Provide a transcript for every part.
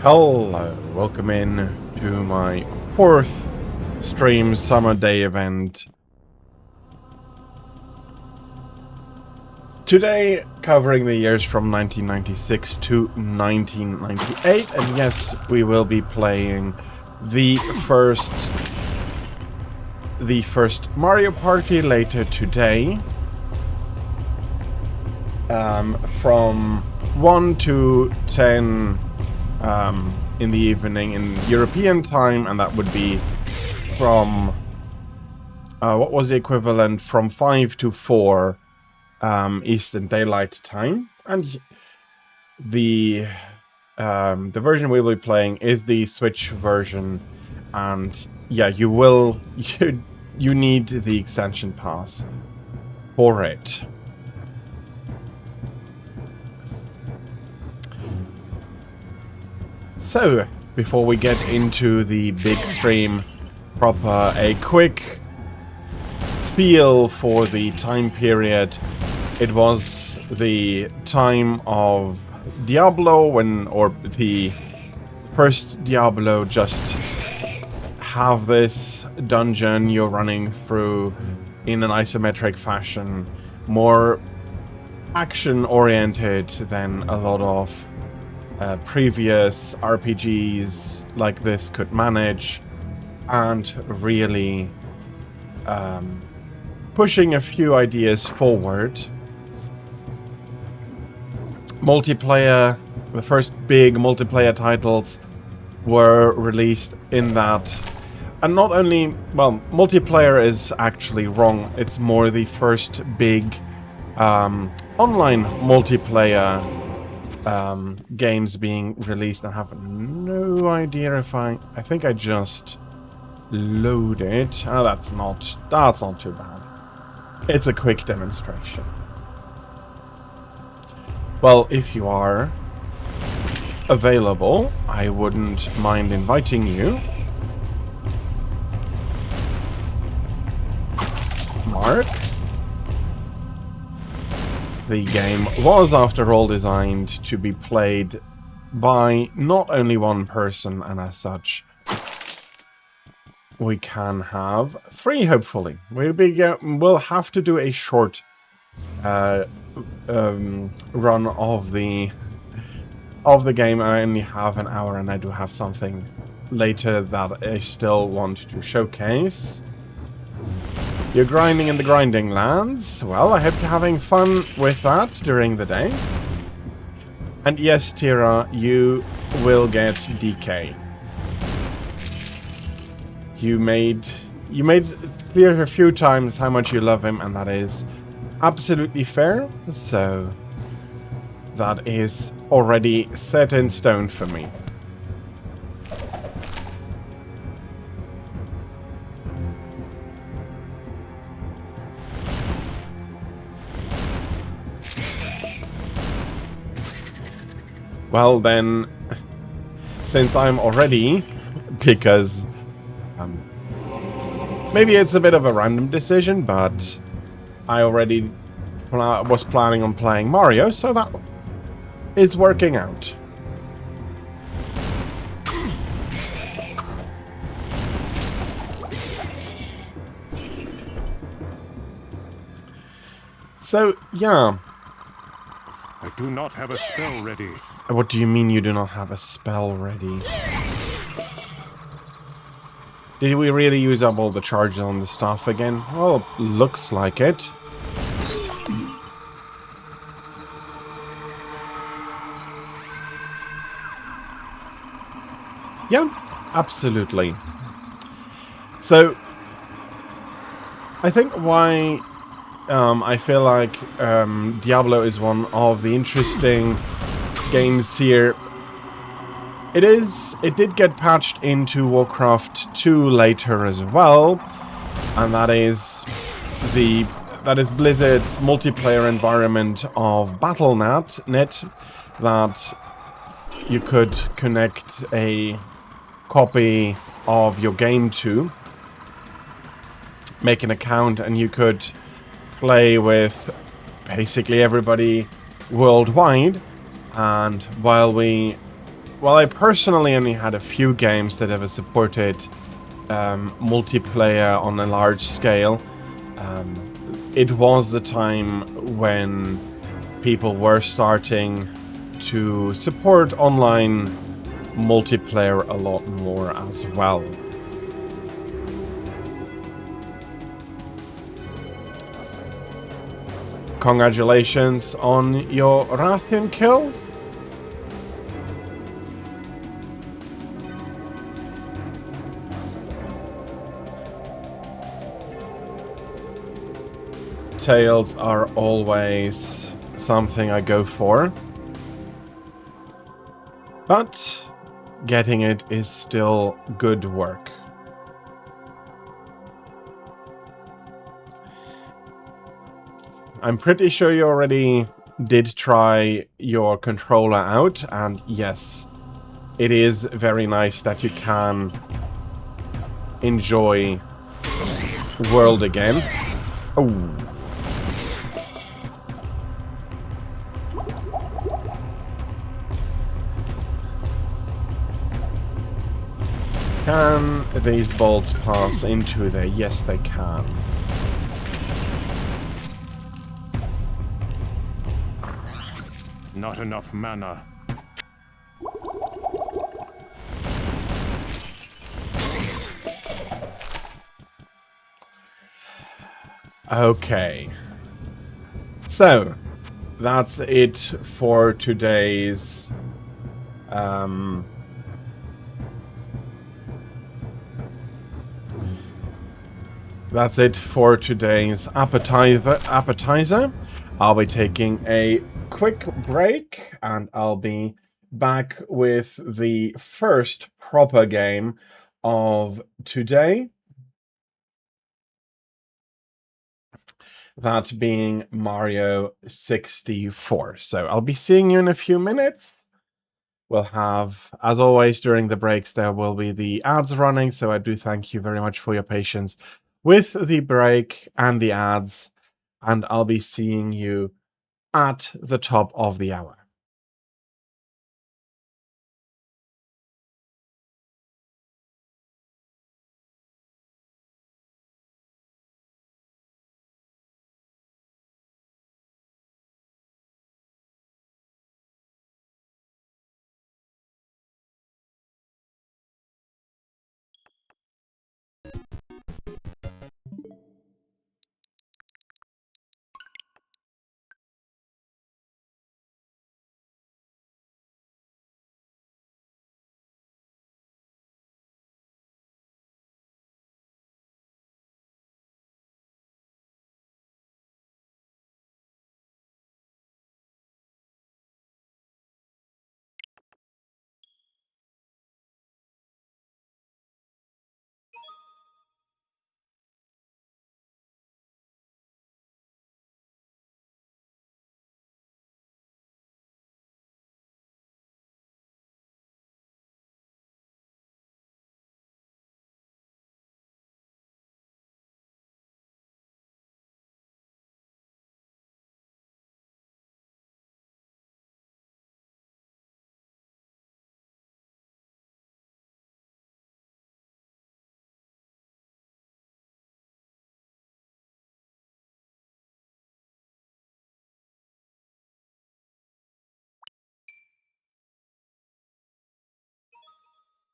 Hello, welcome in to my fourth stream summer day event. Today covering the years from 1996 to 1998, and yes, we will be playing the first Mario Party later today. From 1 to 10 in the evening in European time, and that would be from what was the equivalent, from 5 to 4 Eastern Daylight Time. And the version we will be playing is the Switch version, and yeah, you need the extension pass for it. So, before we get into the big stream proper, a quick feel for the time period. It was the time of Diablo, or the first Diablo, just have this dungeon you're running through in an isometric fashion, more action-oriented than a lot of previous RPGs like this could manage, and really pushing a few ideas forward. Multiplayer, the first big multiplayer titles were released in that. And not only, well, multiplayer is actually wrong, it's more the first big online multiplayer games being released. I have no idea if I think I just loaded. Oh, that's not too bad. It's a quick demonstration. Well, if you are available, I wouldn't mind inviting you. Mark. The game was, after all, designed to be played by not only one person, and as such, we can have 3, hopefully. We'll have to do a short run of the game. I only have an hour, and I do have something later that I still want to showcase. You're grinding in the grinding lands. Well, I hope you're having fun with that during the day. And yes, Tira, you will get DK. You made clear a few times how much you love him, and that is absolutely fair. So that is already set in stone for me. Well then, since I'm already, because maybe it's a bit of a random decision, but I already was planning on playing Mario, so that is working out. So, yeah. I do not have a spell ready. What do you mean you do not have a spell ready? Did we really use up all the charges on the stuff again? Well, looks like it. Yeah, absolutely. So, I think why I feel like Diablo is one of the interesting games here. It did get patched into Warcraft 2 later as well, and that is Blizzard's multiplayer environment of Battle.net that you could connect a copy of your game to, make an account, and you could play with basically everybody worldwide. And while we While I personally only had a few games that ever supported multiplayer on a large scale, it was the time when people were starting to support online multiplayer a lot more as well. Congratulations on your Rathian kill. Tails are always something I go for. But getting it is still good work. I'm pretty sure you already did try your controller out, and yes, it is very nice that you can enjoy World again. Oh. Can these bolts pass into there? Yes, they can. Not enough mana. Okay. So, that's it for today's that's it for today's appetizer. I'll be taking a quick break and I'll be back with the first proper game of today. That being Mario 64. So I'll be seeing you in a few minutes. We'll have, as always, during the breaks, there will be the ads running. So I do thank you very much for your patience with the break and the ads. And I'll be seeing you at the top of the hour.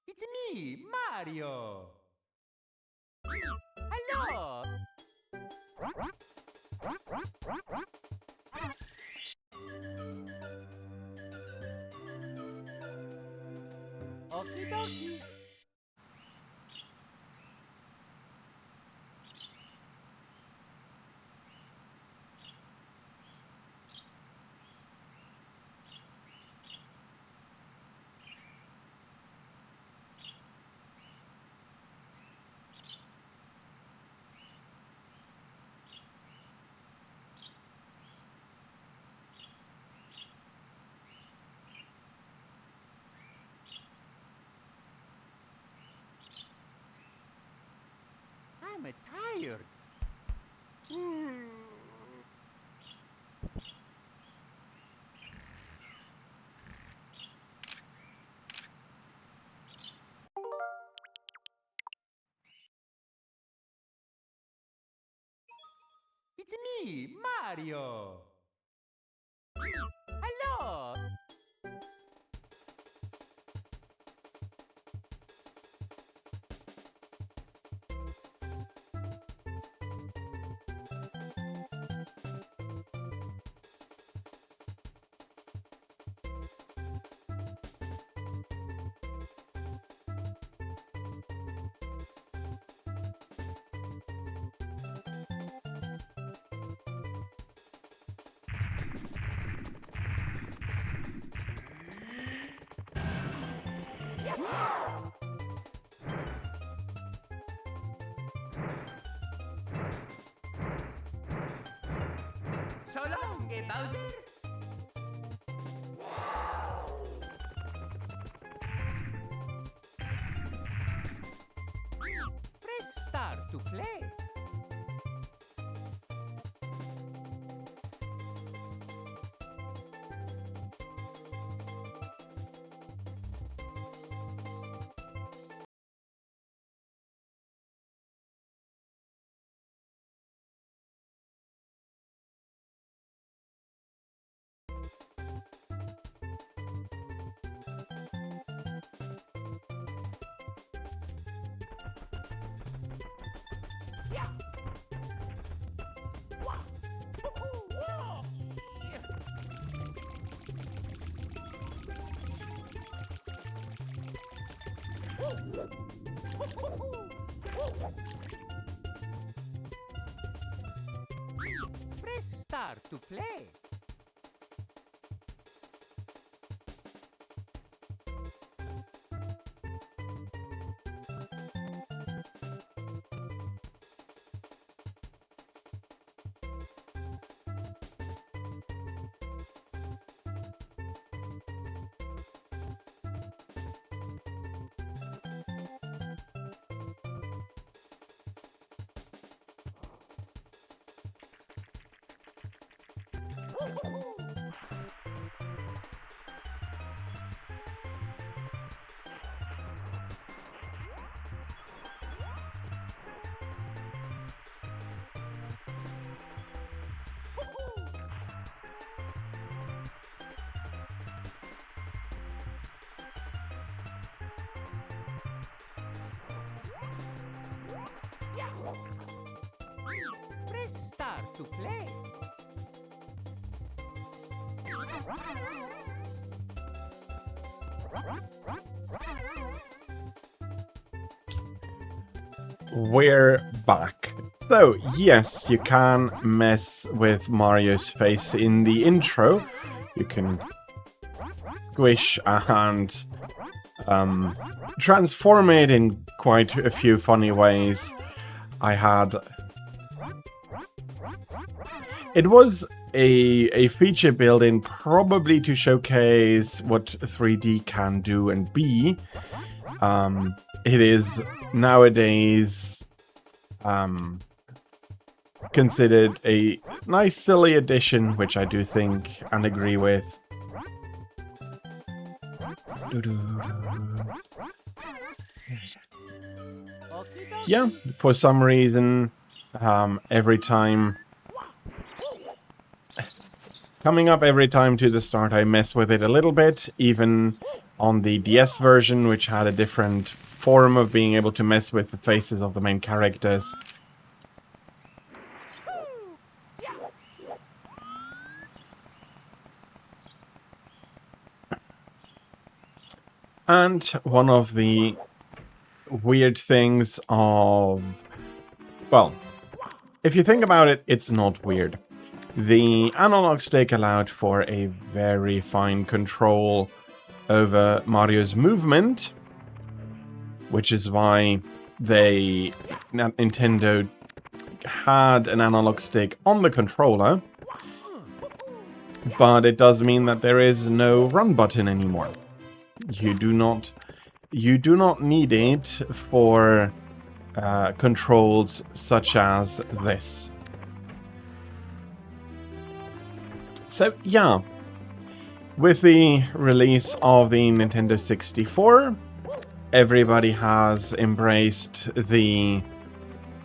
It's me, Mario! Hello! Okie dokie! I'm tired. It's me, Mario. Hello. So long, Bowser. Press start to play. Press start to play. Press start to play. We're back. So, yes, you can mess with Mario's face in the intro. You can squish and transform it in quite a few funny ways. It was a feature built-in probably to showcase what 3D can do and be. It is nowadays considered a nice silly addition, which I do think and agree with. Yeah, for some reason, every time coming up every time to the start, I mess with it a little bit, even on the DS version, which had a different form of being able to mess with the faces of the main characters. And one of the weird things of... Well, if you think about it, it's not weird. The analog stick allowed for a very fine control over Mario's movement, which is why Nintendo had an analog stick on the controller, but it does mean that there is no run button anymore. You do not need it for controls such as this. So yeah, with the release of the Nintendo 64, everybody has embraced the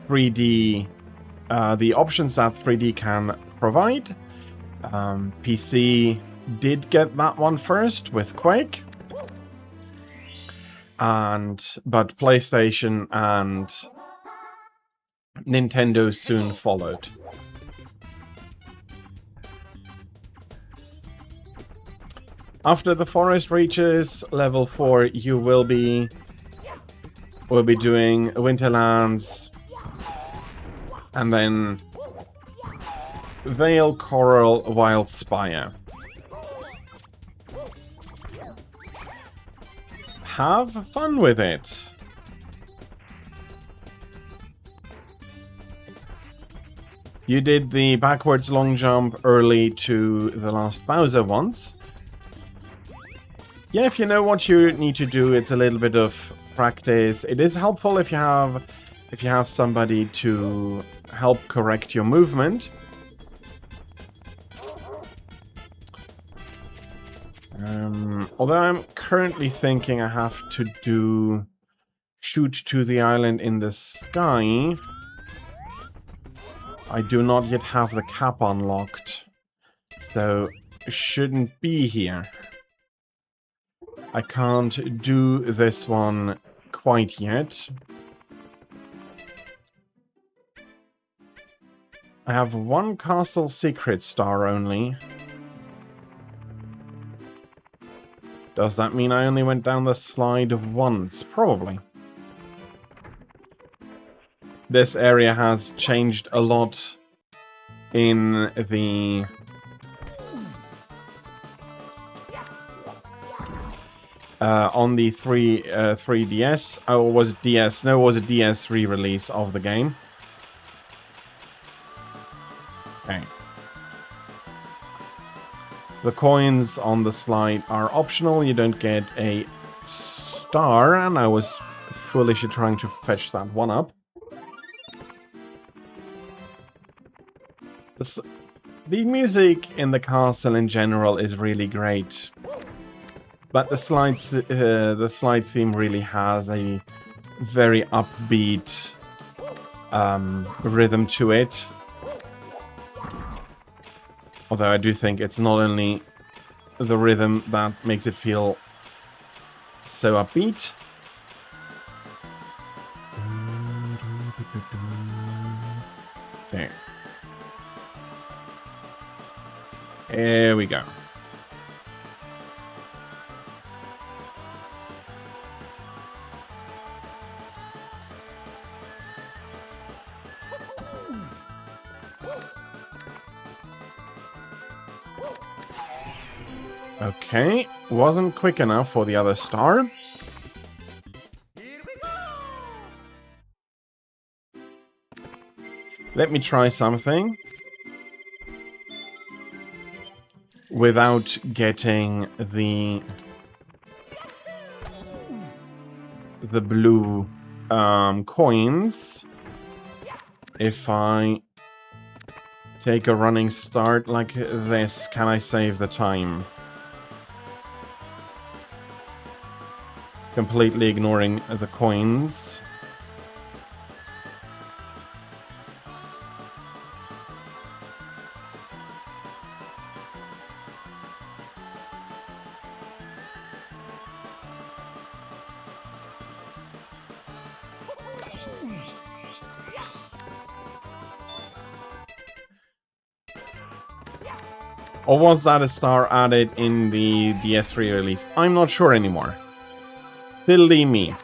3D the options that 3D can provide. PC did get that one first with Quake, but PlayStation and Nintendo soon followed. After the forest reaches level 4, you will be doing Winterlands, and then Vale, Coral, Wild Spire. Have fun with it. You did the backwards long jump early to the last Bowser once. Yeah, if you know what you need to do, it's a little bit of practice. It is helpful if you have somebody to help correct your movement. Although I'm currently thinking I have to shoot to the island in the sky. I do not yet have the cap unlocked, so shouldn't be here. I can't do this one quite yet. I have one castle secret star only. Does that mean I only went down the slide once? Probably. This area has changed a lot in the... on the 3DS, or was it DS? No, it was a DS re-release of the game. Okay. The coins on the slide are optional. You don't get a star, and I was foolishly trying to fetch that one up. The music in the castle in general is really great. But the slide theme really has a very upbeat rhythm to it. Although I do think it's not only the rhythm that makes it feel so upbeat. There. There we go. Okay, wasn't quick enough for the other star. Let me try something without getting the blue coins. If I take a running start like this, can I save the time? Completely ignoring the coins. Or was that a star added in the DS3 release? I'm not sure anymore. Silly me.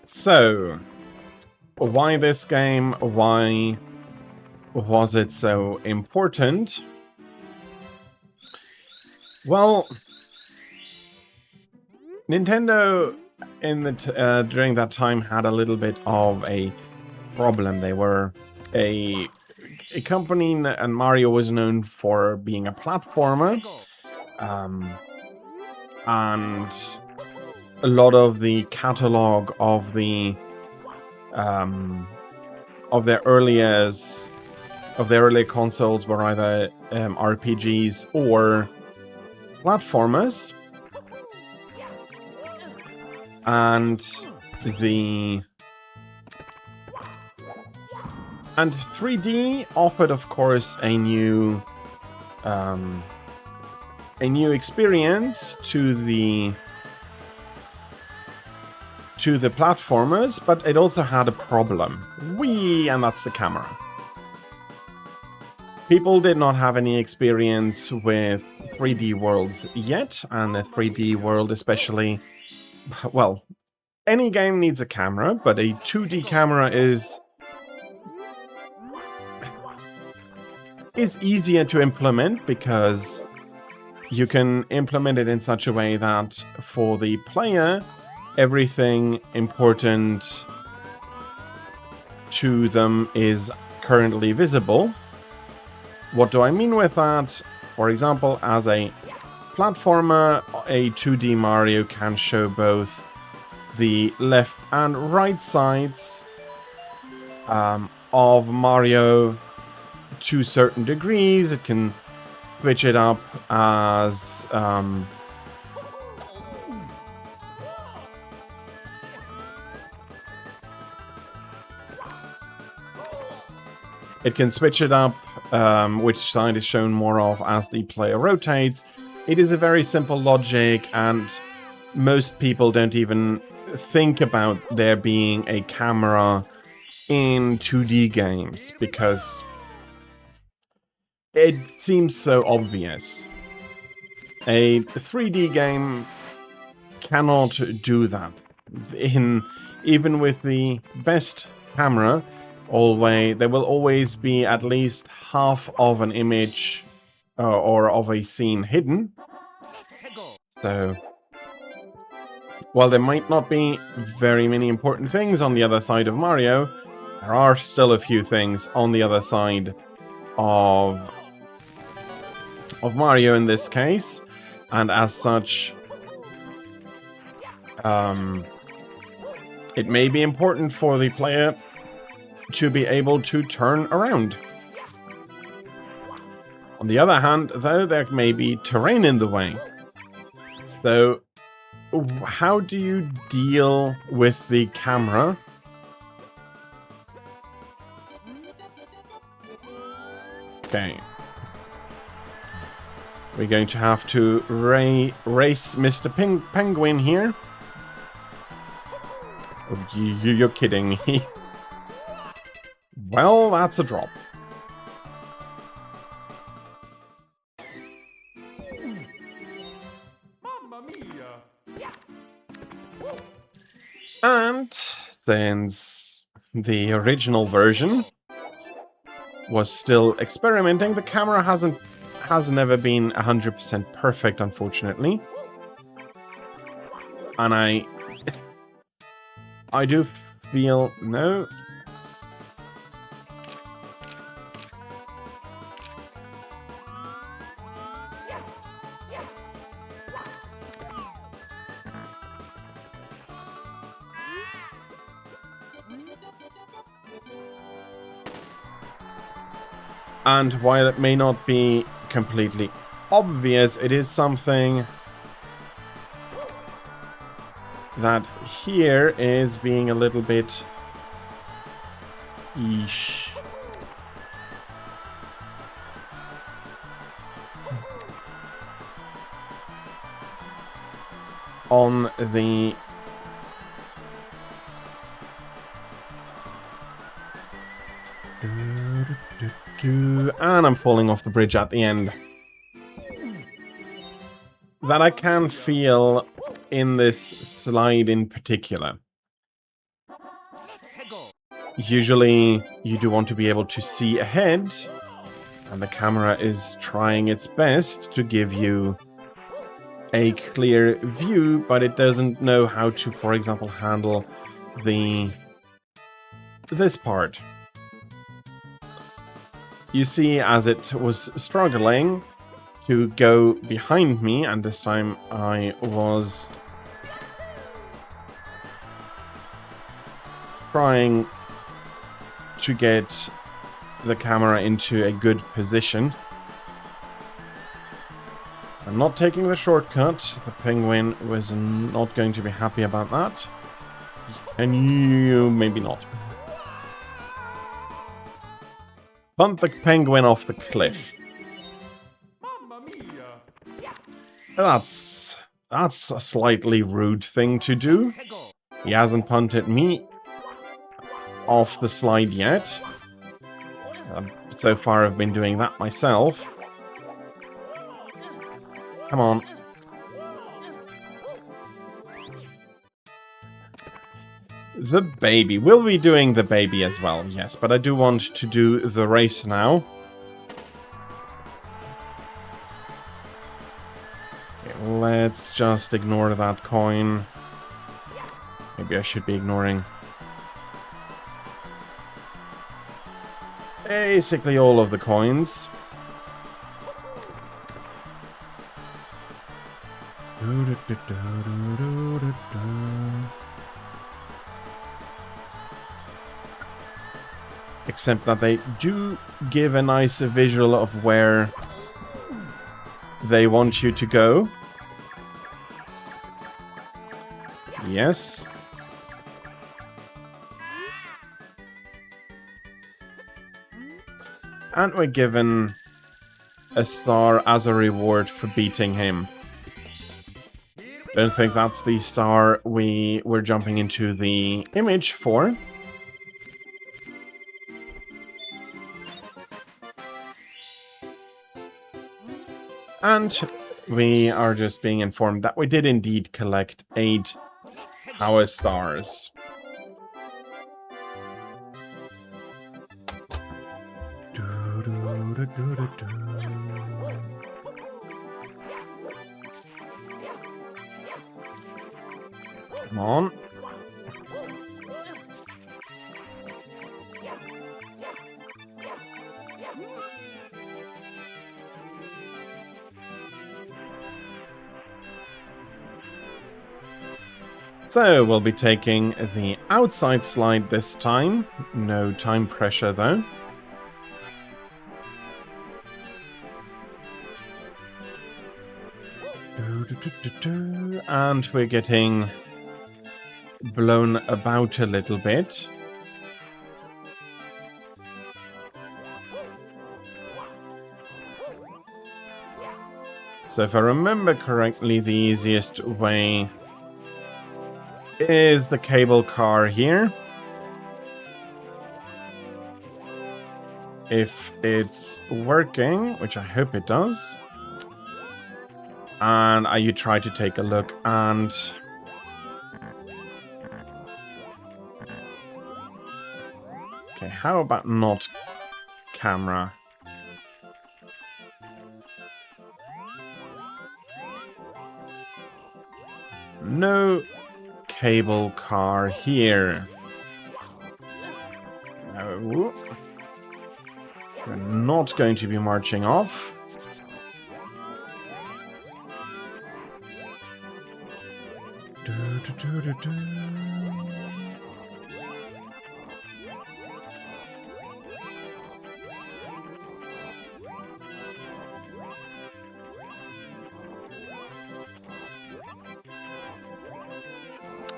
So, why this game? Why was it so important? Well, Nintendo during that time had a little bit of a problem. They were a company, and Mario was known for being a platformer, and a lot of the catalog of their early years of the early consoles were either RPGs or platformers. And 3D offered, of course, a new experience to the platformers, but it also had a problem. And that's the camera. People did not have any experience with 3D worlds yet, and a 3D world especially, well, any game needs a camera, but a 2D camera is easier to implement because you can implement it in such a way that for the player, everything important to them is currently visible. What do I mean with that? For example, as a platformer, a 2D Mario can show both the left and right sides of Mario to certain degrees. It can switch it up as which side is shown more of as the player rotates. It is a very simple logic, and most people don't even think about there being a camera in 2D games because it seems so obvious. A 3D game cannot do that. Even with the best camera, there will always be at least half of an image or of a scene hidden. So, while there might not be very many important things on the other side of Mario, there are still a few things on the other side of Mario in this case, and as such, it may be important for the player to be able to turn around. On the other hand, though, there may be terrain in the way. So, how do you deal with the camera? Okay. We're going to have to race Mr. Penguin here. Oh, you're kidding me. Well, that's a drop. Mamma mia! And since the original version was still experimenting, the camera has never been 100% perfect, unfortunately. And I do feel... No. And while it may not be completely obvious, it is something that here is being a little bit... Eesh. On the... And I'm falling off the bridge at the end. That I can feel in this slide in particular. Usually, you do want to be able to see ahead, and the camera is trying its best to give you a clear view, but it doesn't know how to, for example, handle this part. You see, as it was struggling to go behind me, and this time I was trying to get the camera into a good position. I'm not taking the shortcut. The penguin was not going to be happy about that. And you maybe not. Bunt the penguin off the cliff. Mamma mia! That's a slightly rude thing to do. Pego. He hasn't punted me off the slide yet. So far I've been doing that myself. Come on. The baby. We'll be doing the baby as well, yes. But I do want to do the race now. Okay, let's just ignore that coin. Maybe I should be ignoring basically all of the coins. Except that they do give a nice visual of where they want you to go. Yes. And we're given a star as a reward for beating him. Don't think that's the star we were jumping into the image for. And we are just being informed that we did indeed collect 8 power stars. Come on. So we'll be taking the outside slide this time. No time pressure though. And we're getting blown about a little bit. So if I remember correctly, the easiest way is the cable car here. If it's working, which I hope it does. And you try to take a look and... Okay, how about not camera? No cable car here. No. We're not going to be marching off.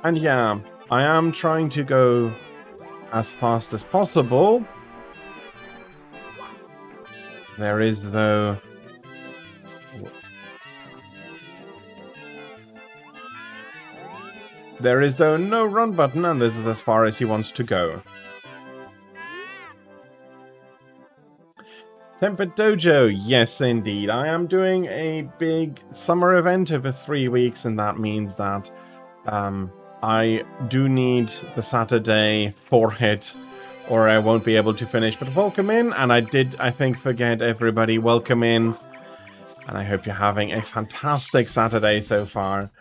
And yeah, I am trying to go as fast as possible. There is, though... There is, though, no run button, and this is as far as he wants to go. Tempered Dojo, yes indeed. I am doing a big summer event over 3 weeks, and that means that I do need the Saturday for it, or I won't be able to finish. But welcome in, and I think, forget everybody. Welcome in, and I hope you're having a fantastic Saturday so far,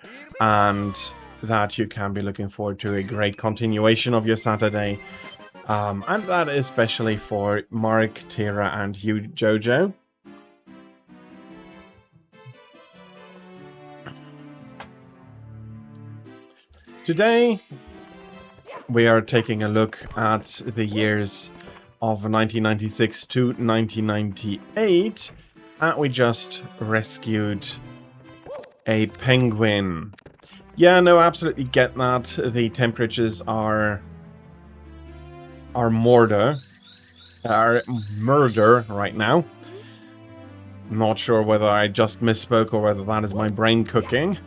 and that you can be looking forward to a great continuation of your Saturday. And that especially for Mark, Tira, and you, Jojo. Today, we are taking a look at the years of 1996 to 1998, and we just rescued a penguin. Yeah, no, absolutely get that. The temperatures are murder right now. Not sure whether I just misspoke or whether that is my brain cooking.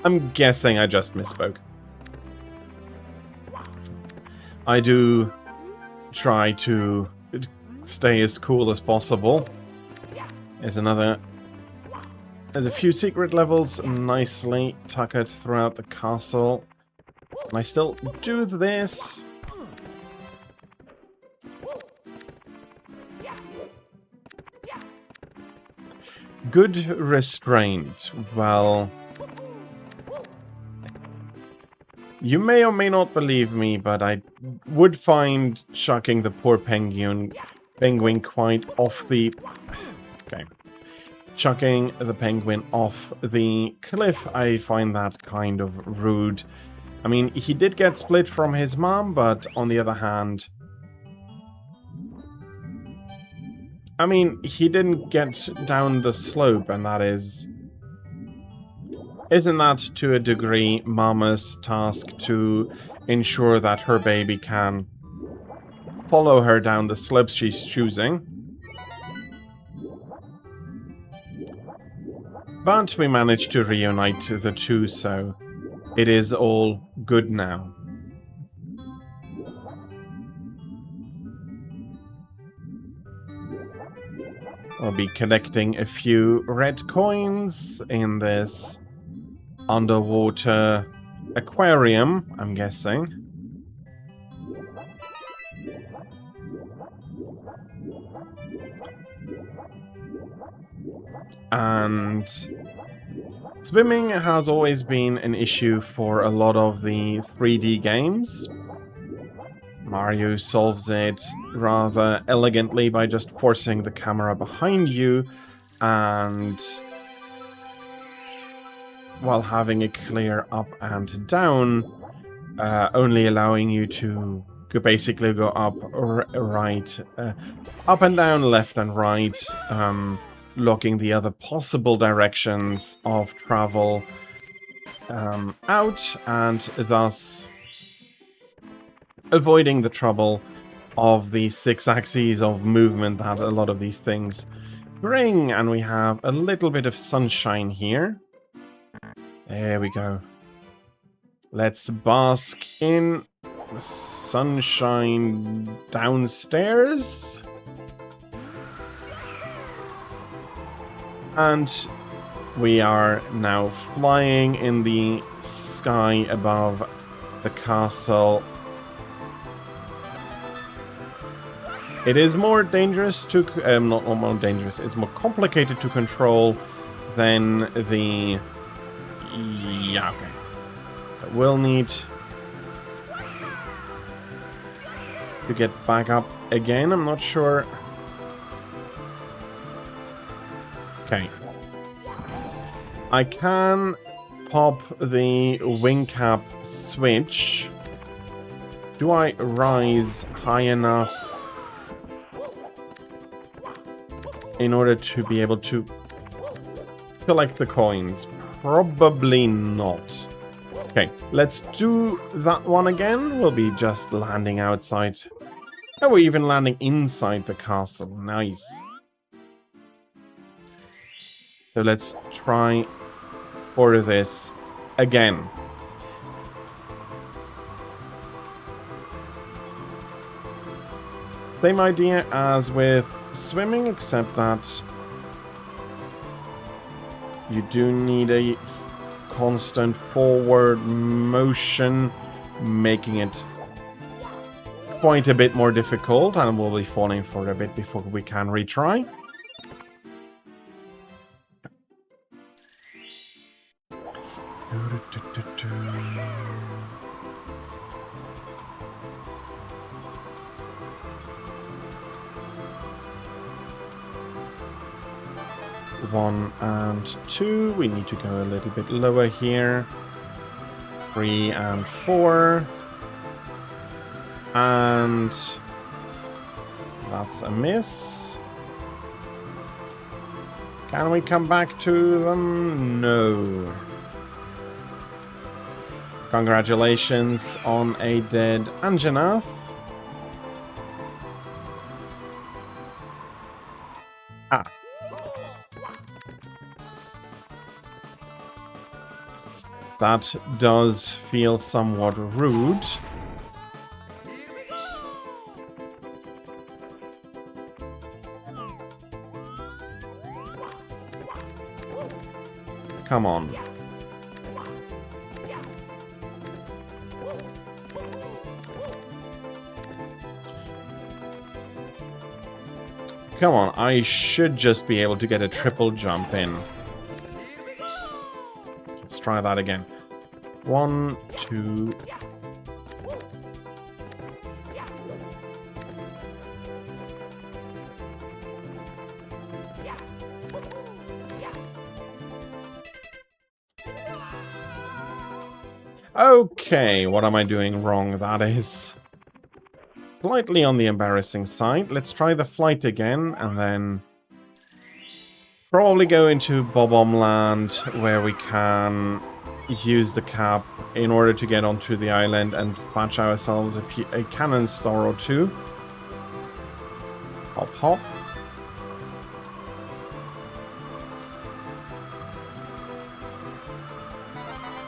I'm guessing I just misspoke. I do try to stay as cool as possible. There's a few secret levels nicely tucked throughout the castle. And I still do this. Good restraint. Well, you may or may not believe me, but I would find chucking the poor penguin quite off the... Okay. Chucking the penguin off the cliff, I find that kind of rude. I mean, he did get split from his mom, but on the other hand... I mean, he didn't get down the slope, and that is... Isn't that, to a degree, Mama's task to ensure that her baby can follow her down the slopes she's choosing? But we managed to reunite the two, so it is all good now. We'll be collecting a few red coins in this underwater aquarium, I'm guessing. And swimming has always been an issue for a lot of the 3D games. Mario solves it rather elegantly by just forcing the camera behind you and while having a clear up and down, only allowing you to basically go up, right, up and down, left and right, locking the other possible directions of travel out, and thus avoiding the trouble of the 6 axes of movement that a lot of these things bring. And we have a little bit of sunshine here. There we go. Let's bask in the sunshine downstairs. And we are now flying in the sky above the castle. It is more dangerous to... not more dangerous, it's more complicated to control than the... Yeah, okay. We'll need to get back up again, I'm not sure. Okay. I can pop the wing cap switch. Do I rise high enough in order to be able to collect the coins? Probably not. Okay, let's do that one again. We'll be just landing outside. Oh, we're even landing inside the castle. Nice. So let's try for this again. Same idea as with swimming, except that you do need a constant forward motion, making it quite a bit more difficult, and we'll be falling for a bit before we can retry. One and 2. We need to go a little bit lower here. 3 and 4. And That's a miss. Can we come back to them? No. Congratulations on a dead Anjanath. Ah. That does feel somewhat rude. Come on. Come on, I should just be able to get a triple jump in. Let's try that again. 1, 2... Okay, what am I doing wrong? That is slightly on the embarrassing side. Let's try the flight again, and then probably go into Bob-omb Land, where we can use the cap in order to get onto the island and fetch ourselves a cannon star or two. Hop, hop.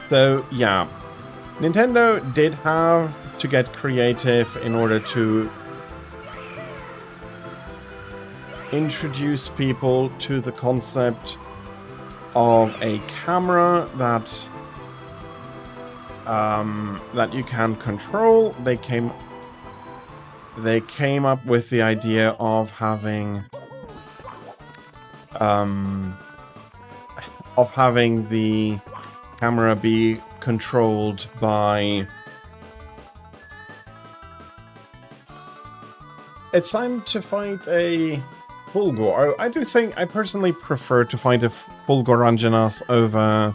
So, yeah. Nintendo did have to get creative in order to introduce people to the concept of a camera that you can control. They came up with the idea of having the camera be controlled by... It's time to fight a Fulgor. I do think I personally prefer to fight a Fulgor Anjanath over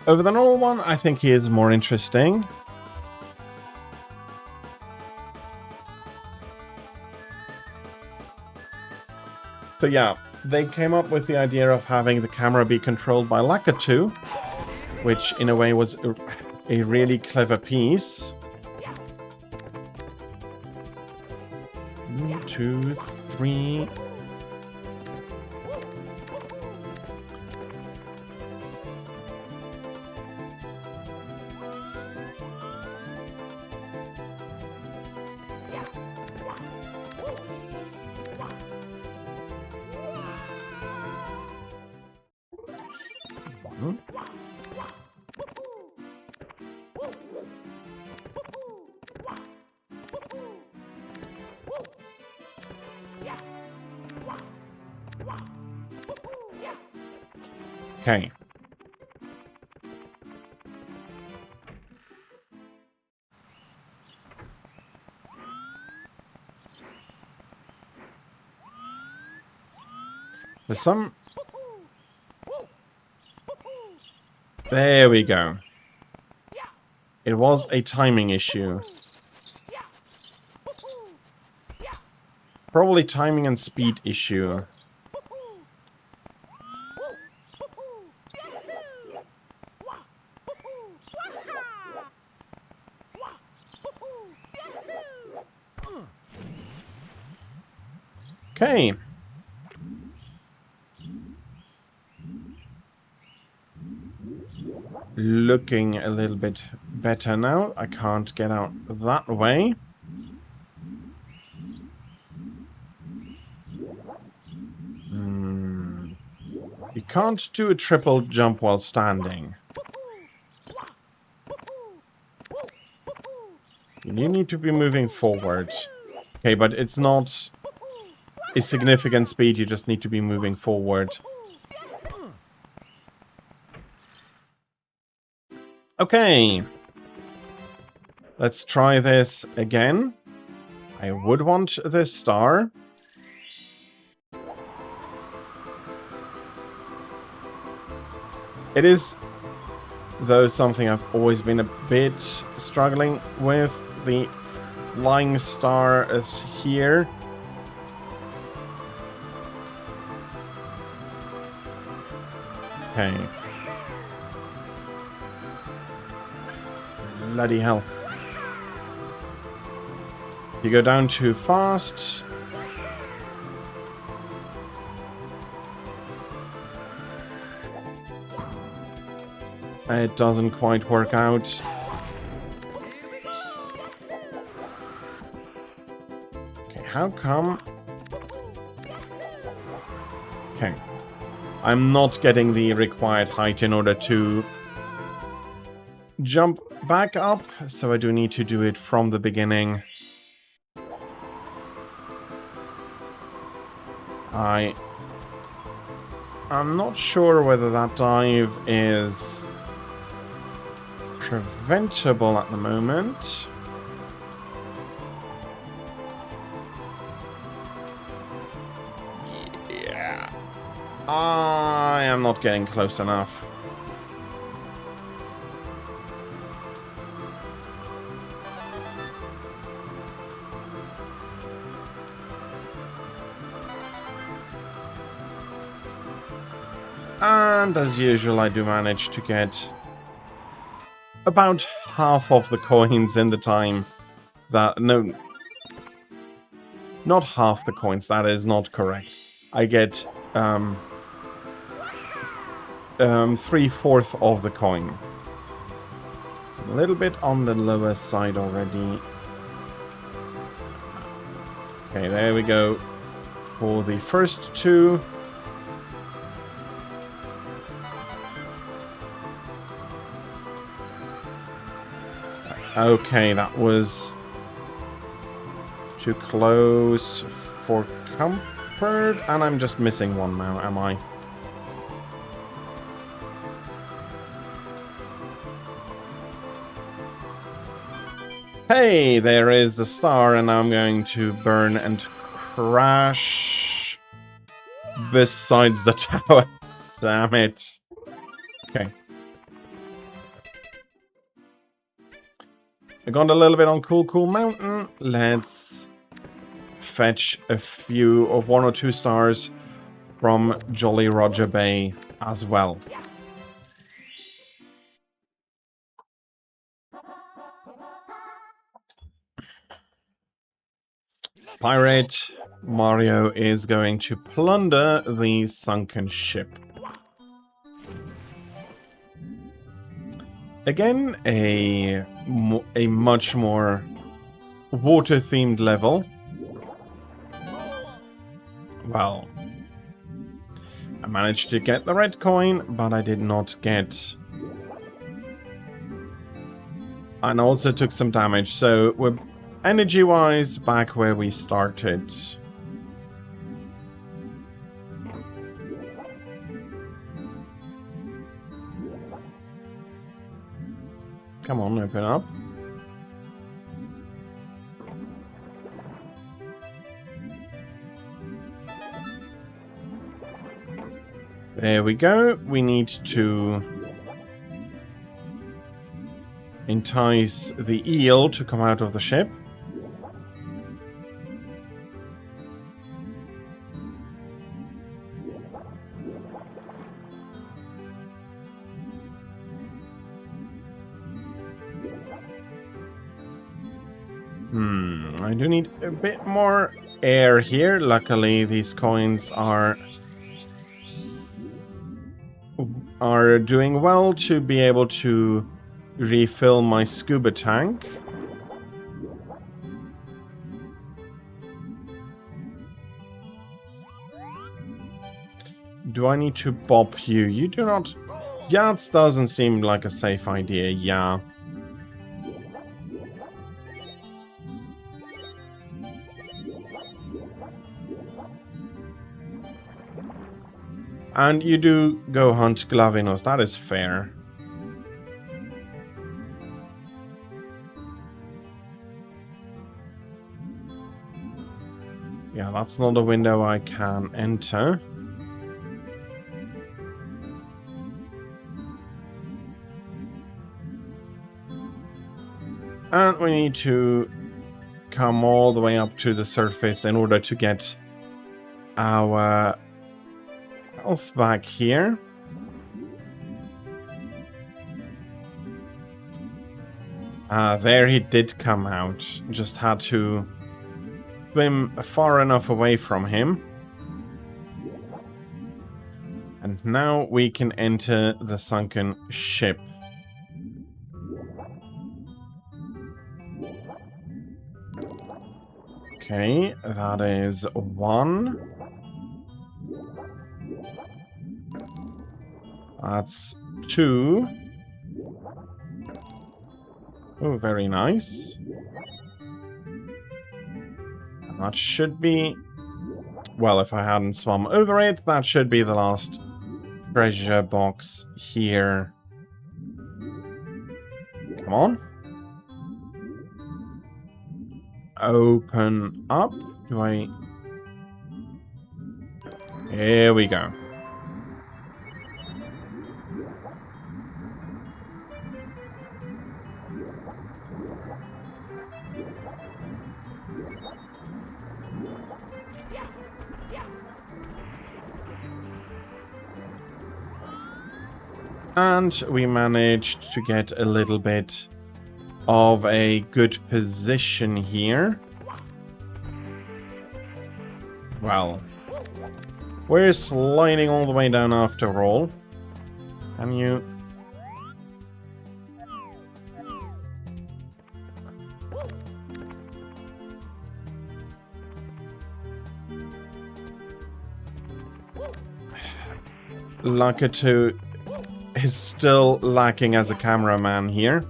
the normal one. I think he is more interesting. So yeah, they came up with the idea of having the camera be controlled by Lakitu, which in a way was a really clever piece. 1, 2, 3. Okay. There's some... There we go. It was a timing issue. Probably timing and speed issue. Okay. Looking a little bit better now. I can't get out that way. You can't do a triple jump while standing. You need to be moving forward. Okay, but it's not a significant speed, you just need to be moving forward. Okay. Let's try this again. I would want this star. It is, though, something I've always been a bit struggling with, the flying star is here. Okay. Bloody hell. If you go down too fast... it doesn't quite work out. Okay, how come... Okay. I'm not getting the required height in order to jump back up, so I do need to do it from the beginning. I'm not sure whether that dive is preventable at the moment. Yeah. I am not getting close enough. And as usual, I do manage to get about half of the coins in the time that... No, not half the coins, that is not correct. I get 3/4 of the coin. A little bit on the lower side already. Okay, there we go. For the first two. Okay, that was too close for comfort, and I'm just missing one now, am I? Hey, there is a star, and I'm going to burn and crash besides the tower. Damn it. Okay. I got a little bit on Cool Mountain. Let's fetch a few or 1 or 2 stars from Jolly Roger Bay as well. Pirate Mario is going to plunder the sunken ship. Again, a much more water-themed level. Well, I managed to get the red coin, but I did not get... And also took some damage, so we're energy-wise back where we started. Come on, open up. There we go. We need to entice the eel to come out of the ship. I do need a bit more air here. Luckily, these coins are doing well to be able to refill my scuba tank. Do I need to bop you? You do not... Yeah, it doesn't seem like a safe idea, yeah. And you do go hunt Glavinos, that is fair. Yeah, that's not a window I can enter. And we need to come all the way up to the surface in order to get our health back here. There he did come out. Just had to swim far enough away from him. And now we can enter the sunken ship. Okay, that is 1. That's 2. Oh, very nice. And that should be... Well, if I hadn't swum over it, that should be the last treasure box here. Come on. Open up. Do I... Here we go. And we managed to get a little bit of a good position here. Well, we're sliding all the way down after all. Can you... Lakitu is still lacking as a cameraman here.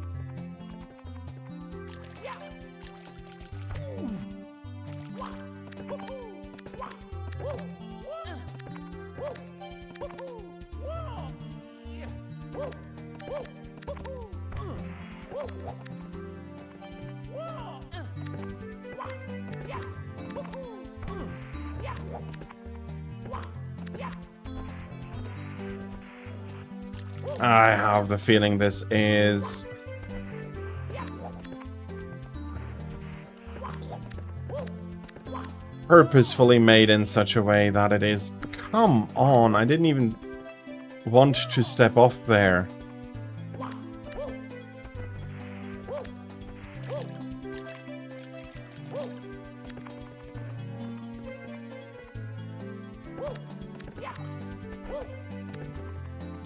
I have the feeling this is... purposefully made in such a way that it is... Come on, I didn't even want to step off there.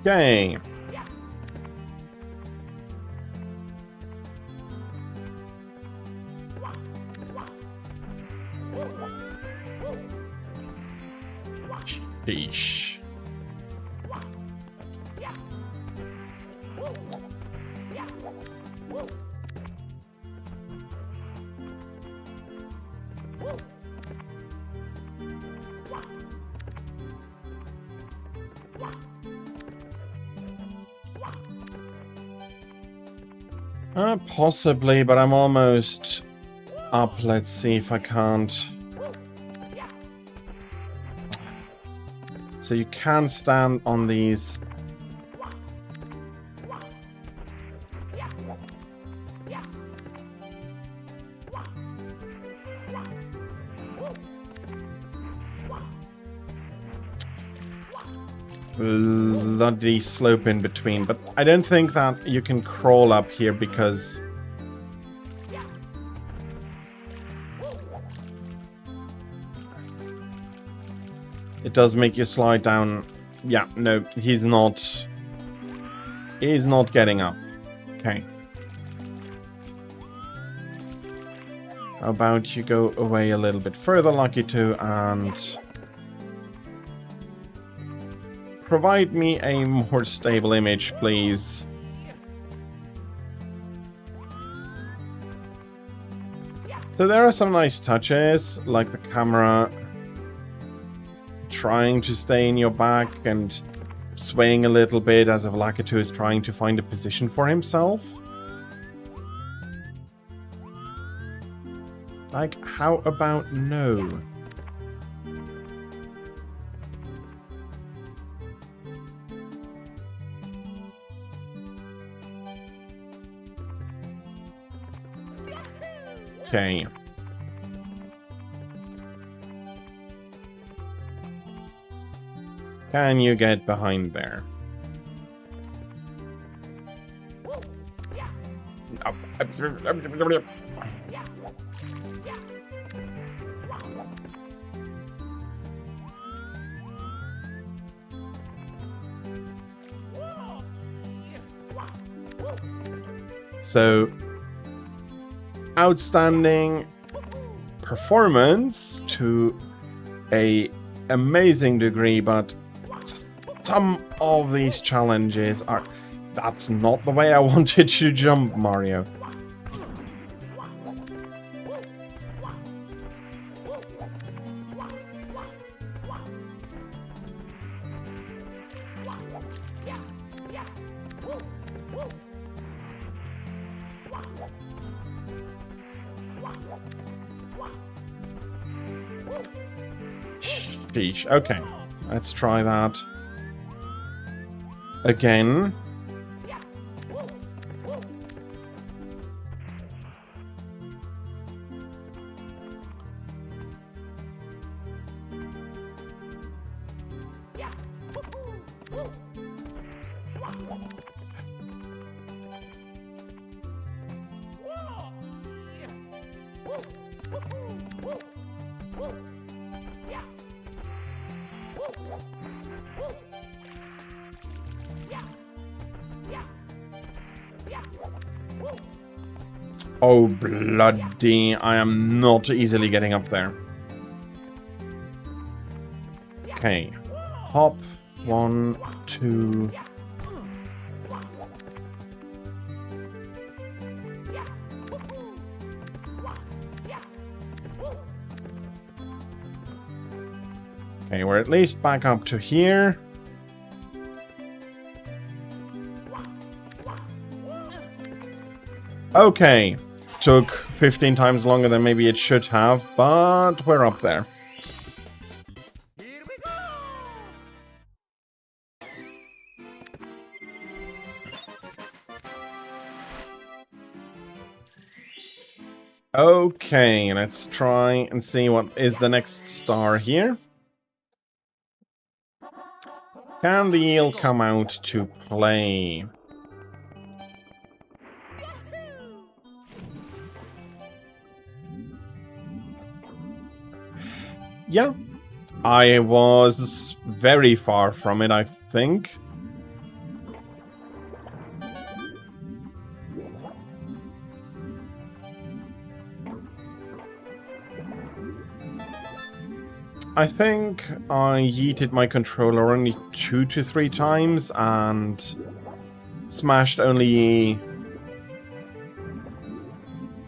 Okay. Sheesh. Possibly, but I'm almost up. Let's see if I can't. So you can stand on these. Bloody slope in between, but I don't think that you can crawl up here because it does make you slide down. Yeah, no, he's not getting up. Okay. How about you go away a little bit further, Lakitu, and provide me a more stable image, please. So there are some nice touches, like the camera trying to stay in your back and swaying a little bit as if Lakitu is trying to find a position for himself. Like, how about no? Okay. Can you get behind there? So, outstanding performance to a amazing degree, but some of these challenges are... That's not the way I wanted to jump, Mario. Sheesh. Okay, let's try that again. Oh, bloody... I am not easily getting up there. Okay. Hop. 1, 2... Okay, we're at least back up to here. Okay. Took 15 times longer than maybe it should have, but we're up there. Here we go! Okay, let's try and see what is the next star here. Can the eel come out to play? Yeah, I was very far from it, I think. I think I yeeted my controller only 2 to 3 times and smashed only...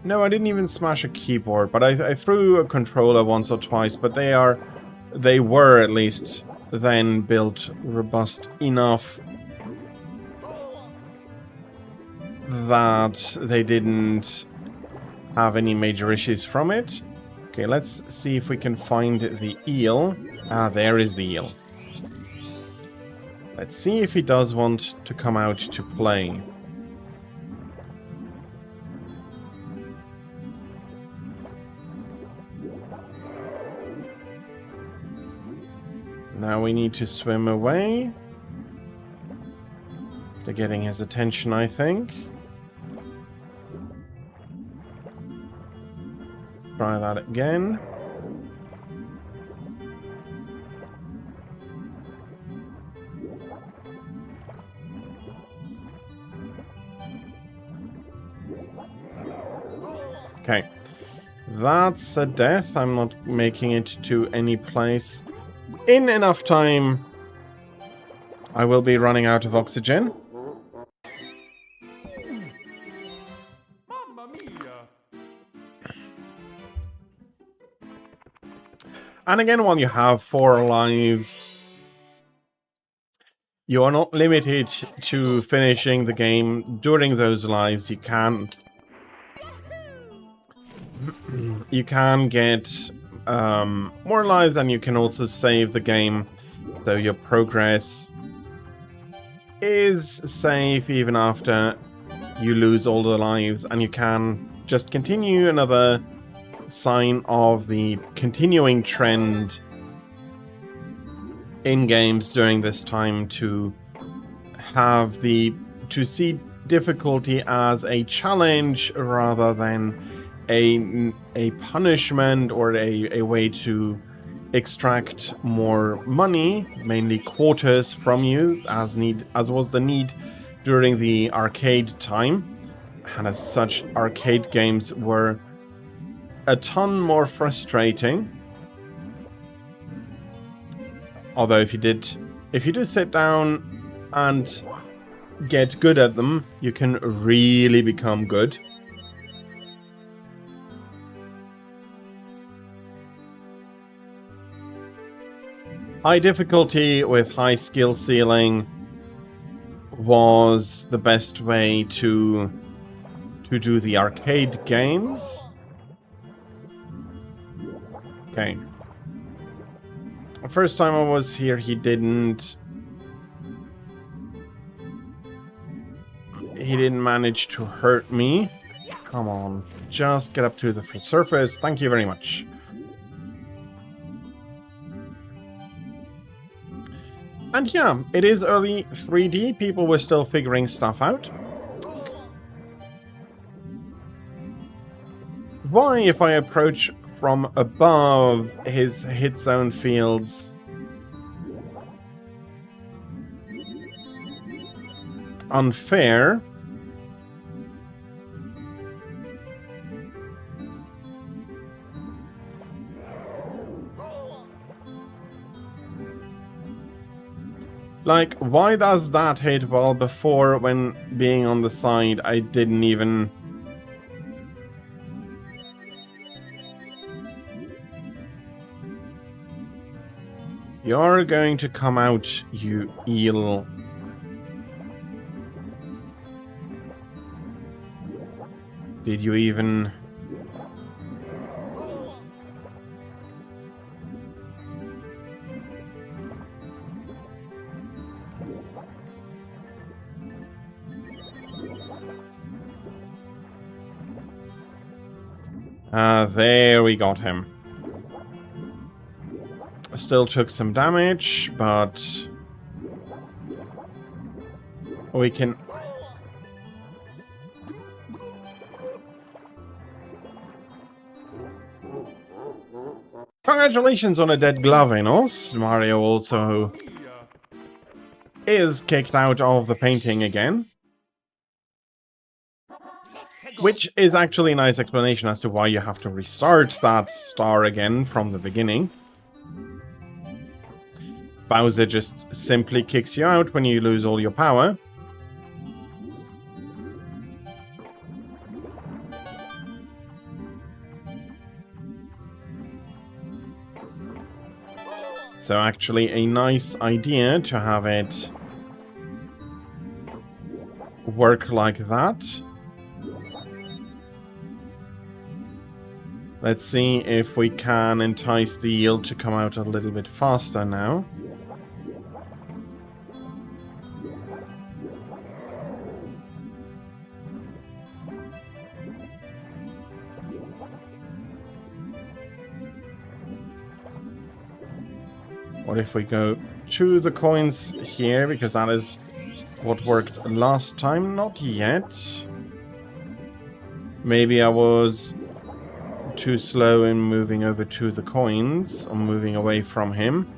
No, I didn't even smash a keyboard, but I threw a controller once or twice, but they were at least then built robust enough that they didn't have any major issues from it. Okay, let's see if we can find the eel. Ah, there is the eel. Let's see if he does want to come out to play. Now we need to swim away. They're getting his attention, I think. Try that again. Okay. That's a death. I'm not making it to any place in enough time. I will be running out of oxygen. Mamma mia! And again, while you have 4 lives, you are not limited to finishing the game during those lives. You can get more lives, and you can also save the game, so your progress is safe even after you lose all the lives, and you can just continue. Another sign of the continuing trend in games during this time to see difficulty as a challenge rather than a punishment or a way to extract more money, mainly quarters from you, as was the need during the arcade time. And as such, arcade games were a ton more frustrating. Although if you do sit down and get good at them, you can really become good. High difficulty with high skill ceiling was the best way to do the arcade games. Okay. The first time I was here, he didn't manage to hurt me. Come on, just get up to the surface. Thank you very much. And yeah, it is early 3D. People were still figuring stuff out. Why, if I approach from above his hit zone fields, unfair? Like, why does that hit well before, when being on the side, I didn't even... You're going to come out, you eel. Did you even... there we got him. Still took some damage, but we can... Congratulations on a dead Glavenos. Mario also is kicked out of the painting again. Which is actually a nice explanation as to why you have to restart that star again from the beginning. Bowser just simply kicks you out when you lose all your power. So actually a nice idea to have it work like that. Let's see if we can entice the eel to come out a little bit faster now. What if we go to the coins here, because that is what worked last time? Not yet. Maybe I was too slow in moving over to the coins, or moving away from him.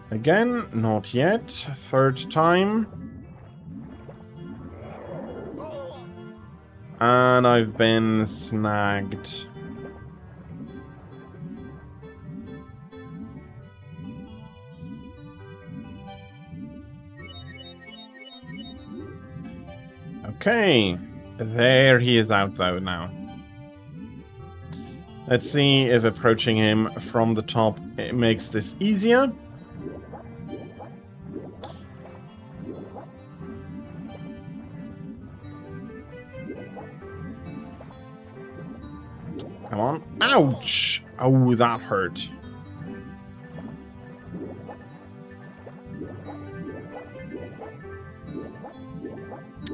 Again, not yet. Third time. And I've been snagged. Okay, there he is out though now. Let's see if approaching him from the top it makes this easier. Come on. Ouch! Oh, that hurt.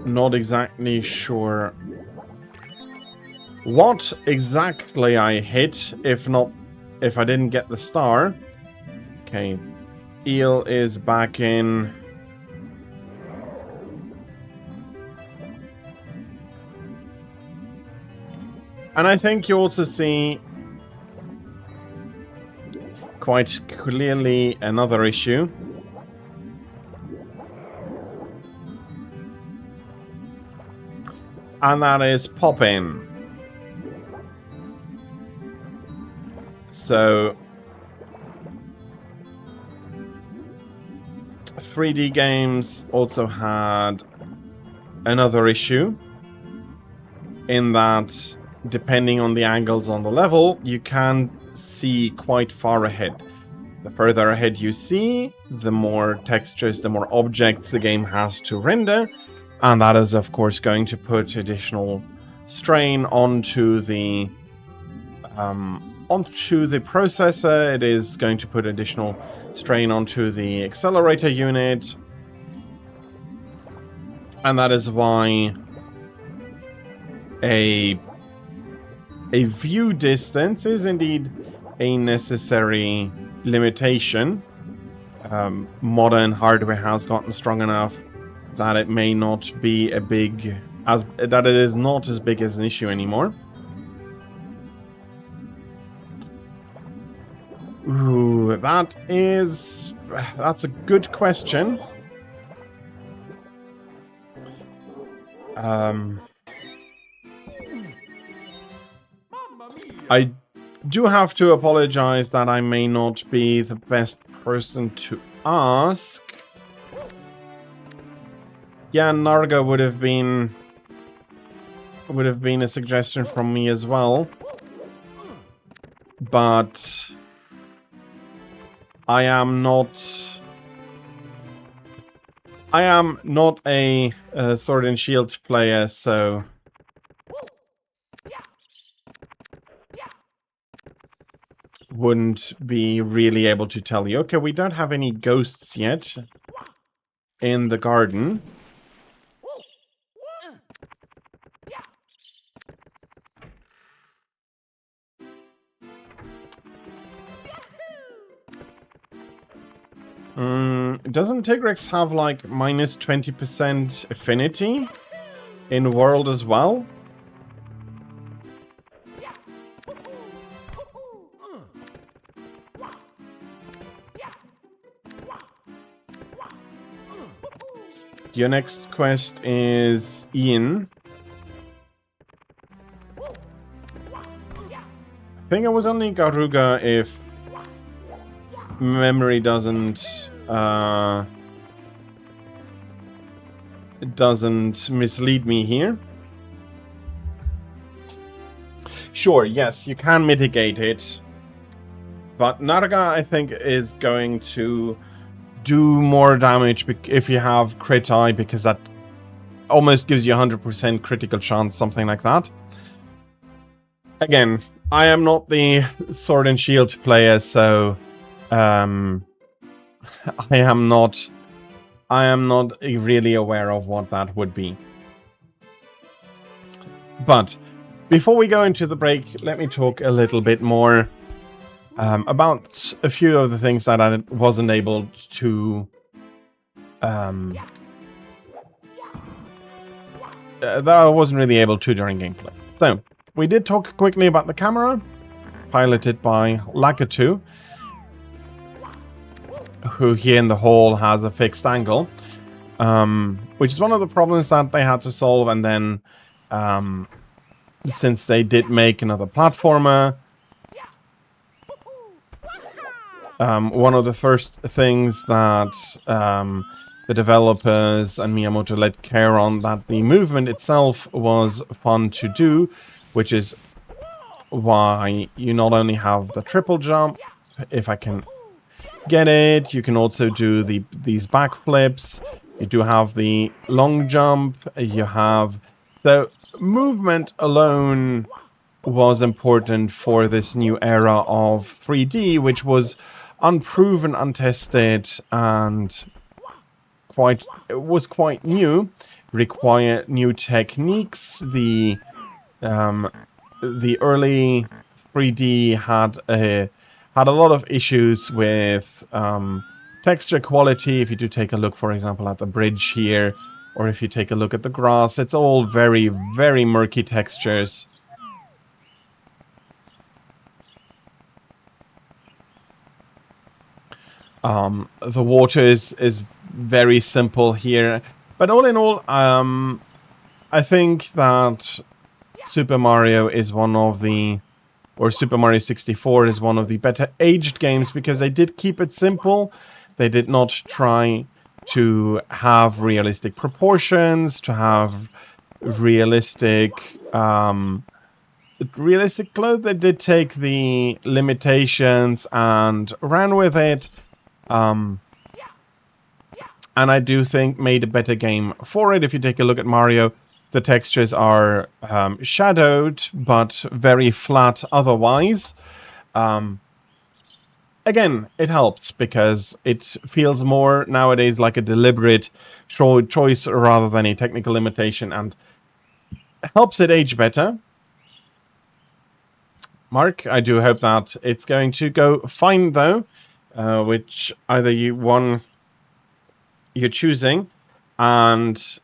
not exactly sure what exactly I hit, if I didn't get the star. Okay, eel is back in. And I think you also see quite clearly another issue. And that is pop-in. So 3D games also had another issue in that, depending on the angles on the level, you can see quite far ahead. The further ahead you see, the more textures, the more objects the game has to render, and that is of course going to put additional strain onto the processor. It is going to put additional strain onto the accelerator unit, and that is why a view distance is indeed a necessary limitation. Modern hardware has gotten strong enough that it may not be that it is not as big as an issue anymore. Ooh, that's a good question. I do have to apologize that I may not be the best person to ask. Yeah, Narga would have been a suggestion from me as well. But I am not a Sword and Shield player, so wouldn't be really able to tell you. Okay, we don't have any ghosts yet in the garden. Doesn't Tigrex have like minus 20% affinity in World as well? Your next quest is Ian. I think it was only Garuga, if memory doesn't mislead me here. Sure, yes, you can mitigate it, but Narga, I think, is going to do more damage if you have crit eye, because that almost gives you 100% critical chance, something like that. Again, I am not the Sword and Shield player, so I am not really aware of what that would be. But before we go into the break, let me talk a little bit more about a few of the things that I wasn't able to that I wasn't really able to during gameplay. So we did talk quickly about the camera, piloted by Lakitu, who here in the hall has a fixed angle, which is one of the problems that they had to solve. And then since they did make another platformer, one of the first things that the developers and Miyamoto let care on, that the movement itself was fun to do, which is why you not only have the triple jump, if I can get it, you can also do these backflips, you do have the long jump, you have... The movement alone was important for this new era of 3D, which was unproven, untested, and quite new. require new techniques. The early 3D had a lot of issues with texture quality. If you do take a look, for example, at the bridge here, or if you take a look at the grass, it's all very, very murky textures. The water is very simple here, but all in all, I think that Super Mario is one of the, or Super Mario 64 is one of the better aged games because they did keep it simple. They did not try to have realistic proportions, to have realistic realistic clothes. They did take the limitations and ran with it. Um, and I do think made a better game for it. If you take a look at Mario, the textures are shadowed, but very flat otherwise. Again, it helps because it feels more nowadays like a deliberate choice rather than a technical limitation, and helps it age better. Mark, I do hope that it's going to go fine though, which either you're choosing, and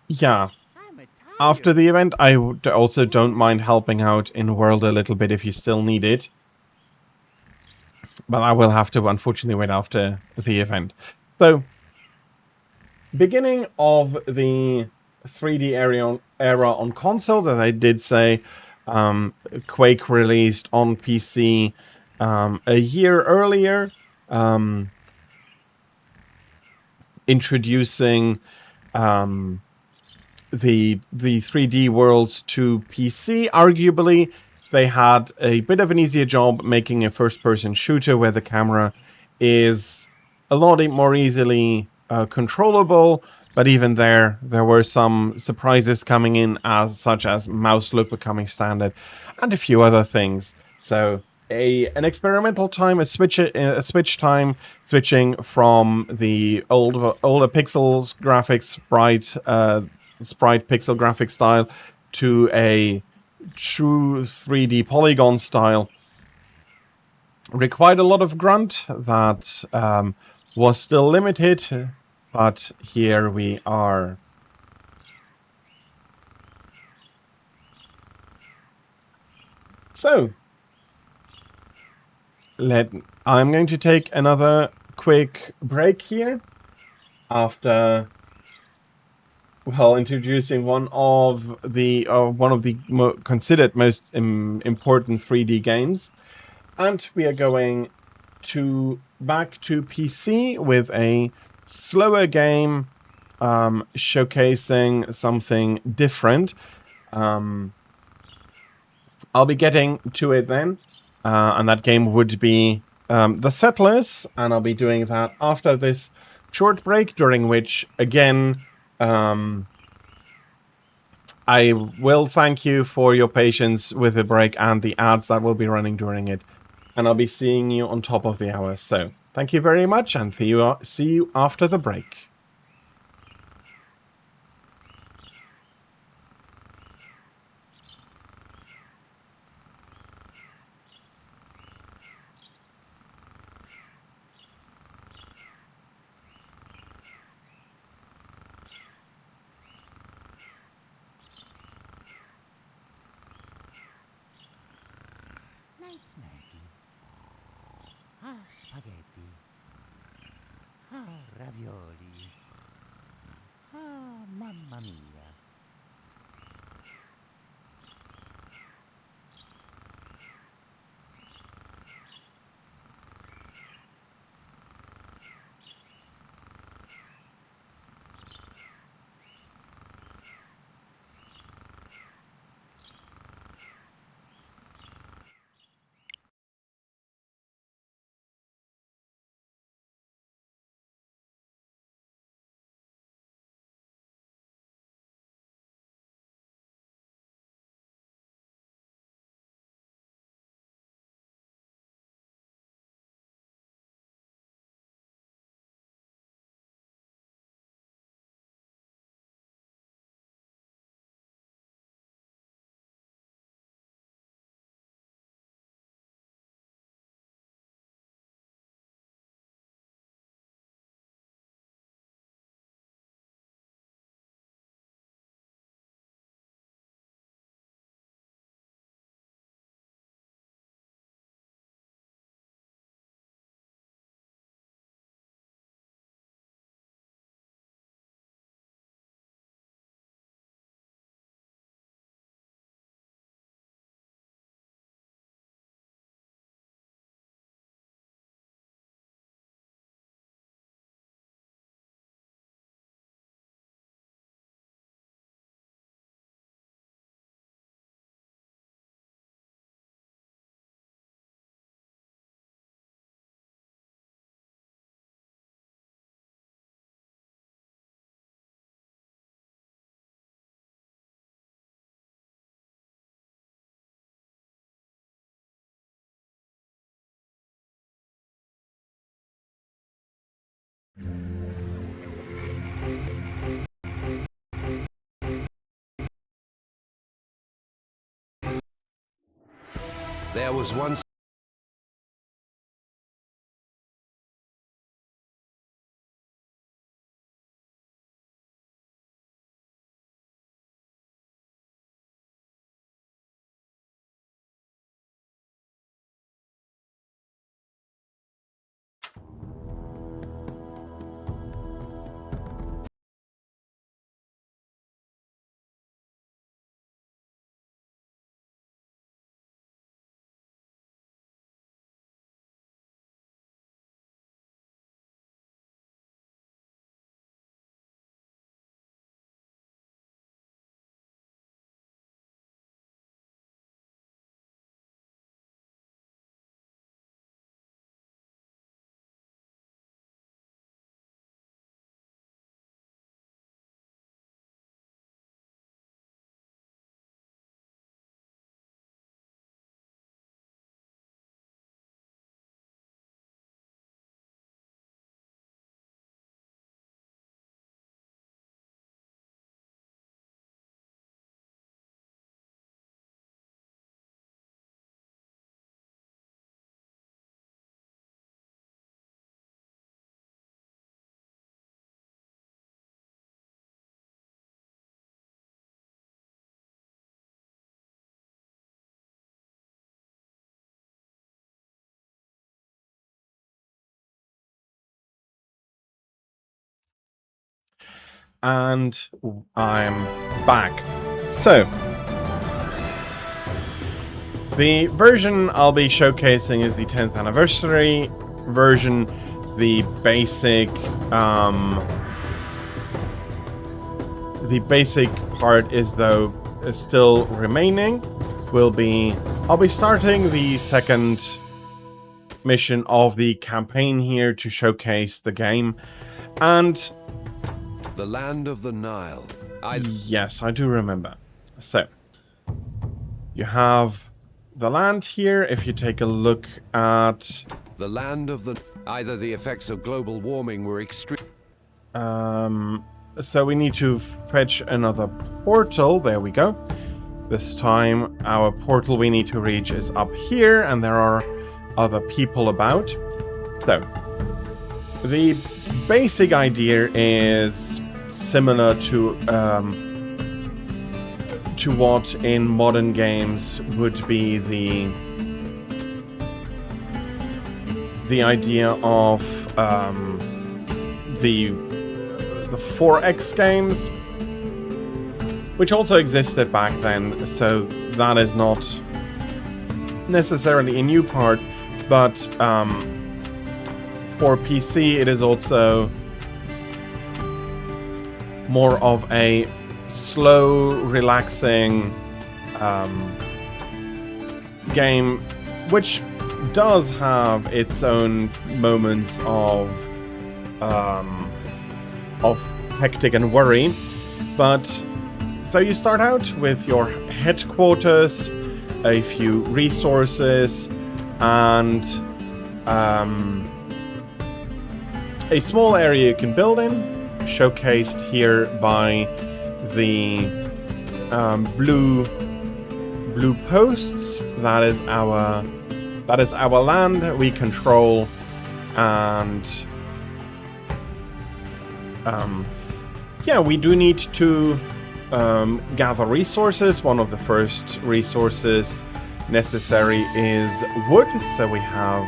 yeah. I'm a After tired. the event, I also don't mind helping out in World a little bit if you still need it. But I will have to, unfortunately, wait after the event. So, beginning of the 3D era on consoles, as I did say, Quake released on PC a year earlier, introducing the 3D worlds to PC. Arguably, they had a bit of an easier job making a first-person shooter where the camera is a lot more easily controllable. But even there were some surprises coming in, as such as mouse look becoming standard, and a few other things. So an experimental time, a switch time, switching from the older pixels graphics sprite pixel graphic style to a true 3D polygon style required a lot of grunt that was still limited, but here we are. So, I'm going to take another quick break here after, well, introducing one of the considered most important 3D games, and we are going back to PC with a slower game, showcasing something different. I'll be getting to it then, and that game would be The Settlers, and I'll be doing that after this short break, during which, again, I will thank you for your patience with the break and the ads that will be running during it, and I'll be seeing you on top of the hour. So, thank you very much, and see you after the break. Night nighty. Ah, spaghetti. Ah, ravioli. Ah, mamma mia. There was once And I'm back. So, the version I'll be showcasing is the 10th anniversary version. The basic part is still remaining. I'll be starting the second mission of the campaign here to showcase the game. And the land of the Nile. yes, I do remember. So, you have the land here. If you take a look at the land of the... Either the effects of global warming were extreme... so we need to fetch another portal. There we go. This time, our portal we need to reach is up here, and there are other people about. So, the basic idea is similar to what in modern games would be the idea of the 4X games, which also existed back then, so that is not necessarily a new part, but for PC it is also more of a slow, relaxing game, which does have its own moments of hectic and worry. But so you start out with your headquarters, a few resources, and a small area you can build in, showcased here by the blue posts. That is our land we control, and yeah, we do need to gather resources. One of the first resources necessary is wood, so we have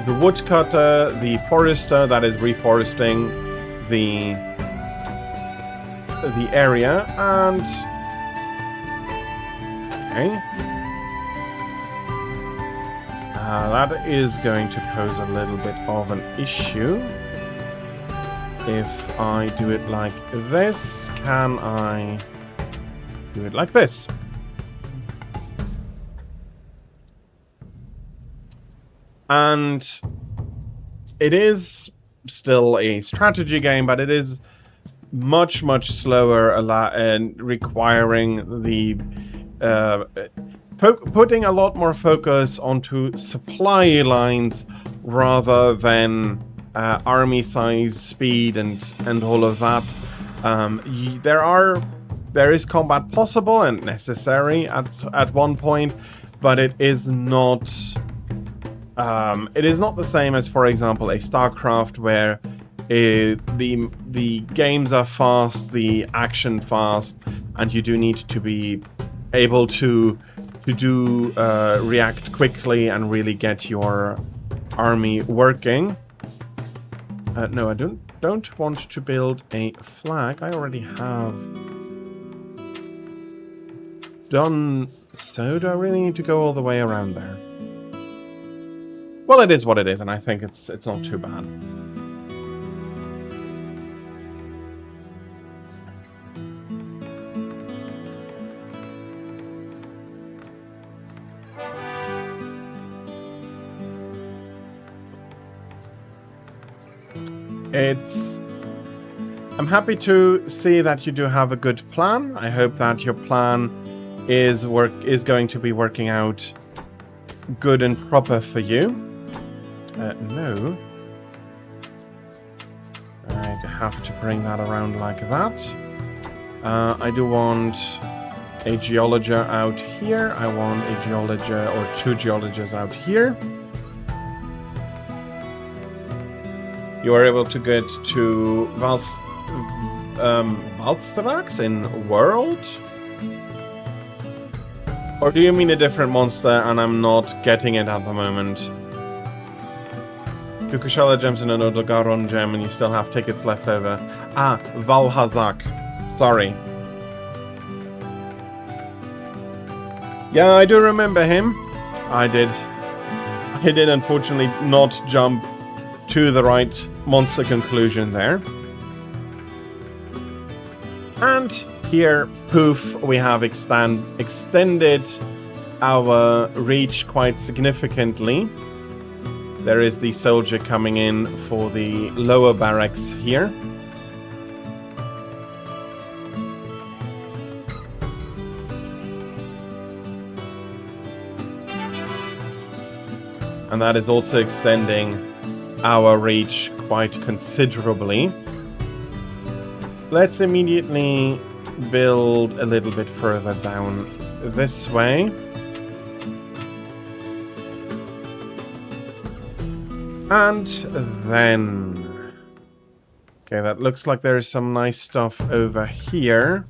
the woodcutter, the forester that is reforesting the area, and okay, that is going to pose a little bit of an issue. If I do it like this, can I do it like this? And it is still a strategy game, but it is much slower and requiring the putting a lot more focus onto supply lines rather than army size, speed, and all of that. There is combat possible and necessary at one point, but it is not the same as, for example, a StarCraft, where the games are fast, the action fast, and you do need to be able to react quickly and really get your army working. No, I don't want to build a flag. I already have done so. Do I really need to go all the way around there? Well, it is what it is, and I think it's not too bad. I'm happy to see that you do have a good plan. I hope that your plan is going to be working out good and proper for you. No. I have to bring that around like that. I do want a geologer out here. I want a geologer or 2 geologers out here. You are able to get to Valstarax in World? Or do you mean a different monster and I'm not getting it at the moment? 2 Kushala gems and an Odogaron gem, and you still have tickets left over. Ah, Valhazak. Sorry. Yeah, I do remember him. I did unfortunately not jump to the right monster conclusion there. And here, poof, we have extended our reach quite significantly. There is the soldier coming in for the lower barracks here. And that is also extending our reach quite considerably. Let's immediately build a little bit further down this way. And then... okay, that looks like there is some nice stuff over here.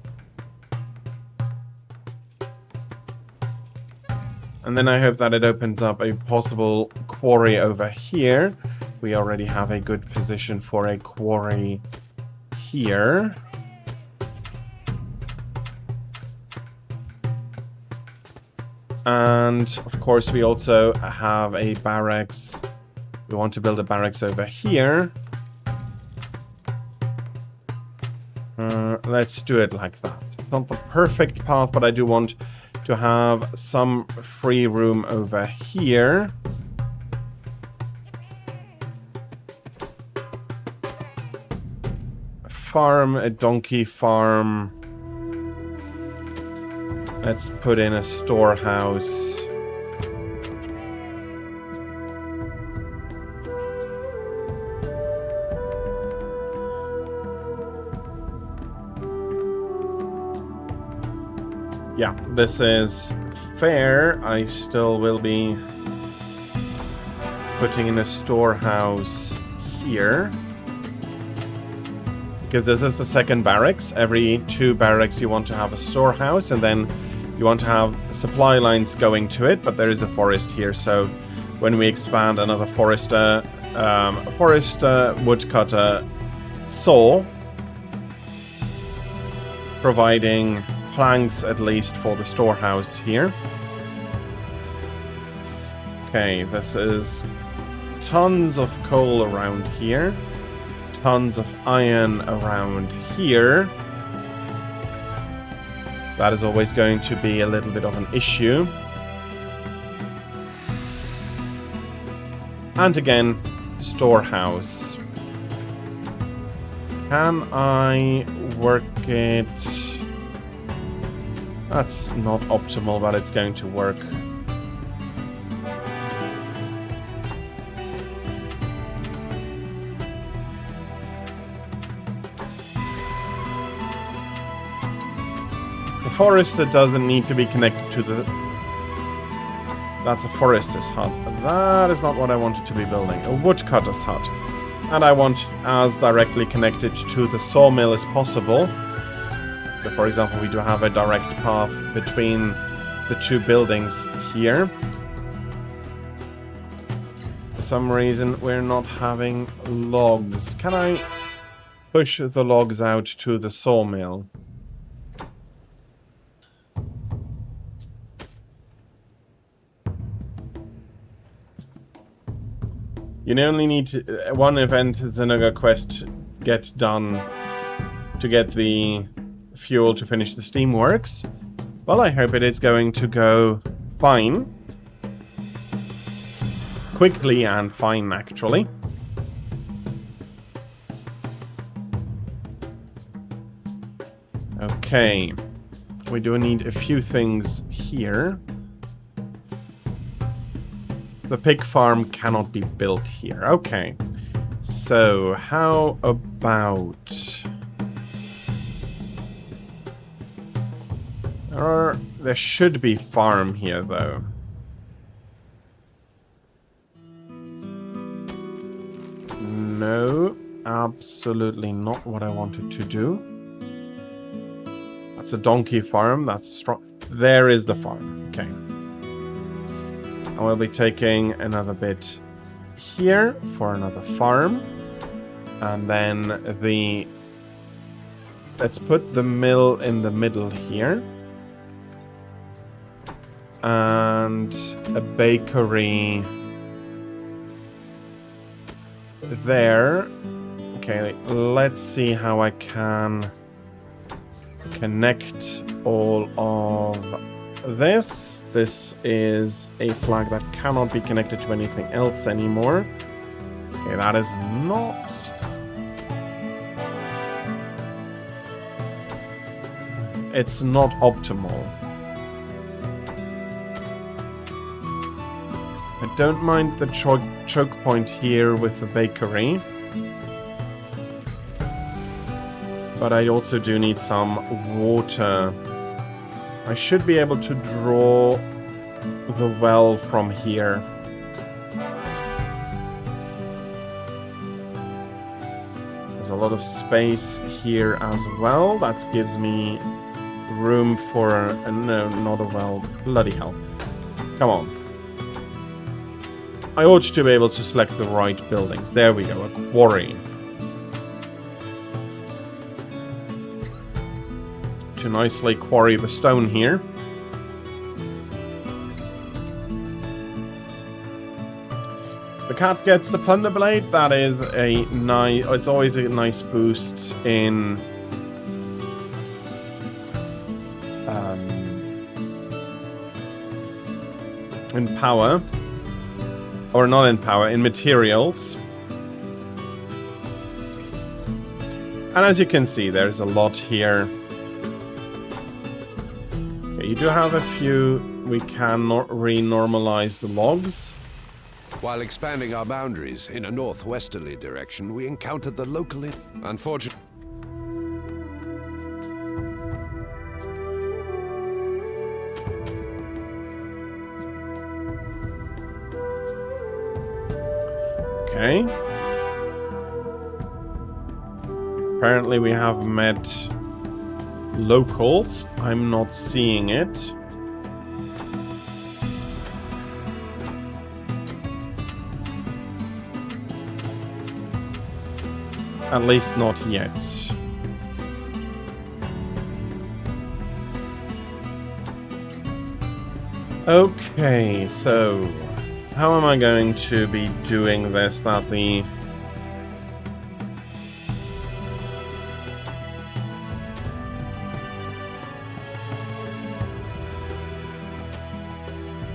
And then I hope that it opens up a possible quarry over here. We already have a good position for a quarry here. And of course we also have a barracks. We want to build a barracks over here. Let's do it like that. It's not the perfect path, but I do want to have some free room over here. Farm, a donkey farm. Let's put in a storehouse. Yeah, this is fair. I still will be putting in a storehouse here. Because this is the second barracks. Every 2 barracks you want to have a storehouse, and then you want to have supply lines going to it, but there is a forest here, so when we expand, another forester, woodcutter, saw, providing planks at least for the storehouse here. Okay, this is tons of coal around here. Tons of iron around here. That is always going to be a little bit of an issue. And again, storehouse. Can I work it? That's not optimal, but it's going to work. forester doesn't need to be connected to the... That's a forester's hut. That is not what I wanted to be building. A woodcutter's hut. And I want as directly connected to the sawmill as possible. So for example, we do have a direct path between the two buildings here. For some reason, we're not having logs. Can I push the logs out to the sawmill? You only need to, one event Zenuga quest get done to get the fuel to finish the steamworks. Well, I hope it is going to go fine. Quickly and fine, actually. Okay. We do need a few things here. The pig farm cannot be built here. Okay. So, how about... There should be farm here, though. No, absolutely not what I wanted to do. That's a donkey farm. That's strong. There is the farm. Okay. I will be taking another bit here for another farm. And then the... Let's put the mill in the middle here. And a bakery there. Okay, let's see how I can connect all of this. This is a flag that cannot be connected to anything else anymore. Okay, that is not... It's not optimal. I don't mind the choke point here with the bakery. But I also do need some water. I should be able to draw the well from here. There's a lot of space here as well. That gives me room for... no, not a well. Bloody hell. Come on. I ought to be able to select the right buildings. There we go, a quarry. To nicely quarry the stone here. The cat gets the plunder blade. That is a nice... It's always a nice boost in... in power. Or not in power, in materials. And as you can see, there's a lot here. Okay, you do have a few. We can re-normalize the logs. While expanding our boundaries in a northwesterly direction, we encountered the local... Unfortunately... Okay. Apparently we have met locals. I'm not seeing it. At least not yet. Okay, so... how am I going to be doing this that the...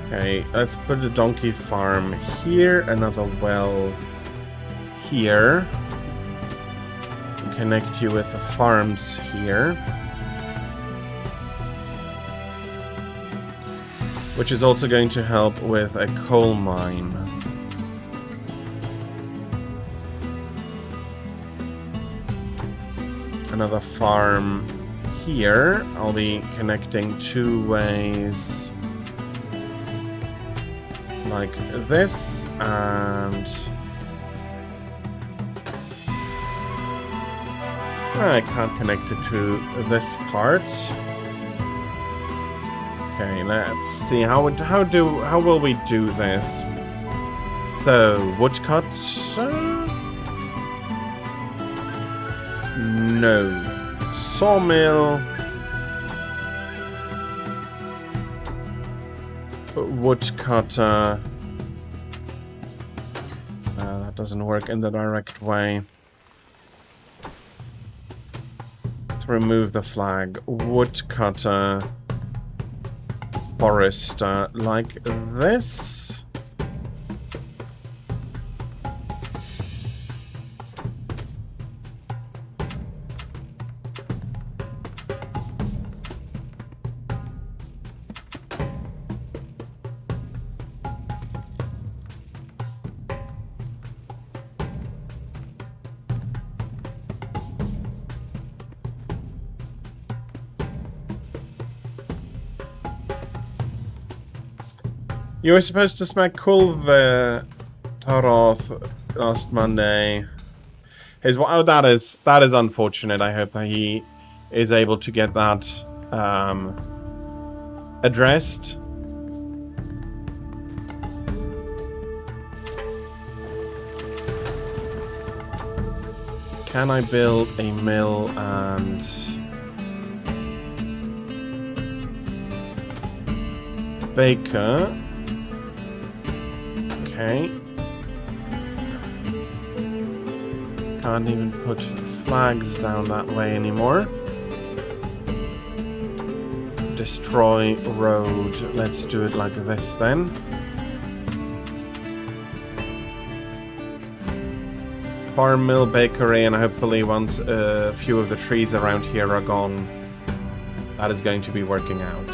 Okay, let's put a donkey farm here, another well here. Connect you with the farms here. Which is also going to help with a coal mine. Another farm here, I'll be connecting 2 ways like this, and I can't connect it to this part. Okay, let's see how will we do this? So woodcut. No. Sawmill. Woodcutter. That doesn't work in the direct way. Let's remove the flag. Woodcutter. Forester. Like this. You were supposed to smack Kulve Toroth last Monday. Oh, that is unfortunate. I hope that he is able to get that addressed. Can I build a mill and baker? Okay. Can't even put flags down that way anymore. Destroy road. Let's do it like this then. Farm, mill, bakery, and hopefully once a few of the trees around here are gone, that is going to be working out.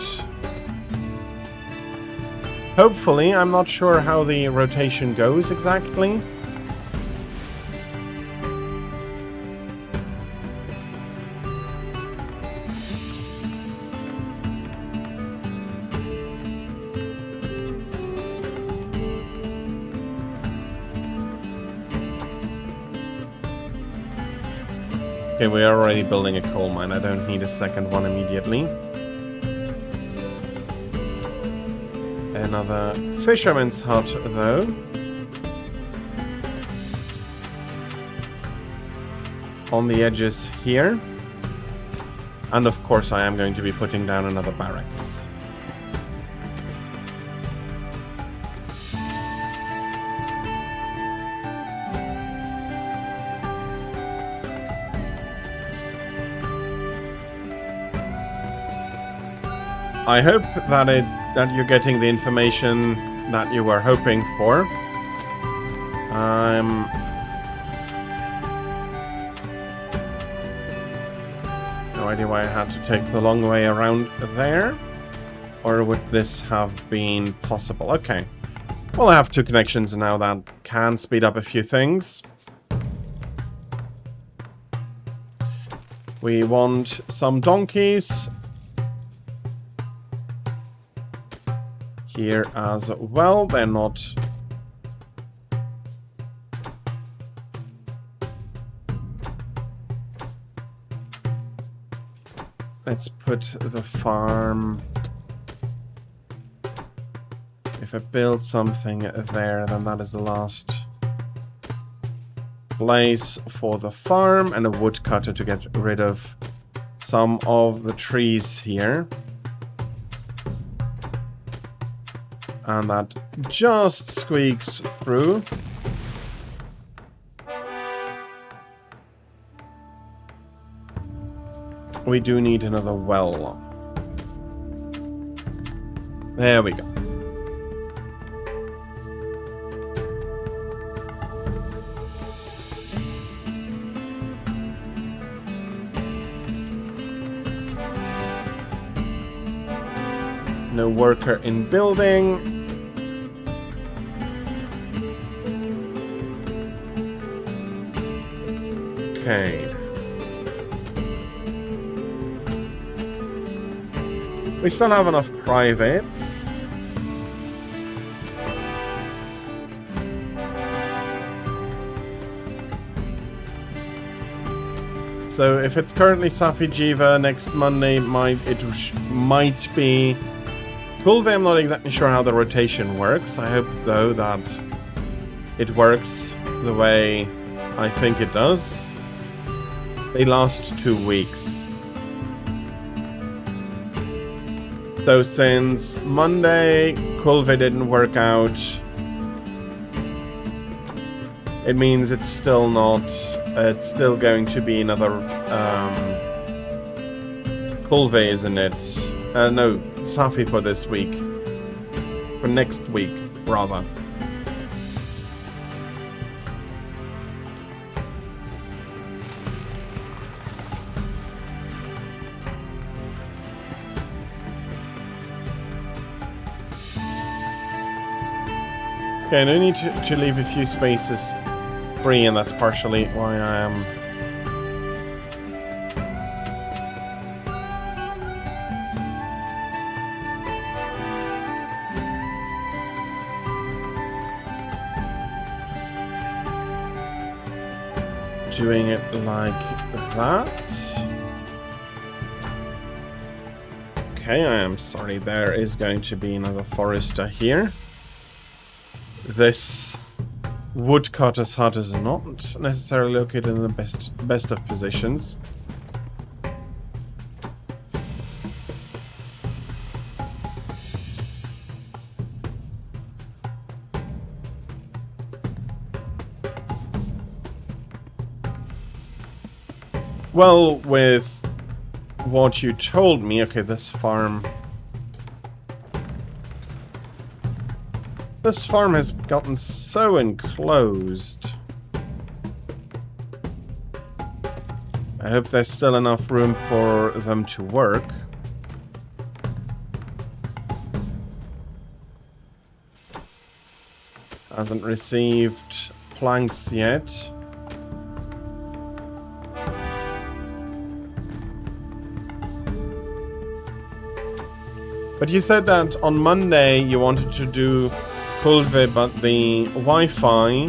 Hopefully, I'm not sure how the rotation goes exactly. Okay, we are already building a coal mine. I don't need a second one immediately. Another fisherman's hut, though. On the edges here. And of course I am going to be putting down another barracks. I hope that you're getting the information that you were hoping for. No idea why I had to take the long way around there. Or would this have been possible? Okay. Well, I have 2 connections now that can speed up a few things. We want some donkeys here as well. They're not let's put the farm. If I build something there, then that is the last place for the farm, and a woodcutter to get rid of some of the trees here. And that just squeaks through. We do need another well. There we go. No worker in building. Okay. We still have enough privates. So if it's currently Safi Jiva, next Monday might be Kulve. I'm not exactly sure how the rotation works. I hope though that it works the way I think it does. They last 2 weeks. So since Monday Kulve didn't work out, it means it's still not. It's still going to be another Kulve, isn't it? No, Safi for this week. For next week, rather. Okay, I do need to leave a few spaces free, and that's partially why I am doing it like that. Okay, I am sorry, there is going to be another forester here. This woodcutter's hut is not necessarily located in the best of positions. Well, with what you told me, okay, this farm has gotten so enclosed. I hope there's still enough room for them to work. Hasn't received planks yet. But you said that on Monday you wanted to do Kulve, but the Wi-Fi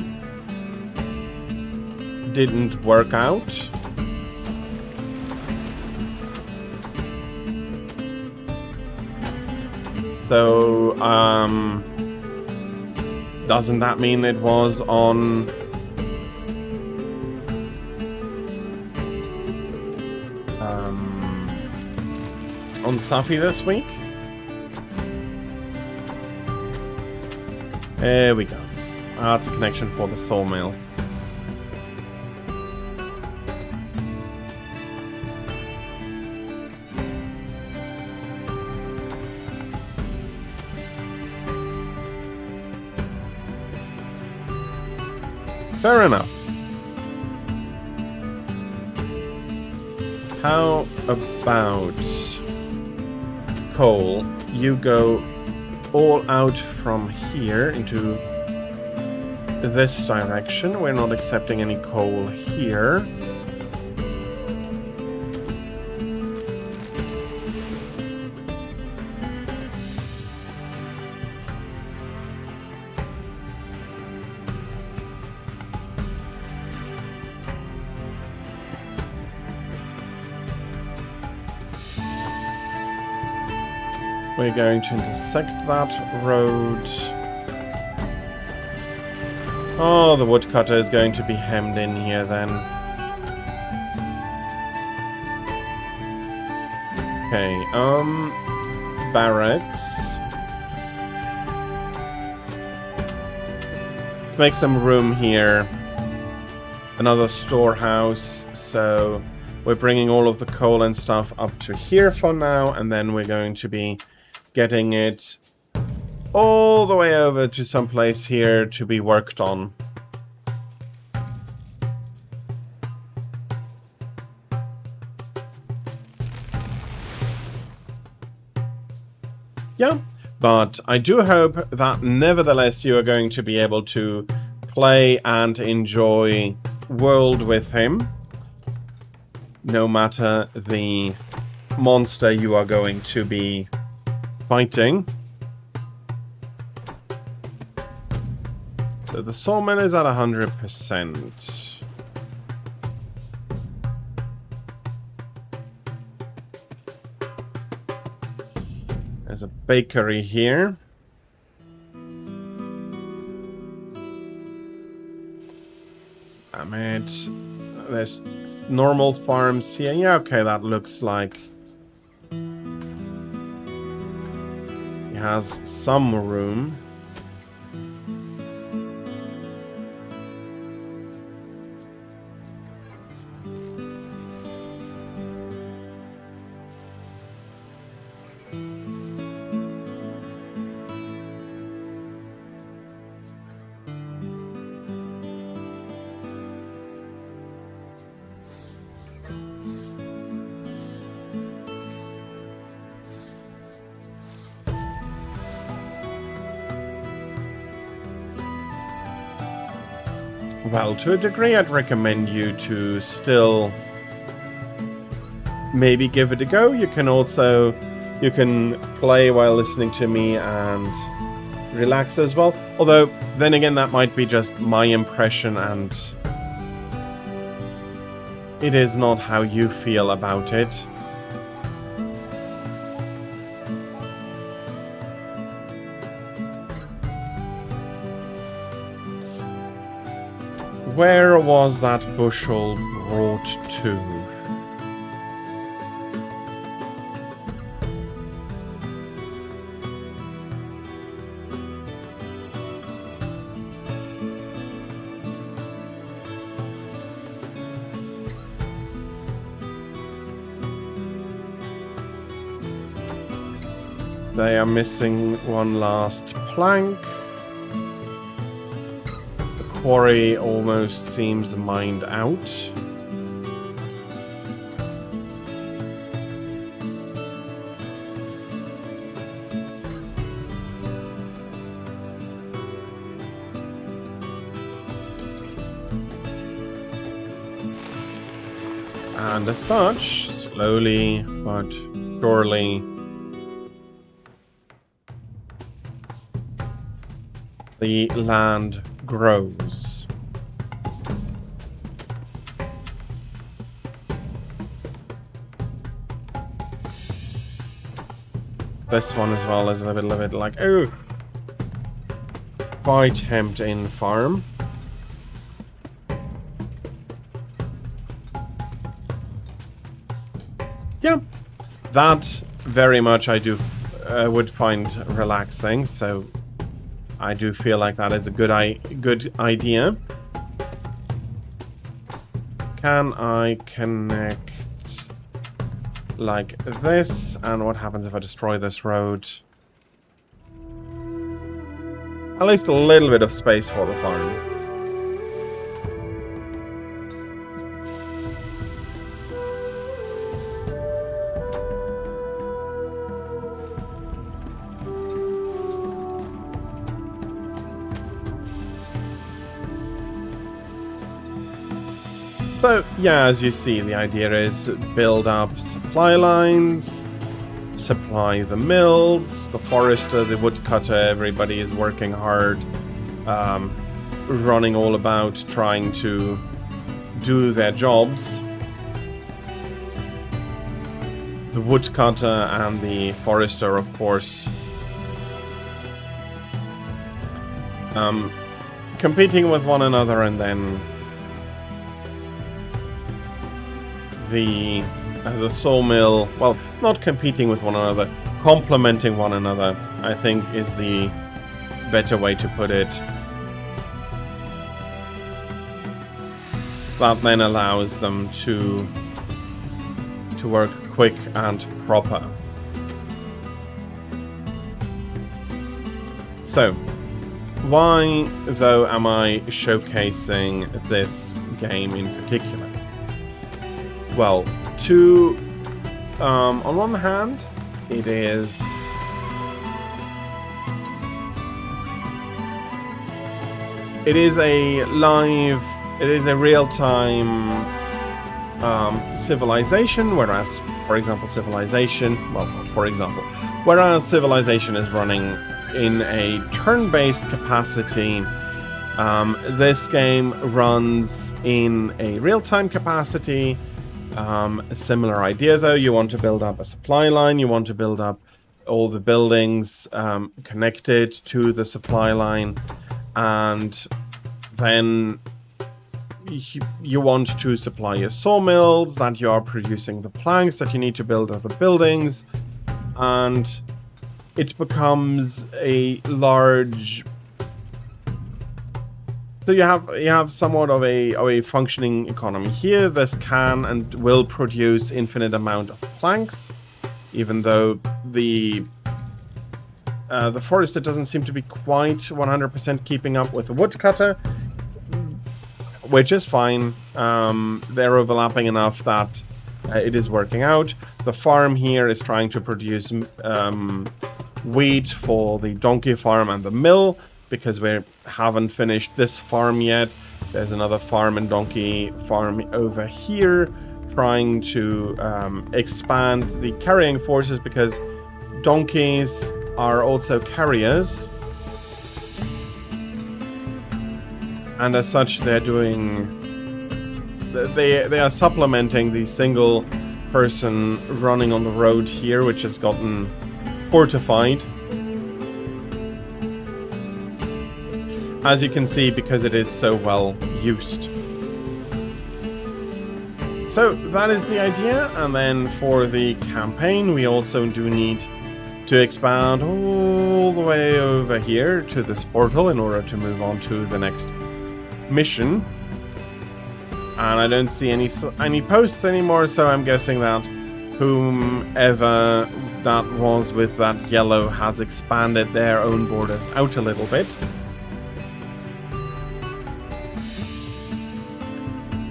didn't work out. So, doesn't that mean it was on Safi this week? There we go. That's a connection for the sawmill. Fair enough. How about coal? You go all out from here into this direction. We're not accepting any coal here. We're going to intersect that road. Oh, the woodcutter is going to be hemmed in here then. Okay, barracks. Let's make some room here. Another storehouse, so we're bringing all of the coal and stuff up to here for now, and then we're going to be getting it all the way over to some place here to be worked on. Yeah, but I do hope that nevertheless you are going to be able to play and enjoy World with him, no matter the monster you are going to be fighting. So the sawmill is at 100%. There's a bakery here. There's normal farms here. Yeah, okay, that looks like he has some room. Well, to a degree, I'd recommend you to still maybe give it a go. You can play while listening to me and relax as well. Although, then again, that might be just my impression and it is not how you feel about it. Where was that bushel brought to? They are missing one last plank. Quarry almost seems mined out. And as such, slowly but surely, the land grows. This one as well is a little bit like, oh, quite tempting farm. Yeah, that very much I do would find relaxing, so I do feel like that is a good idea. Can I connect like this? And what happens if I destroy this road? At least a little bit of space for the farm. So, yeah, as you see, the idea is build up supply lines, supply the mills, the forester, the woodcutter, everybody is working hard, running all about, trying to do their jobs. The woodcutter and the forester, of course, competing with one another, and then the sawmill, well, not competing with one another, complementing one another, I think is the better way to put it. That then allows them to work quick and proper. So, why, though, am I showcasing this game in particular? Well, on one hand, it is a real-time civilization, whereas, for example, Whereas Civilization is running in a turn-based capacity, this game runs in a real-time capacity. A similar idea though, you want to build up a supply line, you want to build up all the buildings connected to the supply line, and then you want to supply your sawmills, that you are producing the planks that you need to build other buildings, and it becomes a large... So you have somewhat of a functioning economy here. This can and will produce infinite amount of planks, even though the forester doesn't seem to be quite 100% keeping up with the woodcutter, which is fine. They're overlapping enough that it is working out. The farm here is trying to produce wheat for the donkey farm and the mill, because we haven't finished this farm yet. There's another farm and donkey farm over here, trying to expand the carrying forces, because donkeys are also carriers, and as such they're doing... They are supplementing the single person running on the road here, which has gotten fortified. As you can see, because it is so well used. So that is the idea, and then for the campaign we also do need to expand all the way over here to this portal in order to move on to the next mission. And I don't see any posts anymore, so I'm guessing that whomever that was with that yellow has expanded their own borders out a little bit.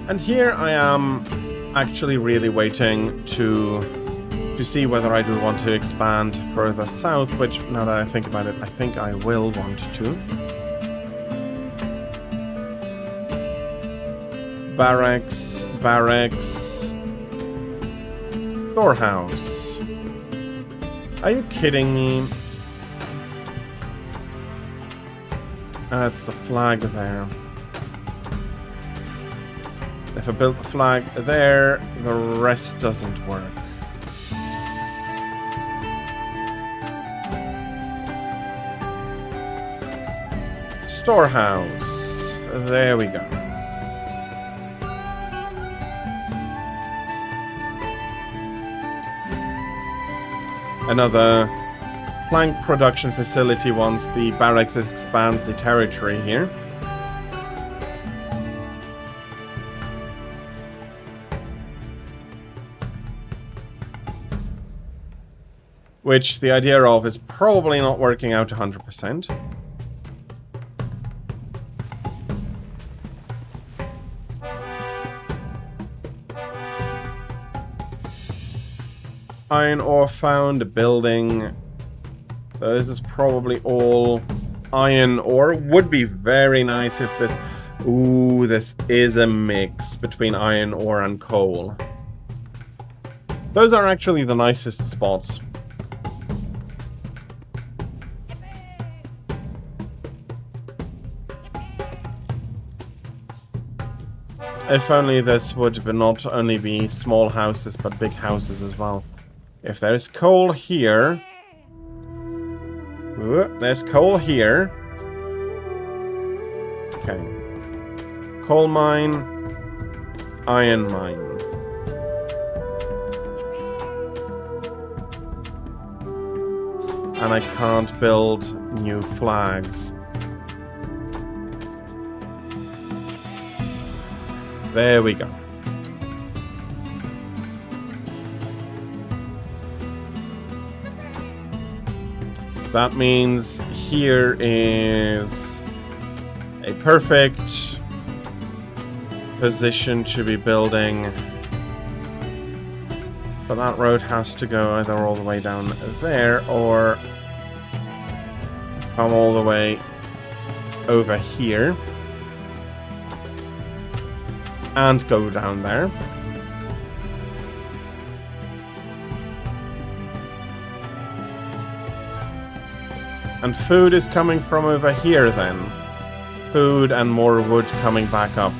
And here I am actually really waiting to see whether I do want to expand further south, which, now that I think about it, I think I will want to. Barracks, storehouse. Are you kidding me? That's the flag there. If I build the flag there, the rest doesn't work. Storehouse. There we go. Another plank production facility once the barracks expands the territory here. Which the idea of is probably not working out 100%. Iron ore found, a building. So this is probably all iron ore. Would be very nice if this... Ooh, this is a mix between iron ore and coal. Those are actually the nicest spots. If only this would not only be small houses, but big houses as well. If there's coal here... Ooh, there's coal here. Okay. Coal mine. Iron mine. And I can't build new flags. There we go. That means here is a perfect position to be building. But that road has to go either all the way down there or come all the way over here. And go down there. And food is coming from over here then. Food and more wood coming back up.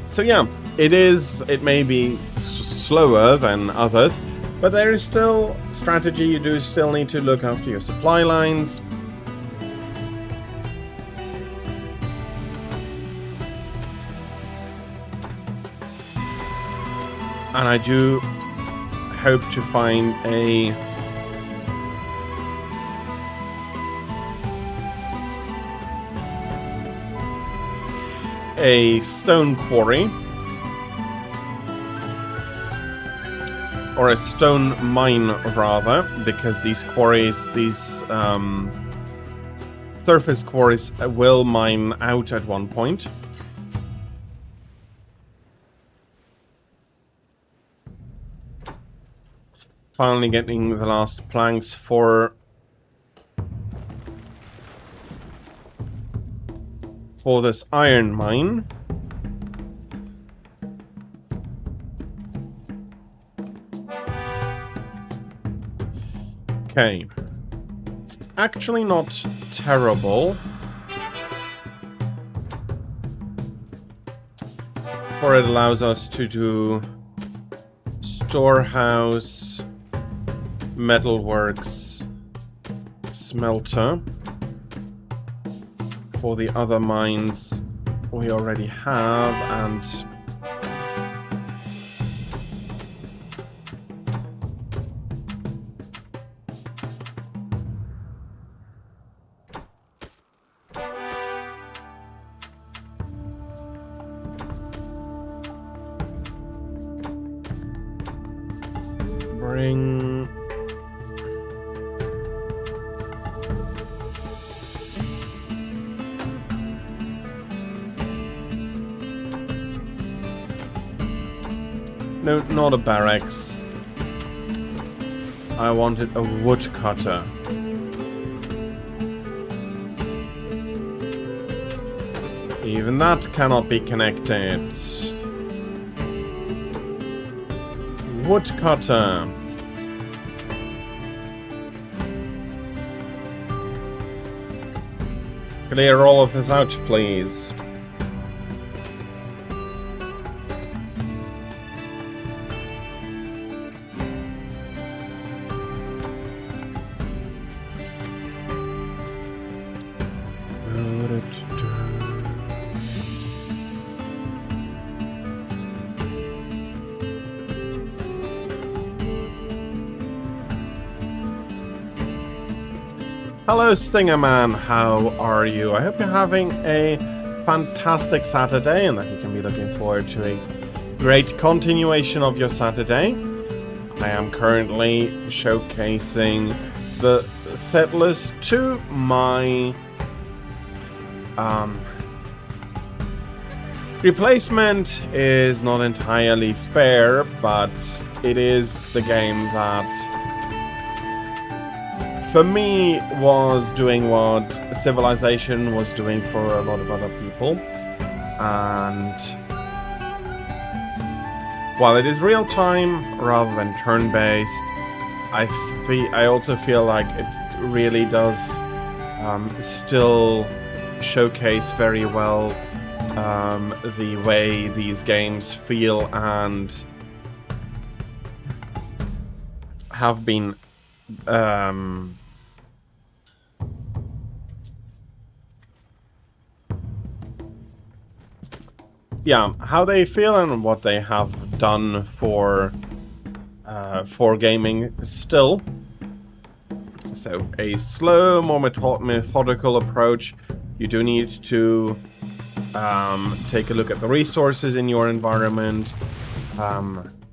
So yeah, it may be slower than others, but there is still strategy. You do still need to look after your supply lines. And I do hope to find a stone quarry, or a stone mine rather, because these quarries, surface quarries will mine out at one point. Finally getting the last planks for this iron mine. Okay. Actually not terrible. For it allows us to do storehouse, metalworks, smelter. For the other mines we already have, and bring no, not a barracks. I wanted a woodcutter. Even that cannot be connected. Woodcutter. Clear all of this out, please. Hello Stingerman, how are you? I hope you're having a fantastic Saturday and that you can be looking forward to a great continuation of your Saturday. I am currently showcasing the settlers to my replacement is not entirely fair, but it is the game that for me was doing what Civilization was doing for a lot of other people. And while it is real time rather than turn-based, I also feel like it really does still showcase very well the way these games feel and have been yeah, how they feel and what they have done for gaming still. So a slow, more methodical approach. You do need to take a look at the resources in your environment,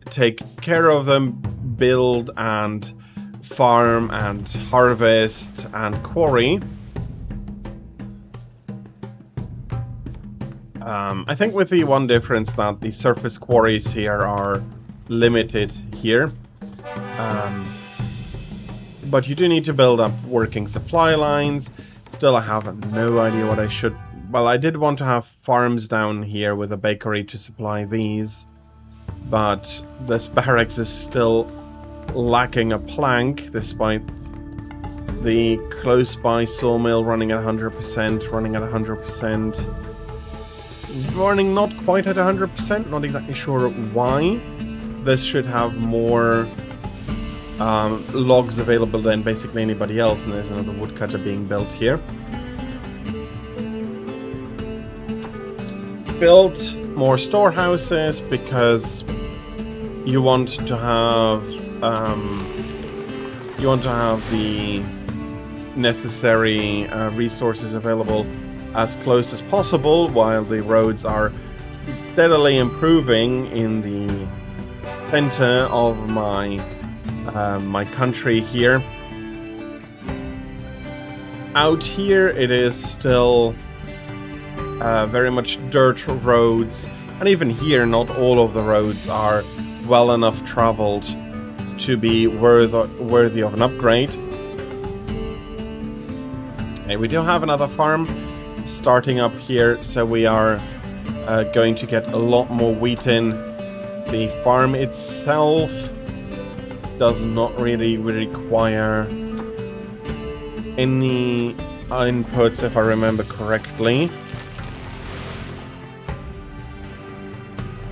take care of them, build and farm and harvest and quarry. I think with the one difference that the surface quarries here are limited here. But you do need to build up working supply lines. Still, I have no idea what I should... Well, I did want to have farms down here with a bakery to supply these. But this barracks is still lacking a plank, despite the close-by sawmill running at 100%, running at 100%. Running not quite at 100%, not exactly sure why. This should have more logs available than basically anybody else, and there's another woodcutter being built here. Built more storehouses because you want to have the necessary resources available as close as possible, while the roads are steadily improving in the center of my my country here. Out here it is still very much dirt roads, and even here not all of the roads are well enough traveled to be worthy of an upgrade. Okay, we do have another farm starting up here, so we are going to get a lot more wheat in. The farm itself does not really require any inputs, if I remember correctly.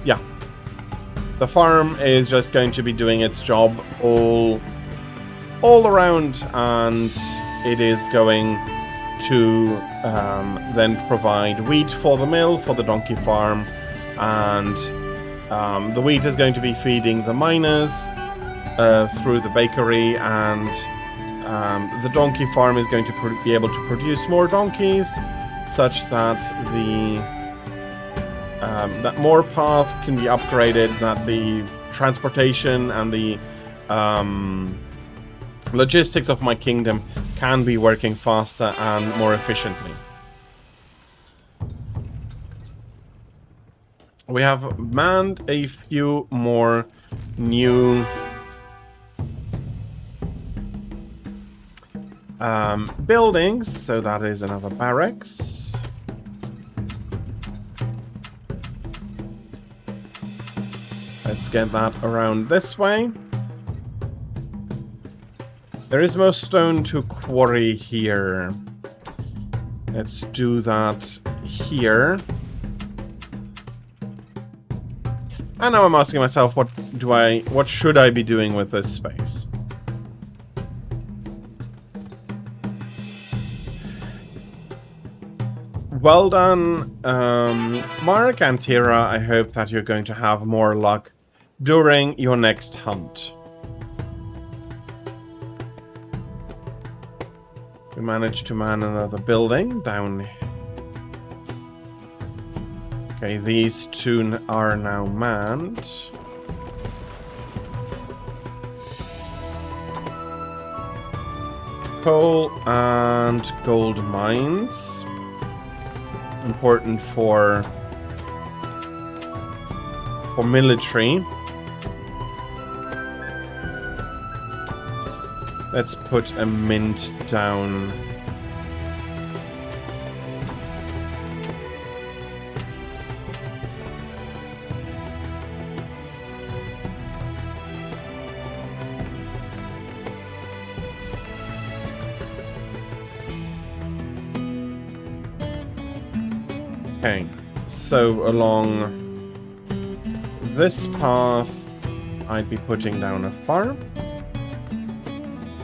Yeah. The farm is just going to be doing its job all around, and it is going to then provide wheat for the mill, for the donkey farm, and the wheat is going to be feeding the miners through the bakery, and the donkey farm is going to be able to produce more donkeys, such that that more path can be upgraded, that the transportation and the logistics of my kingdom can be working faster and more efficiently. We have manned a few more new buildings, so that is another barracks. Let's get that around this way. There is more stone to quarry here. Let's do that here. And now I'm asking myself, what should I be doing with this space? Well done, Mark and Tira. I hope that you're going to have more luck during your next hunt. We managed to man another building down. Okay, these two are now manned. Coal and gold mines. Important for military. Let's put a mint down. Okay, so along this path, I'd be putting down a farm.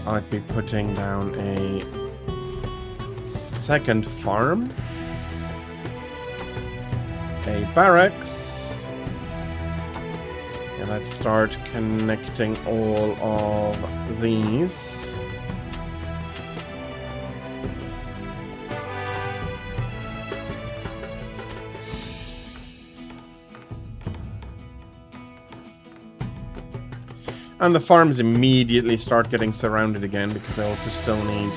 I'd be putting down a second farm, a barracks, and let's start connecting all of these. And the farms immediately start getting surrounded again, because I also still need...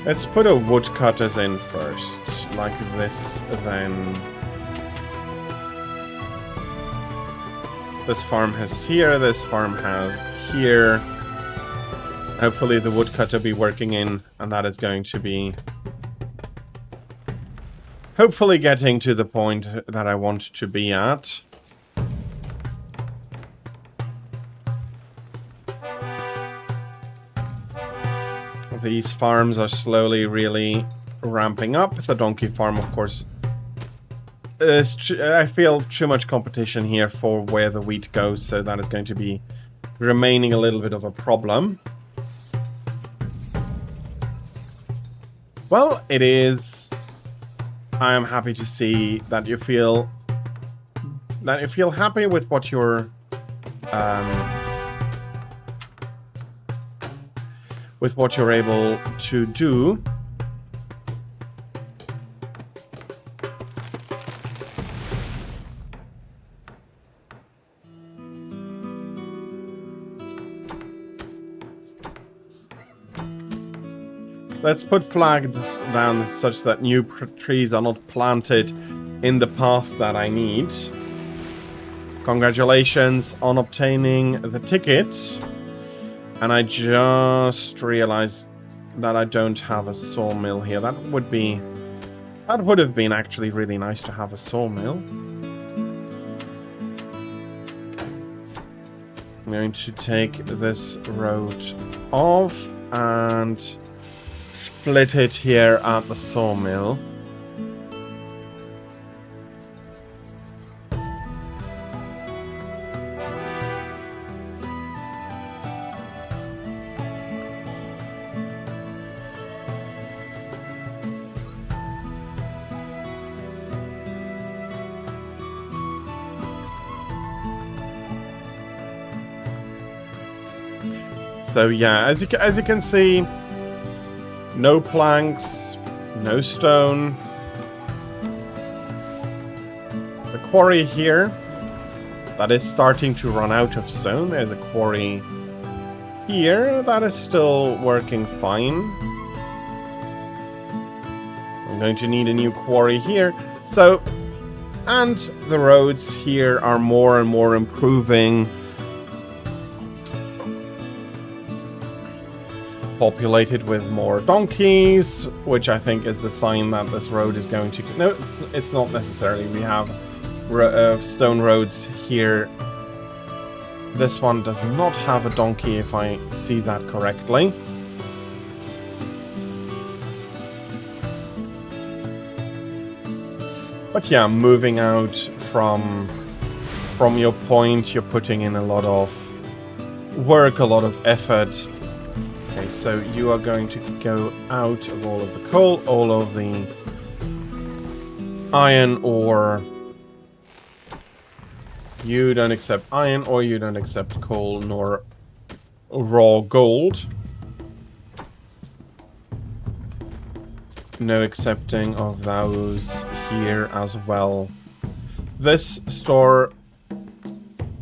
Let's put a woodcutters in first, like this, then... This farm has here, this farm has here. Hopefully the woodcutter be working in, and that is going to be... hopefully getting to the point that I want to be at. These farms are slowly really ramping up. The donkey farm, of course, I feel too much competition here for where the wheat goes, so that is going to be remaining a little bit of a problem. Well, it is. I am happy to see that you feel happy with what you're able to do. Let's put flags down such that new trees are not planted in the path that I need. Congratulations on obtaining the ticket. And I just realized that I don't have a sawmill here. That would have been actually really nice to have a sawmill. I'm going to take this road off and split it here at the sawmill. So yeah, as you can see, no planks, no stone. There's a quarry here that is starting to run out of stone. There's a quarry here that is still working fine. I'm going to need a new quarry here. So, and the roads here are more and more improving. Populated with more donkeys, which I think is the sign that this road is going to... No, it's not necessarily. We have stone roads here. This one does not have a donkey, if I see that correctly. But yeah, moving out from your point, you're putting in a lot of work, a lot of effort. Okay, so you are going to go out of all of the coal, all of the iron ore. You don't accept iron ore, you don't accept coal, nor raw gold. No accepting of those here as well. This store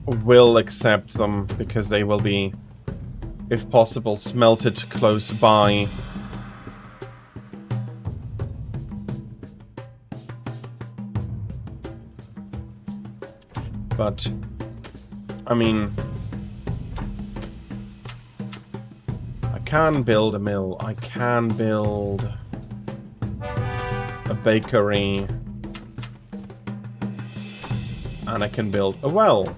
will accept them because they will be, if possible, smelted close by. But, I mean, I can build a mill, I can build a bakery, and I can build a well.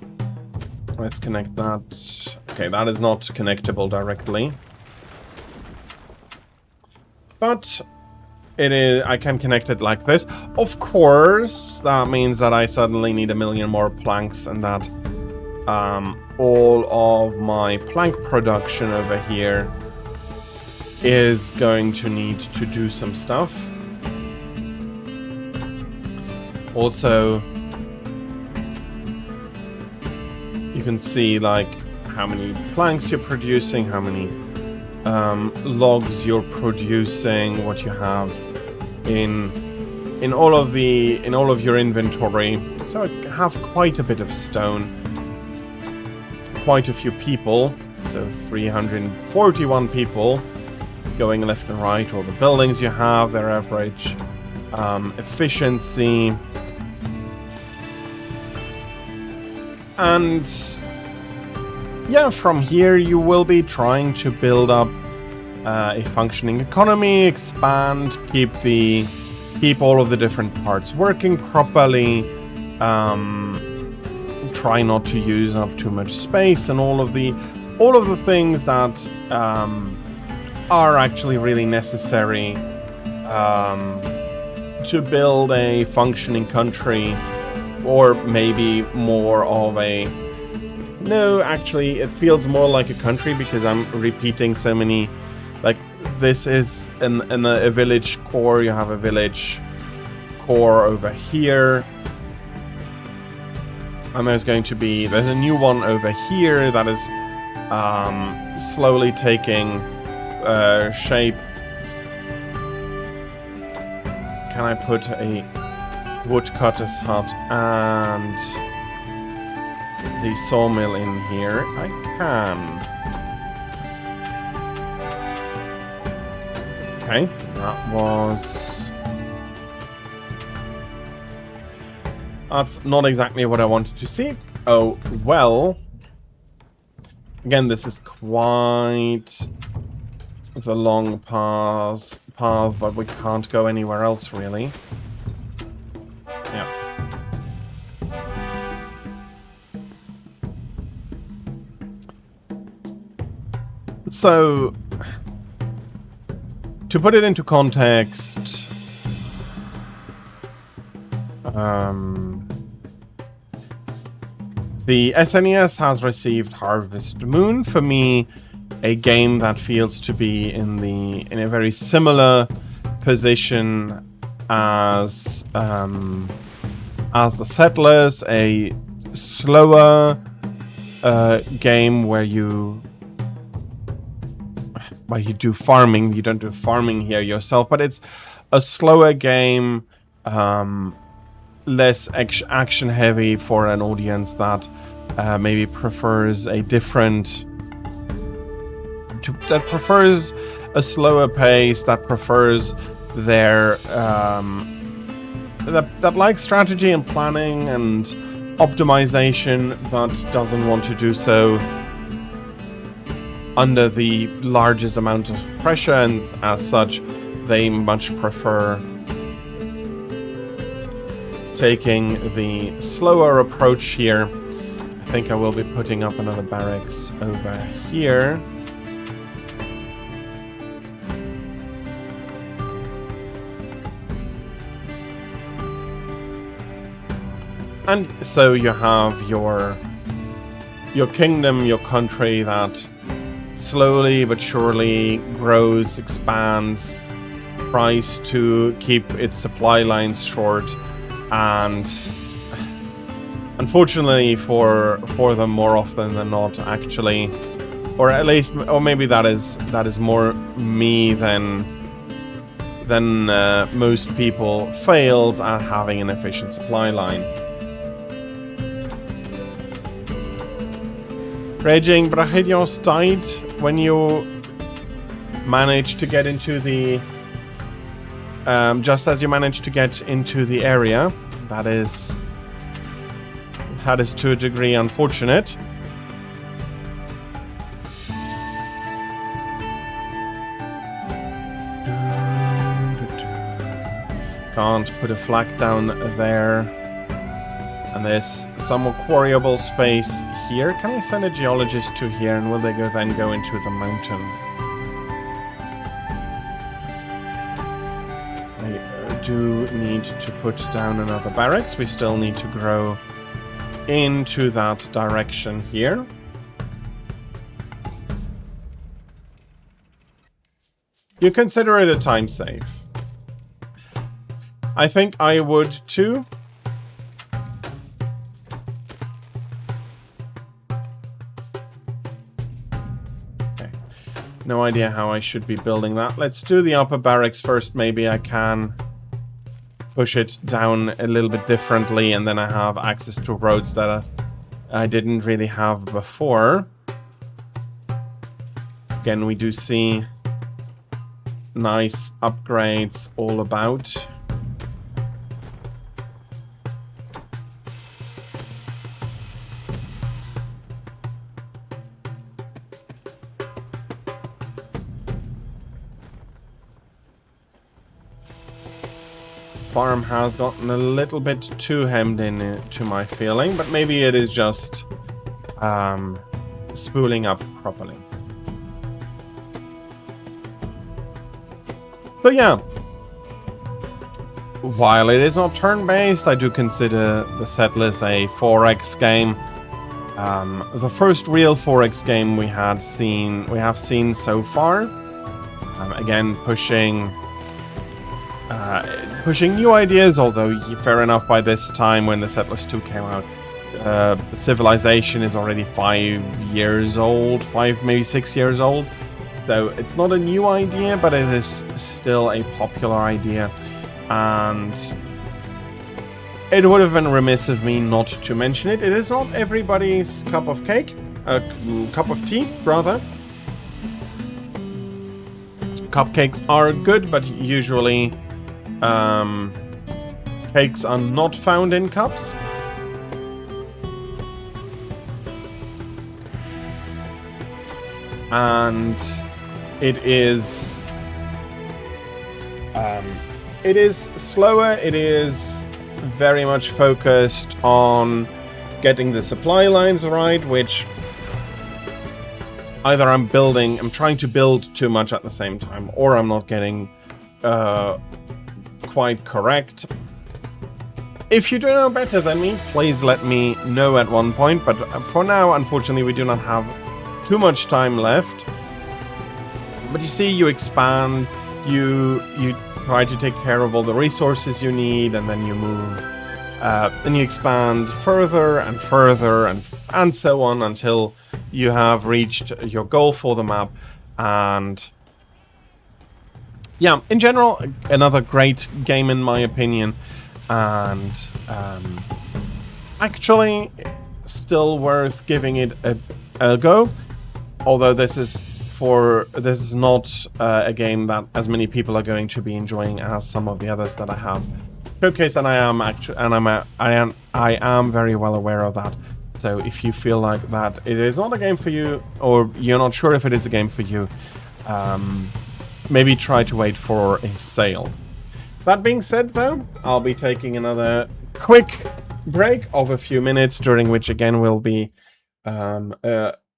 Let's connect that. Okay, that is not connectable directly. But it is. I can connect it like this. Of course, that means that I suddenly need 1 million more planks, and that all of my plank production over here is going to need to do some stuff. Also, you can see like how many planks you're producing, how many logs you're producing, what you have in all of your inventory. So I have quite a bit of stone, quite a few people. So 341 people going left and right. All the buildings you have, their average efficiency. And yeah, from here you will be trying to build up a functioning economy, expand, keep all of the different parts working properly, try not to use up too much space, and all of the things that are actually really necessary to build a functioning country, or maybe more of a... No, actually, it feels more like a country because I'm repeating so many... Like, this is in a village core. You have a village core over here. And there's a new one over here that is slowly taking shape. Can I put a woodcutter's hut and the sawmill in here? I can. Okay, that was... That's not exactly what I wanted to see. Oh, well. Again, this is quite the long path, but we can't go anywhere else, really. Yeah. So, to put it into context, the SNES has received Harvest Moon. For me, a game that feels to be in a very similar position as the Settlers, a slower game where you do farming. You don't do farming here yourself, but it's a slower game, less action heavy for an audience that maybe prefers a different... that prefers a slower pace, that prefers their... that likes strategy and planning and optimization, but doesn't want to do so under the largest amount of pressure, and as such, they much prefer taking the slower approach here. I think I will be putting up another barracks over here. And so you have your kingdom, your country that slowly but surely grows, expands, tries to keep its supply lines short, and unfortunately for them, more often than not, actually, or at least, or maybe that is more me than most people, fails at having an efficient supply line. Raging Brachelios died when you managed to get into the... just as you managed to get into the area. That is to a degree unfortunate. Can't put a flag down there. And there's some more quarryable space here. Can I send a geologist to here, and will they then go into the mountain? I do need to put down another barracks. We still need to grow into that direction here. You consider it a time save. I think I would too. No idea how I should be building that. Let's do the upper barracks first. Maybe I can push it down a little bit differently, and then I have access to roads that I didn't really have before. Again, we do see nice upgrades all about. Farm has gotten a little bit too hemmed in to my feeling, but maybe it is just spooling up properly. So yeah, while it is not turn-based, I do consider the Settlers a 4X game. The first real 4X game we have seen so far. Again, pushing new ideas. Although fair enough, by this time when the Settlers 2 came out, Civilization is already 5 years old, maybe 6 years old. So it's not a new idea, but it is still a popular idea. And it would have been remiss of me not to mention it. It is not everybody's cup of cake, cup of tea, rather. Cupcakes are good, but usually cakes are not found in cups. And it is slower. It is very much focused on getting the supply lines right, which either I'm trying to build too much at the same time, or I'm not getting quite correct. If you do know better than me, please let me know at one point, but for now, unfortunately, we do not have too much time left. But you see, you expand, you try to take care of all the resources you need, and then you move, then you expand further and further, and so on until you have reached your goal for the map. And yeah, in general, another great game in my opinion, and actually still worth giving it a go. Although this is not a game that as many people are going to be enjoying as some of the others that I have showcased, and I am very well aware of that. So if you feel like that it is not a game for you, or you're not sure if it is a game for you, maybe try to wait for a sale. That being said, though, I'll be taking another quick break of a few minutes, during which again will be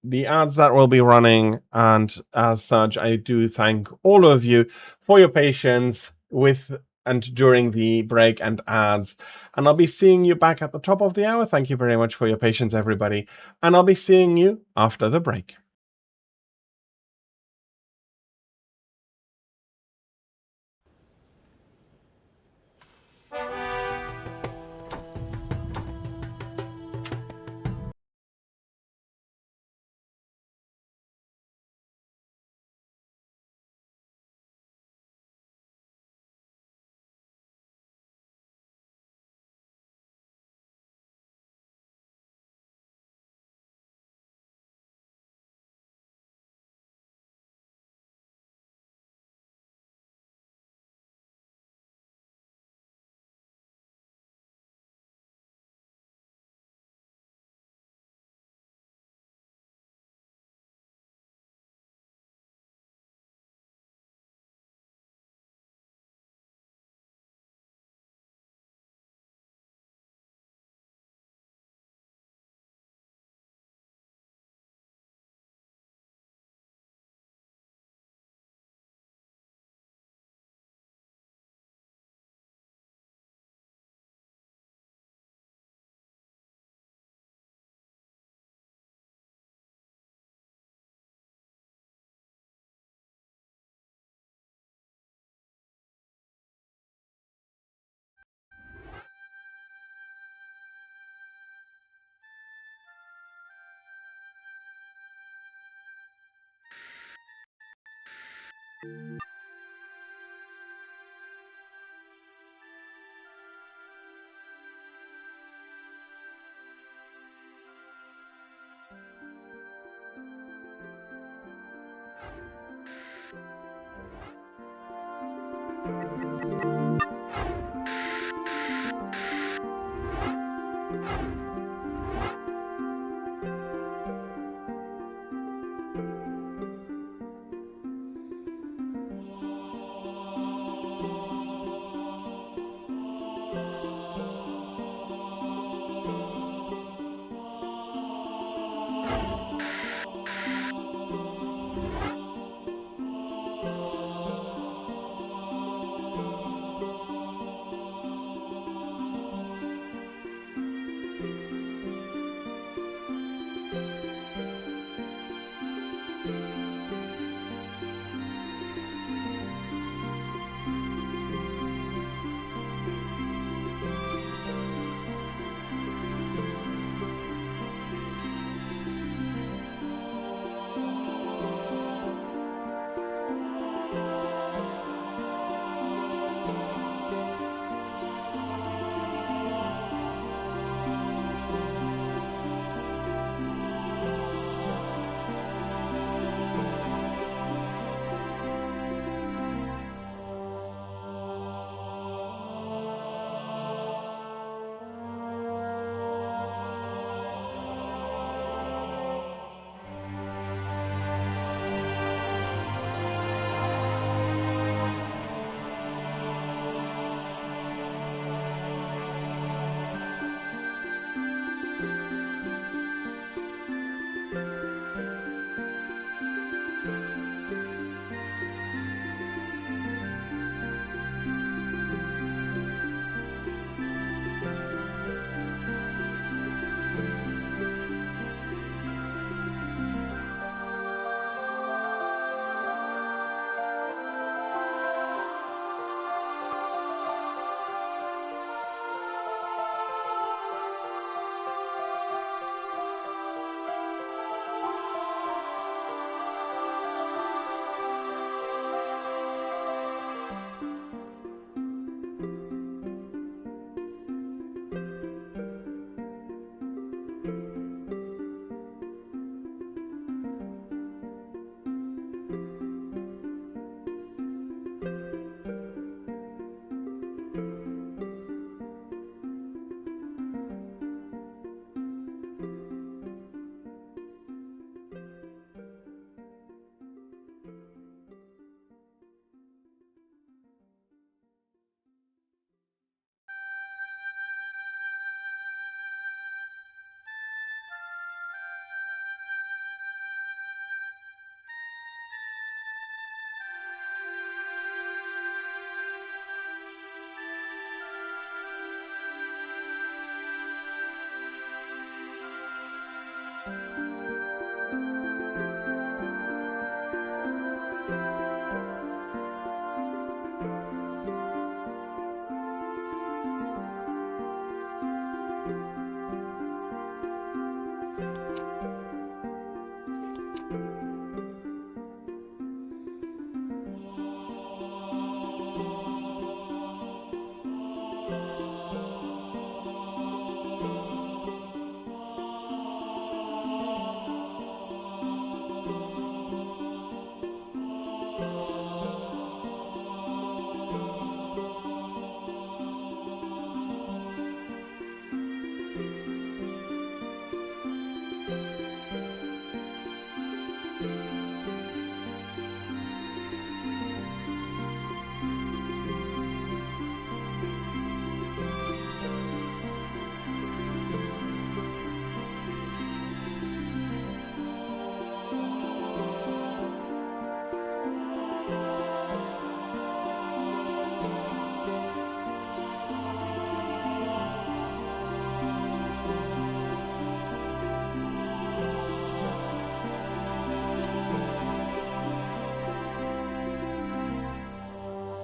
the ads that will be running, and as such, I do thank all of you for your patience with and during the break and ads, and I'll be seeing you back at the top of the hour. Thank you very much for your patience, everybody, and I'll be seeing you after the break.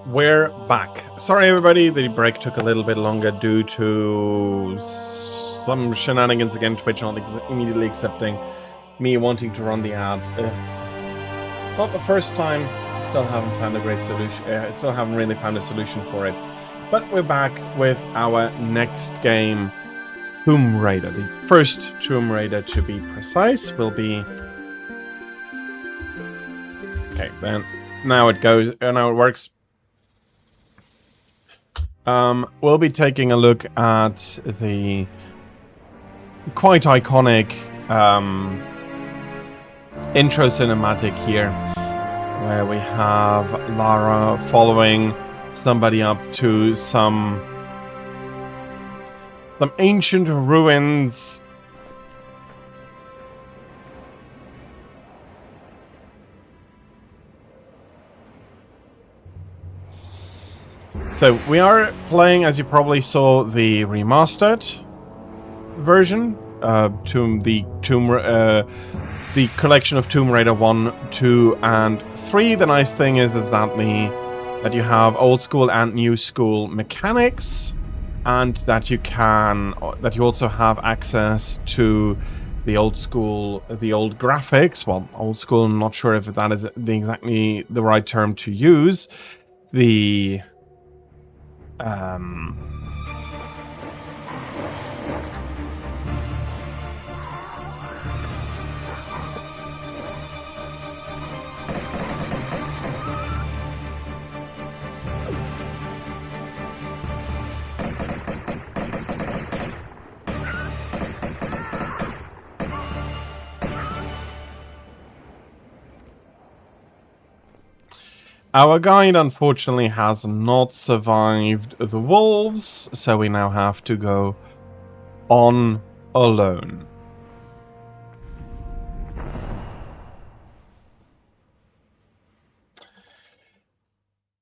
We're back. Sorry everybody, the break took a little bit longer due to some shenanigans again, Twitch not immediately accepting me wanting to run the ads. Not the first time, still haven't found a great solution, still haven't really found a solution for it. But we're back with our next game, Tomb Raider. The first Tomb Raider, to be precise, will be... Okay, then now it goes, now it works. We'll be taking a look at the quite iconic intro cinematic here, where we have Lara following somebody up to some ancient ruins. So we are playing, as you probably saw, the remastered version, the collection of Tomb Raider 1, 2, and 3. The nice thing is that you have old school and new school mechanics, and that you also have access to the old graphics. Well, old school, I'm not sure if that is exactly the right term to use. The Our guide, unfortunately, has not survived the wolves, so we now have to go on alone.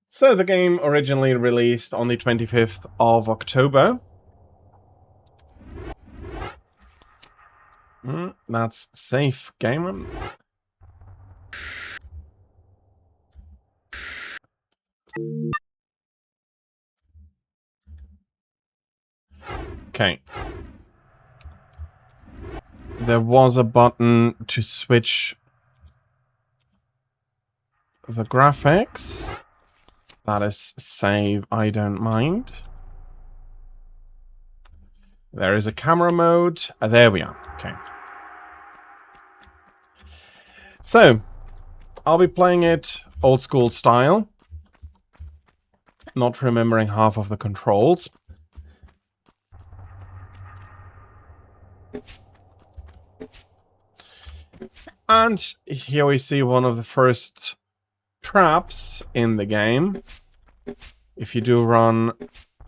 So the game originally released on the 25th of October. That's safe, game. Okay. There was a button to switch the graphics. That is save, I don't mind. There is a camera mode. There we are. Okay. So, I'll be playing it old school style. Not remembering half of the controls. And here we see one of the first traps in the game. If you do run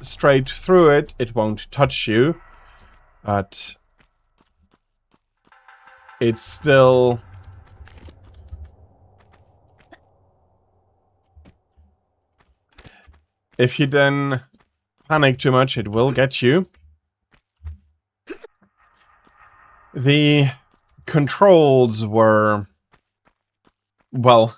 straight through it, it won't touch you. But it's still... If you then panic too much, it will get you. The controls were, well,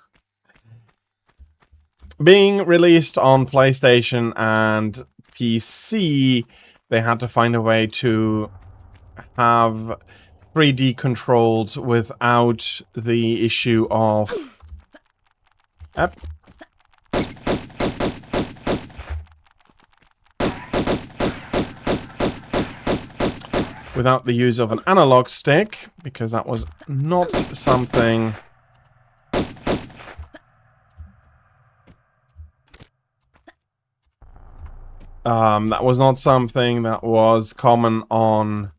being released on PlayStation and PC, they had to find a way to have 3D controls without the issue of... Yep. Without the use of an analog stick, because that was not something... that was not something that was common on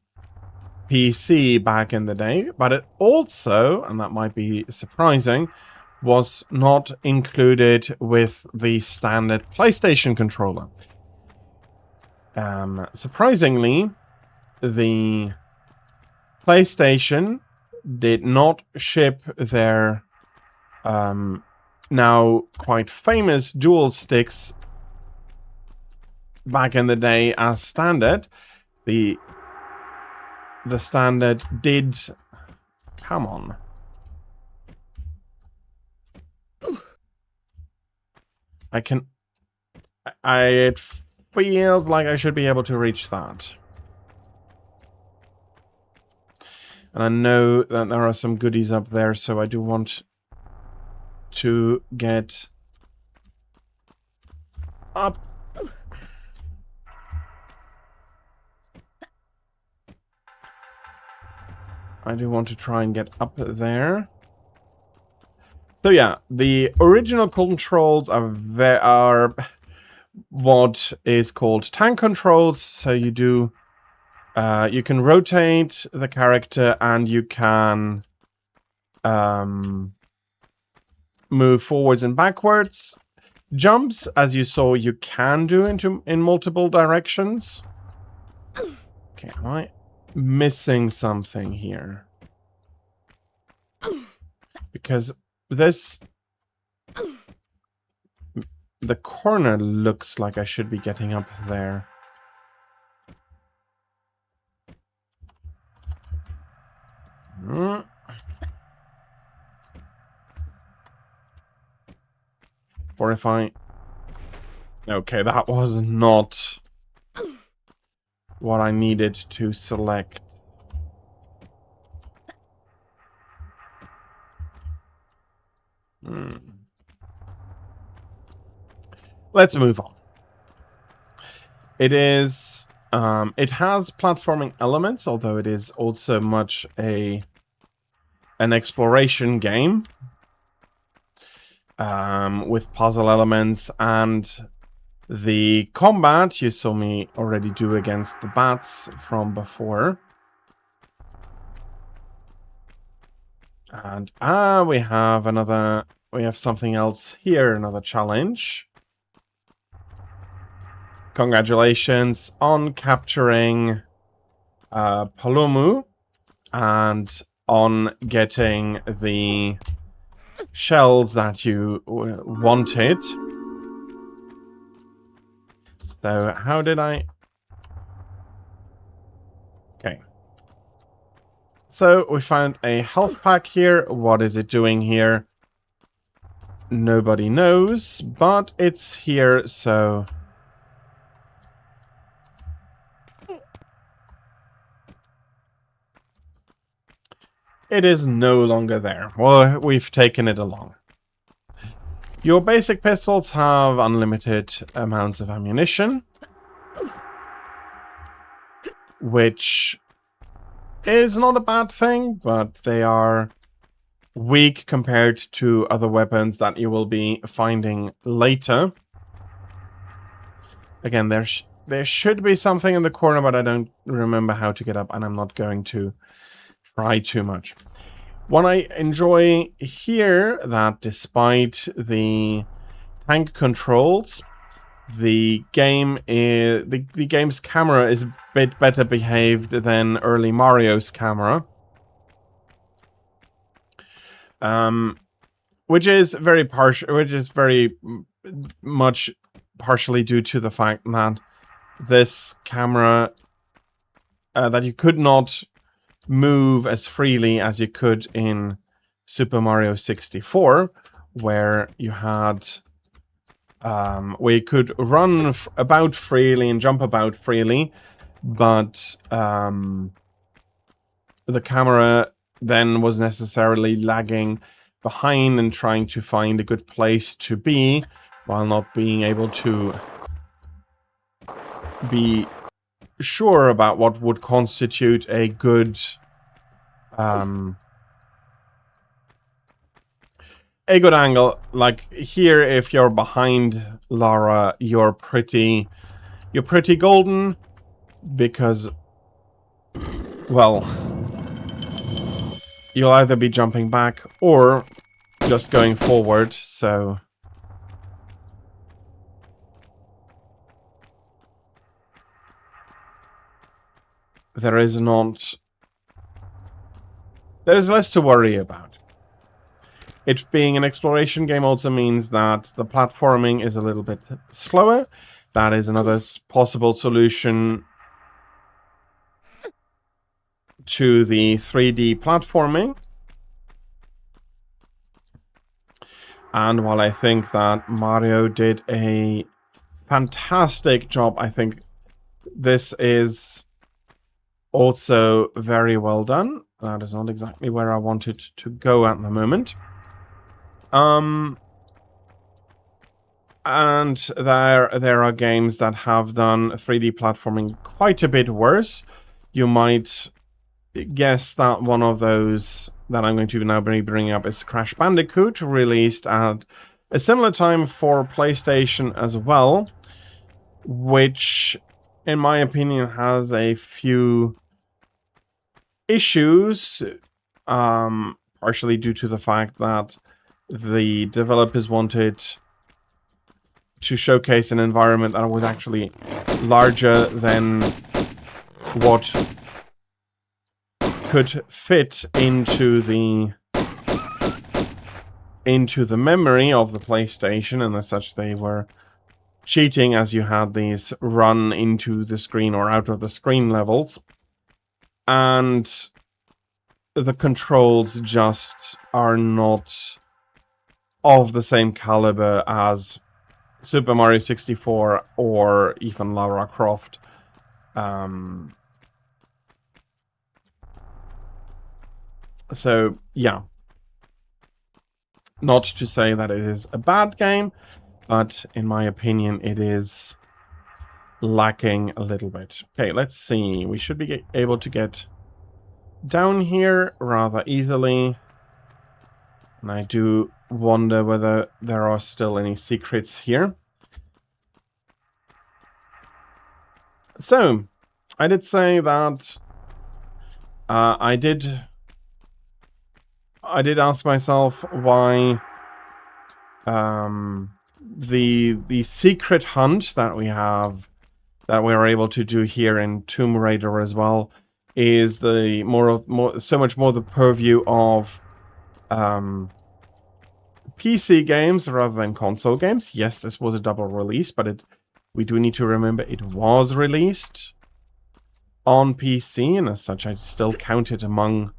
PC back in the day, but it also, and that might be surprising, was not included with the standard PlayStation controller. Surprisingly, the PlayStation did not ship their now quite famous dual sticks back in the day as standard. The standard did... Come on. I can It feels like I should be able to reach that. And I know that there are some goodies up there, so I do want to get up. I do want to try and get up there. So yeah, the original controls are what is called tank controls. So you do, you can rotate the character and you can move forwards and backwards. Jumps, as you saw, you can do in multiple directions. Okay, am I missing something here? Because this... the corner looks like I should be getting up there. Or if I... Okay, that was not what I needed to select. Let's move on. It is... it has platforming elements, although it is also much an exploration game. With puzzle elements, and the combat you saw me already do against the bats from before. And we have something else here, another challenge. Congratulations on capturing Palomu and on getting the shells that you wanted. So how did I... Okay. So we found a health pack here. What is it doing here? Nobody knows, but it's here, so... It is no longer there. Well, we've taken it along. Your basic pistols have unlimited amounts of ammunition, which is not a bad thing, but they are weak compared to other weapons that you will be finding later. Again, there should be something in the corner, but I don't remember how to get up, and I'm not going to try too much. What I enjoy here, that despite the tank controls, the game is the game's camera is a bit better behaved than early Mario's camera, which is very much partially due to the fact that this camera that you could not move as freely as you could in Super Mario 64, where you had where you could run about freely and jump about freely, but the camera then was necessarily lagging behind and trying to find a good place to be while not being able to be sure about what would constitute a good angle. Like here, if you're behind Lara, you're pretty golden, because, well, you'll either be jumping back or just going forward, so there is less to worry about. It being an exploration game also means that the platforming is a little bit slower. That is another possible solution to the 3D platforming. And while I think that Mario did a fantastic job. I think this is also very well done. That is not exactly where I wanted to go at the moment. And there are games that have done 3D platforming quite a bit worse. You might guess that one of those that I'm going to now be bringing up is Crash Bandicoot, released at a similar time for PlayStation as well, which, in my opinion, has a few issues, partially due to the fact that the developers wanted to showcase an environment that was actually larger than what could fit into the memory of the PlayStation, and as such they were cheating, as you had these run into the screen or out of the screen levels, and the controls just are not of the same caliber as Super Mario 64 or even Lara Croft. So, yeah. Not to say that it is a bad game, but in my opinion, it is lacking a little bit. Okay, let's see. We should be able to get down here rather easily. And I do wonder whether there are still any secrets here. So, I did say that I did ask myself why the secret hunt that we are able to do here in Tomb Raider as well is the so much more the purview of PC games rather than console games. Yes, this was a double release, but we do need to remember it was released on PC, and as such I still count it among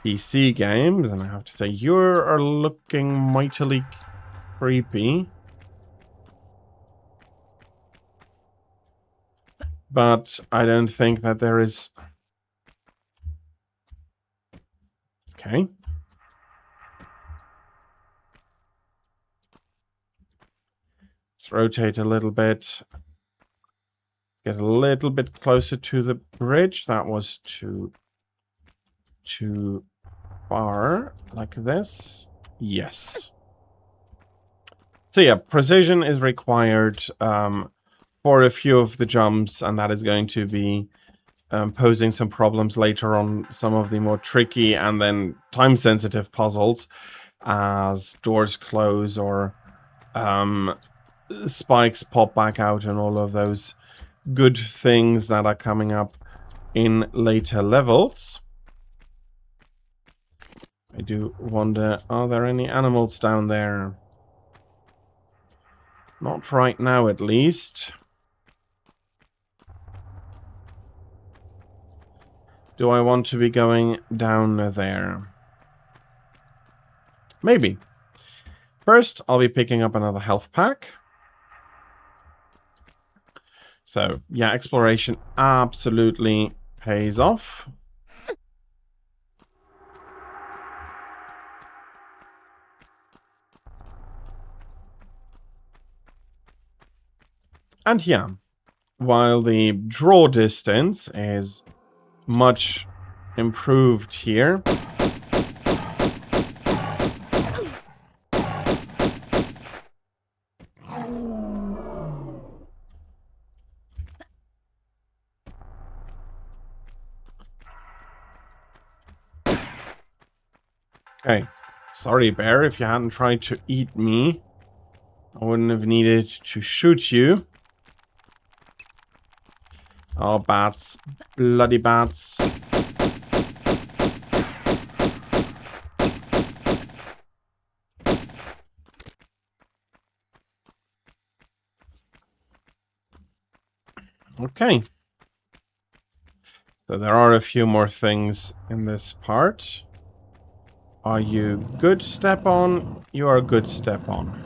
PC games. And I have to say, you are looking mightily creepy. But I don't think that there is... Okay. Let's rotate a little bit. Get a little bit closer to the bridge. That was too far. Like this. Yes. So yeah, precision is required for a few of the jumps, and that is going to be posing some problems later on some of the more tricky and then time-sensitive puzzles as doors close or spikes pop back out and all of those good things that are coming up in later levels. I do wonder, are there any animals down there? Not right now, at least. Do I want to be going down there? Maybe. First, I'll be picking up another health pack. So, yeah, exploration absolutely pays off. And yeah, while the draw distance is much improved here, okay, sorry bear, if you hadn't tried to eat me, I wouldn't have needed to shoot you. Oh, bats. Bloody bats. Okay. So there are a few more things in this part. Are you good, step on? You are a good step on.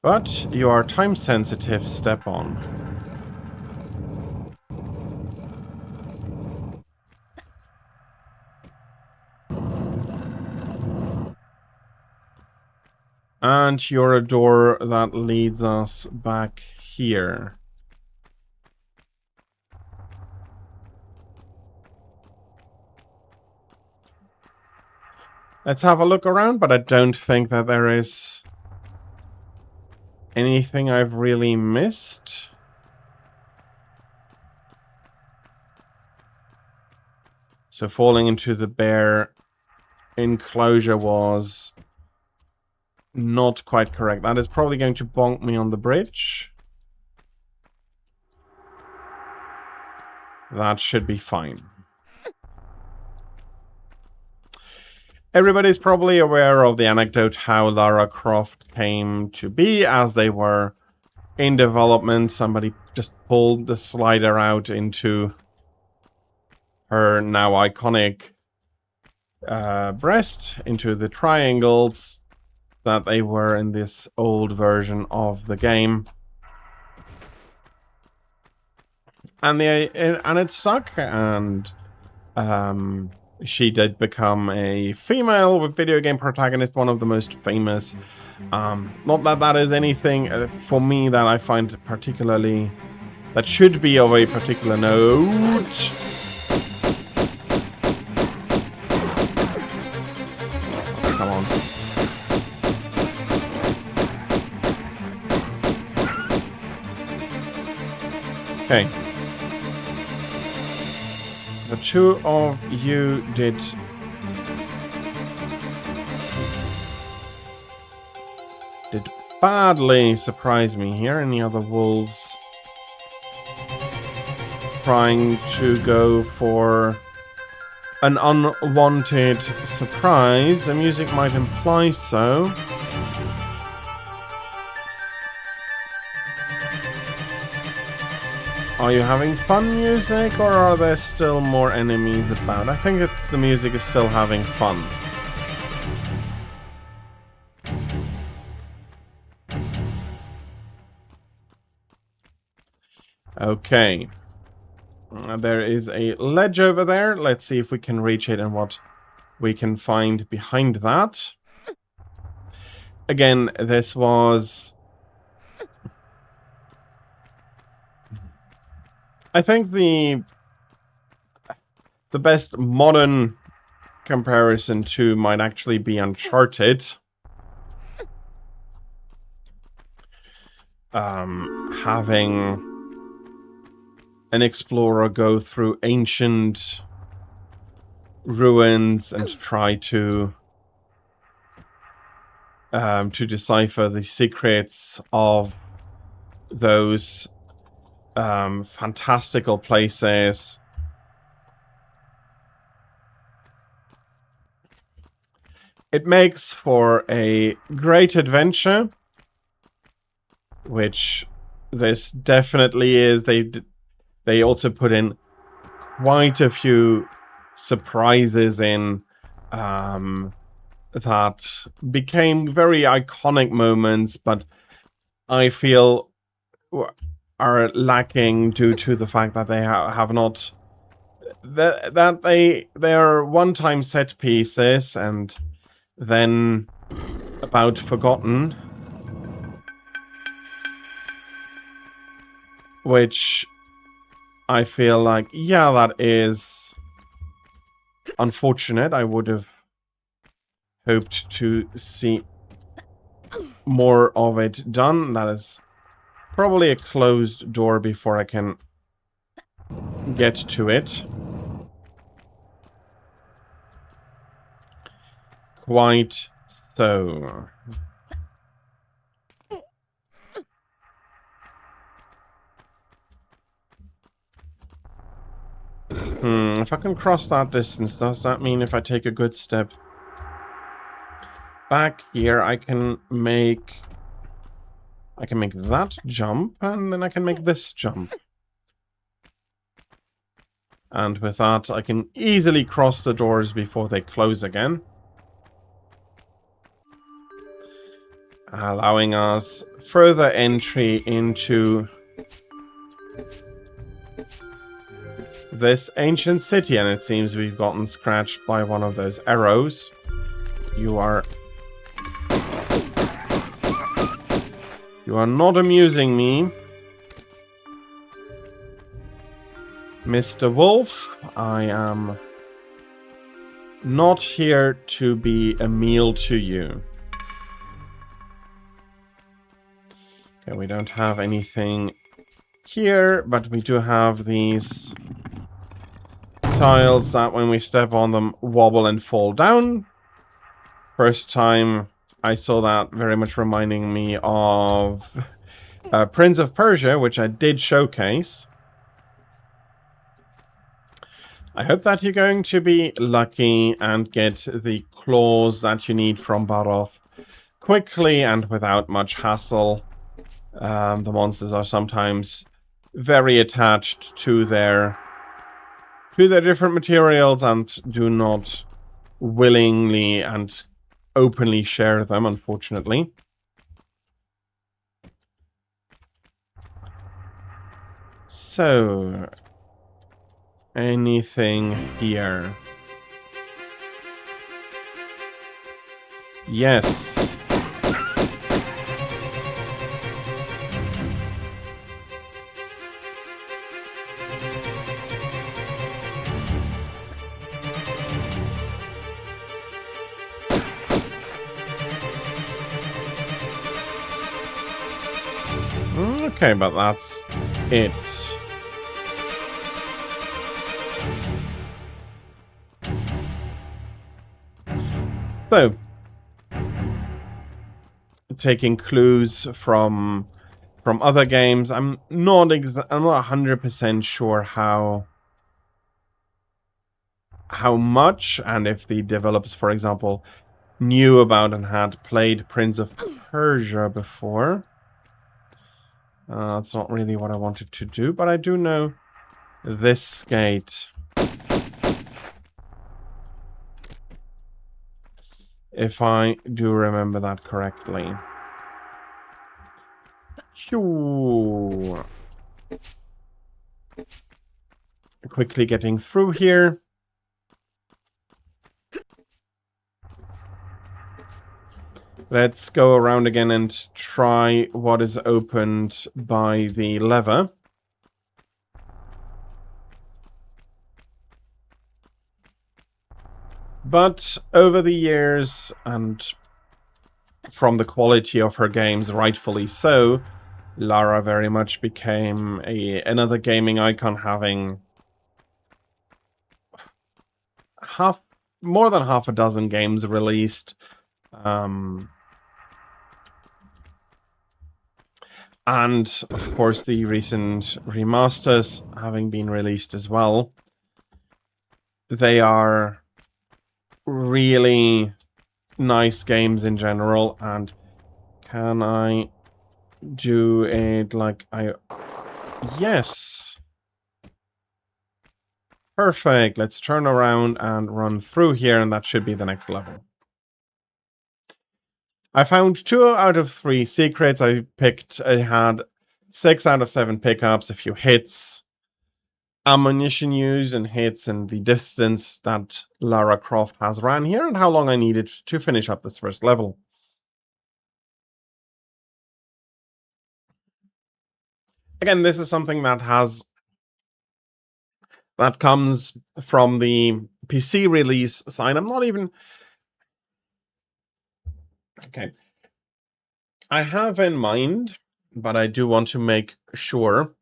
But you are time sensitive, step on. And you're a door that leads us back here. Let's have a look around, but I don't think that there is anything I've really missed. So falling into the bear enclosure was not quite correct. That is probably going to bonk me on the bridge. That should be fine. Everybody's probably aware of the anecdote how Lara Croft came to be. As they were in development, somebody just pulled the slider out into her now iconic breast, into the triangles that they were in this old version of the game. And it stuck, and she did become a female with video game protagonist, one of the most famous. Not that that is anything for me that I find particularly, that should be of a particular note. Come on. Okay. The two of you did badly surprise me here. Any other wolves trying to go for an unwanted surprise? The music might imply so. Are you having fun, music, or are there still more enemies about? I think that the music is still having fun. Okay. There is a ledge over there. Let's see if we can reach it and what we can find behind that. Again, this was... I think the best modern comparison to might actually be Uncharted. Having an explorer go through ancient ruins and try to decipher the secrets of those fantastical places. It makes for a great adventure, which this definitely is. They also put in quite a few surprises in that became very iconic moments, but I feel are lacking due to the fact that they have not... that they are one-time set pieces and then about forgotten. Which I feel like, yeah, that is unfortunate. I would have hoped to see more of it done. That is probably a closed door before I can get to it. Quite so. If I can cross that distance, does that mean if I take a good step back here, I can make that jump, and then I can make this jump. And with that, I can easily cross the doors before they close again. allowing us further entry into this ancient city, and it seems we've gotten scratched by one of those arrows. You are not amusing me, Mr. Wolf. I am not here to be a meal to you. Okay, we don't have anything here, but we do have these tiles that when we step on them wobble and fall down. First time I saw that, very much reminding me of Prince of Persia, which I did showcase. I hope that you're going to be lucky and get the claws that you need from Baroth quickly and without much hassle. The monsters are sometimes very attached to their different materials and do not willingly and openly share them, unfortunately. So, anything here? Yes. Okay, but that's it. So, taking clues from other games, I'm not 100% sure how much, and if the developers, for example, knew about and had played Prince of Persia before. That's not really what I wanted to do, but I do know this gate, if I do remember that correctly. Shoo. Quickly getting through here. Let's go around again and try what is opened by the lever. But over the years, and from the quality of her games, rightfully so, Lara very much became another gaming icon, having more than half a dozen games released. And, of course, the recent remasters having been released as well. They are really nice games in general, and can I do it like I... Yes! Perfect, let's turn around and run through here, and that should be the next level. I found 2 out of 3 secrets. I had 6 out of 7 pickups, a few hits, ammunition used and hits, and the distance that Lara Croft has ran here, and how long I needed to finish up this first level. Again, this is something that comes from the PC release side. I'm not even... Okay. I have in mind, but I do want to make sure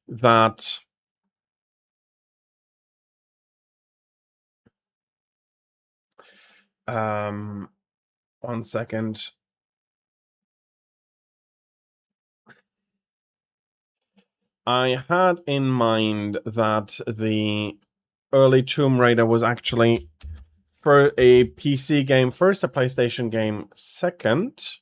that one second. I had in mind that the early Tomb Raider was actually for a PC game first, a PlayStation game second.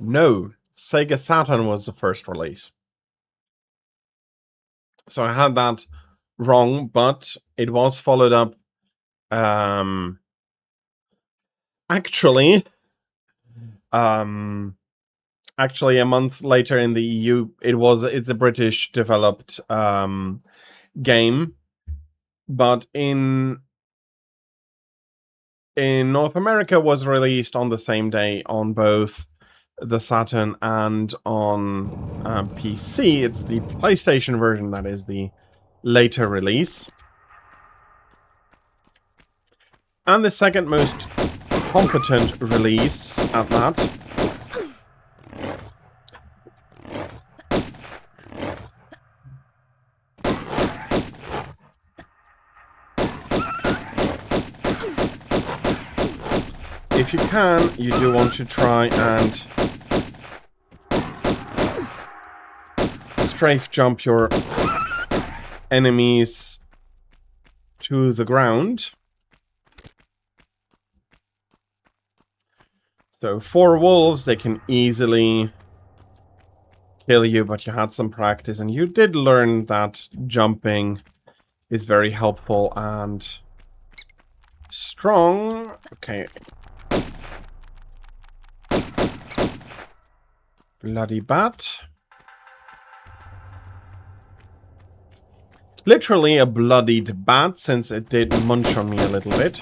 No, Sega Saturn was the first release. So I had that wrong, but it was followed up. Actually, actually a month later in the EU, it's a British developed game, but in North America was released on the same day on both the Saturn and on PC. It's the PlayStation version that is the later release. And the second most competent release at that. If you can, you do want to try and strafe jump your enemies to the ground. So 4 wolves, they can easily kill you, but you had some practice, and you did learn that jumping is very helpful and strong. Okay. Bloody bat. Literally a bloodied bat, since it did munch on me a little bit.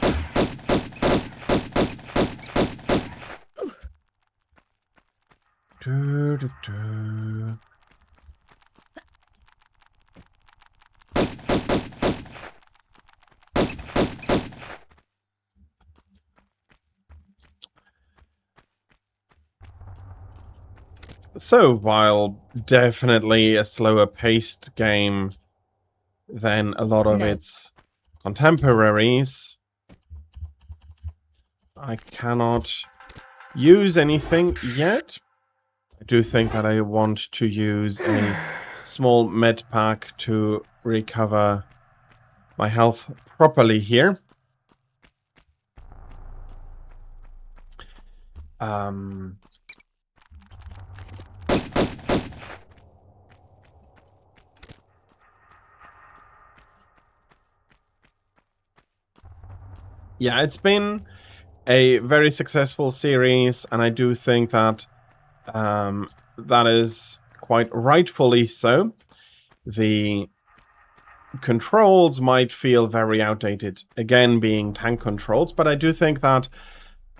So, while definitely a slower paced game than a lot of its contemporaries, I cannot use anything yet. I do think that I want to use a small med pack to recover my health properly here. Yeah, it's been a very successful series, and I do think that that is quite rightfully so. The controls might feel very outdated, again being tank controls, but I do think that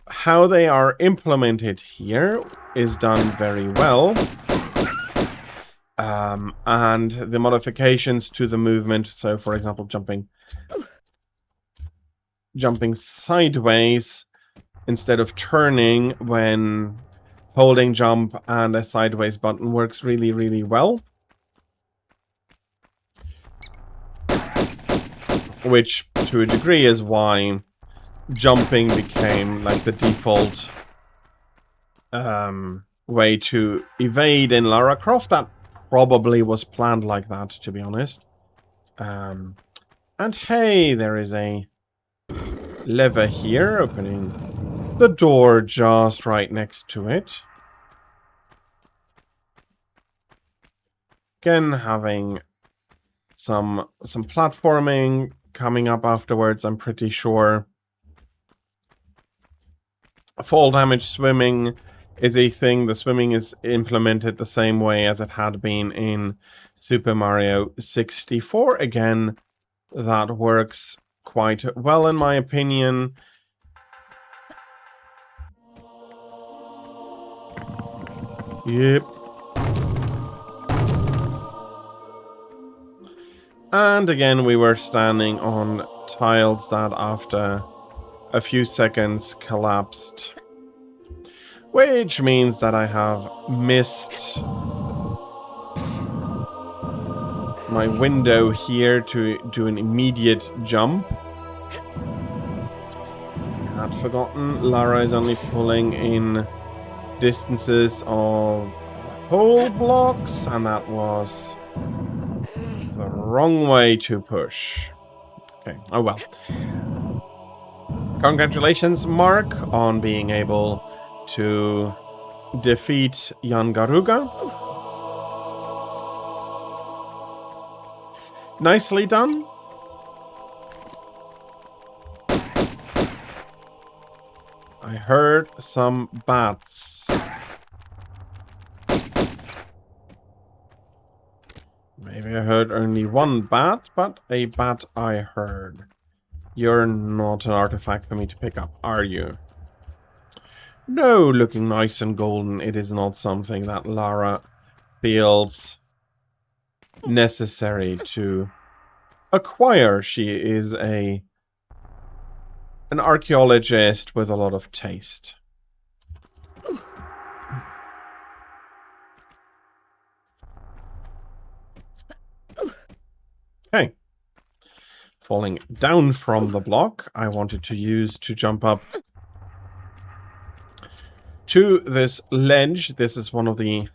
how they are implemented here is done very well. And the modifications to the movement, so for example jumping sideways instead of turning when holding jump and a sideways button, works really, really well. Which, to a degree, is why jumping became like the default way to evade in Lara Croft. That probably was planned like that, to be honest. And hey, there is a lever here opening the door just right next to it. Again, having some platforming coming up afterwards, I'm pretty sure. Fall damage swimming is a thing. The swimming is implemented the same way as it had been in Super Mario 64. Again, that works quite well in my opinion. Yep. And again, we were standing on tiles that after a few seconds collapsed. Which means that I have missed my window here to do an immediate jump. I had forgotten Lara is only pulling in distances of whole blocks, and that was the wrong way to push. Okay, oh well. Congratulations, Mark, on being able to defeat Yangaruga. Nicely done. I heard some bats. Maybe I heard only one bat, but a bat I heard. You're not an artifact for me to pick up, are you? No, looking nice and golden, it is not something that Lara feels necessary to acquire. She is an archaeologist with a lot of taste. Okay. Falling down from the block, I wanted to use to jump up to this ledge. This is one of the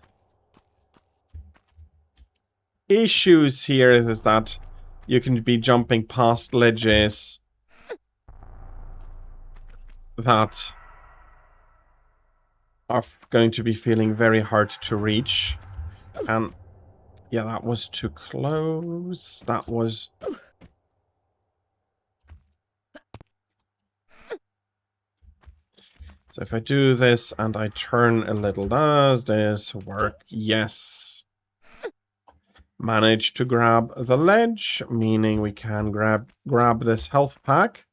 issues here, is that you can be jumping past ledges that are going to be feeling very hard to reach. And yeah, that was too close. That was... So if I do this and I turn a little, does this work? Yes. Managed to grab the ledge, meaning we can grab this health pack.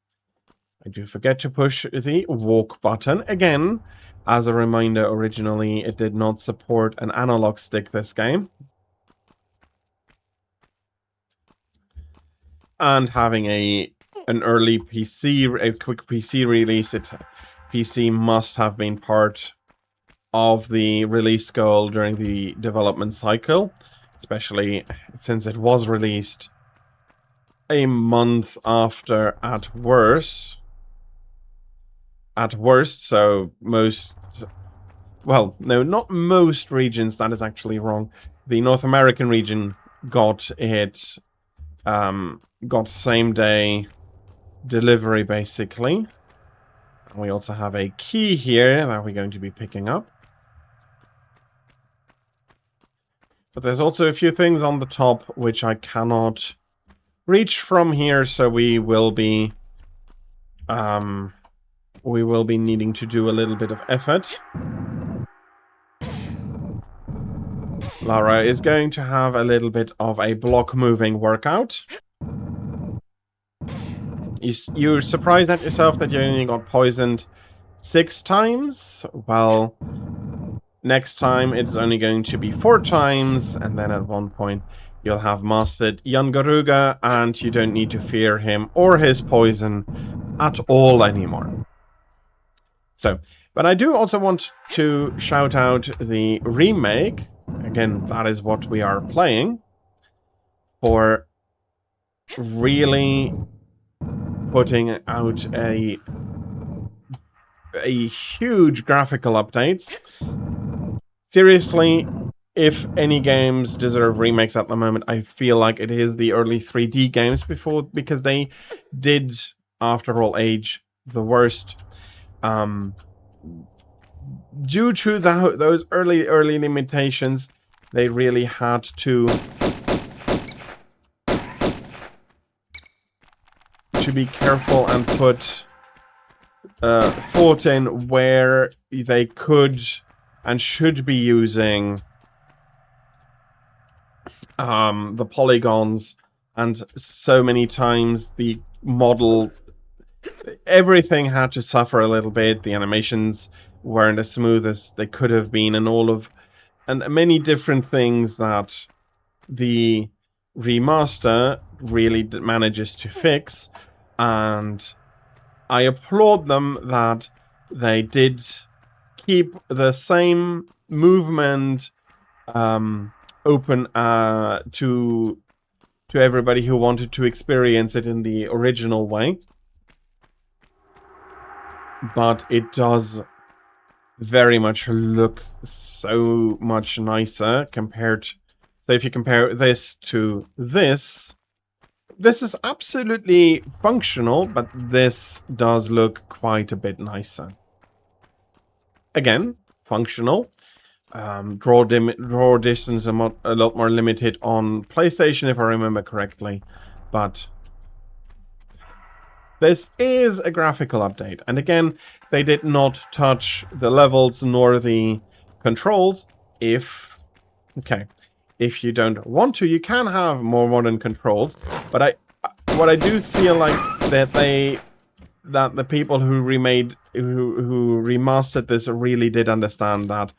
I do forget to push the walk button. Again, as a reminder, originally it did not support an analog stick, this game. And having an early PC, a quick PC release, PC must have been part of the release goal during the development cycle, especially since it was released a month after at worst, so most, well, no, not most regions, that is actually wrong. The North American region got it, got same day delivery, basically. We also have a key here that we're going to be picking up. But there's also a few things on the top which I cannot reach from here, so we will be needing to do a little bit of effort. Lara is going to have a little bit of a block moving workout. You're surprised at yourself that you only got poisoned 6 times? Well, next time it's only going to be 4 times, and then at one point you'll have mastered Yangaruga, and you don't need to fear him or his poison at all anymore. So, but I do also want to shout out the remake. Again, that is what we are playing, for really putting out a huge graphical updates. Seriously, if any games deserve remakes at the moment, I feel like it is the early 3D games because they did, after all, age the worst. Due to those early limitations, they really had to be careful and put thought in where they could and should be using the polygons, and so many times the model, everything had to suffer a little bit. The animations weren't as smooth as they could have been, and many different things that the remaster really manages to fix. And I applaud them that they did keep the same movement open to everybody who wanted to experience it in the original way. But it does very much look so much nicer compared. So if you compare this to this is absolutely functional, but this does look quite a bit nicer. Again, functional. Draw distance a lot more limited on PlayStation, if I remember correctly. But this is a graphical update. And again, they did not touch the levels nor the controls. If you don't want to, you can have more modern controls. But what I do feel like that the people who remastered this really did understand that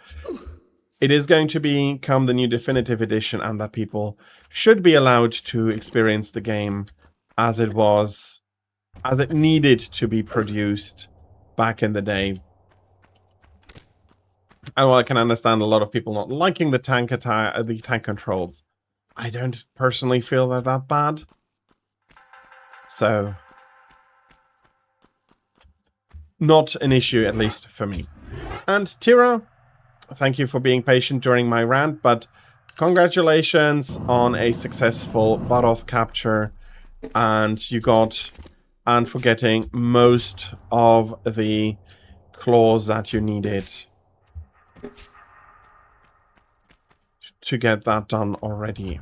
it is going to become the new definitive edition, and that people should be allowed to experience the game as it needed to be produced back in the day. And while I can understand a lot of people not liking the tank controls, I don't personally feel they're that bad. So, not an issue, at least for me. And Tira, thank you for being patient during my rant, but congratulations on a successful Baroth capture, and for getting most of the claws that you needed to get that done already.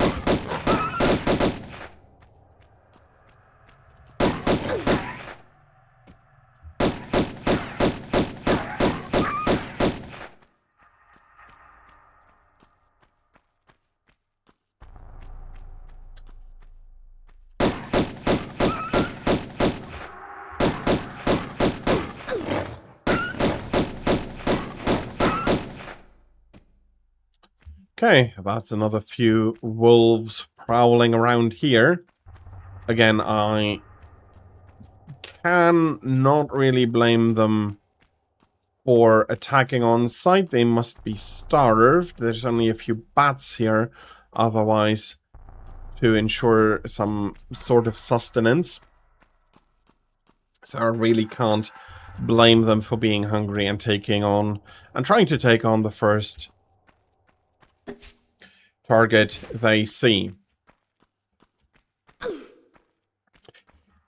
Okay, that's another few wolves prowling around here. Again, I can not really blame them for attacking on sight. They must be starved. There's only a few bats here, otherwise, to ensure some sort of sustenance. So I really can't blame them for being hungry and trying to take on the first target they see.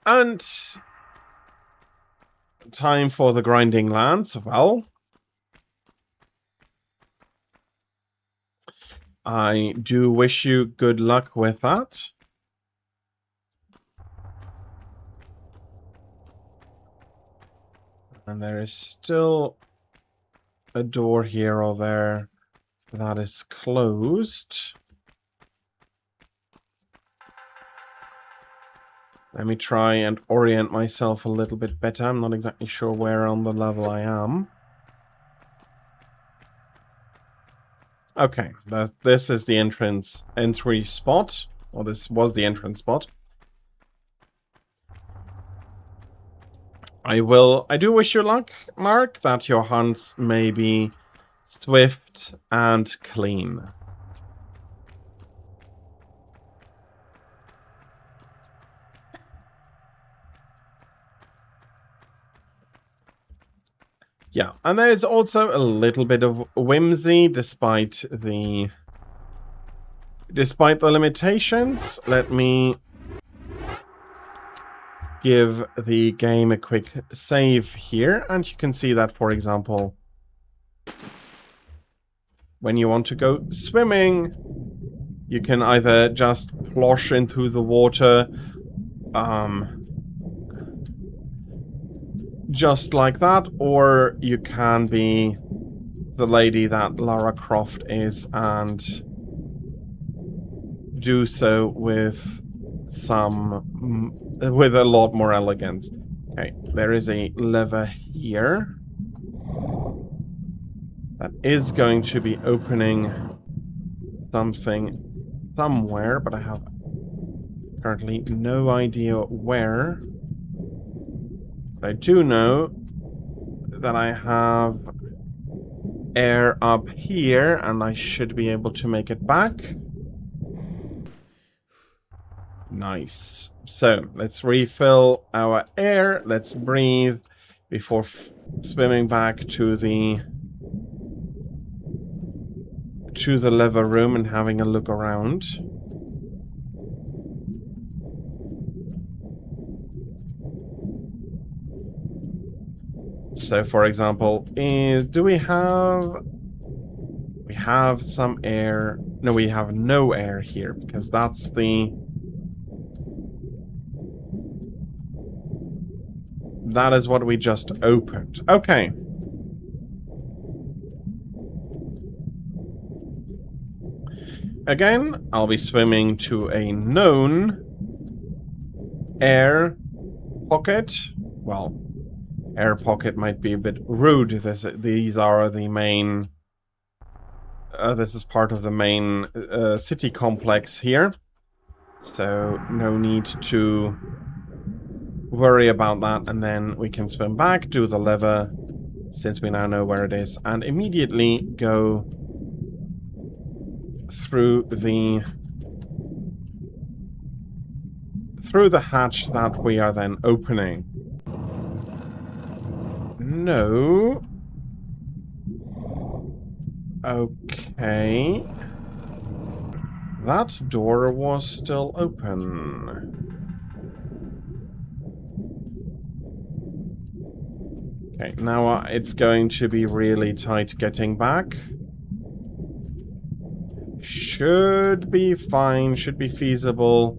And time for the grinding lands. Well, I do wish you good luck with that. And there is still a door here or there that is closed. Let me try and orient myself a little bit better. I'm not exactly sure where on the level I am. Okay, this is the entry spot. Or this was the entrance spot. I do wish you luck, Mark, that your hunts may be swift and clean. Yeah, and there's also a little bit of whimsy despite the limitations. Let me give the game a quick save here, and you can see that, for example, when you want to go swimming, you can either just plosh into the water, just like that, or you can be the lady that Lara Croft is and do so with a lot more elegance. Okay, there is a lever here that is going to be opening something somewhere, but I have currently no idea where. I do know that I have air up here, and I should be able to make it back. Nice. So, let's refill our air. Let's breathe before swimming back to the lever room and having a look around. So, for example, do we have We have some air. No, we have no air here because that's the... That is what we just opened. Okay. Again, I'll be swimming to a known air pocket. Well, air pocket might be a bit rude. These are the main... this is part of the main city complex here. So, no need to worry about that. And then we can swim back, do the lever, since we now know where it is, and immediately go through the hatch that we are then opening. No. Okay. That door was still open. Okay, now it's going to be really tight getting back. Should be fine, should be feasible,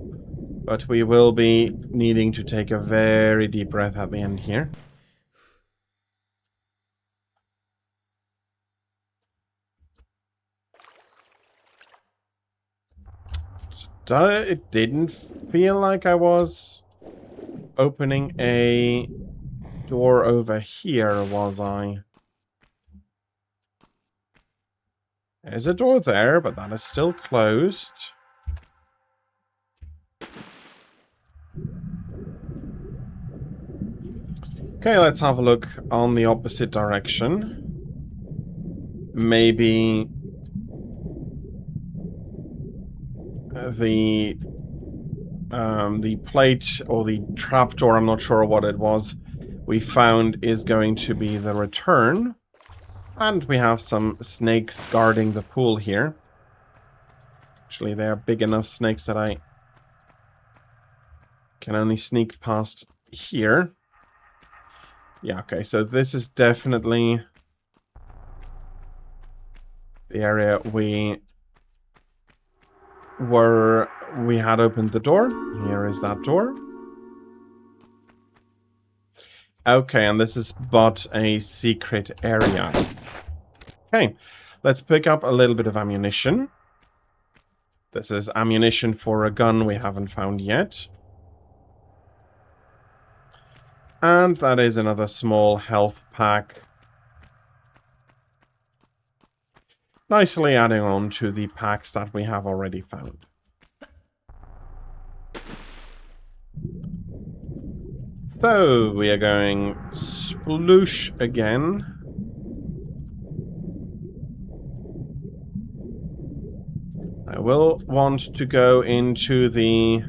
but we will be needing to take a very deep breath at the end here. It didn't feel like I was opening a door over here, was I? There's a door there, but that is still closed. Okay, let's have a look on the opposite direction. Maybe the plate or the trapdoor, I'm not sure what it was, we found is going to be the return. And we have some snakes guarding the pool here. Actually, they are big enough snakes that I can only sneak past here. Yeah, okay, so this is definitely the area we had opened the door. Here is that door. Okay, and this is but a secret area. Okay, let's pick up a little bit of ammunition. This is ammunition for a gun we haven't found yet. And that is another small health pack. Nicely adding on to the packs that we have already found. So, we are going sploosh again. I will want to go into the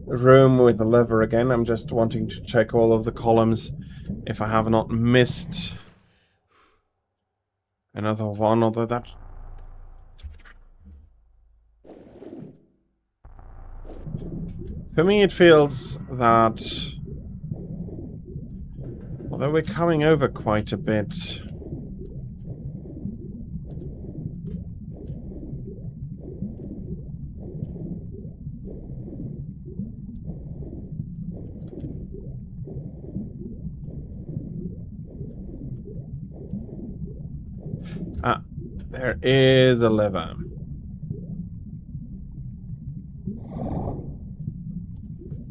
room with the lever again. I'm just wanting to check all of the columns if I have not missed another one, although that... For me it feels that... although we're coming over quite a bit... Ah, there is a lever.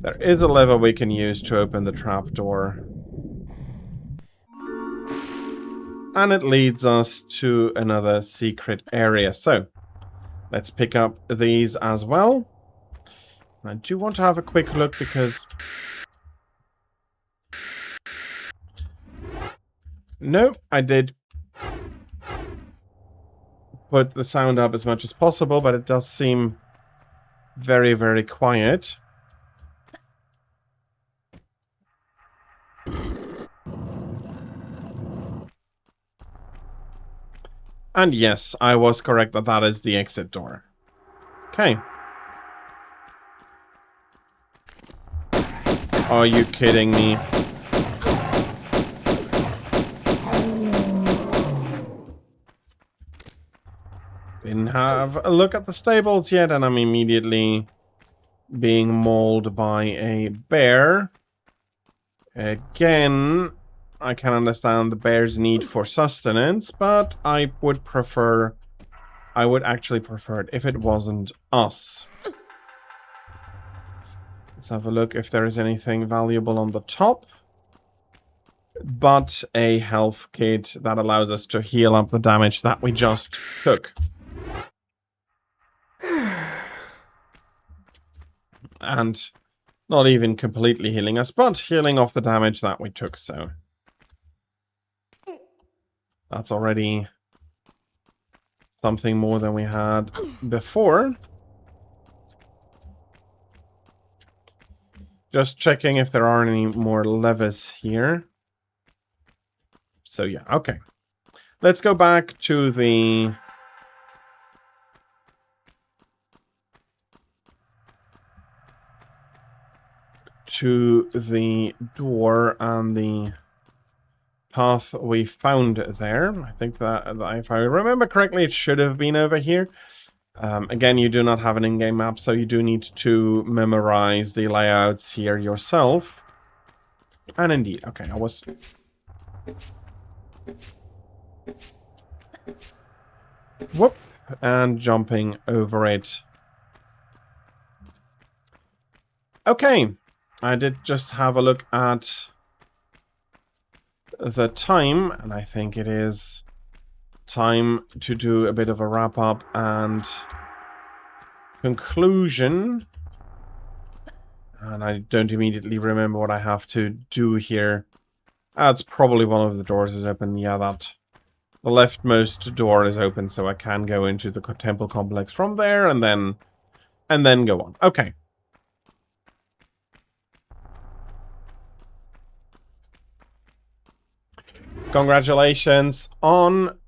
There is a lever we can use to open the trapdoor. And it leads us to another secret area. So, let's pick up these as well. I do want to have a quick look because... no, I did put the sound up as much as possible, but it does seem very, very quiet. And yes, I was correct that that is the exit door. Okay. Are you kidding me? Didn't have a look at the stables yet, and I'm immediately being mauled by a bear. Again, I can understand the bear's need for sustenance, but I would actually prefer it if it wasn't us. Let's have a look if there is anything valuable on the top. But a health kit that allows us to heal up the damage that we just took. And not even completely healing us, but healing off the damage that we took, so that's already something more than we had before. Just checking if there are any more levers here. So yeah, okay. Let's go back to the door and the path we found there. I think that, if I remember correctly, it should have been over here. Again, you do not have an in-game map, so you do need to memorize the layouts here yourself. And indeed, okay, I was... Whoop! And jumping over it. Okay, I did just have a look at the time, and I think it is time to do a bit of a wrap-up and conclusion. And I don't immediately remember what I have to do here. That's probably one of the doors is open. Yeah, that... The leftmost door is open, so I can go into the temple complex from there, and then go on. Okay. Congratulations on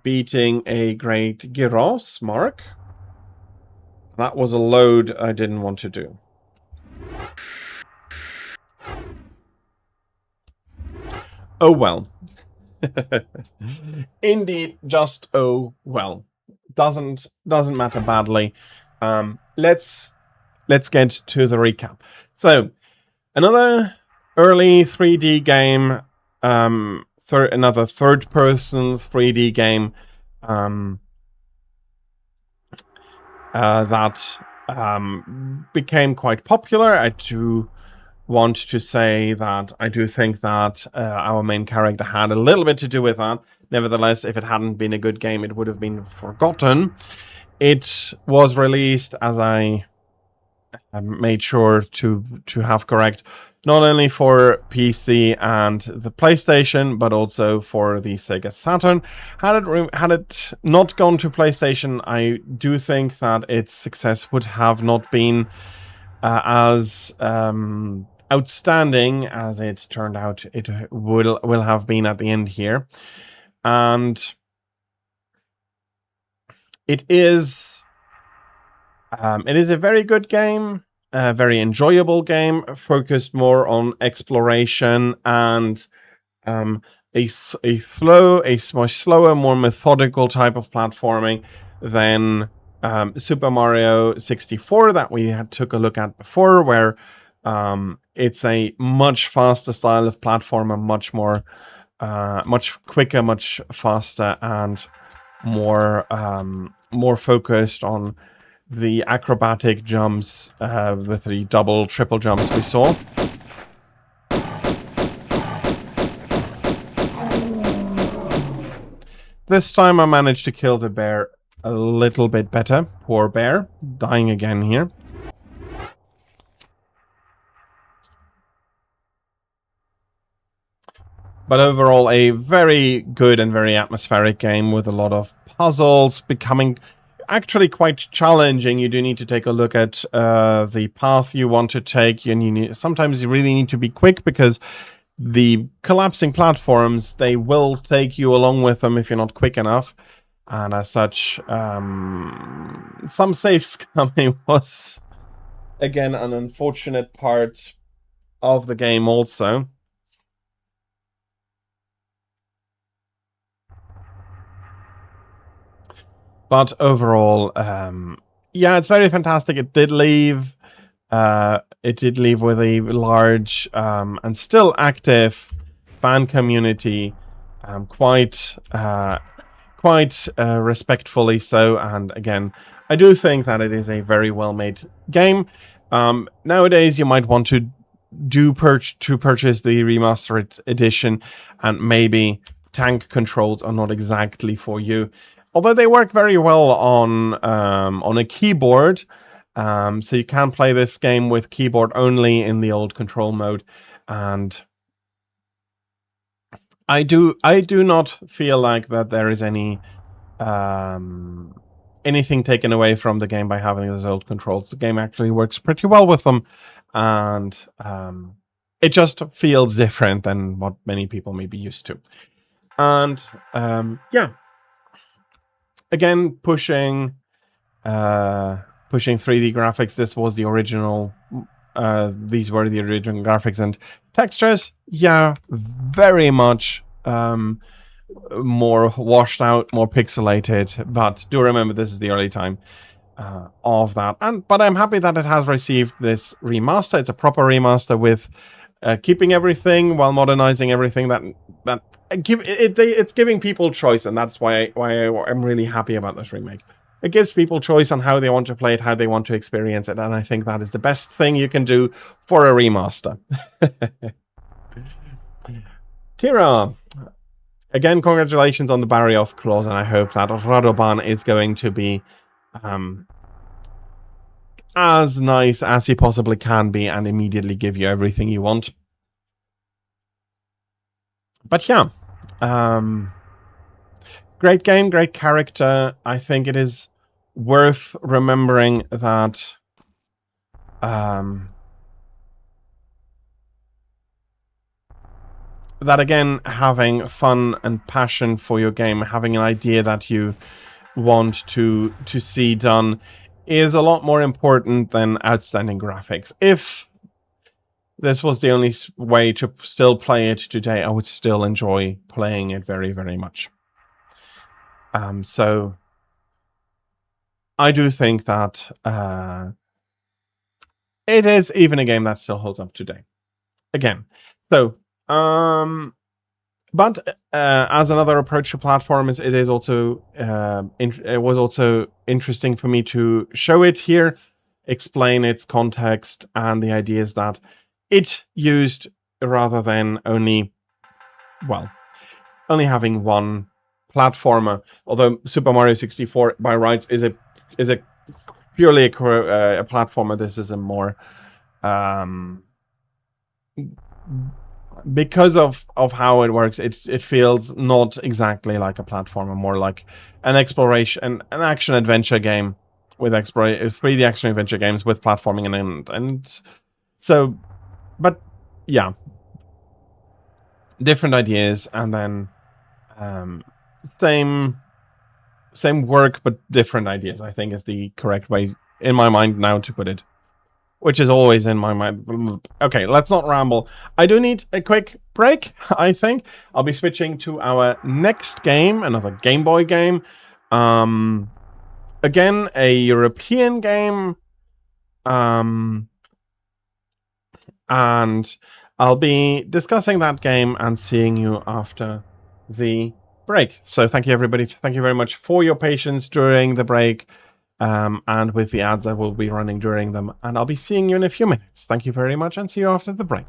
beating a great Gyros, Mark. That was a load I didn't want to do. Oh well. Indeed, just oh well. Doesn't matter badly. Let's get to the recap. So, another early 3D game, another third-person 3D game that became quite popular. I do want to say that I do think that our main character had a little bit to do with that. Nevertheless, if it hadn't been a good game, it would have been forgotten. It was released, as I made sure to have correct, not only for PC and the PlayStation, but also for the Sega Saturn. Had it not gone to PlayStation, I do think that its success would have not been as outstanding as it turned out it will have been at the end here. And it is a very good game, a very enjoyable game, focused more on exploration and a much slower, more methodical type of platforming than Super Mario 64 that we took a look at before, where it's a much faster style of platformer, much more, much quicker, much faster, and more focused on the acrobatic jumps with the double, triple jumps we saw. This time I managed to kill the bear a little bit better. Poor bear, dying again here. But overall, a very good and very atmospheric game with a lot of puzzles, becoming actually quite challenging. You do need to take a look at the path you want to take, and sometimes you really need to be quick, because the collapsing platforms, they will take you along with them if you're not quick enough. And as such, some safe scumming was, again, an unfortunate part of the game also. But overall, yeah, it's very fantastic. It did leave with a large and still active fan community, quite respectfully so. And again, I do think that it is a very well-made game. Nowadays, you might want to purchase the remastered edition, and maybe tank controls are not exactly for you. Although they work very well on a keyboard, so you can play this game with keyboard only in the old control mode, and I do not feel like that there is anything taken away from the game by having those old controls. The game actually works pretty well with them, and it just feels different than what many people may be used to. And yeah, again, pushing 3D graphics. This was the original. These were the original graphics and textures. Yeah, very much more washed out, more pixelated. But do remember, this is the early time of that. But I'm happy that it has received this remaster. It's a proper remaster with keeping everything while modernizing everything. It's giving people choice, and that's why I'm really happy about this remake. It gives people choice on how they want to play it, how they want to experience it, and I think that is the best thing you can do for a remaster. Tira, again, congratulations on the Barrioth clause, and I hope that Radovan is going to be as nice as he possibly can be and immediately give you everything you want. But yeah, great game, great character. I think it is worth remembering that that again, having fun and passion for your game, having an idea that you want to see done, is a lot more important than outstanding graphics. If this was the only way to still play it today, I would still enjoy playing it very, very much. So I do think that it is even a game that still holds up today. Again, so but as another approach to platforms, it is also it was also interesting for me to show it here, explain its context and the ideas that it used, rather than only having one platformer. Although Super Mario 64 by rights is a purely a platformer, this is a more because of how it works, it feels not exactly like a platformer, more like an exploration, an action adventure game with 3D action adventure games with platforming and so, but yeah, different ideas, and then same work but different ideas, I think, is the correct way in my mind now to put it. Which is always in my mind. Okay, let's not ramble. I do need a quick break, I think. I'll be switching to our next game, another Game Boy game. Again, a European game. And I'll be discussing that game and seeing you after the break. So thank you, everybody. Thank you very much for your patience during the break. And with the ads that will be running during them. And I'll be seeing you in a few minutes. Thank you very much, and see you after the break.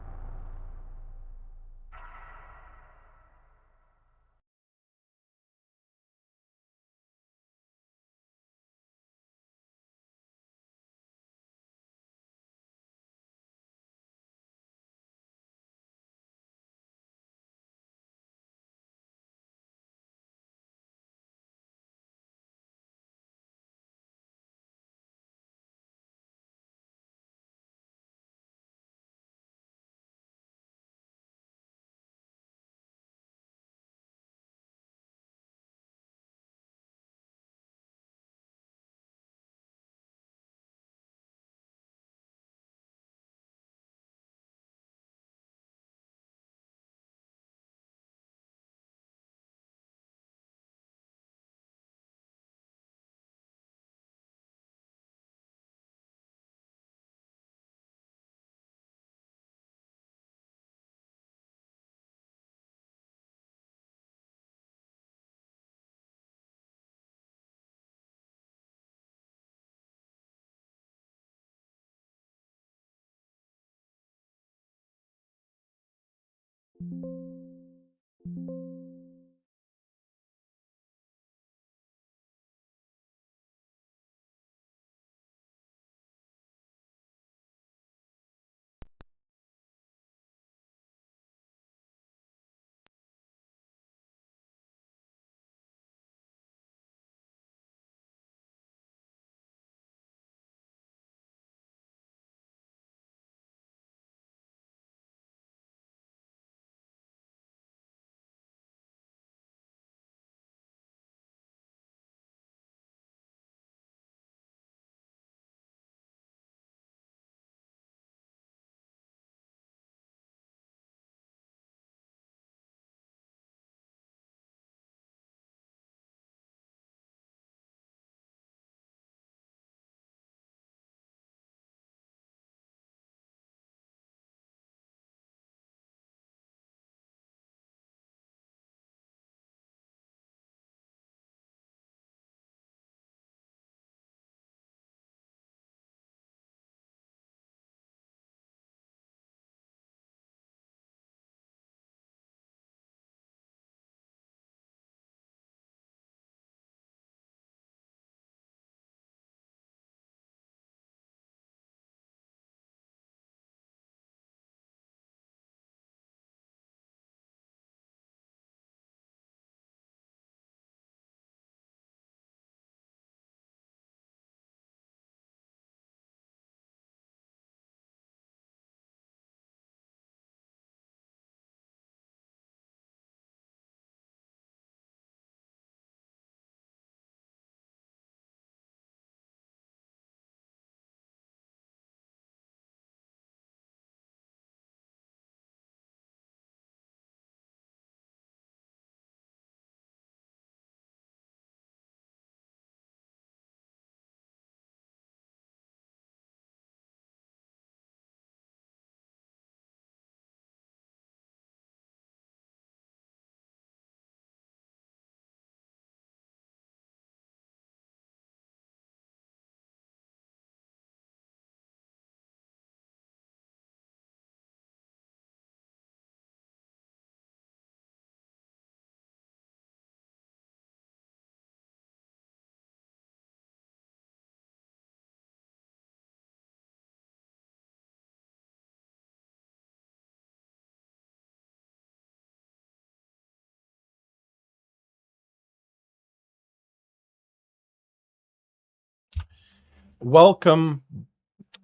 Welcome.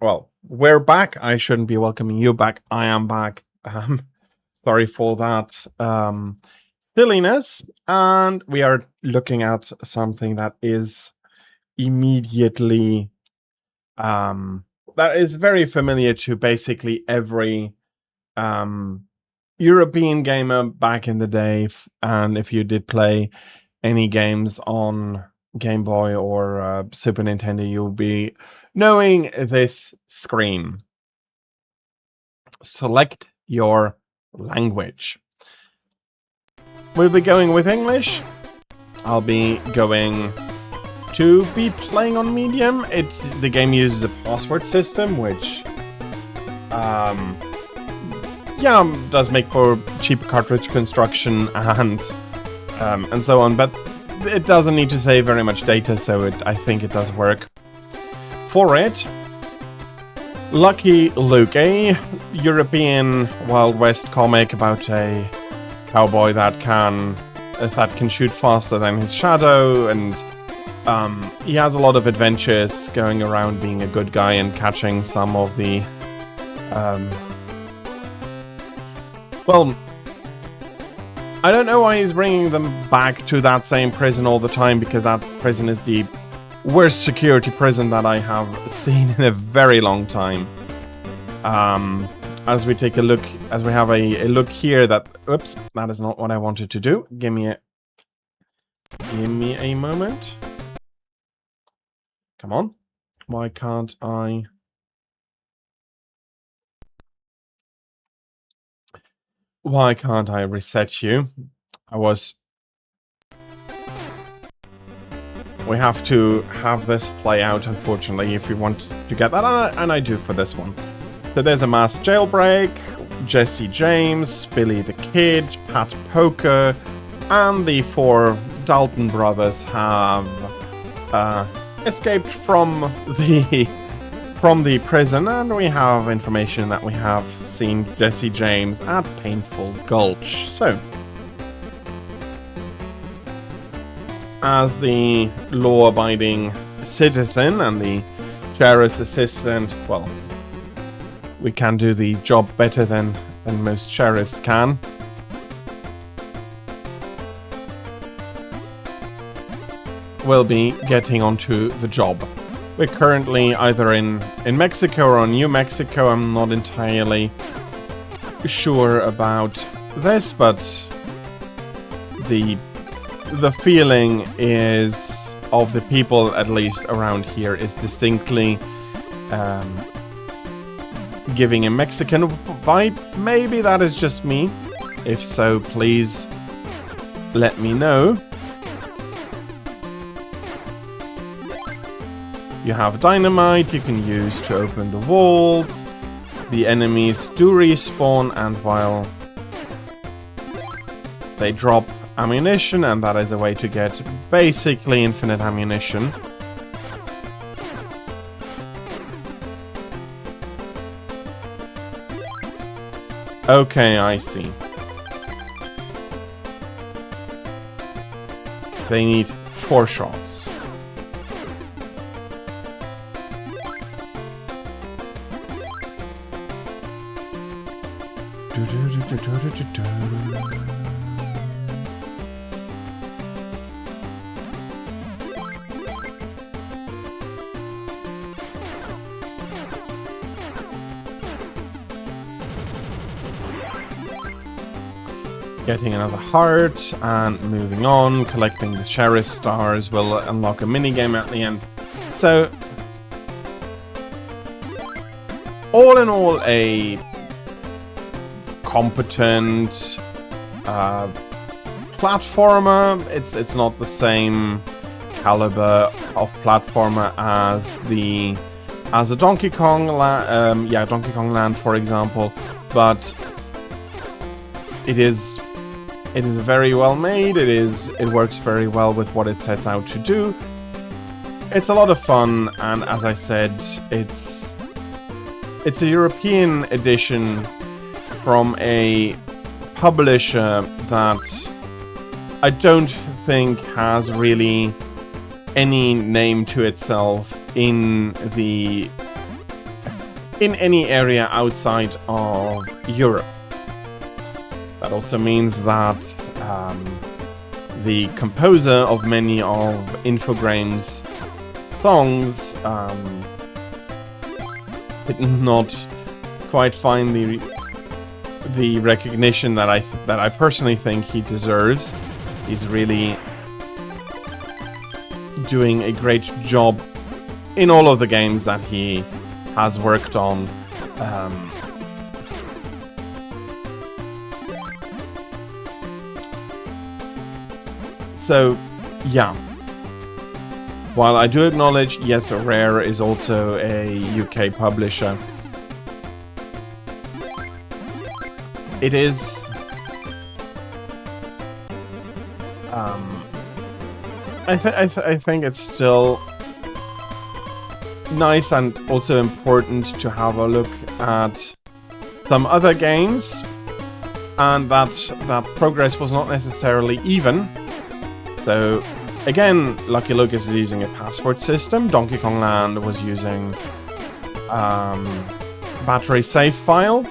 Well, we're back. I shouldn't be welcoming you back. I am back. Sorry for that silliness. And we are looking at something that is immediately that is very familiar to basically every European gamer back in the day. And if you did play any games on Game Boy or Super Nintendo, you'll be knowing this screen. Select your language. We'll be going with English. I'll be going to be playing on medium. The game uses a password system, which does make for cheap cartridge construction and so on, but it doesn't need to save very much data, so I think it does work for it. Lucky Luke, a European Wild West comic about a cowboy that can shoot faster than his shadow, and he has a lot of adventures going around being a good guy and catching some of the well, I don't know why he's bringing them back to that same prison all the time, because that prison is the worst security prison that I have seen in a very long time. As we take a look, as we have a look here that, oops, that is not what I wanted to do. Give me a moment. Come on. Why can't I? Why can't I reset you? We have to have this play out, unfortunately, if we want to get that, and I do for this one. So there's a mass jailbreak. Jesse James, Billy the Kid, Pat Poker, and the 4 Dalton brothers have escaped from the prison, and we have information that we have seen Jesse James at Painful Gulch. So, as the law-abiding citizen and the sheriff's assistant, well, we can do the job better than most sheriffs can. We'll be getting onto the job. We're currently either in Mexico or New Mexico. I'm not entirely sure about this, but the feeling is of the people, at least around here, is distinctly giving a Mexican vibe. Maybe that is just me. If so, please let me know. You have dynamite you can use to open the walls. The enemies do respawn, and while they drop ammunition, and that is a way to get basically infinite ammunition. Okay, I see. They need 4 shots. Getting another heart and moving on, collecting the sheriff stars will unlock a minigame at the end. So, all in all, a competent platformer. It's not the same caliber of platformer as a Donkey Kong Donkey Kong Land, for example, but it is very well made. It works very well with what it sets out to do. It's a lot of fun, and as I said, it's a European edition from a publisher that I don't think has really any name to itself in any area outside of Europe. That also means that the composer of many of Infogrames' songs did not quite find the recognition that I personally think he deserves. He's really doing a great job in all of the games that he has worked on. So, yeah. While I do acknowledge, yes, Rare is also a UK publisher, it is I think it's still nice and also important to have a look at some other games, and that progress was not necessarily even. So again, Lucky Luke is using a password system. Donkey Kong Land was using battery save file.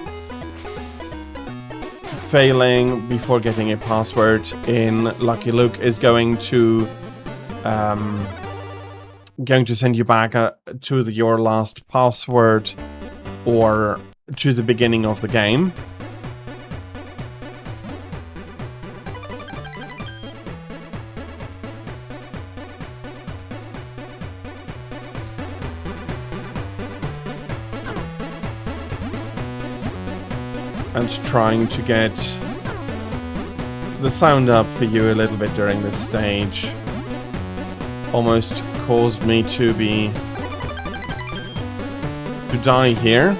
Failing before getting a password in Lucky Luke is going to send you back to your last password or to the beginning of the game. And trying to get the sound up for you a little bit during this stage almost caused me to die here.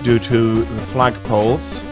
due to the flagpoles.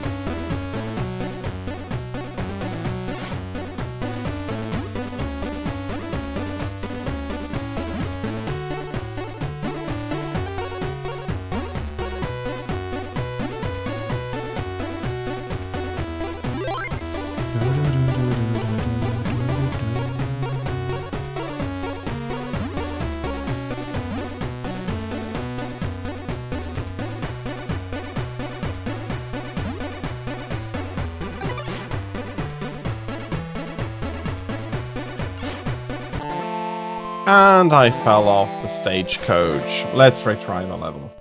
And I fell off the stagecoach. Let's retry the level.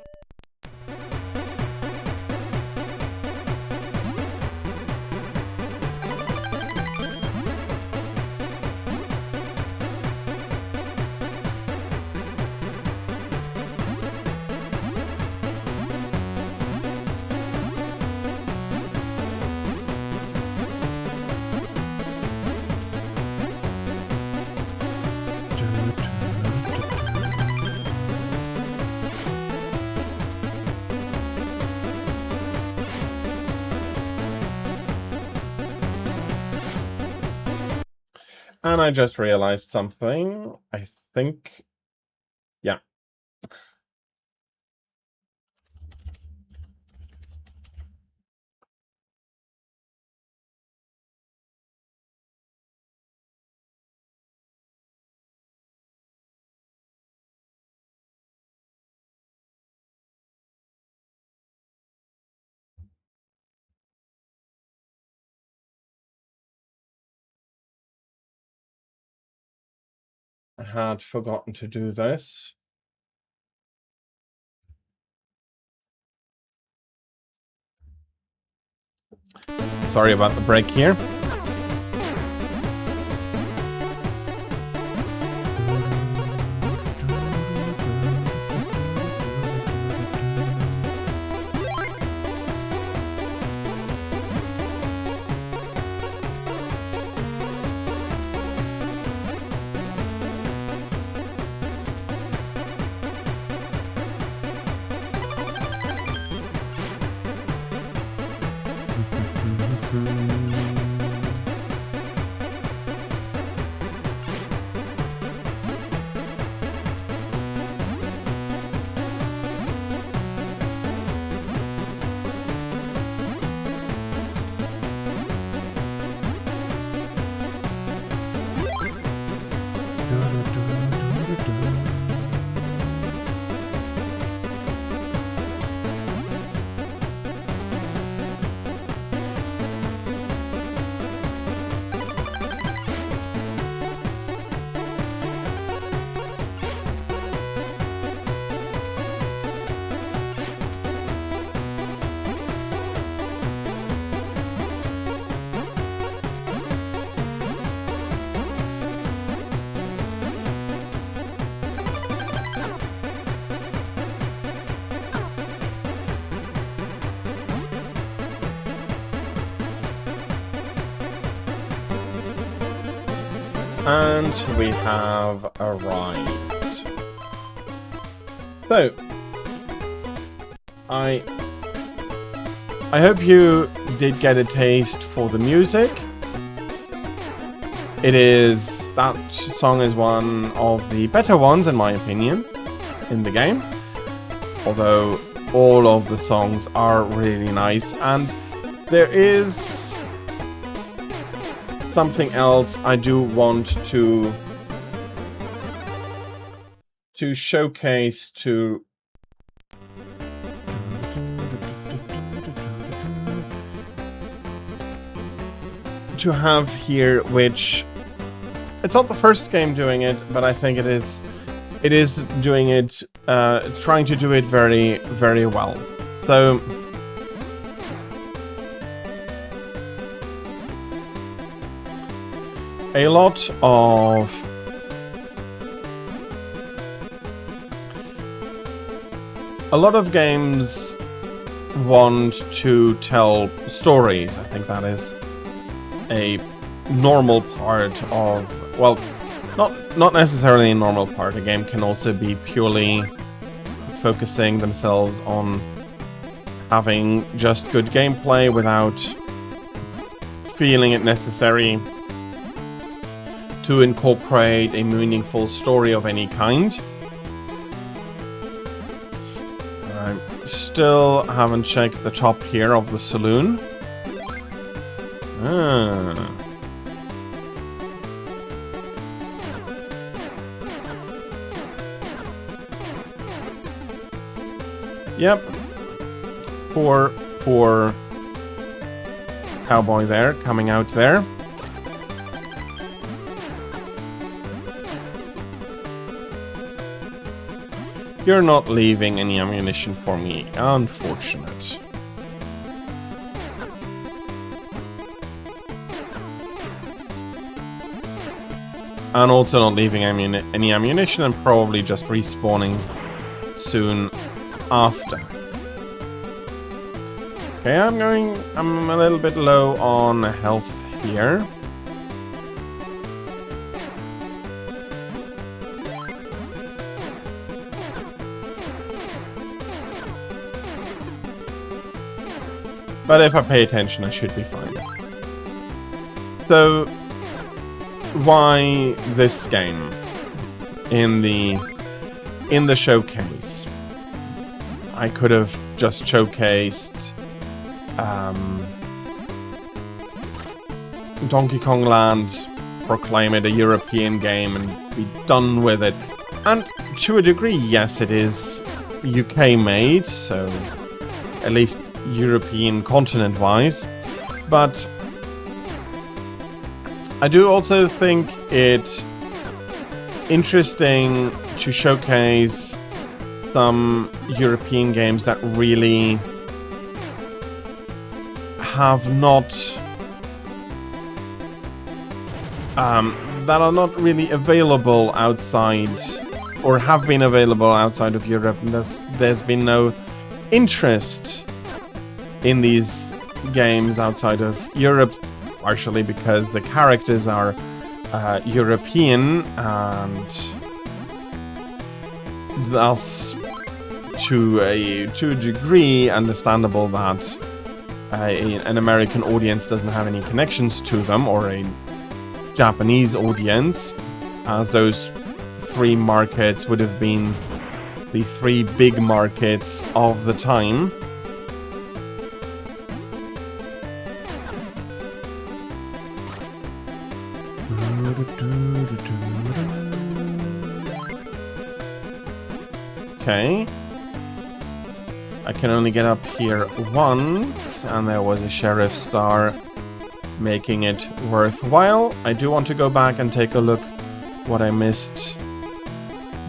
And I just realized something. I think... yeah. I had forgotten to do this. Sorry about the break here. And we have arrived. So, I hope you did get a taste for the music. That song is one of the better ones, in my opinion, in the game. Although all of the songs are really nice, and there is something else I do want to showcase to have here, which it's not the first game doing it, but I think it is doing it, trying to do it very, very well. So a lot of games want to tell stories. I think that is a normal part of, well, not necessarily a normal part. A game can also be purely focusing themselves on having just good gameplay without feeling it necessary to incorporate a meaningful story of any kind. I still haven't checked the top here of the saloon. Yep. Poor cowboy there, coming out there. You're not leaving any ammunition for me. Unfortunate. And also not leaving any ammunition and probably just respawning soon after. Okay, I'm a little bit low on health here. But if I pay attention, I should be fine. So, why this game in the showcase? I could have just showcased Donkey Kong Land, proclaim it a European game, and be done with it. And to a degree, yes, it is UK made, so at least European continent-wise, but I do also think it interesting to showcase some European games that really have not that are not really available outside, or have been available outside of Europe, and there's been no interest in these games outside of Europe, partially because the characters are European, and thus to a degree understandable that an American audience doesn't have any connections to them, or a Japanese audience, as those three markets would have been the three big markets of the time. Okay. I can only get up here once, and there was a sheriff star, making it worthwhile. I do want to go back and take a look what I missed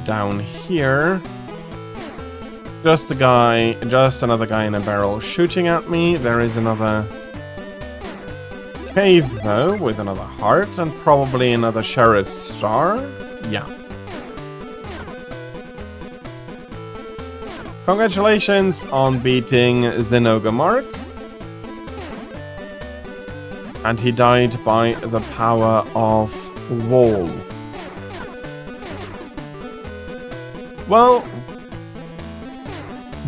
down here. Just another guy in a barrel shooting at me. There is another cave though, with another heart, and probably another sheriff's star. Yeah. Congratulations on beating Xenogamark. And he died by the power of Wall. Well,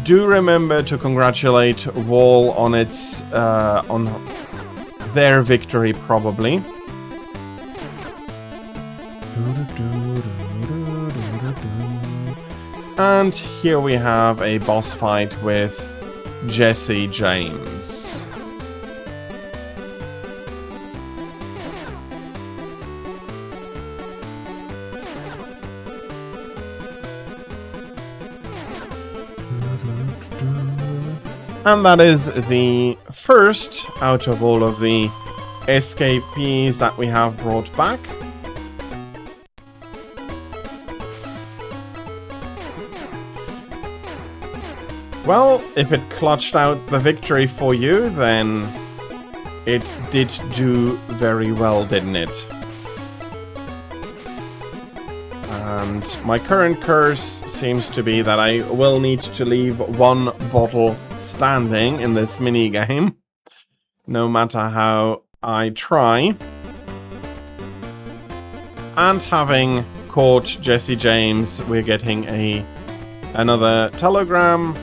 do remember to congratulate Wall on its on their victory, probably. And here we have a boss fight with Jesse James. And that is the first out of all of the escapees that we have brought back. Well, if it clutched out the victory for you, then it did do very well, didn't it? And my current curse seems to be that I will need to leave one bottle standing in this mini-game, no matter how I try. And having caught Jesse James, we're getting another telegram,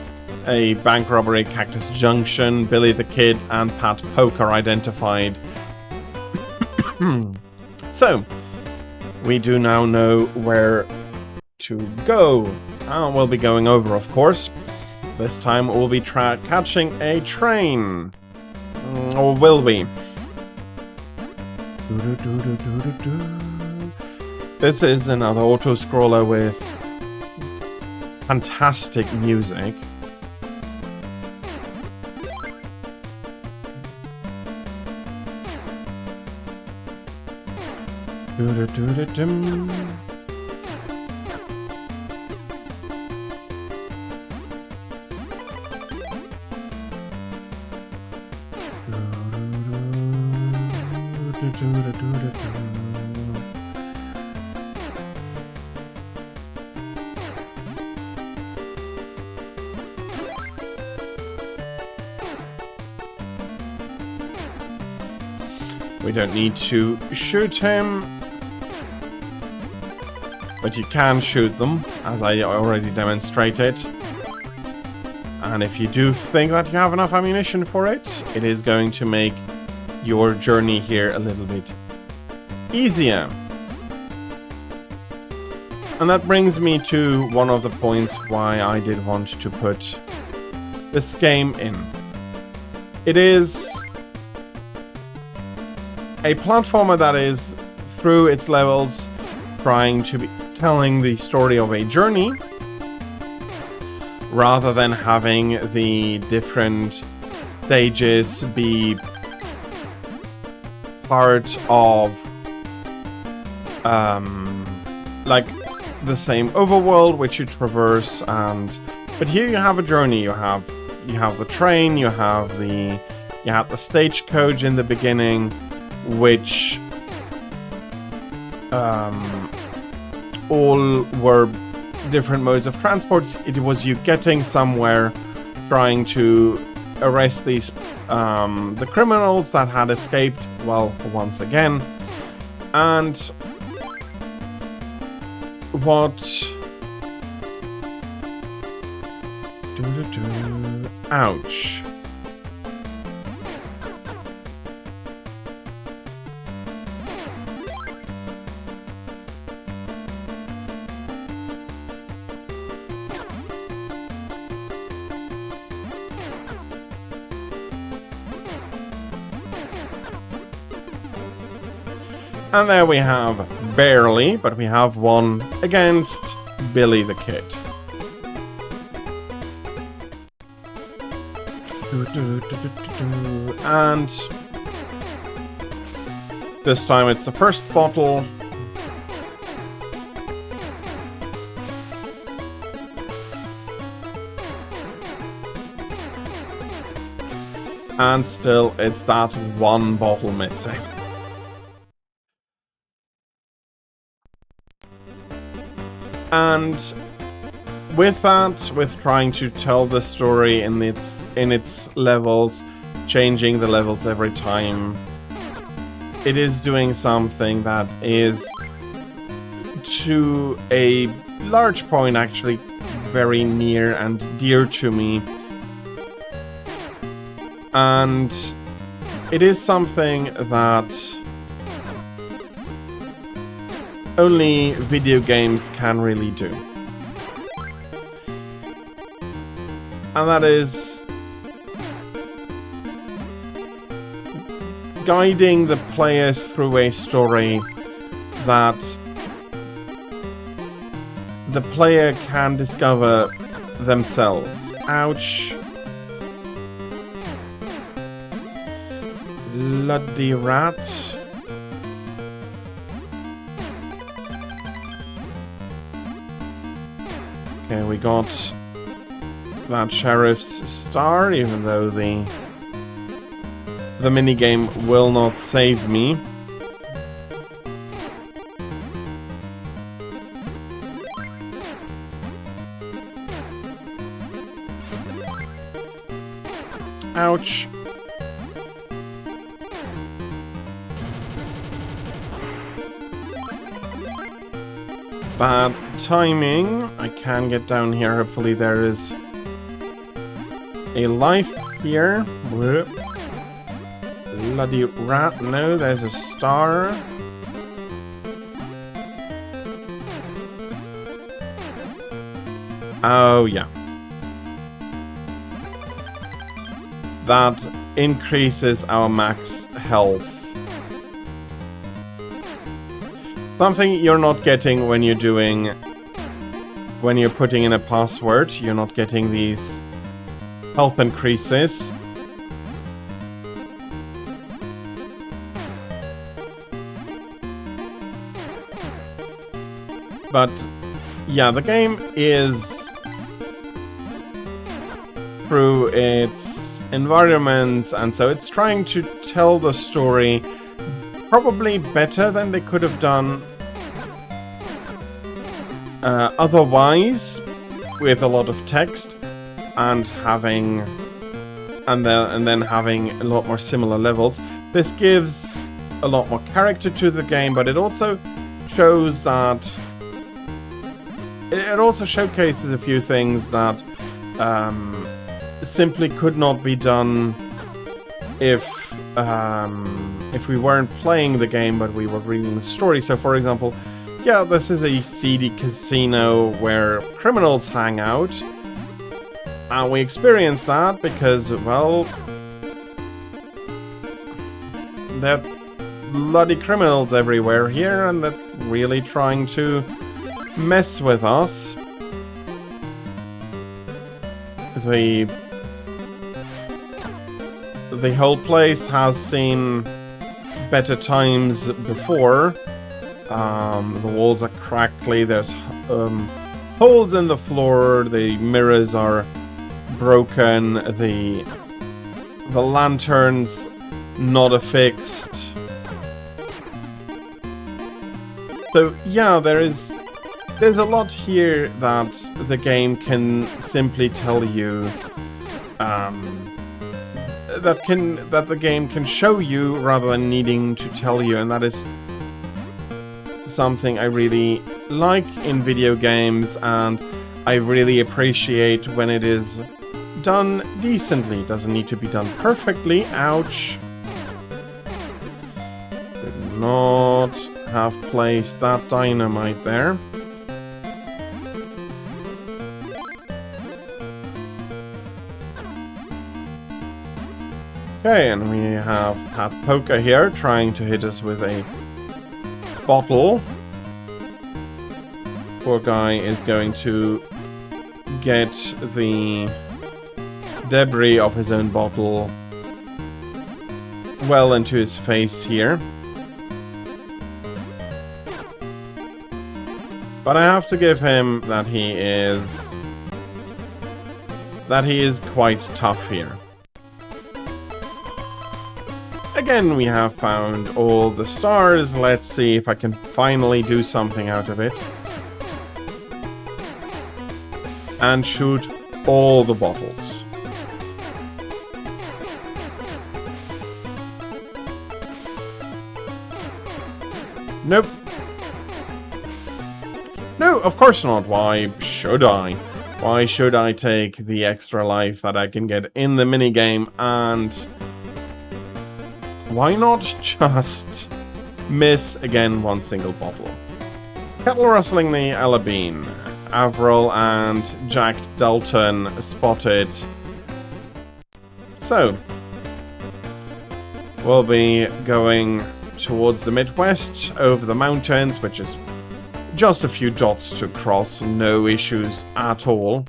a bank robbery at Cactus Junction. Billy the Kid and Pat Poker identified. So, we do now know where to go. And we'll be going over, of course. This time we'll be catching a train. Or will we? This is another auto-scroller with fantastic music. We don't need to shoot him, but you can shoot them, as I already demonstrated. And if you do think that you have enough ammunition for it, it is going to make your journey here a little bit easier. And that brings me to one of the points why I did want to put this game in. It is a platformer that is, through its levels, trying to be telling the story of a journey, rather than having the different stages be part of like the same overworld which you traverse. But here you have a journey. You have the train, you have the stagecoach in the beginning, which all were different modes of transport. It was you getting somewhere, trying to arrest these the criminals that had escaped, well, once again. And what ouch. And there we have barely, but we have won against Billy the Kid. And this time it's the first bottle. And still it's that one bottle missing. And with that, with trying to tell the story in its levels, changing the levels every time, it is doing something that is, to a large point, actually very near and dear to me. And it is something that only video games can really do. And that is guiding the players through a story that the player can discover themselves. Ouch. Bloody rat. Okay, we got that sheriff's star, even though the minigame will not save me. Ouch. Bad timing. I can get down here. Hopefully there is a life here. Whoop. Bloody rat. No, there's a star. Oh, yeah. That increases our max health. Something you're not getting when you're doing... When you're putting in a password, you're not getting these health increases. But, yeah, the game is... through its environments, and so it's trying to tell the story probably better than they could have done otherwise, with a lot of text and having and then having a lot more similar levels. This gives a lot more character to the game, but it also shows that it also showcases a few things that simply could not be done if we weren't playing the game, but we were reading the story. So, for example, yeah, this is a seedy casino where criminals hang out, and we experience that because, well, there are bloody criminals everywhere here, and they're really trying to mess with us. The whole place has seen better times before. The walls are crackly, there's holes in the floor, the mirrors are broken, the lanterns not affixed. So yeah, there's a lot here that the game can simply tell you, that the game can show you rather than needing to tell you, and that is something I really like in video games, and I really appreciate when it is done decently. It doesn't need to be done perfectly. Ouch. Did not have placed that dynamite there. Okay, and we have Pat Poker here trying to hit us with a bottle. Poor guy is going to get the debris of his own bottle well into his face here. But I have to give him that he is quite tough here. Again, we have found all the stars. Let's see if I can finally do something out of it. And shoot all the bottles. Nope. No, of course not. Why should I? Why should I take the extra life that I can get in the minigame, and why not just miss again one single bottle? Kettle rustling the Alabine. Avril and Jack Dalton spotted. So, we'll be going towards the Midwest, over the mountains, which is just a few dots to cross, no issues at all.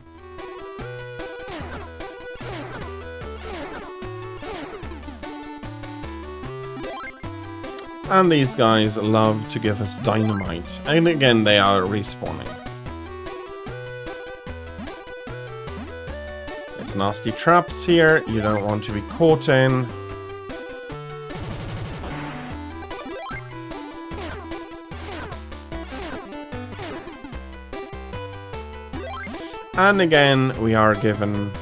And these guys love to give us dynamite. And again, they are respawning. There's nasty traps here you don't want to be caught in. And again, we are given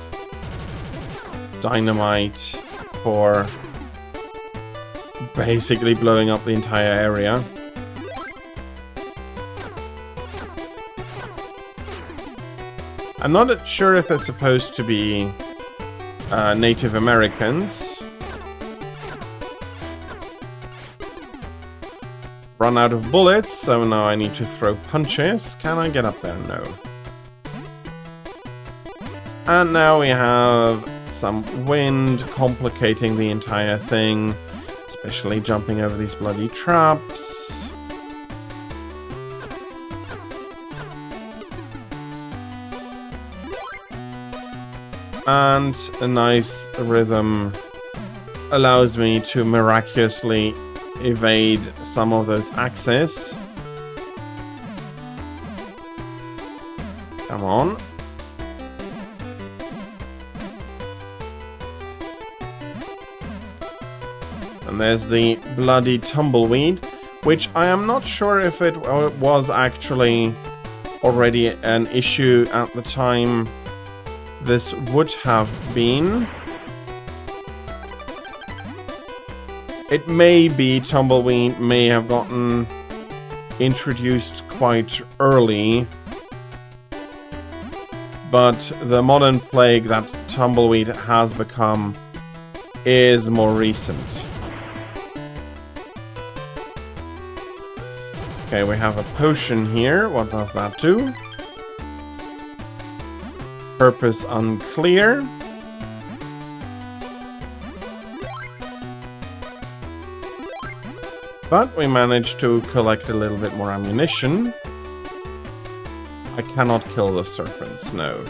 dynamite for basically blowing up the entire area. I'm not sure if they're supposed to be Native Americans. Run out of bullets, so now I need to throw punches. Can I get up there? No. And now we have some wind complicating the entire thing, especially jumping over these bloody traps. And a nice rhythm allows me to miraculously evade some of those axes. Come on. And there's the bloody tumbleweed, which I am not sure if it was actually already an issue at the time this would have been. It may be tumbleweed may have gotten introduced quite early, but the modern plague that tumbleweed has become is more recent. Okay, we have a potion here. What does that do? Purpose unclear. But we managed to collect a little bit more ammunition. I cannot kill the serpents, no.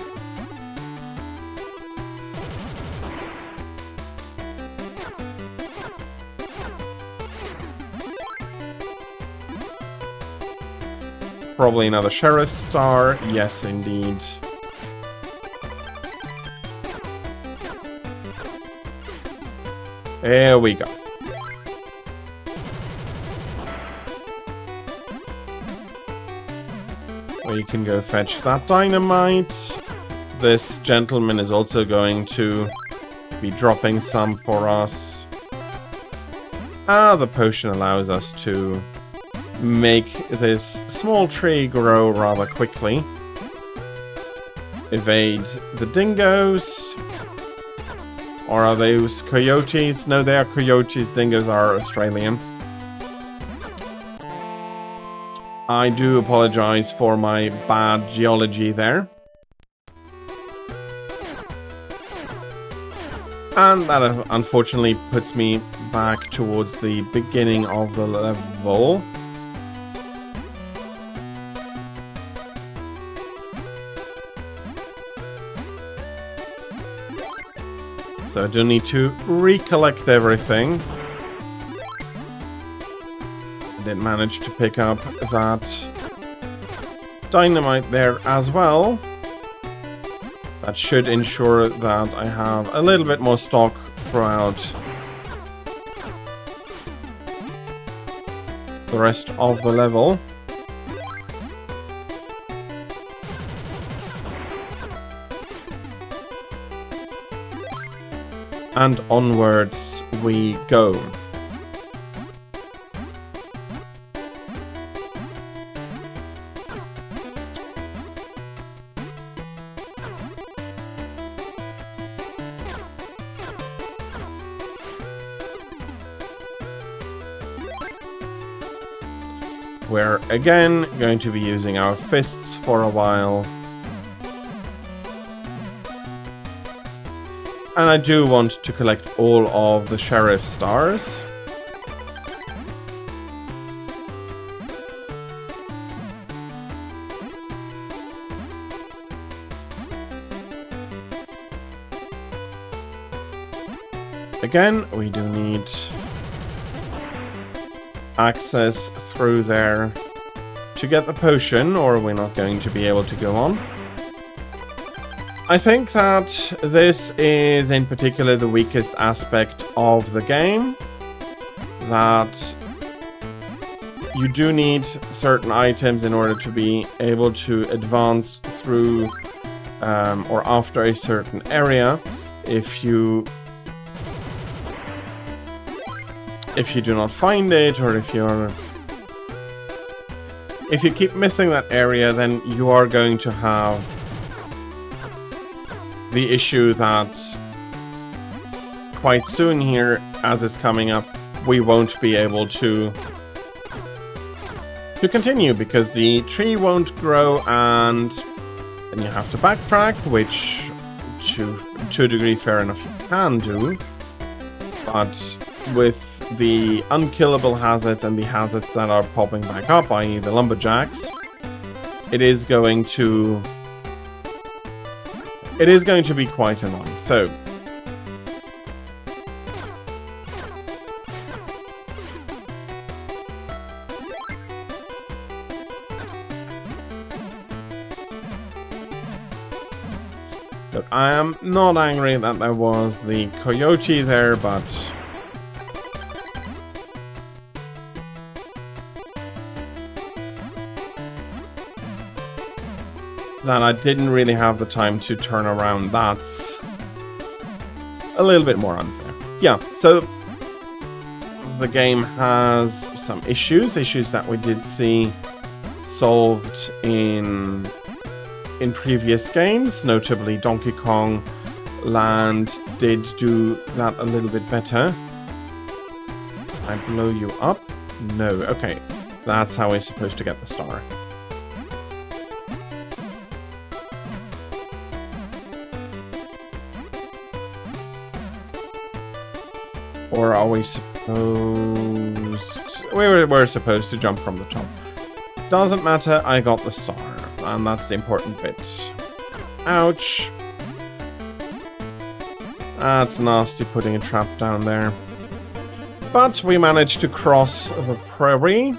Probably another sheriff's star. Yes, indeed. There we go. We can go fetch that dynamite. This gentleman is also going to be dropping some for us. The potion allows us to make this small tree grow rather quickly. Evade the dingoes. Or are those coyotes? No, they are coyotes. Dingoes are Australian. I do apologize for my bad geology there. And that unfortunately puts me back towards the beginning of the level. So I do need to recollect everything. I did manage to pick up that dynamite there as well. That should ensure that I have a little bit more stock throughout the rest of the level. And onwards we go. We're again going to be using our fists for a while. And I do want to collect all of the sheriff stars. Again, we do need access through there to get the potion, or we're not going to be able to go on. I think that this is in particular the weakest aspect of the game. That you do need certain items in order to be able to advance through or after a certain area. If you do not find it, or if you keep missing that area, then you are going to have the issue that quite soon here, as it's coming up, we won't be able to continue because the tree won't grow, and then you have to backtrack, which to a degree fair enough you can do, but with the unkillable hazards and the hazards that are popping back up, i.e. the lumberjacks, it is going to be quite annoying. So look, I am not angry that there was the coyote there, but that I didn't really have the time to turn around, that's a little bit more unfair. Yeah, so the game has some issues that we did see solved in previous games, notably Donkey Kong Land did do that a little bit better. Can I blow you up? No, okay. That's how we're supposed to get the star. Or are we supposed... We're supposed to jump from the top. Doesn't matter, I got the star. And that's the important bit. Ouch. That's nasty putting a trap down there. But we managed to cross the prairie.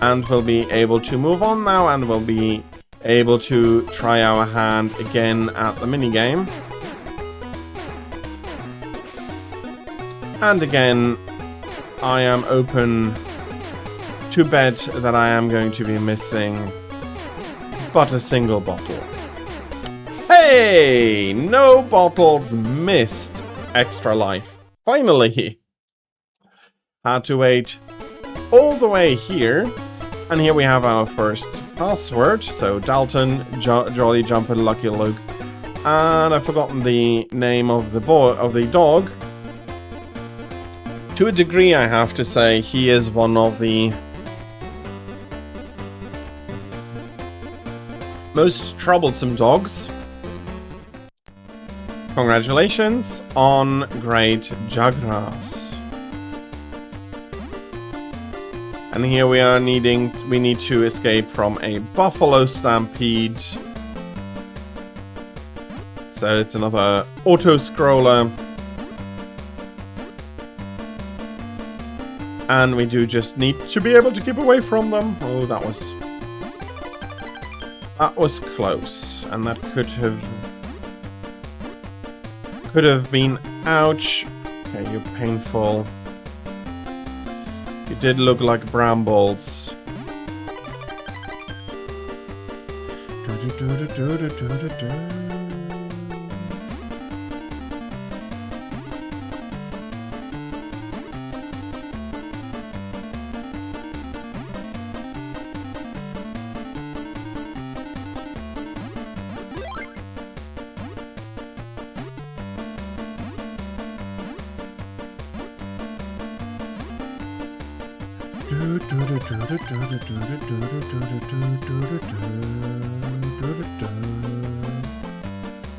And we'll be able to move on now, and we'll be able to try our hand again at the minigame. And again, I am open to bet that I am going to be missing but a single bottle. Hey! No bottles missed. Extra life. Finally! Had to wait all the way here. And here we have our first password. So Dalton, Jolly Jumper, Lucky Luke. And I've forgotten the name of the dog. To a degree, I have to say, he is one of the most troublesome dogs. Congratulations on Great Jagras. And here we are we need to escape from a buffalo stampede. So it's another auto-scroller. And we do just need to be able to keep away from them. Oh, that was close. And that could have been ouch. Okay, you're painful. You did look like brambles.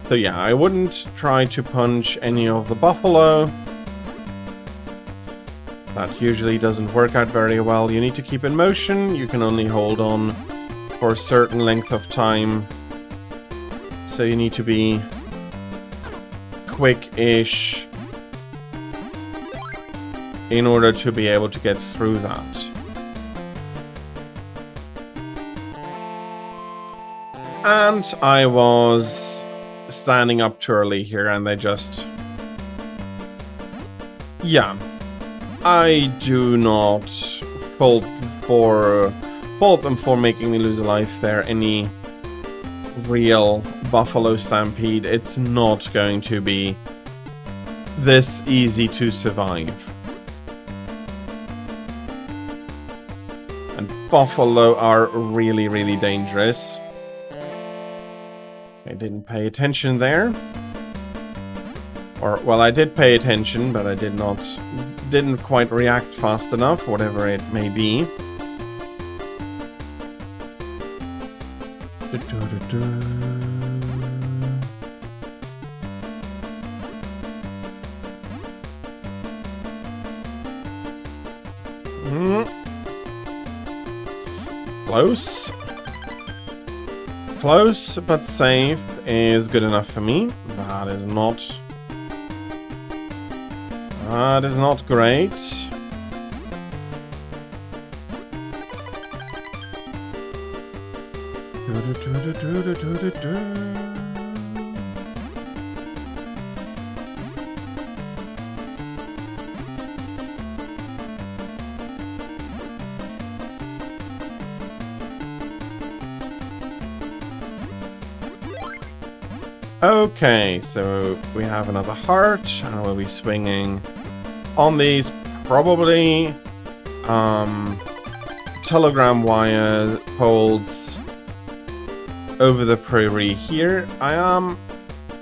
So yeah, I wouldn't try to punch any of the buffalo. That usually doesn't work out very well. You need to keep in motion. You can only hold on for a certain length of time. So you need to be quick-ish in order to be able to get through that. And I was standing up too early here, and they just... Yeah. I do not fault them for making me lose a life there. Any real buffalo stampede, it's not going to be this easy to survive. And buffalo are really, really dangerous. I didn't pay attention there. Or, well, I did pay attention, but I didn't quite react fast enough, whatever it may be. Close. Close, but safe is good enough for me. That is not great. Okay, so we have another heart, and we'll be swinging on these probably telegram wire poles over the prairie here. I am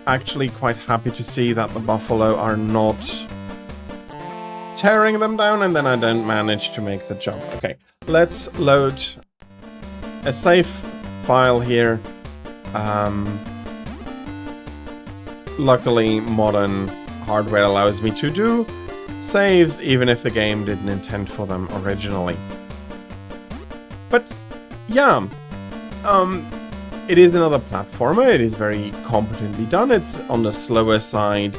actually quite happy to see that the buffalo are not tearing them down, and then I don't manage to make the jump. Okay, let's load a save file here. Luckily, modern hardware allows me to do saves, even if the game didn't intend for them originally. But, yeah, it is another platformer. It is very competently done. It's on the slower side,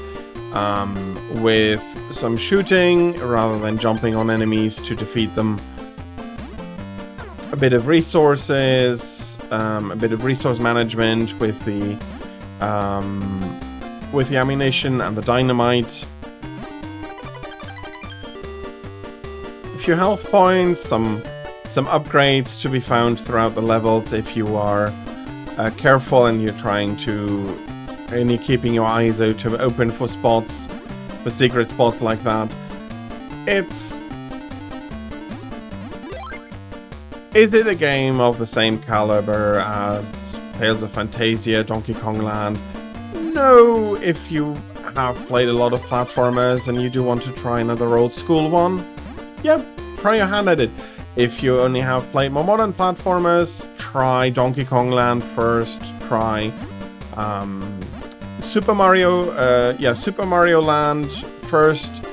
with some shooting rather than jumping on enemies to defeat them. A bit of resources, a bit of resource management with the ammunition and the dynamite. A few health points, some upgrades to be found throughout the levels if you are careful and you're keeping your eyes open for spots, for secret spots like that. Is it a game of the same caliber as Tales of Phantasia, Donkey Kong Land? No, if you have played a lot of platformers and you do want to try another old school one, yeah, try your hand at it. If you only have played more modern platformers, try Donkey Kong Land first, try Super Mario Land first,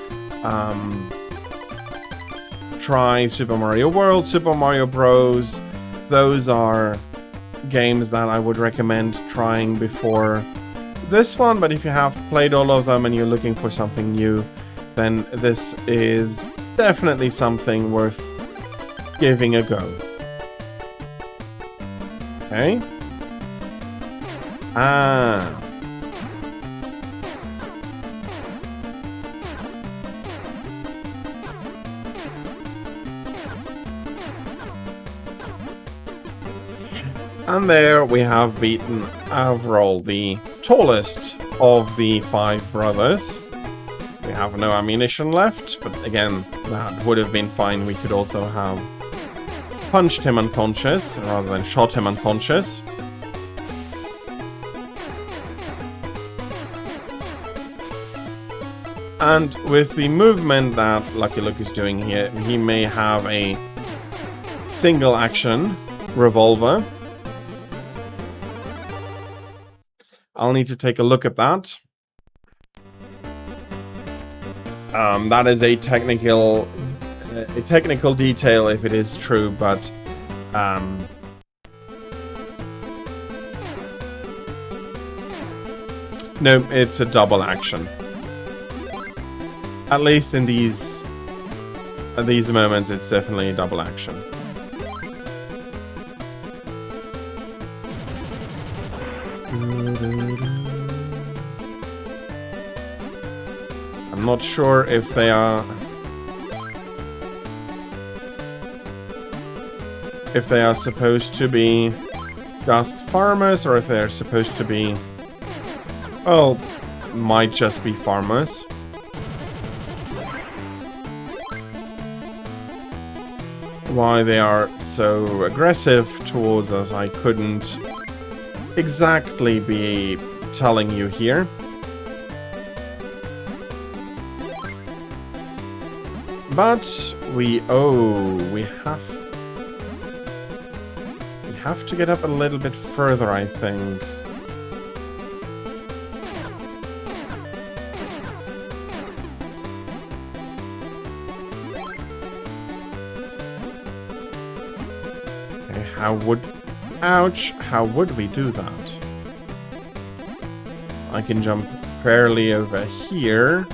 try Super Mario World, Super Mario Bros. Those are games that I would recommend trying before this one, but if you have played all of them and you're looking for something new, then this is definitely something worth giving a go. Okay. And there we have beaten Avril, the tallest of the 5 brothers. We have no ammunition left, but again, that would have been fine. We could also have punched him unconscious rather than shot him unconscious. And with the movement that Lucky Luke is doing here, he may have a single action revolver. I'll need to take a look at that. That is a technical detail if it is true, but no, it's a double action. At least in these moments, it's definitely a double action. I'm not sure if they are supposed to be just farmers or if they're supposed to be, well, might just be farmers. Why they are so aggressive towards us, I couldn't exactly be telling you here. But we have to get up a little bit further, I think. Okay, how would we do that? I can jump fairly over here.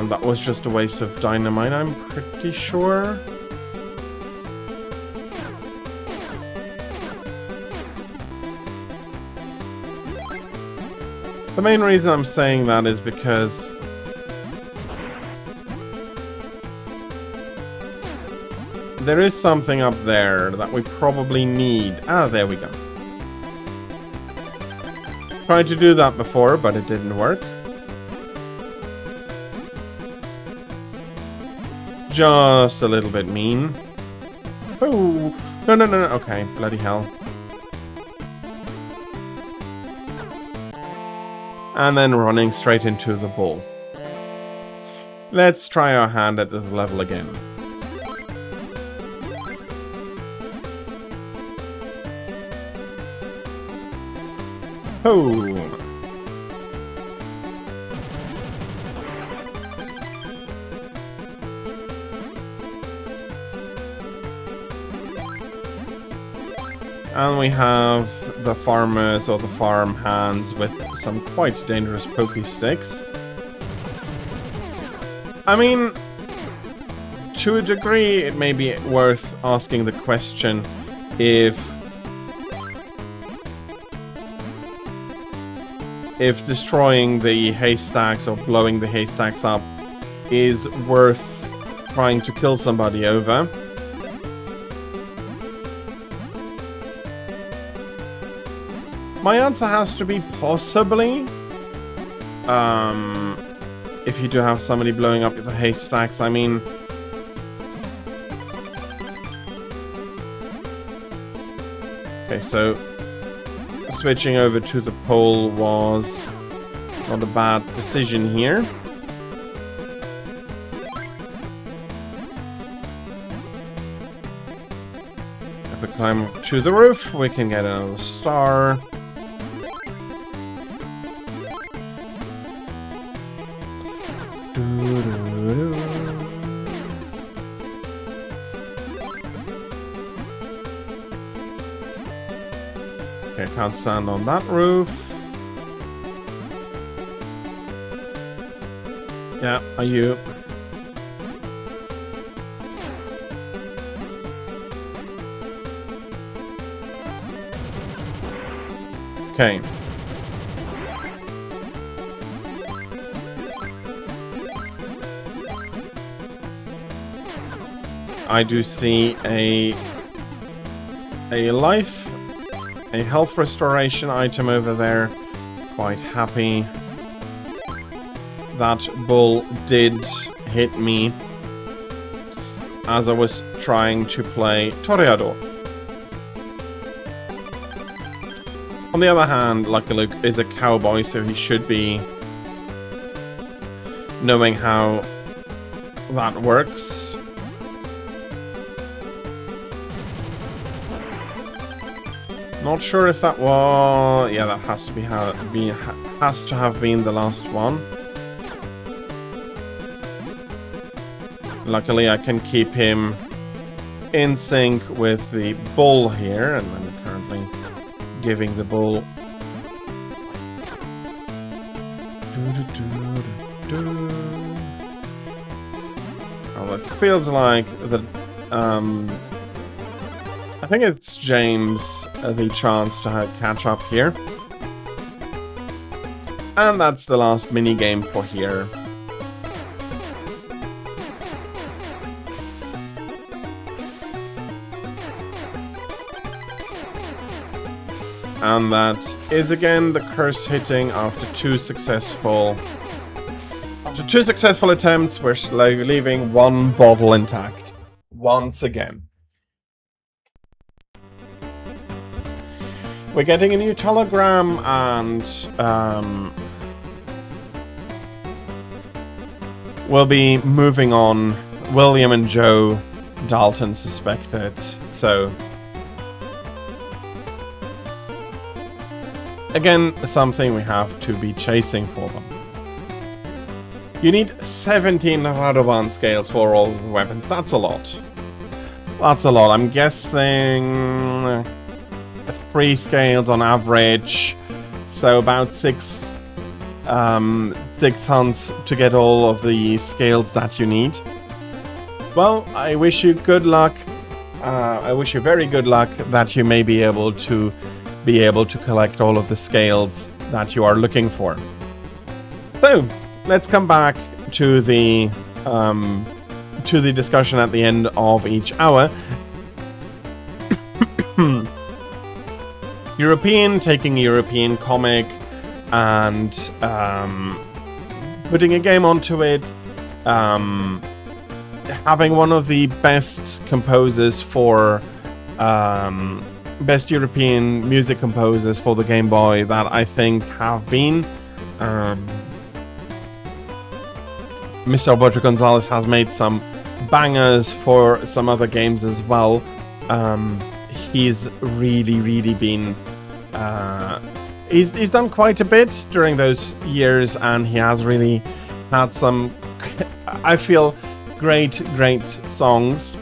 That was just a waste of dynamite, I'm pretty sure. The main reason I'm saying that is because there is something up there that we probably need. Ah, there we go. Tried to do that before, but it didn't work. Just a little bit mean. Oh, no, no, no, no. Okay, bloody hell. And then running straight into the bull. Let's try our hand at this level again. Oh. And we have the farmers or the farm hands with some quite dangerous pokey sticks. I mean, to a degree, it may be worth asking the question if destroying the haystacks or blowing the haystacks up is worth trying to kill somebody over. My answer has to be possibly. If you do have somebody blowing up the haystacks, I mean... Okay, so switching over to the pole was not a bad decision here. If we climb to the roof, we can get another star. Okay, can't stand on that roof. Yeah, are you? Okay. I do see a health restoration item over there. Quite happy. That bull did hit me as I was trying to play Toreador. On the other hand, Lucky Luke is a cowboy, so he should be knowing how that works. Not sure if that was... Yeah, that has to be has to have been the last one. Luckily, I can keep him in sync with the bull here, and I'm currently giving the bull... Oh, it feels like the... I think it's James the chance to catch up here. And that's the last mini game for here. And that is again the curse hitting after two successful attempts. We're leaving one bottle intact once again. We're getting a new telegram, and we'll be moving on. William and Joe Dalton suspected, so again, something we have to be chasing for them. You need 17 Radovan scales for all the weapons. That's a lot. That's a lot. I'm guessing 3 scales on average, so about 6 hunts to get all of the scales that you need. Well, I wish you good luck. I wish you very good luck that you may be able to collect all of the scales that you are looking for. So, let's come back to the discussion at the end of each hour. European, taking a European comic and putting a game onto it. Having one of the best composers for best European music composers for the Game Boy that I think have been. Mr. Alberto Gonzalez has made some bangers for some other games as well. He's really been he's done quite a bit during those years, and he has really had some, I feel, great songs.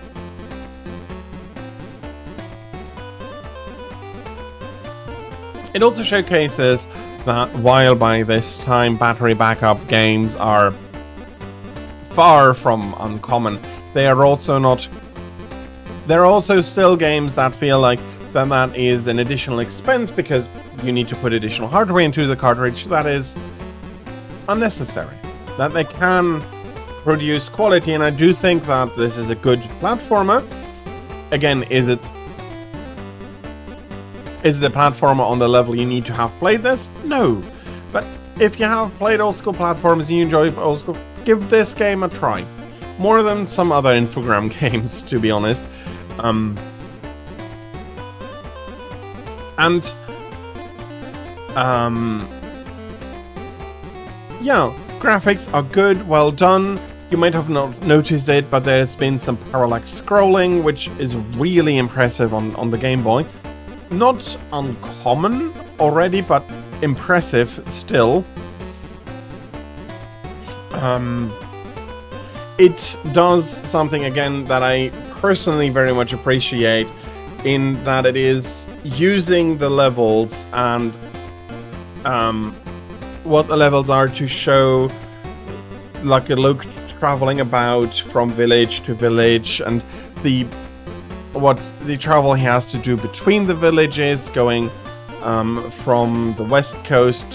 It also showcases that while by this time battery backup games are far from uncommon, they're also still games that feel like that is an additional expense because you need to put additional hardware into the cartridge that is unnecessary. That they can produce quality, and I do think that this is a good platformer. Again, is it a platformer on the level you need to have played this? No. But if you have played old school platforms and you enjoy old school, give this game a try. More than some other Infogram games, to be honest. Yeah, graphics are good, well done. You might have not noticed it, but there's been some parallax scrolling, which is really impressive on the Game Boy. Not uncommon already, but impressive still. It does something, again, that I personally very much appreciate, in that it is using the levels and what the levels are to show like a Luke traveling about from village to village, and what the travel he has to do between the villages, going from the west coast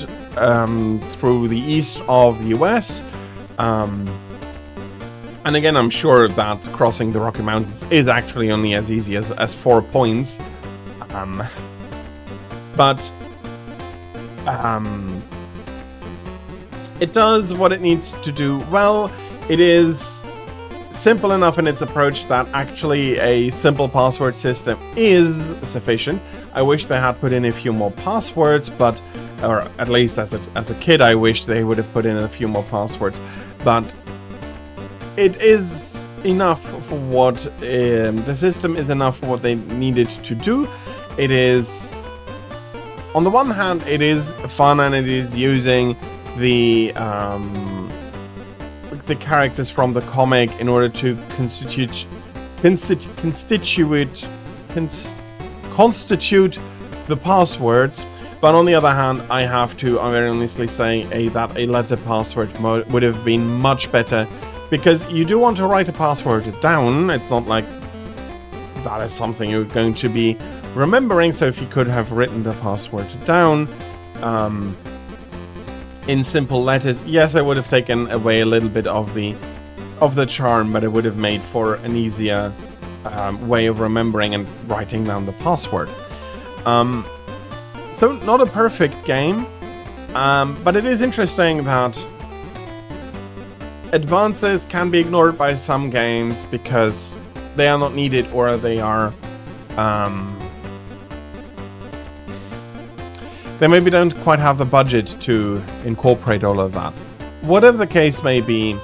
through the east of the US. And again, I'm sure that crossing the Rocky Mountains is actually only as easy as 4 points. But it does what it needs to do well. It is simple enough in its approach that actually a simple password system is sufficient. I wish they had put in a few more passwords, or at least as a kid, I wish they would have put in a few more passwords. But it is enough for what the system is enough for what they needed to do. It is, on the one hand, it is fun, and it is using the characters from the comic in order to constitute the passwords. But on the other hand, I have to very honestly say that a letter password would have been much better, because you do want to write a password down. It's not like that is something you're going to be remembering. So if you could have written the password down in simple letters, yes, it would have taken away a little bit of the charm, but it would have made for an easier way of remembering and writing down the password. So not a perfect game, but it is interesting that advances can be ignored by some games because they are not needed, or they are they maybe don't quite have the budget to incorporate all of that. Whatever the case may be,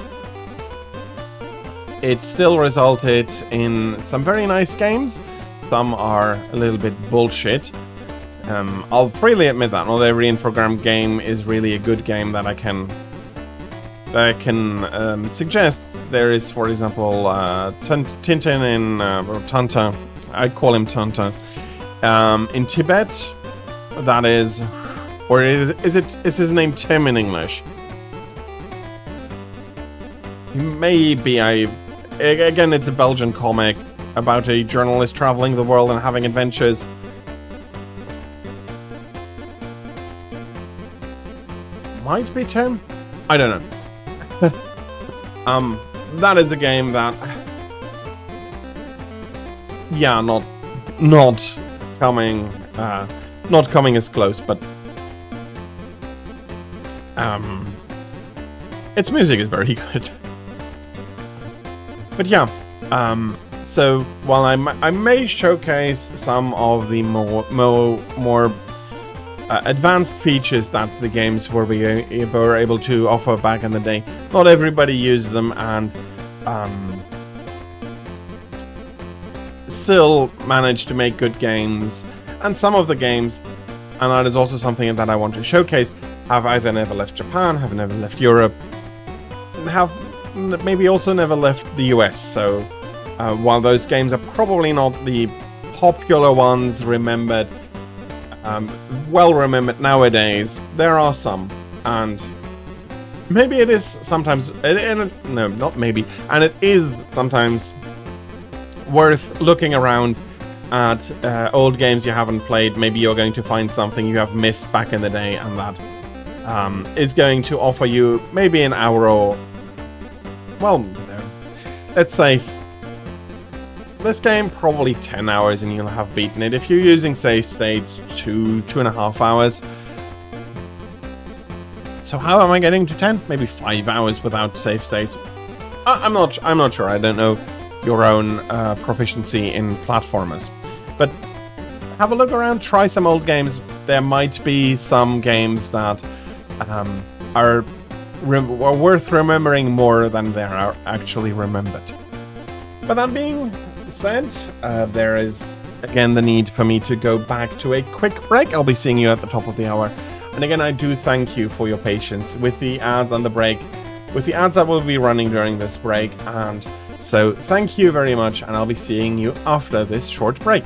it still resulted in some very nice games. Some are a little bit bullshit. I'll freely admit that not every in-program game is really a good game that I can suggest. There is, for example, Tintin in or Tanta. I call him Tanta. In Tibet, that is, or is his name Tim in English? Maybe again, it's a Belgian comic about a journalist traveling the world and having adventures. Might be Tim? I don't know. That is a game that, yeah, not coming as close, but its music is very good. But yeah, so while I may showcase some of the more advanced features that the games were able to offer back in the day, not everybody used them, and still managed to make good games. And some of the games, and that is also something that I want to showcase, have either never left Japan, have never left Europe, have maybe also never left the US. So while those games are probably not the popular ones remembered, well remembered nowadays, there are some, and maybe it is sometimes, no, not maybe, and it is sometimes worth looking around at old games you haven't played. Maybe you're going to find something you have missed back in the day, and that is going to offer you maybe an hour or, well, let's say this game probably 10 hours and you'll have beaten it. If you're using save states, 2.5 hours. So how am I getting to 10? Maybe 5 hours without save states. I'm not sure. I don't know your own proficiency in platformers. But have a look around, try some old games. There might be some games that are worth remembering more than they are actually remembered. But that being said, there is again the need for me to go back to a quick break. I'll be seeing you at the top of the hour. And again, I do thank you for your patience with the ads and the break, with the ads that will be running during this break. And so thank you very much, and I'll be seeing you after this short break.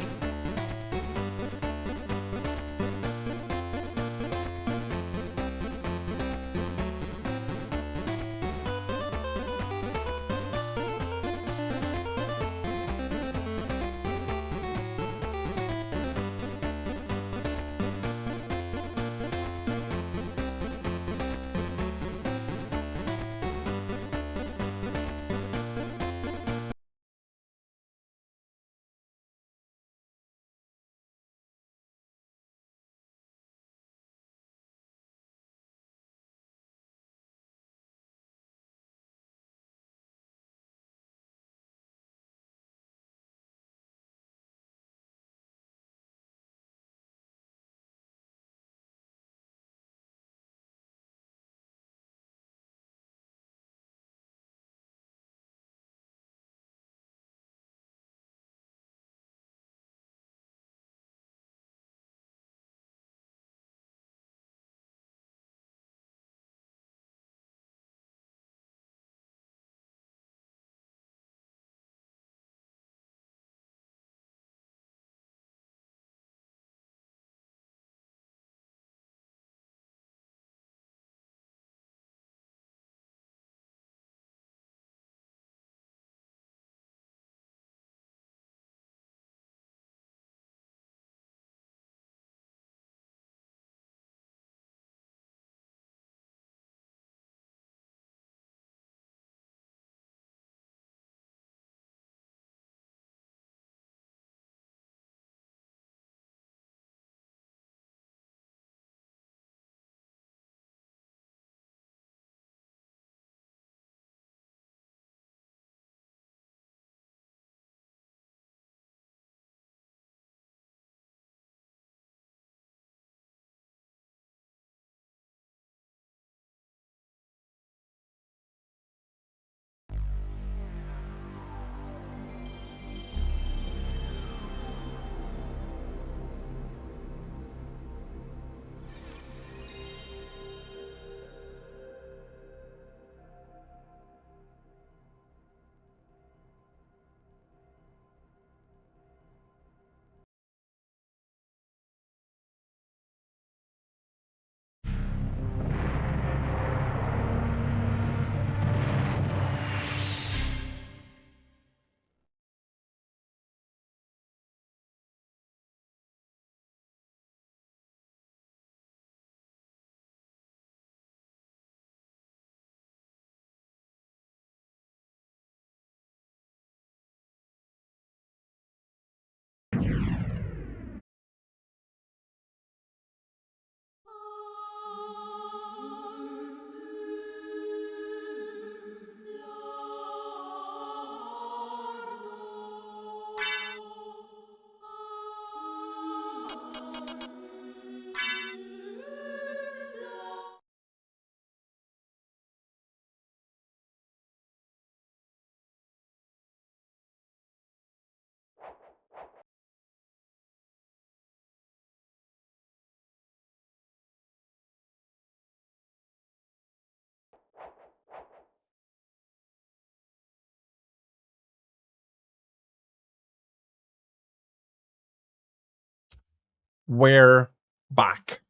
we're back.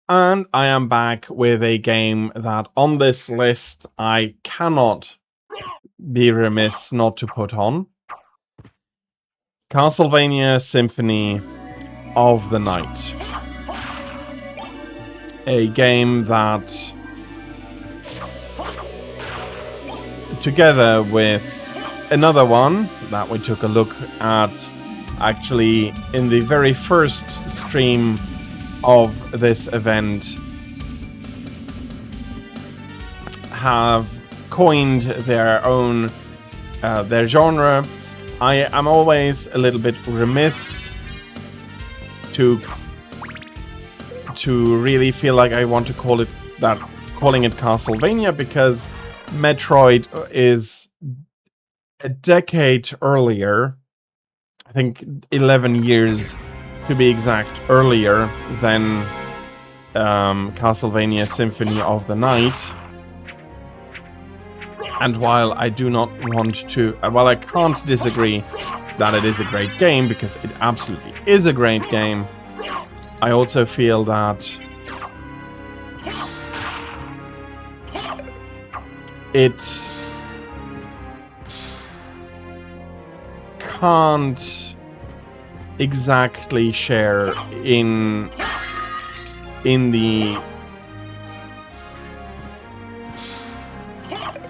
And I am back with a game that on this list I cannot be remiss not to put on. Castlevania Symphony of the Night. A game that, together with another one that we took a look at actually in the very first stream of this event, have coined their own their genre. I am always a little bit remiss to really feel like I want to call it that, calling it Castlevania, because Metroid is a decade earlier, I think 11 years to be exact, earlier than Castlevania Symphony of the Night. And while I do not want to, while I can't disagree that it is a great game, because it absolutely is a great game, I also feel that it can't exactly share in the,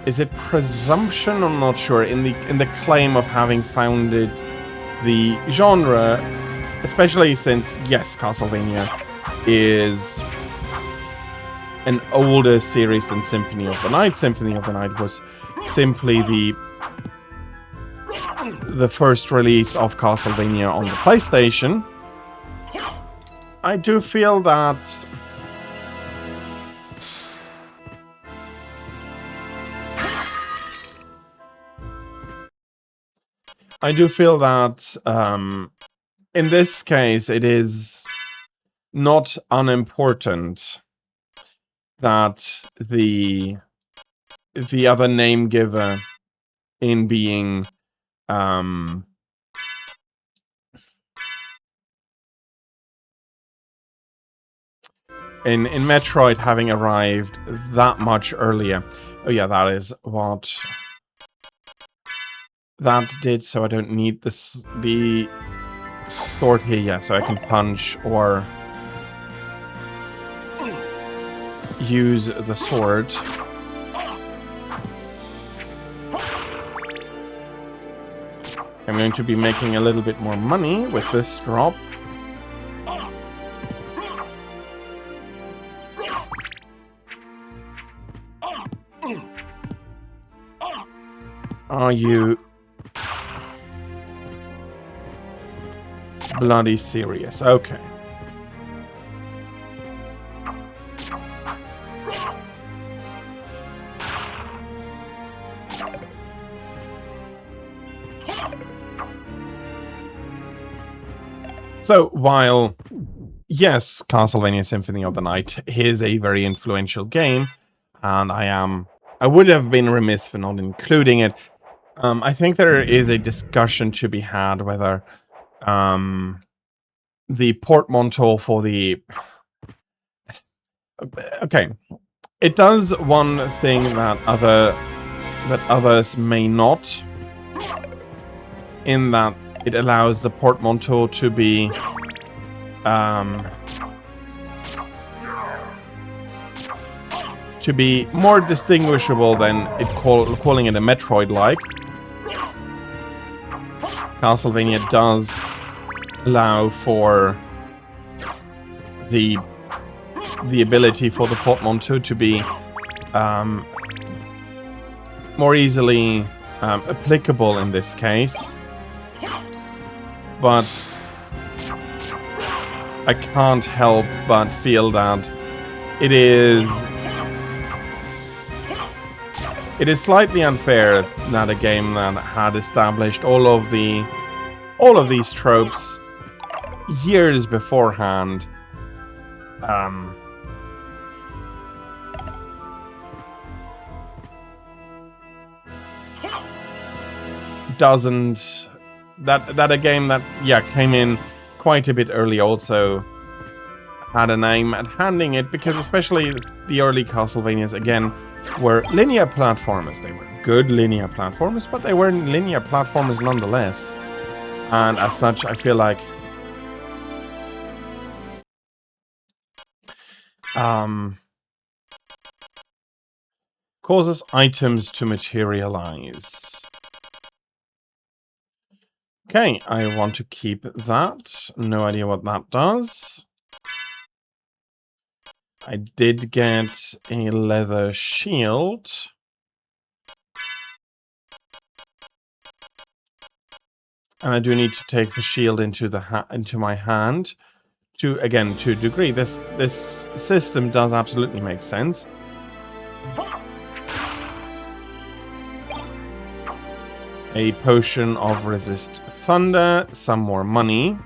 is it presumption? I'm not sure. In the claim of having founded the genre, especially since, yes, Castlevania is an older series than Symphony of the Night. Symphony of the Night was simply the first release of Castlevania on the PlayStation. I do feel that in this case it is not unimportant that the other name giver in being in Metroid having arrived that much earlier. Oh yeah, that is what that did, so I don't need this, the sword here, yeah, so I can punch or use the sword. I'm going to be making a little bit more money with this drop. Are you bloody serious? Okay. So while, yes, Castlevania Symphony of the Night is a very influential game, and I would have been remiss for not including it. I think there is a discussion to be had whether the portmanteau for the... Okay, it does one thing that others may not, in that it allows the portmanteau to be more distinguishable than calling it a Metroid-like. Castlevania does allow for the ability for the portmanteau to be more easily applicable in this case. But I can't help but feel that it is slightly unfair that a game that had established all of these tropes years beforehand doesn't that a game that, yeah, came in quite a bit early also had an aim at handing it, because especially the early Castlevanias, again, were linear platformers. They were good linear platformers, but they were linear platformers nonetheless. And as such, I feel like causes items to materialize. Okay, I want to keep that. No idea what that does. I did get a leather shield. And I do need to take the shield into my hand to a degree. This system does absolutely make sense. A potion of resist thunder, some more money.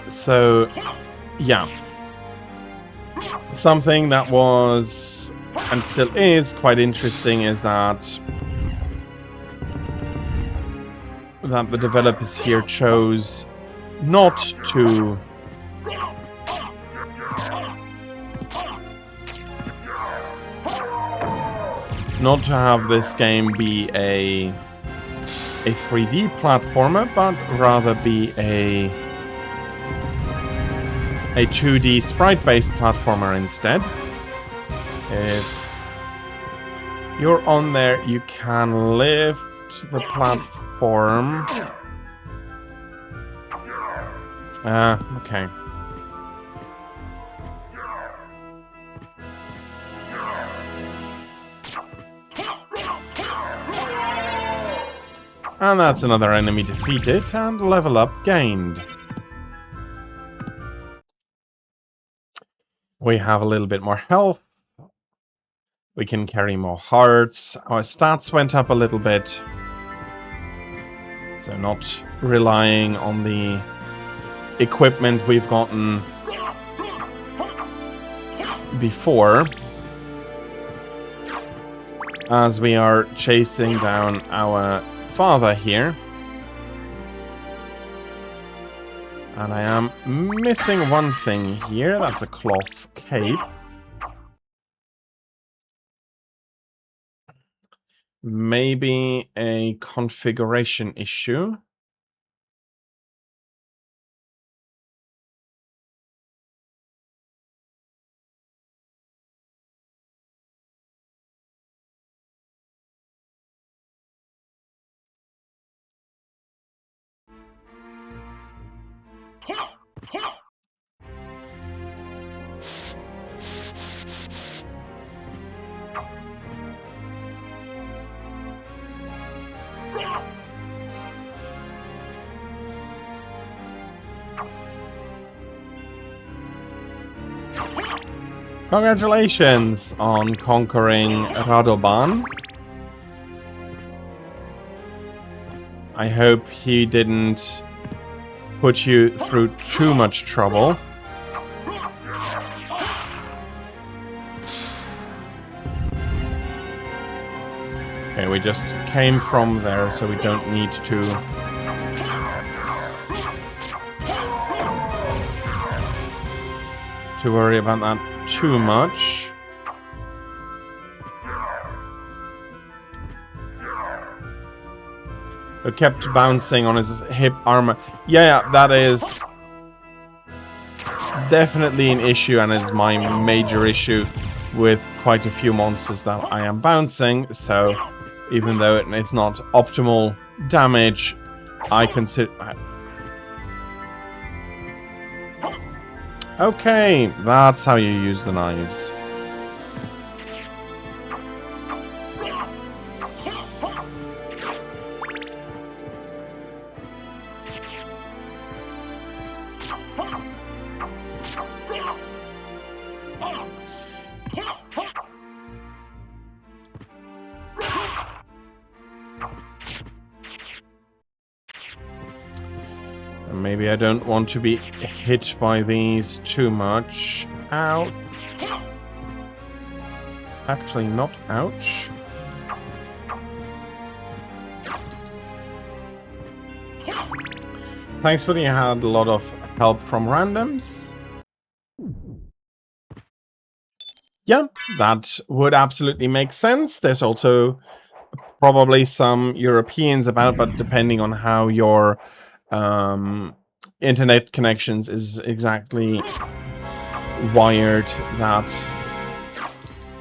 So, yeah. Something that was, and still is, quite interesting is that the developers here chose not to have this game be a 3D platformer, but rather be a 2D sprite-based platformer instead. If you're on there, you can lift the platform. Okay. And that's another enemy defeated and level up gained. We have a little bit more health. We can carry more hearts. Our stats went up a little bit. So not relying on the equipment we've gotten before. As we are chasing down our father here. And I am missing one thing here. That's a cloth cape. Maybe a configuration issue. Congratulations on conquering Radoban. I hope he didn't put you through too much trouble. Okay, we just came from there, so we don't need to worry about that too much. It kept bouncing on his hip armor. Yeah, that is definitely an issue, and it's my major issue with quite a few monsters that I am bouncing. So even though it's not optimal damage, I consider... Okay, that's how you use the knives. maybe I don't want to be hit by these too much. Ow. Actually, not ouch. Thankfully, I had a lot of help from randoms. Yeah, that would absolutely make sense. There's also probably some Europeans about, but depending on how your internet connections is exactly wired, that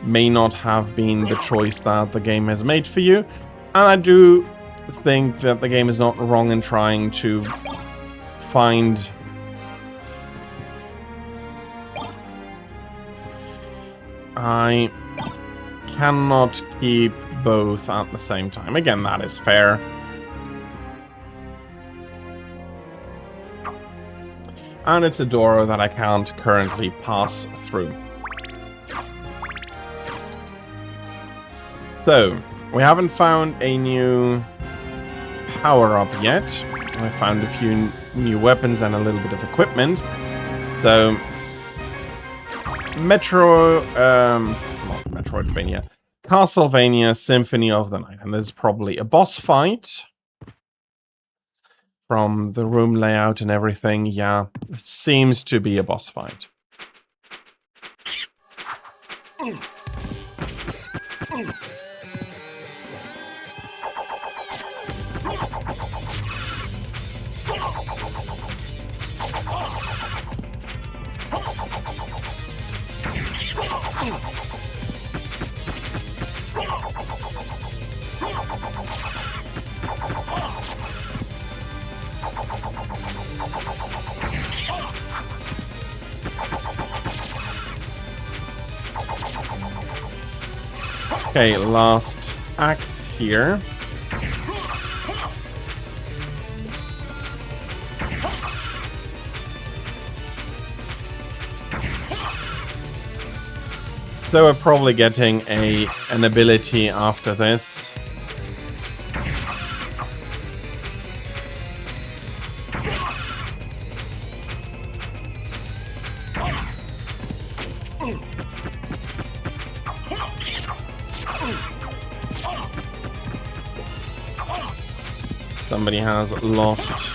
may not have been the choice that the game has made for you. And I do think that the game is not wrong in trying to find I cannot keep both at the same time. Again, that is fair. And it's a door that I can't currently pass through. So, we haven't found a new power-up yet. I found a few new weapons and a little bit of equipment. So, Metroidvania. Castlevania Symphony of the Night. And there's probably a boss fight. From the room layout and everything, yeah, seems to be a boss fight. Okay, last axe here. So we're probably getting an ability after this. Somebody has lost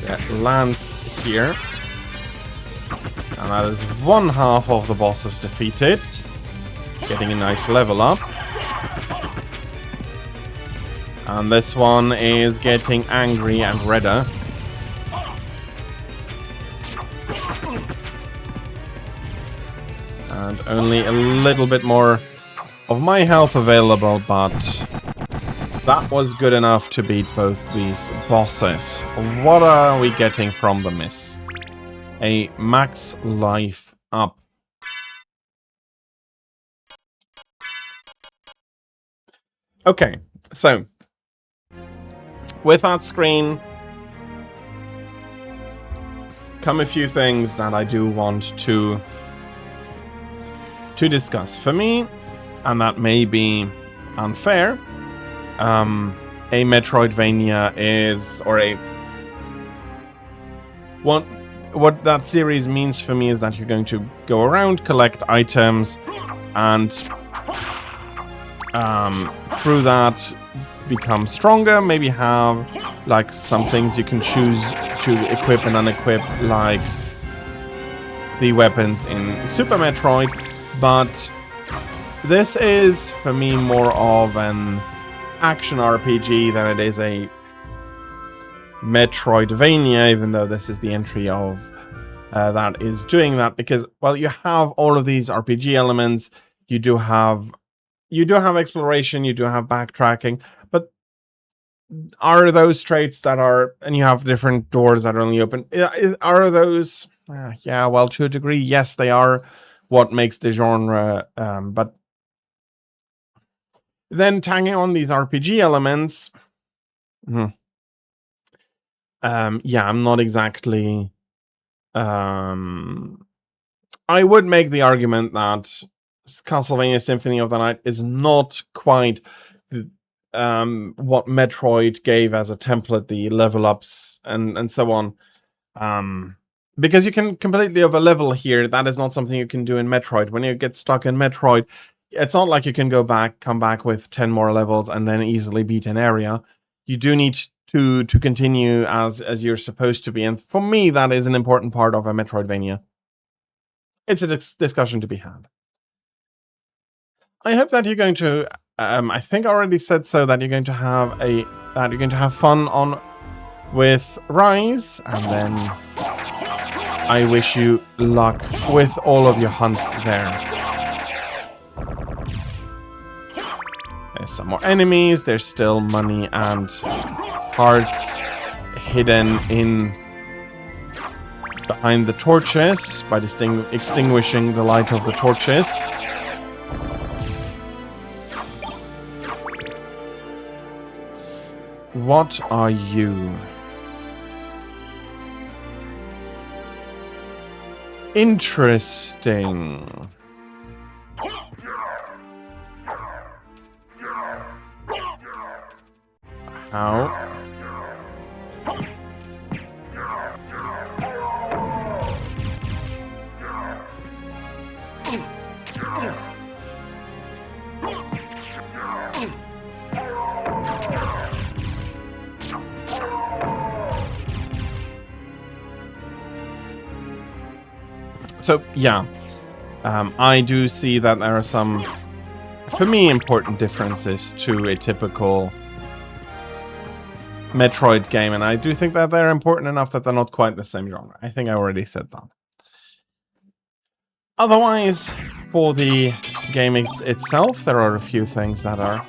their lance here. And that is one half of the bosses defeated. Getting a nice level up. And this one is getting angry and redder. And only a little bit more of my health available, but that was good enough to beat both these bosses. What are we getting from the miss? A max life up. Okay, so with that screen come a few things that I do want to discuss. For me, and that may be unfair, a Metroidvania is, or a what that series means for me is that you're going to go around, collect items, and through that become stronger, maybe have like some things you can choose to equip and unequip, like the weapons in Super Metroid. But this is, for me, more of an action RPG than it is a Metroidvania, even though this is the entry of that is doing that, because, well, you have all of these RPG elements, you do have exploration, you do have backtracking, but are those traits that are, and you have different doors that are only open, are those, yeah, well, to a degree, yes, they are what makes the genre, but then tagging on these RPG elements, yeah, I'm not exactly, I would make the argument that Castlevania Symphony of the Night is not quite what Metroid gave as a template, the level ups and so on. Because you can completely over level here. That is not something you can do in Metroid. When you get stuck in Metroid, it's not like you can come back with 10 more levels and then easily beat an area. You do need to continue as you're supposed to be. And for me, that is an important part of a Metroidvania. It's a discussion to be had. I hope that you're going to. I think I already said so, that you're going to have fun on with Rise, and then I wish you luck with all of your hunts there. There's some more enemies. There's still money and hearts hidden behind the torches by extinguishing the light of the torches. What are you? Interesting. How? So, yeah, I do see that there are some, for me, important differences to a typical Metroid game, and I do think that they're important enough that they're not quite the same genre. I think I already said that. Otherwise, for the game itself, there are a few things that are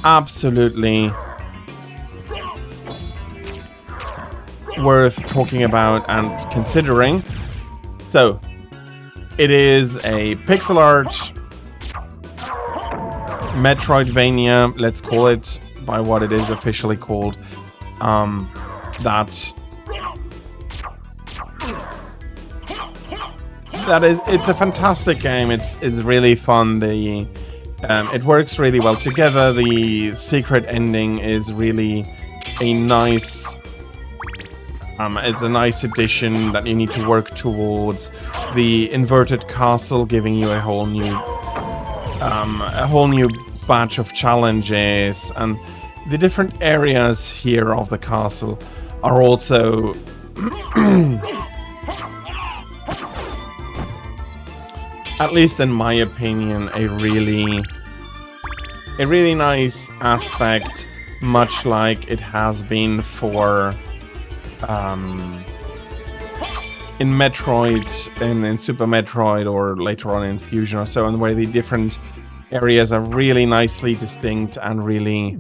absolutely worth talking about and considering. So, it is a pixel art Metroidvania, let's call it by what it is officially called. It's a fantastic game. It's really fun. It works really well together. The secret ending is really a nice. It's a nice addition that you need to work towards. The inverted castle giving you a whole new batch of challenges, and the different areas here of the castle are also at least in my opinion, a really nice aspect, much like it has been for in Metroid and in Super Metroid, or later on in Fusion or so on, where the different areas are really nicely distinct and really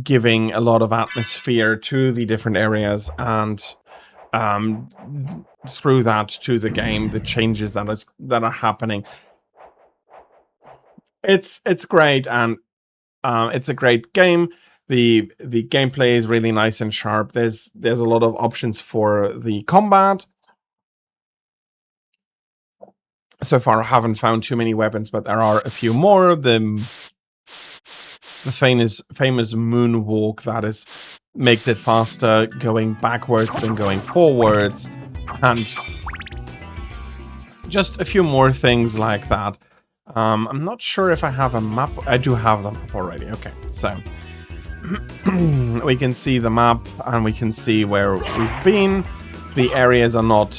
giving a lot of atmosphere to the different areas, and through that to the game, the changes that are happening. It's great, and it's a great game. The gameplay is really nice and sharp. There's a lot of options for the combat. So far, I haven't found too many weapons, but there are a few more. The famous moonwalk that makes it faster going backwards than going forwards, and just a few more things like that. I'm not sure if I have a map. I do have the map already. Okay, so we can see the map and we can see where we've been. The areas are not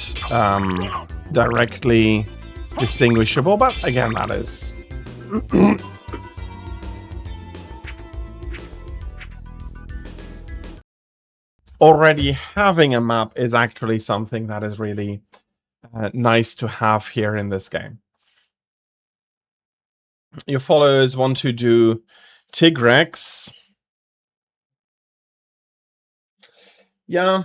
directly distinguishable, but again, that is already having a map is actually something that is really nice to have here in this game. Your followers want to do Tigrex. Yeah.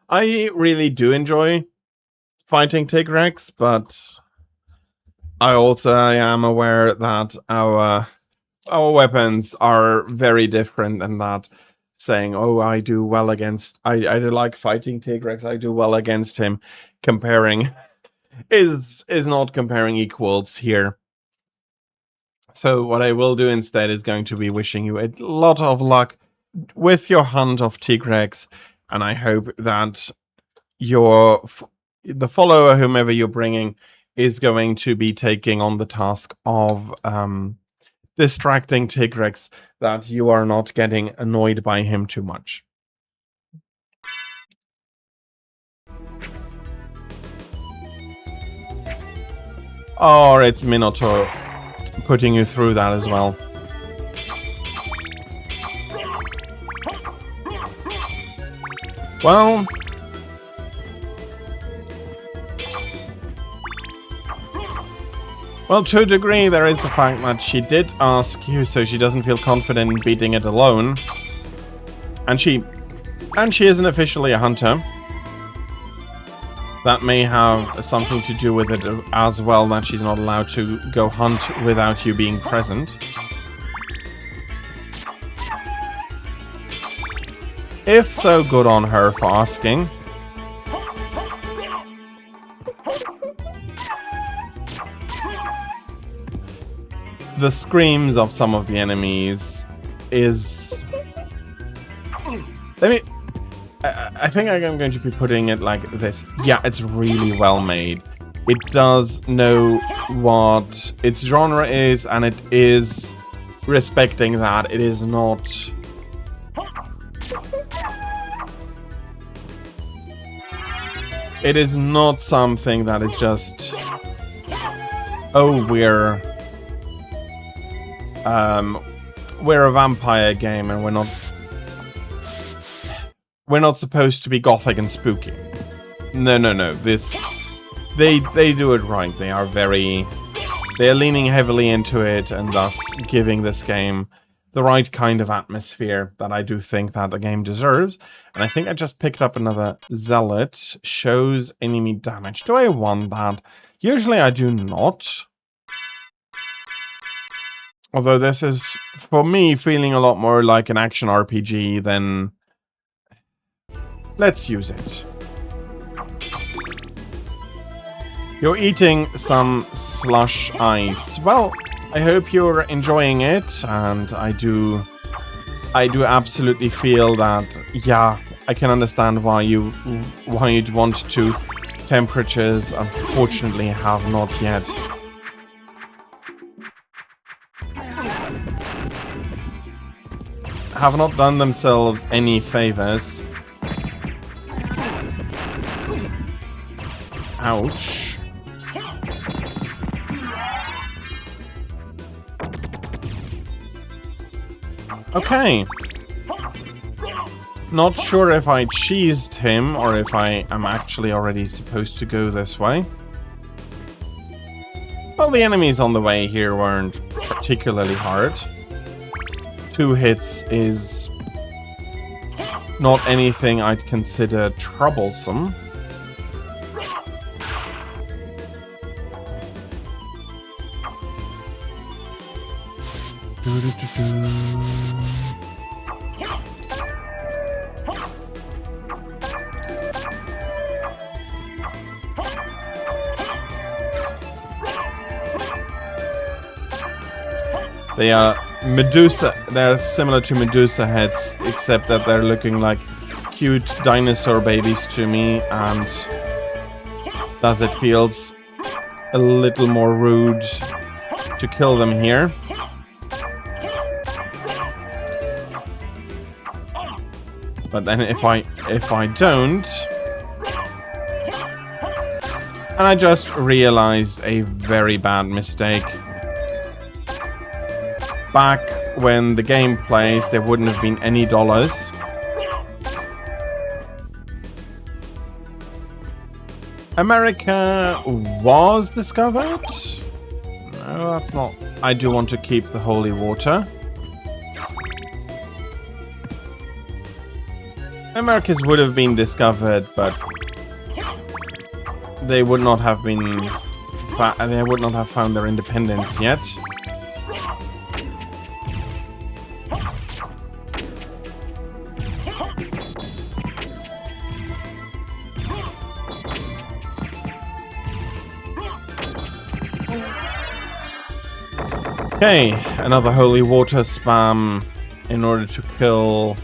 I really do enjoy fighting Tigrex, but I am aware that our weapons are very different, and that saying, oh, I do well against, I like fighting Tigrex, I do well against him, comparing is not comparing equals here. So what I will do instead is going to be wishing you a lot of luck with your hunt of Tigrex, and I hope that the follower, whomever you're bringing, is going to be taking on the task of distracting Tigrex, that you are not getting annoyed by him too much. Or it's Minotaur putting you through that as well. Well, to a degree, there is the fact that she did ask you, so she doesn't feel confident in beating it alone. And she isn't officially a hunter. That may have something to do with it as well, that she's not allowed to go hunt without you being present. If so, good on her for asking. The screams of some of the enemies is... I think I'm going to be putting it like this. Yeah, it's really well made. It does know what its genre is, and it is respecting that. It is not... It is not something that is just... Oh, we're a vampire game and we're not supposed to be gothic and spooky. No. They do it right. They are leaning heavily into it, and thus giving this game the right kind of atmosphere that I do think that the game deserves. And I think I just picked up another Zealot. Shows enemy damage. Do I want that? Usually I do not. Although this is, for me, feeling a lot more like an action RPG than... Let's use it. You're eating some slush ice. Well, I hope you're enjoying it, and I do absolutely feel that, yeah, I can understand why you'd want to. Temperatures, unfortunately, have not yet done themselves any favors. Ouch. Okay. Not sure if I cheesed him or if I am actually already supposed to go this way. Well, the enemies on the way here weren't particularly hard. 2 hits is not anything I'd consider troublesome. They are Medusa. They're similar to Medusa heads, except that they're looking like cute dinosaur babies to me, and thus it feels a little more rude to kill them here. But then if I don't, and I just realized a very bad mistake. Back when the game plays, there wouldn't have been any dollars. America was discovered? No, that's not. I do want to keep the holy water. Americas would have been discovered, but they would not have been. They would not have found their independence yet. Okay, another holy water spam in order to kill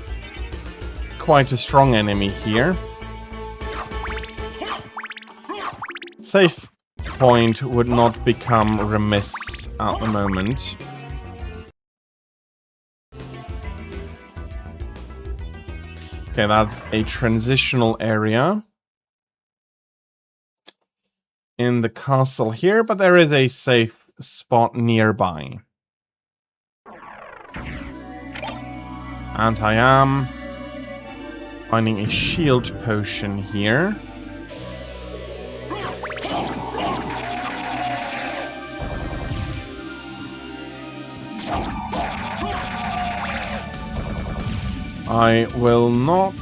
quite a strong enemy here. Safe point would not become remiss at the moment. Okay, that's a transitional area in the castle here, but there is a safe spot nearby. And I am finding a shield potion here. I will not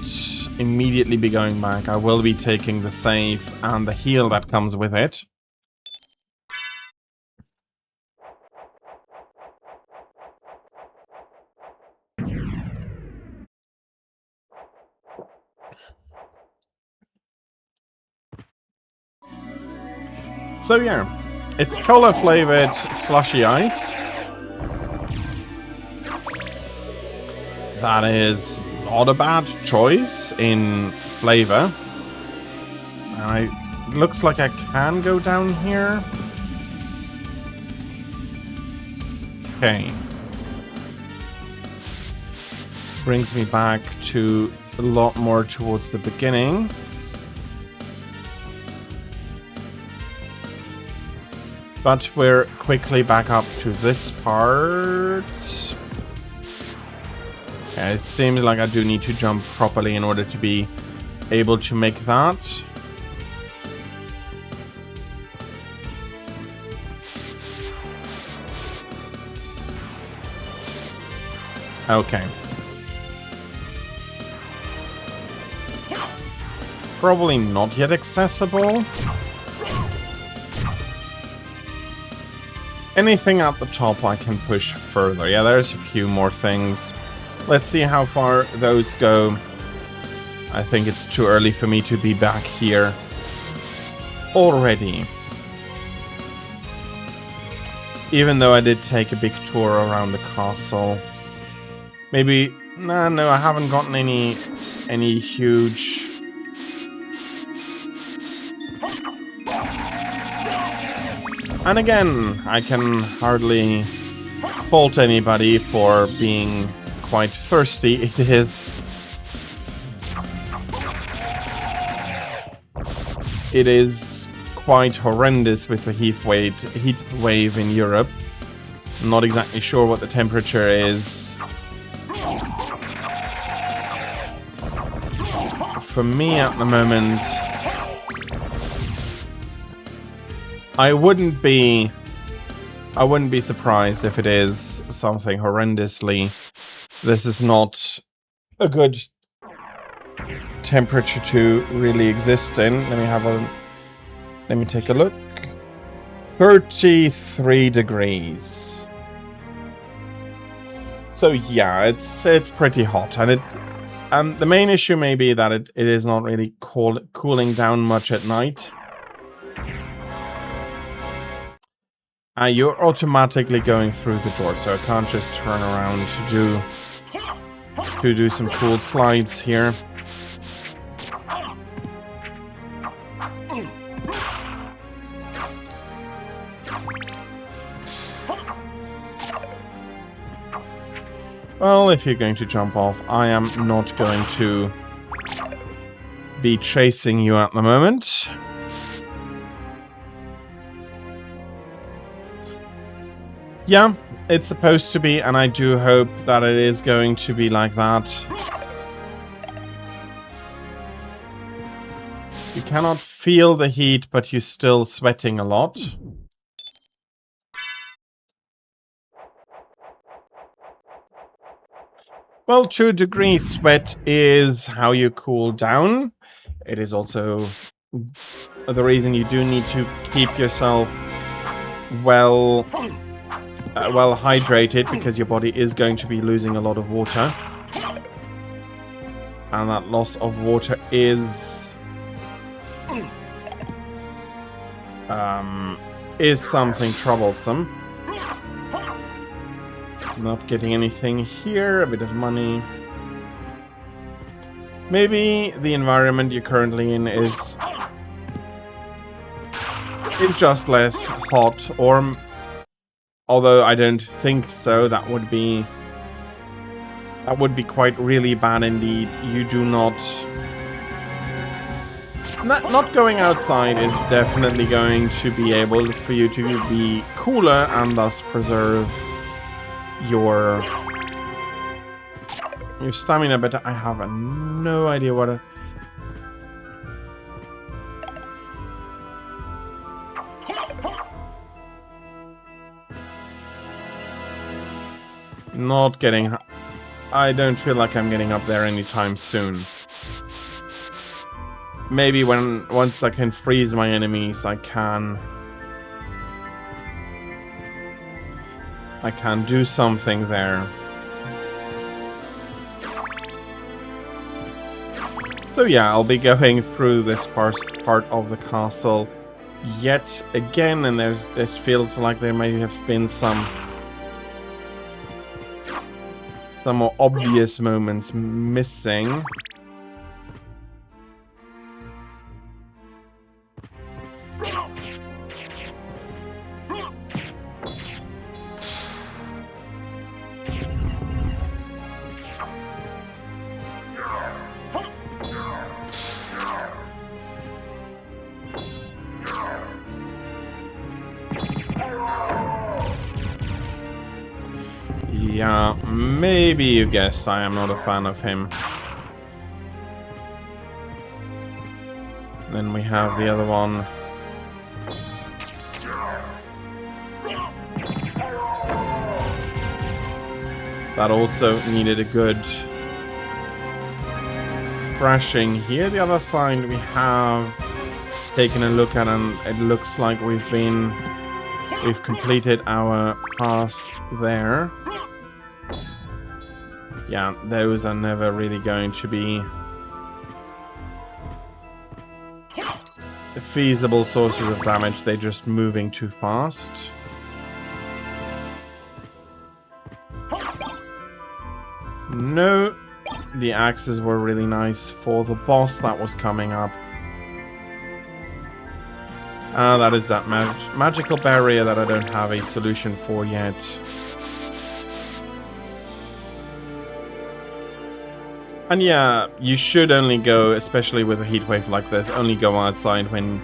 immediately be going back. I will be taking the save and the heal that comes with it. So yeah, it's cola-flavored slushy ice. That is not a bad choice in flavor. And it looks like I can go down here. Okay. Brings me back to a lot more towards the beginning. But we're quickly back up to this part. Okay, it seems like I do need to jump properly in order to be able to make that. Okay. Probably not yet accessible. Anything at the top I can push further. Yeah, there's a few more things. Let's see how far those go. I think it's too early for me to be back here already. Even though I did take a big tour around the castle. Maybe... No, I haven't gotten any huge... And again, I can hardly fault anybody for being quite thirsty. It is quite horrendous with the heat wave in Europe. I'm not exactly sure what the temperature is. For me at the moment, I wouldn't be surprised if it is something horrendously. This is not a good temperature to really exist in. Let me take a look. 33 degrees. So yeah, it's pretty hot, and the main issue may be that it is not really cooling down much at night. You're automatically going through the door, so I can't just turn around to do some cool slides here. Well, if you're going to jump off, I am not going to be chasing you at the moment. Yeah, it's supposed to be, and I do hope that it is going to be like that. You cannot feel the heat, but you're still sweating a lot. Well, 2 degrees sweat is how you cool down. It is also the reason you do need to keep yourself well hydrated, because your body is going to be losing a lot of water. And that loss of water is something troublesome. Not getting anything here, a bit of money. Maybe the environment you're currently in is just less hot, or although I don't think so, that would be quite really bad indeed. You do not going outside is definitely going to be able for you to be cooler and thus preserve your stamina better. I have no idea what not getting. I don't feel like I'm getting up there anytime soon. Maybe once I can freeze my enemies, I can do something there. So yeah, I'll be going through this part of the castle yet again, and this feels like there may have been some more obvious moments missing. Yeah, maybe you guessed I am not a fan of him. Then we have the other one. That also needed a good thrashing. Here, the other side, we have taken a look at, and it looks like we've completed our path there. Yeah, those are never really going to be feasible sources of damage. They're just moving too fast. No, the axes were really nice for the boss that was coming up. That is that magical barrier that I don't have a solution for yet. And yeah, you should only go, especially with a heatwave like this, only go outside when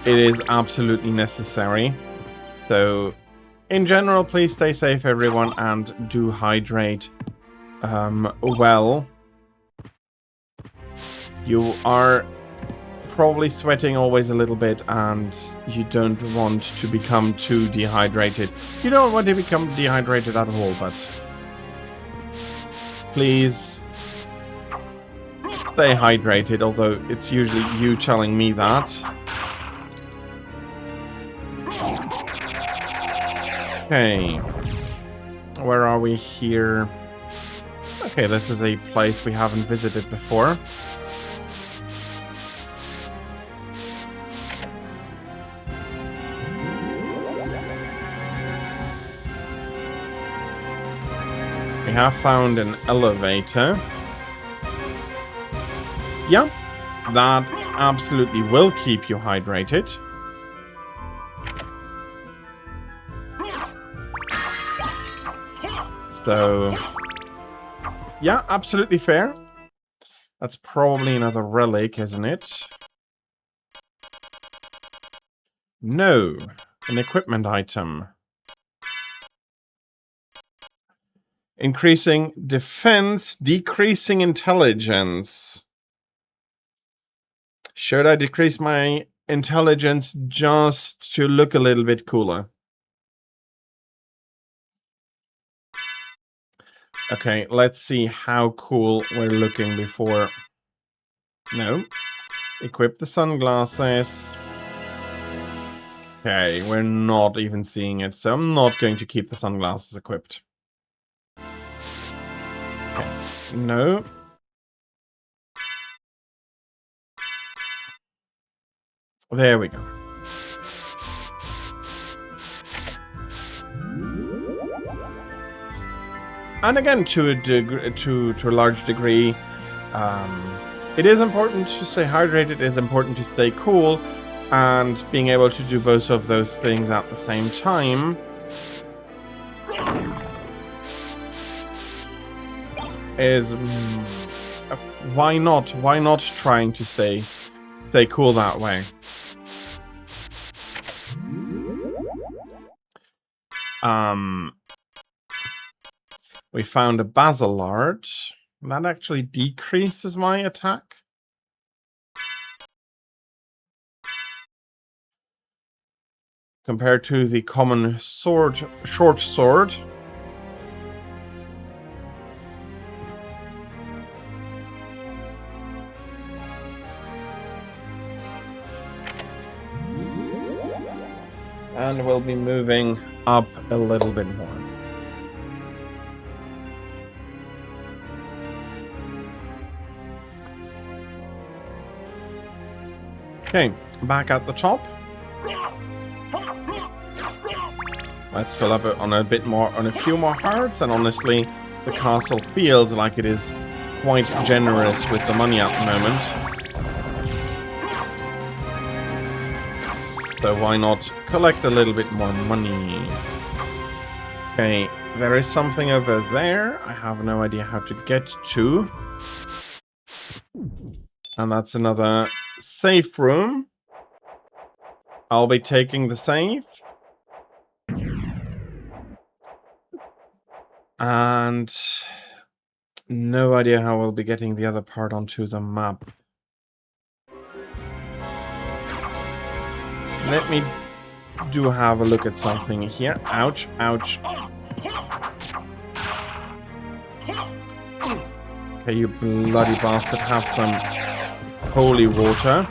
it is absolutely necessary. So, in general, please stay safe, everyone, and do hydrate well. You are probably sweating always a little bit, and you don't want to become too dehydrated. You don't want to become dehydrated at all, but please stay hydrated, although it's usually you telling me that. Okay. Where are we here? Okay, this is a place we haven't visited before. We have found an elevator. Yeah, that absolutely will keep you hydrated. So, yeah, absolutely fair. That's probably another relic, isn't it? No, an equipment item. Increasing defense, decreasing intelligence. Should I decrease my intelligence just to look a little bit cooler? Okay, let's see how cool we're looking before. No. Equip the sunglasses. Okay, we're not even seeing it, so I'm not going to keep the sunglasses equipped. Okay. No. There we go. And again, to a large degree, it is important to stay hydrated. It is important to stay cool, and being able to do both of those things at the same time is why not? Why not trying to stay cool that way? We found a basilard. That actually decreases my attack. Compared to the common sword, short sword. And we'll be moving up a little bit more. Okay, back at the top. Let's fill up on a bit more, on a few more hearts, and honestly, the castle feels like it is quite generous with the money at the moment. So why not collect a little bit more money? Okay, there is something over there. I have no idea how to get to. And that's another safe room. I'll be taking the safe. And no idea how we'll be getting the other part onto the map. Let me do have a look at something here. Ouch, ouch. Okay, you bloody bastard, have some holy water.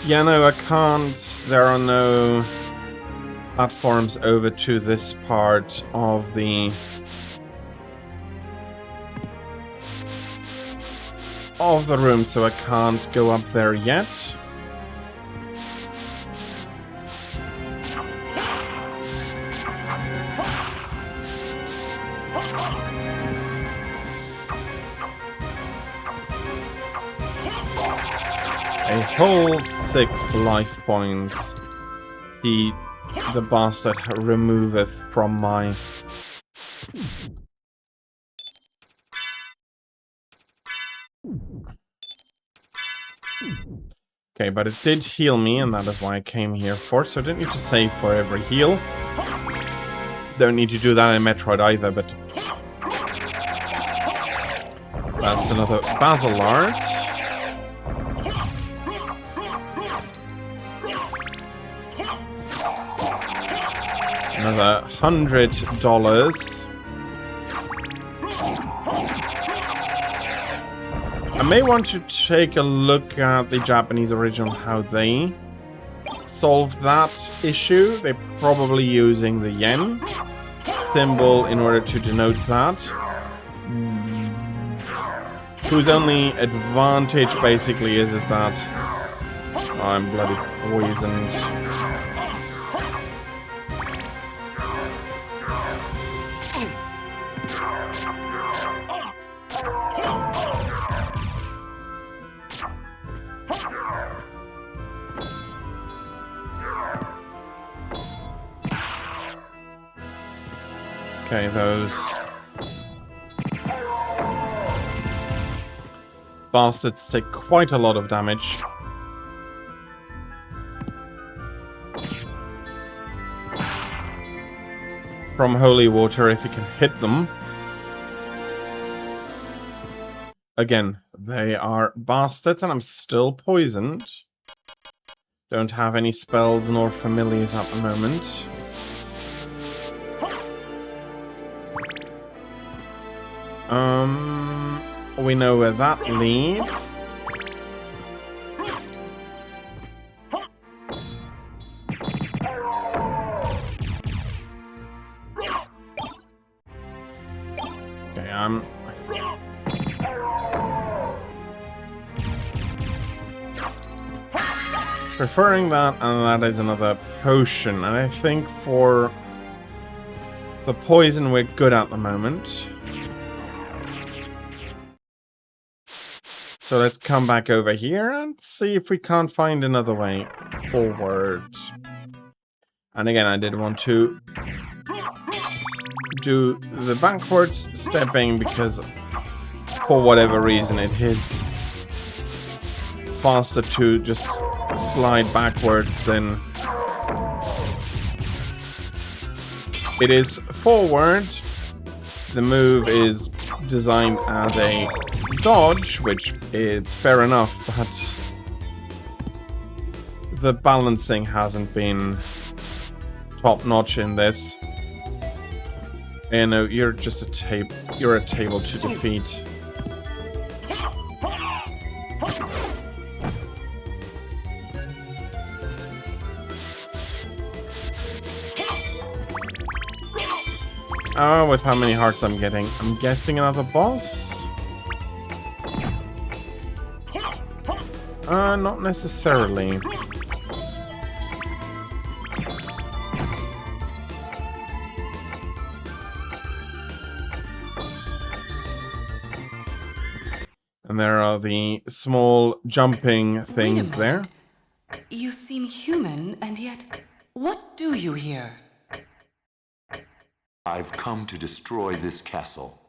Yeah, no, I can't. There are no platforms over to this part of the room, so I can't go up there yet. A whole 6 life points the bastard removeth from my... Okay, but it did heal me, and that is why I came here for, so I didn't need to save for every heal. Don't need to do that in Metroid either, but... That's another basilard. Another $100. I may want to take a look at the Japanese original, how they solved that issue. They're probably using the yen symbol in order to denote that. Whose only advantage basically is that I'm bloody poisoned. Okay, those bastards take quite a lot of damage. From holy water, if you can hit them. Again, they are bastards, and I'm still poisoned. Don't have any spells nor familiars at the moment. We know where that leads. Okay, preferring that, and that is another potion. And I think for the poison, we're good at the moment. So let's come back over here and see if we can't find another way forward. And again, I did want to do the backwards stepping because for whatever reason it is faster to just slide backwards than it is forward. The move is designed as a dodge, which is fair enough, but the balancing hasn't been top-notch in this. And no, you're just a table. You're a table to defeat. Oh, with how many hearts I'm getting. I'm guessing another boss? Not necessarily. And there are the small jumping things there. You seem human, and yet, what do you here? I've come to destroy this castle.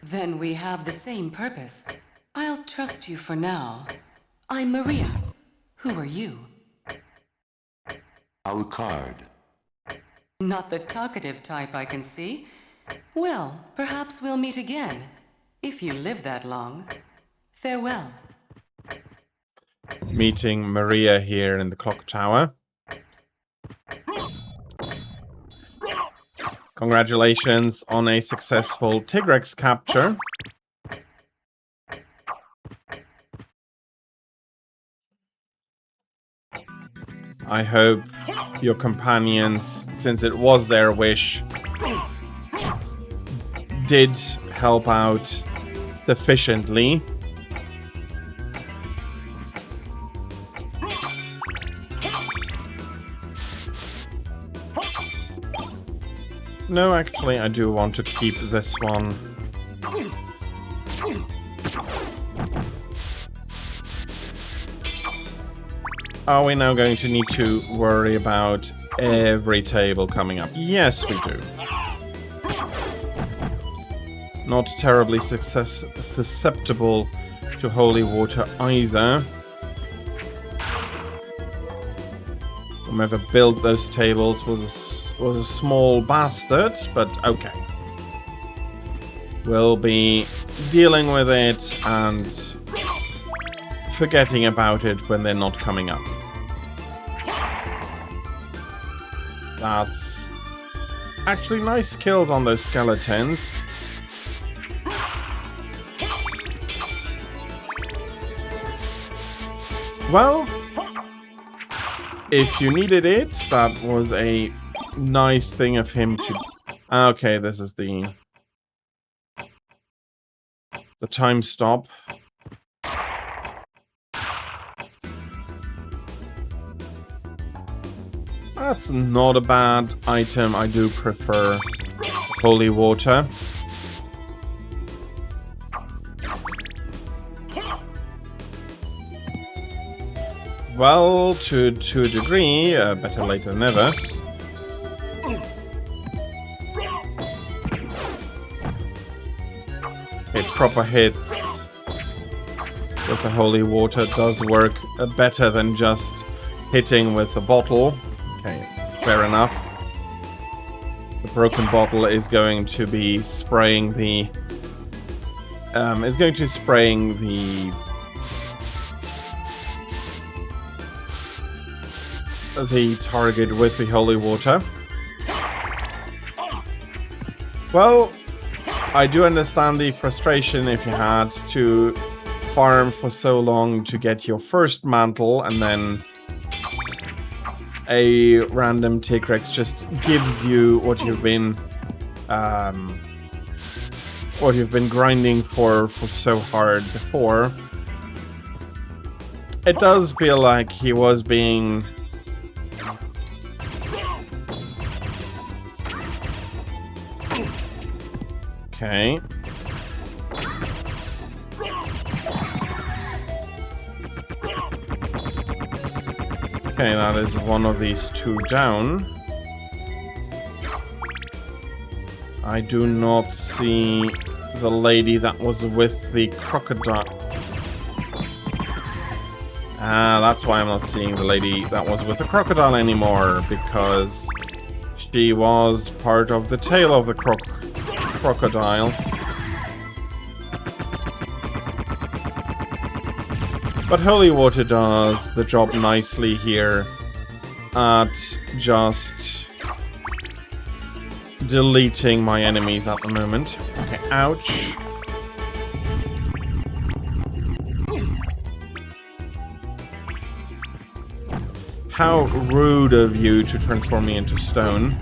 Then we have the same purpose. I'll trust you for now. I'm Maria. Who are you? Alucard. Not the talkative type, I can see. Well, perhaps we'll meet again, if you live that long. Farewell. Meeting Maria here in the clock tower. Congratulations on a successful Tigrex capture. I hope your companions, since it was their wish, did help out sufficiently. No, actually, I do want to keep this one. Are we now going to need to worry about every table coming up? Yes, we do. Not terribly susceptible to holy water either. Whoever built those tables was a small bastard, but okay. We'll be dealing with it and forgetting about it when they're not coming up. That's actually nice kills on those skeletons. Well, if you needed it, that was a nice thing of him to... Okay, this is the time stop. That's not a bad item. I do prefer holy water. Well, to a degree, better late than never. It proper hits with the holy water does work better than just hitting with the bottle. Okay, fair enough. The broken bottle is going to be spraying the target with the holy water. Well, I do understand the frustration if you had to farm for so long to get your first mantle and then a random Tigrex just gives you what you've been grinding for so hard before. It does feel like he was being... Okay. Okay, that is one of these two down. I do not see the lady that was with the crocodile. Ah, that's why I'm not seeing the lady that was with the crocodile anymore, because she was part of the tail of the crocodile. But holy water does the job nicely here at just deleting my enemies at the moment. Okay, ouch. How rude of you to transform me into stone.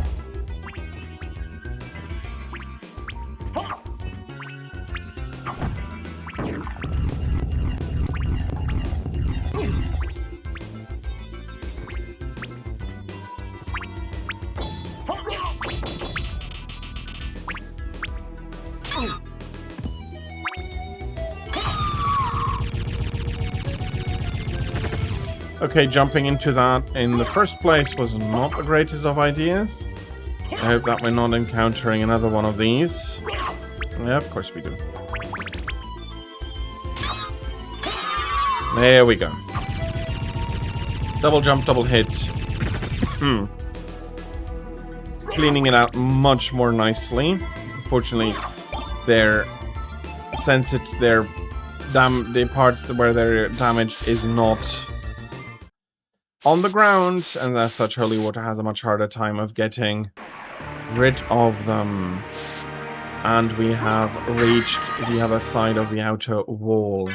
Okay, jumping into that in the first place was not the greatest of ideas. I hope that we're not encountering another one of these. Yeah, of course we do. There we go. Double jump, double hit. Cleaning it out much more nicely. Unfortunately, the parts where their damage is not on the ground, and as such, holy water has a much harder time of getting rid of them. And we have reached the other side of the outer wall.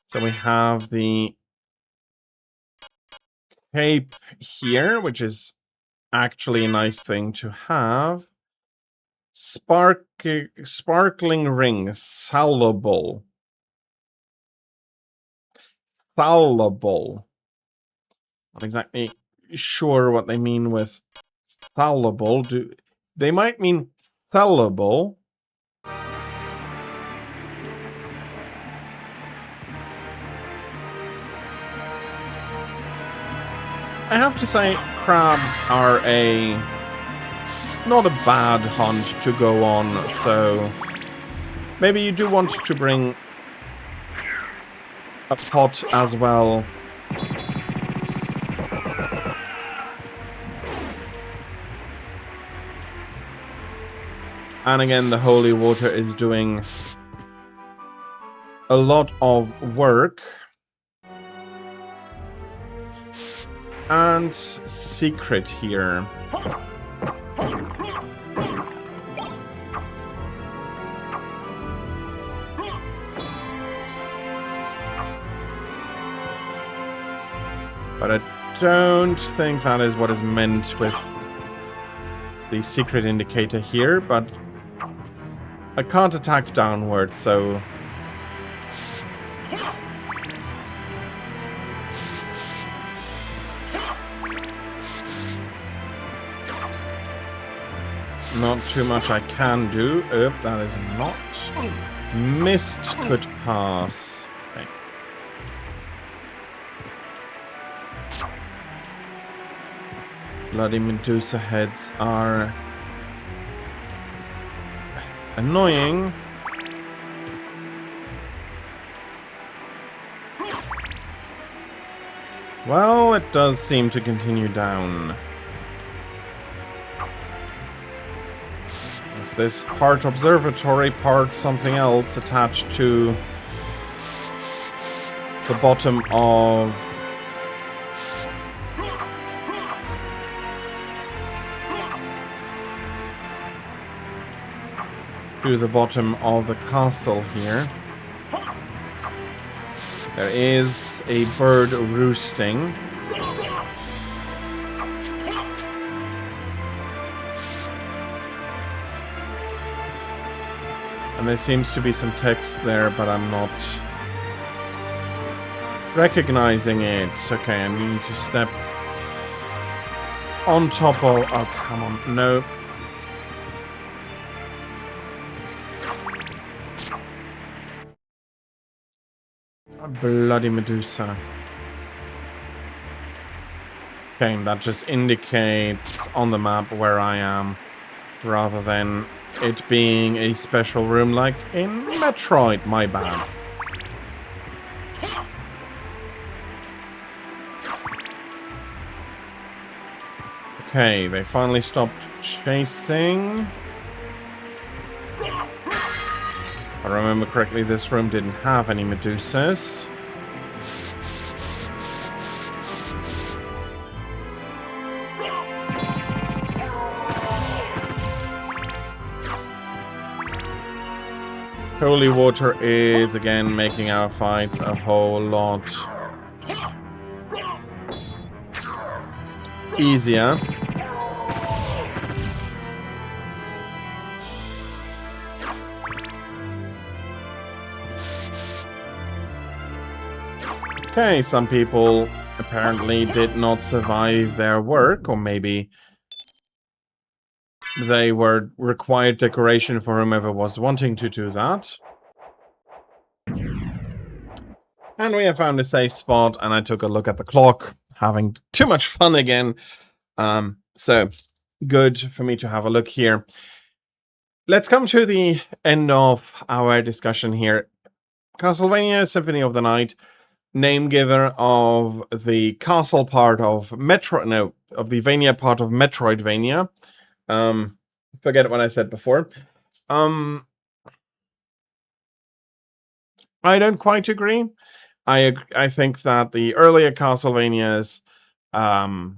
So we have the cape here, which is actually a nice thing to have. Sparkling ring, salable. Salable. Not exactly sure what they mean with salable. They might mean sellable. I have to say, crabs are not a bad hunt to go on, so maybe you do want to bring a pot as well. And again, the holy water is doing a lot of work. And secret here. But I don't think that is what is meant with the secret indicator here, but I can't attack downwards, so... Not too much I can do. That is not. Mist could pass. Okay. Bloody Medusa heads are annoying. Well, it does seem to continue down. Is this part observatory, part something else attached to the bottom of... to the bottom of the castle here. There is a bird roosting. And there seems to be some text there, but I'm not recognizing it. Okay, I need to step on top of... Oh, come on. No. A bloody Medusa. Okay, that just indicates on the map where I am, rather than it being a special room like in Metroid. My bad. Okay, they finally stopped chasing. If I remember correctly, this room didn't have any Medusas. Holy water is again making our fights a whole lot easier. Okay, some people apparently did not survive their work, or maybe they were required decoration for whomever was wanting to do that. And we have found a safe spot, and I took a look at the clock, having too much fun again. So good for me to have a look here. Let's come to the end of our discussion here. Castlevania Symphony of the Night, name giver of the castle part of of the Vania part of Metroidvania. Forget what I said before. I don't quite agree. I think that the earlier Castlevanias, yeah,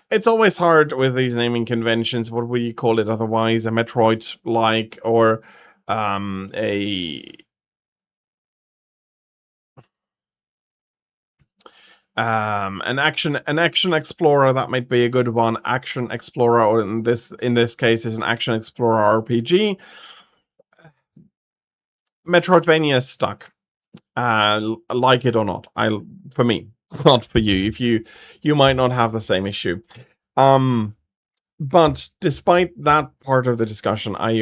it's always hard with these naming conventions. What would you call it otherwise? A Metroid-like, or a an action explorer. That might be a good one. Action explorer, or in this case is an action explorer RPG. Metroidvania is stuck. Like it or not. For me, not for you. If you might not have the same issue. But despite that part of the discussion, I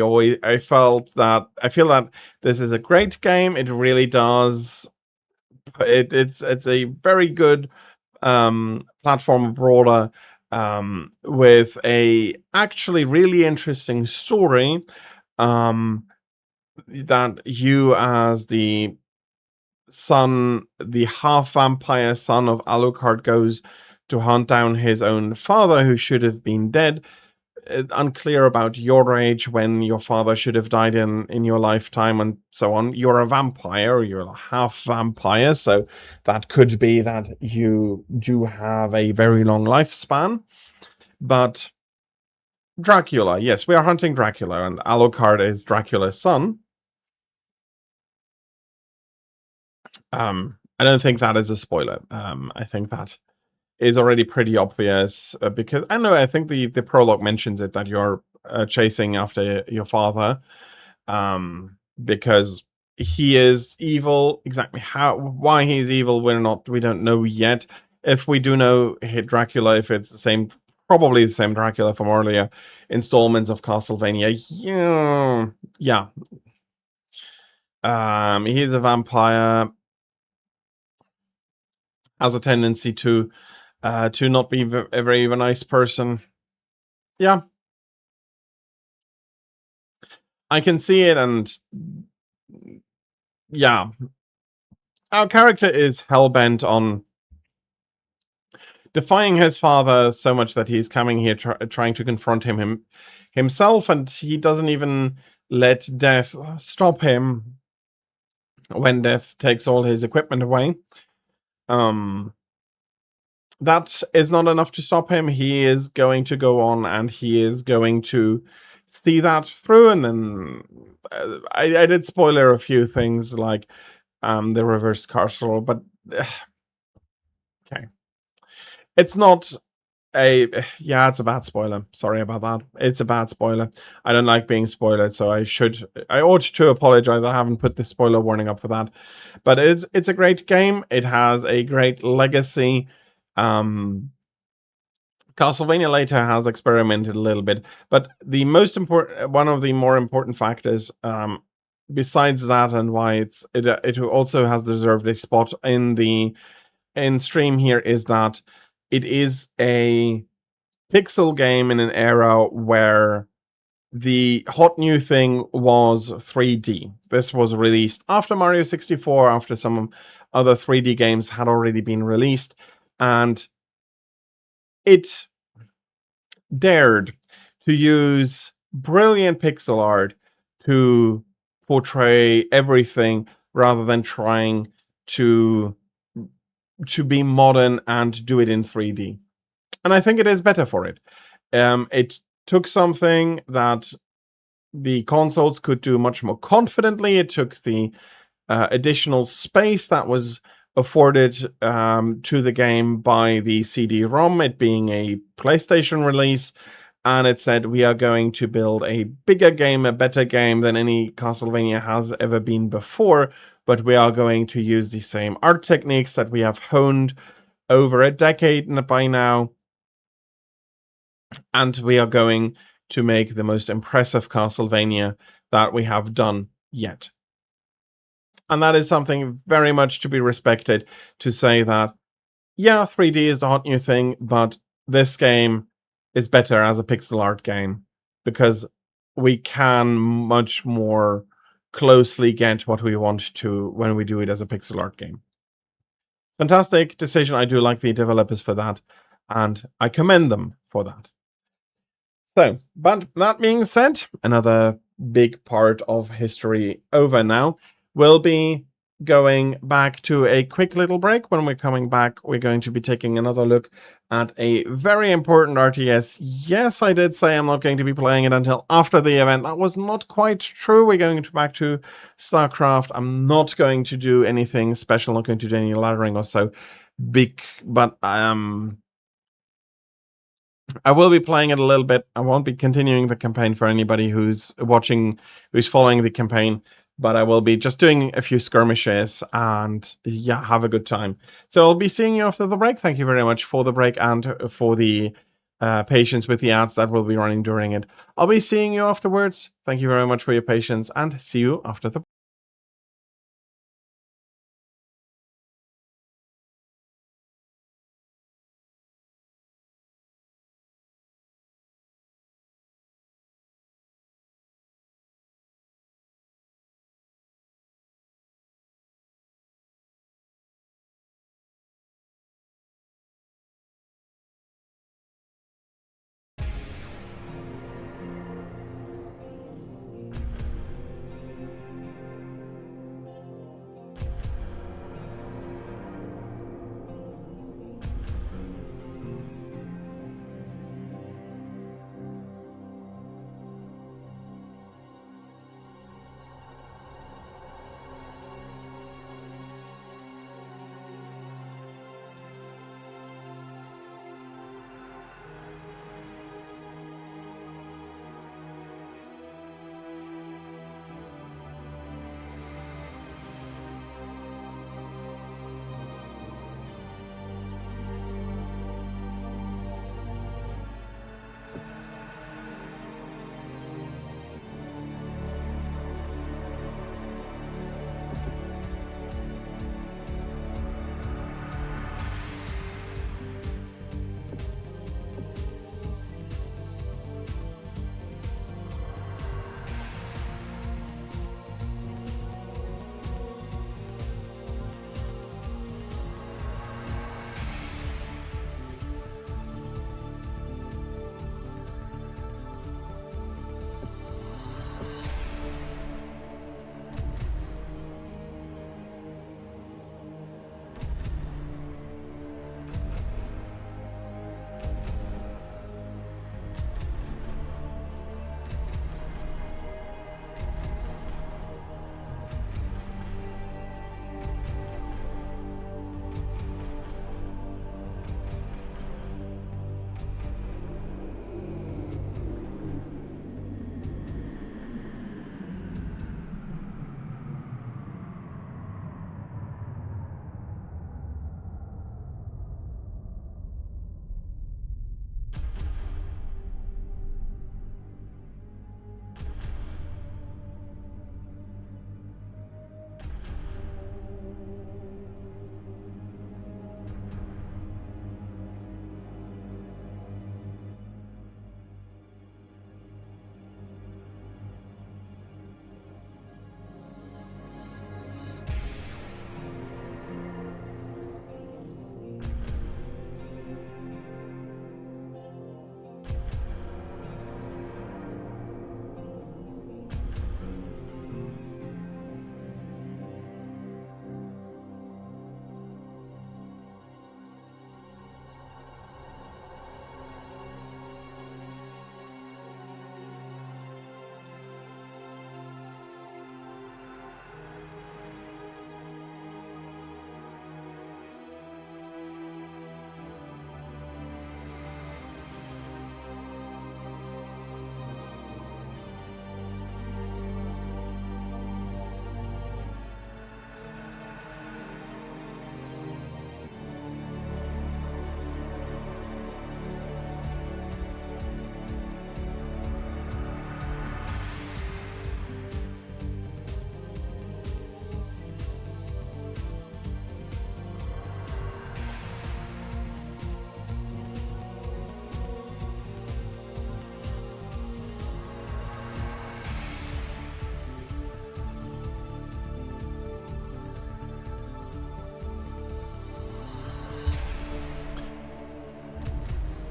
feel that this is a great game. It really does. It's a very good platform brawler with a actually really interesting story that you, as the half vampire son of Alucard, goes to hunt down his own father, who should have been dead. Unclear about your age, when your father should have died in your lifetime, and so on. You're a vampire, you're a half vampire, so that could be that you do have a very long lifespan. But Dracula, yes, we are hunting Dracula, and Alucard is Dracula's son. I don't think that is a spoiler. I think that is already pretty obvious, because I think the prologue mentions it, that you're chasing after your father, because he is evil. Exactly why he's evil, we don't know yet. If we do know Dracula, if it's the same, probably the same Dracula from earlier installments of Castlevania, yeah. He's a vampire, has a tendency to not be a very nice person. Yeah, I can see it, and yeah, our character is hell-bent on defying his father so much that he's coming here trying to confront himself, and he doesn't even let death stop him when death takes all his equipment away. That is not enough to stop him. He is going to go on, and he is going to see that through. And then I did spoiler a few things, like the reverse castle, but okay, it's not yeah, it's a bad spoiler. Sorry about that. It's a bad spoiler. I don't like being spoiled, so I ought to apologize. I haven't put the spoiler warning up for that. But it's a great game. It has a great legacy. Castlevania later has experimented a little bit, but the most important, one of the more important factors, besides that, and why it also has deserved a spot in stream here, is that it is a pixel game in an era where the hot new thing was 3D. This was released after Mario 64, after some other 3D games had already been released, and it dared to use brilliant pixel art to portray everything rather than trying to be modern and do it in 3D. And I think it is better for it. It took something that the consoles could do much more confidently. It took the additional space that was afforded to the game by the CD-ROM, it being a PlayStation release, and it said we are going to build a bigger game, a better game than any Castlevania has ever been before, but we are going to use the same art techniques that we have honed over a decade by now, and we are going to make the most impressive Castlevania that we have done yet. And that is something very much to be respected, to say that, yeah, 3D is the hot new thing, but this game is better as a pixel art game because we can much more closely get what we want to when we do it as a pixel art game. Fantastic decision. I do like the developers for that, and I commend them for that. So, but that being said, another big part of history over now. We'll be going back to a quick little break. When we're coming back, we're going to be taking another look at a very important RTS. Yes, I did say I'm not going to be playing it until after the event. That was not quite true. We're going back to StarCraft. I'm not going to do anything special, not going to do any laddering or so big, but I will be playing it a little bit. I won't be continuing the campaign for anybody who's watching, who's following the campaign, but I will be just doing a few skirmishes and yeah, have a good time. So I'll be seeing you after the break. Thank you very much for the break and for the patience with the ads that will be running during it. I'll be seeing you afterwards. Thank you very much for your patience and see you after the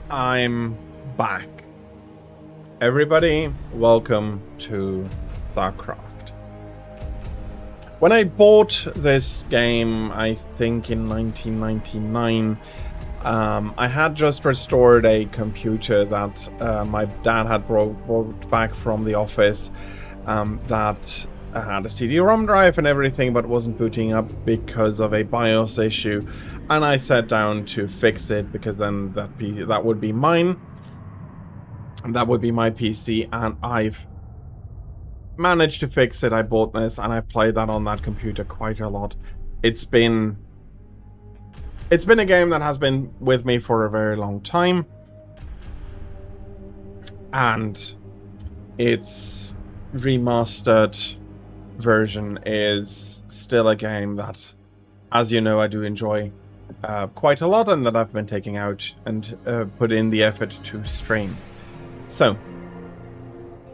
I'm back. Everybody, welcome to StarCraft. When I bought this game, I think in 1999, I had just restored a computer that my dad had brought back from the office that had a CD-ROM drive and everything, but wasn't booting up because of a BIOS issue. And I sat down to fix it because then that would be mine. And that would be my PC, and I've managed to fix it. I bought this and I played that on that computer quite a lot. It's been a game that has been with me for a very long time, and its remastered version is still a game that, as you know, I do enjoy quite a lot, and that I've been taking out and put in the effort to stream. So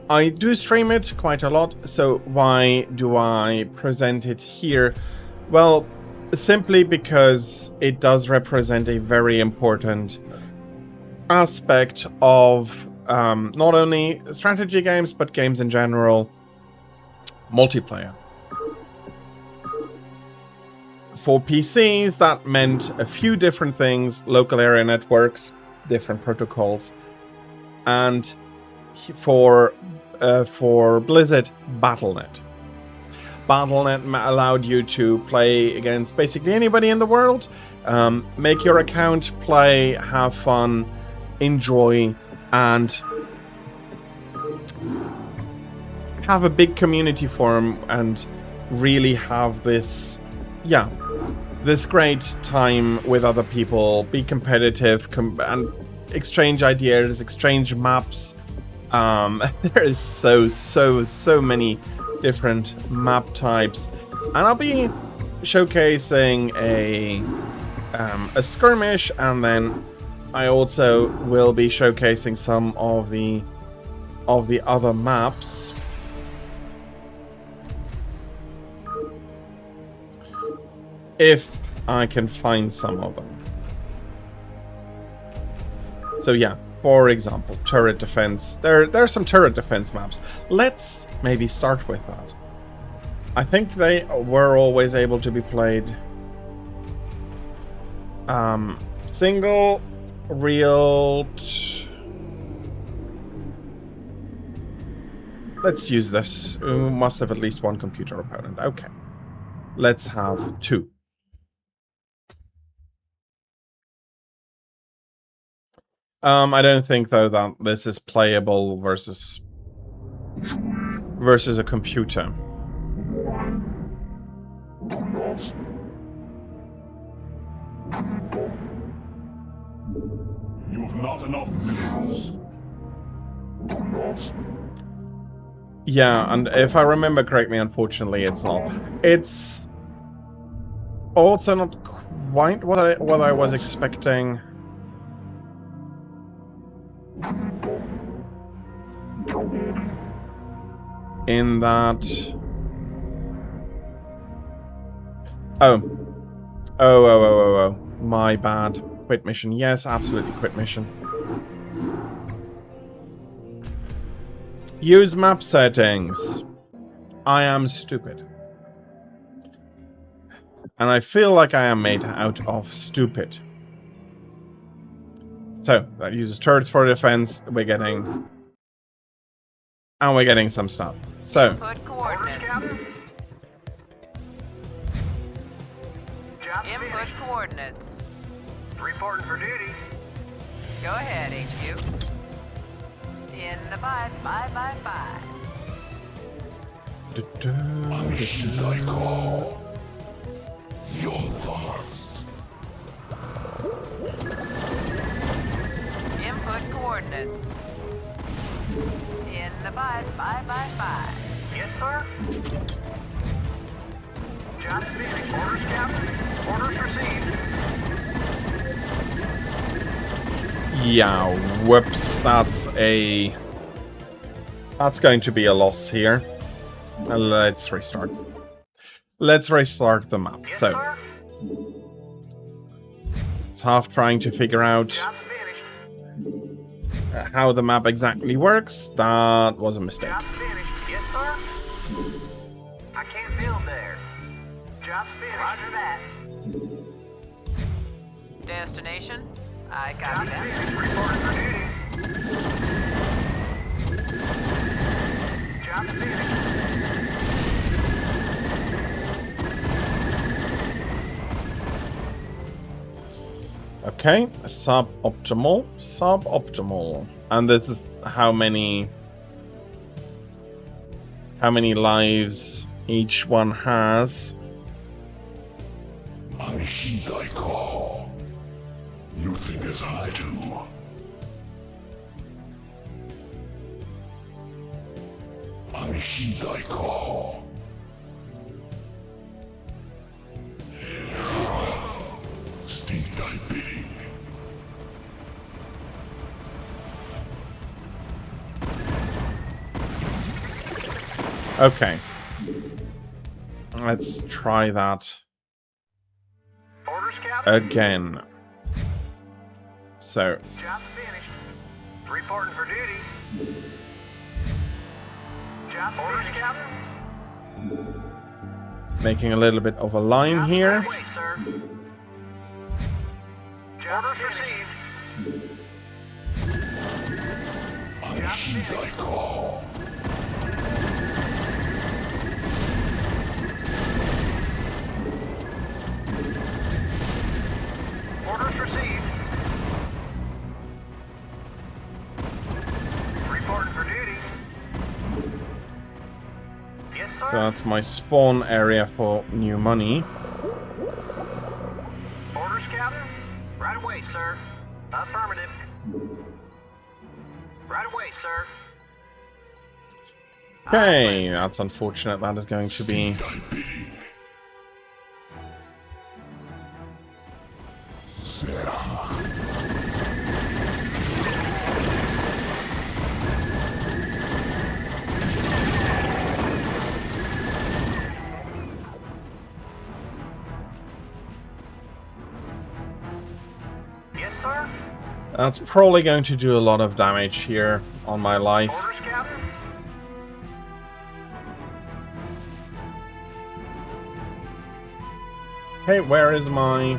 I do stream it quite a lot, so why do I present it here? Well, simply because it does represent a very important aspect of not only strategy games, but games in general, multiplayer. For PCs, that meant a few different things: local area networks, different protocols, and for Blizzard, Battle.net. Battle.net allowed you to play against basically anybody in the world, make your account, play, have fun, enjoy, and have a big community forum and really have this, this great time with other people, be competitive, and exchange ideas, exchange maps. There is so many different map types, and I'll be showcasing a skirmish, and then I also will be showcasing some of the other maps. If I can find some of them. So yeah, for example, turret defense. There are some turret defense maps. Let's maybe start with that. I think they were always able to be played single, real. Let's use this. We must have at least one computer opponent. Okay. Let's have two. I don't think though that this is playable versus a computer. You've not enough minerals. Yeah, and if I remember correctly, unfortunately, it's not. It's also not quite what I was expecting. In that... Oh. My bad. Quit mission. Yes, absolutely quit mission. Use map settings. I am stupid. And I feel like I am made out of stupid. So, that uses turrets for defense. We're getting... And we're getting some stuff. So... Input coordinates. Input coordinates. Reporting for duty. Go ahead, HQ. In the 5. I call. You're first. Input coordinates. In the 5. Yes, sir. Job finished. Orders, Captain. Orders received. Yeah, whoops, that's going to be a loss here. Let's restart. Let's restart the map. Yes, So, sir. it's half trying to figure out Job finished. how the map exactly works, that was a mistake. Job's finished. Yes, sir. I can't build there. Job's finished. Roger that. Destination? I copy Job's that. finished. Reporting for duty. Job's finished. Okay, suboptimal, suboptimal. And this is how many lives each one has. I heed thy call. You think as I do. I heed thy call. Sting thy bidding. Okay. Let's try that Orders, Captain. again. So, Job's finished. Reporting for duty. Job's finished, Captain. making a little bit of a line Job's here. right away, sir. Orders received. I heed thy call. Orders received. Reporting for duty. Yes, sir. So that's my spawn area for new money. Orders, Captain. Right away, sir. Affirmative. Right away, sir. Okay, that's unfortunate. That is going to be... Thy bidding. Yes, sir. That's probably going to do a lot of damage here on my life. Orders, Captain. Hey, where is my...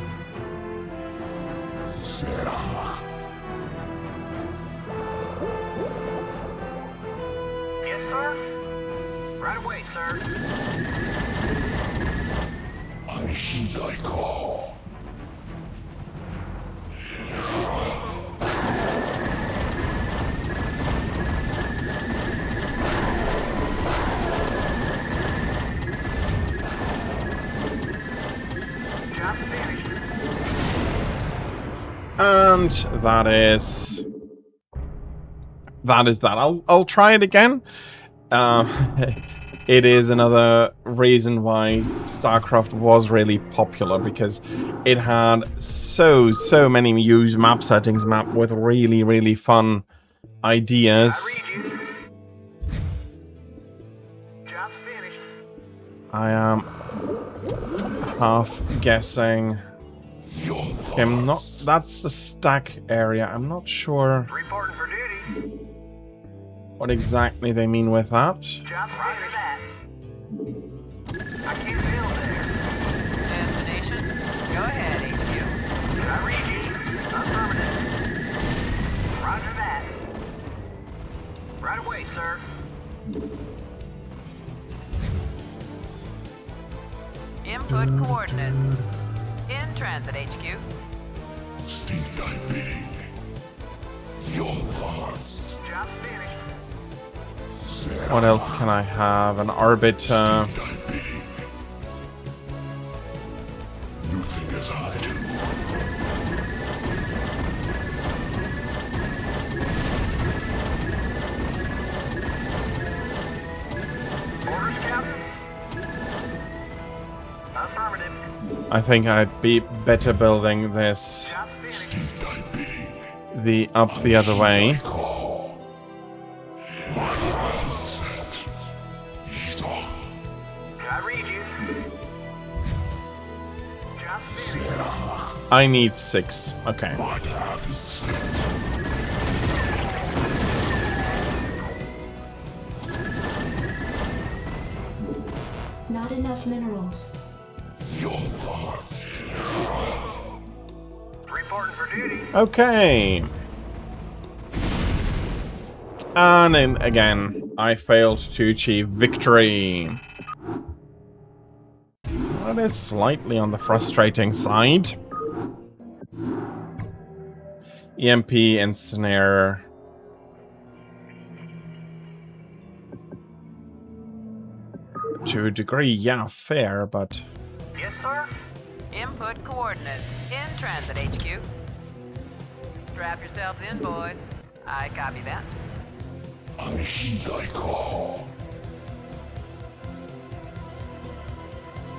Yes, sir. Right away, sir. I heed thy call. Job's finished. And that is that. I'll try it again. It is another reason why StarCraft was really popular, because it had so many used map settings, map with really fun ideas. I read you. Job's finished. I am half guessing. Okay, I'm not. That's the stack area. I'm not sure Reporting for duty. what exactly they mean with that. Job's finished. That. I can't build there. Destination? Go ahead, HQ. I read you. Affirmative. Roger that. Right away, sir. Input coordinates. In transit, HQ. Sting thy bidding. Your thoughts. Job's finished. What else can I have? An arbiter. Thy bidding. You think as I do. Orders, Captain. Affirmative. I think I'd be better building this Job's finished. Sting thy bidding. up the other way. Call. My breath is set. Talk. I read you. Job's finished. I need 6. Okay. My path is set. Not enough minerals. Your thoughts. Reporting for duty. Okay. And then again, I failed to achieve victory. That is slightly on the frustrating side. EMP and snare. To a degree, yeah, fair, but... Yes, sir. Input coordinates. In transit, HQ. Strap yourselves in, boys. I copy that. I heed thy call.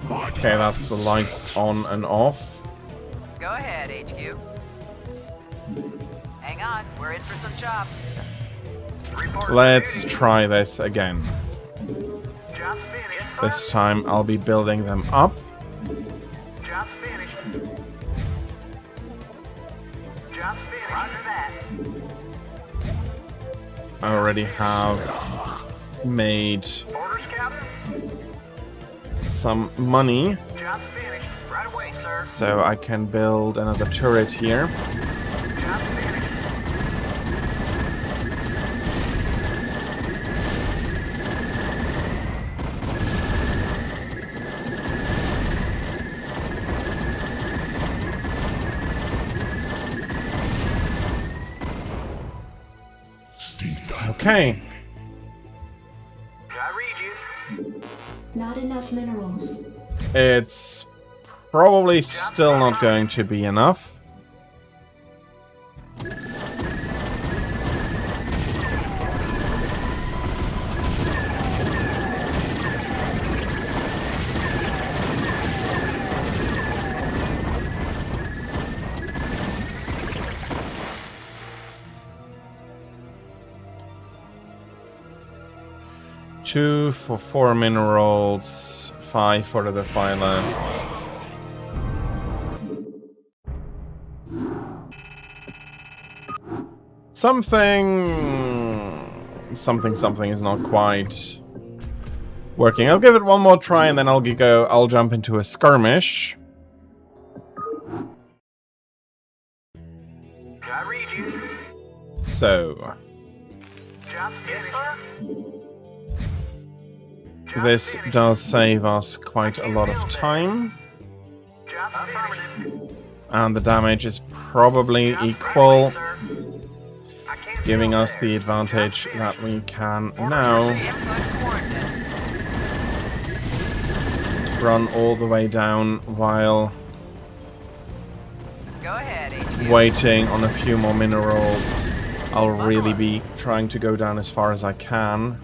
Okay, that's the lights on and off. Go ahead, HQ. Hang on, we're in for some chops. Reporting for Let's duty. try this again. Job's finished. Yes, sir. This time I'll be building them up. Job's finished. Job's finished. Roger that. I already have made Orders, Captain. some money, Job's finished. Right away, sir. so I can build another turret here. Job's finished. Okay. Did I read you? Not enough minerals. It's probably still not going to be enough. Two for 4 minerals, 5 for the defiler. Something is not quite working. I'll give it one more try and then I'll jump into a skirmish. Did I read you? So, Job's finished. Yes, sir. this does save us quite a lot of time. Job's affirmative. And the damage is probably equal, Sir. I can't giving build us there. the advantage that we can now Input coordinates. run all the way down while Go ahead, HQ. waiting on a few more minerals. I'll really be trying to go down as far as I can.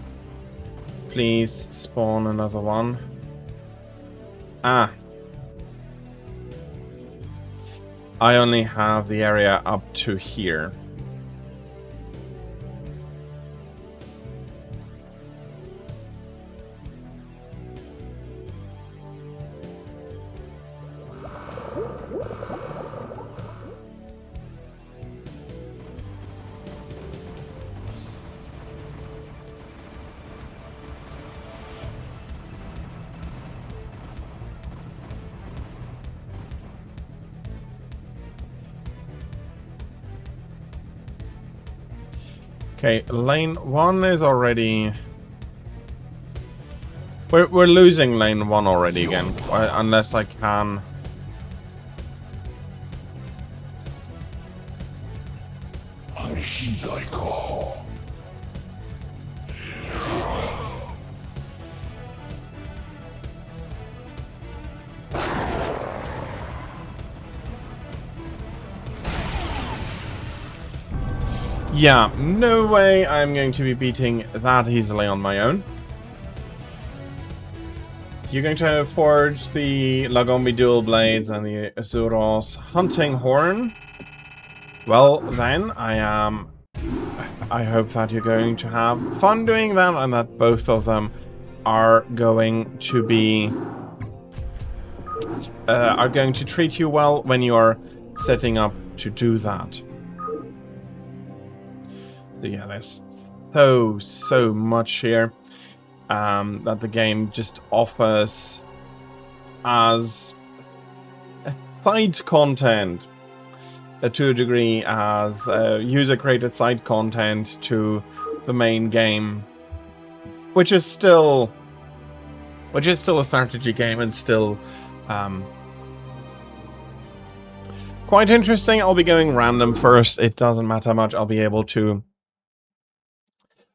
Please spawn another one. Ah. I only have the area up to here. Okay, lane 1 is already... We're losing lane 1 already again, unless I can... I heed thy call. Yeah, no way I'm going to be beating that easily on my own. You're going to forge the Lagombi Dual Blades and the Azuros Hunting Horn. Well, then, I hope that you're going to have fun doing that and that both of them are going to be... are going to treat you well when you're setting up to do that. So yeah, there's so much here that the game just offers as side content to a degree, as user-created side content to the main game, which is still a strategy game and still quite interesting. I'll be going random first. It doesn't matter much. I'll be able to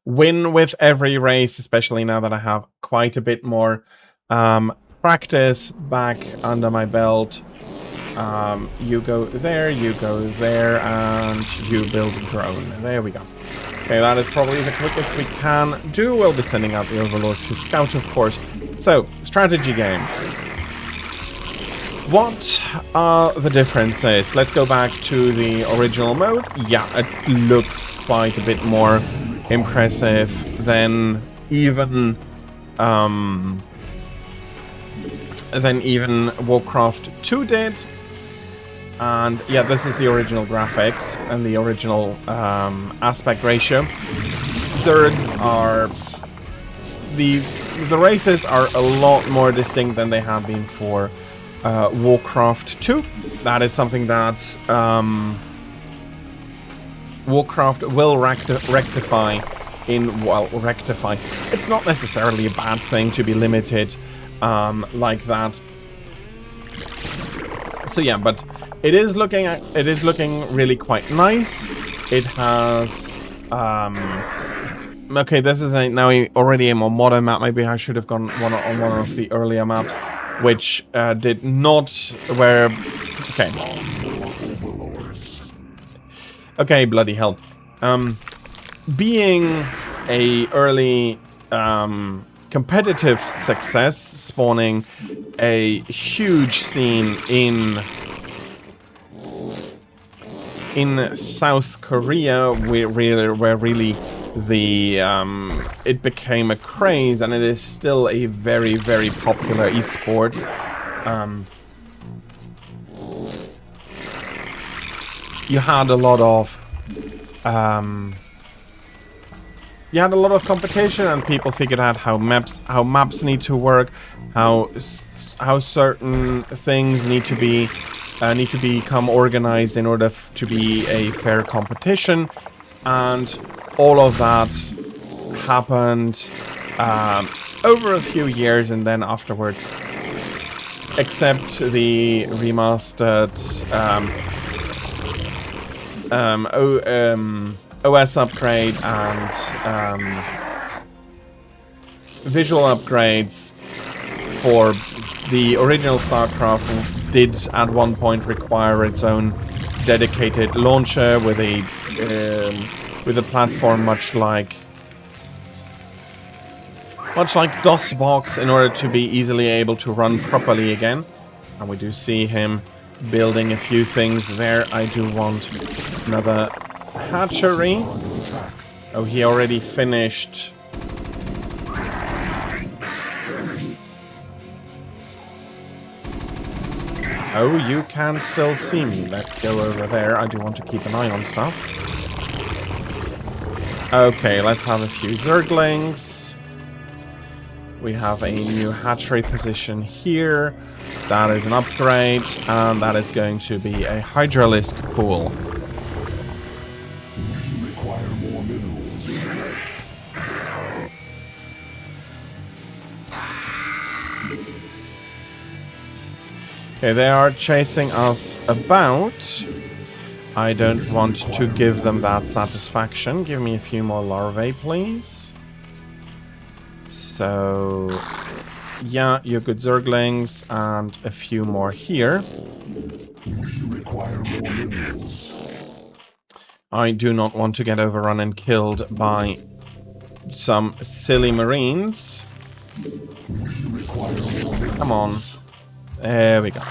win with every race, especially now that I have quite a bit more practice back under my belt. You go there, and you build a drone. There we go. Okay, that is probably the quickest we can do. We'll be sending out the Overlord to scout, of course. So, strategy game. What are the differences? Let's go back to the original mode. Yeah, it looks quite a bit more impressive than even Warcraft 2 did. And yeah, this is the original graphics and the original aspect ratio. Zergs are the races are a lot more distinct than they have been for Warcraft 2. That is something that Warcraft will rectify. Rectify. It's not necessarily a bad thing to be limited like that. So yeah, but it is looking really quite nice. It has okay, this is already a more modern map. Maybe I should have gone on one of the earlier maps, which did not okay, bloody hell. Being a early competitive success, spawning a huge scene in South Korea, where really the it became a craze, and it is still a very, very popular esports. You had a lot of competition, and people figured out how maps need to work, how certain things need to become organized in order to be a fair competition, and all of that happened over a few years, and then afterwards, except the remastered OS upgrade and visual upgrades for the original StarCraft, did at one point require its own dedicated launcher with a platform much like DOSBox, in order to be easily able to run properly again. And we do see him building a few things there. I do want another hatchery. Oh, he already finished. Oh, you can still see me. Let's go over there. I do want to keep an eye on stuff. Okay, let's have a few Zerglings. We have a new hatchery position here. That is an upgrade, and that is going to be a Hydralisk pool. We require more minerals. Okay, they are chasing us about. I don't want to give them that satisfaction. Give me a few more larvae, please. So, yeah, you're good Zerglings, and a few more here. We require more minerals. I do not want to get overrun and killed by some silly marines. We require more minerals. Come on. There we go.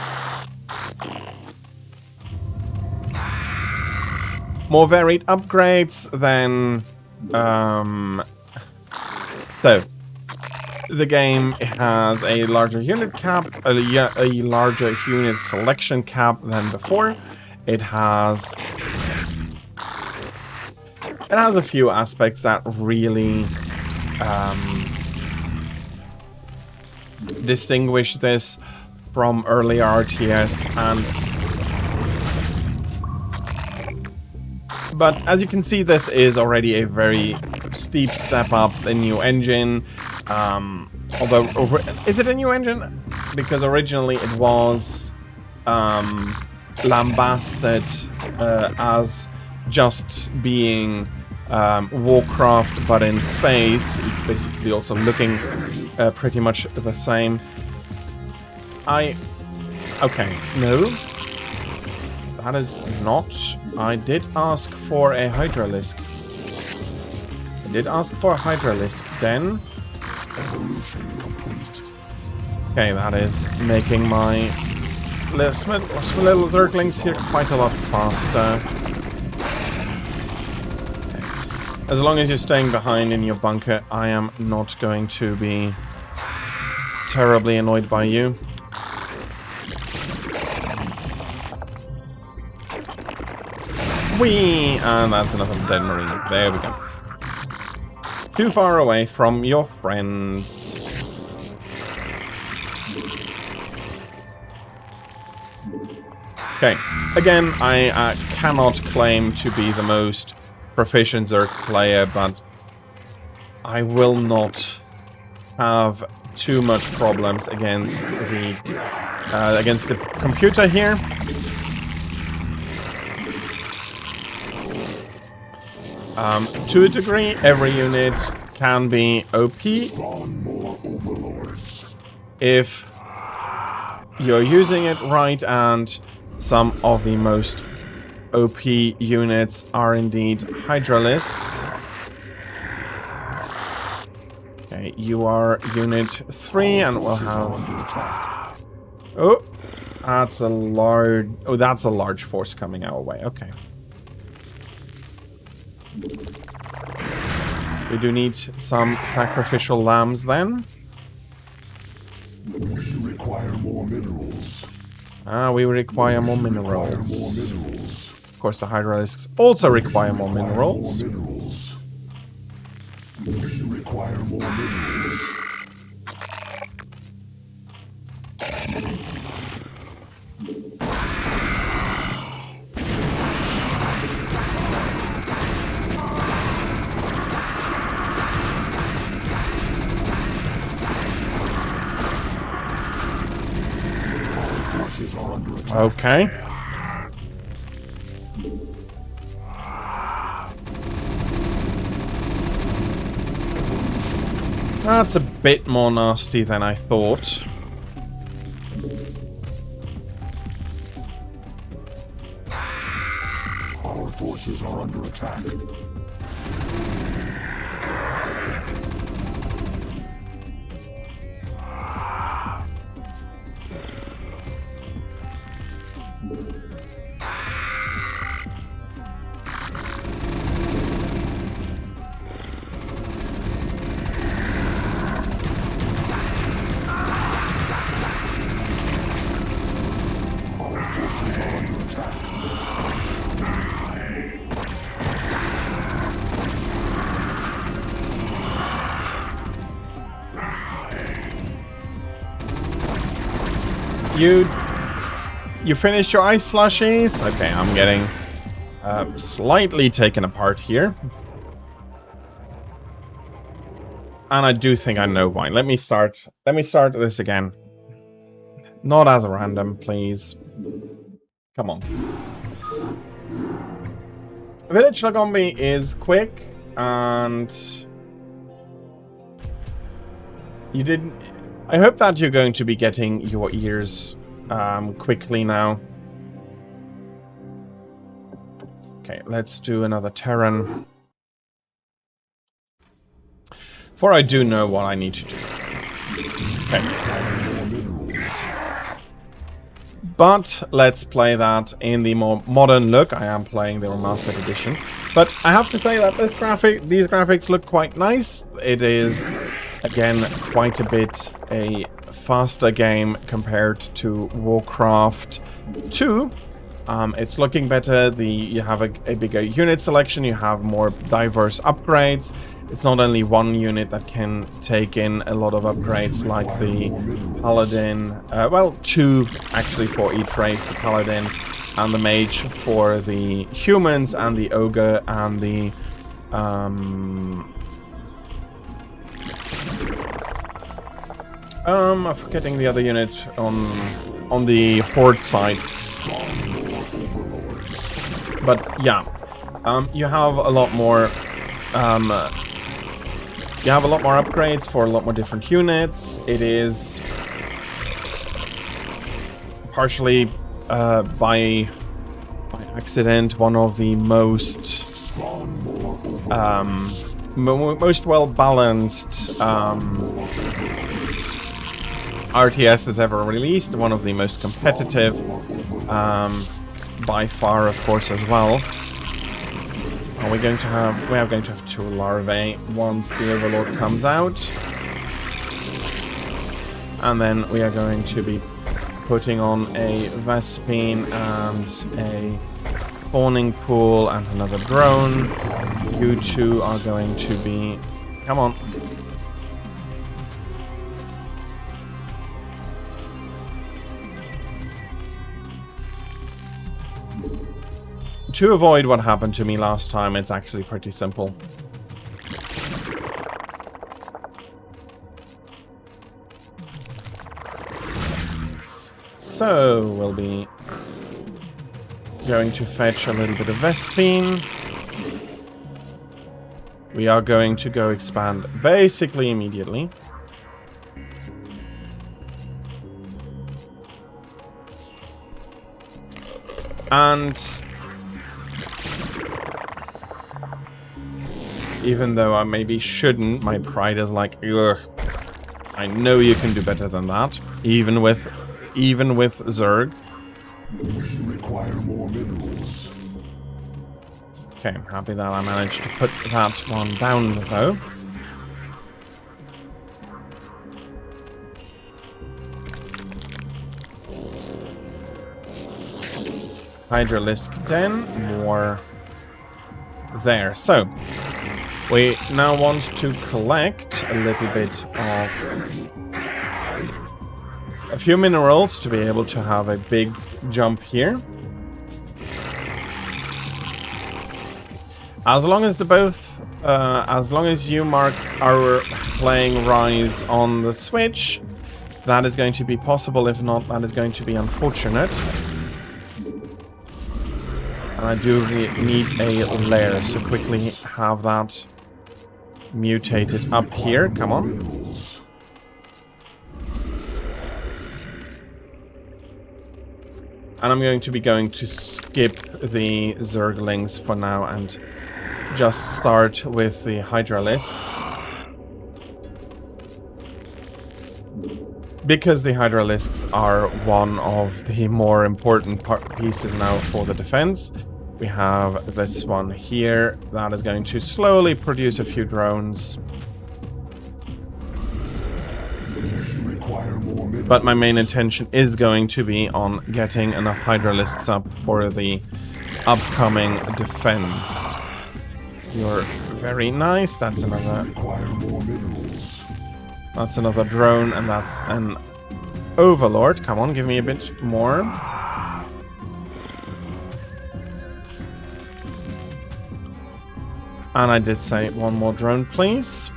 More varied upgrades than... So, the game has a larger unit cap, a larger unit selection cap than before. It has it has a few aspects that really distinguish this from early RTS, but as you can see, this is already a very steep step up. The new engine, although is it a new engine? Because originally it was lambasted as just being Warcraft, but in space. It's basically also looking pretty much the same. Okay, no. That is not... I did ask for a Hydralisk. I did ask for a Hydralisk then. Okay, that is making my little Zerglings here quite a lot faster. Okay. As long as you're staying behind in your bunker, I am not going to be terribly annoyed by you. Whee! And that's another dead marine. There we go. Too far away from your friends. Okay. Again, I cannot claim to be the most proficient Zerg player, but I will not have too much problems against the computer here. To a degree, every unit can be OP if you're using it right, and some of the most OP units are indeed Hydralisks. Okay, you are Unit 3, and we'll have... Oh, that's a large... Oh, that's a large force coming our way. Okay. We do need some sacrificial lambs then. We require more minerals. We require more minerals. Of course, the Hydralisks also require more minerals. We require more minerals. Okay. That's a bit more nasty than I thought. Our forces are under attack. You finished your ice slushies? Okay, I'm getting slightly taken apart here. And I do think I know why. Let me start this again. Not as a random, please. Come on. Village Lagombi is quick, and you didn't... I hope that you're going to be getting your ears quickly now. Okay, let's do another Terran. For I do know what I need to do. Okay. But let's play that in the more modern look. I am playing the remastered edition. But I have to say that these graphics look quite nice. It is, again, quite a bit a faster game compared to Warcraft 2. It's looking better. You have a bigger unit selection. You have more diverse upgrades. It's not only one unit that can take in a lot of upgrades like the Paladin. Well, 2 actually for each race. The Paladin and the Mage for the humans, and the Ogre and the... I'm forgetting the other unit on the Horde side. But yeah, you have a lot more. You have a lot more upgrades for a lot more different units. It is partially by accident one of the most well balanced RTS ever released. One of the most competitive, by far, of course, as well. Are we going to have? We are going to have 2 larvae once the Overlord comes out, and then we are going to be putting on a Vespine and a spawning pool and another drone. You 2 are going to be... Come on. To avoid what happened to me last time, it's actually pretty simple. So, we'll be going to fetch a little bit of Vespine. We are going to go expand basically immediately. And even though I maybe shouldn't, my pride is like, ugh, I know you can do better than that, even with Zerg. We require more minerals. Okay, I'm happy that I managed to put that one down, though. Hydralisk Den, more there. So, we now want to collect a little bit of a few minerals to be able to have a big jump here. As long as as long as you, Mark, are playing Rise on the Switch, that is going to be possible. If not, that is going to be unfortunate. And I do need a lair, so quickly have that mutated up here. Come on. And I'm going to skip the Zerglings for now and just start with the Hydralisks. Because the Hydralisks are one of the more important pieces now for the defense. We have this one here that is going to slowly produce a few drones. But my main intention is going to be on getting enough Hydralisks up for the upcoming defense. You're very nice. That's another drone, and that's an Overlord. Come on, give me a bit more. And I did say one more drone, please.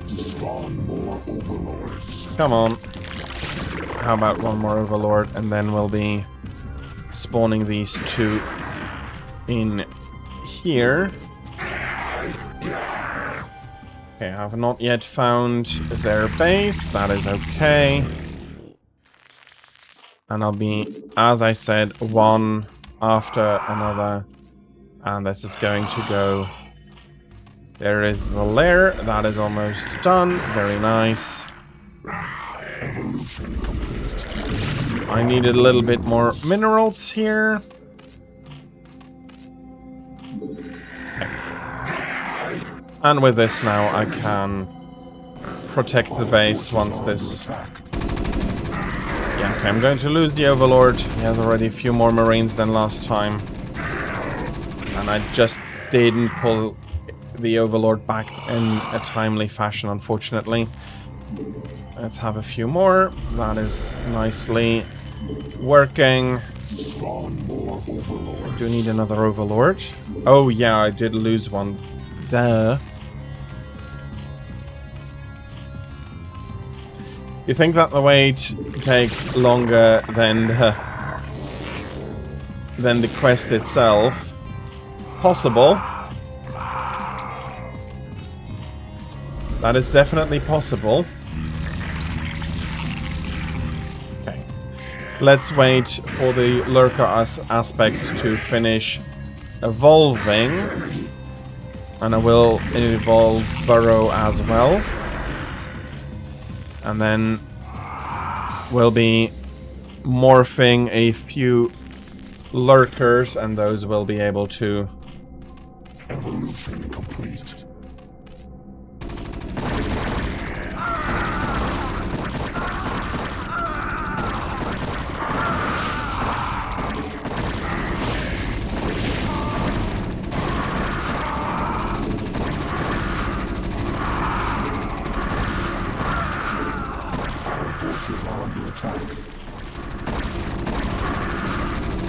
Spawn more overlords. Come on. How about one more Overlord, and then we'll be spawning these 2 in here. Okay, I have not yet found their base. That is okay. And I'll be, as I said, one after another. And this is going to go... There is the lair. That is almost done. Very nice. I needed a little bit more minerals here. Okay. And with this now, I can protect the base once this... Yeah, okay, I'm going to lose the Overlord. He has already a few more Marines than last time. And I just didn't pull the Overlord back in a timely fashion, unfortunately. Let's have a few more. That is nicely working. I do need another Overlord. Oh yeah, I did lose one. Duh. You think that the wait takes longer than the quest itself? Possible. That is definitely possible. Okay. Let's wait for the lurker aspect to finish evolving. And I will evolve Burrow as well. And then we'll be morphing a few lurkers, and those will be able to... Evolution complete.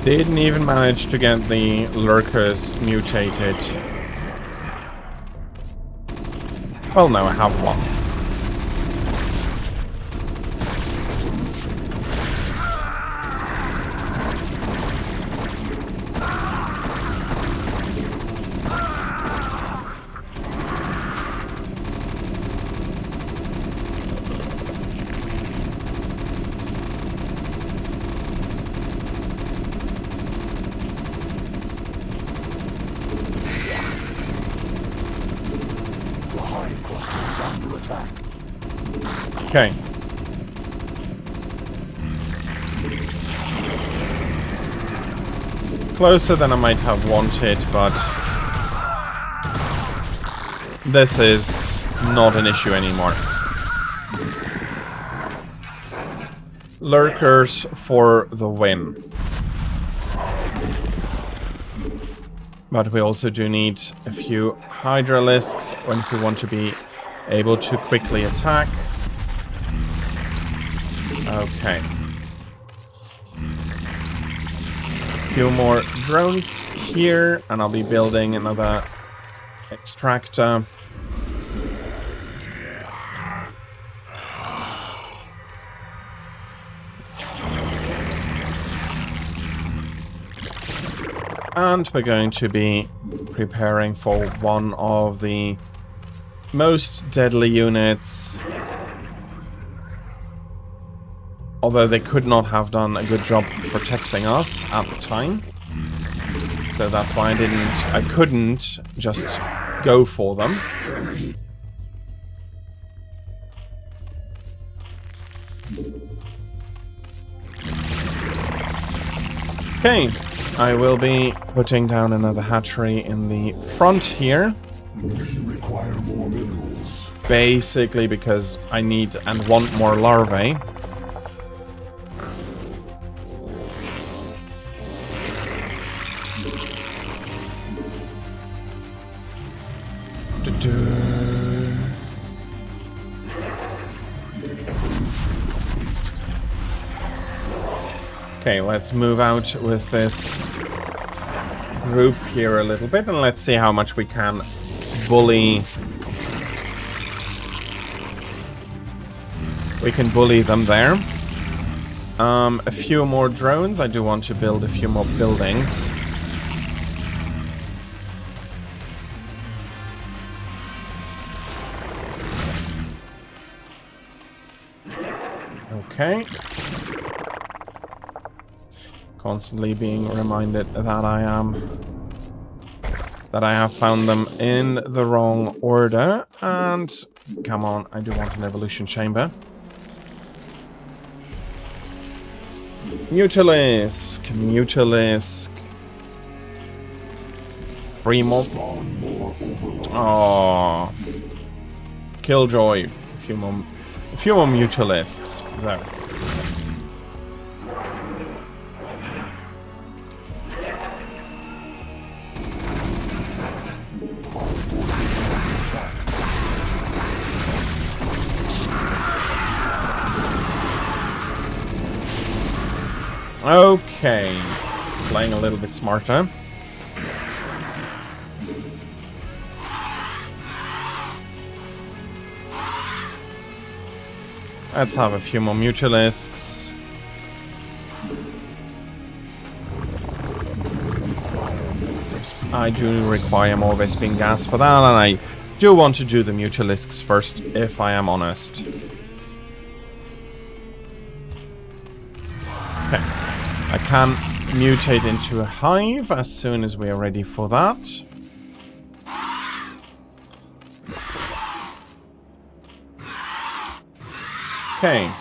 Didn't even manage to get the lurkers mutated. Well, no, I have one. Okay. Closer than I might have wanted, but this is not an issue anymore. Lurkers for the win. But we also do need a few Hydralisks when we want to be able to quickly attack. Okay. Few more drones here, and I'll be building another extractor. And we're going to be preparing for one of the most deadly units. Although they could not have done a good job protecting us at the time. So that's why I couldn't just go for them. Okay, I will be putting down another hatchery in the front here. We require more minerals. Basically because I need and want more larvae. Okay, let's move out with this group here a little bit, and let's see how much we can bully. We can bully them there. A few more drones. I do want to build a few more buildings. Okay. Constantly being reminded that I have found them in the wrong order. And come on, I do want an evolution chamber. Mutalisk. 3 more. Oh, Killjoy. A few more mutualisks. There. Okay, playing a little bit smarter. Let's have a few more mutualisks. I do require more Vespene gas for that, and I do want to do the mutualisks first, if I am honest. Okay. I can mutate into a hive as soon as we are ready for that. Okay.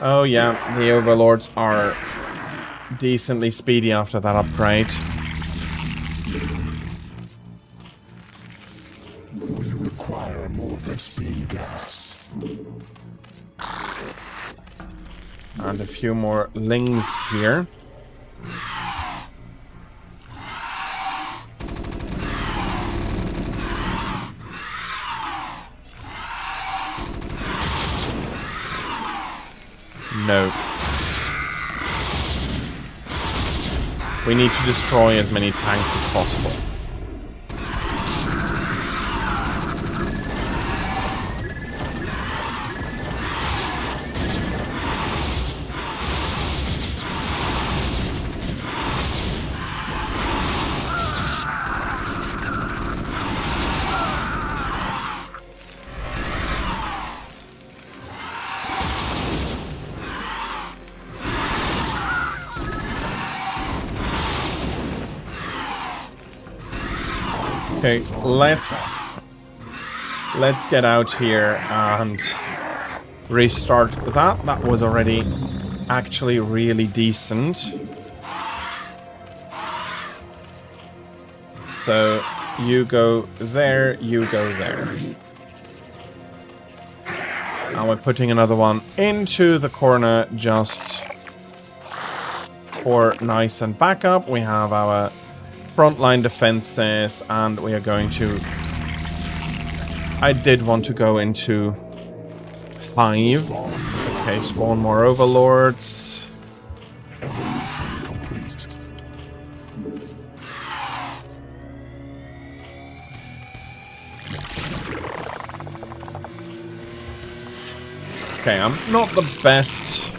Oh yeah, the overlords are decently speedy after that upgrade. We require more Vespene gas. And a few more lings here. No. We need to destroy as many tanks as possible. Okay, let's get out here and restart that. That was already actually really decent. So you go there, you go there. And we're putting another one into the corner just for nice and backup. We have our frontline defenses, and we are going to... I did want to go into hive. Okay, spawn more overlords. Okay, I'm not the best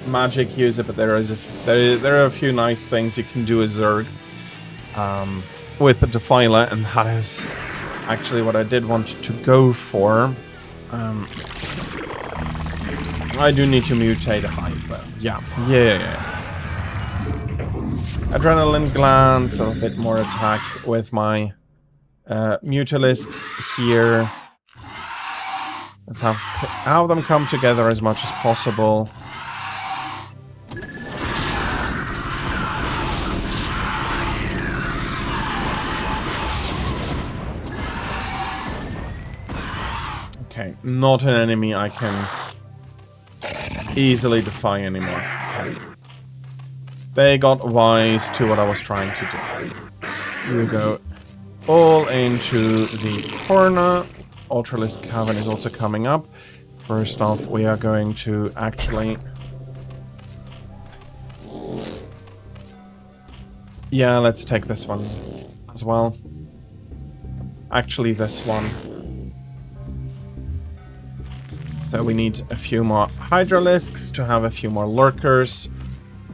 magic user, but there are a few nice things you can do as Zerg with the Defiler, and that is actually what I did want to go for. I do need to mutate a hive though. Yeah. Adrenaline glands, a bit more attack with my mutalisks here. Let's have them come together as much as possible. Okay, not an enemy I can easily defy anymore. They got wise to what I was trying to do. You go all into the corner. Ultralisk Cavern is also coming up. First off, we are going to actually... Yeah, let's take this one as well. Actually, this one. So we need a few more Hydralisks to have a few more Lurkers.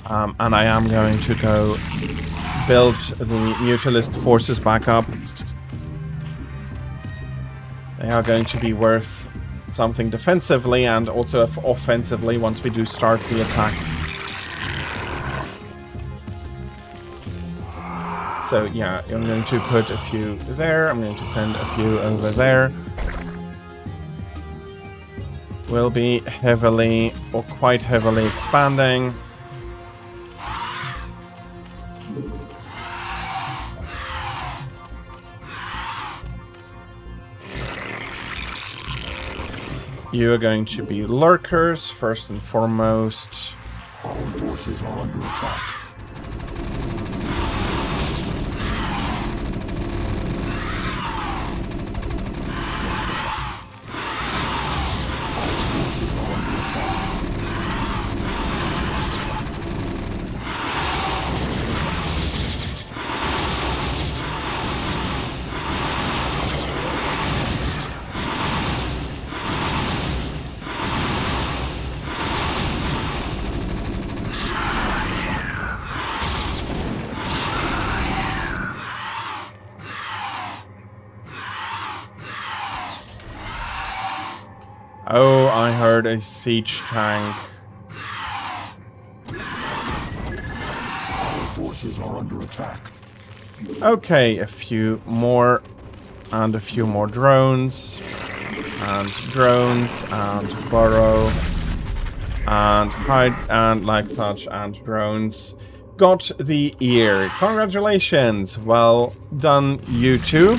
And I am going to go build the Mutalisk forces back up. They are going to be worth something defensively and also offensively once we do start the attack. So yeah, I'm going to put a few there. I'm going to send a few over there. will be heavily or quite heavily expanding. You are going to be lurkers, first and foremost. Our forces are under attack. Oh, I heard a siege tank. Our forces are under attack. Okay, a few more, and a few more drones, and burrow, and hide, and like such, and drones. Got the ear. Congratulations. Well done, you two.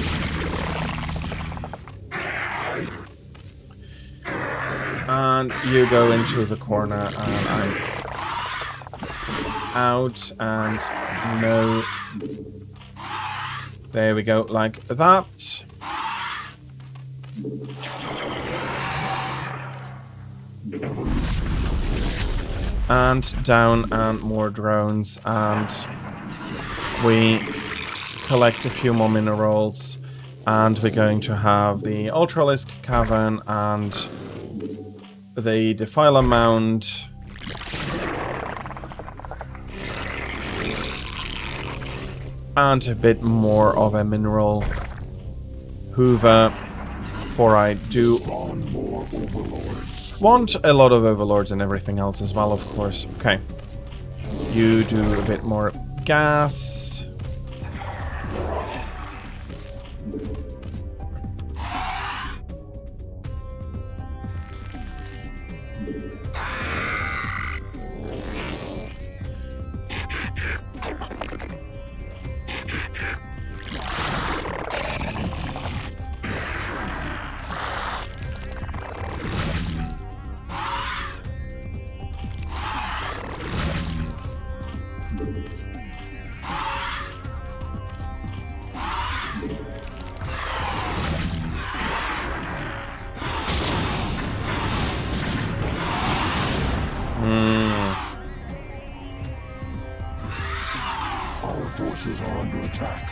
And you go into the corner, and I'm out, and no. There we go, like that. And down, and more drones, and we collect a few more minerals, and we're going to have the Ultralisk Cavern and the Defiler Mound. And a bit more of a mineral hoover, for I do want a lot of overlords and everything else as well, of course. Okay. You do a bit more gas. Our forces are under attack.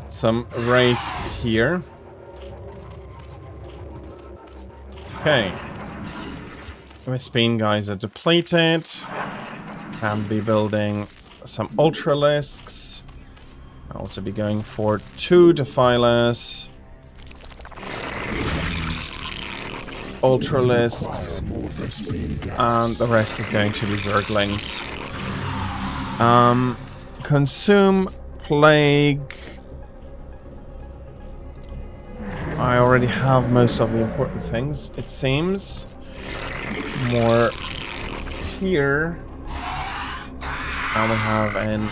Some Wraith here. Okay. My Spine guys are depleted. Can be building some Ultralisks. I'll also be going for 2 Defilers. Ultralisks. And the rest is going to be Zerglings. Consume, Plague. I already have most of the important things, it seems. More here. And we have an...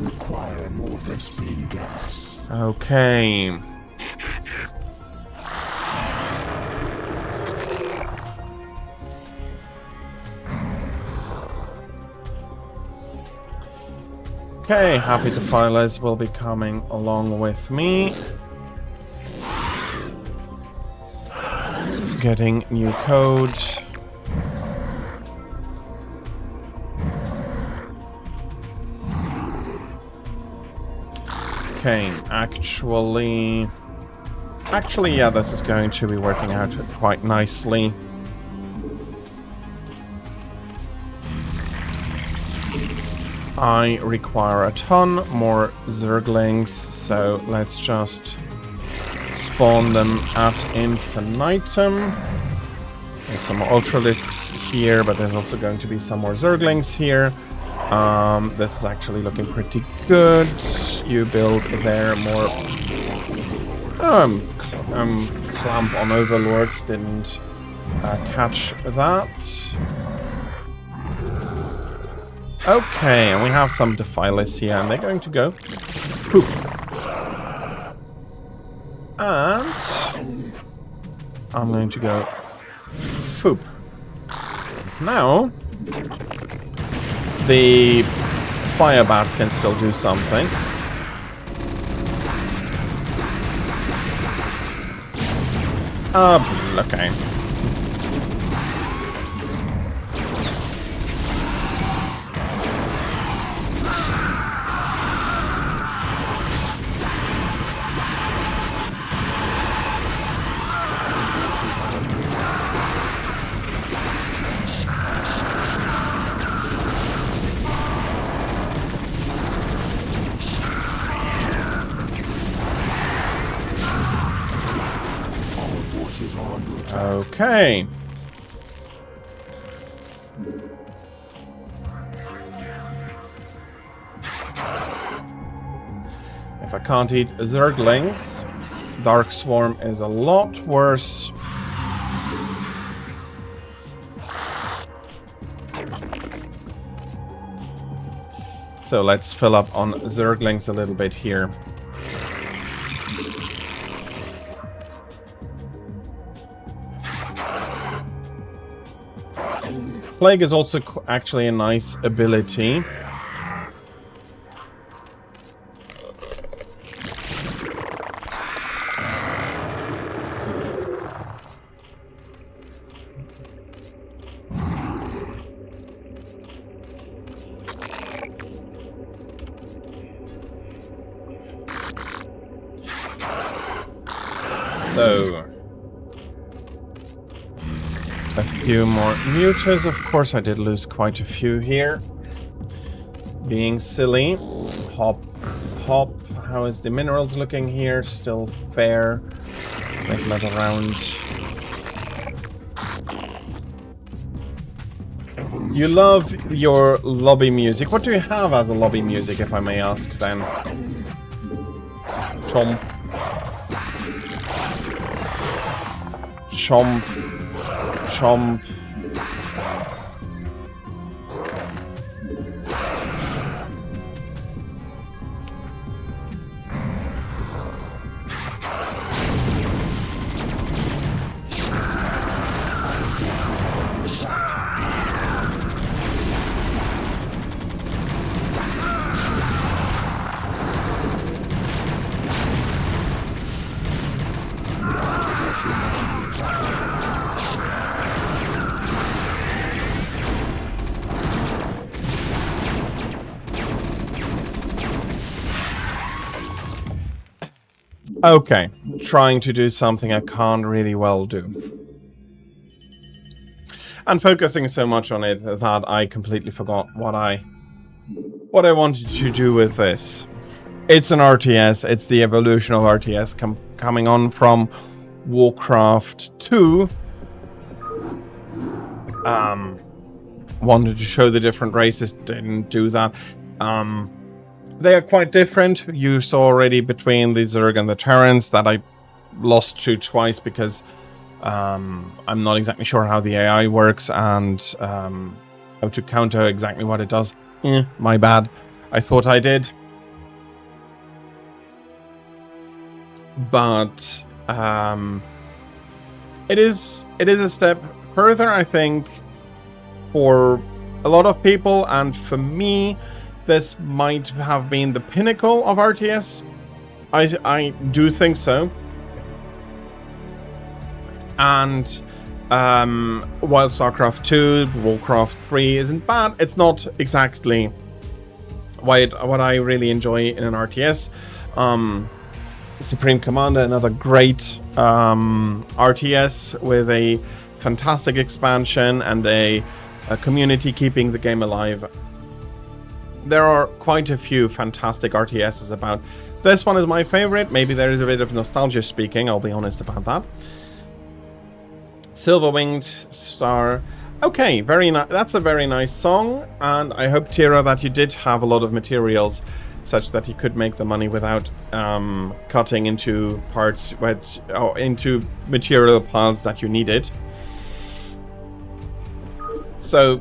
Require more Vespene gas. Okay. Okay, happy defilers will be coming along with me. Getting new code. Okay, actually, yeah, this is going to be working out quite nicely. I require a ton more Zerglings, so let's just spawn them at infinitum. There's some ultralisks here, but there's also going to be some more zerglings here. This is actually looking pretty good. You build there more. Clamp on overlords didn't catch that. Okay, and we have some defilers here, and they're going to go poop. And I'm going to go foop. Now, the fire bats can still do something. Okay. Okay. If I can't eat zerglings, Dark Swarm is a lot worse. So let's fill up on zerglings a little bit here. Plague is also actually a nice ability. So, a few more mutas. Of course, I did lose quite a few here. Being silly. Hop, hop. How is the minerals looking here? Still fair. Let's make another round. You love your lobby music. What do you have as a lobby music, if I may ask, then? Chomp. Chomp. Chomp. Okay, trying to do something I can't really well do. And focusing so much on it that I completely forgot what I wanted to do with this. It's an RTS, it's the evolution of RTS coming on from Warcraft 2. Wanted to show the different races, didn't do that. They are quite different. You saw already between the Zerg and the Terrans that I lost to twice because I'm not exactly sure how the AI works and how to counter exactly what it does. My bad. I thought I did. But it is a step further, I think, for a lot of people, and for me, this might have been the pinnacle of RTS. I do think so. And while StarCraft 2, Warcraft 3 isn't bad, it's not exactly what I really enjoy in an RTS. Supreme Commander, another great RTS with a fantastic expansion and a community keeping the game alive. there are quite a few fantastic RTSs about. This one is my favorite. Maybe there is a bit of nostalgia speaking, I'll be honest about that. Silver Winged Star. Okay, very nice. That's a very nice song, and I hope, Tira, that you did have a lot of materials such that you could make the money without cutting into parts, into material paths that you needed. So,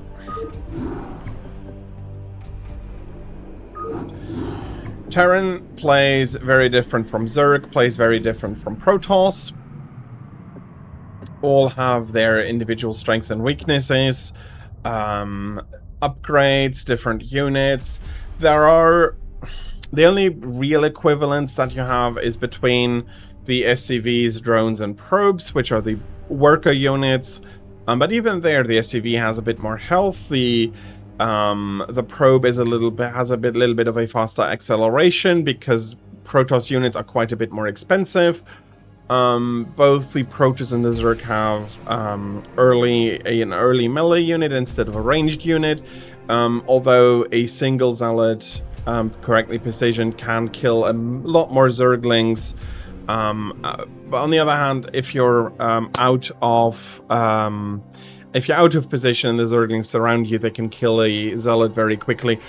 Terran plays very different from Zerg, plays very different from Protoss. All have their individual strengths and weaknesses, upgrades, different units. The only real equivalence that you have is between the SCVs, drones, and probes, which are the worker units. But even there, the SCV has a bit more health. The probe is little bit of a faster acceleration because Protoss units are quite a bit more expensive. Both the Protoss and the Zerg have an early melee unit instead of a ranged unit. Although a single Zealot, correctly positioned, can kill a lot more Zerglings. But on the other hand, if you're out of position and the Zerglings surround you, they can kill a Zealot very quickly.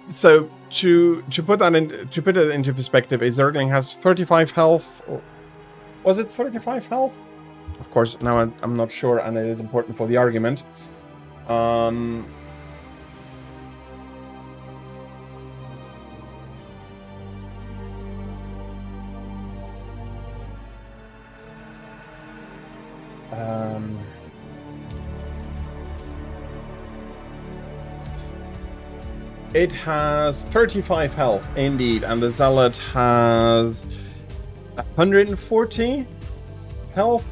So to put it into perspective, a Zergling has 35 health. Or was it 35 health? Of course, now I'm not sure, and it is important for the argument. It has 35 health, indeed, and the Zealot has 140 health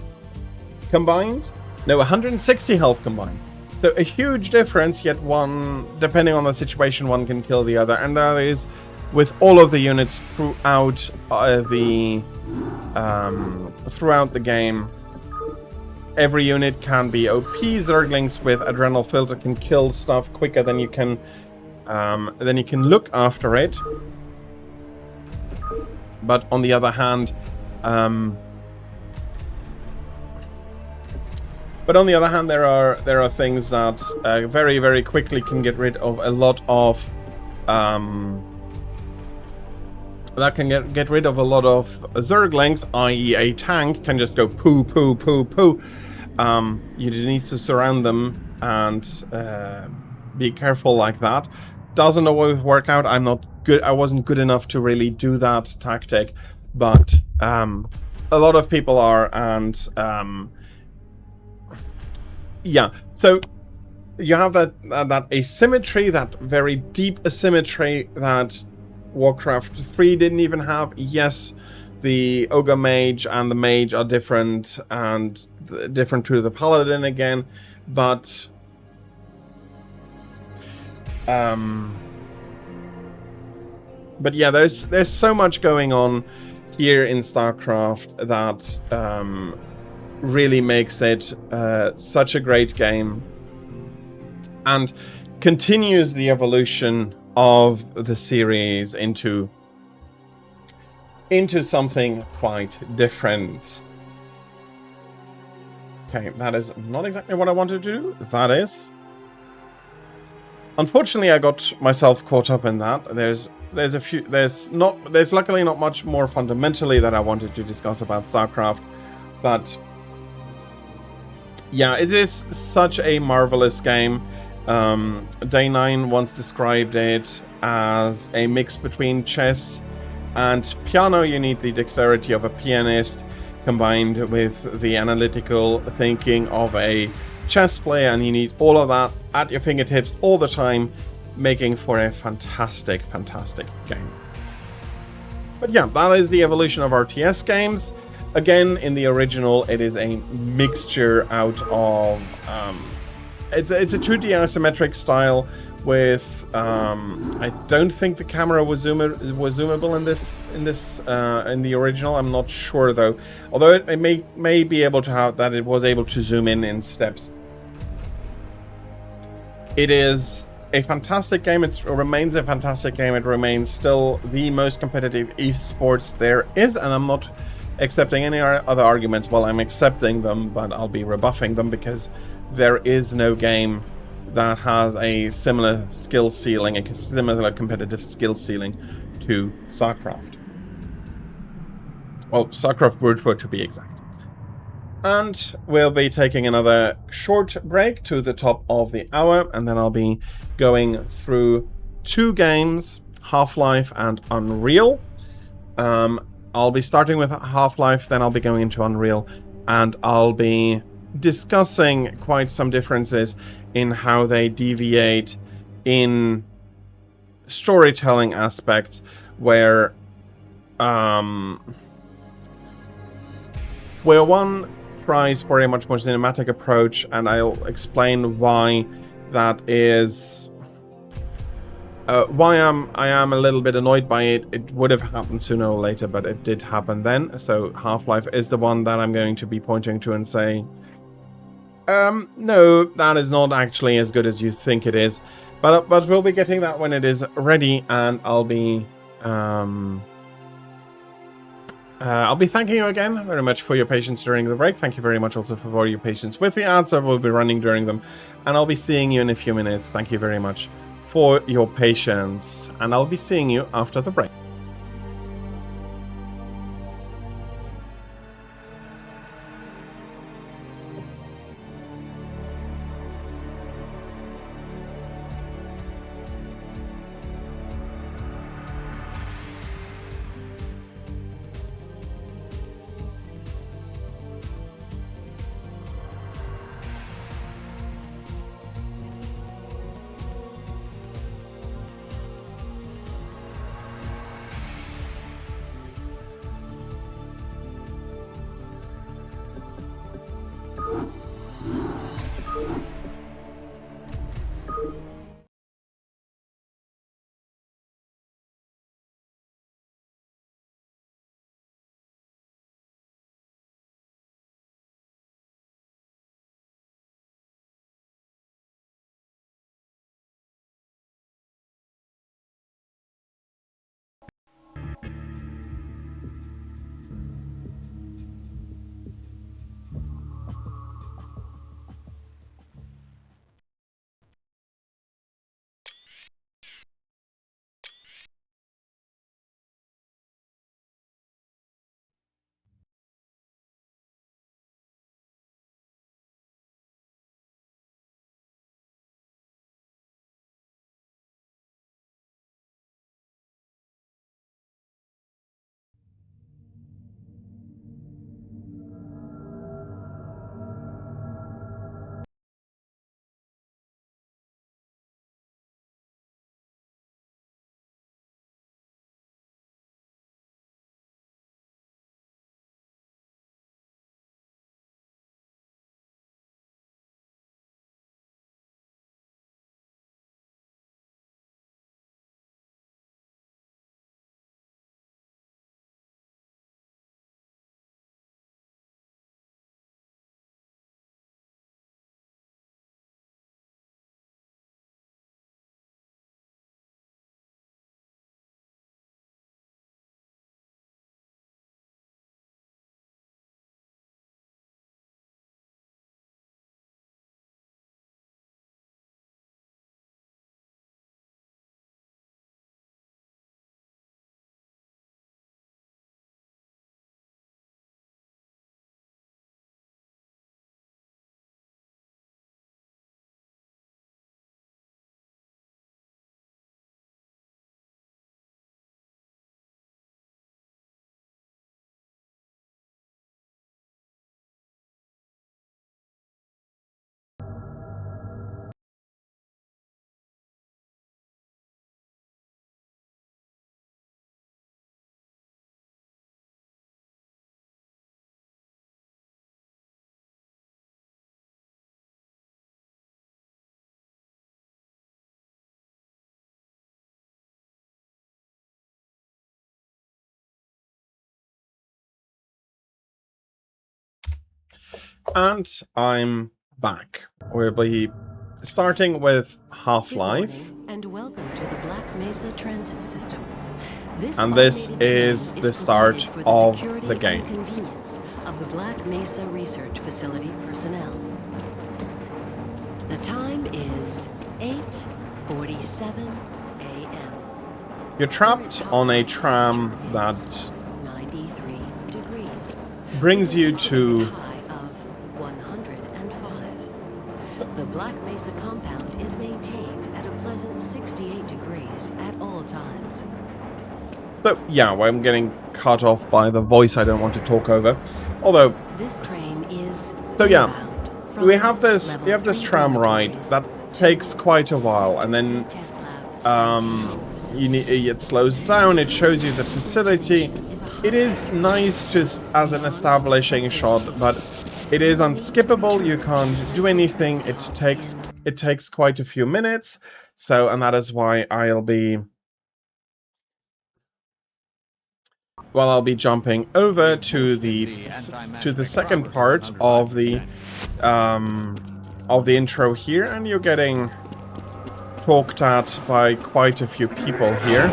combined? No, 160 health combined. So a huge difference, yet one, depending on the situation, one can kill the other. And that is with all of the units throughout the game. Every unit can be OP. Zerglings with Adrenal Filter can kill stuff quicker than you can look after it. But on the other hand, there are things that very, very quickly can get rid of a lot of Zerglings, i.e. a tank can just go poo poo poo poo. You need to surround them and be careful like that. Doesn't always work out. I wasn't good enough to really do that tactic, but a lot of people are, and yeah. So you have that asymmetry, that very deep asymmetry that Warcraft 3 didn't even have. Yes, the Ogre Mage and the Mage are different, and different to the Paladin again, but yeah, there's so much going on here in StarCraft that really makes it such a great game, and continues the evolution of the series into something quite different. Okay, that is not exactly what I wanted to do. That is. Unfortunately, I got myself caught up in that. There's luckily not much more fundamentally that I wanted to discuss about StarCraft, but yeah, it is such a marvelous game. Day9 once described it as a mix between chess and piano. You need the dexterity of a pianist combined with the analytical thinking of a chess player, and you need all of that at your fingertips all the time, making for a fantastic, fantastic game. But yeah, that is the evolution of RTS games. Again, in the original, it is a mixture out of it's a 2D isometric style with I don't think the camera was zoomable in the original. I'm not sure though. Although it may be able to have that, it was able to zoom in steps. It is a fantastic game. It remains a fantastic game. It remains still the most competitive esports there is, and I'm not accepting any other arguments. Well, I'm accepting them, but I'll be rebuffing them because there is no game that has a similar skill ceiling, a similar competitive skill ceiling to StarCraft. Well, StarCraft World War to be exact. And we'll be taking another short break to the top of the hour, and then I'll be going through 2 games, Half-Life and Unreal. I'll be starting with Half-Life, then I'll be going into Unreal, and I'll be discussing quite some differences in how they deviate in storytelling aspects, where one tries for a much more cinematic approach, and I'll explain why that is. Why I am a little bit annoyed by it. It would have happened sooner or later, but it did happen then. So Half-Life is the one that I'm going to be pointing to and saying, no, that is not actually as good as you think it is. But we'll be getting that when it is ready, and I'll be thanking you again very much for your patience during the break. Thank you very much also for your patience with the ads that will be running during them. And I'll be seeing you in a few minutes. Thank you very much for your patience. And I'll be seeing you after the break. And I'm back. We'll be starting with Good Half-Life. morning, and welcome to the Black Mesa Transit System. This And this automated train is the start provided for the of security the game. and convenience of the Black Mesa Research Facility personnel. The time is 8:47 a.m. You're trapped on a tram that 93 degrees. brings you With a to high of 105. The Black Mesa compound is maintained at a pleasant 68 degrees at all times. so yeah, well, I'm getting cut off by the voice I don't want to talk over. Although This train is so yeah, inbound from we have this level 3 tram ride dormitories that to takes quite a while, and Sector then C test labs and control it slows down, it shows you the facility. It is nice to as an establishing shot, but it is unskippable. You can't do anything. It takes quite a few minutes. So, and that is why I'll be jumping over to the second part of the intro here, and you're getting talked at by quite a few people here.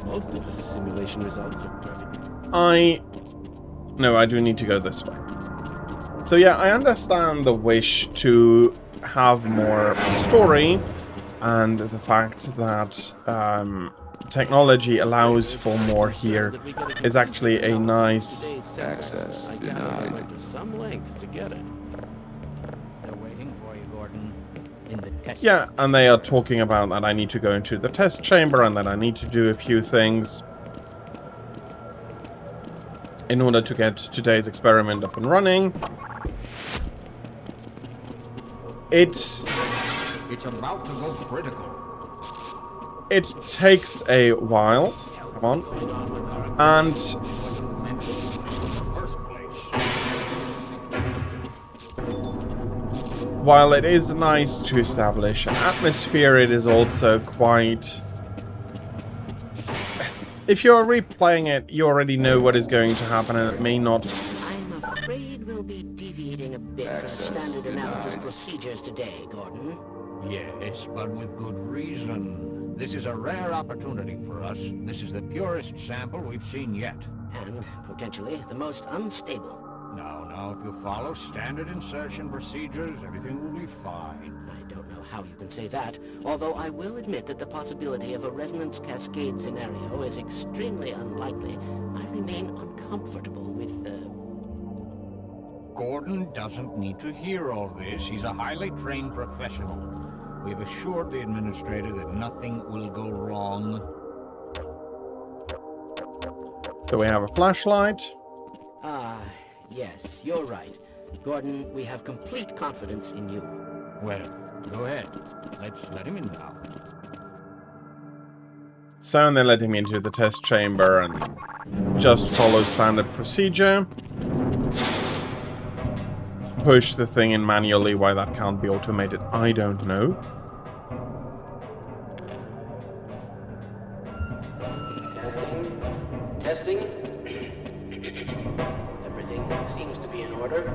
Most of the simulation results are perfect. I do need to go this way. So yeah, I understand the wish to have more story, and the fact that technology allows for more here is actually a nice... Access denied. Some lengths to get it. They're waiting for you, Gordon. In the test. Yeah, and they are talking about that I need to go into the test chamber and that I need to do a few things in order to get today's experiment up and running. It's about to go critical. It takes a while. Come on. And while it is nice to establish an atmosphere, it is also quite... If you're replaying it, you already know what is going to happen, and it may not... I'm afraid we'll be deviating a bit from standard analysis procedures today, Gordon. Yes, but with good reason. This is a rare opportunity for us. This is the purest sample we've seen yet. And potentially the most unstable. Now, if you follow standard insertion procedures, everything will be fine. I don't know how you can say that, although I will admit that the possibility of a resonance cascade scenario is extremely unlikely. I remain uncomfortable with Gordon doesn't need to hear all this. He's a highly trained professional. We've assured the administrator that nothing will go wrong. So we have a flashlight. Yes, you're right. Gordon, we have complete confidence in you. Well, go ahead. Let's let him in now. So, and they're letting me into the test chamber and just follow standard procedure. Push the thing in manually. Why that can't be automated, I don't know. Testing. Everything seems to be in order.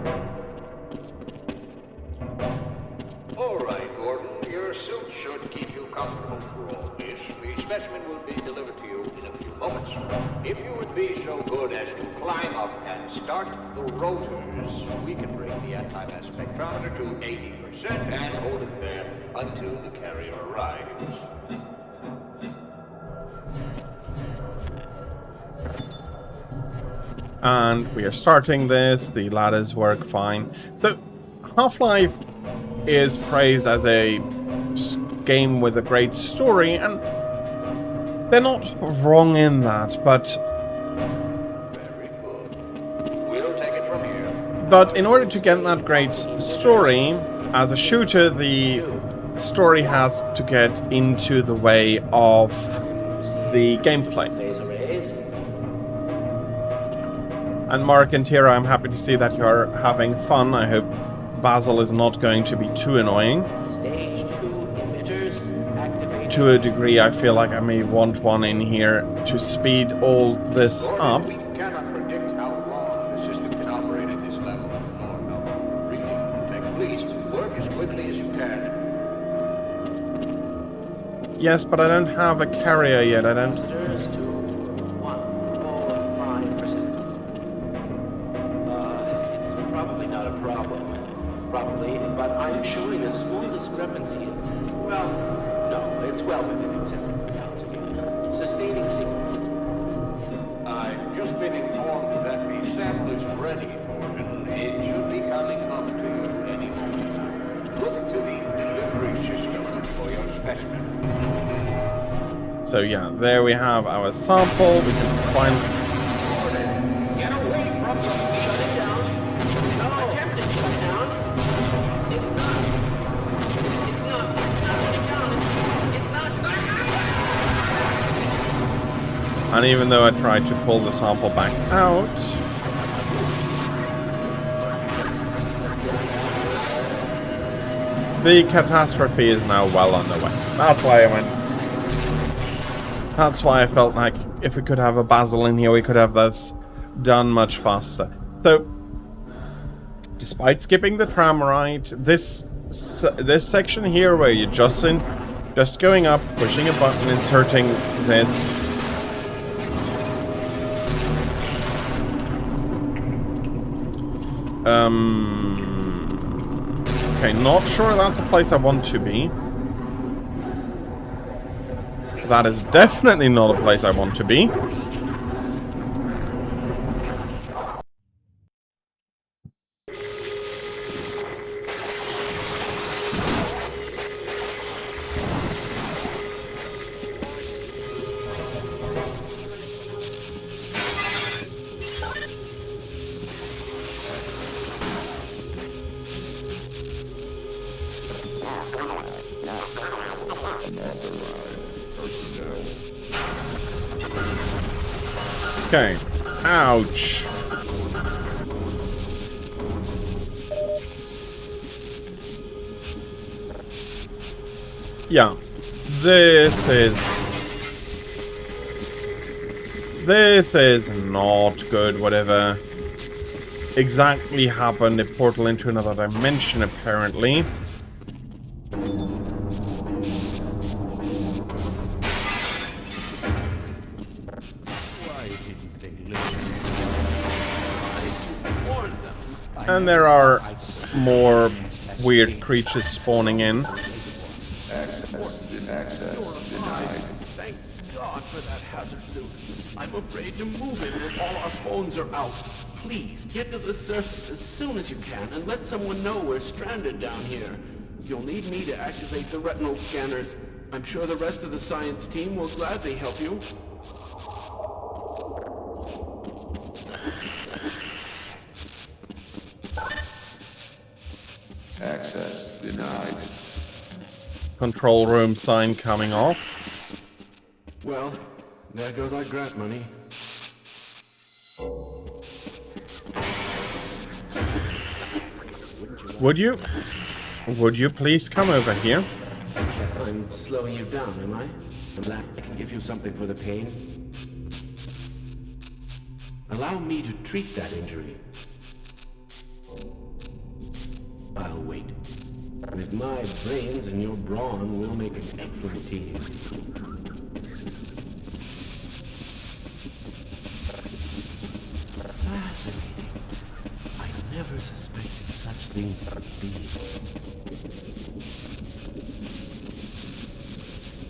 All right, Gordon. Your suit should keep you comfortable through all this. The specimen will be delivered to you in a few moments. If you would be so good as to climb up and start the rotors, we can bring the anti-mass spectrometer to 80% and hold it there until the carrier arrives. And we are starting this. The ladders work fine. So, Half-Life is praised as a game with a great story, and they're not wrong in that, but... Very good. We'll take it from here. But in order to get that great story, as a shooter, the story has to get into the way of the gameplay. And Mark and Tira, I'm happy to see that you're having fun. I hope Basil is not going to be too annoying. Stage 2 emitters activated. To a degree, I feel like I may want one in here to speed all this up. We cannot predict how long the system can operate at this level, nor how long reading will take. Please work as quickly Yes, but I don't have a carrier yet. I don't... Capacitors to 145%. It's probably not a problem. Probably, but I'm showing a small discrepancy in... Well, no, it's well within acceptable bounds again. Sustaining signals. I've just been informed that the sample is ready, Gordon. It should be coming up to you any moment. Look to the delivery system for your specimen. So yeah, there we have our sample. We can find... Get away from the... Shut it down. No. Attempt to shut it down. It's not shutting down. It's not. And even though I tried to pull the sample back out... the catastrophe is now well underway. That's why I went... That's why I felt like if we could have a Basil in here, we could have this done much faster. So, despite skipping the tram ride, this section here where you're just going up, pushing a button, inserting this. Okay, not sure that's a place I want to be. That is definitely not a place I want to be. Okay. Ouch. Yeah. This is not good. Whatever exactly happened. A portal into another dimension, apparently. And there are more weird creatures spawning in. Access denied. Thank God for that hazard suit. I'm afraid to move it when all our phones are out. Please, get to the surface as soon as you can and let someone know we're stranded down here. You'll need me to activate the retinal scanners. I'm sure the rest of the science team will gladly help you. Access denied. Control room sign coming off. Well, there goes our grant money. Would you please come over here? I'm slowing you down, am I? I can give you something for the pain. Allow me to treat that injury. I'll wait. With my brains and your brawn, we'll make an excellent team. Fascinating. I never suspected such things could be.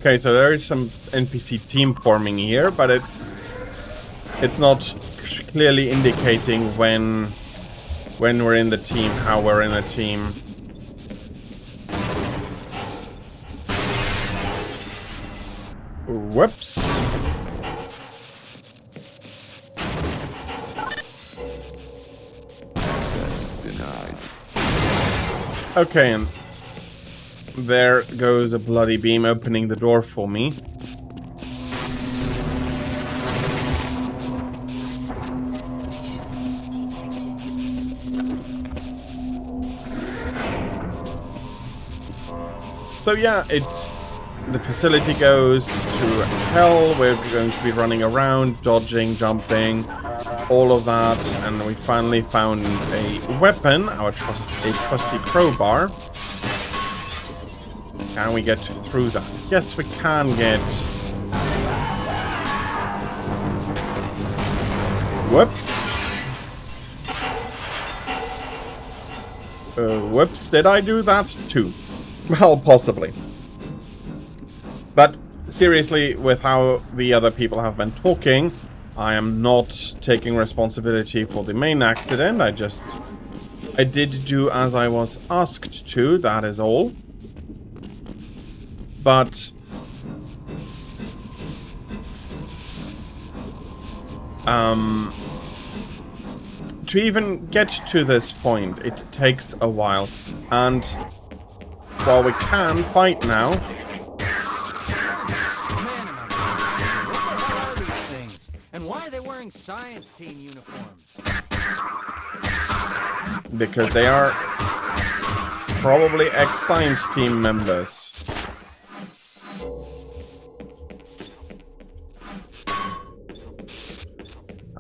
Okay, so there is some NPC team forming here, but it's not clearly indicating when we're in the team, how we're in a team. Whoops. Access denied. Okay, and there goes a bloody beam opening the door for me. So yeah, the facility goes to hell. We're going to be running around, dodging, jumping, all of that, and we finally found a weapon, a trusty crowbar. Can we get through that? Yes, we can get... Whoops. Whoops, did I do that too? Well, possibly. But seriously, with how the other people have been talking, I am not taking responsibility for the main accident. I did do as I was asked to, that is all. But... to even get to this point, it takes a while. And while we can fight now... And why are they wearing science team uniforms? Because they are probably ex-science team members.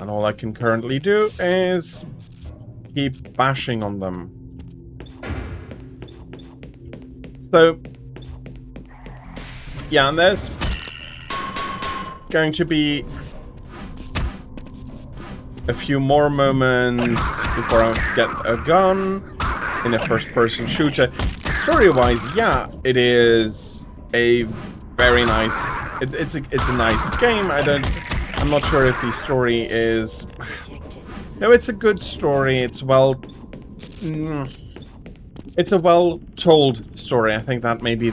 And all I can currently do is keep bashing on them. So, yeah, and there's going to be a few more moments before I get a gun in a first-person shooter. Story-wise, yeah, it is a very nice... It's a nice game. I'm not sure if the story is... No, it's a good story. It's well... It's a well-told story. I think that may be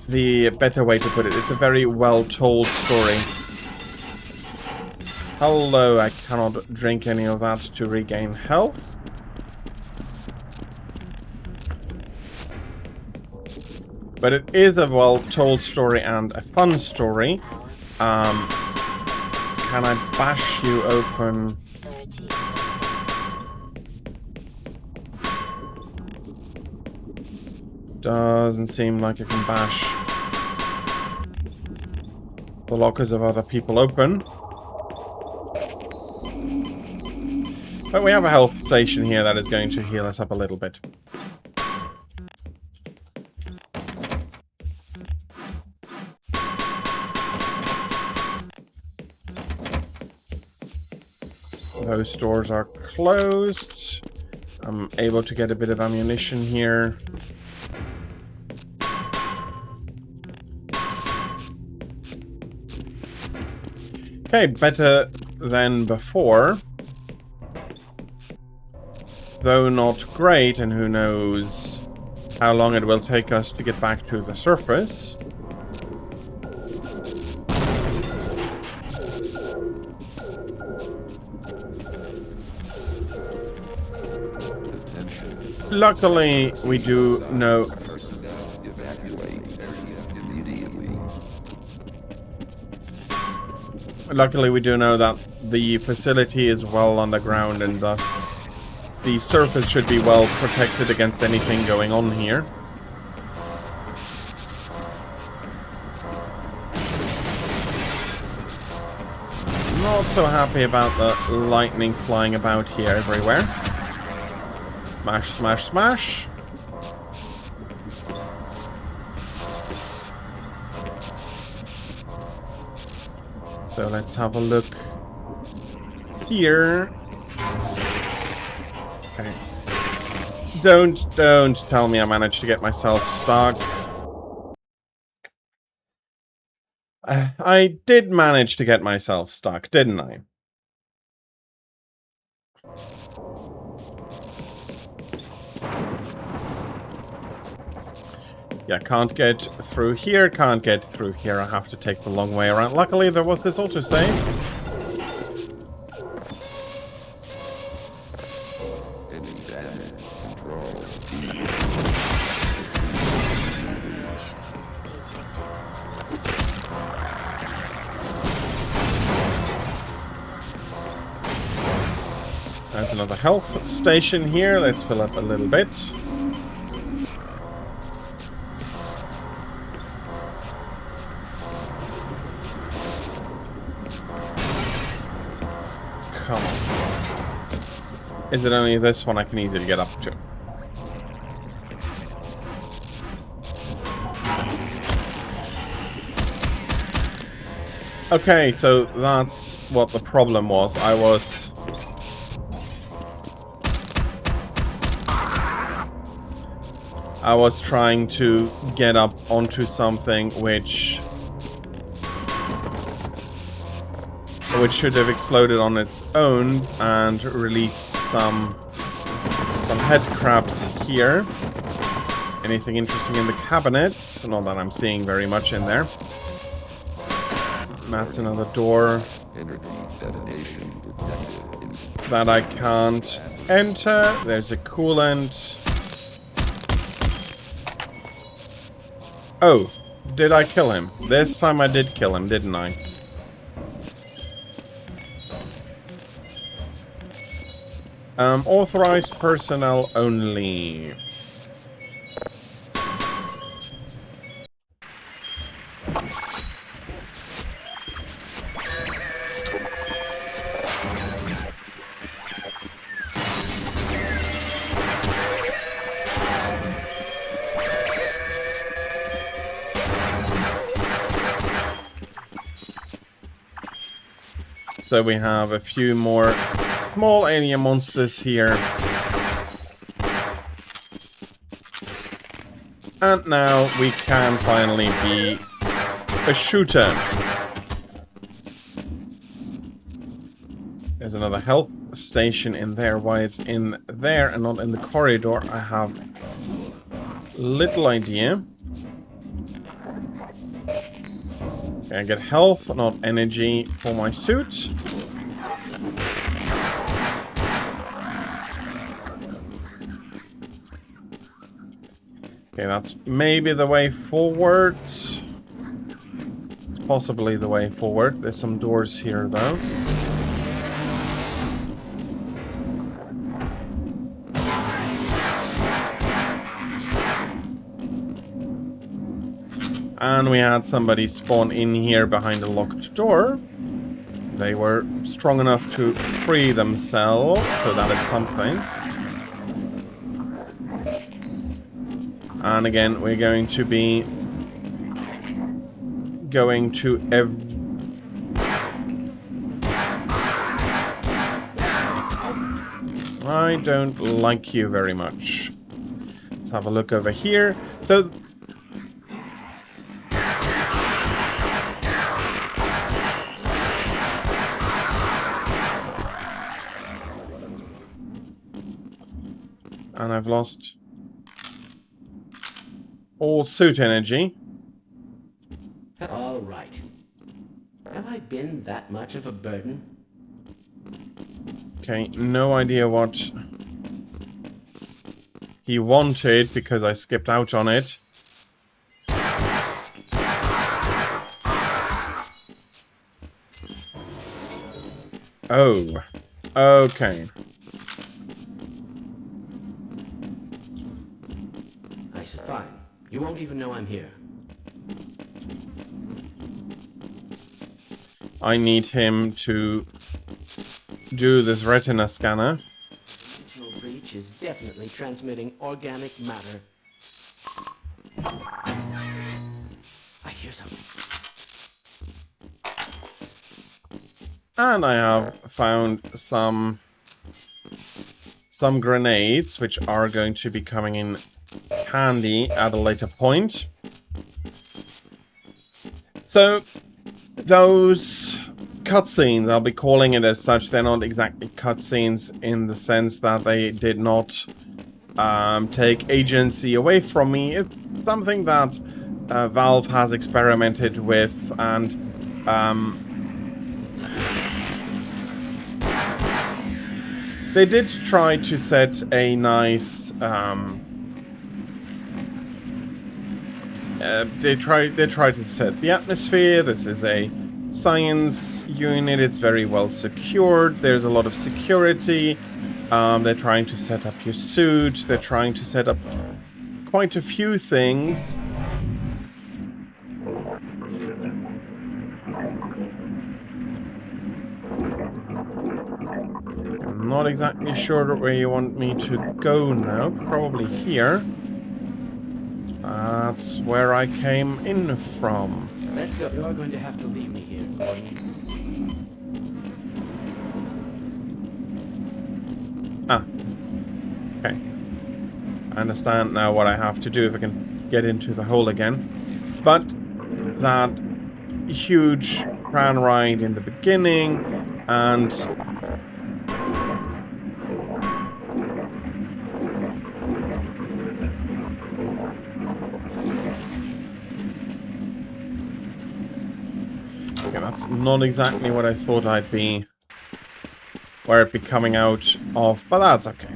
the better way to put it. It's a very well-told story. Hello, I cannot drink any of that to regain health. But it is a well-told story and a fun story. Can I bash you open? Doesn't seem like I can bash the lockers of other people open. But we have a health station here that is going to heal us up a little bit. Those doors are closed. I'm able to get a bit of ammunition here. Okay, better than before. Though not great, and who knows how long it will take us to get back to the surface. Luckily, we do know... Luckily, we do know that the facility is well underground, and thus the surface should be well protected against anything going on here. Not so happy about the lightning flying about here everywhere. Smash, smash, smash. So let's have a look here. Okay. Don't tell me I managed to get myself stuck. I did manage to get myself stuck, didn't I? Yeah, can't get through here, can't get through here. I have to take the long way around. Luckily, there was this autosave. There's another health station here. Let's fill up a little bit. Come on. Is it only this one I can easily get up to? Okay, so that's what the problem was. I was trying to get up onto something which should have exploded on its own and released some head crabs here. Anything interesting in the cabinets? Not that I'm seeing very much in there. That's another door that I can't enter. There's a coolant. Oh, did I kill him? This time I did kill him, didn't I? Authorized personnel only. So we have a few more small alien monsters here. And now we can finally be a shooter. There's another health station in there. Why it's in there and not in the corridor, I have little idea. Okay, I get health, not energy for my suit. Okay, that's maybe the way forward. It's possibly the way forward. There's some doors here, though. And we had somebody spawn in here behind a locked door. They were strong enough to free themselves, so that is something. And again, we're going to be going to I don't like you very much. Let's have a look over here. So and I've lost all suit energy. All right. Have I been that much of a burden? Okay, no idea what he wanted because I skipped out on it. Oh, okay. I said, fine. You won't even know I'm here. I need him to do this retina scanner. Digital breach is definitely transmitting organic matter. I hear something. And I have found some grenades, which are going to be coming in handy at a later point. So those cutscenes, I'll be calling it as such, they're not exactly cutscenes in the sense that they did not take agency away from me. It's something that Valve has experimented with, and they did try to set a nice they tried to set the atmosphere. This is a science unit. It's very well secured. There's a lot of security. They're trying to set up your suit. They're trying to set up quite a few things. I'm not exactly sure where you want me to go now. Probably here. That's where I came in from. Let's go. You're going to have to leave me here. Ah. Okay. I understand now what I have to do if I can get into the hole again. But that huge crown ride in the beginning and okay, that's not exactly what I thought I'd be where it'd be coming out of, but that's okay.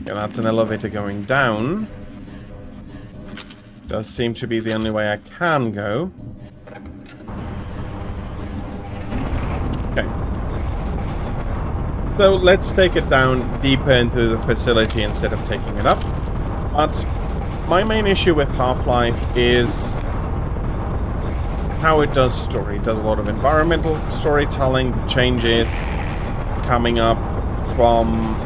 Yeah, that's an elevator going down. Does seem to be the only way I can go. Okay. So let's take it down deeper into the facility instead of taking it up. But my main issue with Half-Life is how it does story. It does a lot of environmental storytelling, the changes coming up from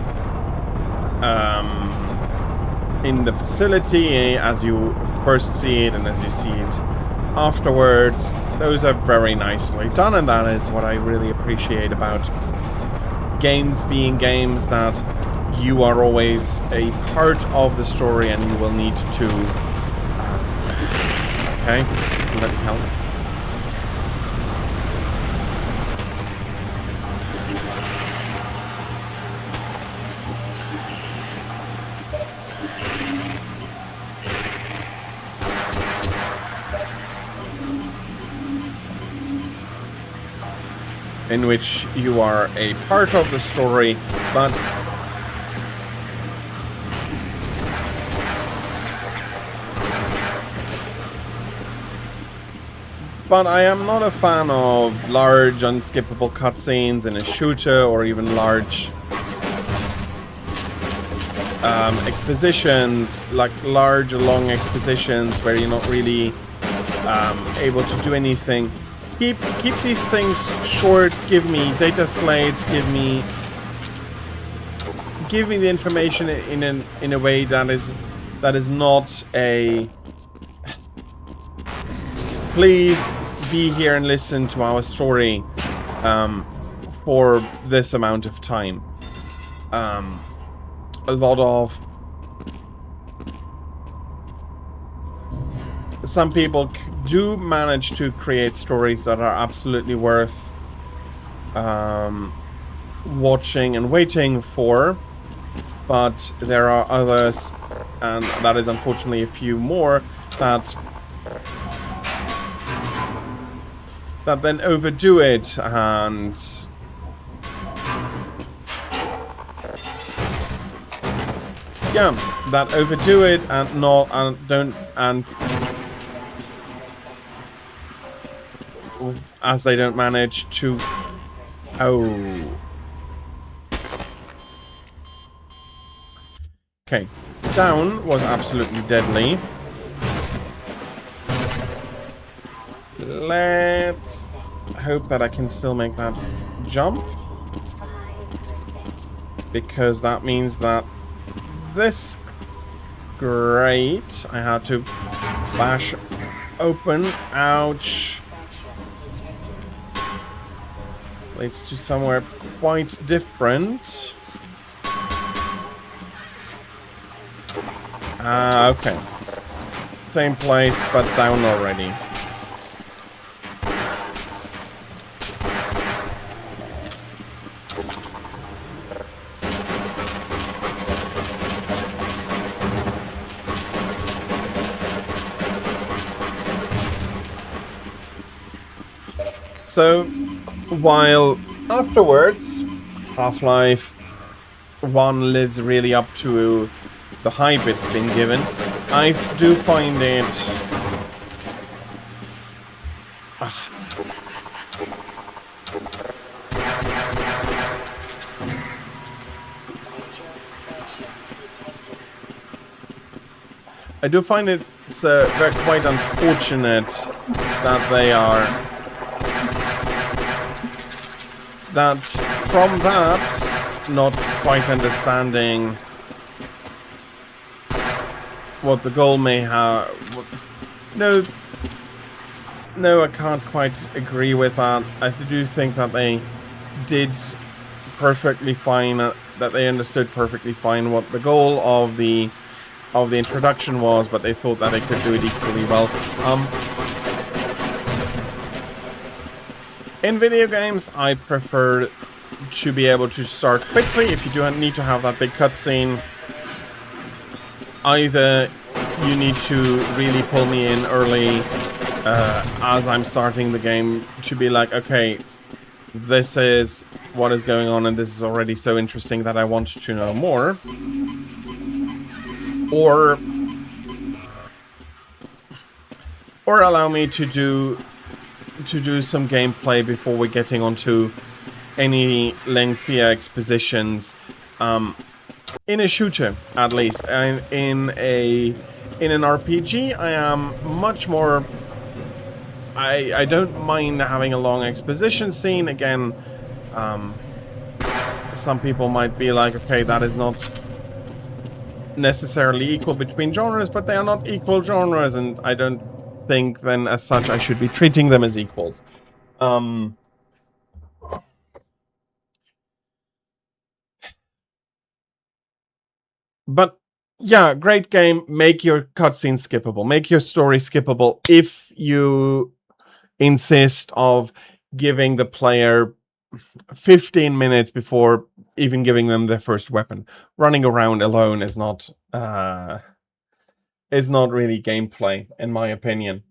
in the facility as you first see it and as you see it afterwards. Those are very nicely done, and that is what I really appreciate about games being games, that you are always a part of the story and you will need to okay, bloody hell. In which you are a part of the story, but I am not a fan of large unskippable cutscenes in a shooter, or even large expositions, like large long expositions where you're not really able to do anything. Keep these things short. Give me data slates. Give me the information in a way that is not a please be here and listen to our story for this amount of time. A lot of some people do manage to create stories that are absolutely worth watching and waiting for, but there are others, and that is unfortunately a few more, that then overdo it and yeah, that overdo it and not and don't and as they don't manage to okay, down was absolutely deadly. Let's hope that I can still make that jump, because that means that this great I had to bash open. Ouch. Leads to somewhere quite different. Okay. Same place, but down already. So, while afterwards Half-Life 1 lives really up to the hype it's been given, I do find it I do find it very quite unfortunate that they are from that not quite understanding what the goal may have. No, I can't quite agree with that. I do think that they did perfectly fine. That they understood perfectly fine what the goal of the introduction was, but they thought that they could do it equally well. In video games, I prefer to be able to start quickly. If you do need to have that big cutscene, either you need to really pull me in early as I'm starting the game to be like, okay, this is what is going on and this is already so interesting that I want to know more. Or allow me to do some gameplay before we're getting onto any lengthier expositions, in a shooter at least. And in an RPG, I am much more. I don't mind having a long exposition scene. Again, some people might be like, okay, that is not necessarily equal between genres, but they are not equal genres, and I don't think then as such I should be treating them as equals. But yeah, great game. Make your cutscene skippable. Make your story skippable if you insist of giving the player 15 minutes before even giving them their first weapon. Running around alone is not really gameplay, in my opinion.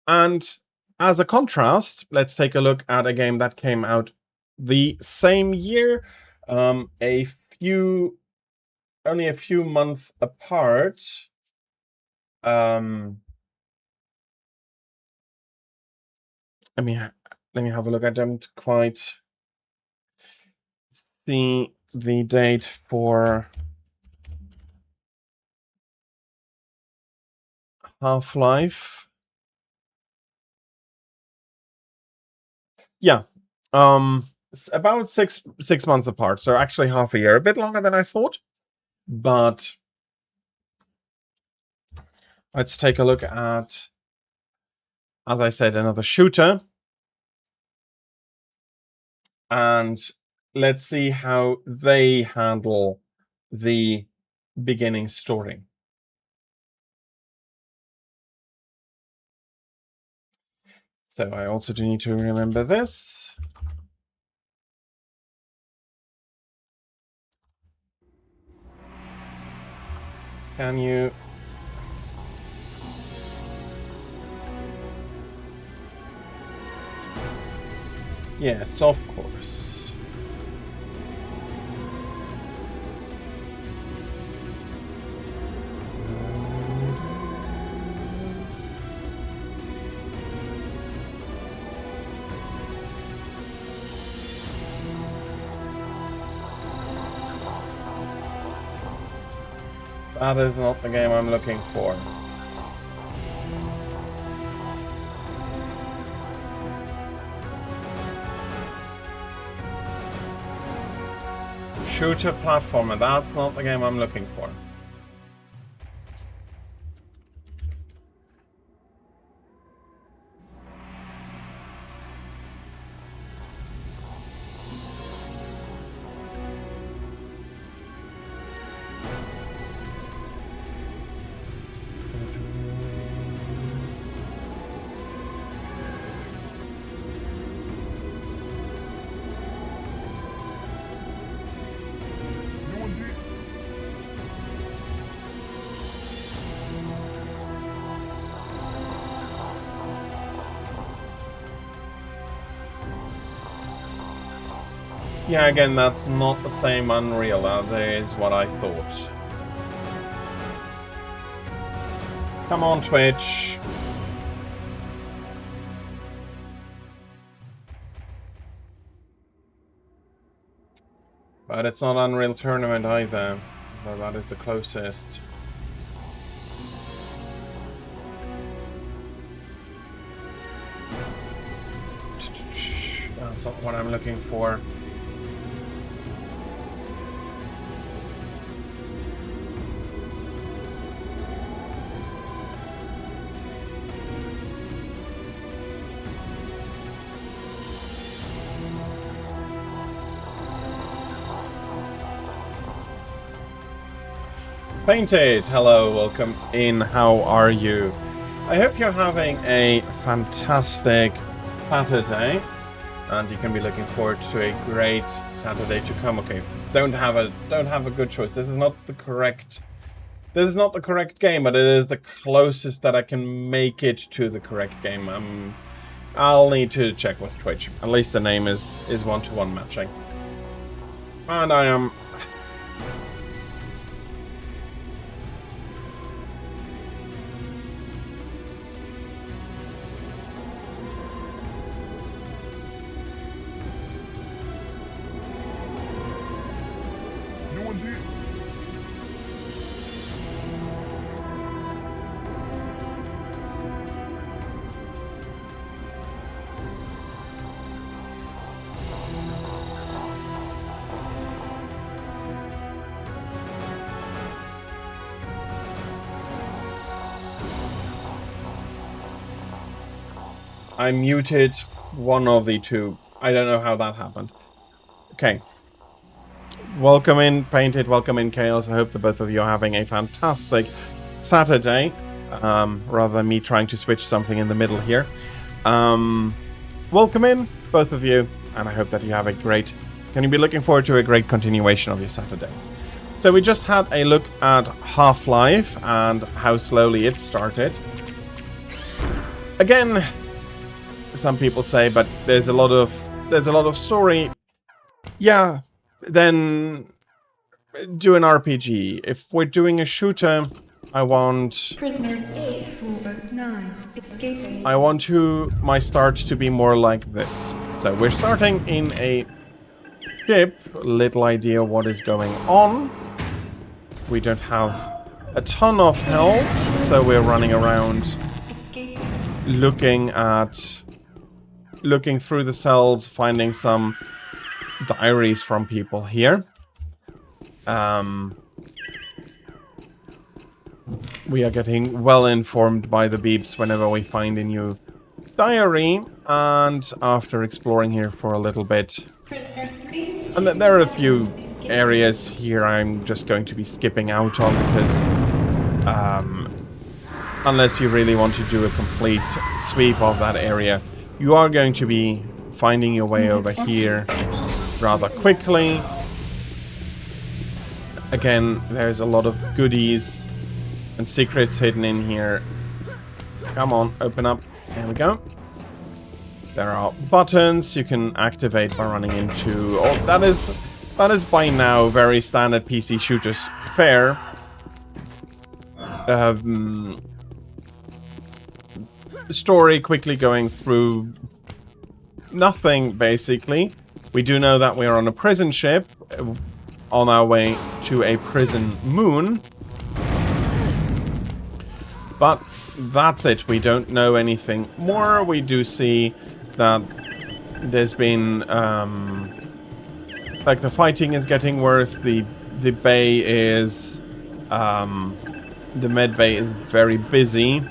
And as a contrast, let's take a look at a game that came out the same year, only a few months apart. Let me have a look. I don't quite see the date for Half-Life. Yeah, it's about six months apart. So actually half a year, a bit longer than I thought. But let's take a look at, as I said, another shooter. And let's see how they handle the beginning story. So I also do need to remember this. Can you... Yes, of course. That is not the game I'm looking for. Shooter platformer, that's not the game I'm looking for. Yeah, again, that's not the same Unreal. That is what I thought. Come on, Twitch. But it's not Unreal Tournament either. Though that is the closest. That's not what I'm looking for. Painted, hello, welcome in. How are you? I hope you're having a fantastic Saturday, and you can be looking forward to a great Saturday to come. Okay, don't have a good choice. This is not the correct game, but it is the closest that I can make it to the correct game. I'll need to check with Twitch. At least the name is one-to-one matching. And I am... I muted one of the two. I don't know how that happened. Okay. Welcome in, Painted. Welcome in, Chaos. I hope that both of you are having a fantastic Saturday. Rather than me trying to switch something in the middle here. Welcome in, both of you. And I hope that you have a great... Can you be looking forward to a great continuation of your Saturdays? So we just had a look at Half-Life and how slowly it started. Again... Some people say, but there's a lot of story. Yeah, then do an RPG. If we're doing a shooter, I want my start to be more like this. So we're starting in a ship, little idea what is going on. We don't have a ton of health, so we're running around looking through the cells, finding some diaries from people here. We are getting well informed by the beeps whenever we find a new diary, and after exploring here for a little bit, and there are a few areas here I'm just going to be skipping out on because unless you really want to do a complete sweep of that area, you are going to be finding your way over here rather quickly. Again, there's a lot of goodies and secrets hidden in here. Come on, open up. There we go. There are buttons you can activate by running into... Oh, that is by now very standard PC shooters fare. Story quickly going through nothing, basically. We do know that we are on a prison ship on our way to a prison moon. But that's it. We don't know anything more. We do see that there's been like the fighting is getting worse. The bay is the med bay is very busy.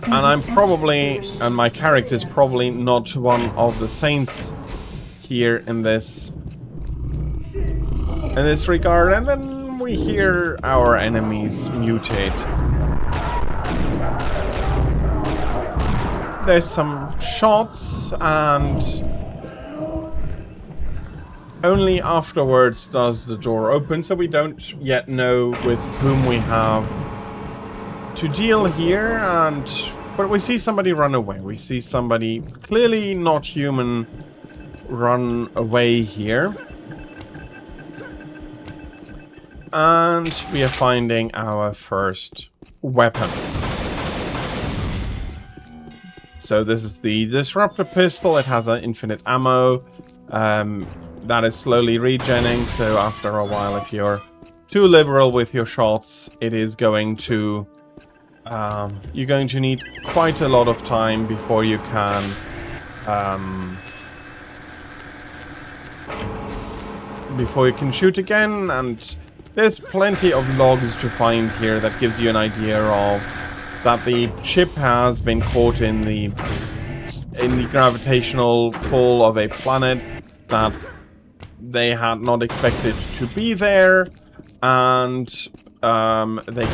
And my character's probably not one of the saints here in this regard. And then we hear our enemies mutate. There's some shots, and only afterwards does the door open, so we don't yet know with whom we have to deal here. But we see somebody run away. We see somebody clearly not human run away here. And we are finding our first weapon. So this is the Disruptor Pistol. It has an infinite ammo. That is slowly regenning, so after a while, if you're too liberal with your shots, it is going to... you're going to need quite a lot of time before you can shoot again, and there's plenty of logs to find here that gives you an idea of that the ship has been caught in the gravitational pull of a planet, that they had not expected to be there, and they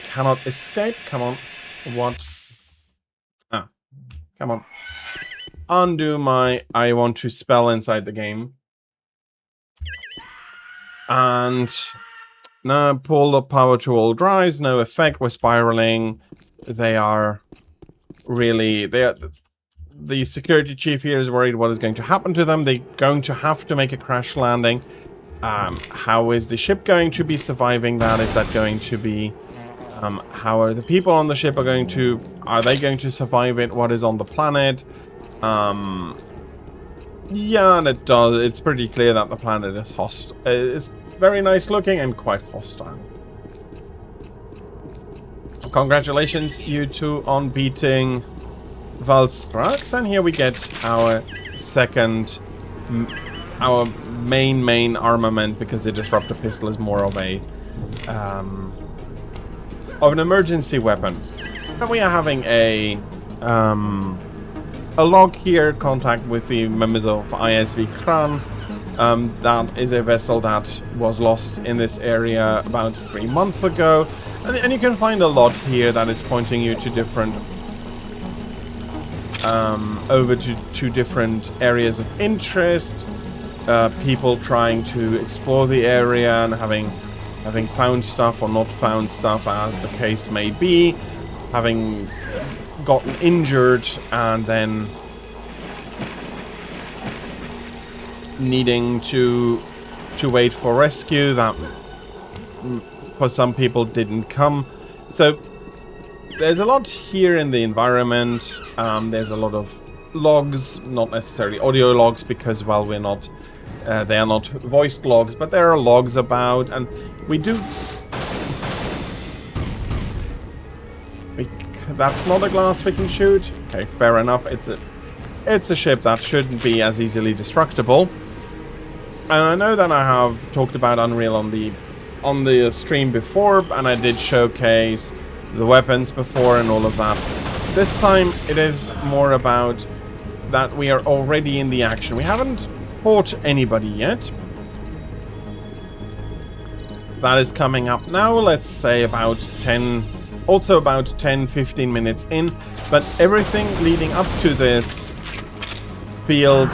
cannot escape. Come on, what? Ah, come on. Undo my I want to spell inside the game. And now pull the power to all drives, no effect, we're spiraling. They are really the security chief here is worried what is going to happen to them. They're going to have to make a crash landing. How is the ship going to be surviving that? Is that going to be how are the people on the ship are they going to survive it? What is on the planet? Yeah, and it does. It's pretty clear that the planet is hostile. It's very nice looking and quite hostile. Congratulations, you two, on beating Valstrax, and here we get our second, our main armament, because the disruptor pistol is more of an emergency weapon. But we are having a log here, contact with the members of ISV Kran. That is a vessel that was lost in this area about 3 months ago. And you can find a lot here that is pointing you to different, over to different areas of interest. People trying to explore the area and having found stuff or not found stuff, as the case may be. Having gotten injured and then needing to wait for rescue that for some people didn't come. So there's a lot here in the environment. There's a lot of logs, not necessarily audio logs, because, well, we're not they are not voiced logs, but there are logs about, and we do. That's not a glass we can shoot. Okay, fair enough. It's a ship that shouldn't be as easily destructible. And I know that I have talked about Unreal on the stream before, and I did showcase the weapons before and all of that. This time it is more about that we are already in the action. We haven't fought anybody yet. That is coming up now, let's say about 10-15 minutes in, but everything leading up to this feels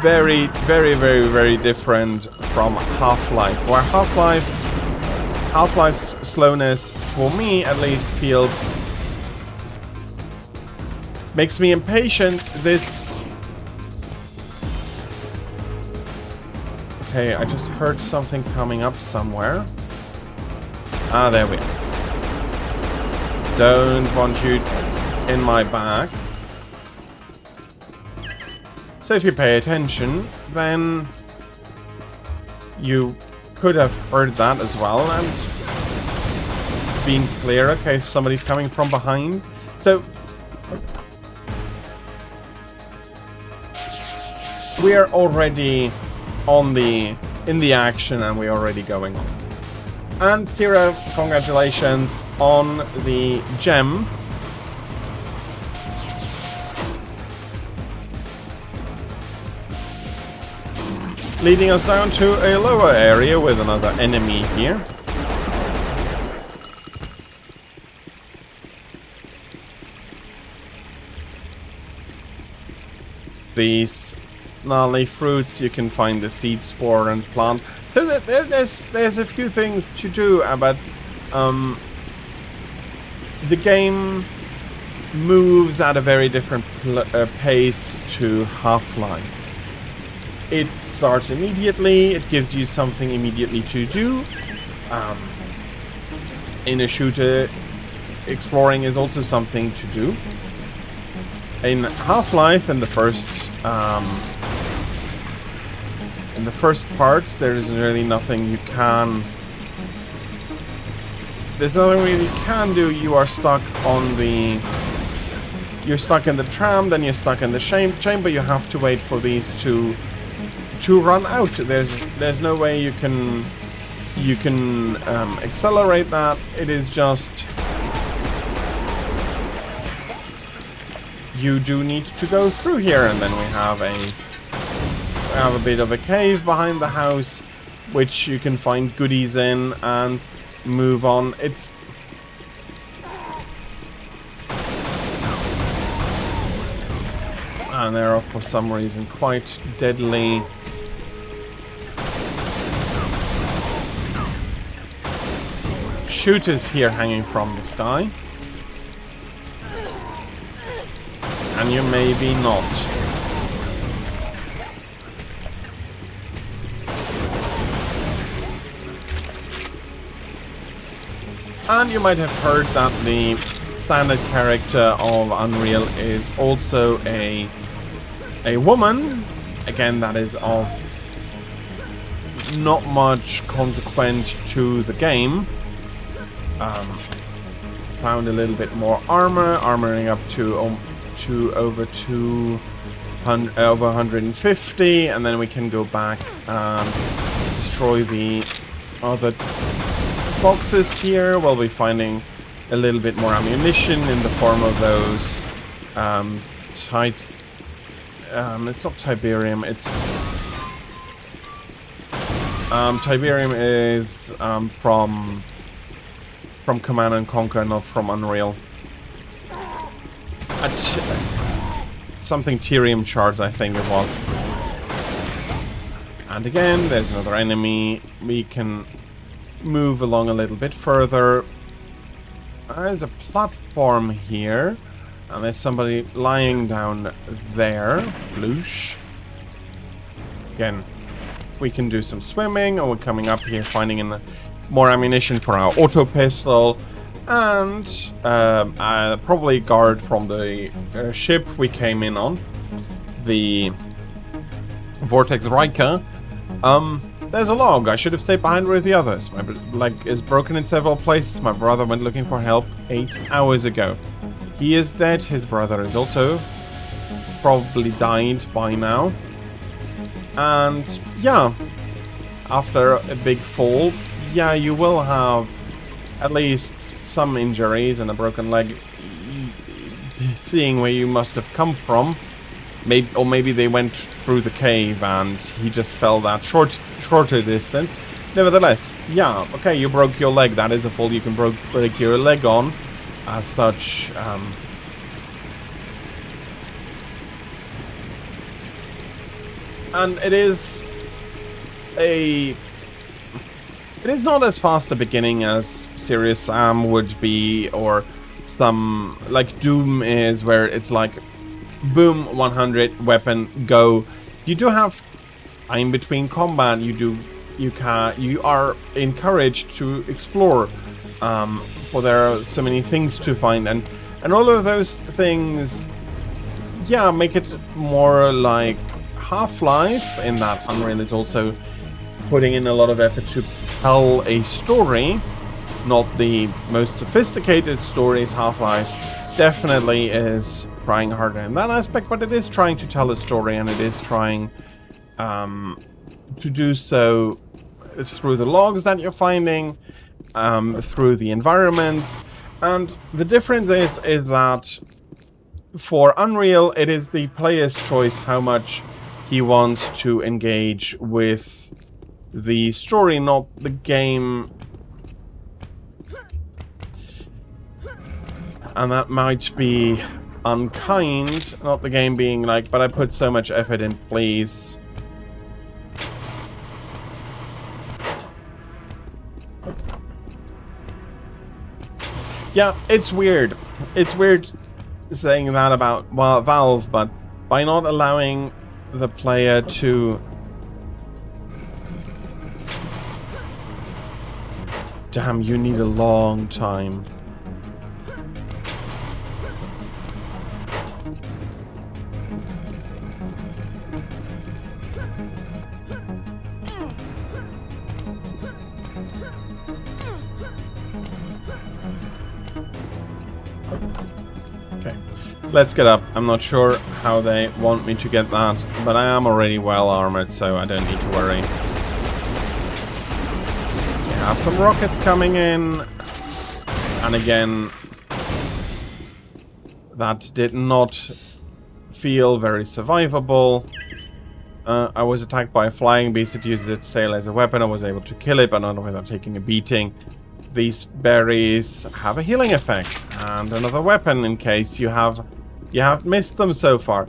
very, very, very, very different from Half-Life, where Half-Life's slowness, for me at least, makes me impatient. Okay, I just heard something coming up somewhere. Ah, there we are. Don't want you in my back. So if you pay attention, then you could have heard that as well and been clear. Okay, somebody's coming from behind. So we are already in the action, and we're already going on. And Tira, congratulations on the gem. Leading us down to a lower area with another enemy here. These gnarly fruits you can find the seeds for and plant. So there's a few things to do, but the game moves at a very different pace to Half-Life. It starts immediately, it gives you something immediately to do. In a shooter, exploring is also something to do. In Half-Life, in the first parts, there is really nothing you can. There's nothing really you can do. You are stuck on the. You're stuck in the tram, then you're stuck in the chamber. You have to wait for these to run out. There's no way you can accelerate that. It is just you do need to go through here, and then we have a bit of a cave behind the house, which you can find goodies in and move on. It's and there are for some reason quite deadly shooters here hanging from the sky, and you maybe not. And you might have heard that the standard character of Unreal is also a woman. Again, that is of not much consequence to the game. Found a little bit more armoring up to over 150, and then we can go back and destroy the other boxes here. We'll be finding a little bit more ammunition in the form of those it's not Tiberium, it's Tiberium is from Command & Conquer, not from Unreal. Something Tyrium shards, I think it was. And again, there's another enemy. We can move along a little bit further. There's a platform here, and there's somebody lying down there. Bloosh. Again, we can do some swimming, or we're coming up here, finding more ammunition for our auto pistol, and probably guard from the ship we came in on, the Vortex Riker. There's a log. I should have stayed behind with the others. My leg is broken in several places. My brother went looking for help 8 hours ago. He is dead. His brother is also probably died by now. And yeah, after a big fall, yeah, you will have at least some injuries and a broken leg. Seeing where you must have come from, maybe they went through the cave and he just fell that shorter distance. Nevertheless, yeah, okay, you broke your leg. That is a fall you can break your leg on. As such, and it is not as fast a beginning as Serious Sam would be, or some like Doom is, where it's like boom, 100 weapon go. You do have time between combat. You are encouraged to explore, for there are so many things to find, and all of those things, yeah, make it more like Half-Life, in that Unreal is also putting in a lot of effort to tell a story. Not the most sophisticated stories. Half-Life definitely is trying harder in that aspect, but it is trying to tell a story, and it is trying to do so through the logs that you're finding, through the environments. And the difference is that for Unreal, it is the player's choice how much he wants to engage with the story, not the game. And that might be unkind, not the game being like, but I put so much effort in, please. Yeah, it's weird. It's weird saying that about Valve, but by not allowing the player to... Damn, you need a long time. Let's get up. I'm not sure how they want me to get that, but I am already well armored, so I don't need to worry. We have some rockets coming in, and again, that did not feel very survivable. I was attacked by a flying beast that uses its tail as a weapon. I was able to kill it, but not without taking a beating. These berries have a healing effect, and another weapon in case you have missed them so far.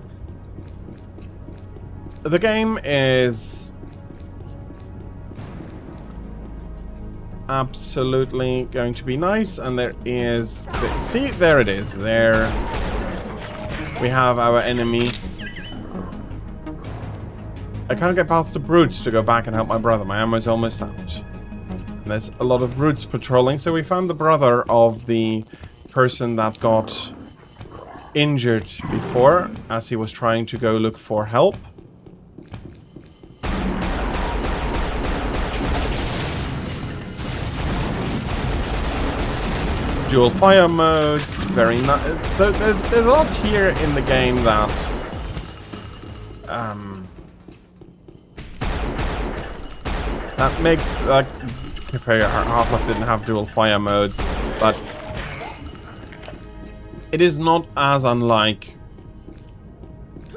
The game is absolutely going to be nice, and there is... See, there it is. There we have our enemy. I can't get past the brutes to go back and help my brother. My ammo's almost out. And there's a lot of brutes patrolling, so we found the brother of the person that got injured before as he was trying to go look for help. Dual fire modes, very nice. There's a lot here in the game that that makes, like, Half-Life didn't have dual fire modes, but it is not as unlike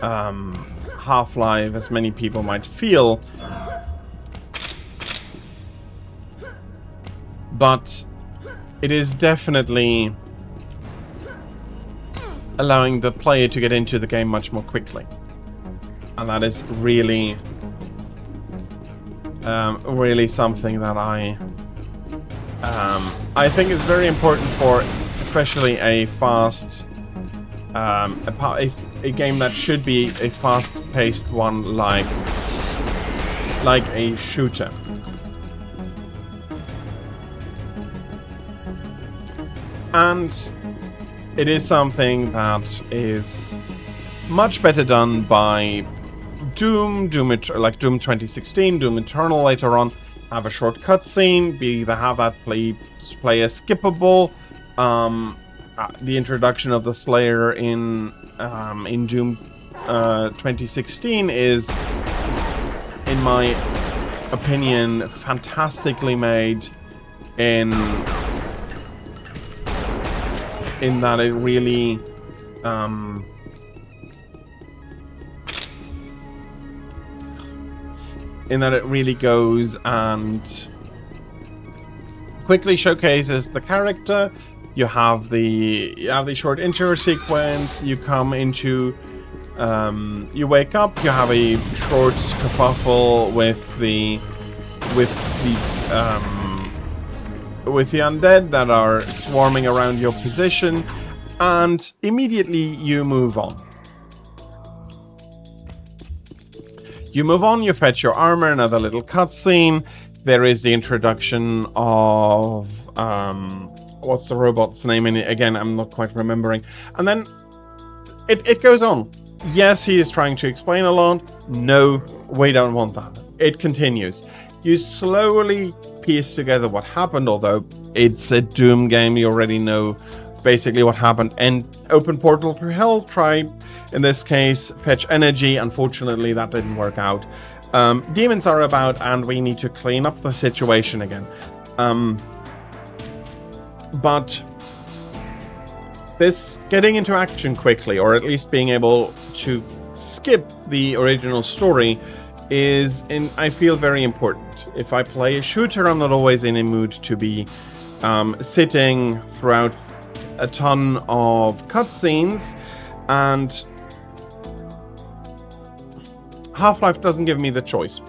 Half-Life as many people might feel, but it is definitely allowing the player to get into the game much more quickly, and that is really really something that I think is very important for, especially a fast, a game that should be a fast-paced one, like a shooter. And it is something that is much better done by Doom 2016, Doom Eternal later on, have a short cutscene, have that player skippable. The introduction of the Slayer in Doom 2016 is, in my opinion, fantastically made in that it really goes and quickly showcases the character. You have the short intro sequence. You come into, you wake up. You have a short kerfuffle with the undead that are swarming around your position, and immediately you move on. You fetch your armor, another little cutscene. There is the introduction of, what's the robot's name in it? Again, I'm not quite remembering. And then it goes on. Yes, he is trying to explain a lot. No, we don't want that. It continues. You slowly piece together what happened, although it's a Doom game, you already know basically what happened. And open portal to hell, try, in this case, fetch energy. Unfortunately, that didn't work out. Demons are about, and we need to clean up the situation again. But this getting into action quickly, or at least being able to skip the original story, I feel very important. If I play a shooter, I'm not always in a mood to be sitting throughout a ton of cutscenes, and Half-Life doesn't give me the choice.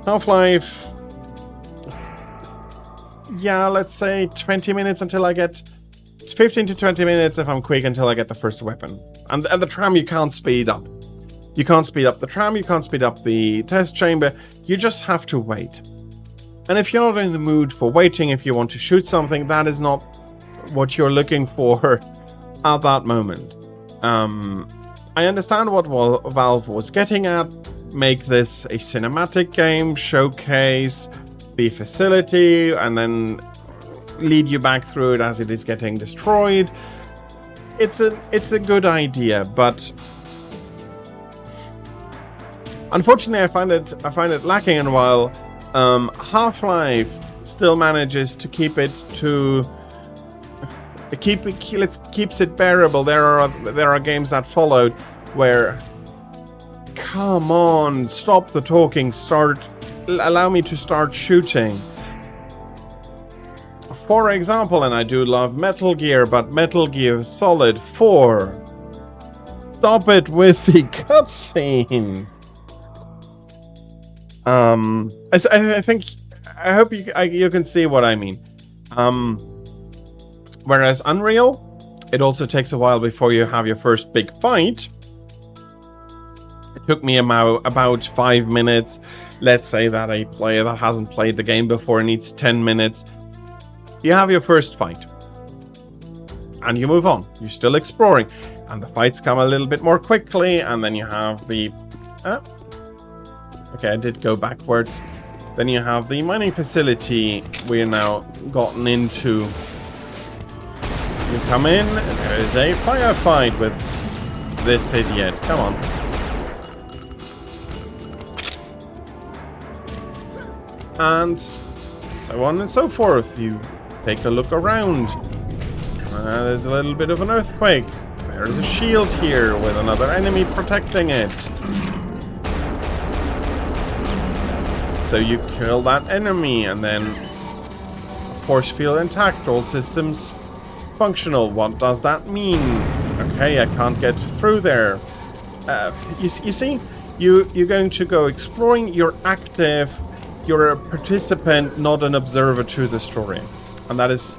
Half-Life, yeah, let's say 20 minutes until I get... 15 to 20 minutes if I'm quick until I get the first weapon. And the tram you can't speed up. You can't speed up the tram, you can't speed up the test chamber, you just have to wait. And if you're not in the mood for waiting, if you want to shoot something, that is not what you're looking for at that moment. I understand what Valve was getting at. Make this a cinematic game, showcase the facility, and then lead you back through it as it is getting destroyed. It's a good idea, but unfortunately I find it lacking. And while Half-Life still manages to keep it to keeps it bearable. There are games that followed where, come on, stop the talking, allow me to start shooting. For example, and I do love Metal Gear, but Metal Gear Solid 4. Stop it with the cutscene. I hope you can see what I mean. Whereas Unreal, it also takes a while before you have your first big fight. It took me about 5 minutes. Let's say that a player that hasn't played the game before needs 10 minutes. You have your first fight. And you move on. You're still exploring. And the fights come a little bit more quickly. And then you have the... okay, I did go backwards. Then you have the mining facility we're now gotten into. You come in, and there is a firefight with this idiot. Come on. And so on and so forth. You take a look around. There's a little bit of an earthquake. There's a shield here with another enemy protecting it. So you kill that enemy, and then force field intact, all systems functional. What does that mean? Okay, I can't get through there. You see, you're going to go exploring. You're active. You're a participant, not an observer to the story, and that is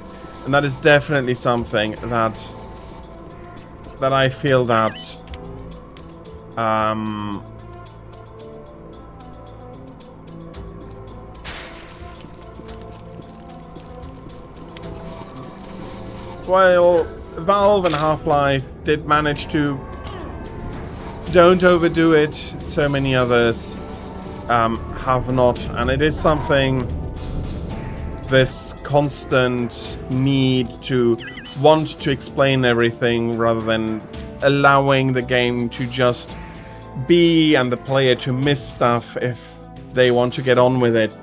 definitely something that I feel that while Valve and Half-Life did manage to don't overdo it, so many others have not, and it is something, this constant need to want to explain everything rather than allowing the game to just be and the player to miss stuff if they want to get on with it.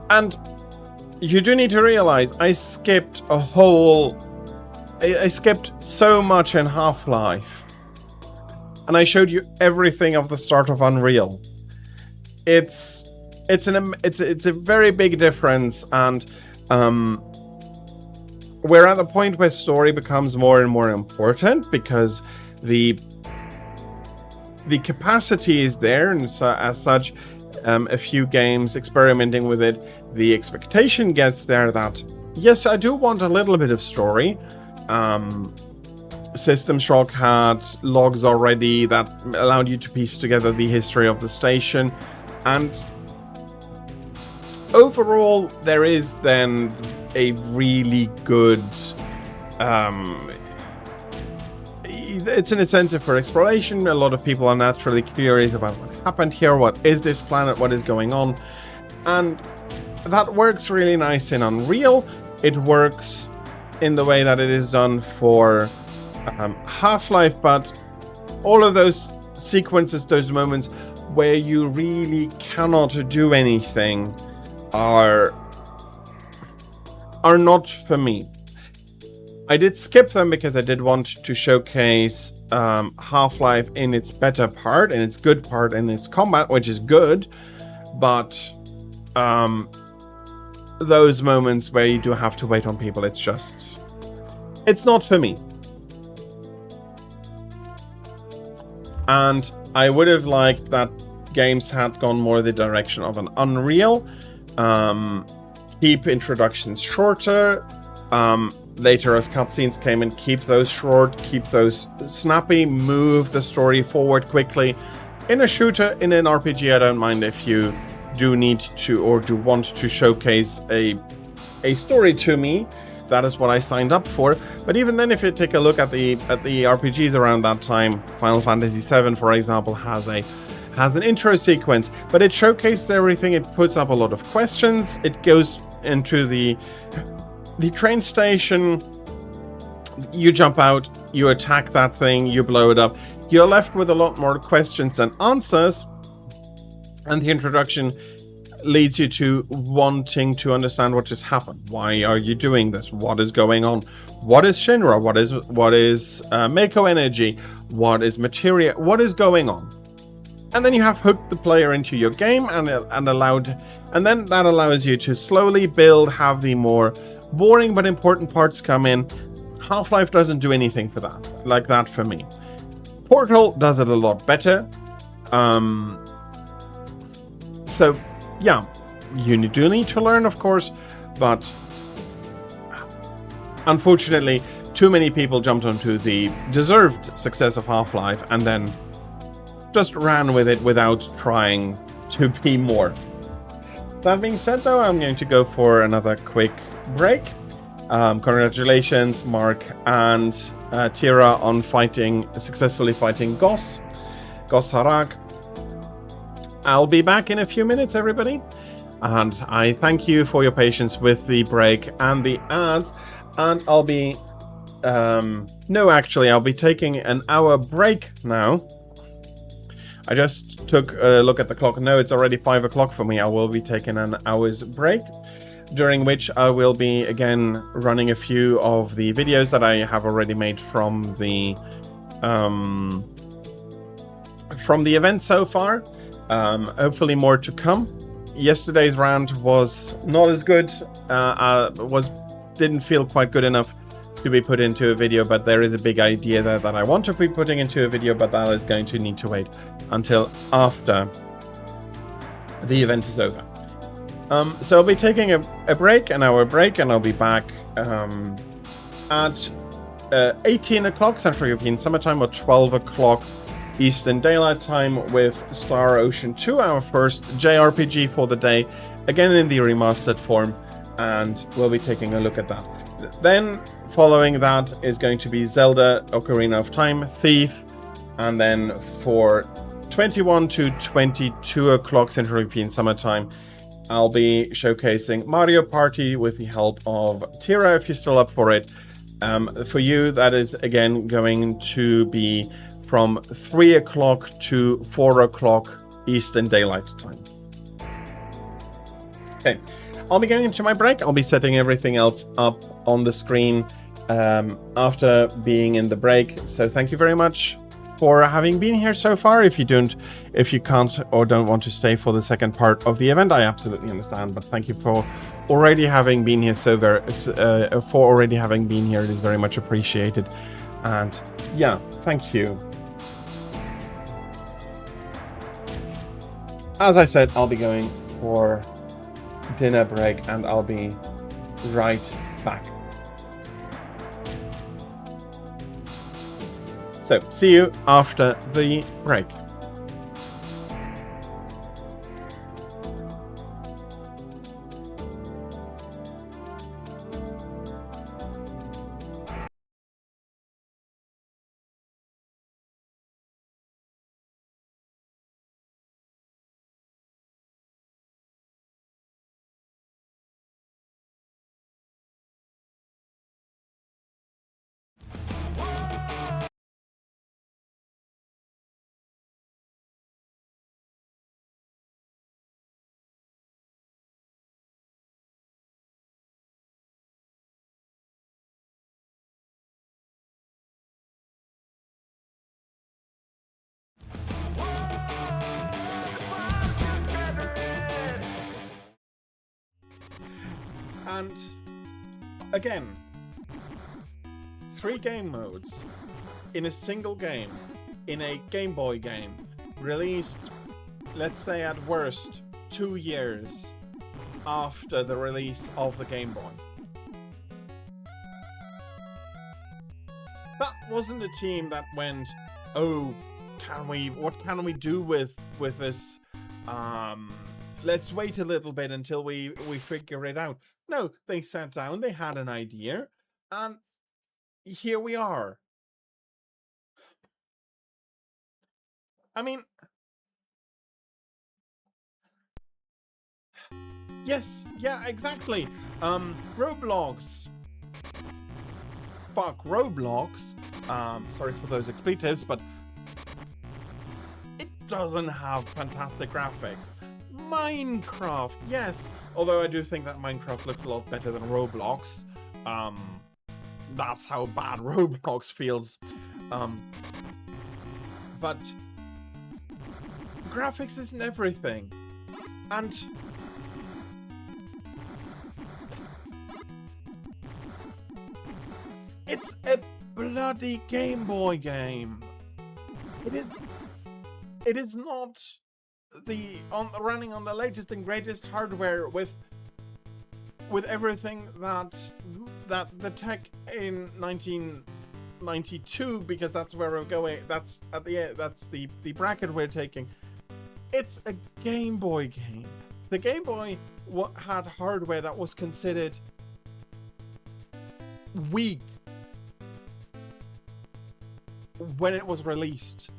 And you do need to realize I skipped so much in Half-Life. And I showed you everything of the start of Unreal. It's a very big difference, and we're at the point where story becomes more and more important because the capacity is there, and so, as such, a few games experimenting with it, the expectation gets there that yes, I do want a little bit of story. System Shock had logs already that allowed you to piece together the history of the station, and overall there is then a really good it's an incentive for exploration. A lot of people are naturally curious about what happened here, what is this planet, what is going on, and that works really nice in Unreal. It works in the way that it is done for Half-Life, but all of those sequences, those moments where you really cannot do anything are not for me. I did skip them because I did want to showcase Half-Life in its better part, in its good part, in its combat, which is good, but those moments where you do have to wait on people, it's not for me. And I would have liked that games had gone more the direction of an Unreal. Keep introductions shorter. Later, as cutscenes came in, keep those short, keep those snappy, move the story forward quickly. In a shooter, in an RPG, I don't mind if you do need to or do want to showcase a story to me. That is what I signed up for. But even then, if you take a look at the RPGs around that time, Final Fantasy VII, for example, has an intro sequence, but it showcases everything. It puts up a lot of questions. It goes into the train station. You jump out, you attack that thing, you blow it up. You're left with a lot more questions than answers. And the introduction leads you to wanting to understand what just happened. Why are you doing this? What is going on? What is Shinra? What is Mako Energy? What is Materia? What is going on? And then you have hooked the player into your game and then that allows you to slowly build, have the more boring but important parts come in. Half-Life doesn't do anything for that, like that for me. Portal does it a lot better. So yeah, you do need to learn, of course, but unfortunately, too many people jumped onto the deserved success of Half-Life and then just ran with it without trying to be more. That being said, though, I'm going to go for another quick break. Congratulations, Mark and Tira, on successfully fighting Goss Harak. I'll be back in a few minutes, everybody. And I thank you for your patience with the break and the ads. And I'll be... I'll be taking an hour break now. I just took a look at the clock. No, it's already 5 o'clock for me. I will be taking an hour's break, during which I will be again running a few of the videos that I have already made from the event so far. Hopefully more to come. Yesterday's rant was not as good. Didn't feel quite good enough to be put into a video, but there is a big idea there that I want to be putting into a video, but that is going to need to wait until after the event is over. So I'll be taking a break, an hour break, and I'll be back at 18 o'clock Central European Summertime or 12 o'clock Eastern Daylight Time with Star Ocean 2, our first JRPG for the day, again in the remastered form, and we'll be taking a look at that. Then, following that is going to be Zelda Ocarina of Time, Thief, and then for 21 to 22 o'clock Central European Summertime, I'll be showcasing Mario Party with the help of Tira, if you're still up for it. For you, that is again going to be from 3 o'clock to 4 o'clock Eastern Daylight Time. Okay, I'll be going into my break. I'll be setting everything else up on the screen after being in the break. So thank you very much for having been here so far. If you can't or don't want to stay for the second part of the event, I absolutely understand. But thank you for already having been here It is very much appreciated. And yeah, thank you. As I said, I'll be going for dinner break and I'll be right back. So, see you after the break. And again, 3 game modes in a single game, in a Game Boy game, released, let's say at worst, 2 years after the release of the Game Boy. That wasn't a team that went, oh, what can we do with this? Let's wait a little bit until we figure it out. No, they sat down, they had an idea, and here we are. I mean, yes, yeah, exactly. Roblox. Fuck, Roblox. Sorry for those expletives, but it doesn't have fantastic graphics. Minecraft, yes. Although I do think that Minecraft looks a lot better than Roblox. That's how bad Roblox feels. But graphics isn't everything. And it's a bloody Game Boy game. It is not running on the latest and greatest hardware with everything that the tech in 1992, because that's where we're going. That's the bracket we're taking. It's a Game Boy game. The Game Boy had hardware that was considered weak when it was released.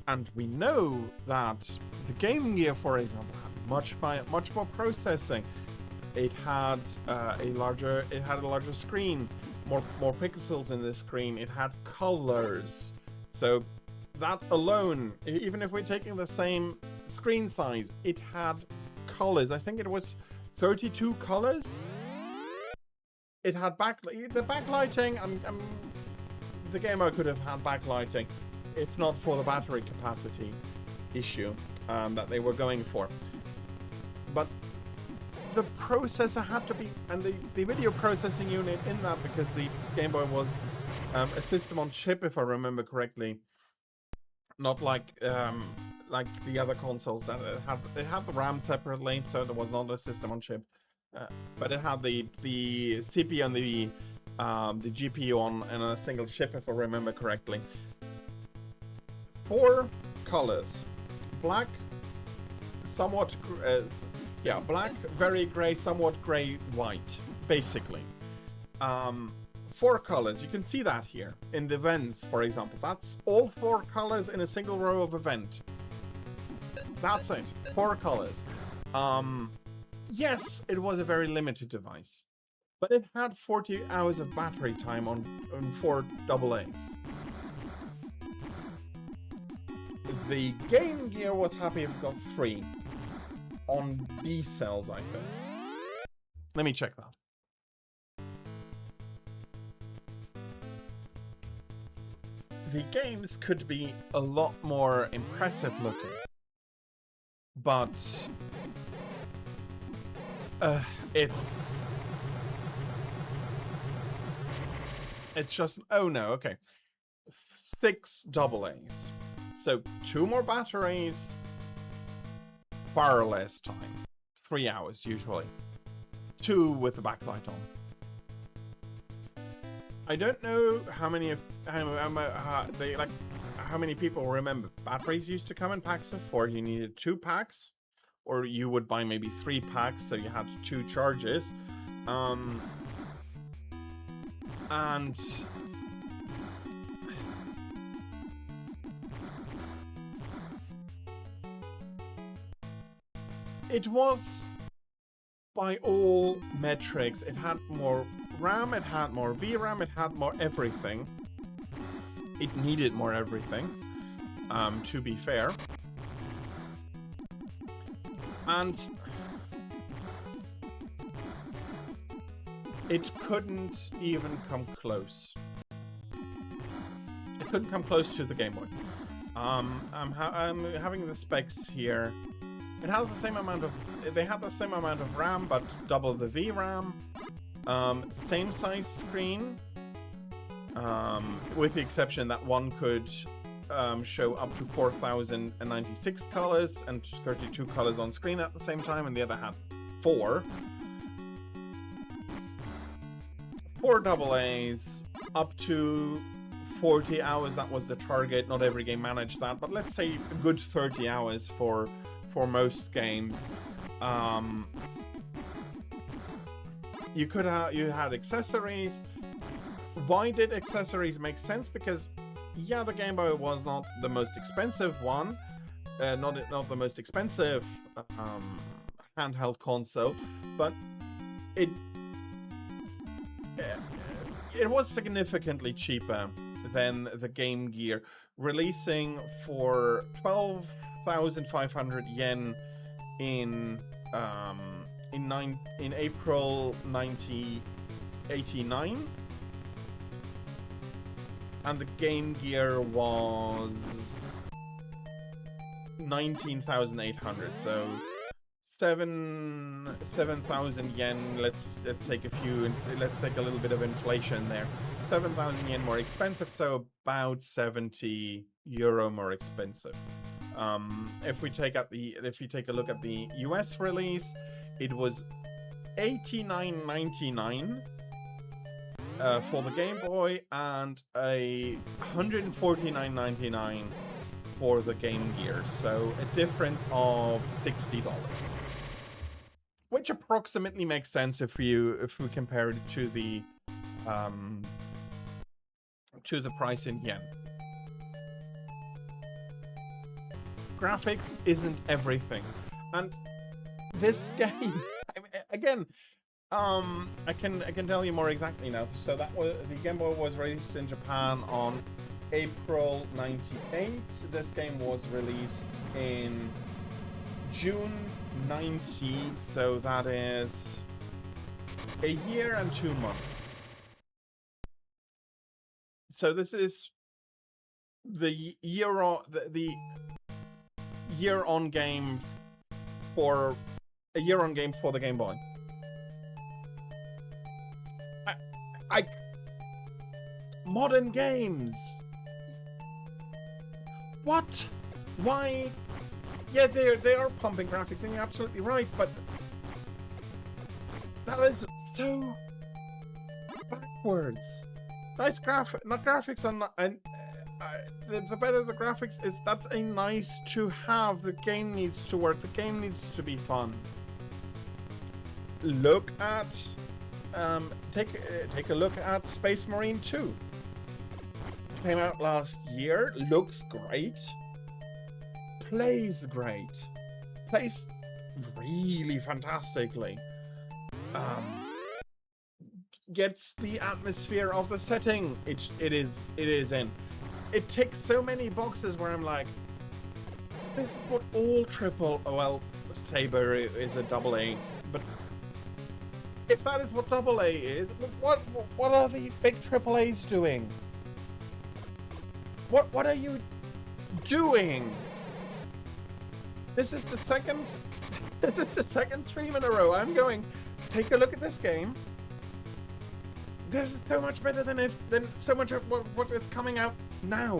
And we know that the Game Gear, for example, had much more processing. It had a larger screen, more pixels in the screen. It had colors. So that alone, even if we're taking the same screen size, it had colors. I think it was 32 colors. It had backlighting. The Game Boy could have had backlighting, if not for the battery capacity issue that they were going for. But the processor had to be, and the video processing unit in that, because the Game Boy was a system on chip, if I remember correctly, not like the other consoles that it had the RAM separately, so there was not a system on chip, but it had the CPU and the GPU on a single chip, if I remember correctly. 4 colors: black, somewhat black, very gray, somewhat gray, white, basically. 4 colors. You can see that here in the vents, for example. That's all 4 colors in a single row of a vent. That's it. 4 colors. Yes, it was a very limited device, but it had 40 hours of battery time on 4 AA's. The Game Gear was happy if it got 3 on these cells, I think. Let me check that. The games could be a lot more impressive looking, but it's just, oh no, okay. 6 AA's. So 2 more batteries, far less time. 3 hours usually. 2 with the backlight on. I don't know how many how many people remember batteries used to come in packs of 4. You needed 2 packs, or you would buy maybe 3 packs, so you had 2 charges. And it was, by all metrics, it had more RAM, it had more VRAM, it had more everything. It needed more everything, to be fair. And it couldn't even come close. It couldn't come close to the Game Boy. I'm having the specs here. It has the same amount of, they had the same amount of RAM, but double the VRAM. Same size screen, with the exception that one could show up to 4096 colors and 32 colors on screen at the same time, and the other had 4. 4 AA's, up to 40 hours, that was the target. Not every game managed that, but let's say a good 30 hours for most games. You had accessories. Why did accessories make sense? Because yeah, the Game Boy was not the most expensive one, not the most expensive handheld console, but it was significantly cheaper than the Game Gear, releasing for 7,500 yen in April 1989, and the Game Gear was 19,800. So 7,000 yen. Let's take a little bit of inflation there. 7,000 yen more expensive, so about 70 euro more expensive. If you take a look at the US release, it was $89.99 for the Game Boy and a $149.99 for the Game Gear. So a difference of $60, which approximately makes sense if we compare it to the price in yen. Graphics isn't everything, and this game, again, I can tell you more exactly now. So that was, the Game Boy was released in Japan on April 98. This game was released in June 90, so that is a year and 2 months. So this is the year on game for a year on game for the Game Boy. Modern games. What? Why? Yeah, they are pumping graphics, and you're absolutely right, but that is so backwards. Nice graphics are not, and the better the graphics is, that's a nice to have. The game needs to work. The game needs to be fun. Look at take a look at Space Marine 2. Came out last year. Looks great. Plays great. Plays really fantastically. Gets the atmosphere of the setting it is in. It ticks so many boxes where I'm like, this is what all Saber is a AA, but if that is what AA is, what are the big AAAs doing? What are you doing? This is the second stream in a row I'm going, take a look at this game. This is so much better than so much of what is coming out now.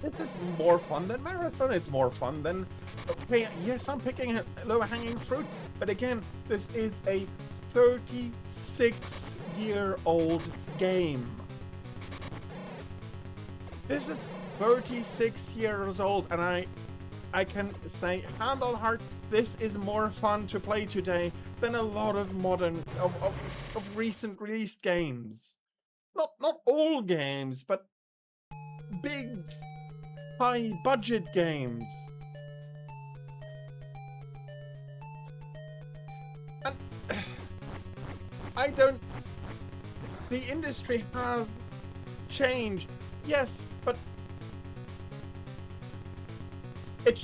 This is more fun than Marathon. It's more fun than... Okay, yes, I'm picking low-hanging fruit, but again, this is a 36-year-old game. This is 36 years old, and I can say, hand on heart, this is more fun to play today than a lot of of recent released games. Not all games, but big, high budget games. And the industry has changed, yes, but it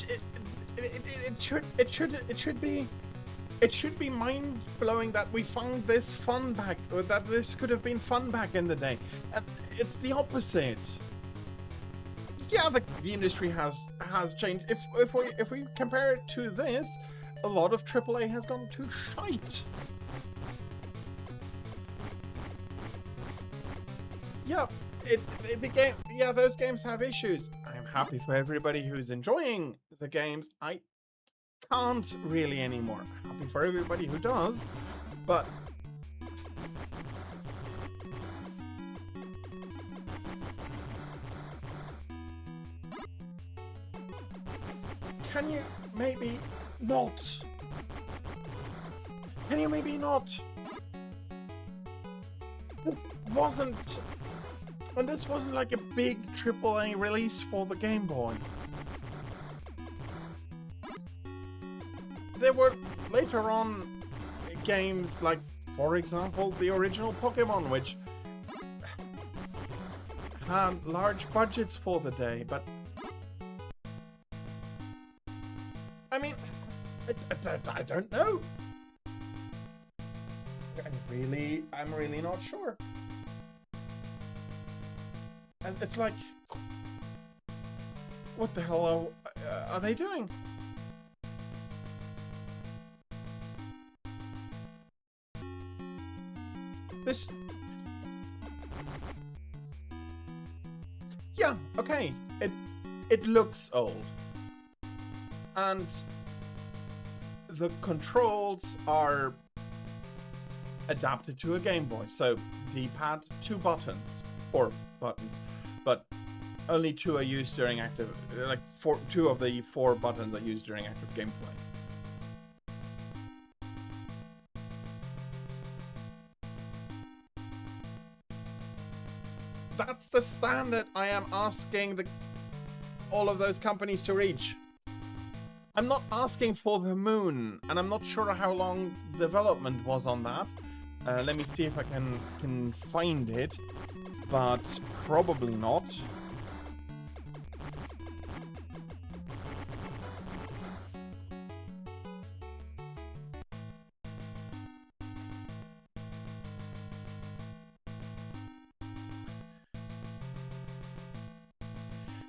should be mind-blowing that we found this fun back, or that this could have been fun back in the day. And it's the opposite. Yeah, the industry has changed. If we compare it to this, a lot of AAA has gone to shite. Yeah, the game. Yeah, those games have issues. I'm happy for everybody who's enjoying the games. I can't really anymore. I'm happy for everybody who does, but can you maybe not? Can you maybe not? This wasn't like a big AAA release for the Game Boy. There were later on games like, for example, the original Pokemon, which had large budgets for the day, but I don't know. I'm really not sure. And it's like, what the hell are they doing? This... Yeah, okay. It looks old. And the controls are adapted to a Game Boy. So D-pad, 2 buttons, 4 buttons, but only 2 are used during active, like 2 of the 4 buttons are used during active gameplay. That's the standard I am asking all of those companies to reach. I'm not asking for the moon, and I'm not sure how long development was on that. Let me see if I can find it, but probably not.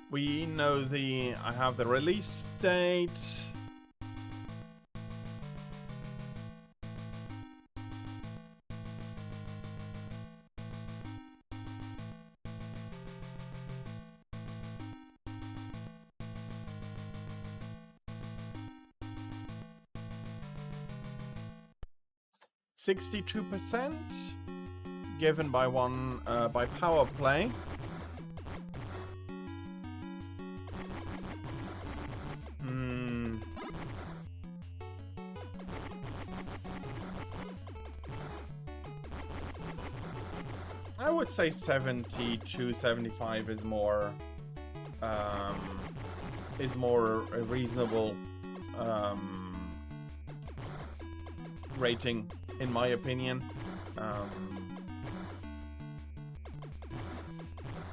We know I have the release date. %62% given by by Power Play. I would say 72, 75 is more a reasonable rating, in my opinion.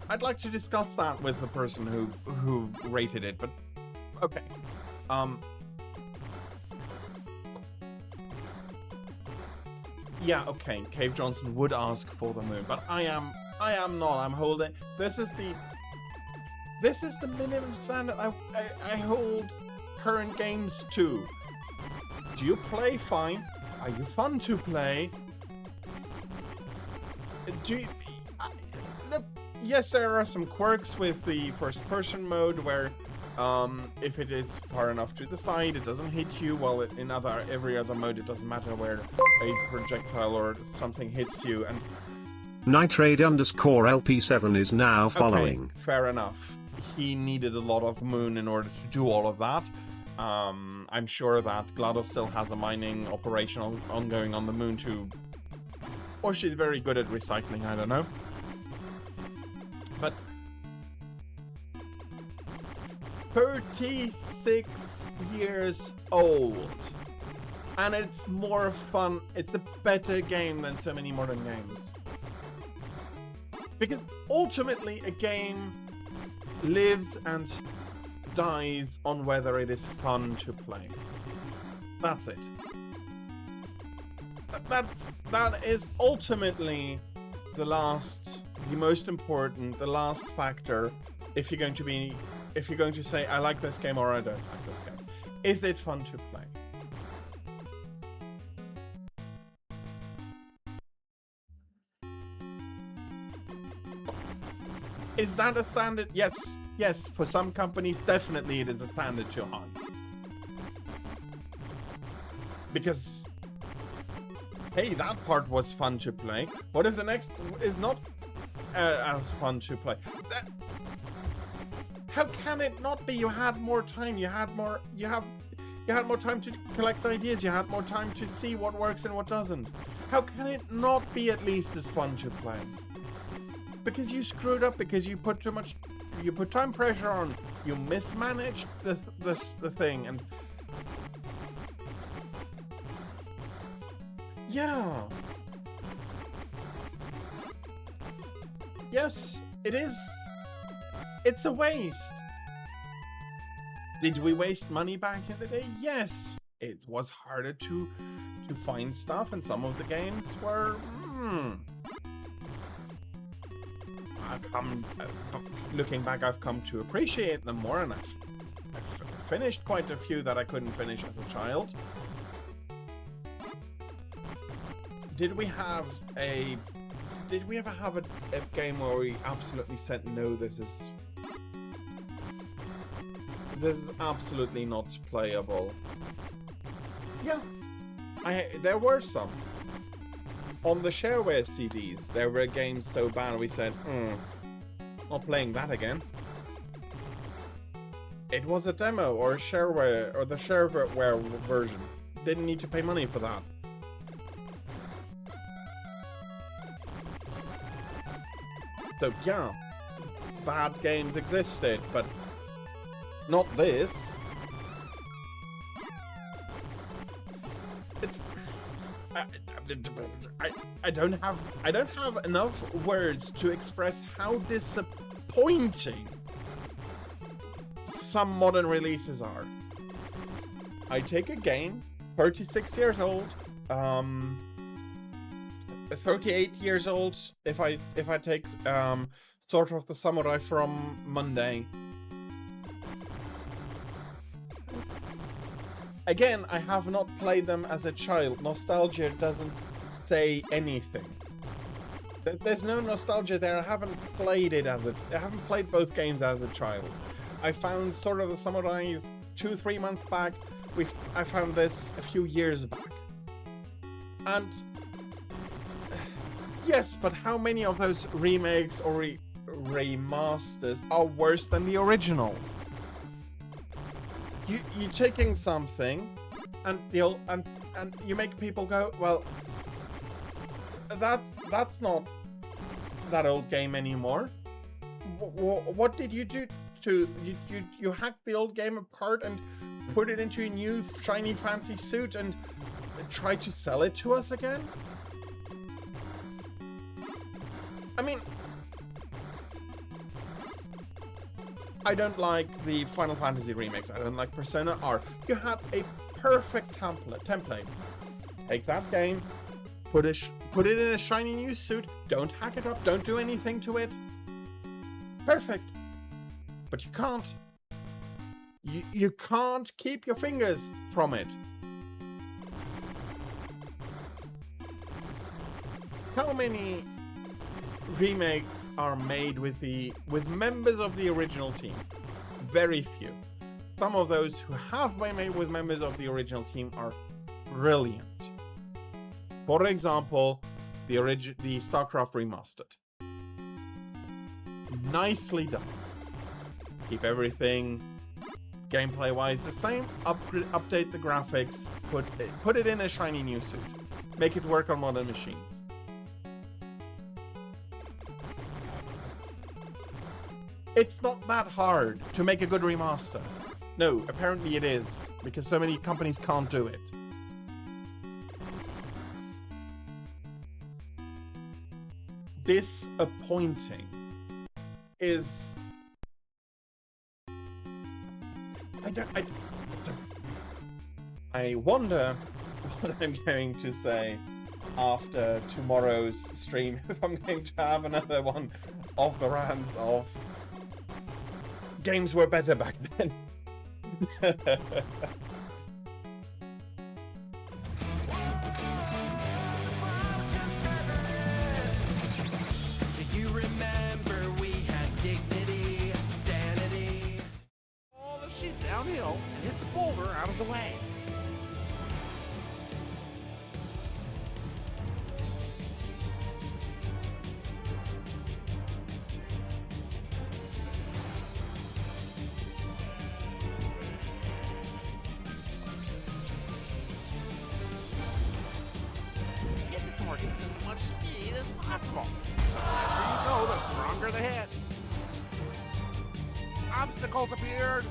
I'd like to discuss that with the person who rated it, but okay. Yeah, okay. Cave Johnson would ask for the moon, but I am not. I'm holding. This is the minimum standard I hold current games to. Do you play fine? Are you fun to play? Look, yes, there are some quirks with the first-person mode where if it is far enough to the side, it doesn't hit you, while in every other mode, it doesn't matter where a projectile or something hits you. And Nitrade_LP7 is now following. Okay, fair enough. He needed a lot of moon in order to do all of that. I'm sure that GLaDOS still has a mining operation ongoing on the moon too. Or she's very good at recycling, I don't know. But 36 years old. And it's more fun. It's a better game than so many modern games. Because ultimately a game lives and dies on whether it is fun to play. That's it. That is ultimately the most important, the last factor if you're going to say I like this game or I don't like this game. Is it fun to play? Is that a standard? Yes. Yes, for some companies, definitely it is a standard too high. Because, hey, that part was fun to play. What if the next is not as fun to play? How can it not be? You had more time. You had more time to collect ideas. You had more time to see what works and what doesn't. How can it not be at least as fun to play? Because you screwed up. Because you put too much. You put time pressure on. You mismanaged the thing, and yeah. Yes, it is. It's a waste. Did we waste money back in the day? Yes. it was harder to find stuff, and some of the games were. Looking back, I've come to appreciate them more, and I've finished quite a few that I couldn't finish as a child. Did we ever have a game where we absolutely said no? This is absolutely not playable. Yeah, there were some. On the shareware CDs, there were games so bad we said, not playing that again. It was a demo or a shareware or the shareware version. Didn't need to pay money for that. So yeah, bad games existed, but not this. It's I don't have enough words to express how disappointing some modern releases are. I take a game, 36 years old, 38 years old if I take Sword of the Samurai from Monday. Again, I have not played them as a child. Nostalgia doesn't say anything. There's no nostalgia there. I haven't played both games as a child. I found Sword of the Samurai 2-3 months back. I found this a few years back. And yes, but how many of those remakes or remasters are worse than the original? You're taking something, and you make people go, well, that's not that old game anymore. What did you do to you hacked the old game apart and put it into a new shiny fancy suit and try to sell it to us again? I mean, I don't like the Final Fantasy remakes. I don't like Persona R. You had a perfect template. Take that game, put it in a shiny new suit. Don't hack it up. Don't do anything to it. Perfect. But you can't. You can't keep your fingers from it. How many remakes are made with members of the original team? Very few. Some of those who have been made with members of the original team are brilliant. For example, the StarCraft Remastered. Nicely done. Keep everything gameplay-wise the same. Update the graphics. Put it in a shiny new suit. Make it work on modern machines. It's not that hard to make a good remaster. No, apparently it is, because so many companies can't do it. Disappointing is... I wonder what I'm going to say after tomorrow's stream, if I'm going to have another one of the rants of games were better back then. Do you remember we had dignity, sanity? All the sheep downhill and hit the boulder out of the way. Speed as possible. The faster you go, the stronger the hit. Obstacles appeared.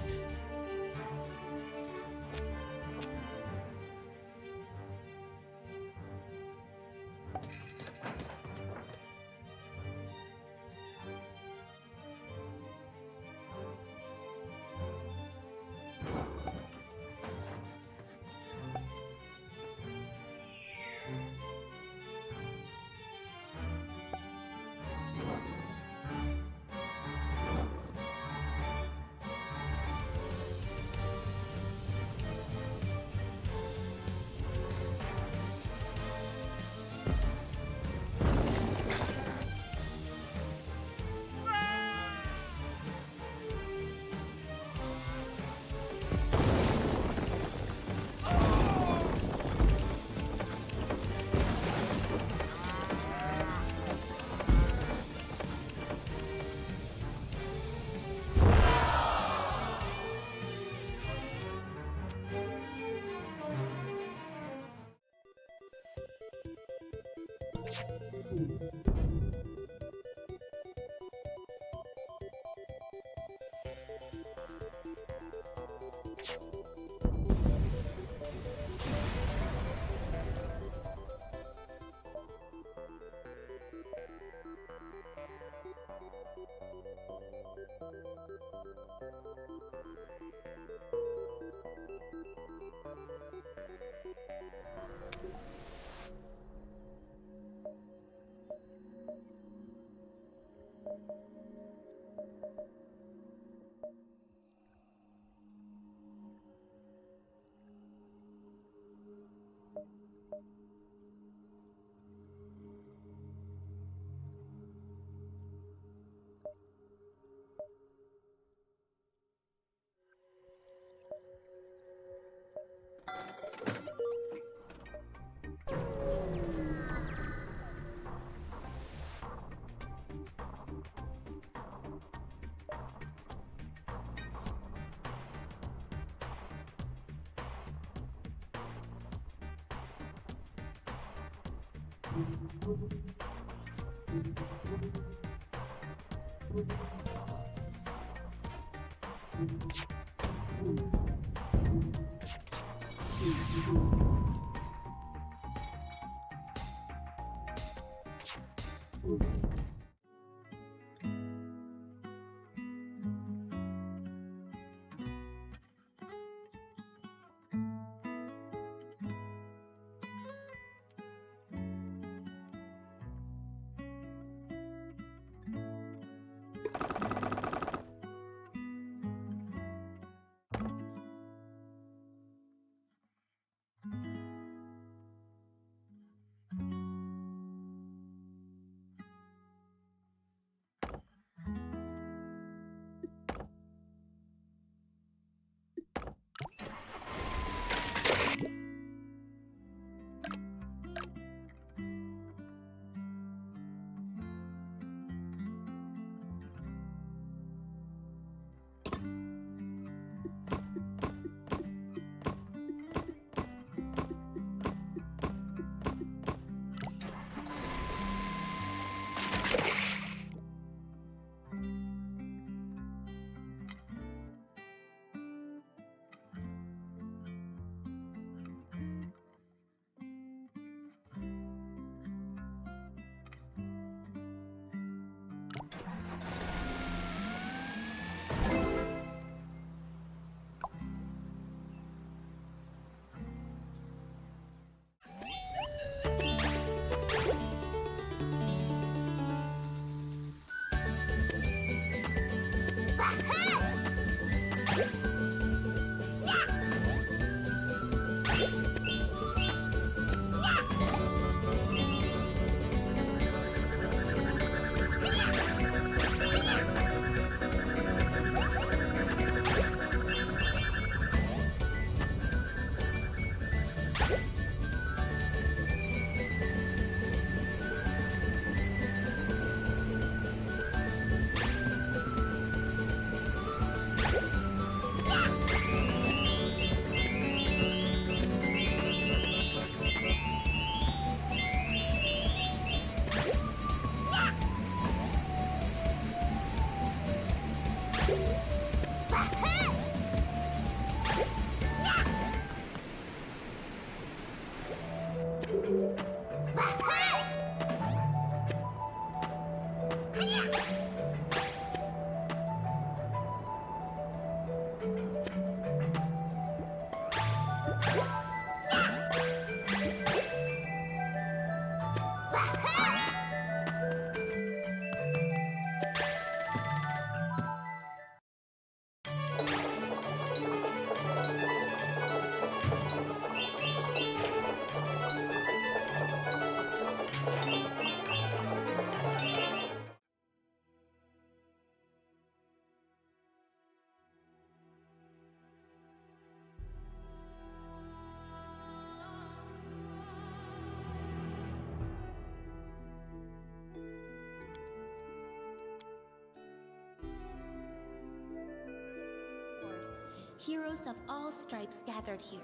Heroes of all stripes gathered here.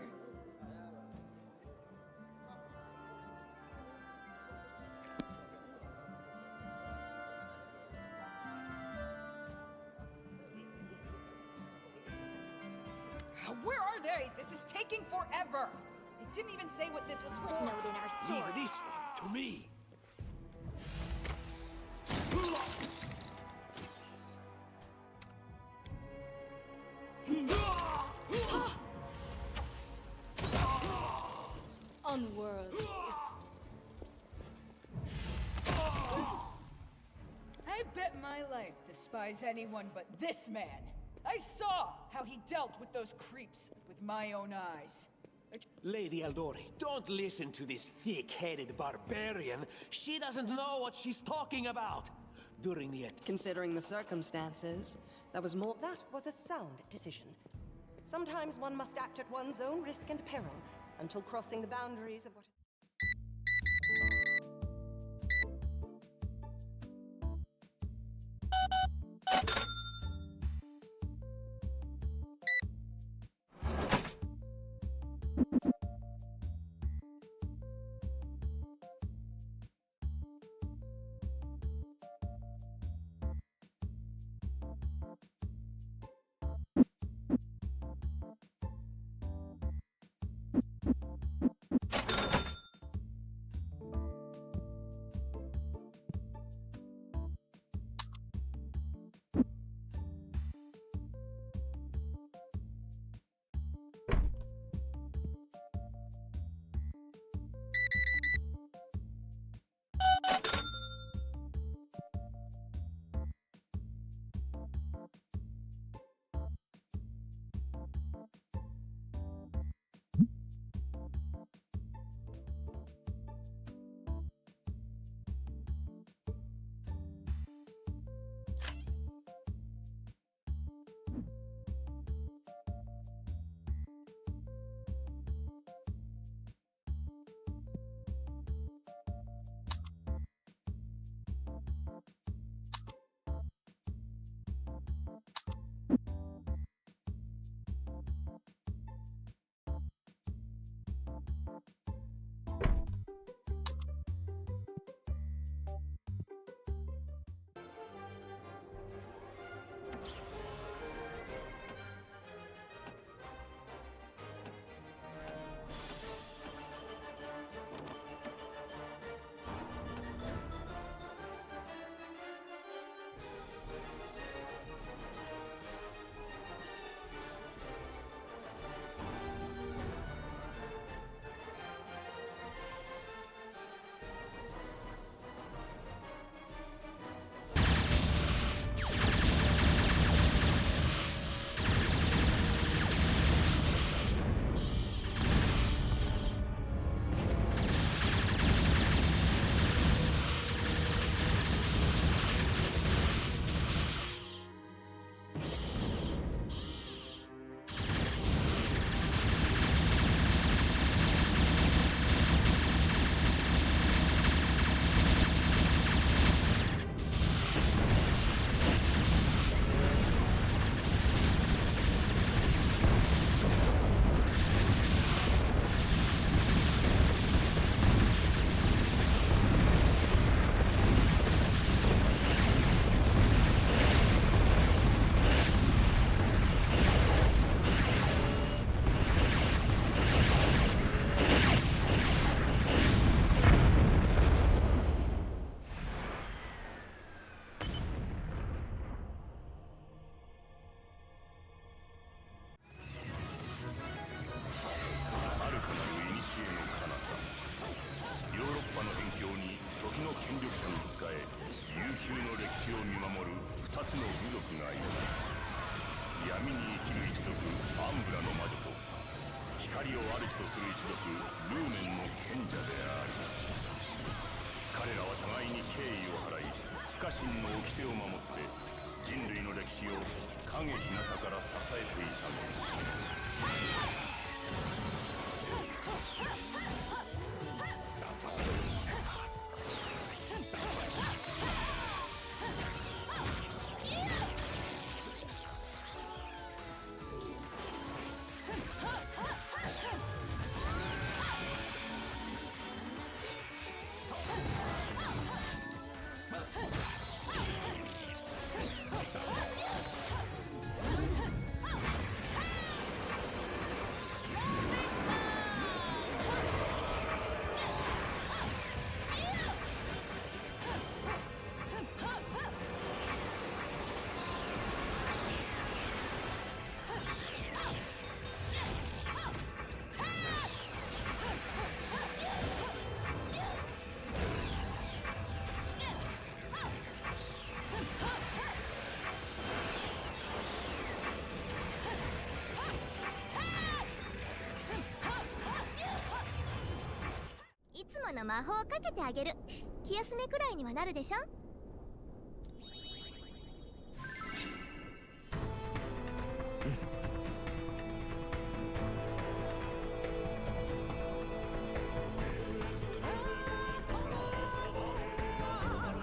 Where are they? This is taking forever! They didn't even say what this was for. Footnote in our story. Leave this one to me. Unworldly. I bet my life despise anyone but this man. I saw how he dealt with those creeps with my own eyes. Lady Eldori, don't listen to this thick-headed barbarian. She doesn't know what she's talking about. During the... Considering the circumstances, that was a sound decision. Sometimes one must act at one's own risk and peril, until crossing the boundaries of what is... もの魔法をかけてあげる。気休めくらいにはなるでしょ。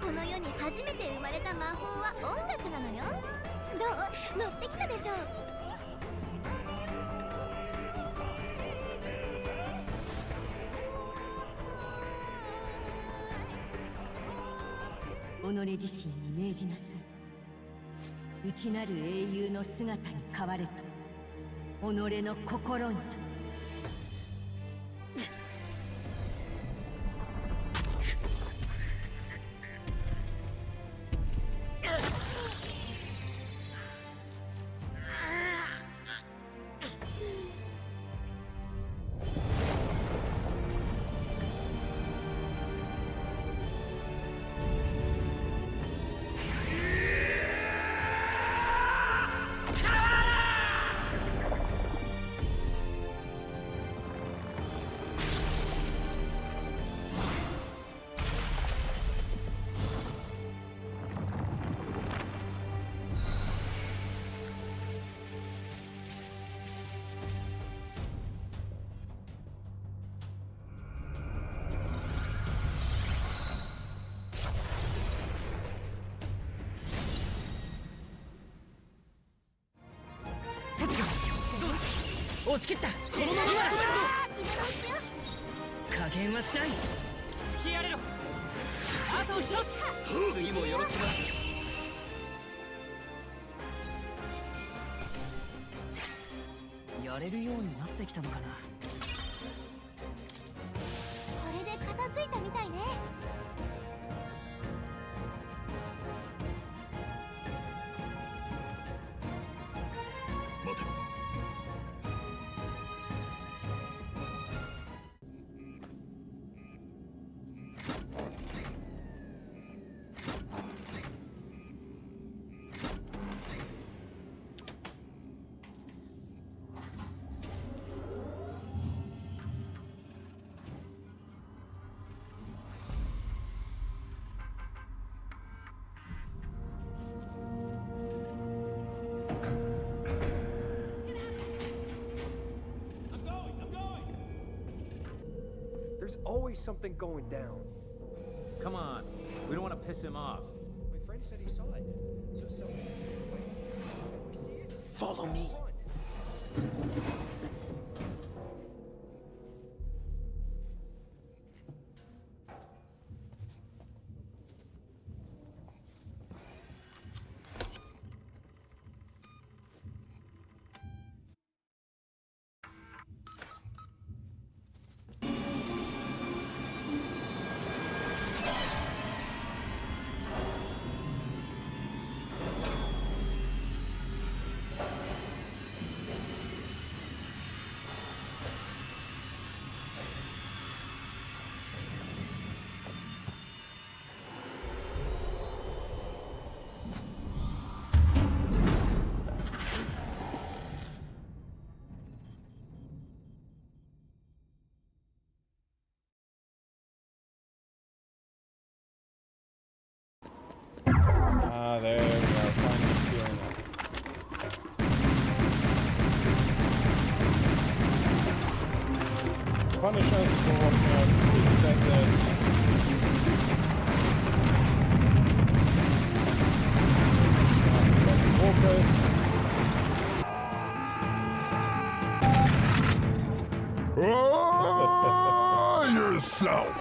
この世に初めて生まれた魔法は音楽なのよ。どう？乗ってきたでしょ。己自身に命じなさい。内なる英雄の姿に変われと、己の心にと。押し切った。このまま加減はしない。付き合れろ。あと一つ。次もよろしくな。やれるようになってきたのかな。これで片付いたみたいね。待て。There's always something going down. Come on, we don't want to piss him off. My friend said he saw it. So something. We see it? Follow me. Ah, there we are, finally doing it. Punish us for what we have expected. Yourself!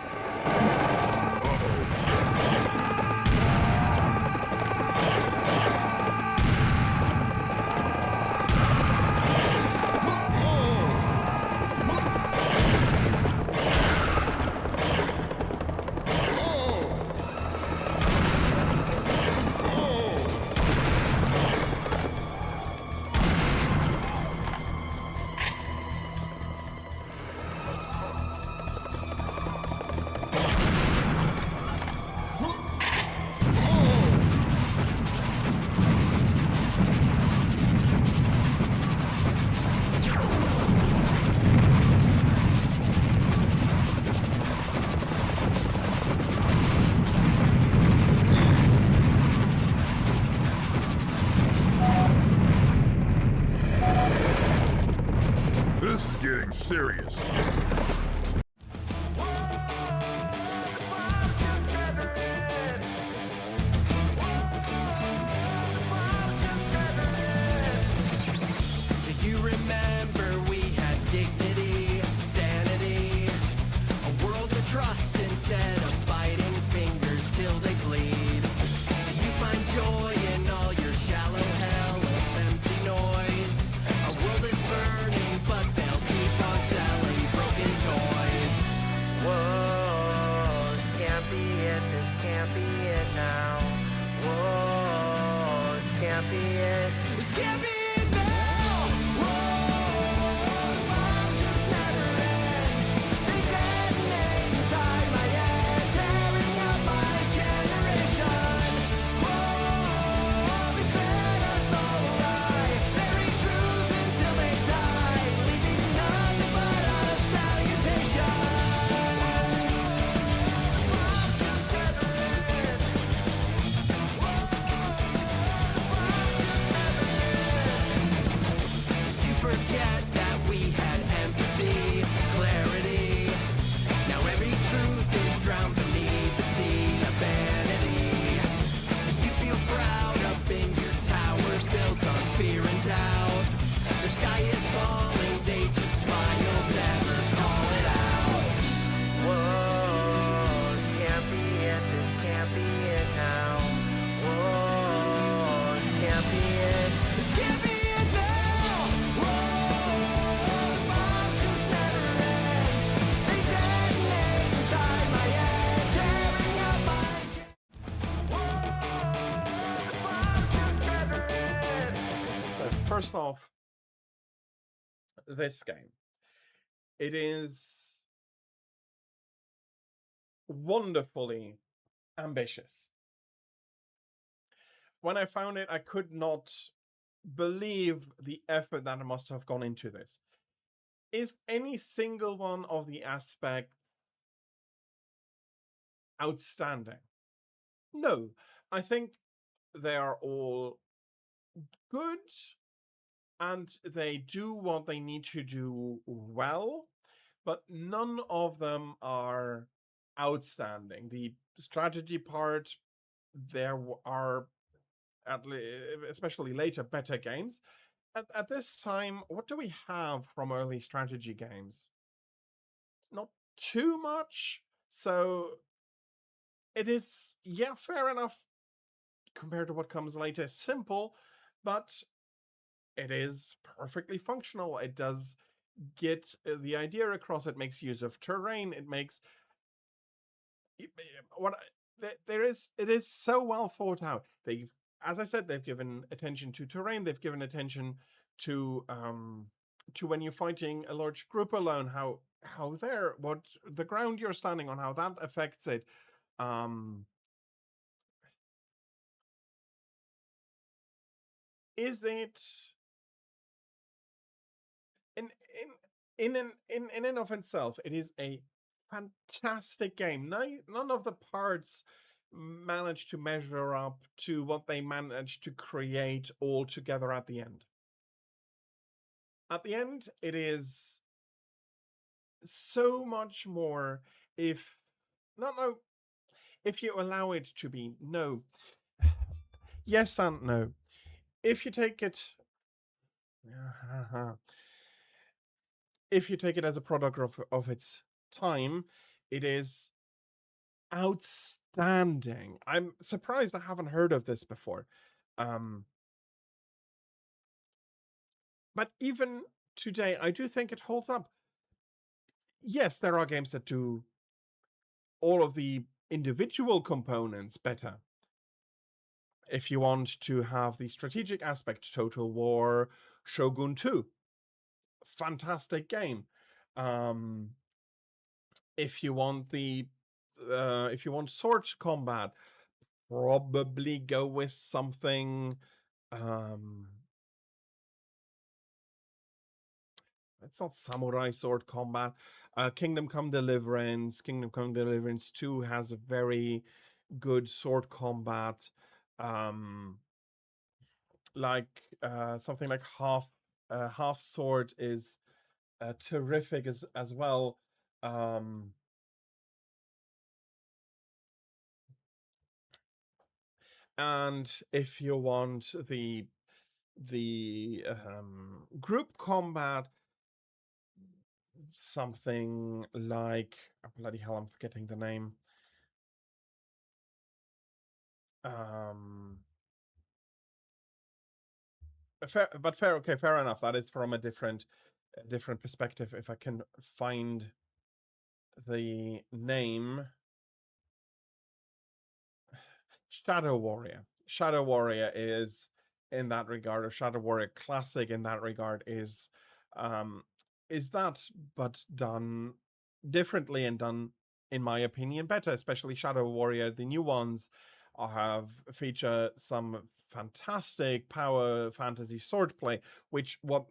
This is getting serious. Do you remember we had dignity, sanity, a world to trust instead of biting fingers till they bleed? Do you find joy in all your shallow hell of empty noise? Our world is burning, but they'll keep on selling broken toys. Whoa, this can't be it, this can't be it now. Whoa, this can't be it. This can't be it now! Whoa, the bombs just never end. They detonate inside my head, tearing up my generation. Whoa, they fed us all a lie, buried truths until they die, leaving nothing but a salutation. Did you forget that we had empathy, clarity? Now every truth is drowned beneath the sea of vanity. Do you feel proud up in your tower built on fear and doubt? The sky is falling, they just smile, never call it out. Whoa, this can't be it, this can't be it now. Whoa, this can't be it. This can't be it now! Whoa, the bombs just never end. They detonate inside my head, tearing up my So first off, this game. It is wonderfully ambitious. When I found it, I could not believe the effort that must have gone into this. Is any single one of the aspects outstanding? No. I think they are all good and they do what they need to do well, but none of them are outstanding. The strategy part, there are especially later better games. At this time, what do we have from early strategy games? Not too much. So it is, yeah, fair enough compared to what comes later. Simple, but it is perfectly functional. It does get the idea across. It makes use of terrain. It makes what it is so well thought out. They've, as I said, they've given attention to terrain. They've given attention to when you're fighting a large group alone, how what the ground you're standing on, how that affects it. Is it in and of itself, it is a fantastic game. None of the parts manage to measure up to what they managed to create all together at the end. At the end, it is so much more if if you allow it to be. No. Yes and no. If you take it if you take it as a product of its time, it is outstanding. I'm surprised I haven't heard of this before. But even today, I do think it holds up. Yes, there are games that do all of the individual components better. If you want to have the strategic aspect, Total War, Shogun 2, fantastic game. If you want sword combat, probably go with something it's not samurai sword combat. Kingdom Come Deliverance 2 has a very good sword combat. Something like half sword is terrific as well. Um, and if you want the group combat, something like, oh, bloody hell, I'm forgetting the name. Fair enough. That is from a different perspective. If I can find the name, Shadow Warrior. Shadow Warrior is in that regard, or Shadow Warrior Classic in that regard is that, but done differently and done, in my opinion, better. Especially Shadow Warrior, the new ones feature some fantastic power fantasy swordplay, which what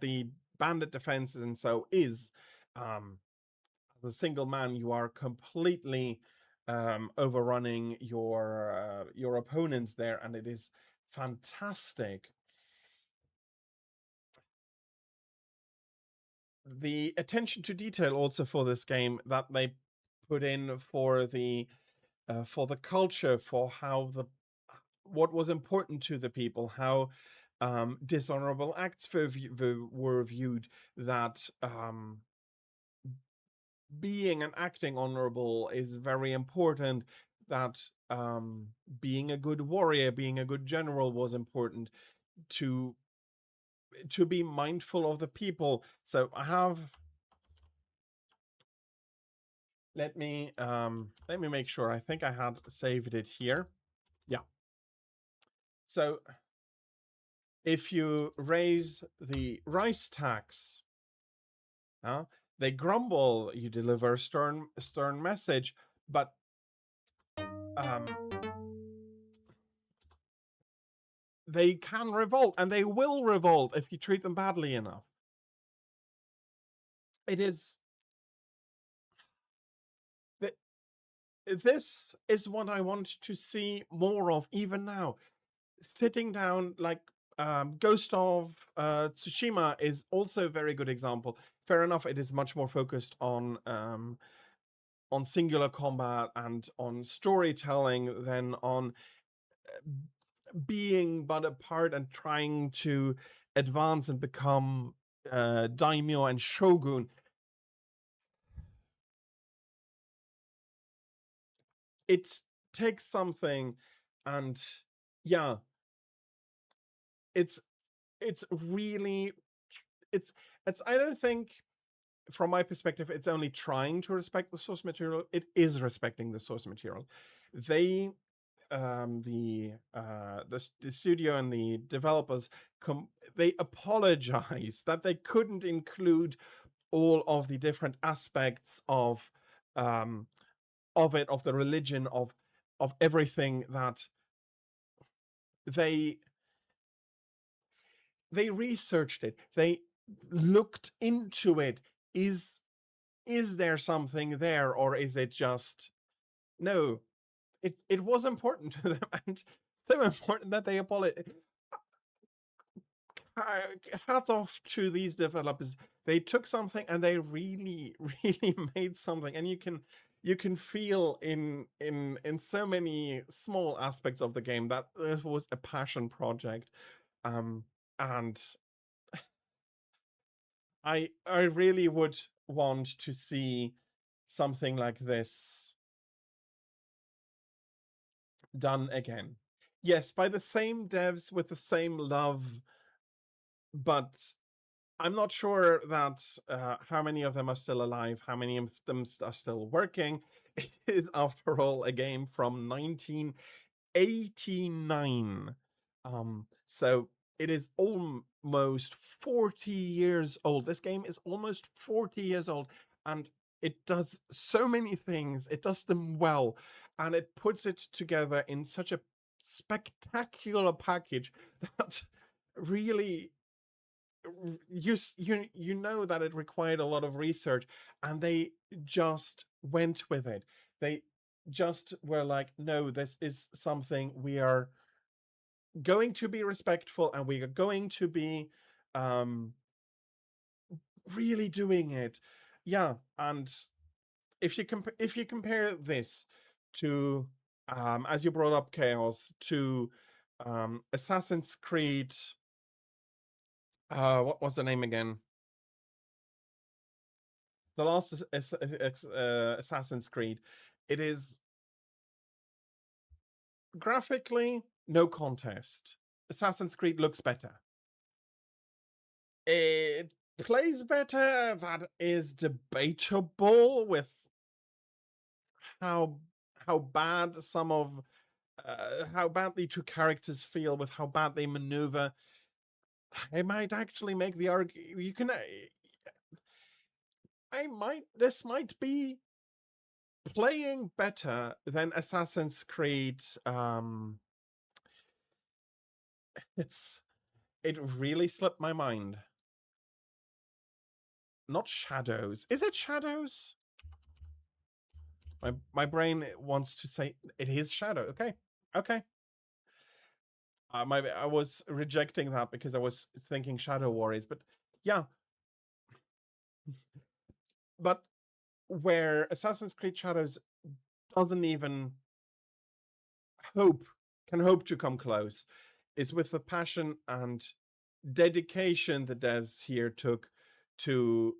the bandit defenses and so is. As a single man, you are completely overrunning your opponents there, and it is fantastic. The attention to detail also for this game that they put in for the culture, for how what was important to the people, how dishonorable acts were viewed, that being and acting honorable is very important, that being a good warrior, being a good general was important, to be mindful of the people. So I have, let me make sure. I think I had saved it here. Yeah. So if you raise the rice tax, they grumble, you deliver a stern message, but they can revolt, and they will revolt if you treat them badly enough. It is... This is what I want to see more of, even now. Sitting down, like Ghost of Tsushima is also a very good example. Fair enough, it is much more focused on singular combat and on storytelling than on being but a part and trying to advance and become daimyo and shogun. It takes something, and yeah, it's really, it's I don't think, from my perspective, it's only trying to respect the source material. It is respecting the source material. They the studio and the developers they apologize that they couldn't include all of the different aspects of the religion, of everything that they researched it, they looked into it. Is there something there, or is it just no? It was important to them, and so important that they apologize. Hats off to these developers. They took something and they really made something, and you can feel in so many small aspects of the game that this was a passion project. And I really would want to see something like this done again. Yes, by the same devs with the same love, but I'm not sure that how many of them are still alive, how many of them are still working. It is, after all, a game from 1989. So it is almost 40 years old. This game is almost 40 years old, and it does so many things. It does them well, and it puts it together in such a spectacular package that really, you know that it required a lot of research, and they just went with it. They just were like, no, this is something we are going to be respectful, and we are going to be really doing it. Yeah, and if you compare this to as you brought up, Chaos, to Assassin's Creed, what was the name again? The last Assassin's Creed. It is graphically no contest. Assassin's Creed looks better. It plays better. That is debatable with how bad some of how bad the two characters feel, with how bad they maneuver. I might actually make the argument. You can. This might be playing better than Assassin's Creed. It really slipped my mind. Not Shadows. Is it Shadows? My brain wants to say it is Shadow. Okay. I was rejecting that because I was thinking Shadow Warriors, but yeah. But where Assassin's Creed Shadows doesn't even can hope to come close is with the passion and dedication the devs here took to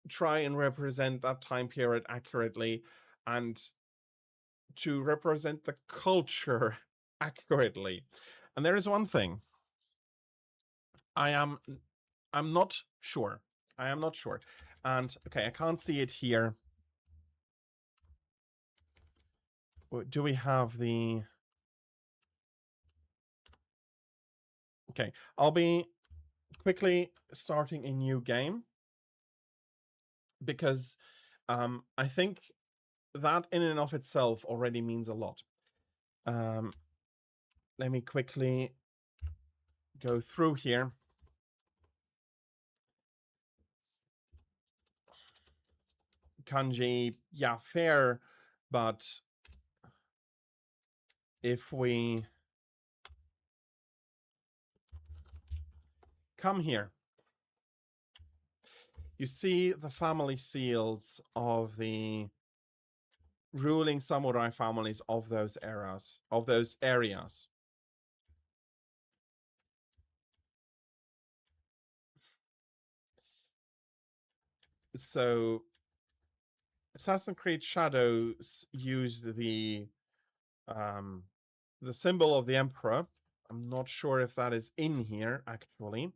try and represent that time period accurately and to represent the culture accurately. And there is one thing. I'm not sure. I am not sure. And okay, I can't see it here. Do we have the... Okay, I'll be quickly starting a new game because I think that in and of itself already means a lot. Let me quickly go through here. Kanji, yeah, fair, but if we come here, you see the family seals of the ruling samurai families of those eras, of those areas. So Assassin's Creed Shadows used the symbol of the Emperor. I'm not sure if that is in here, actually.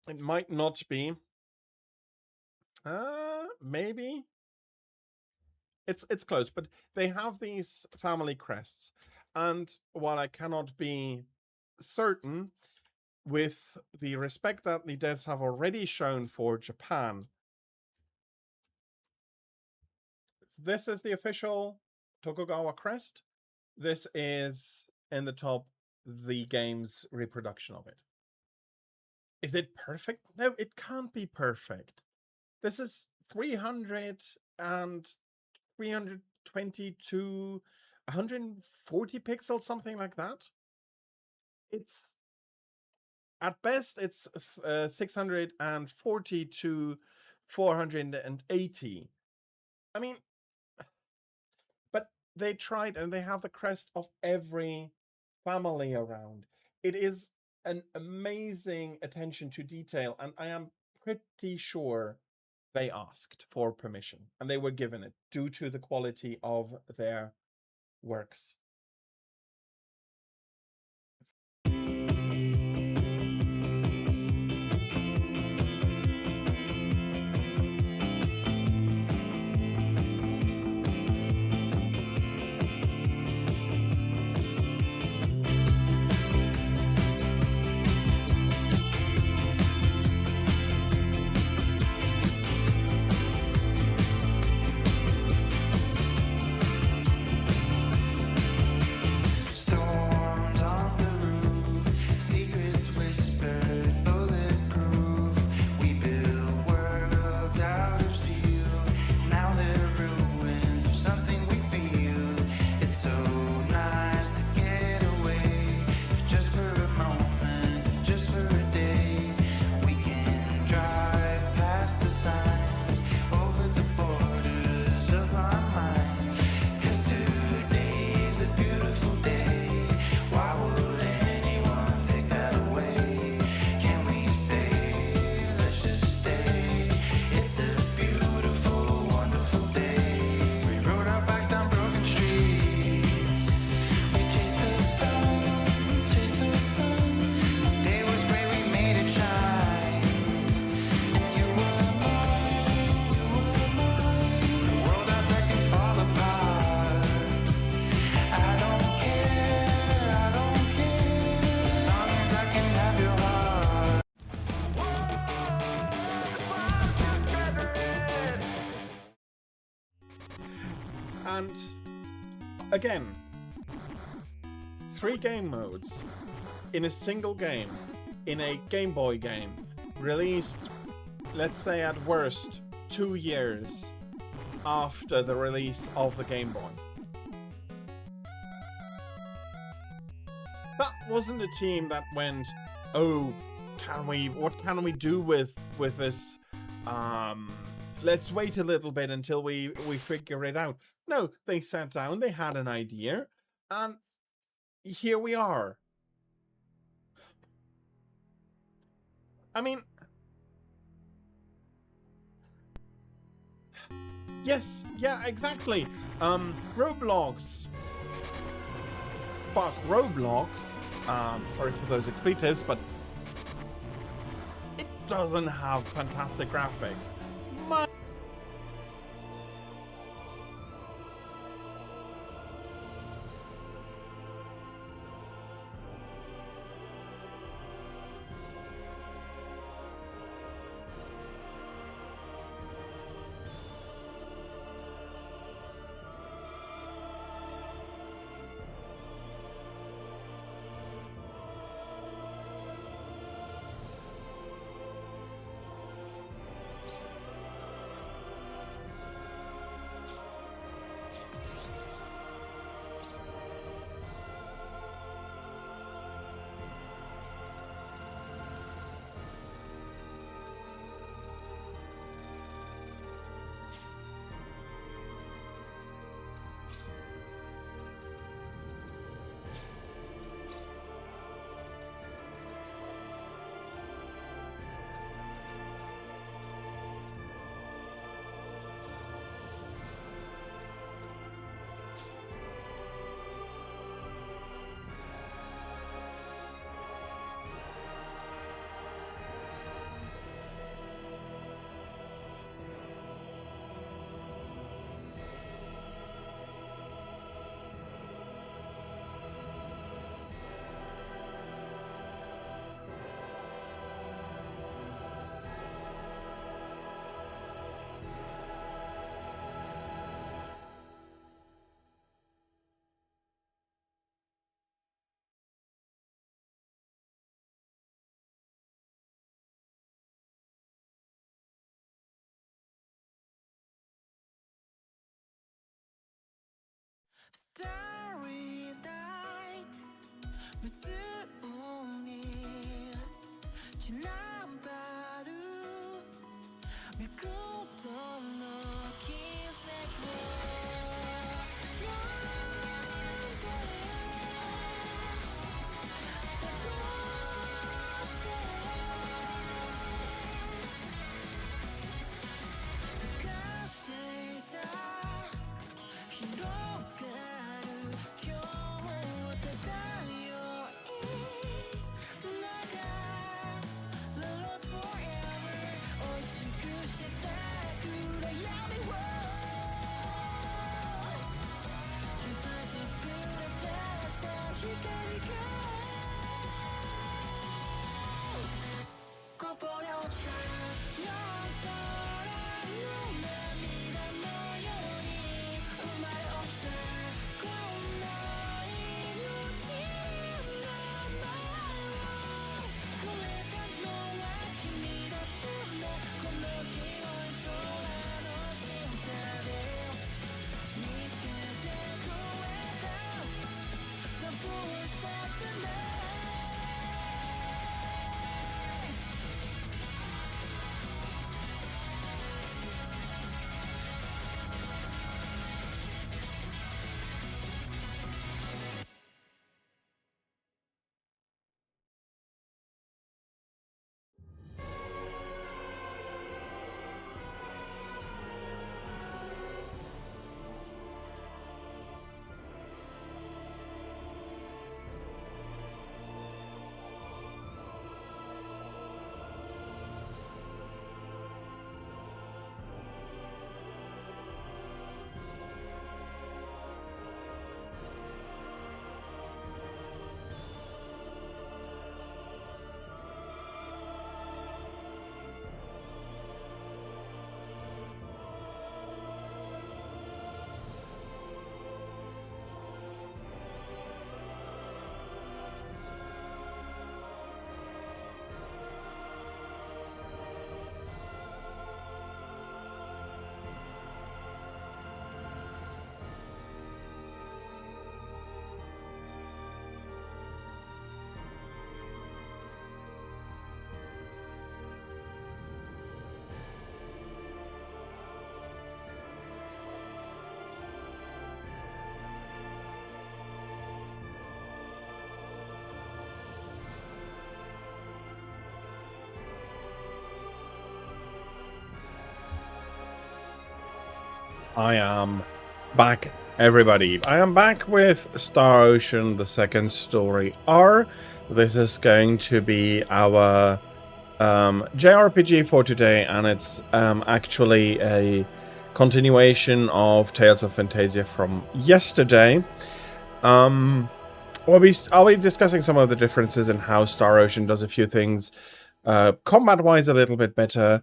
It might not be. Maybe. It's close, but they have these family crests. And while I cannot be certain, with the respect that the devs have already shown for Japan, this is the official Tokugawa crest. This is in the top, the game's reproduction of it. Is it perfect? No, it can't be perfect. This is 300 and 322, 140 pixels, something like that. It's at best it's 640 to 480. I mean, but they tried, and they have the crest of every family around. It is an amazing attention to detail, and I am pretty sure they asked for permission and they were given it due to the quality of their works. And again, 3 game modes in a single game, in a Game Boy game, released, let's say at worst, 2 years after the release of the Game Boy. That wasn't a team that went, oh, what can we do with this? Let's wait a little bit until we figure it out. No, they sat down, they had an idea, and here we are. I mean, yes, yeah, exactly. Roblox. But Roblox, sorry for those expletives, but it doesn't have fantastic graphics. Starry night 무수히 지나바루 미국도 넣긴 I am back, everybody. I am back with Star Ocean, the second story R. This is going to be our JRPG for today, and it's actually a continuation of Tales of Phantasia from yesterday. I'll be discussing some of the differences in how Star Ocean does a few things combat-wise a little bit better.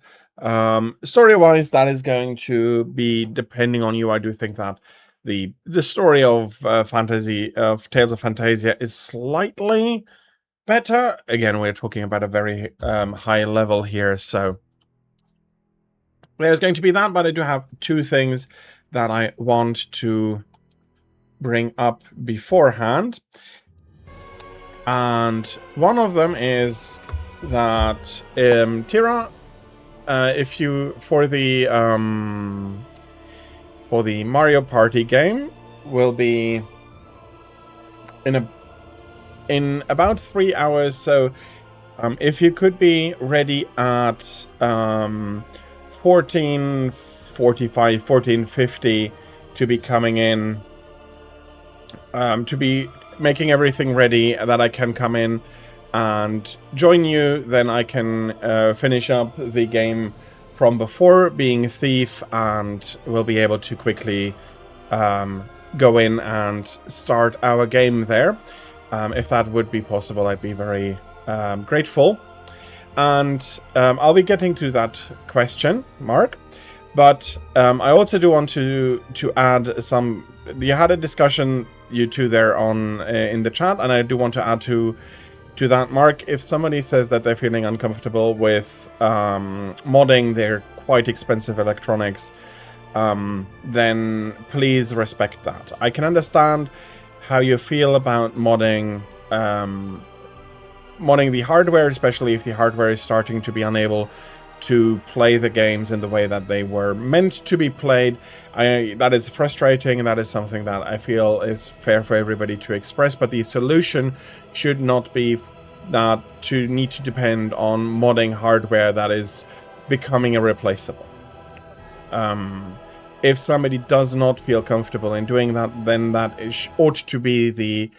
Story-wise, that is going to be depending on you. I do think that the story of Tales of Phantasia is slightly better. Again, we're talking about a very high level here, so there's going to be that, but I do have two things that I want to bring up beforehand. And one of them is that Tira, if you for the Mario Party game, will be in about 3 hours. So if you could be ready at 14:45, 14:50 to be coming in, to be making everything ready that I can come in and join you, then I can finish up the game from before, being Thief, and we'll be able to quickly go in and start our game there. If that would be possible, I'd be very grateful. And I'll be getting to that question, Mark. But I also do want to add some. You had a discussion, you two, there on in the chat, and I do want to add to that, Mark. If somebody says that they're feeling uncomfortable with modding their quite expensive electronics, then please respect that. I can understand how you feel about modding the hardware, especially if the hardware is starting to be unable to play the games in the way that they were meant to be played. That is frustrating, and that is something that I feel is fair for everybody to express, but the solution should not be that to need to depend on modding hardware that is becoming irreplaceable. If somebody does not feel comfortable in doing that, then that ought to be the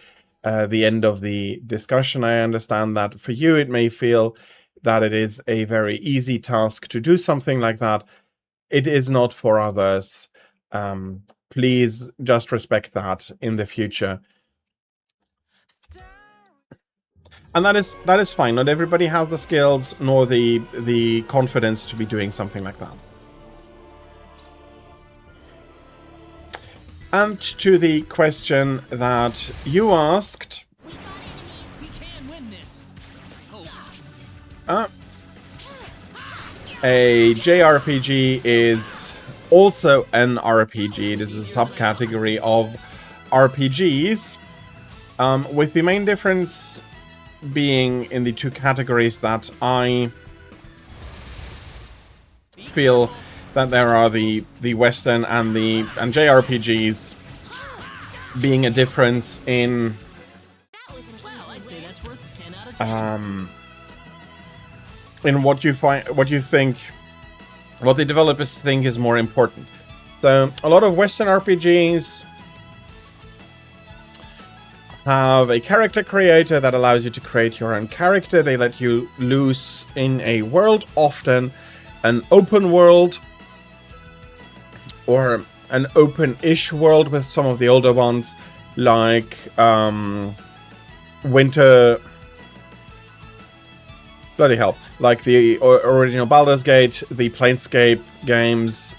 end of the discussion. I understand that for you it may feel that it is a very easy task to do something like that. It is not for others. Please just respect that in the future. And that is fine. Not everybody has the skills nor the confidence to be doing something like that. And to the question that you asked, a JRPG is also an RPG. It is a subcategory of RPGs, with the main difference being in the two categories that I feel that there are the Western and JRPGs being a difference in what the developers think is more important. So a lot of Western RPGs have a character creator that allows you to create your own character. They let you loose in a world, often an open world or an open-ish world with some of the older ones, like bloody hell, like the original Baldur's Gate, the Planescape games.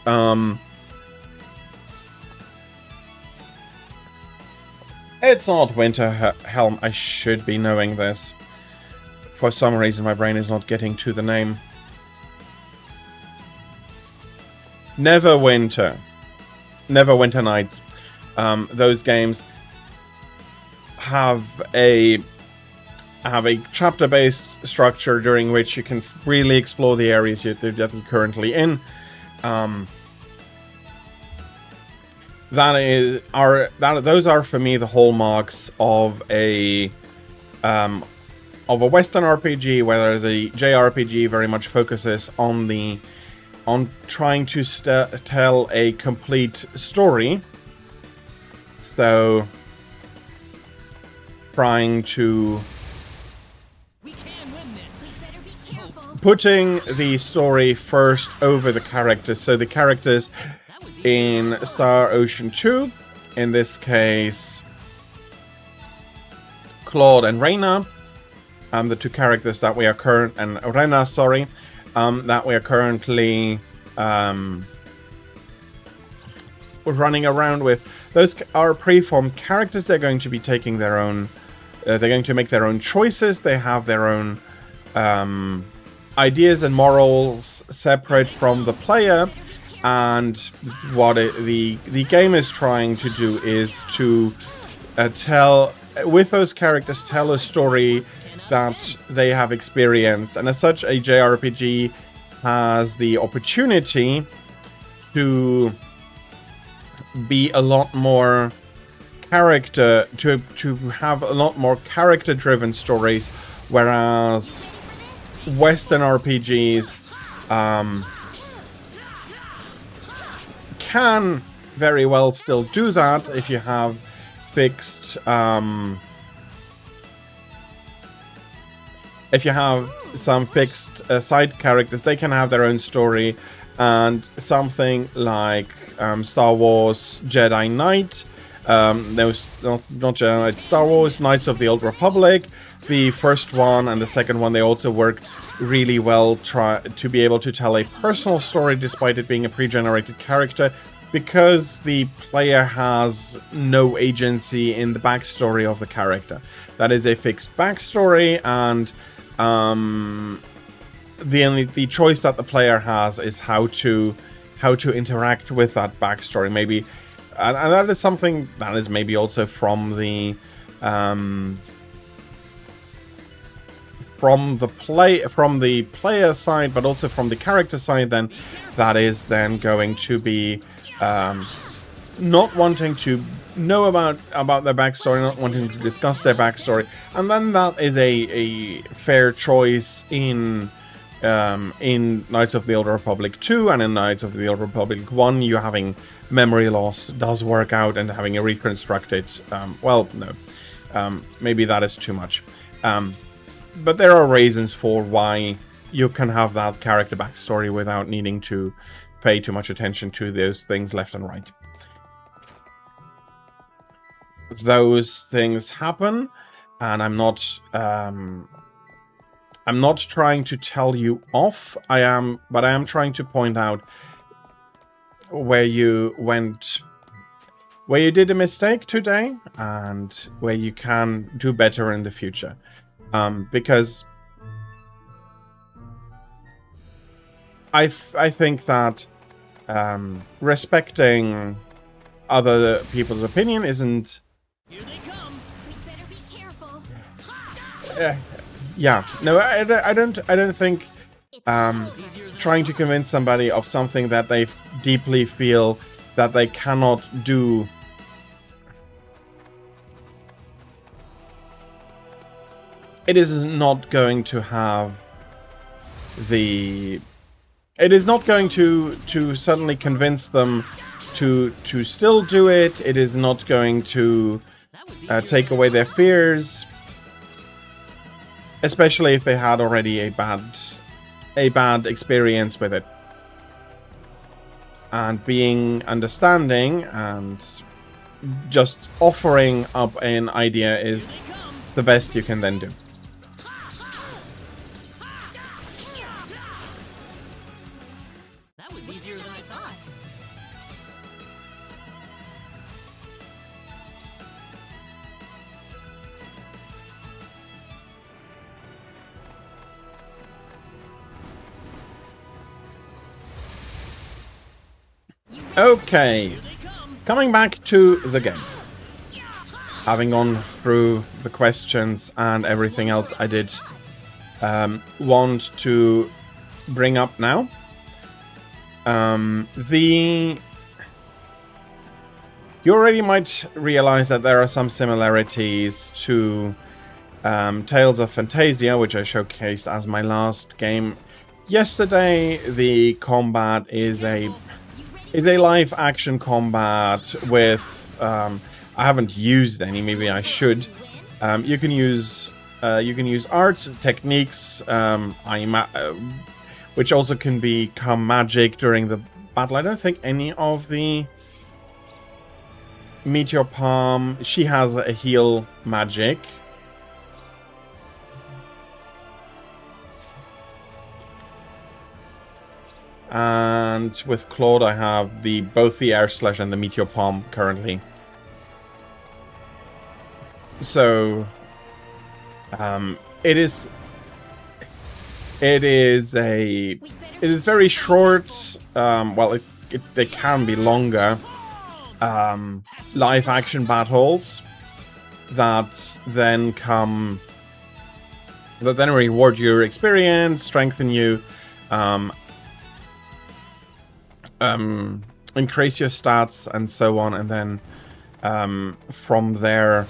It's not Winterhelm. I should be knowing this. For some reason, my brain is not getting to the name. Neverwinter Nights. Those games have a chapter-based structure during which you can really explore the areas that you're currently in. Those are for me the hallmarks of a Western RPG, whereas a JRPG very much focuses on the on trying to tell a complete story. So, trying to putting the story first over the characters. So the characters in Star Ocean 2, in this case, Claude and Reyna, the two characters that we are that we are currently running around with. Those are preformed characters. They're going to be taking their own. They're going to make their own choices. They have their own ideas and morals separate from the player. And what the game is trying to do is to tell, with those characters, tell a story that they have experienced. And as such, a JRPG has the opportunity to be a lot more to have a lot more character-driven stories, whereas Western RPGs can very well still do that if you have fixed if you have some fixed side characters. They can have their own story, and something like Star Wars Jedi Knight, there was not Jedi Knight, Star Wars Knights of the Old Republic, the first one and the second one, they also work really well to be able to tell a personal story despite it being a pre-generated character, because the player has no agency in the backstory of the character. That is a fixed backstory, and the choice that the player has is how to interact with that backstory. Maybe, and that is something that is maybe also from the player side, but also from the character side. Then that is then going to be not wanting to know about their backstory, not wanting to discuss their backstory, and then that is a fair choice in Knights of the Old Republic 2 and in Knights of the Old Republic 1. You having memory loss does work out, and having a reconstructed, maybe that is too much. But there are reasons for why you can have that character backstory without needing to pay too much attention to those things left and right. Those things happen, and I'm not trying to tell you off. But I am trying to point out where you did a mistake today, and where you can do better in the future. Because I think that respecting other people's opinion isn't. Here they come. We better be careful. Yeah, no, I don't think trying to convince somebody of something that they deeply feel that they cannot do. It is not going to have the. It is not going to suddenly convince them to still do it. It is not going to take away their fears, especially if they had already a bad experience with it. And being understanding and just offering up an idea is the best you can then do. That was easier than I thought. Okay, coming back to the game. Having gone through the questions and everything else I did want to bring up now. You already might realize that there are some similarities to Tales of Phantasia, which I showcased as my last game yesterday the combat is a live action combat with I haven't used any, maybe I should. You can use arts, techniques, which also can become magic during the battle. I don't think any of the Meteor Palm, she has a heal magic. And with Claude, I have both the Air Slash and the Meteor Palm currently. So, it is very short. Well, they can be longer. Live action battles that then reward your experience, strengthen you. Increase your stats and so on, and then from there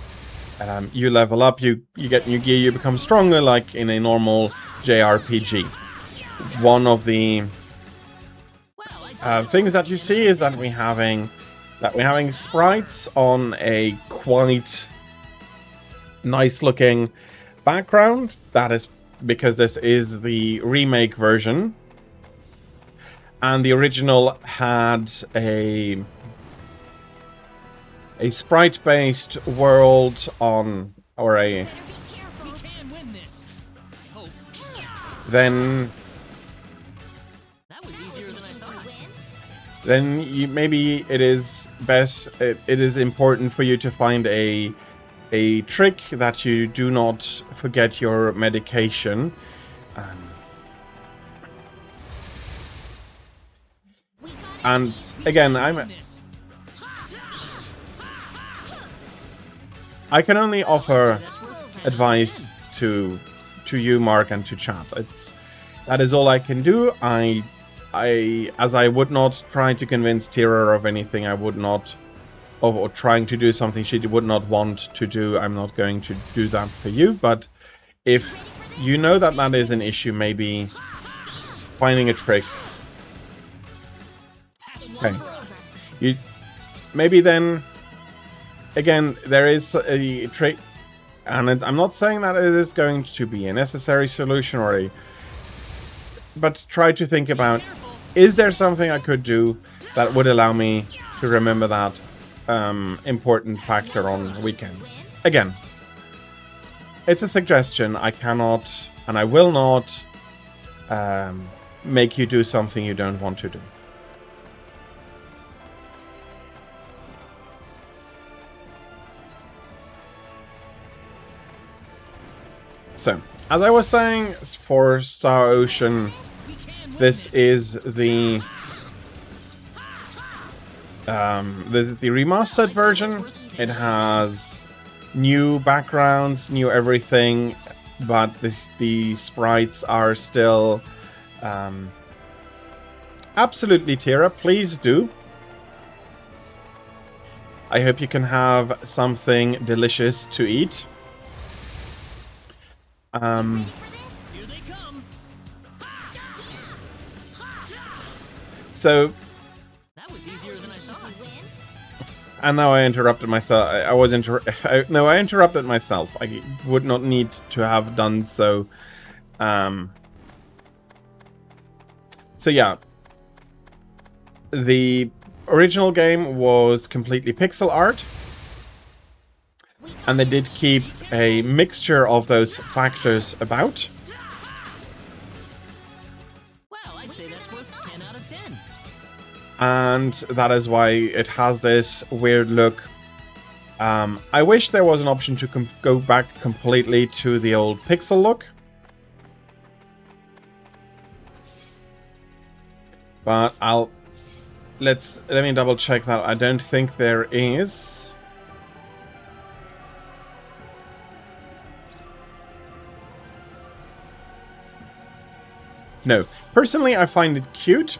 you level up, you get new gear, you become stronger like in a normal JRPG. One of the things that you see is that we're having sprites on a quite nice looking background. That is because this is the remake version. And the original had a sprite-based world on, or a... Then... Then maybe it is best, it is important for you to find a trick that you do not forget your medication. And again, I can only offer advice to you, Mark, and to chat. That is all I can do. As I would not try to convince Tira of anything, I would not, or trying to do something she would not want to do, I'm not going to do that for you. But if you know that that is an issue, maybe finding a trick. Okay. Maybe then, again, there is a trick, and I'm not saying that it is going to be a necessary solution but try to think about, is there something I could do that would allow me to remember that important factor on weekends? Again, it's a suggestion. I cannot, and I will not, make you do something you don't want to do. So, as I was saying, for Star Ocean, this is the remastered version. It has new backgrounds, new everything, but the sprites are still absolutely Tira. Please do. I hope you can have something delicious to eat. So that was easier than I thought. And now I interrupted myself. I interrupted myself. I would not need to have done so. So yeah, the original game was completely pixel art. And they did keep a mixture of those factors about. Well, I'd say that's worth 10 out of 10. And that is why it has this weird look. I wish there was an option to go back completely to the old pixel look. But let me double check that. I don't think there is. No. Personally, I find it cute,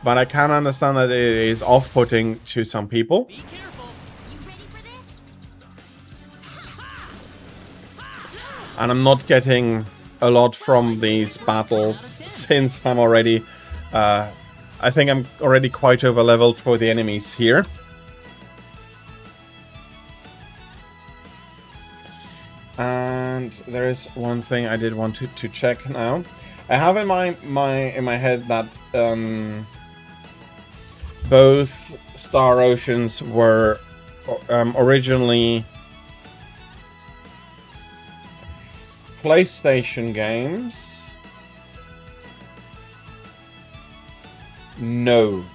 but I can understand that it is off-putting to some people. Be careful. You ready for this? And I'm not getting a lot from these battles, since I'm already... I think I'm already quite over-leveled for the enemies here. And there is one thing I did want to check now. I have in my head that both Star Oceans were originally PlayStation games. No.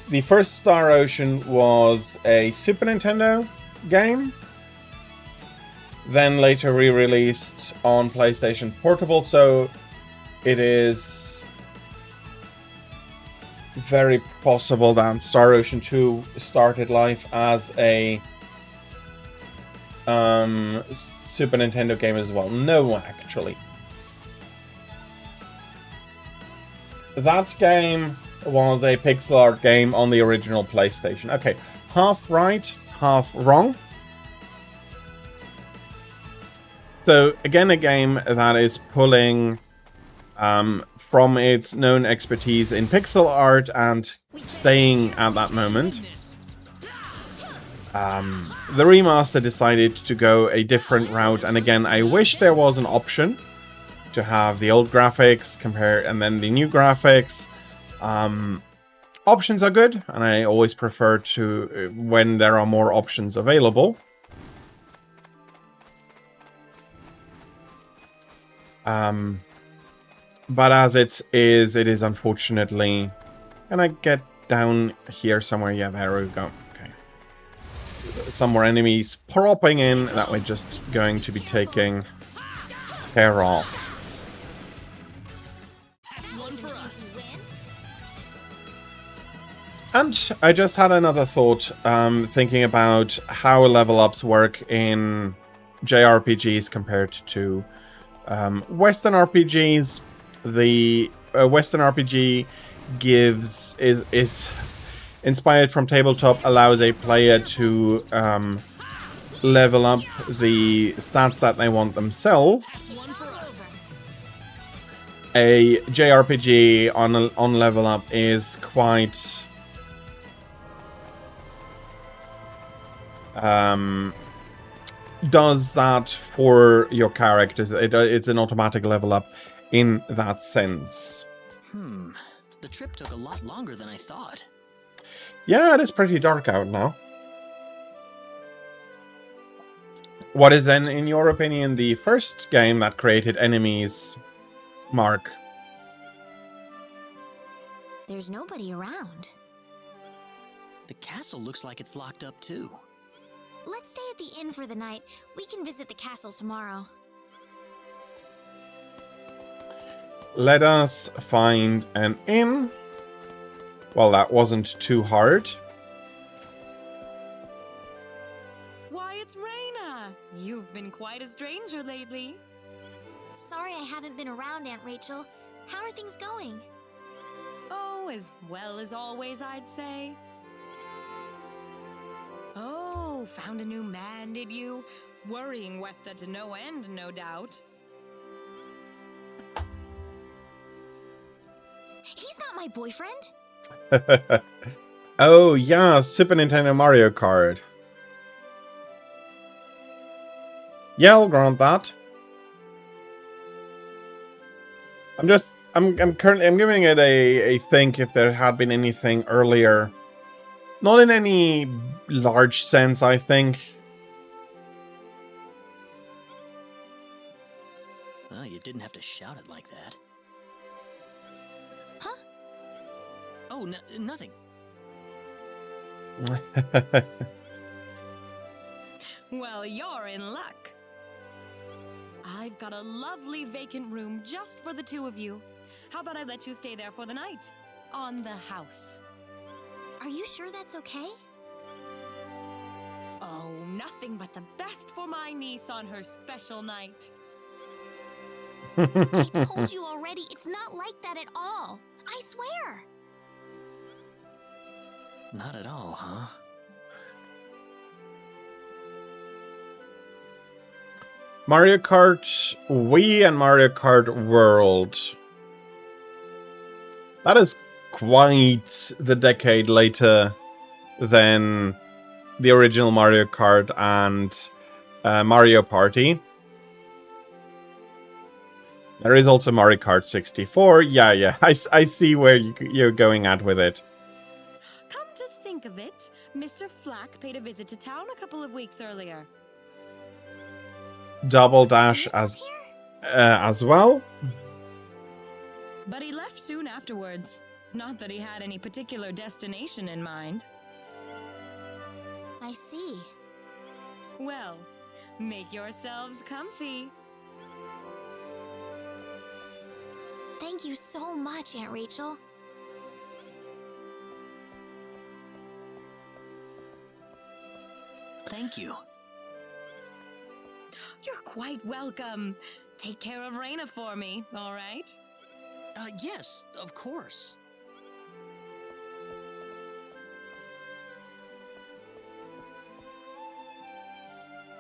The first Star Ocean was a Super Nintendo game, then later re-released on PlayStation Portable, so it is very possible that Star Ocean 2 started life as a Super Nintendo game as well. No, actually. That game was a pixel art game on the original PlayStation. Okay, half right, half wrong. So, again, a game that is pulling from its known expertise in pixel art and staying at that moment. The remaster decided to go a different route, and again, I wish there was an option to have the old graphics compare and then the new graphics. Options are good, and I always prefer to when there are more options available. But as it is unfortunately... Can I get down here somewhere? Yeah, there we go. Okay. Some more enemies popping in that we're just going to be taking care of. And I just had another thought, thinking about how level ups work in JRPGs compared to Western RPGs. The Western RPG is inspired from tabletop, allows a player to level up the stats that they want themselves. A JRPG on level up is quite does that for your characters. It's an automatic level up in that sense. The trip took a lot longer than I thought. Yeah, it is pretty dark out now. What is then, in your opinion, the first game that created enemies, Mark? There's nobody around. The castle looks like it's locked up too. Let's stay at the inn for the night. We can visit the castle tomorrow. Let us find an inn. Well, that wasn't too hard. Why, it's Raina! You've been quite a stranger lately. Sorry I haven't been around, Aunt Rachel. How are things going? Oh, as well as always, I'd say. Oh, found a new man, did you? Worrying Westa to no end, no doubt. He's not my boyfriend. Oh, yeah, Super Nintendo Mario Kart. Yeah, I'll grant that. I'm giving it a think if there had been anything earlier. Not in any large sense, I think. Well, you didn't have to shout it like that. Huh? Oh, nothing. Well, you're in luck. I've got a lovely vacant room just for the two of you. How about I let you stay there for the night? On the house. Are you sure that's okay? Oh, nothing but the best for my niece on her special night. I told you already, it's not like that at all. I swear. Not at all, huh? Mario Kart Wii and Mario Kart World. That is quite the decade later than the original Mario Kart and Mario Party. There is also Mario Kart 64. Yeah. I see where you're going at with it. Come to think of it, Mr. Flack paid a visit to town a couple of weeks earlier. Double Dash as well. But he left soon afterwards. Not that he had any particular destination in mind. I see. Well, make yourselves comfy. Thank you so much, Aunt Rachel. Thank you. You're quite welcome. Take care of Raina for me, all right? Yes, of course.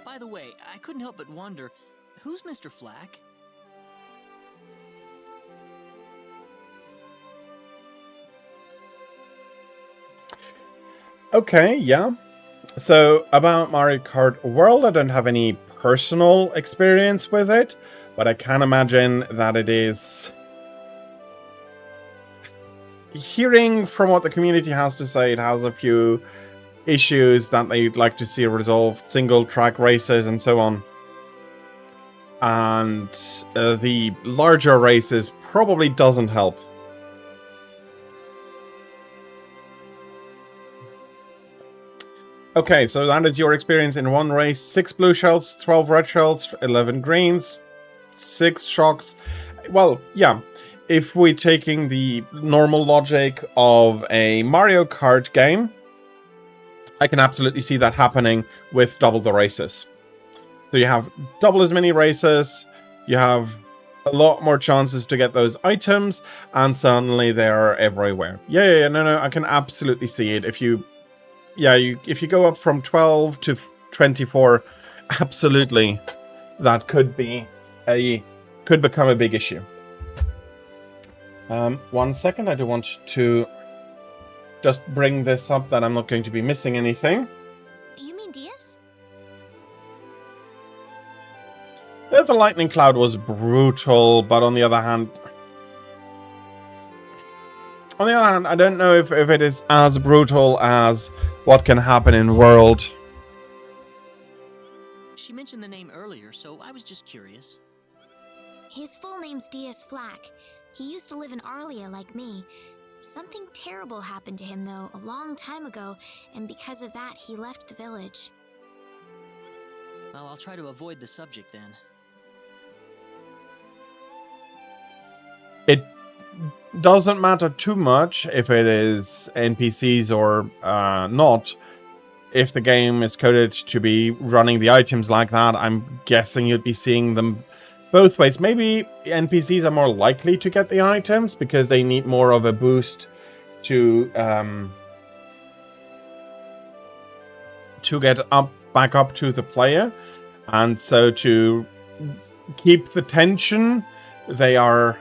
By the way, I couldn't help but wonder, who's Mr. Flack? Okay, yeah. So, about Mario Kart World, I don't have any personal experience with it, but I can imagine that it is... Hearing from what the community has to say, it has a few issues that they'd like to see resolved, single track races and so on. And the larger races probably doesn't help. Okay, so that is your experience in one race. 6 blue shells, 12 red shells, 11 greens, 6 shocks. Well, yeah, if we're taking the normal logic of a Mario Kart game, I can absolutely see that happening with double the races. So you have double as many races, you have a lot more chances to get those items, and suddenly they are everywhere. Yeah, no, I can absolutely see it. If you go up from 12 to 24, absolutely, that could become a big issue. 1 second, I do want to just bring this up that I'm not going to be missing anything. You mean Diaz? Yeah, the lightning cloud was brutal, but on the other hand, I don't know if it is as brutal as what can happen in World. She mentioned the name earlier, so I was just curious. His full name's Diaz Flack. He used to live in Arlia like me. Something terrible happened to him, though, a long time ago, and because of that, he left the village. Well, I'll try to avoid the subject then. It doesn't matter too much if it is NPCs or not. If the game is coded to be running the items like that, I'm guessing you'd be seeing them both ways. Maybe NPCs are more likely to get the items because they need more of a boost to get back up to the player, and so to keep the tension, they are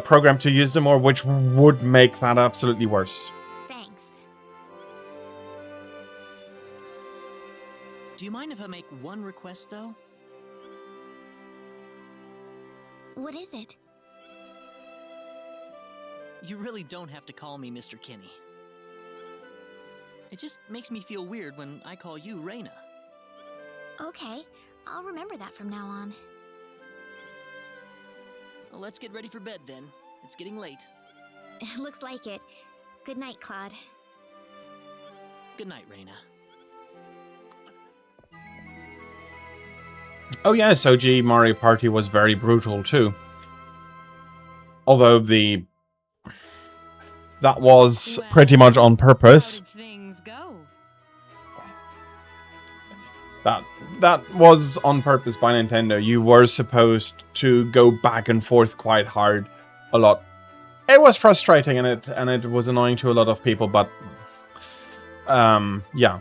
programmed to use them more, which would make that absolutely worse. Thanks. Do you mind if I make one request, though? What is it? You really don't have to call me Mr. Kinney. It just makes me feel weird when I call you Raina. Okay, I'll remember that from now on. Well, let's get ready for bed then. It's getting late. Looks like it. Good night, Claude. Good night, Raina. Oh yes, OG Mario Party was very brutal too. Although that was pretty much on purpose. How did things go? That was on purpose by Nintendo. You were supposed to go back and forth quite hard a lot. It was frustrating and it was annoying to a lot of people, but yeah.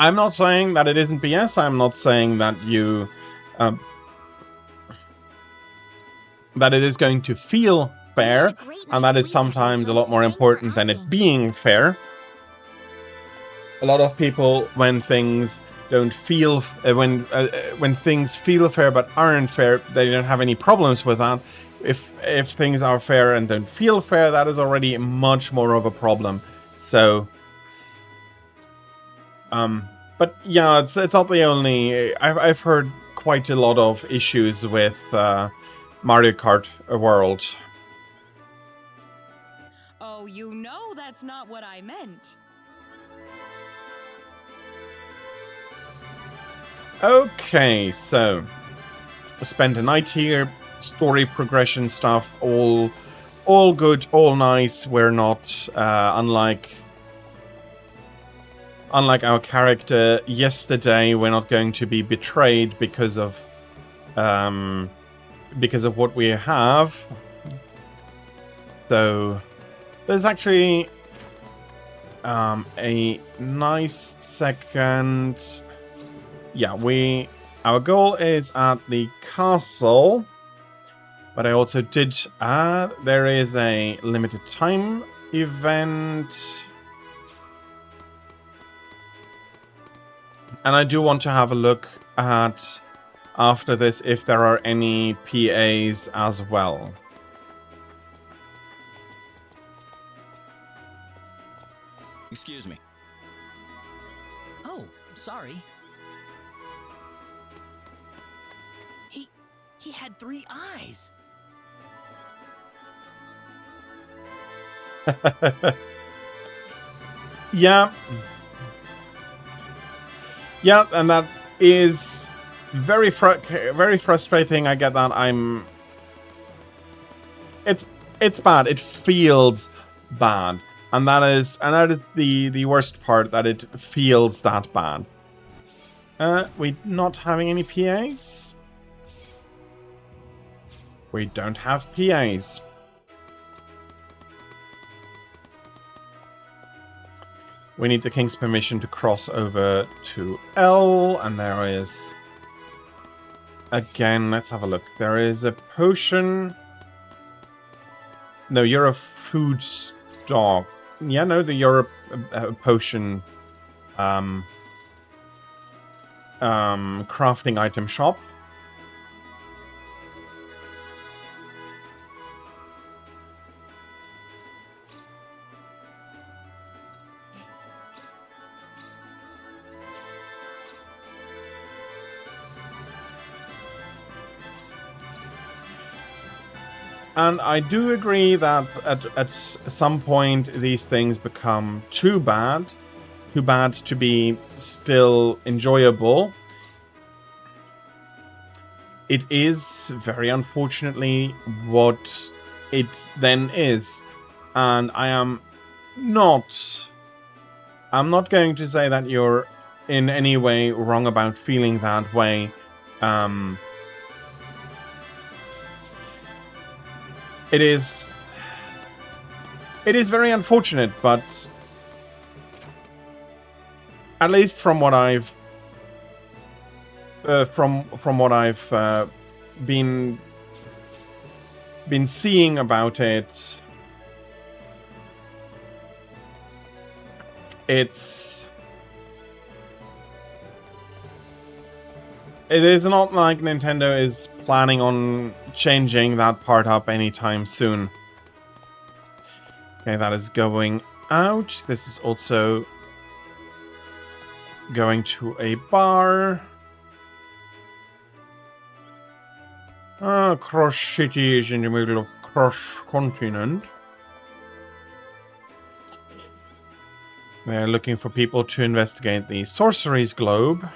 I'm not saying that it isn't BS. I'm not saying that you that it is going to feel fair, and that is sometimes a lot more important than it being fair. A lot of people, when things don't feel when things feel fair but aren't fair, they don't have any problems with that. If things are fair and don't feel fair, that is already much more of a problem. So, but yeah, it's not the only. I've heard quite a lot of issues with Mario Kart World. Oh, you know that's not what I meant. Okay, so spent a night here. Story progression stuff, all good, all nice. We're not unlike our character yesterday. We're not going to be betrayed because of what we have. So there's actually a nice second. Yeah, our goal is at the castle, but I also did there is a limited time event, and I do want to have a look at after this if there are any PAs as well. Excuse me. Oh, sorry. He had 3 eyes. Yeah, and that is very frustrating. I get that. It's bad. It feels bad, and that is the worst part, that it feels that bad. We not having any PAs. We don't have PAs. We need the king's permission to cross over to L, and there is... Again, let's have a look. There is a potion... No, you're a food stock. Yeah, no, you're a potion... crafting item shop. And I do agree that at some point these things become too bad to be still enjoyable. It is, very unfortunately, what it then is. And I'm not going to say that you're in any way wrong about feeling that way. It is very unfortunate, but at least from what I've been seeing about it, it is not like Nintendo is planning on changing that part up anytime soon. Okay, that is going out. This is also going to a bar. Cross City is in the middle of Cross Continent. They're looking for people to investigate the Sorcery's Globe.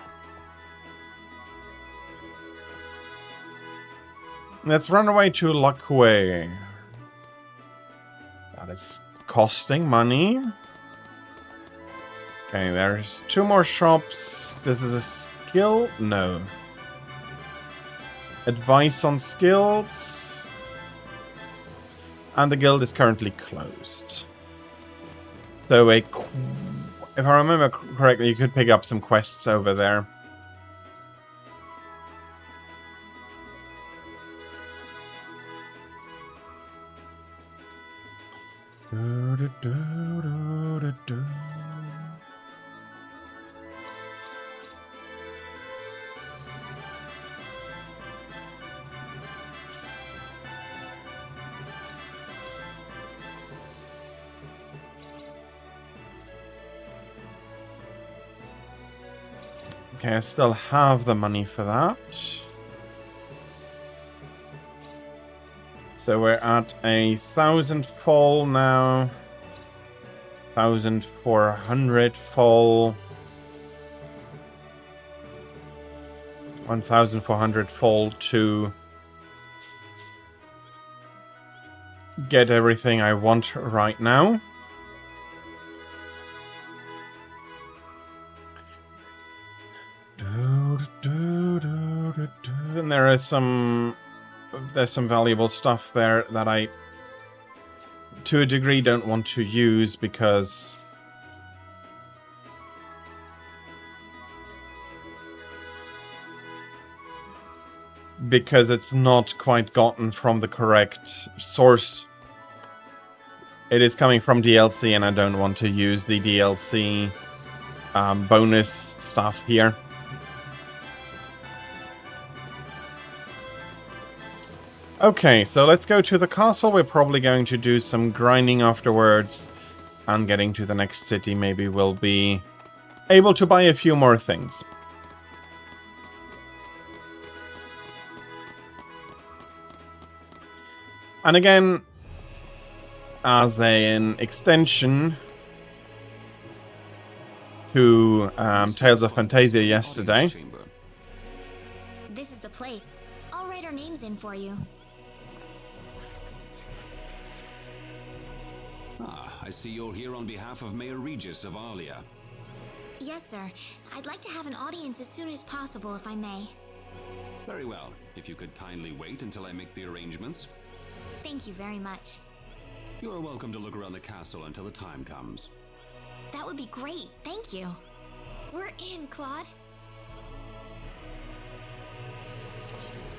Let's run away to Lackway. That is costing money. Okay, there's 2 more shops. This is a skill? No. Advice on skills. And the guild is currently closed. So If I remember correctly, you could pick up some quests over there. Okay, I still have the money for that. So we're at 1,000 full now. 1,400 full. 1,400 full to get everything I want right now. And there's some valuable stuff there that I, to a degree, don't want to use because it's not quite gotten from the correct source. It is coming from DLC, and I don't want to use the DLC bonus stuff here. Okay, so let's go to the castle. We're probably going to do some grinding afterwards, and getting to the next city maybe we'll be able to buy a few more things. And again, as an extension to Tales of Fantasia yesterday. This is the plate. I'll write our names in for you. I see you're here on behalf of Mayor Regis of Alia. Yes, sir. I'd like to have an audience as soon as possible, if I may. Very well. If you could kindly wait until I make the arrangements. Thank you very much. You're welcome to look around the castle until the time comes. That would be great. Thank you. We're in, Claude.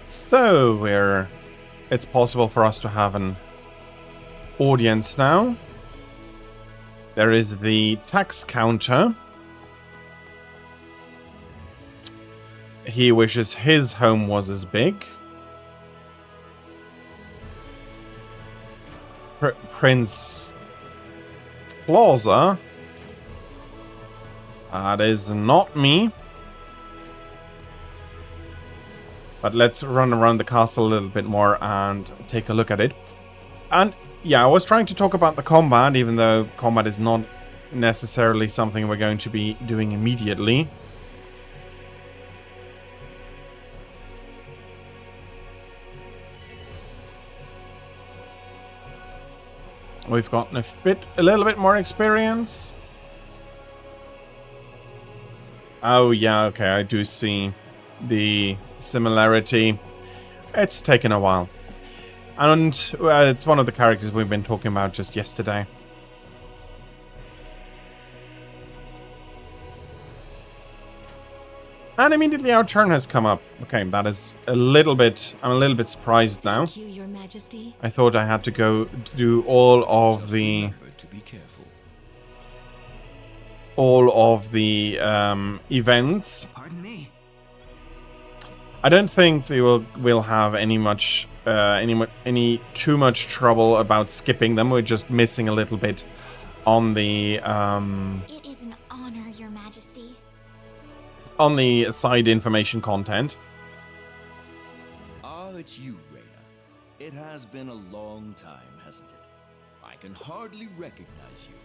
So it's possible for us to have an audience now. There is the tax counter. He wishes his home was as big. Prince Plaza. That is not me. But let's run around the castle a little bit more and take a look at it. And yeah, I was trying to talk about the combat, even though combat is not necessarily something we're going to be doing immediately. We've gotten a little bit more experience. Oh yeah, okay, I do see the similarity. It's taken a while. And it's one of the characters we've been talking about just yesterday. And immediately our turn has come up. Okay, that is a little bit... I'm a little bit surprised now. Thank you, Your Majesty. I thought I had to go do all of the... to be careful. All of the events. Pardon me. I don't think they will have any too much trouble about skipping them. We're just missing a little bit on the It is an honor, Your Majesty. On the side information content. Ah, it's you, Reyna. It has been a long time, hasn't it? I can hardly recognize you.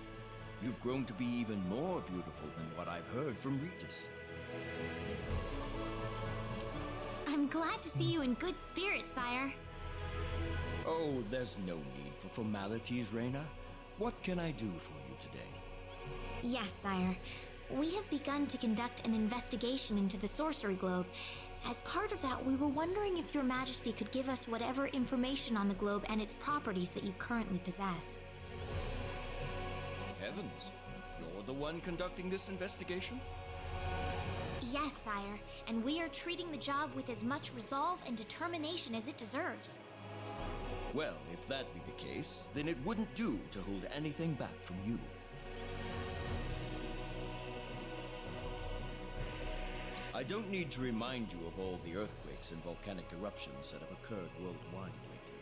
You've grown to be even more beautiful than what I've heard from Regis. I'm glad to see you in good spirits, sire. Oh, there's no need for formalities, Reyna. What can I do for you today? Yes, sire. We have begun to conduct an investigation into the sorcery globe. As part of that, we were wondering if Your Majesty could give us whatever information on the globe and its properties that you currently possess. Heavens, you're the one conducting this investigation? Yes, sire, and we are treating the job with as much resolve and determination as it deserves. Well, if that be the case, then it wouldn't do to hold anything back from you. I don't need to remind you of all the earthquakes and volcanic eruptions that have occurred worldwide lately.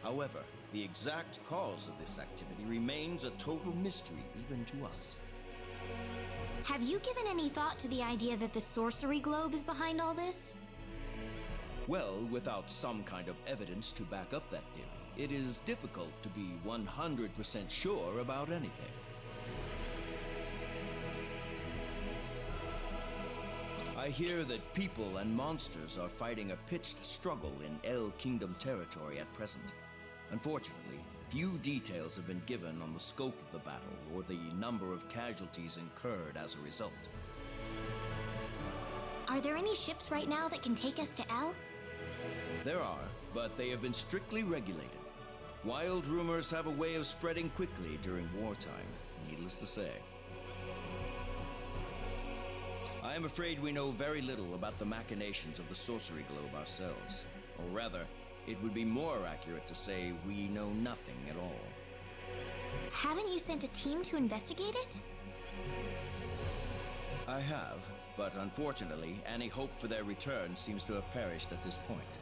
However, the exact cause of this activity remains a total mystery even to us. Have you given any thought to the idea that the sorcery globe is behind all this? Well, without some kind of evidence to back up that theory, it is difficult to be 100% sure about anything. I hear that people and monsters are fighting a pitched struggle in El Kingdom territory at present. Unfortunately, few details have been given on the scope of the battle or the number of casualties incurred as a result. Are there any ships right now that can take us to El? There are, but they have been strictly regulated. Wild rumors have a way of spreading quickly during wartime, needless to say. I am afraid we know very little about the machinations of the sorcery globe ourselves. Or rather, it would be more accurate to say we know nothing at all. Haven't you sent a team to investigate it? I have, but unfortunately, any hope for their return seems to have perished at this point.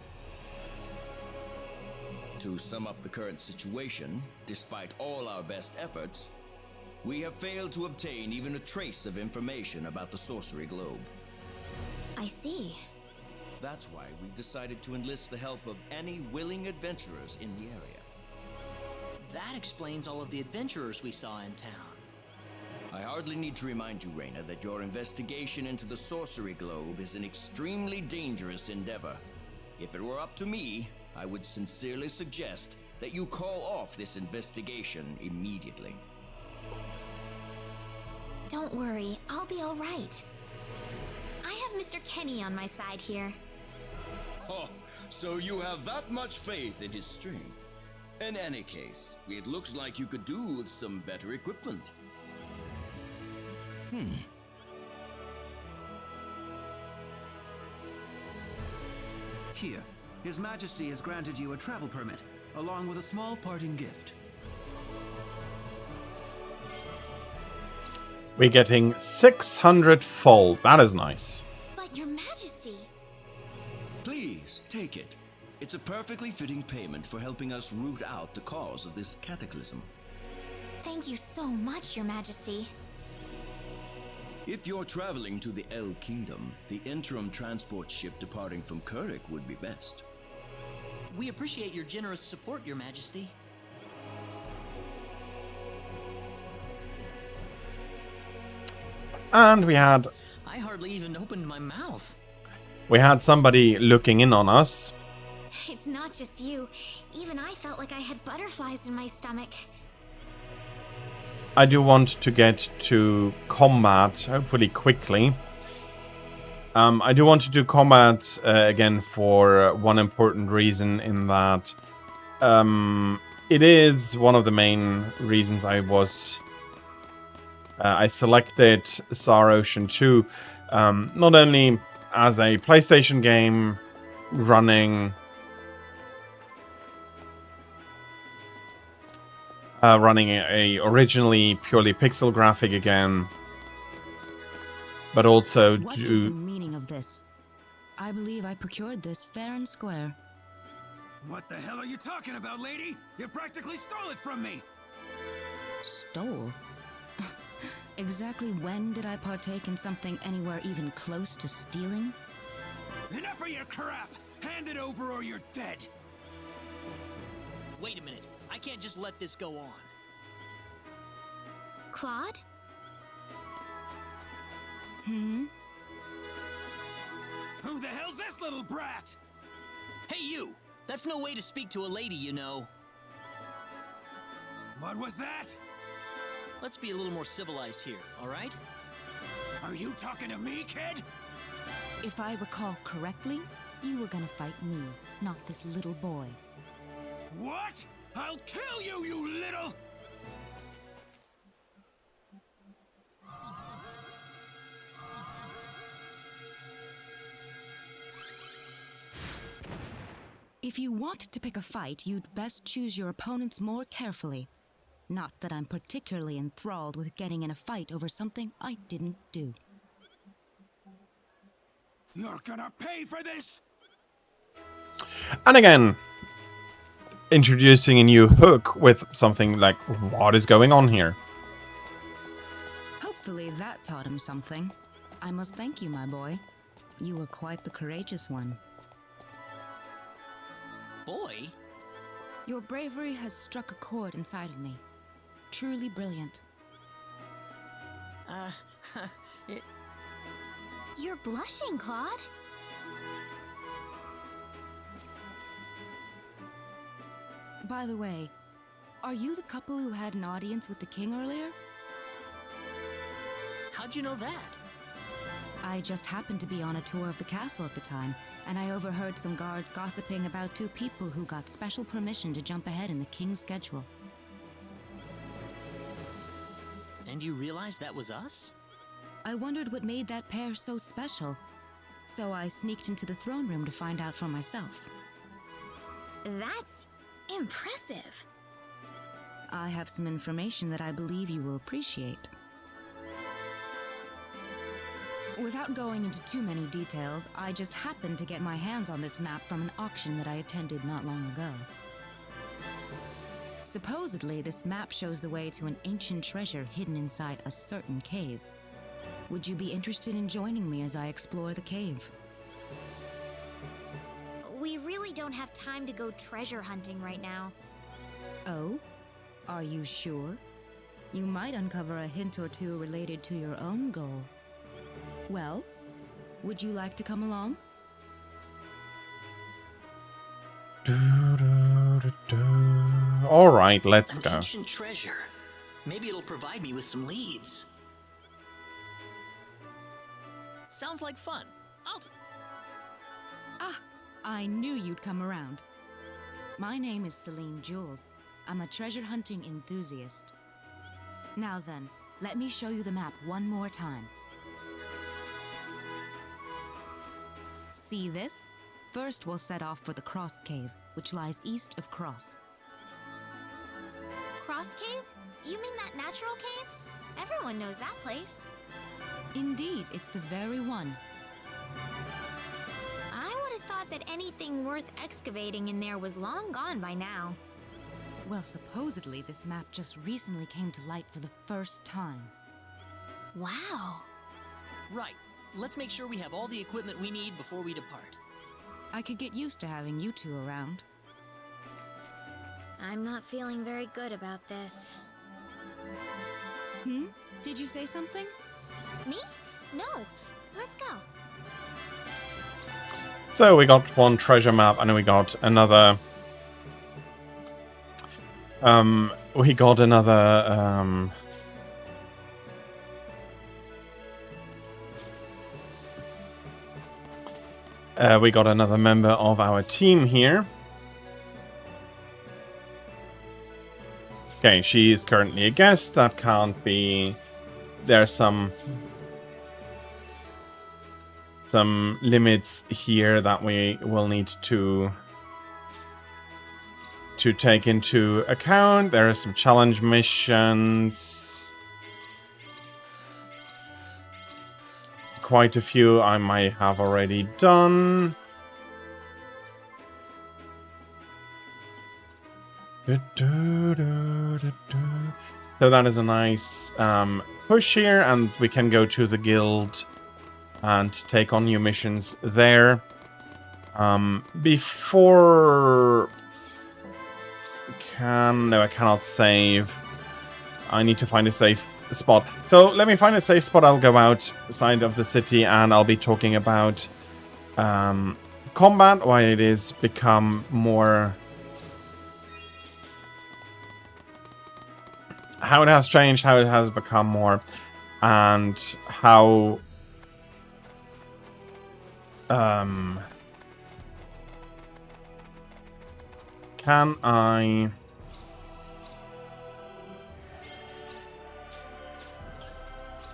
To sum up the current situation, despite all our best efforts, we have failed to obtain even a trace of information about the sorcery globe. I see. That's why we've decided to enlist the help of any willing adventurers in the area. That explains all of the adventurers we saw in town. I hardly need to remind you, Reyna, that your investigation into the sorcery globe is an extremely dangerous endeavor. If it were up to me, I would sincerely suggest that you call off this investigation immediately. Don't worry, I'll be all right. I have Mr. Kenny on my side here. Oh, so you have that much faith in his strength. In any case, it looks like you could do with some better equipment. Here, His Majesty has granted you a travel permit, along with a small parting gift. We're getting 600 full. That is nice. But Your Majesty... Please, take it. It's a perfectly fitting payment for helping us root out the cause of this cataclysm. Thank you so much, Your Majesty. If you're traveling to the El Kingdom, the interim transport ship departing from Kurik would be best. We appreciate your generous support, Your Majesty. And we had I hardly even opened my mouth. somebody looking in on us. It's not just you. Even I felt like I had butterflies in my stomach. I do want to get to combat, hopefully quickly. I do want to do combat again for one important reason, in that it is one of the main reasons I selected Star Ocean 2, not only as a PlayStation game running a originally purely pixel graphic again, but also What is the meaning of this? I believe I procured this fair and square. What the hell are you talking about, lady? You practically stole it from me! Stole? Exactly when did I partake in something anywhere even close to stealing? Enough of your crap! Hand it over or you're dead! Wait a minute. I can't just let this go on. Claude? Who the hell's this little brat? Hey, you! That's no way to speak to a lady, you know. What was that? Let's be a little more civilized here, all right? Are you talking to me, kid? If I recall correctly, you were gonna fight me, not this little boy. What? I'll kill you, you little... If you want to pick a fight, you'd best choose your opponents more carefully. Not that I'm particularly enthralled with getting in a fight over something I didn't do. You're gonna pay for this! And again, introducing a new hook with something like, what is going on here? Hopefully that taught him something. I must thank you, my boy. You were quite the courageous one. Boy? Your bravery has struck a chord inside of me. Truly brilliant. You're blushing, Claude. By the way, are you the couple who had an audience with the king earlier? How'd you know that? I just happened to be on a tour of the castle at the time, and I overheard some guards gossiping about two people who got special permission to jump ahead in the king's schedule. And you realized that was us? I wondered what made that pair so special, so I sneaked into the throne room to find out for myself. That's impressive. I have some information that I believe you will appreciate. Without going into too many details, I just happened to get my hands on this map from an auction that I attended not long ago. Supposedly, this map shows the way to an ancient treasure hidden inside a certain cave. Would you be interested in joining me as I explore the cave? We really don't have time to go treasure hunting right now. Oh? Are you sure? You might uncover a hint or two related to your own goal. Well, would you like to come along? All right, let's An go. ancient treasure. Maybe it'll provide me with some leads. Sounds like fun. Ah, I knew you'd come around. My name is Celine Jules. I'm a treasure hunting enthusiast. Now then, let me show you the map one more time. See this? First, we'll set off for the Cross Cave, which lies east of Cross. Cross Cave? You mean that natural cave? Everyone knows that place. Indeed, it's the very one. I would have thought that anything worth excavating in there was long gone by now. Well, supposedly this map just recently came to light for the first time. Wow. Right. Let's make sure we have all the equipment we need before we depart. I could get used to having you two around. I'm not feeling very good about this. Did you say something? Me? No. Let's go. So we got one treasure map, and then we got another. We got another. We got another member of our team here. Okay, she is currently a guest. That can't be. There's some limits here that we will need to take into account. There are some challenge missions. Quite a few I might have already done. So that is a nice push here, and we can go to the guild and take on new missions there. Before... No, I cannot save. I need to find a safe spot. So let me find a safe spot. I'll go outside of the city and I'll be talking about combat, why it is become more... how it has changed, how it has become more, and how can I...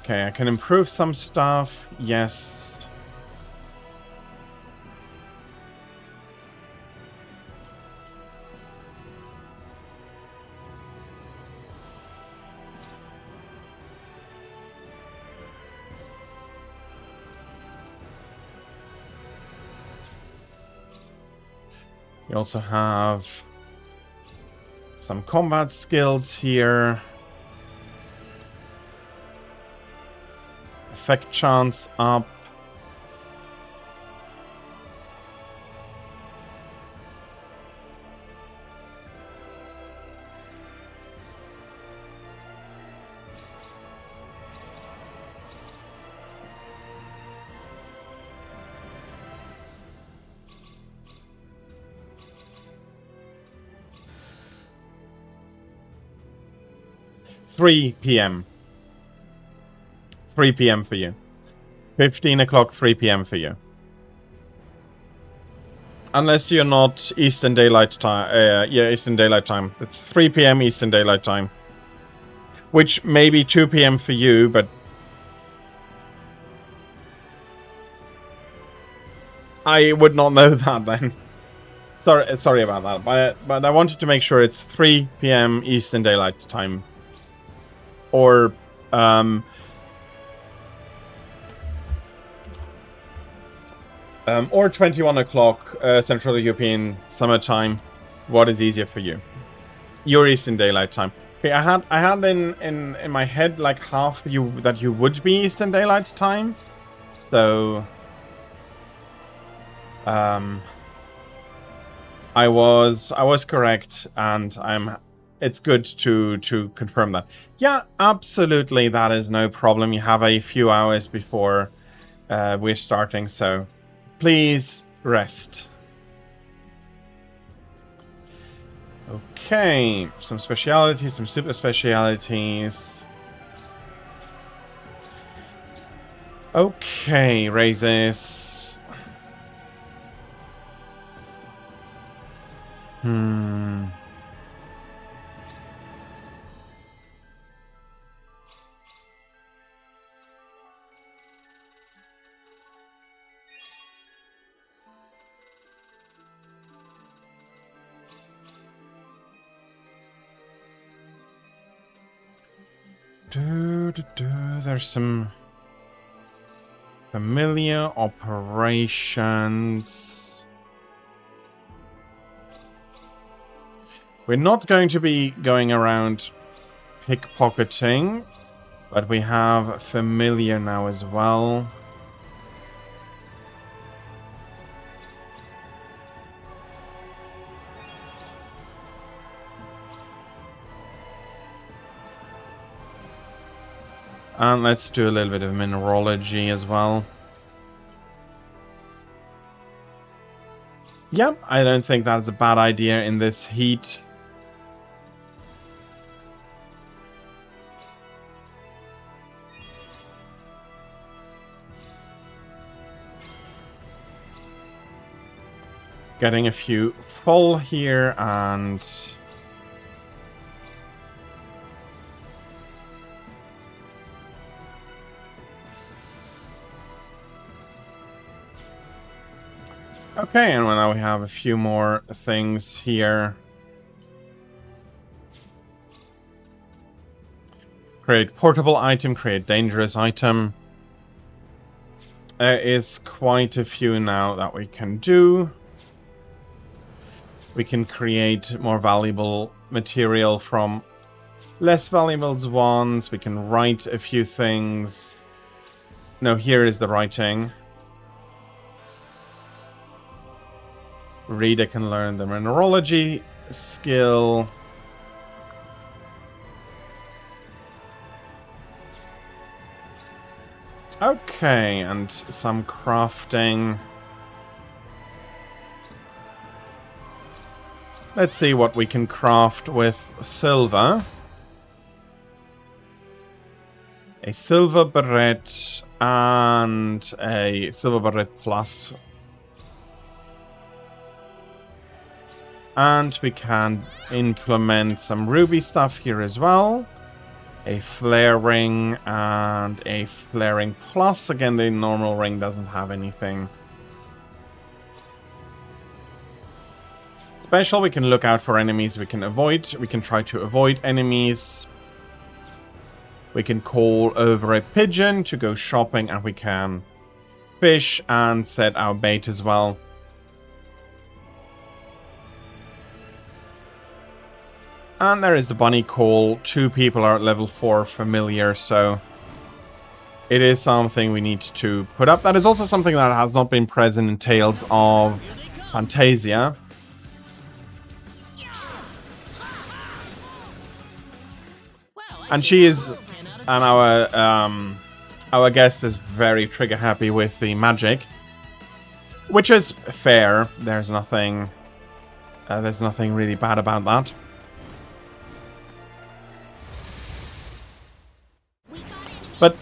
Okay, I can improve some stuff, yes. You also have some combat skills here. Effect chance up. $3 p.m. 3 p.m. for you. 15 o'clock, 3 p.m. for you. Unless you're not Eastern Daylight Time. Yeah, Eastern Daylight Time. It's 3 p.m. Eastern Daylight Time. Which may be 2 p.m. for you, but... I would not know that then. Sorry about that. But I wanted to make sure it's 3 p.m. Eastern Daylight Time. Or... or 21 o'clock Central European Summertime. What is easier for you? Your Eastern Daylight Time. Okay, I had in my head like half that you would be Eastern Daylight Time. So I was correct, and it's good to confirm that. Yeah, absolutely, that is no problem. You have a few hours before we're starting, so please rest. Okay, some specialities, some super specialities. Okay, raises. There's some familiar operations. We're not going to be going around pickpocketing, but we have familiar now as well. And let's do a little bit of mineralogy as well. Yep, I don't think that's a bad idea in this heat. Getting a few full here and... Okay, and now we have a few more things here. Create portable item, create dangerous item. There is quite a few now that we can do. We can create more valuable material from less valuable ones. We can write a few things. No, here is the writing. Reader can learn the mineralogy skill. Okay, and some crafting. Let's see what we can craft with silver. A silver beret and a silver beret plus. And we can implement some ruby stuff here as well. A flare ring and a flaring plus. Again, the normal ring doesn't have anything. Special, we can look out for enemies we can avoid. We can try to avoid enemies. We can call over a pigeon to go shopping, and we can fish and set our bait as well. And there is the bunny call. 2 people are at level 4 familiar, so it is something we need to put up. That is also something that has not been present in Tales of Fantasia. And she is, and our guest is very trigger happy with the magic, which is fair. There's nothing really bad about that. But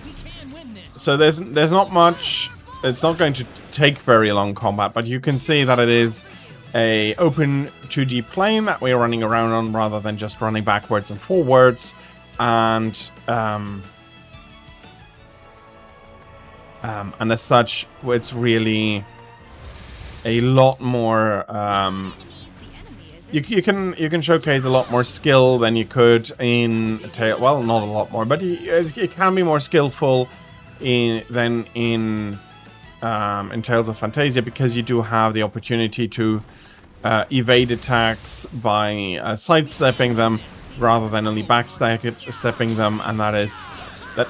so there's not much. It's not going to take very long combat, but you can see that it is a open 2D plane that we're running around on rather than just running backwards and forwards. And as such, it's really a lot more. You can showcase a lot more skill than you could in well, not a lot more, but it can be more skillful than in Tales of Fantasia, because you do have the opportunity to evade attacks by sidestepping them, rather than only backstepping them, and that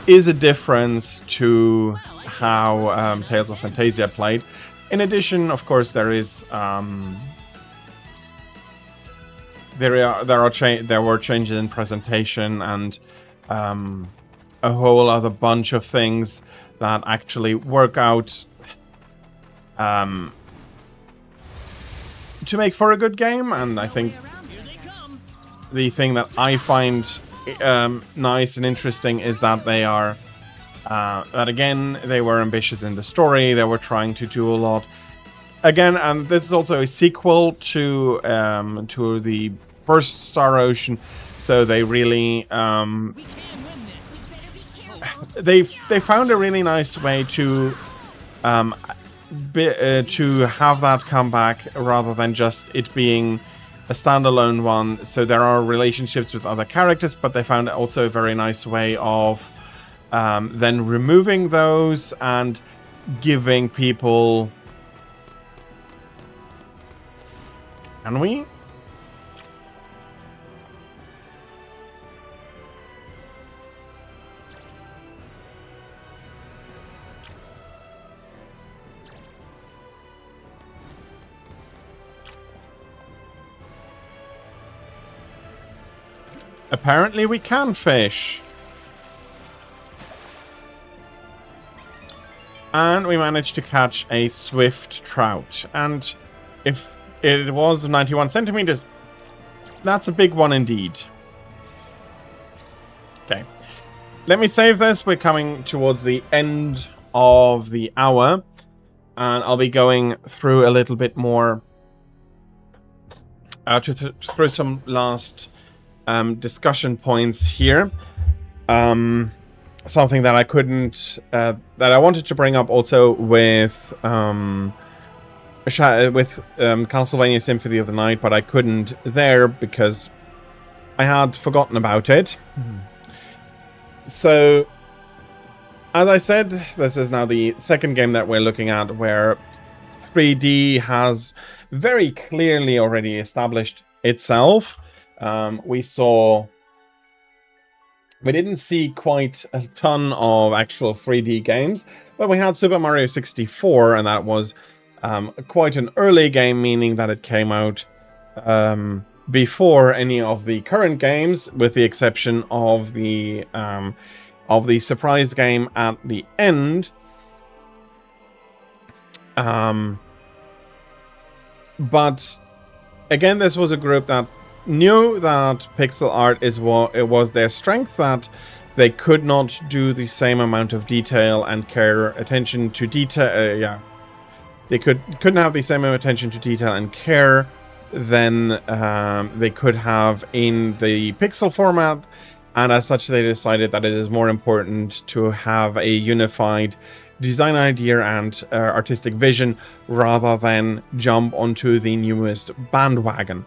is a difference to how Tales of Fantasia played. In addition, of course, there were changes in presentation and a whole other bunch of things that actually work out to make for a good game, and I think the thing that I find nice and interesting is that they are that again they were ambitious in the story. They were trying to do a lot again, and this is also a sequel to the first Star Ocean, so they really they found a really nice way to have that come back rather than just it being a standalone one. So there are relationships with other characters, but they found also a very nice way of then removing those and giving people... Can we? Apparently we can fish. And we managed to catch a swift trout. And if it was 91 centimeters, that's a big one indeed. Okay. Let me save this. We're coming towards the end of the hour. And I'll be going through a little bit more through some last discussion points here. Something that I couldn't, that I wanted to bring up also with Castlevania Symphony of the Night, but I couldn't there because I had forgotten about it. So, as I said, this is now the second game that we're looking at where 3D has very clearly already established itself. We didn't see quite a ton of actual 3D games, but we had Super Mario 64, and that was quite an early game, meaning that it came out before any of the current games, with the exception of the surprise game at the end. But again, this was a group that knew that pixel art is what it was their strength, that they could not do the same amount of detail and attention to detail. They couldn't have the same amount of attention to detail and care than they could have in the pixel format, and as such they decided that it is more important to have a unified design idea and artistic vision rather than jump onto the newest bandwagon.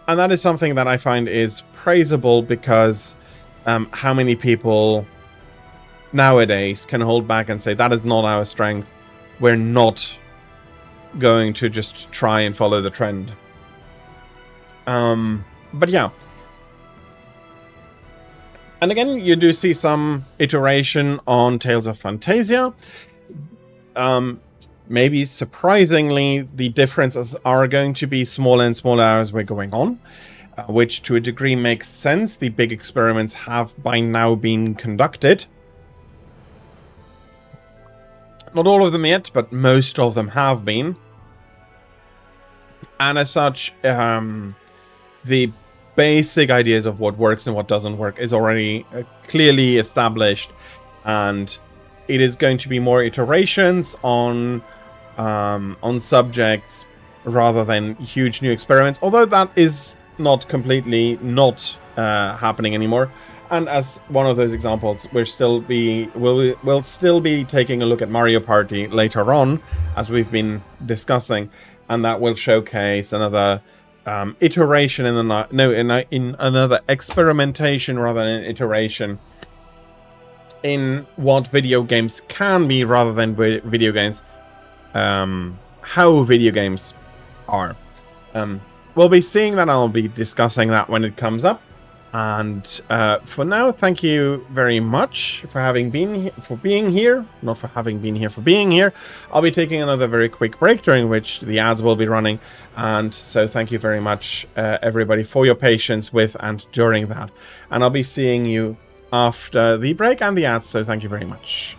And that is something that I find is praisable, because how many people nowadays can hold back and say, that is not our strength, we're not going to just try and follow the trend. But yeah, And again, you do see some iteration on Tales of Phantasia. Maybe surprisingly, the differences are going to be smaller and smaller as we're going on, which to a degree makes sense. The big experiments have by now been conducted. Not all of them yet, but most of them have been. And as such, the basic ideas of what works and what doesn't work is already clearly established, and it is going to be more iterations on subjects rather than huge new experiments, although that is not completely not happening anymore. And as one of those examples, we'll still be taking a look at Mario Party later on, as we've been discussing, and that will showcase another iteration in another experimentation rather than an iteration in what video games can be rather than video games, how video games are. We'll be seeing that. I'll be discussing that when it comes up. And for now, thank you very much for being here. Not for having been here, for being here. I'll be taking another very quick break during which the ads will be running. And so thank you very much, everybody, for your patience with and during that. And I'll be seeing you after the break and the ads. So thank you very much.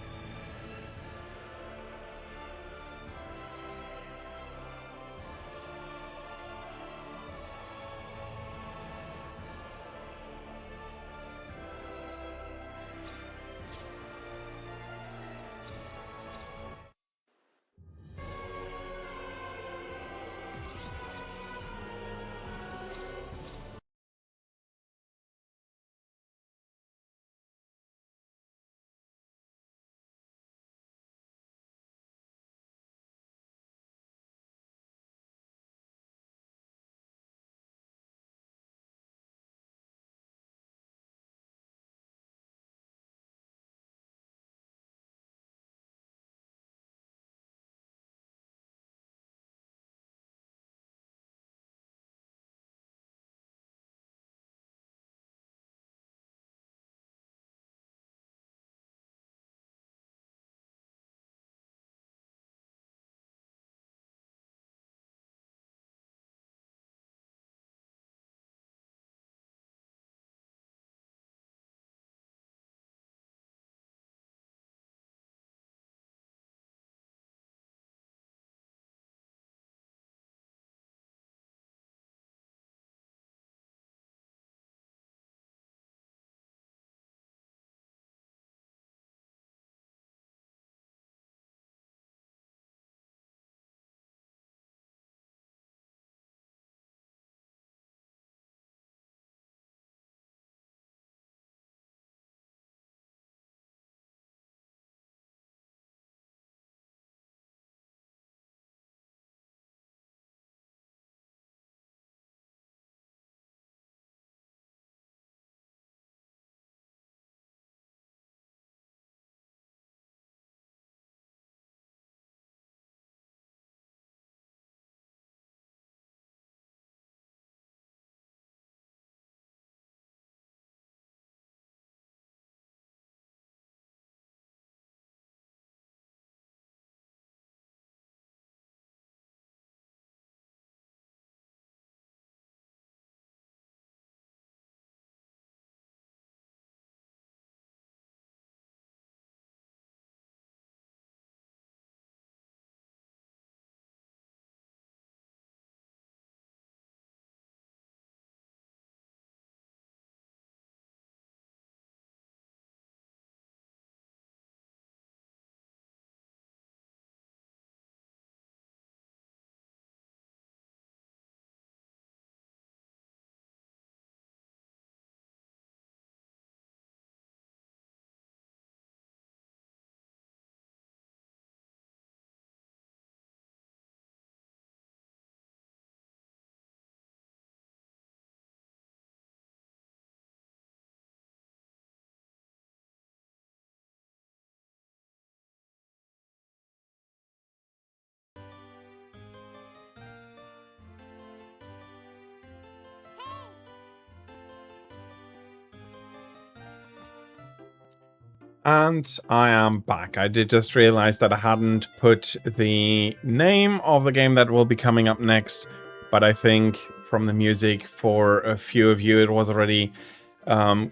And I am back. I did just realize that I hadn't put the name of the game that will be coming up next, but I think from the music for a few of you it was already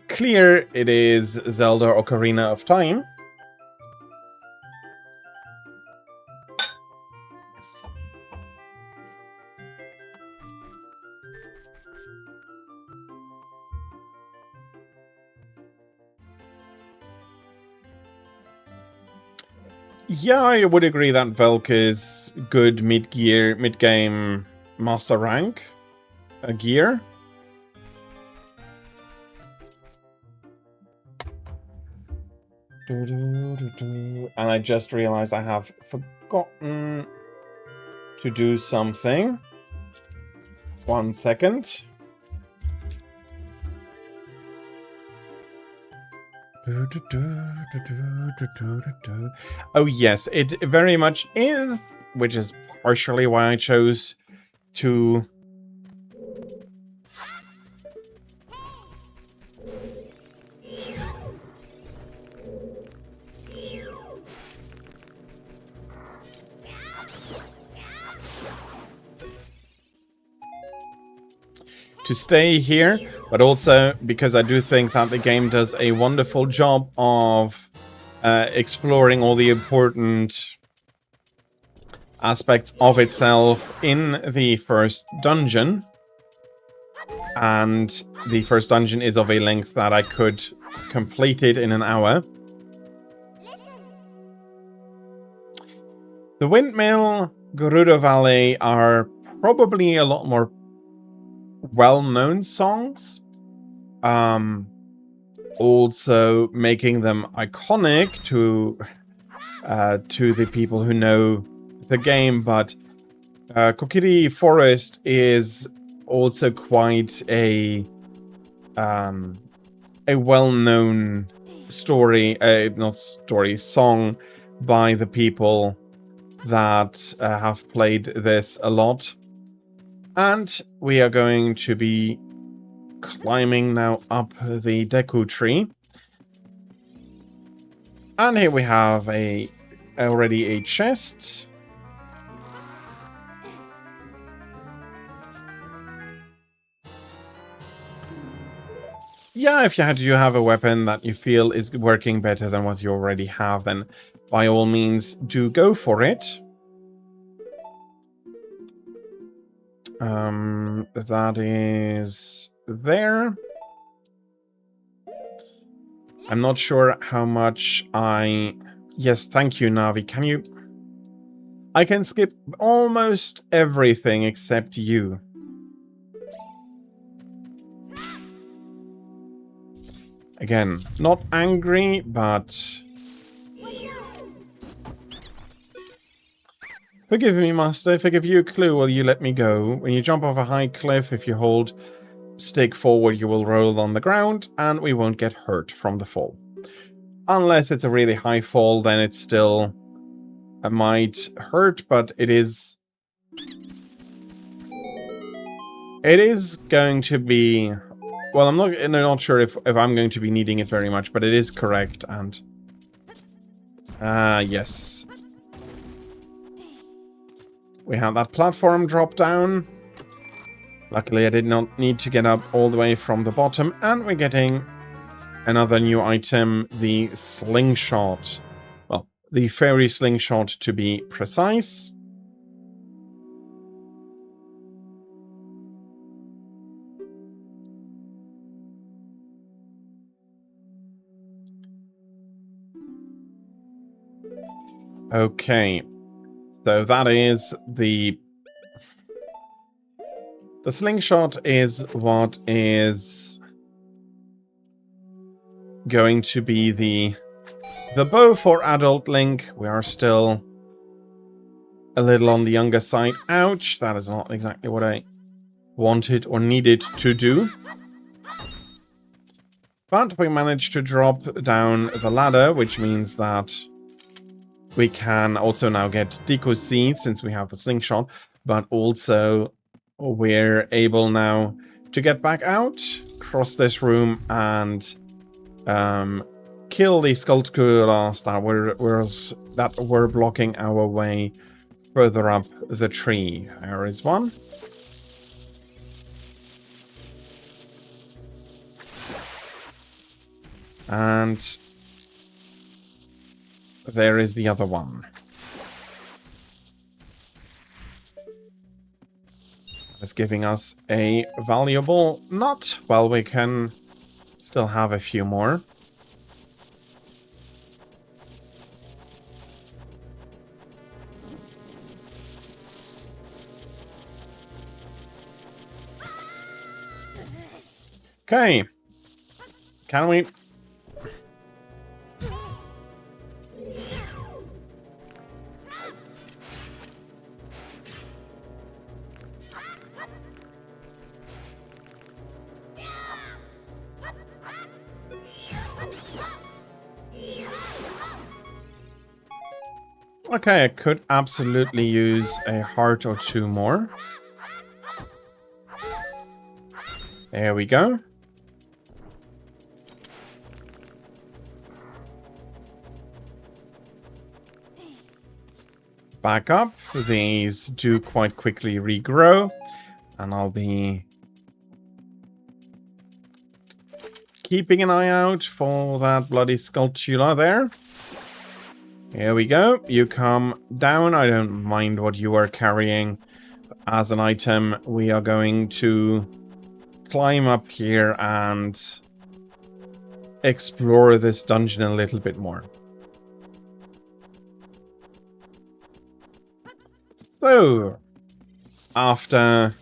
clear. It is Zelda Ocarina of Time. Yeah, I would agree that Velk is good mid-game master rank gear. And I just realized I have forgotten to do something. 1 second. Oh yes, it very much is, which is partially why I chose to stay here, but also because I do think that the game does a wonderful job of exploring all the important aspects of itself in the first dungeon. And the first dungeon is of a length that I could complete it in an hour. The Windmill, Gerudo Valley are probably a lot more well-known songs. Also making them iconic to the people who know the game, but Kokiri Forest is also quite a well-known story, song by the people that have played this a lot. And we are going to be climbing now up the Deku tree. And here we have already a chest. Yeah, if you have a weapon that you feel is working better than what you already have, then by all means do go for it. That is there. I'm not sure how much Yes, thank you, Navi. Can you... I can skip almost everything except you. Again, not angry, but... Forgive me, Master. If I give you a clue, will you let me go? When you jump off a high cliff, if you hold stick forward, you will roll on the ground, and we won't get hurt from the fall. Unless it's a really high fall, then it still might hurt, but it is... It is going to be... Well, I'm not sure if I'm going to be needing it very much, but it is correct, and... yes. We have that platform drop down. Luckily, I did not need to get up all the way from the bottom, and we're getting another new item, the slingshot. Well, the fairy slingshot to be precise. Okay, so that is the slingshot is what is going to be the bow for adult Link. We are still a little on the younger side. Ouch, that is not exactly what I wanted or needed to do. But we managed to drop down the ladder, which means that we can also now get Deku Seed since we have the slingshot, but also we're able now to get back out, cross this room, and kill the Skulltulas that were blocking our way further up the tree. There is one. And there is the other one. That's giving us a valuable nut. Well, we can still have a few more. Okay. Can we... Okay, I could absolutely use a heart or two more. There we go. Back up. These do quite quickly regrow. And I'll be keeping an eye out for that bloody Skulltula there. Here we go. You come down. I don't mind what you are carrying as an item. We are going to climb up here and explore this dungeon a little bit more. So, after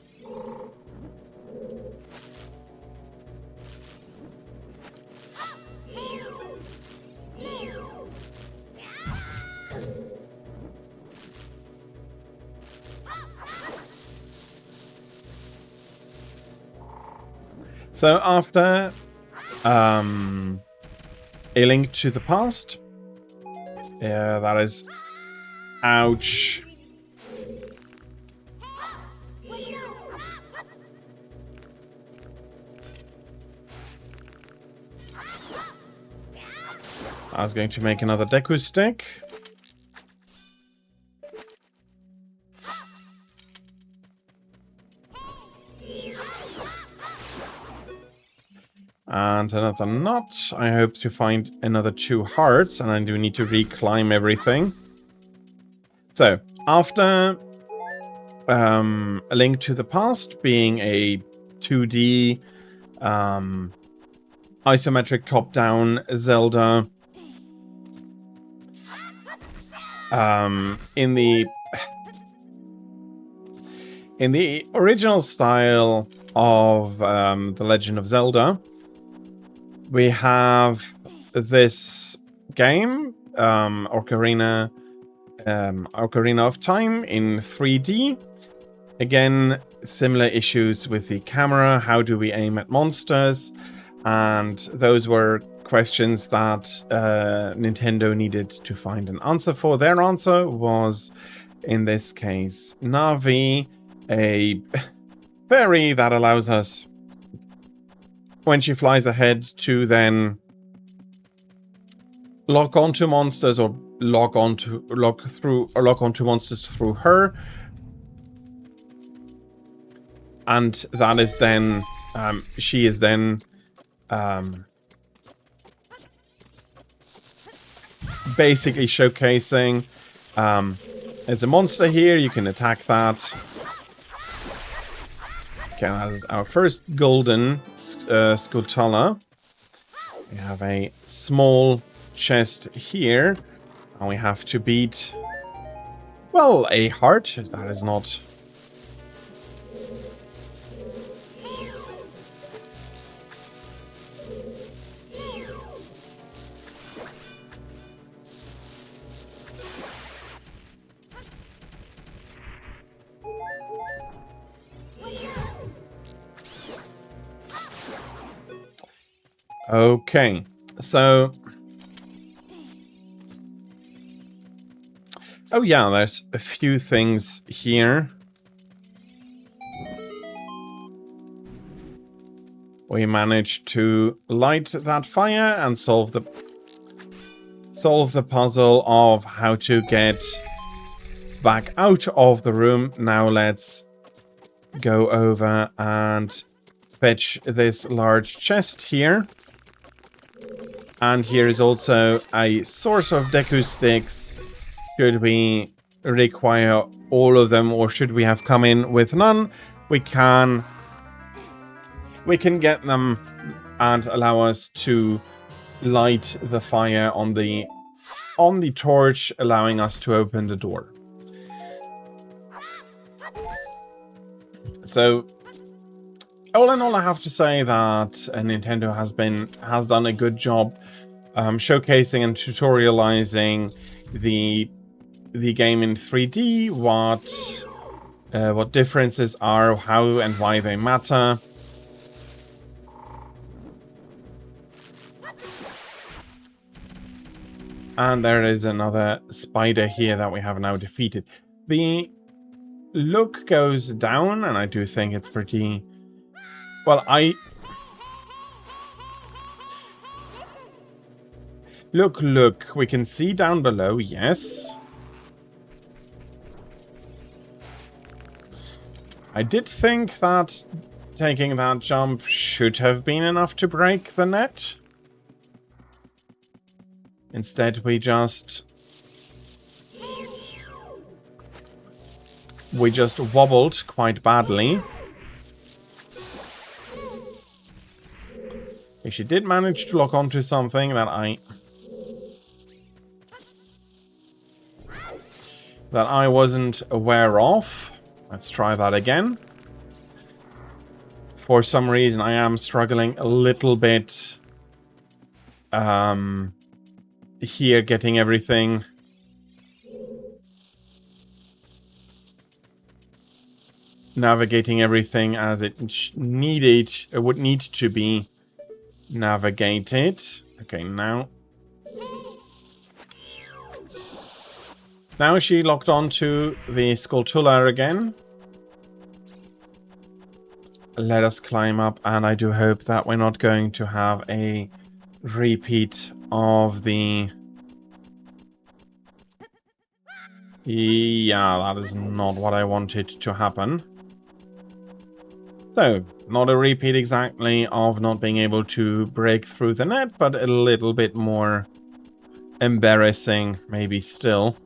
A Link to the Past. Yeah, that is... Ouch. I was going to make another Deku stick. And another nut. I hope to find another 2 hearts, and I do need to reclimb everything. So, after A Link to the Past being a 2D isometric top-down Zelda in the original style of The Legend of Zelda, we have this game, Ocarina of Time in 3D. Again, similar issues with the camera. How do we aim at monsters? And those were questions that Nintendo needed to find an answer for. Their answer was, in this case, Navi, a fairy that allows us, when she flies ahead, to then lock onto monsters or lock onto monsters through her. And that is then she is then basically showcasing there's a monster here, you can attack that. Okay, that is our first golden Skulltula. We have a small chest here, and we have to beat, well, a heart. That is not... Okay, so... Oh yeah, there's a few things here. We managed to light that fire and solve the solve the puzzle of how to get back out of the room. Now let's go over and fetch this large chest here. And here is also a source of Deku sticks. Should we require all of them, or should we have come in with none, we can get them and allow us to light the fire on the torch, allowing us to open the door. So all in all, I have to say that Nintendo has done a good job showcasing and tutorializing the game in 3D, what differences are, how and why they matter. And there is another spider here that we have now defeated. The look goes down, and I do think it's pretty... Well, Look, we can see down below, yes. I did think that taking that jump should have been enough to break the net. Instead, we just wobbled quite badly. She did manage to lock onto something that I wasn't aware of. Let's try that again. For some reason, I am struggling a little bit here, getting everything navigating everything as it would need to be navigated. Okay, now she locked onto the Skulltula again. Let us climb up, and I do hope that we're not going to have a repeat of the... Yeah, that is not what I wanted to happen. So, not a repeat exactly of not being able to break through the net, but a little bit more embarrassing, maybe still.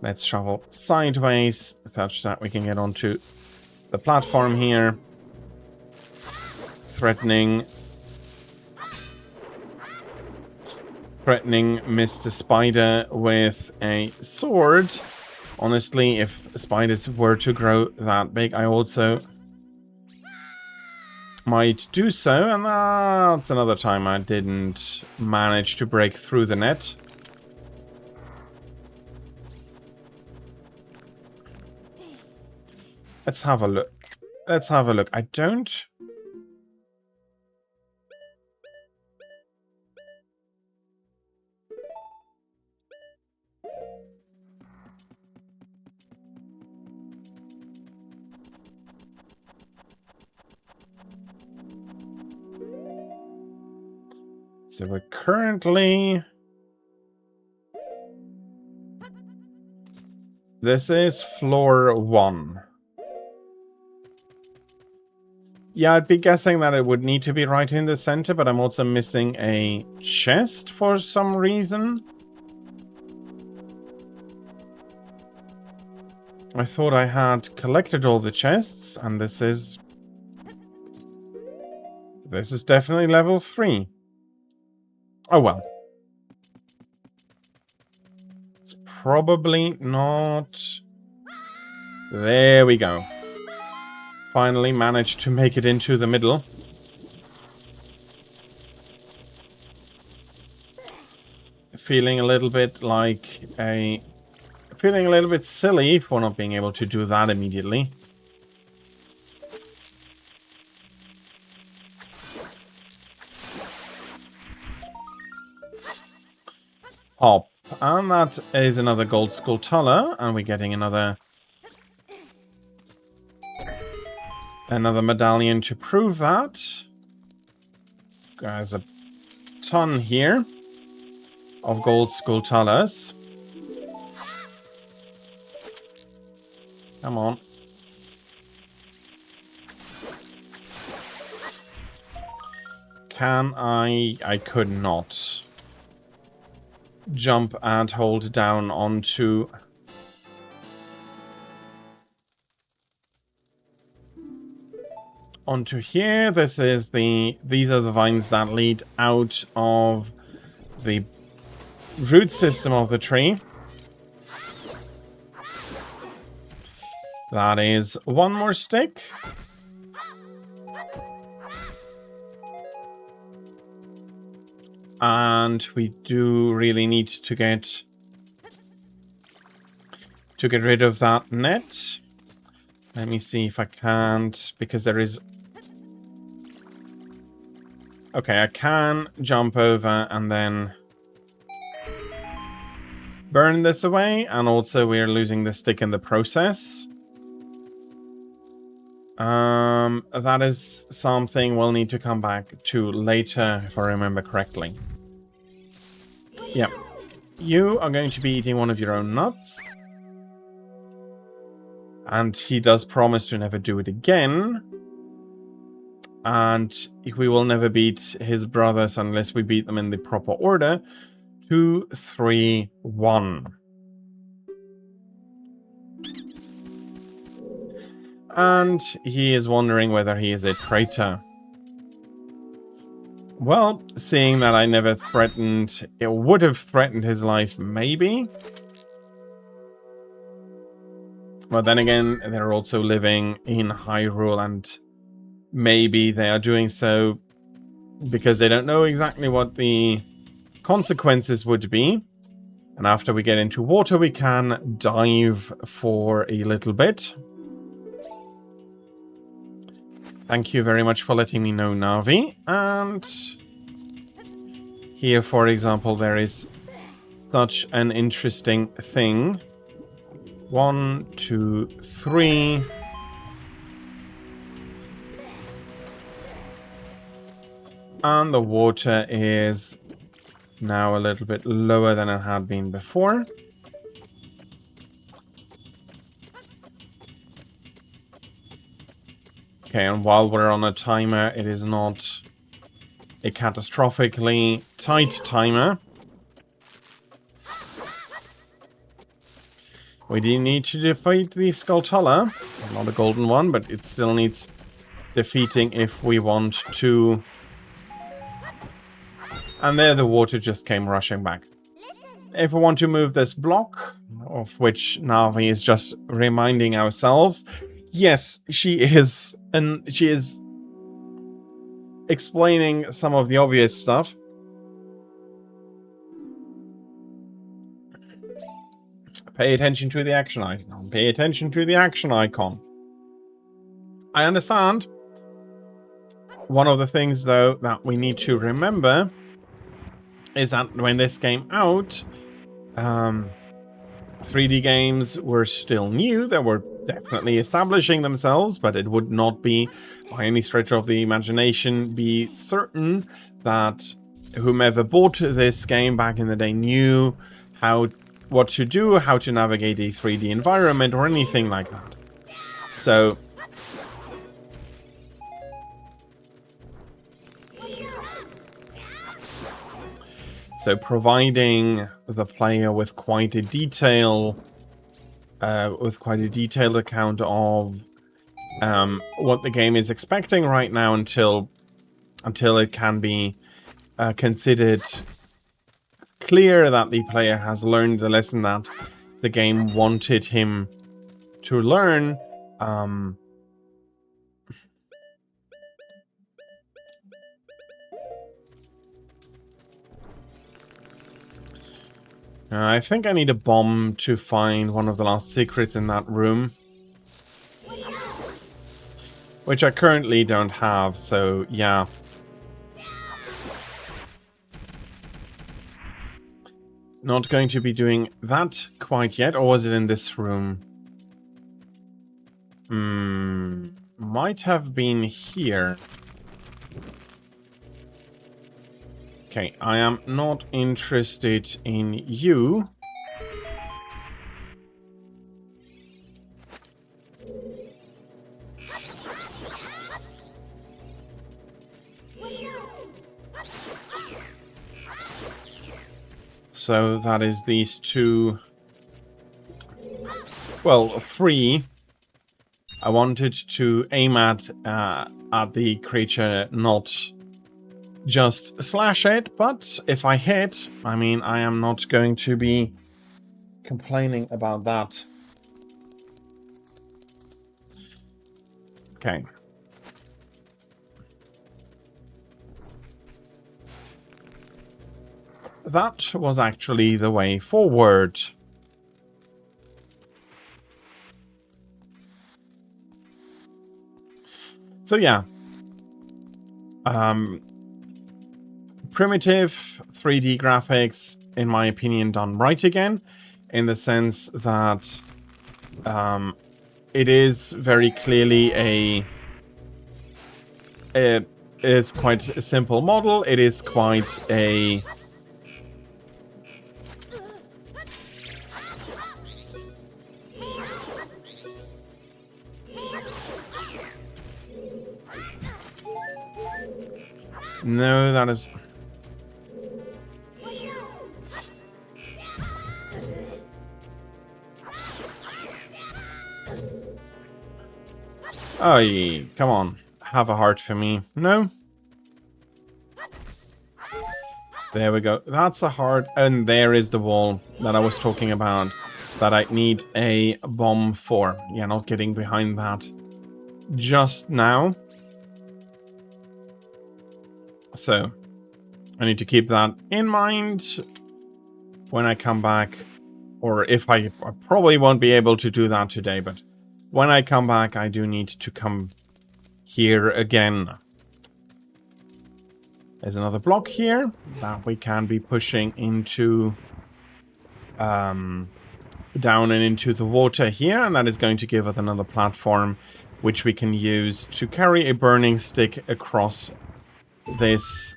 Let's shovel sideways, such that we can get onto the platform here. Threatening Mr. Spider with a sword. Honestly, if spiders were to grow that big, I also might do so, and that's another time I didn't manage to break through the net. Let's have a look. I don't... So we're currently... This is floor 1. Yeah, I'd be guessing that it would need to be right in the center, but I'm also missing a chest for some reason. I thought I had collected all the chests, and this is definitely level 3. Oh well. It's probably not... There we go. Finally managed to make it into the middle. Feeling a little bit silly for not being able to do that immediately. Hop. And that is another gold Skulltula, and we're getting another medallion to prove that. There's a ton here. of gold skulltulas. Come on. Can I could not jump and hold down onto here. These are the vines that lead out of the root system of the tree. That is one more stick. And we do really need to get rid of that net. Let me see if I can't, because there is... Okay, I can jump over and then burn this away, and also we're losing the stick in the process. That is something we'll need to come back to later, if I remember correctly. Yeah. You are going to be eating one of your own nuts. And he does promise to never do it again. And we will never beat his brothers unless we beat them in the proper order. 2, 3, 1. And he is wondering whether he is a traitor. Well, seeing that I never threatened... It would have threatened his life, maybe. But then again, they're also living in Hyrule, and maybe they are doing so because they don't know exactly what the consequences would be. And after we get into water, we can dive for a little bit. Thank you very much for letting me know, Navi. And here, for example, there is such an interesting thing. 1, 2, 3. And the water is now a little bit lower than it had been before. Okay, and while we're on a timer, it is not a catastrophically tight timer. We do need to defeat the Skulltula. Not a golden one, but it still needs defeating if we want to. And there the water just came rushing back. If we want to move this block, of which Navi is just reminding ourselves, yes, she is explaining some of the obvious stuff. Pay attention to the action icon. Pay attention to the action icon. I understand. One of the things, though, that we need to remember is that when this came out, 3D games were still new. They were definitely establishing themselves, but it would not be, by any stretch of the imagination, be certain that whomever bought this game back in the day knew what to do, how to navigate a 3D environment, or anything like that. So providing the player with quite a detailed account of what the game is expecting right now until it can be considered clear that the player has learned the lesson that the game wanted him to learn. I think I need a bomb to find one of the last secrets in that room. Which I currently don't have, so yeah. Not going to be doing that quite yet, or was it in this room? Might have been here. Okay, I am not interested in you. So that is these two... Well, three. I wanted to aim at the creature, not just slash it, but if I hit, I mean, I am not going to be complaining about that. Okay. That was actually the way forward. So yeah. Primitive 3D graphics, in my opinion, done right again, in the sense that it is very clearly it is quite a simple model. It is quite a... No, that is... Oh, come on. Have a heart for me. No? There we go. That's a heart. And there is the wall that I was talking about. That I need a bomb for. Yeah, not getting behind that just now. So, I need to keep that in mind when I come back. Or if I probably won't be able to do that today, but when I come back, I do need to come here again. There's another block here that we can be pushing into down and into the water here, and that is going to give us another platform which we can use to carry a burning stick across this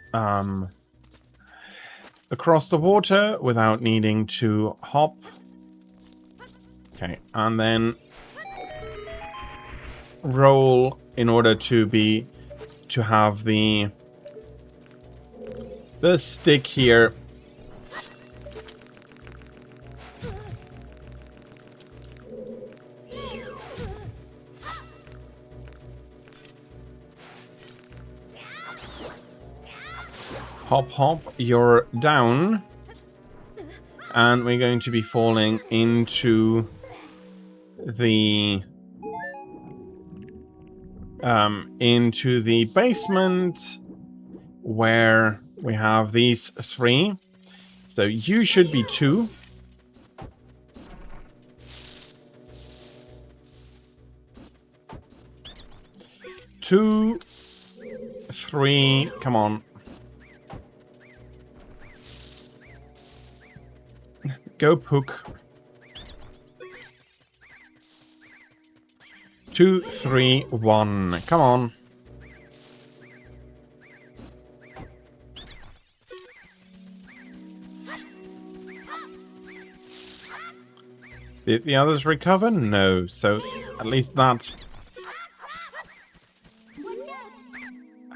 across the water without needing to hop. Okay, and then roll in order to have the stick here. Hop, hop, you're down. And we're going to be falling into the basement where we have these three. So you should be 2. Two, 3, come on. Go Pook. 2, 3, 1. Come on. Did the others recover? No. So at least that.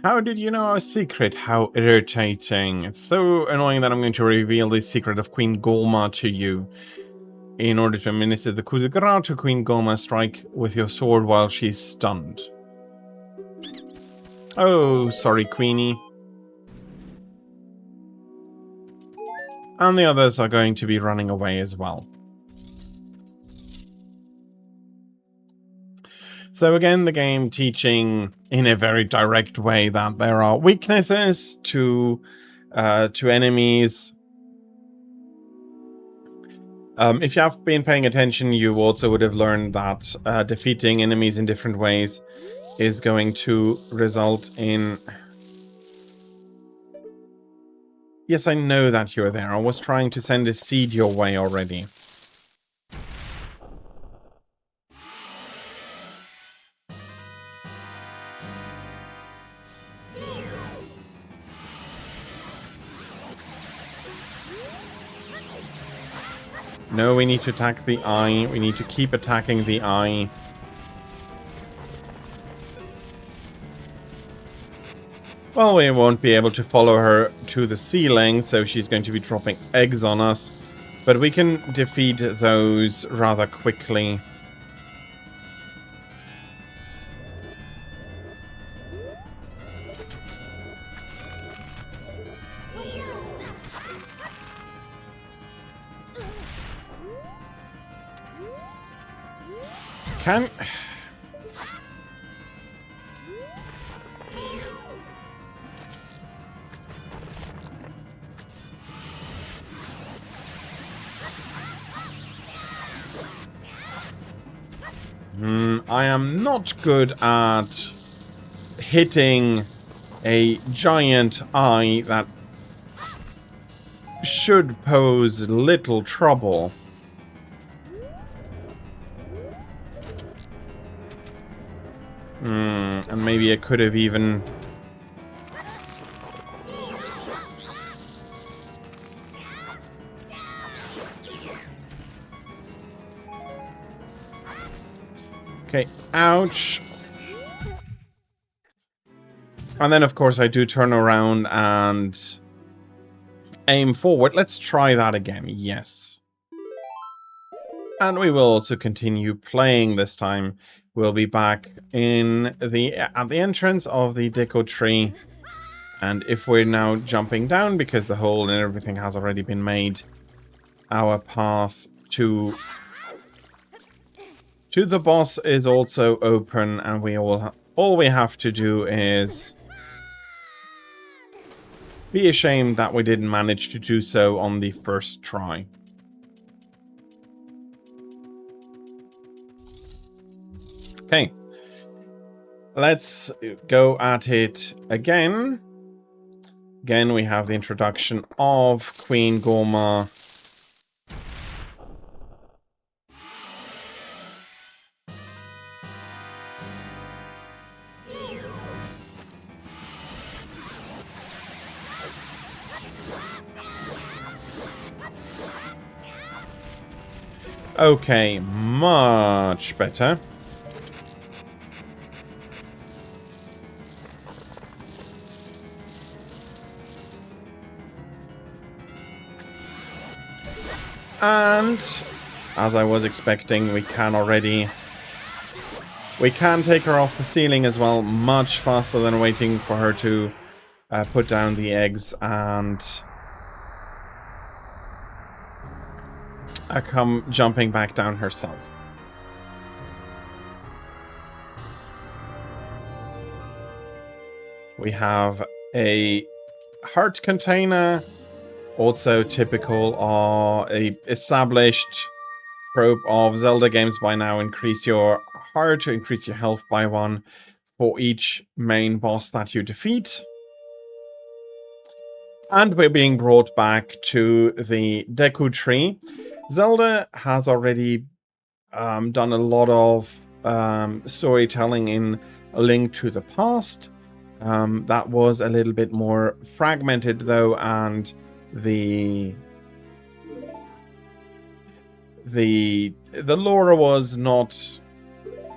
How did you know our secret? How irritating. It's so annoying that I'm going to reveal the secret of Queen Golma to you. In order to administer the coup de grace to Queen Golma, strike with your sword while she's stunned. Oh, sorry, Queenie. And the others are going to be running away as well. So again, the game teaching in a very direct way that there are weaknesses to enemies. If you have been paying attention, you also would have learned that defeating enemies in different ways is going to result in... Yes, I know that you're there. I was trying to send a seed your way already. No, we need to attack the eye. We need to keep attacking the eye. Well, we won't be able to follow her to the ceiling, so she's going to be dropping eggs on us. But we can defeat those rather quickly. Can... I am not good at hitting a giant eye that should pose little trouble. And maybe I could have even... Okay, ouch. And then, of course, I do turn around and aim forward. Let's try that again. Yes. And we will also continue playing this time. We'll be back in at the entrance of the deco tree. And if we're now jumping down, because the hole and everything has already been made, our path to the boss is also open, and we all we have to do is be ashamed that we didn't manage to do so on the first try. Okay, let's go at it again. Again, we have the introduction of Queen Gorma. Okay, much better. And as I was expecting, we can take her off the ceiling as well, much faster than waiting for her to put down the eggs and come jumping back down herself. We have a heart container, also typical of a established trope of Zelda games by now. Increase your heart, increase your health by 1 for each main boss that you defeat. And we're being brought back to the Deku Tree. Zelda has already done a lot of storytelling in A Link to the Past. That was a little bit more fragmented though, and the lore was not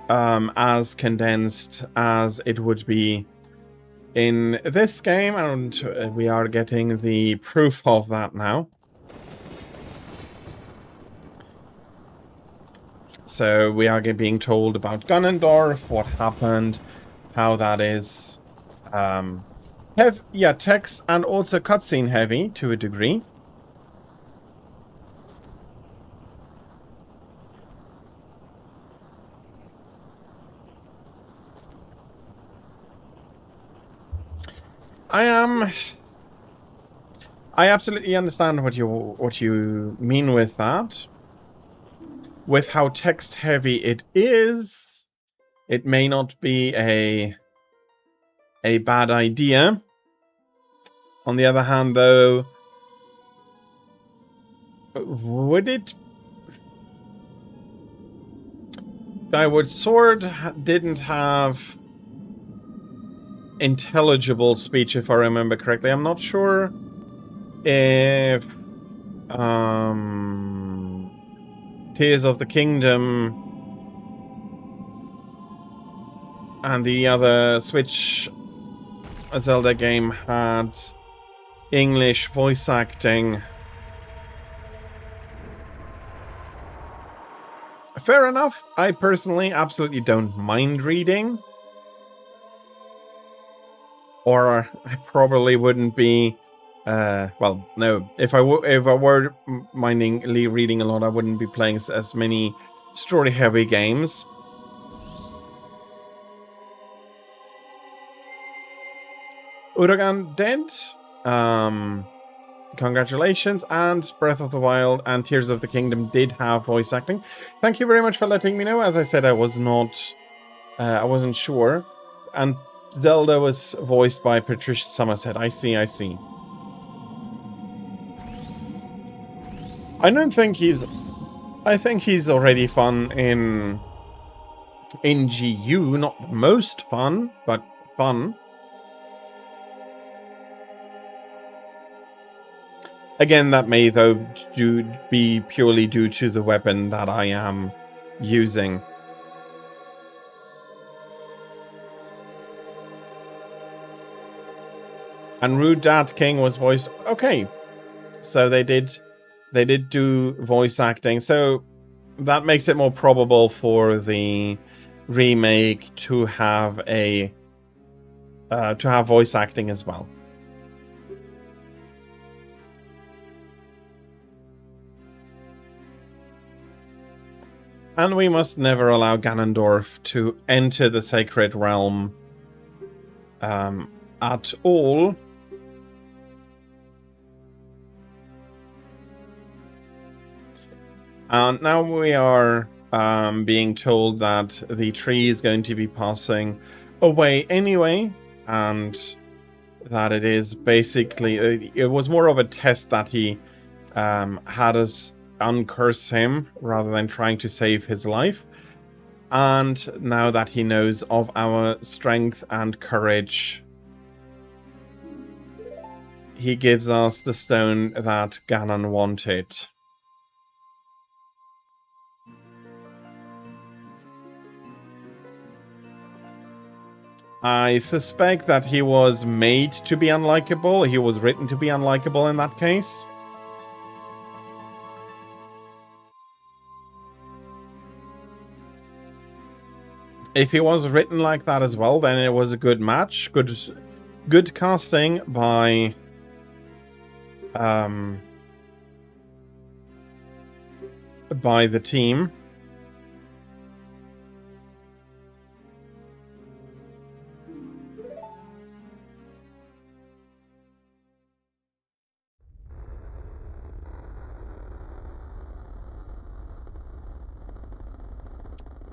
as condensed as it would be in this game, and we are getting the proof of that now. So we are being told about Ganondorf, what happened, how that is text and also cutscene heavy to a degree. I absolutely understand what you mean with that. With how text heavy it is, it may not be a bad idea. On the other hand, though, would it? Skyward Sword didn't have intelligible speech, if I remember correctly. I'm not sure if Tears of the Kingdom and the other Switch Zelda game had English voice acting. Fair enough. I personally absolutely don't mind reading. Or I probably wouldn't be well, no. If I were minding reading a lot, I wouldn't be playing as many story-heavy games. Uragan dead. Congratulations, and Breath of the Wild and Tears of the Kingdom did have voice acting. Thank you very much for letting me know. As I said, I wasn't sure. And Zelda was voiced by Patricia Somerset. I see. I think he's already fun in GU, not the most fun, but fun. Again, that may, though, be purely due to the weapon that I am using. And Rude Dad King was voiced... Okay, so they did do voice acting, so that makes it more probable for the remake to have voice acting as well. And we must never allow Ganondorf to enter the Sacred Realm at all. And now we are being told that the tree is going to be passing away anyway, and that it is basically... it was more of a test that he had us uncurse him rather than trying to save his life. And now that he knows of our strength and courage, he gives us the stone that Ganon wanted. I suspect that he was made to be unlikable. He was written to be unlikable in that case. If he was written like that as well, then it was a good match. Good casting by the team.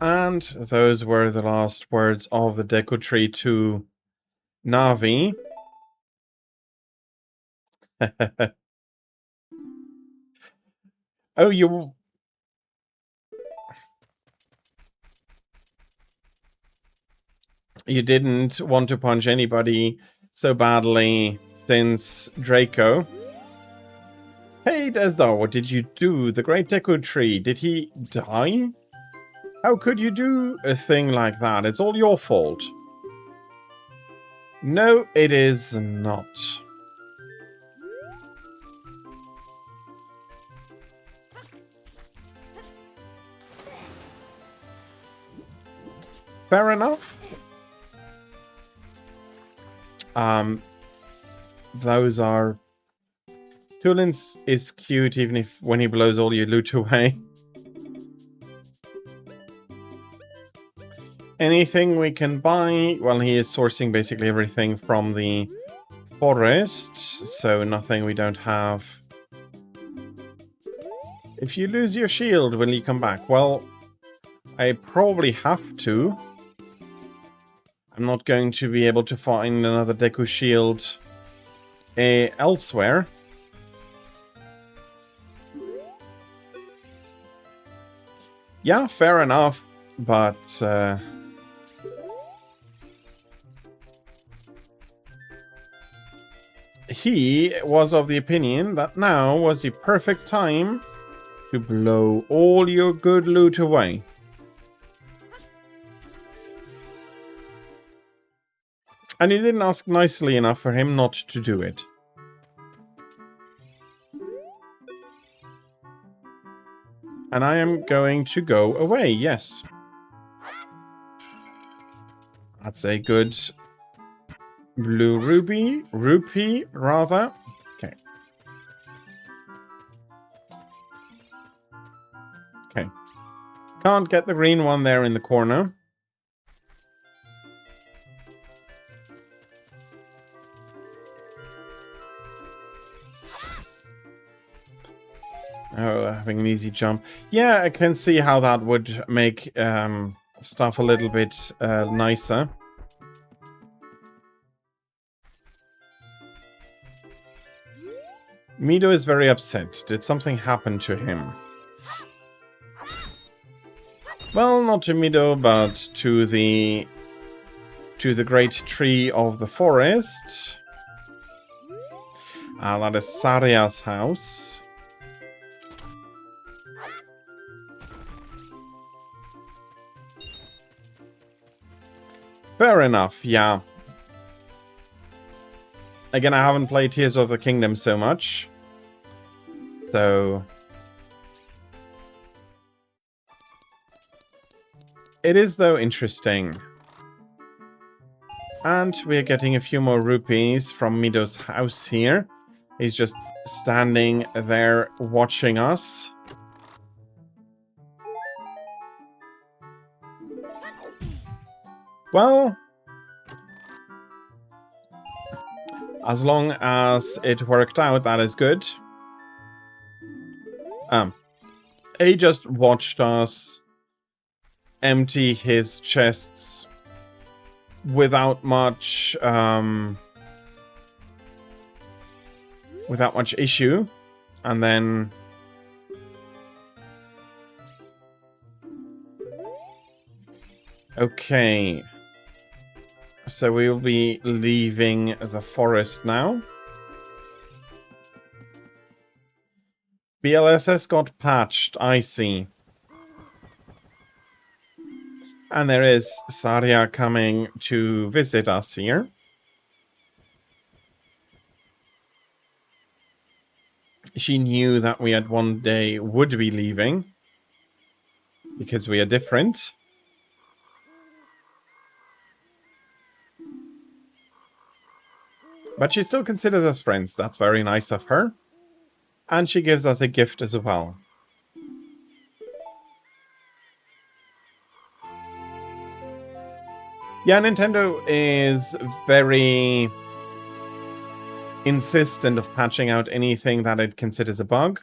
And those were the last words of the Deku Tree to Navi. Oh, you didn't want to punch anybody so badly since Draco. Hey, Desdar, what did you do? The Great Deku Tree, did he die? How could you do a thing like that? It's all your fault. No, it is not. Fair enough. Those are... Tulin is cute even if when he blows all your loot away. Anything we can buy? Well, he is sourcing basically everything from the forest, so nothing we don't have. If you lose your shield, will you come back? Well, I probably have to. I'm not going to be able to find another Deku shield elsewhere. Yeah, fair enough, but... he was of the opinion that now was the perfect time to blow all your good loot away. And you didn't ask nicely enough for him not to do it. And I am going to go away, yes. That's a good blue rupee, rather. Okay. Okay. Can't get the green one there in the corner. Oh, having an easy jump. Yeah, I can see how that would make stuff a little bit nicer. Mido is very upset. Did something happen to him? Well, not to Mido, but to the great tree of the forest. That is Saria's house. Fair enough, yeah. Again, I haven't played Tears of the Kingdom so much. So... it is, though, interesting. And we're getting a few more rupees from Mido's house here. He's just standing there watching us. Well, as long as it worked out, that is good. He just watched us empty his chests without much issue, and then okay, so we will be leaving the forest now. BLSS got patched, I see. And there is Saria coming to visit us here. She knew that we at one day would be leaving, because we are different. But she still considers us friends. That's very nice of her. And she gives us a gift as well. Yeah, Nintendo is very insistent of patching out anything that it considers a bug.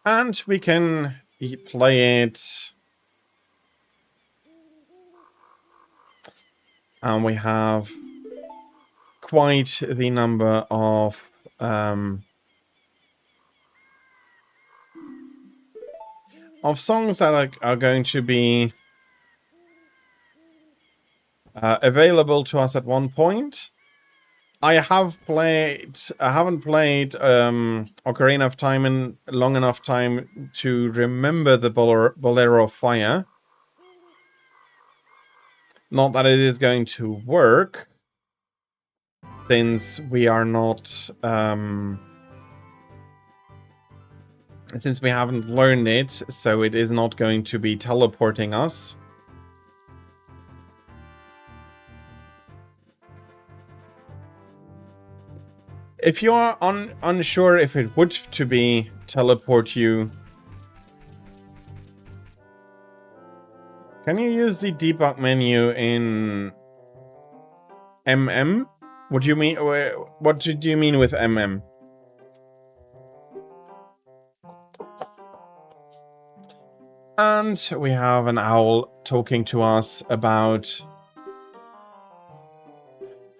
And we can play it. And we have quite the number of songs that are going to be available to us at one point. I haven't played Ocarina of Time in long enough time to remember the Bolero of Fire. Not that it is going to work, since we are not since we haven't learned it, so it is not going to be teleporting us. If you are unsure if it would to be teleport you, can you use the debug menu in MM? What do you mean? What did you mean with MM? And we have an owl talking to us about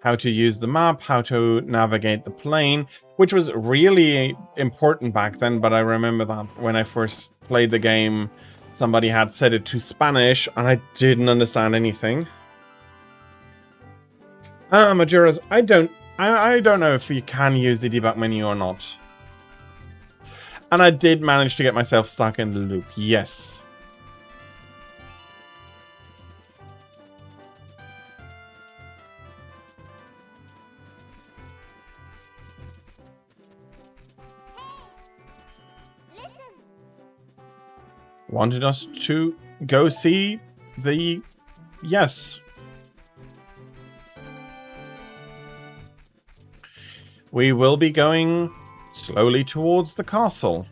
how to use the map, how to navigate the plane, which was really important back then, but I remember that when I first played the game, somebody had set it to Spanish, and I didn't understand anything. Majora's, I don't know if you can use the debug menu or not. And I did manage to get myself stuck in the loop, yes. Wanted us to go see the... Yes. We will be going slowly towards the castle.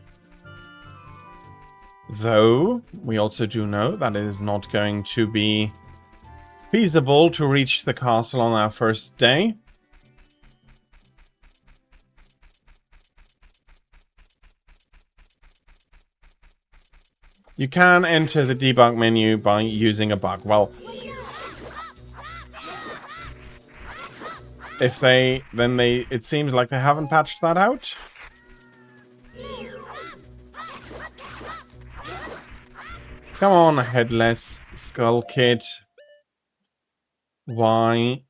Though, we also do know that it is not going to be feasible to reach the castle on our first day. You can enter the debug menu by using a bug. Well, if they, then they, it seems like they haven't patched that out. Come on, Headless Skull Kid. Why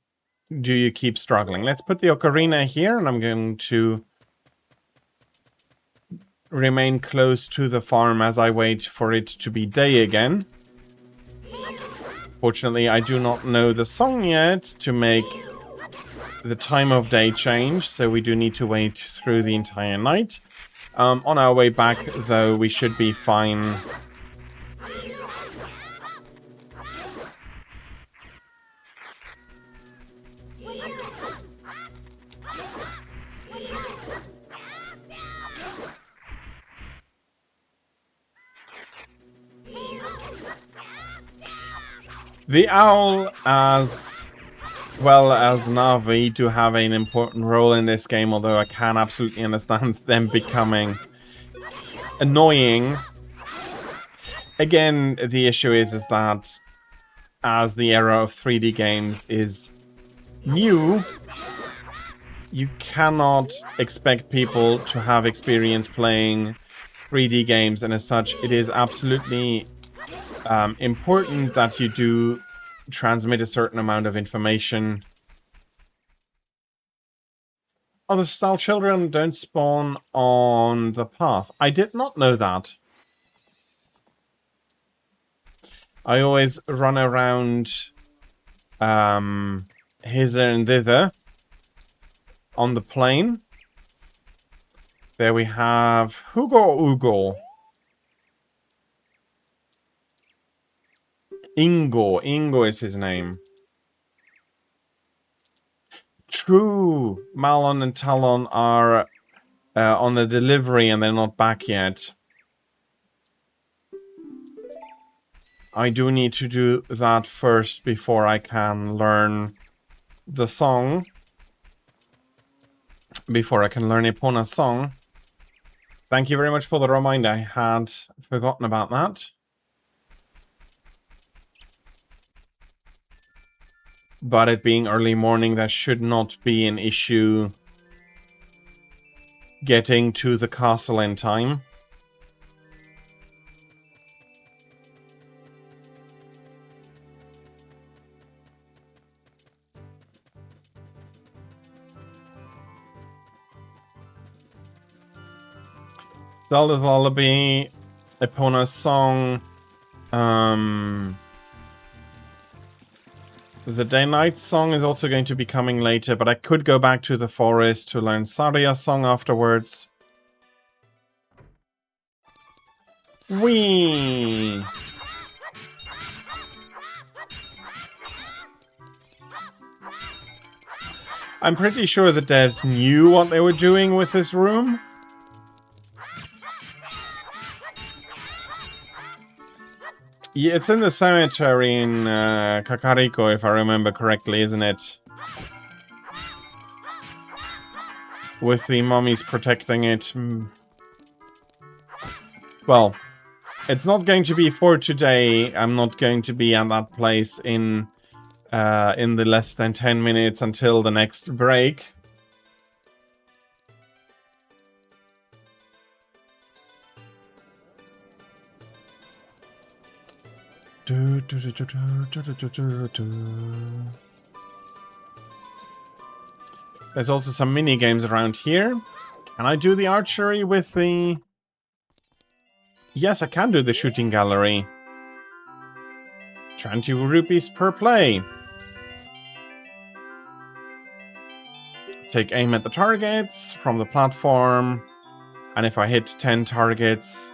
do you keep struggling? Let's put the ocarina here, and I'm going to remain close to the farm as I wait for it to be day again. Fortunately, I do not know the song yet to make the time of day change, so we do need to wait through the entire night. On our way back, though, we should be fine. The owl, as well as Navi, do have an important role in this game, although I can absolutely understand them becoming annoying. Again, the issue is that as the era of 3D games is new, you cannot expect people to have experience playing 3D games, and as such, it is absolutely important that you do transmit a certain amount of information. Other style children don't spawn on the path. I did not know that. I always run around hither and thither on the plane. There we have Hugo Ugo. Ingo is his name. True, Malon and Talon are on the delivery and they're not back yet. I do need to do that first before I can learn the song. Before I can learn Epona's song. Thank you very much for the reminder. I had forgotten about that. But it being early morning, that should not be an issue getting to the castle in time. Zelda's Lullaby, Epona's song, the Day-Night song is also going to be coming later, but I could go back to the forest to learn Saria's song afterwards. Whee! I'm pretty sure the devs knew what they were doing with this room. Yeah, it's in the cemetery in Kakariko, if I remember correctly, isn't it? With the mummies protecting it. Well, it's not going to be for today. I'm not going to be at that place in the less than 10 minutes until the next break. There's also some mini games around here. Can I do the archery with the... Yes, I can do the shooting gallery. 20 rupees per play. Take aim at the targets from the platform. And if I hit 10 targets,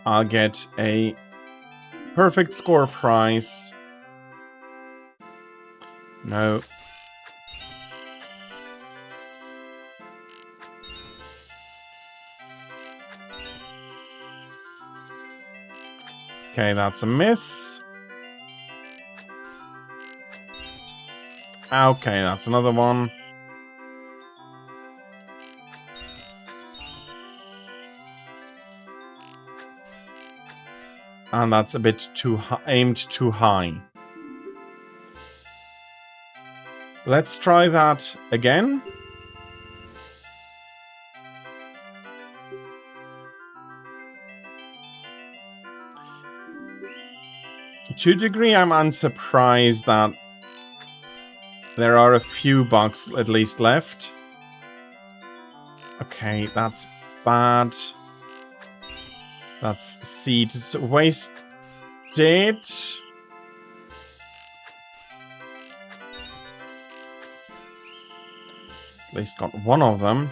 I'll get a perfect score prize. No. Okay, that's a miss. Okay, that's another one. And that's a bit too aimed too high. Let's try that again. To a degree, I'm unsurprised that there are a few bugs at least left. Okay, that's bad. That's seed wasted. At least got one of them.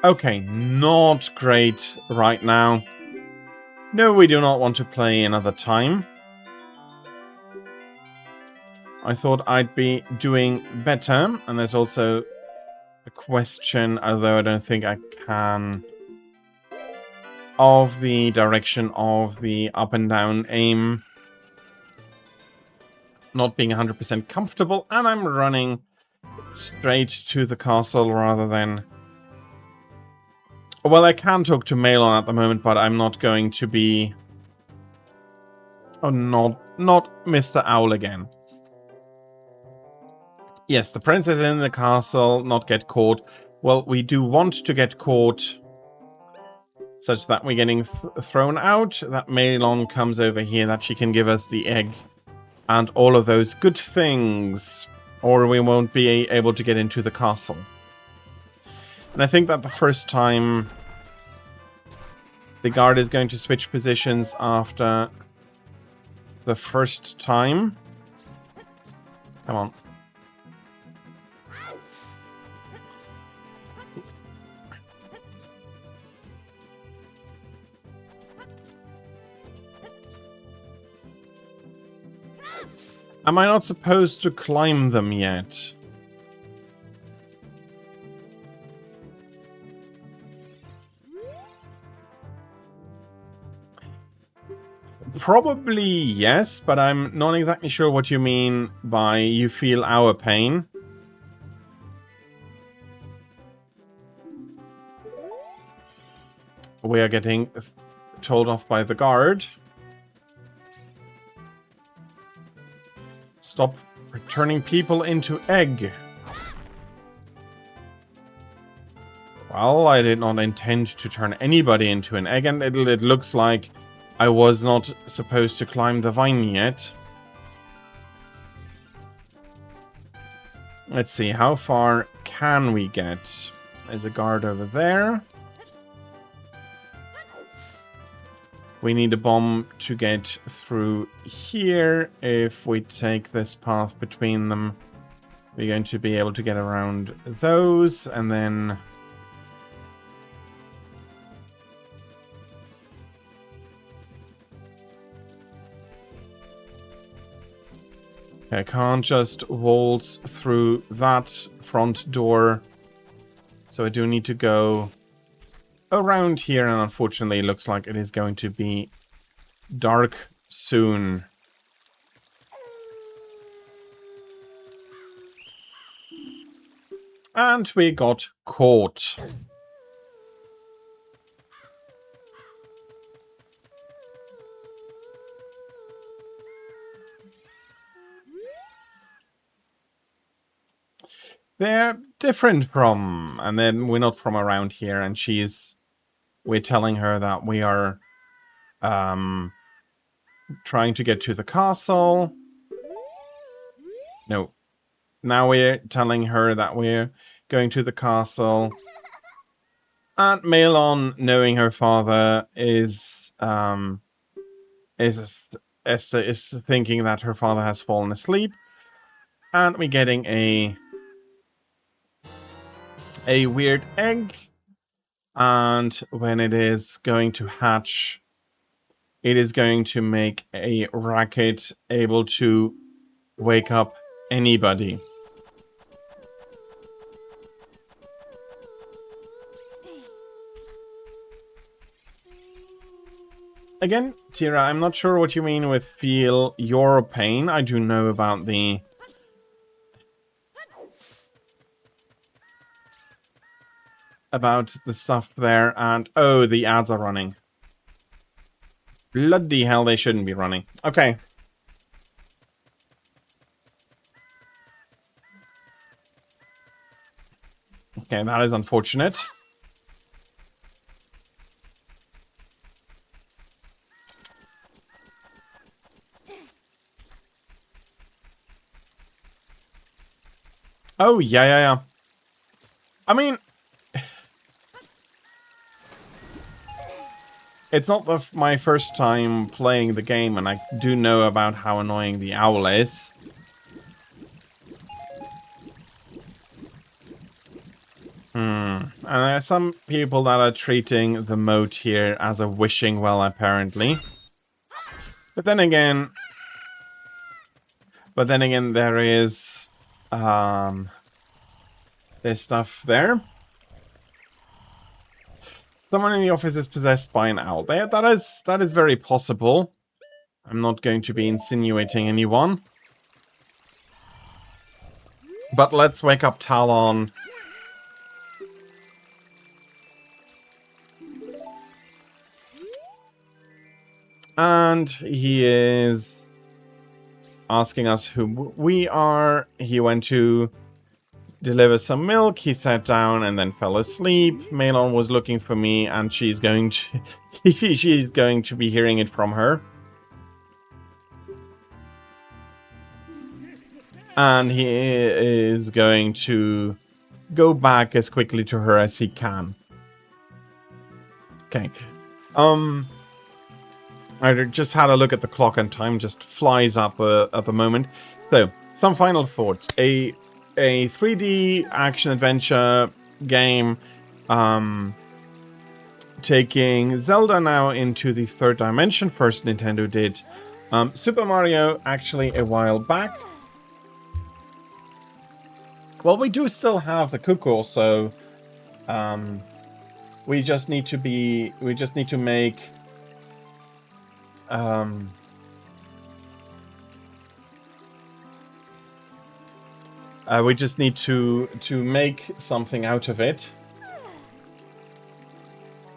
Okay, not great right now. No, we do not want to play another time. I thought I'd be doing better. And there's also a question, although I don't think I can, of the direction of the up and down aim. Not being 100% comfortable, and I'm running straight to the castle rather than... Well, I can talk to Malon at the moment, but I'm not going to be... Oh, not Mr. Owl again. Yes, the princess in the castle, not get caught. Well, we do want to get caught such that we're getting thrown out, that Malon comes over here, that she can give us the egg and all of those good things, or we won't be able to get into the castle. And I think that the first time the guard is going to switch positions after the first time. Come on. Am I not supposed to climb them yet? Probably yes, but I'm not exactly sure what you mean by you feel our pain. We are getting told off by the guard. Stop turning people into egg. Well, I did not intend to turn anybody into an egg, and it looks like I was not supposed to climb the vine yet. Let's see, how far can we get? There's a guard over there. We need a bomb to get through here. If we take this path between them, we're going to be able to get around those, and then... I can't just waltz through that front door, so I do need to go around here, and unfortunately it looks like it is going to be dark soon. And we got caught. They're different from, and then we're not from around here, and we're telling her that we are trying to get to the castle. No. Now we're telling her that we're going to the castle. And Melon, knowing her father, is Esther is thinking that her father has fallen asleep. And we're getting a weird egg. And when it is going to hatch, it is going to make a racket able to wake up anybody. Again, Tira, I'm not sure what you mean with feel your pain. I do know about the... stuff there, and oh, the ads are running. Bloody hell, they shouldn't be running. Okay. Okay, that is unfortunate. Oh, yeah. I mean... It's not my first time playing the game, and I do know about how annoying the owl is. And there are some people that are treating the moat here as a wishing well, apparently. But then again, there is there's stuff there. Someone in the office is possessed by an owl. That is very possible. I'm not going to be insinuating anyone. But let's wake up Talon. And he is asking us who we are. He went to deliver some milk. He sat down and then fell asleep. Melon was looking for me, and she's going to she's going to be hearing it from her. And he is going to go back as quickly to her as he can. Okay. I just had a look at the clock, and time just flies at the moment. So, some final thoughts. A 3D action adventure game, taking Zelda now into the third dimension. First Nintendo did Super Mario actually a while back. Well, we do still have the Cuckoo, so we just need to make we just need to make something out of it.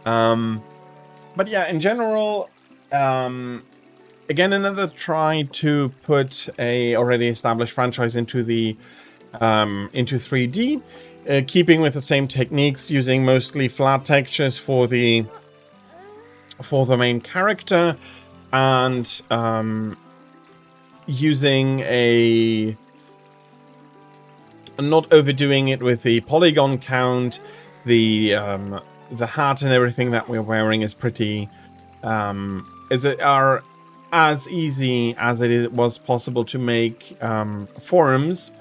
But yeah, in general, again, another try to put a already established franchise into the into 3D, keeping with the same techniques, using mostly flat textures for the main character, and using a... not overdoing it with the polygon count. The hat and everything that we're wearing is pretty are as easy as it was possible to make forms.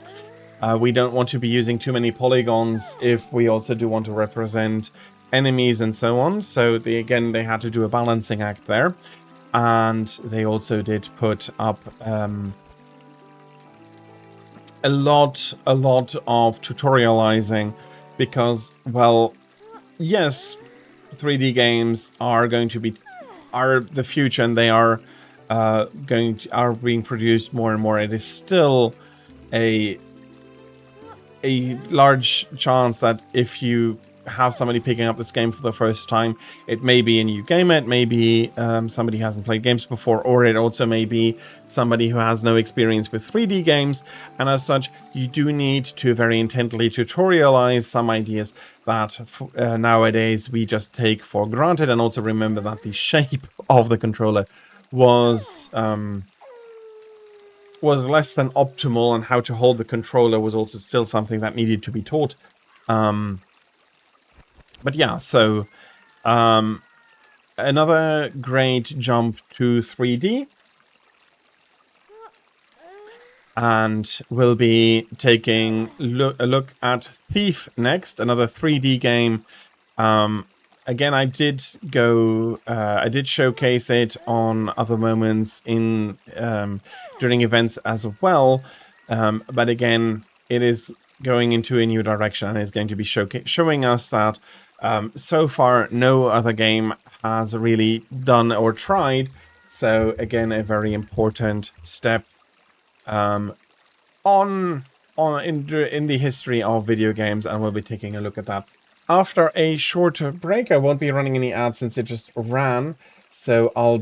We don't want to be using too many polygons if we also do want to represent enemies and so on. So they had to do a balancing act there. And they also did put up a lot of tutorializing, because, well, yes, 3D games are the future, and they are being produced more and more. It is still a large chance that if you have somebody picking up this game for the first time, it may be a new gamer, it may be somebody who hasn't played games before, or it also may be somebody who has no experience with 3D games, and as such, you do need to very intently tutorialize some ideas that nowadays we just take for granted, and also remember that the shape of the controller was less than optimal, and how to hold the controller was also still something that needed to be taught. But yeah, so another great jump to 3D. And we'll be taking a look at Thief next, another 3D game. Again, I did showcase it on other moments in during events as well. But again, it is going into a new direction, and it's going to be showing us that so far no other game has really done or tried. So again, a very important step in the history of video games, and we'll be taking a look at that after a short break. I won't be running any ads since it just ran, so I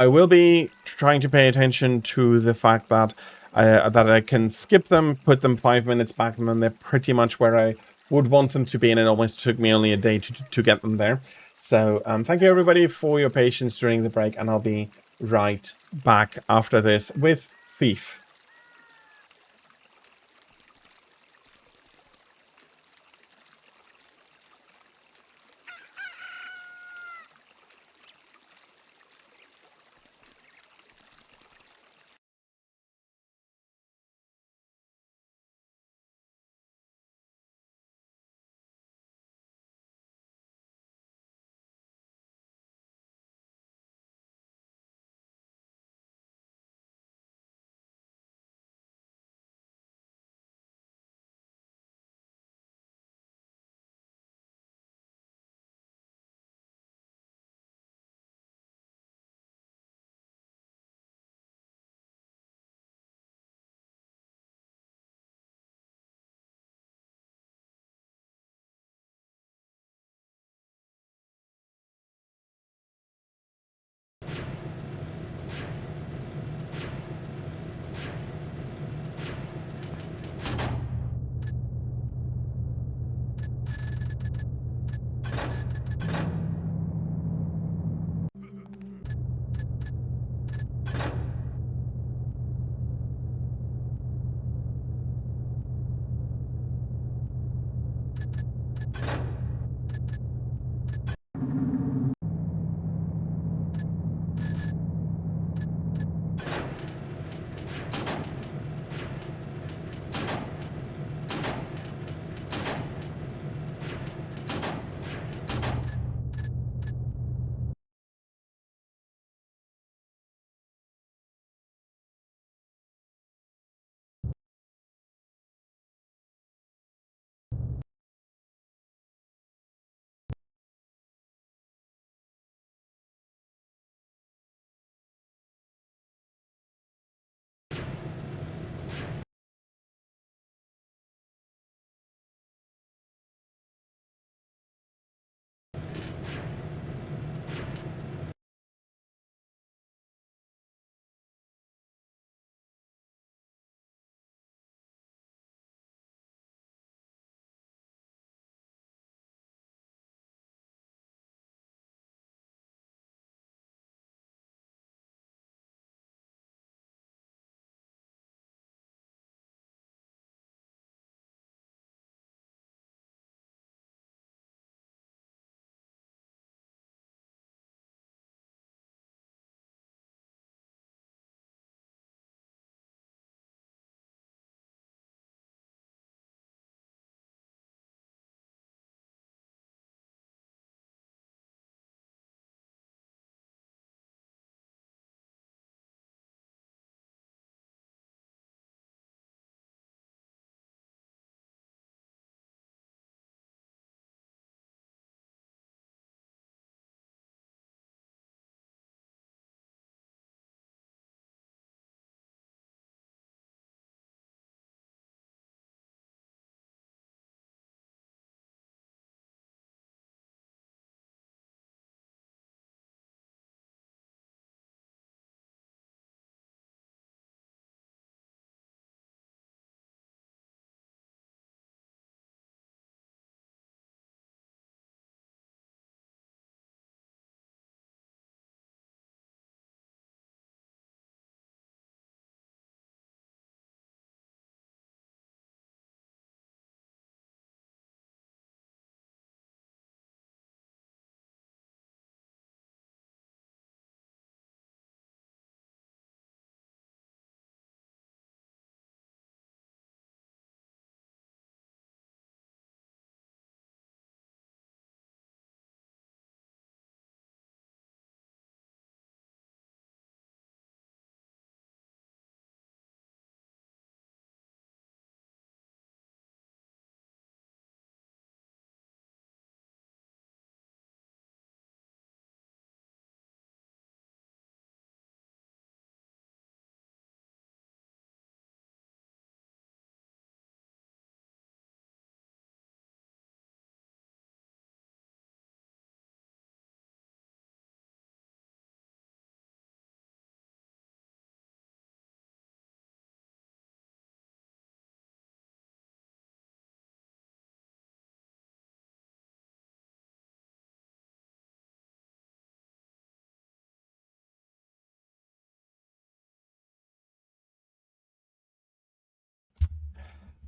will be trying to pay attention to the fact that I can skip them, put them 5 minutes back, and then they're pretty much where I would want them to be, and it almost took me only a day to get them there. So thank you everybody for your patience during the break, and I'll be right back after this with Thief.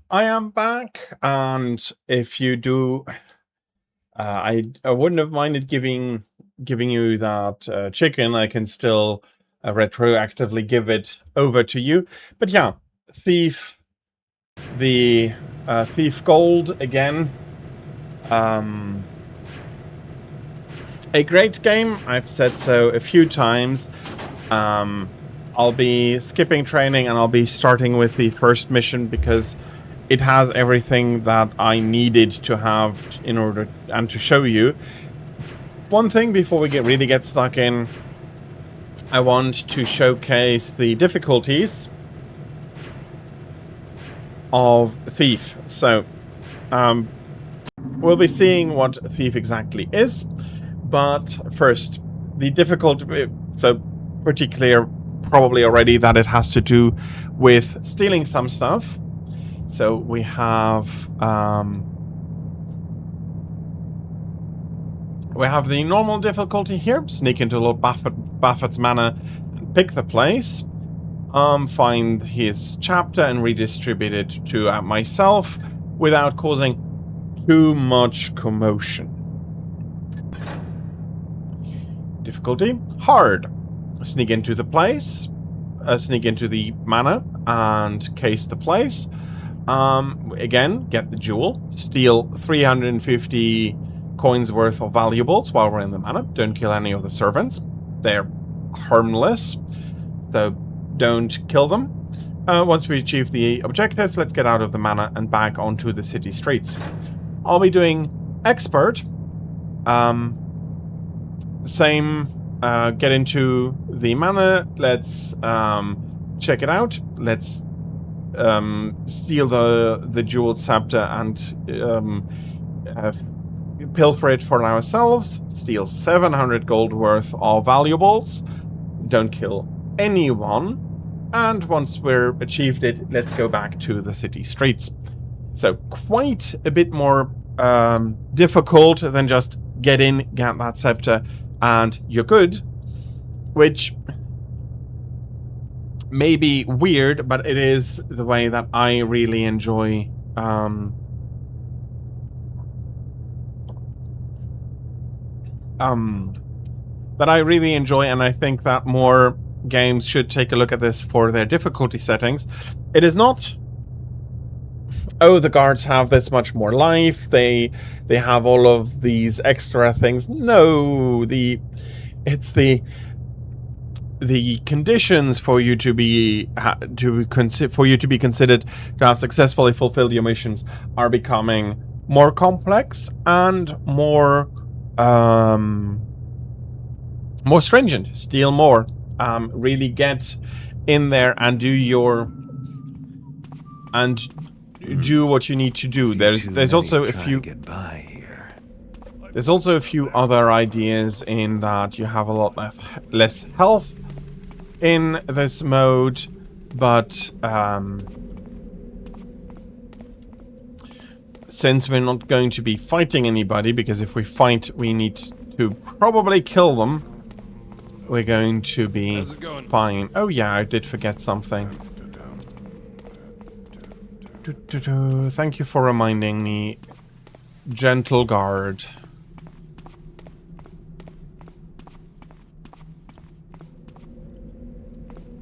I am back, and if you do, I wouldn't have minded giving you that chicken. I can still retroactively give it over to you. But yeah, Thief, the Thief Gold again. A great game. I've said so a few times. I'll be skipping training and I'll be starting with the first mission because it has everything that I needed to have in order and to show you. One thing before we really get stuck in, I want to showcase the difficulties of Thief. So, we'll be seeing what Thief exactly is, but first, the difficulty. So, pretty clear, probably already, that it has to do with stealing some stuff. So we have the normal difficulty here. Sneak into Lord Baffert's manor and pick the place. Find his chapter and redistribute it to myself without causing too much commotion. Difficulty hard. Sneak into the place. Sneak into the manor and case the place. Again, get the jewel. Steal 350 coins worth of valuables while we're in the manor. Don't kill any of the servants. They're harmless, so don't kill them. Once we achieve the objectives, let's get out of the manor and back onto the city streets. I'll be doing expert. Same. Get into the manor. Let's check it out. Let's steal the jeweled scepter and pilfer it for ourselves. Steal 700 gold worth of valuables. Don't kill anyone. And once we're achieved it, let's go back to the city streets. So quite a bit more difficult than just get in, get that scepter, and you're good. Which may be weird, but it is the way that I really enjoy and I think that more games should take a look at this for their difficulty settings. It is not, oh, the guards have this much more life, they have all of these extra things. No, it's the conditions for you to be considered to have successfully fulfilled your missions are becoming more complex and more stringent. Steal more. Really get in there and do what you need to do. There's also a few. There's also a few other ideas in that you have a lot less health in this mode, but since we're not going to be fighting anybody, because if we fight we need to probably kill them, we're going to be fine. Oh yeah, I did forget something. Thank you for reminding me, gentle guard.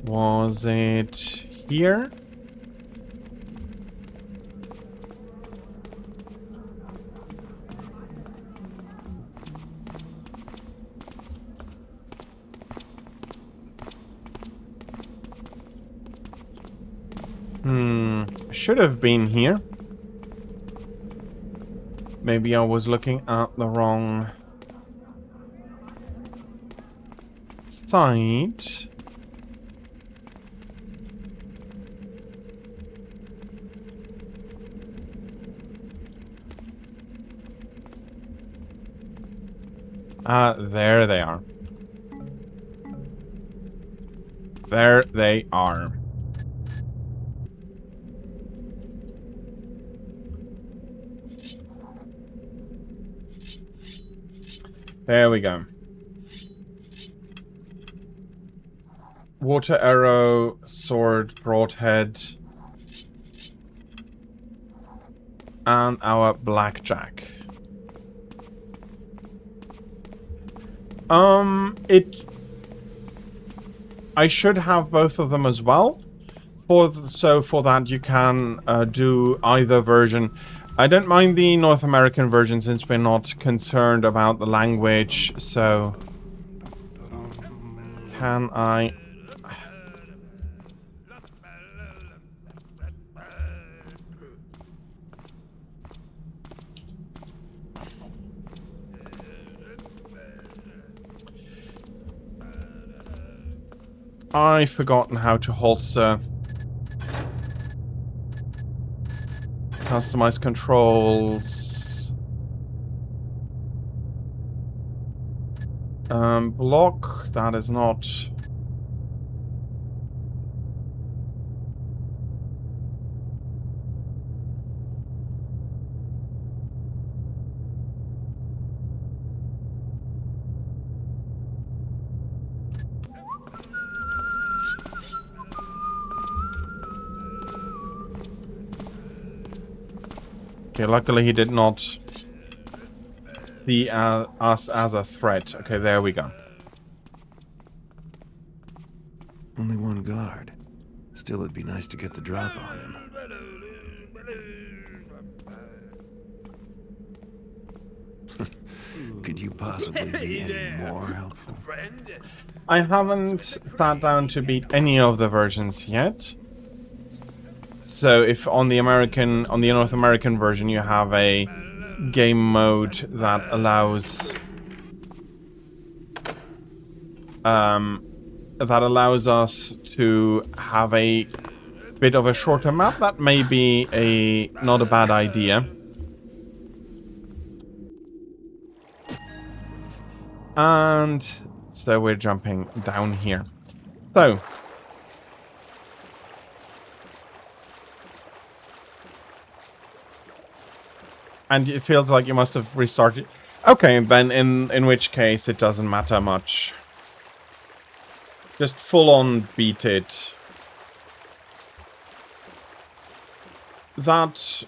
Was it here? Should have been here. Maybe I was looking at the wrong side. There they are. There they are. There we go. Water arrow, sword, broadhead. and our blackjack. I should have both of them as well. So for that you can do either version. I don't mind the North American version since we're not concerned about the language, so... Can I... I've forgotten how to holster. Customize controls. Block, that is not... Okay, luckily he did not see us as a threat. Okay, there we go. Only one guard. Still, it'd be nice to get the drop on him. Could you possibly be any more helpful? I haven't sat down to beat any of the versions yet. So if on the North American version you have a game mode that allows us to have a bit of a shorter map, that may be not a bad idea. And so we're jumping down here. So and it feels like you must have restarted. Okay, then in which case it doesn't matter much. Just full on beat it. That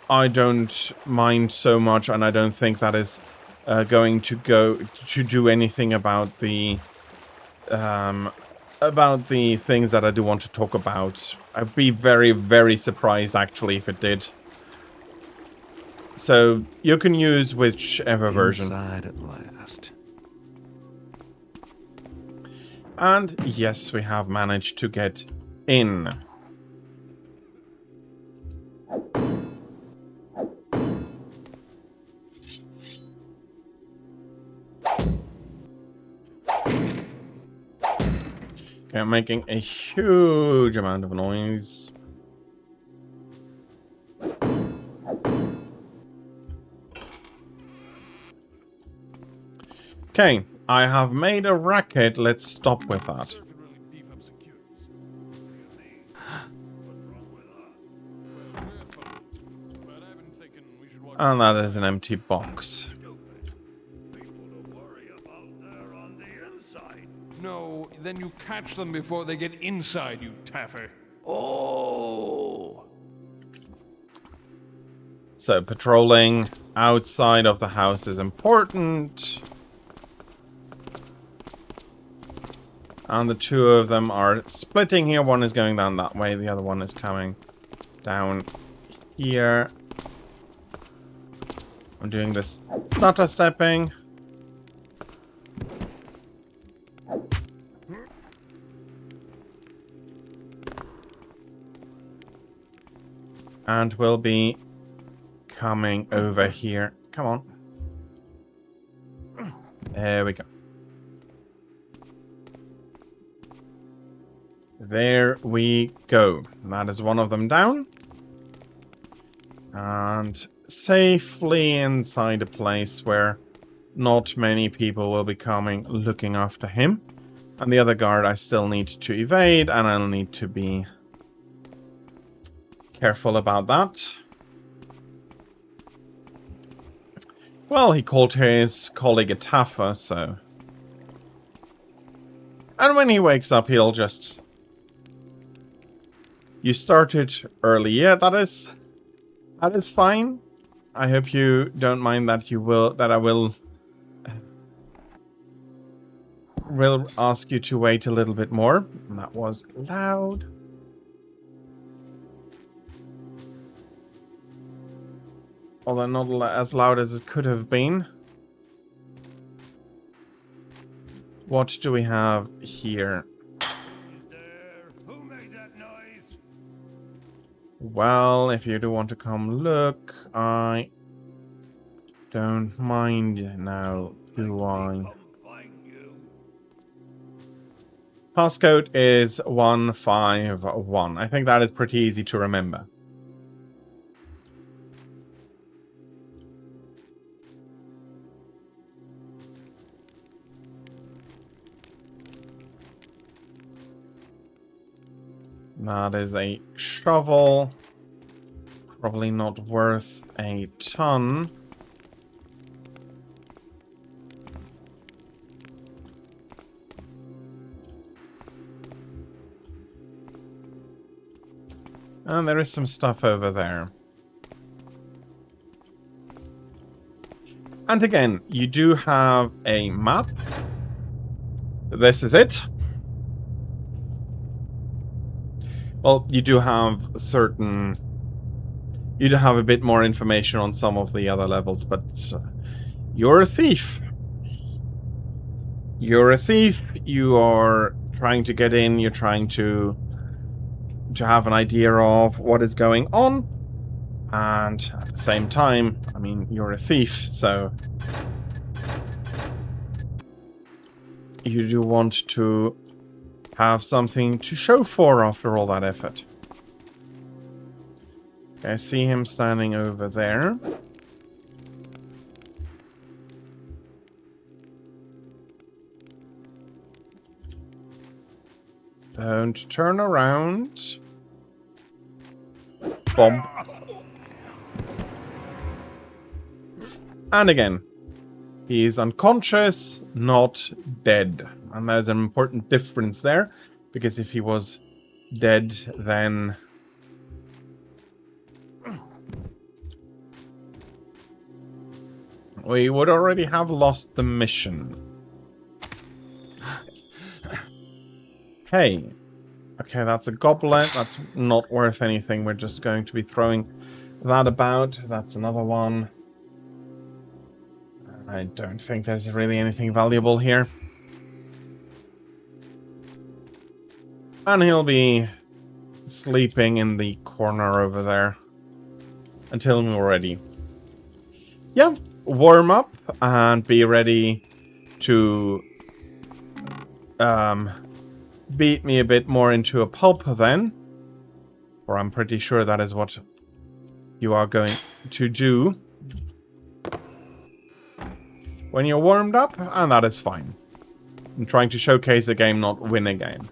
I don't mind so much, and I don't think that is going to do anything about the things that I do want to talk about. I'd be very, very surprised actually if it did. So you can use whichever version. Inside at last. And yes, we have managed to get in. Okay, I'm making a huge amount of noise. Okay, I have made a racket. Let's stop with that. And that is an empty box. No, then you catch them before they get inside, you taffer. Oh! So patrolling outside of the house is important. And the two of them are splitting here. One is going down that way. The other one is coming down here. I'm doing this stutter stepping. And we'll be coming over here. Come on. There we go. There we go. That is one of them down. And safely inside a place where not many people will be coming looking after him. And the other guard I still need to evade, and I'll need to be careful about that. Well, he called his colleague a taffer, so... And when he wakes up, he'll just... You started early. Yeah, that That is fine. I hope you don't mind that I will ask you to wait a little bit more. And that was loud. Although not as loud as it could have been. What do we have here? Who made that noise? Well, if you do want to come look, I don't mind now, do I? Passcode is 151. I think that is pretty easy to remember. That is a shovel. Probably not worth a ton. And there is some stuff over there. And again, you do have a map. This is it. Well, you do have certain... You do have a bit more information on some of the other levels, but you're a thief. You're a thief. You are trying to get in. You're trying to have an idea of what is going on. And at the same time, I mean, you're a thief, so you do want to have something to show for after all that effort. I see him standing over there. Don't turn around. Bomb. And again, he is unconscious, not dead. And there's an important difference there, because if he was dead, then we would already have lost the mission. Hey. Okay, that's a goblet. That's not worth anything. We're just going to be throwing that about. That's another one. I don't think there's really anything valuable here. And he'll be sleeping in the corner over there until we're ready. Yeah, warm up and be ready to beat me a bit more into a pulp then. Or I'm pretty sure that is what you are going to do. When you're warmed up, and that is fine. I'm trying to showcase a game, not win a game.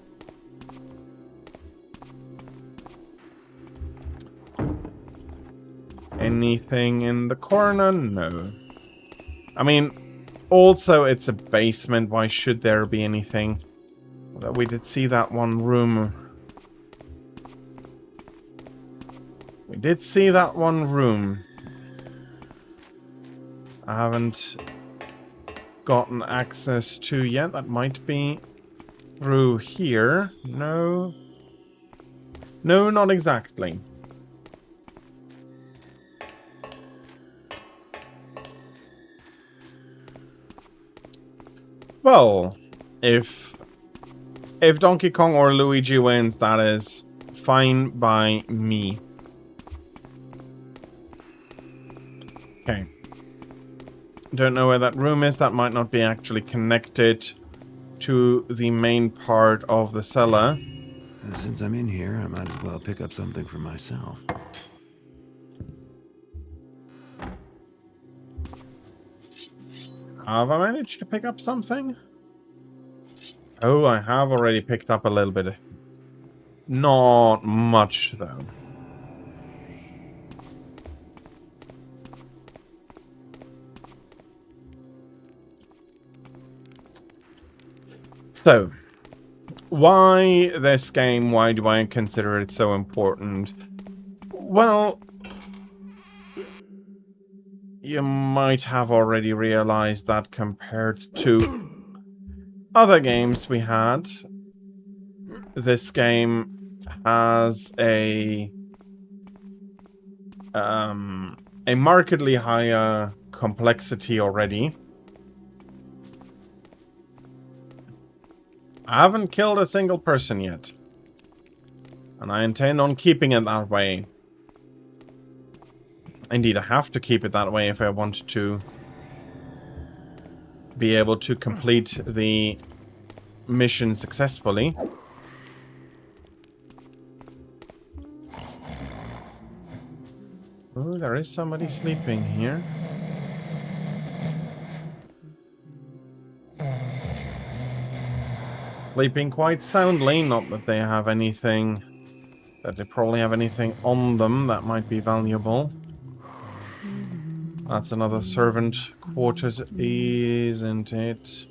Anything in the corner? No. I mean, also it's a basement. Why should there be anything? We did see that one room. We did see that one room. I haven't gotten access to yet. That might be through here. No. No, not exactly. Well, if Donkey Kong or Luigi wins, that is fine by me. Okay. Don't know where that room is. That might not be actually connected to the main part of the cellar. Since I'm in here, I might as well pick up something for myself. Have I managed to pick up something? Oh, I have already picked up a little bit. Not much, though. So, why this game? Why do I consider it so important? Well, you might have already realized that compared to other games we had, this game has a markedly higher complexity already. I haven't killed a single person yet, and I intend on keeping it that way. Indeed, I have to keep it that way if I want to be able to complete the mission successfully. Oh, there is somebody sleeping here. Sleeping quite soundly, not that they have anything, that they probably have anything on them that might be valuable. That's another servant quarters, isn't it?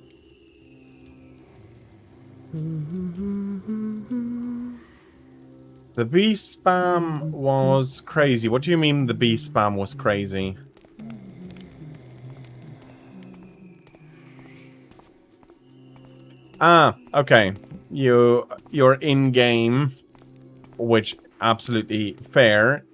The bee spam was crazy. What do you mean the bee spam was crazy? Ah, okay. You're in game, which absolutely fair.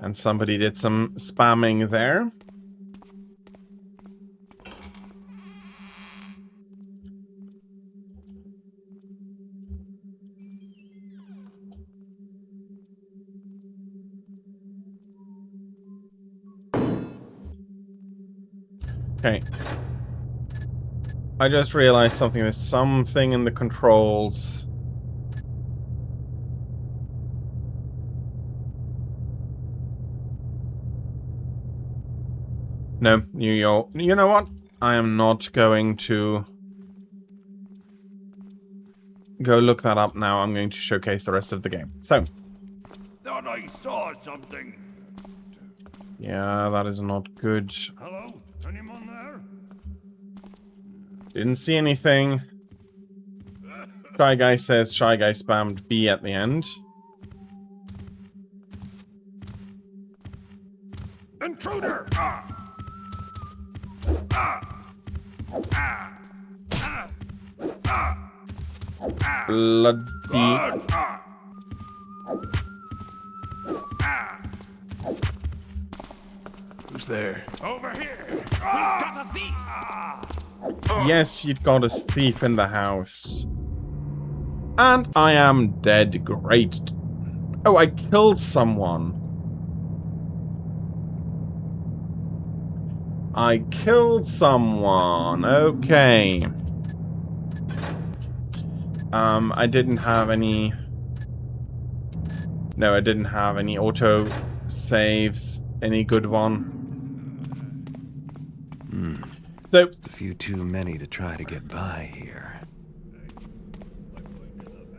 And somebody did some spamming there. Okay. I just realized something. There's something in the controls. No, you know what? I am not going to go look that up now. I'm going to showcase the rest of the game. So. Thought I saw something. Yeah, that is not good. Hello? Anyone there? Didn't see anything. Shy Guy says Shy Guy spammed B at the end. Intruder! Ah! Ah! Ah! Ah! Ah! Ah! Bloody. Ah! Ah! Who's there? Over here! We've got a thief! Yes, you'd got a thief in the house. And I am dead. Great. Oh, I killed someone. I killed someone. Okay. I didn't have any... No, I didn't have any auto saves. Any good one. So, a few too many to try to get by here.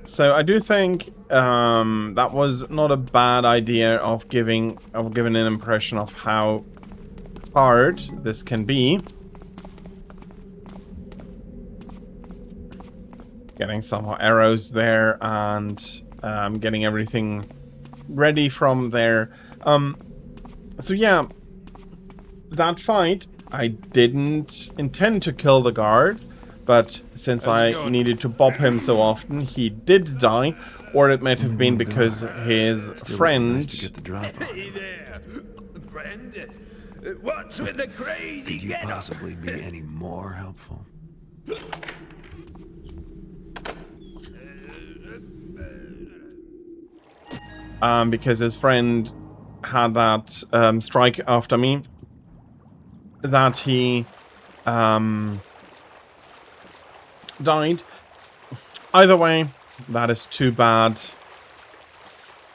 So I do think that was not a bad idea of giving an impression of how hard this can be. Getting some arrows there and getting everything ready from there. So yeah, that fight, I didn't intend to kill the guard, but since I needed to bop him so often, he did die, or it might have been because his friend... Hey there, friend. What's with the crazy Could you possibly be any more helpful? Because his friend had that strike after me, that he died. Either way, that is too bad.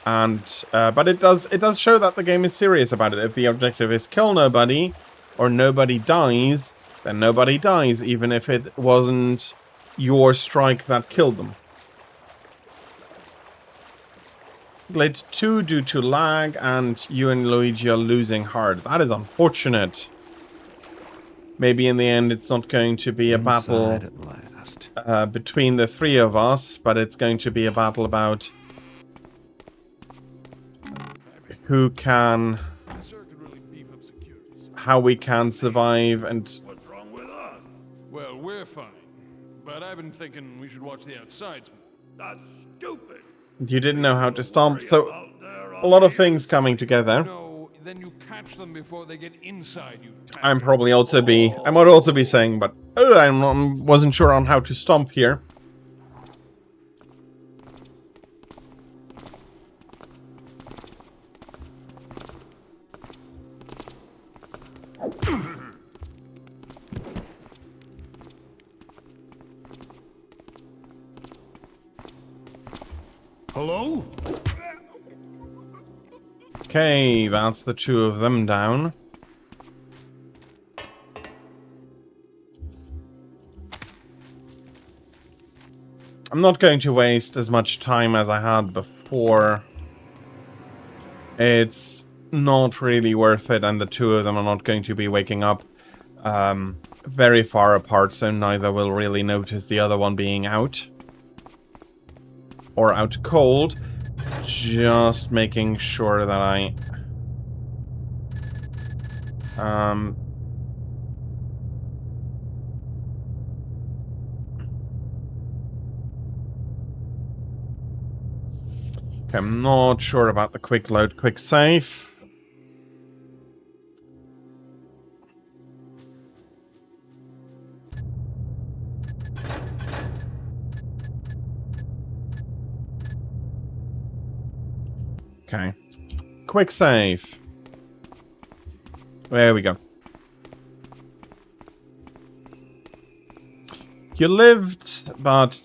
And but it does show that the game is serious about it. If the objective is kill nobody or nobody dies, then nobody dies, even if it wasn't your strike that killed them. Split 2 due to lag, and you and Luigi are losing hard. That is unfortunate. Maybe in the end it's not going to be a battle fast. Between the three of us, but it's going to be a battle about who can, how we can survive, and What's wrong with us? Well, we're fine. But I've been thinking we should watch the outsides more. That's stupid. you didn't know how to stomp, so a lot of things coming together. No, then you catch them before they get inside you. I might also be saying, but wasn't sure on how to stomp here. Hello? Okay, that's the two of them down. I'm not going to waste as much time as I had before. It's not really worth it, and the two of them are not going to be waking up very far apart, so neither will really notice the other one being out. Or out cold. Just making sure that I... Okay, I'm not sure about the quick load, quick save. Okay. Quick save. There we go. You lived, but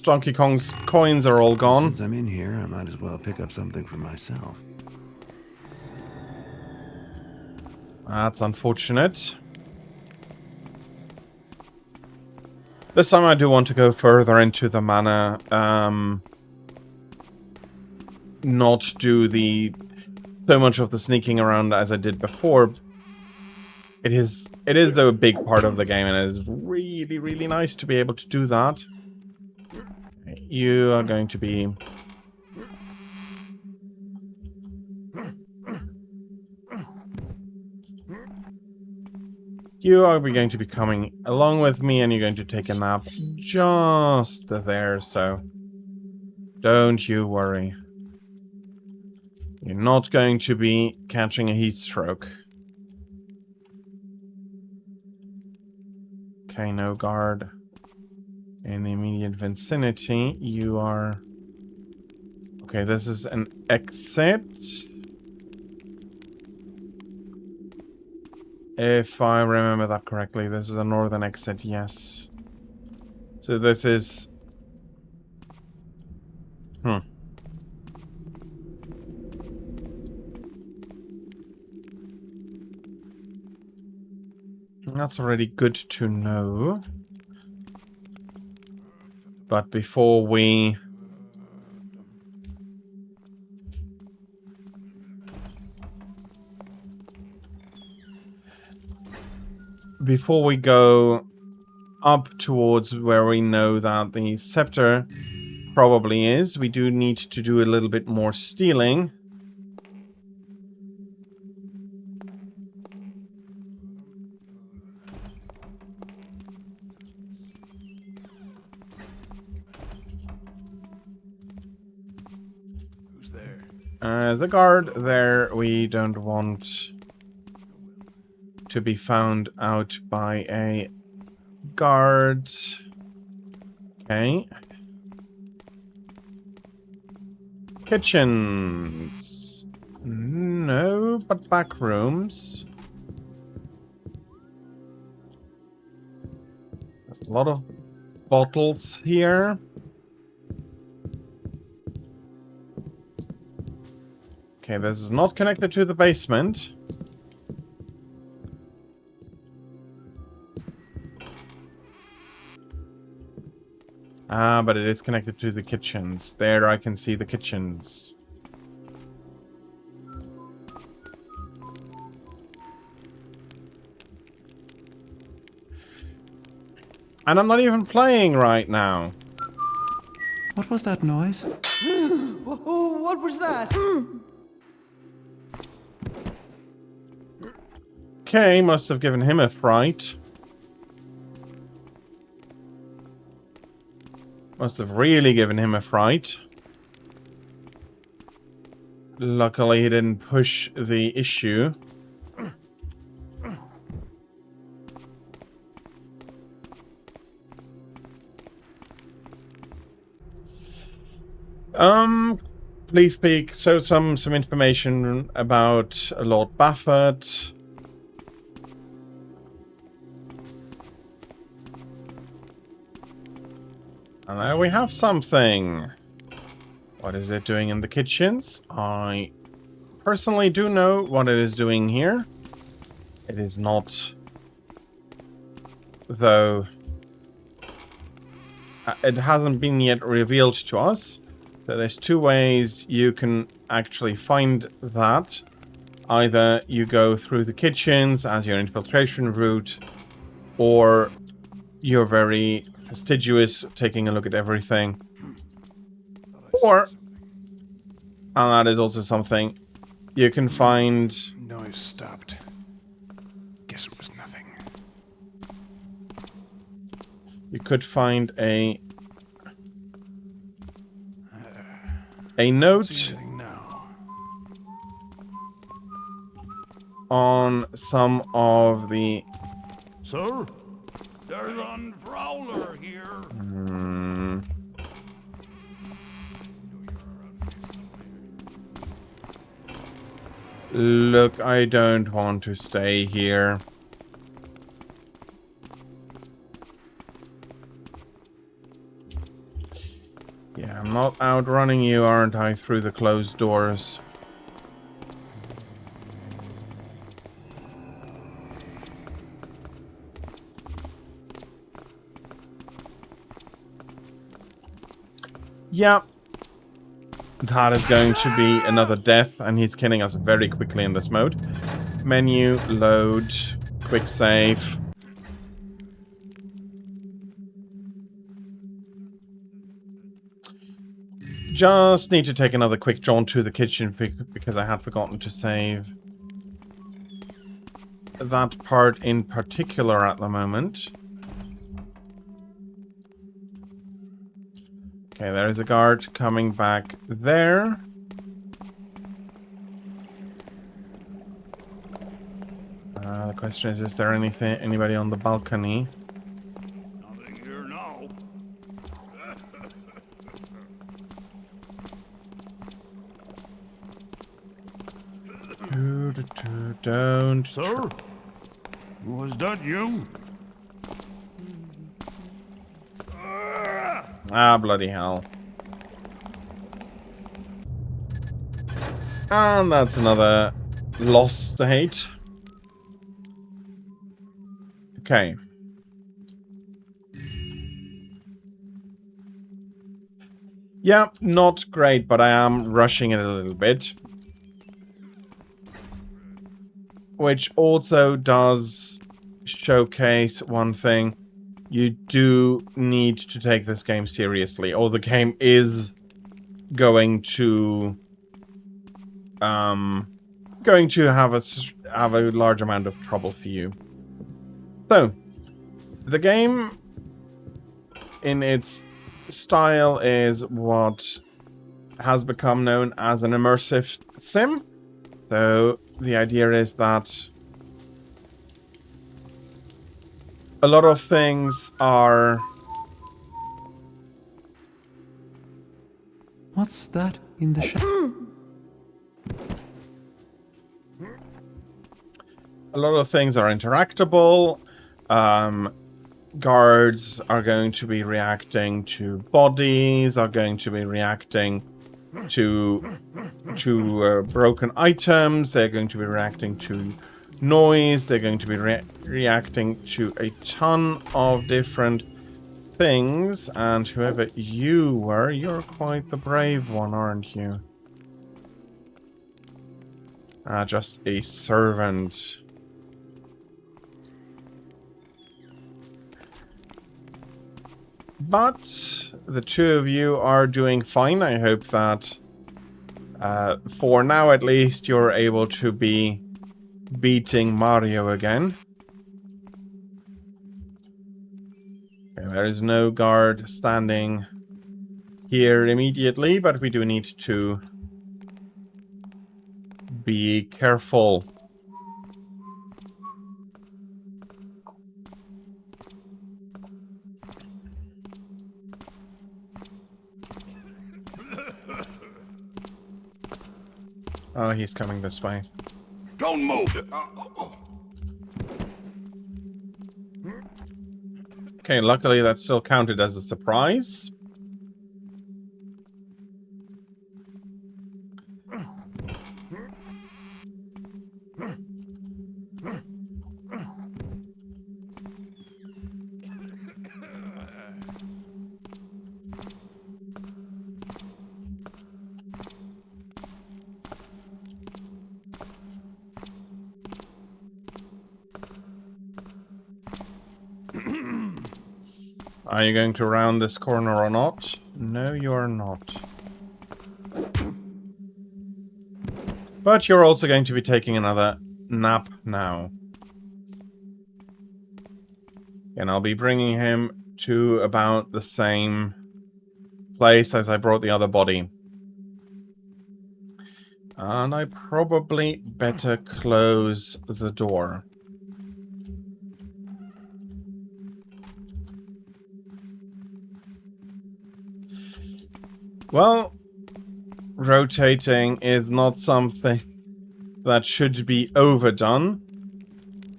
Donkey Kong's coins are all gone. Since I'm in here, I might as well pick up something for myself. That's unfortunate. This time I do want to go further into the mana. Not do so much of the sneaking around as I did before. It is though a big part of the game, and it is really, really nice to be able to do that. You are going to be... You are going to be coming along with me, and you're going to take a nap just there, so don't you worry. You're not going to be catching a heat stroke. Okay, no guard in the immediate vicinity. You are... Okay, this is an exit. If I remember that correctly, this is a northern exit, yes. So this is... That's already good to know. But before we... Before we go up towards where we know that the scepter probably is, we do need to do a little bit more stealing. Who's there? The guard there, we don't want to be found out by a guard. Okay. Kitchens. No, but back rooms. There's a lot of bottles here. Okay, this is not connected to the basement. Ah, but it is connected to the kitchens. There I can see the kitchens. And I'm not even playing right now. What was that noise? What was that? Okay, must have given him a fright. Must have really given him a fright. Luckily, he didn't push the issue. Please speak. So some information about Lord Baffert. And there we have something. What is it doing in the kitchens? I personally do know what it is doing here. It is not, though, it hasn't been yet revealed to us. So there's two ways you can actually find that. Either you go through the kitchens as your infiltration route, or you're very fastidious, taking a look at everything. Or, and that is also something, you can find... Noise stopped. Guess it was nothing. You could find a note on some of the... Sir, there's a prowler here. Look, I don't want to stay here. Yeah, I'm not outrunning you, aren't I, through the closed doors? Yeah. That is going to be another death, and he's killing us very quickly in this mode. Menu, load, quick save. Just need to take another quick jaunt to the kitchen because I had forgotten to save that part in particular at the moment. Okay, there is a guard coming back there. The question is there anybody on the balcony? Nothing here now. Don't. Sir? Was that you? Ah, bloody hell. And that's another lost state. Okay. Yeah, not great, but I am rushing it a little bit. Which also does showcase one thing. You do need to take this game seriously, or the game is going to have a large amount of trouble for you. So, the game in its style is what has become known as an immersive sim. So, the idea is that a lot of things are... What's that in the shadow? A lot of things are interactable. Guards are going to be reacting to bodies, are going to be reacting to broken items, they're going to be reacting to noise, they're going to be reacting to a ton of different things, and whoever you were, you're quite the brave one, aren't you? Just a servant. But the two of you are doing fine. I hope that for now at least you're able to be beating Mario again. Okay, there is no guard standing here immediately, but we do need to be careful. Oh, he's coming this way. Don't move! Okay, luckily that's still counted as a surprise. Are you going to round this corner or not? No, you are not. But you're also going to be taking another nap now. And I'll be bringing him to about the same place as I brought the other body. And I probably better close the door. Well, rotating is not something that should be overdone.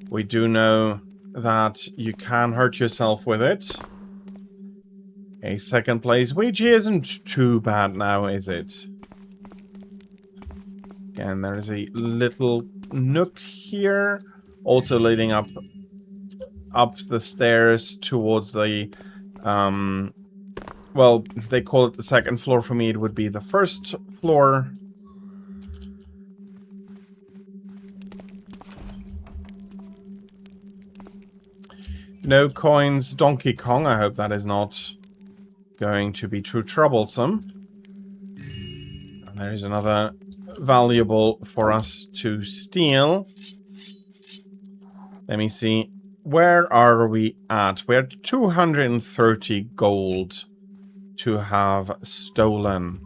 We do know that you can hurt yourself with it. A second place, which isn't too bad now, is it? Again, there is a little nook here, also leading up the stairs towards the well, they call it the second floor. For me, it would be the first floor. No coins, Donkey Kong. I hope that is not going to be too troublesome. And there is another valuable for us to steal. Let me see. Where are we at? We're at 230 gold to have stolen.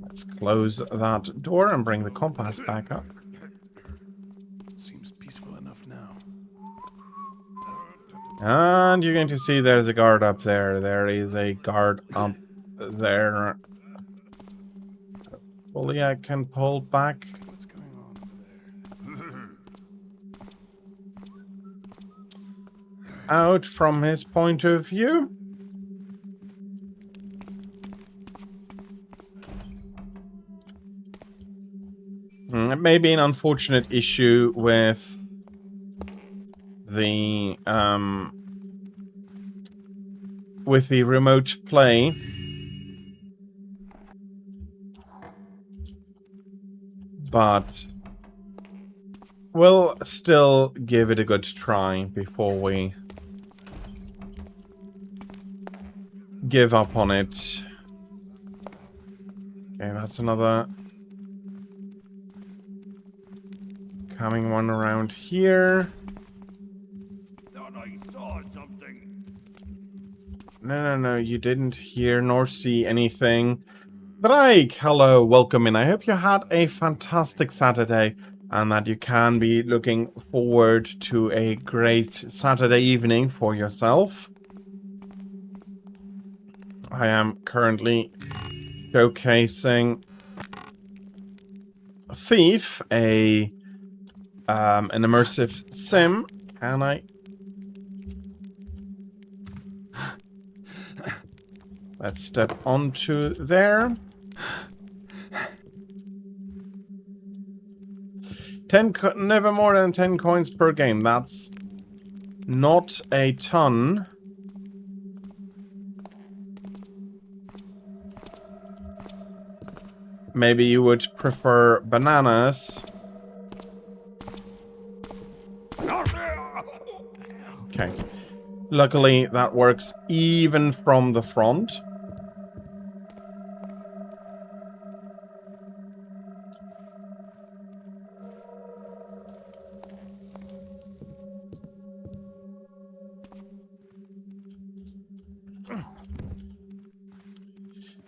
Let's close that door and bring the compass back up. Seems peaceful enough now. And you're going to see there's a guard up there. There is a guard up there. Hopefully I can pull back. What's going on over there? Out from his point of view. It may be an unfortunate issue with the remote play. But we'll still give it a good try before we give up on it. Okay, that's another coming one around here. Thought I saw something. No, you didn't hear nor see anything. Drake, hello, welcome in. I hope you had a fantastic Saturday and that you can be looking forward to a great Saturday evening for yourself. I am currently showcasing Thief, an immersive sim. Can I? Let's step onto there. 10 never more than 10 coins per game. That's not a ton. Maybe you would prefer bananas Okay. Luckily, that works even from the front.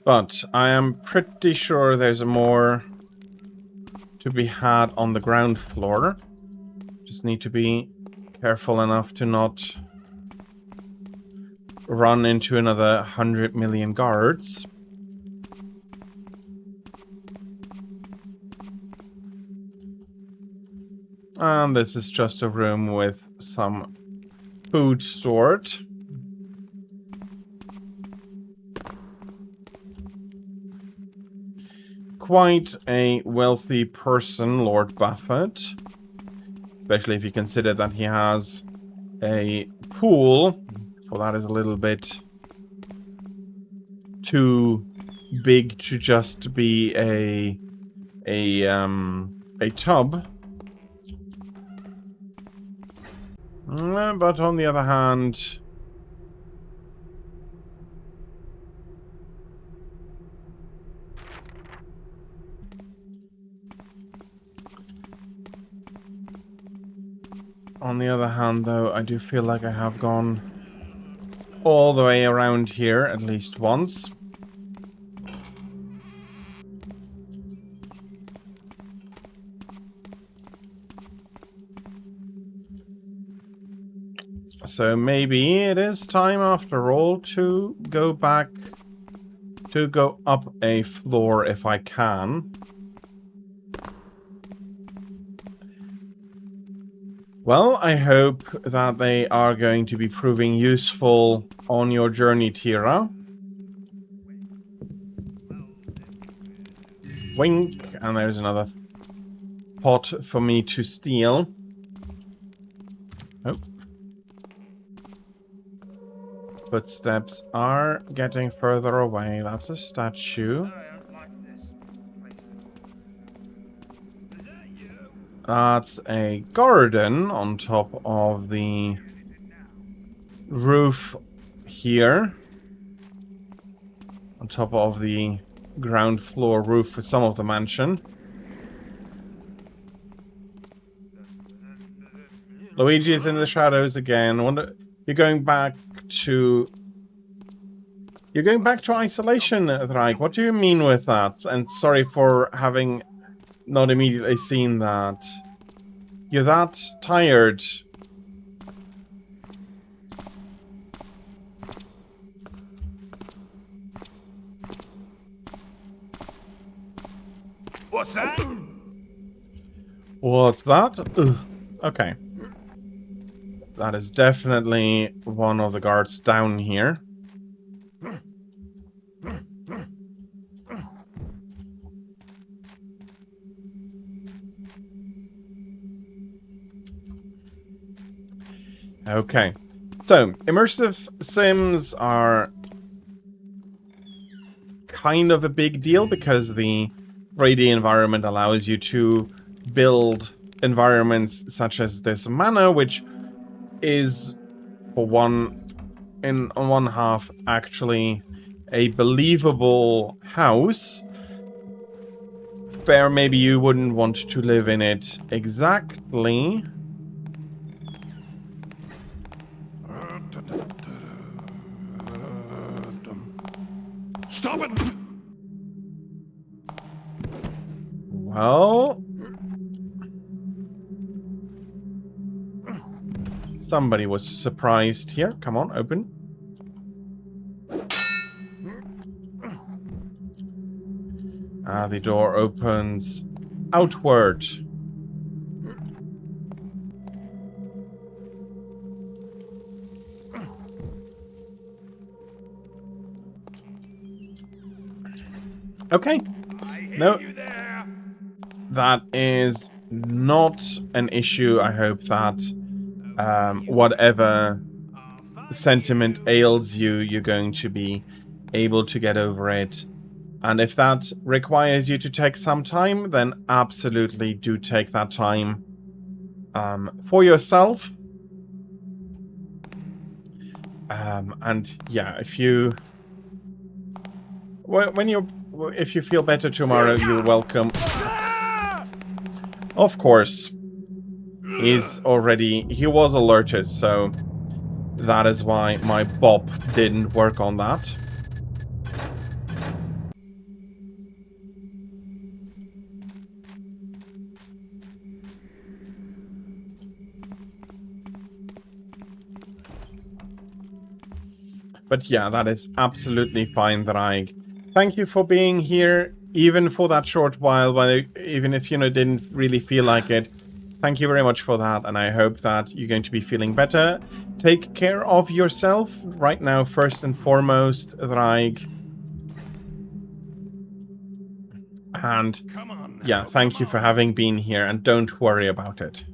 But I am pretty sure there's more to be had on the ground floor. Just need to be careful enough to not run into another 100 million guards. And this is just a room with some food stored. Quite a wealthy person, Lord Buffett. Especially if you consider that he has a pool. Well, that is a little bit too big to just be a tub. But on the other hand, though, I do feel like I have gone all the way around here at least once. So maybe it is time after all to go back, to go up a floor if I can. Well, I hope that they are going to be proving useful on your journey, Tira. Wink, and there's another pot for me to steal. Oh. Footsteps are getting further away. That's a statue. That's a garden on top of the roof here. On top of the ground floor roof for some of the mansion. Luigi is in the shadows again. You're going back to isolation, Drake. What do you mean with that? And sorry for having not immediately seen that. You're that tired. What's that? What's that? Ugh. Okay. That is definitely one of the guards down here. Okay. So, immersive sims are kind of a big deal because the 3D environment allows you to build environments such as this manor, which is, on one half, actually a believable house, where maybe you wouldn't want to live in it exactly. Stop it! Well, somebody was surprised here. Come on, open. The door opens outward. Okay. No. That is not an issue. I hope that whatever sentiment ails you, you're going to be able to get over it. And if that requires you to take some time, then absolutely do take that time for yourself. And yeah, if you if you feel better tomorrow, you're welcome. Of course, he was alerted, so that is why my bop didn't work on that. But yeah, that is absolutely fine, Draig. Thank you for being here, even for that short while, even if, you know, didn't really feel like it. Thank you very much for that, and I hope that you're going to be feeling better. Take care of yourself right now, first and foremost, Draig. And yeah, thank you for having been here, and don't worry about it.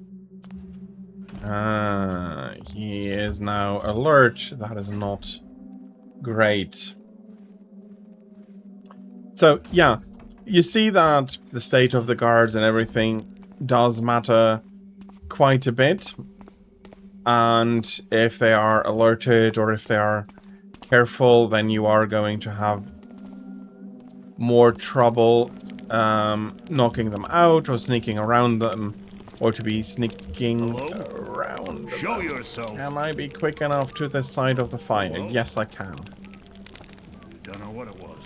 He is now alert. That is not great. So, yeah, you see that the state of the guards and everything does matter quite a bit. And if they are alerted or if they are careful, then you are going to have more trouble knocking them out or sneaking around them, or to be sneaking around them. Show yourself. Can I be quick enough to the side of the fire? Hello? Yes, I can. Don't know what it was.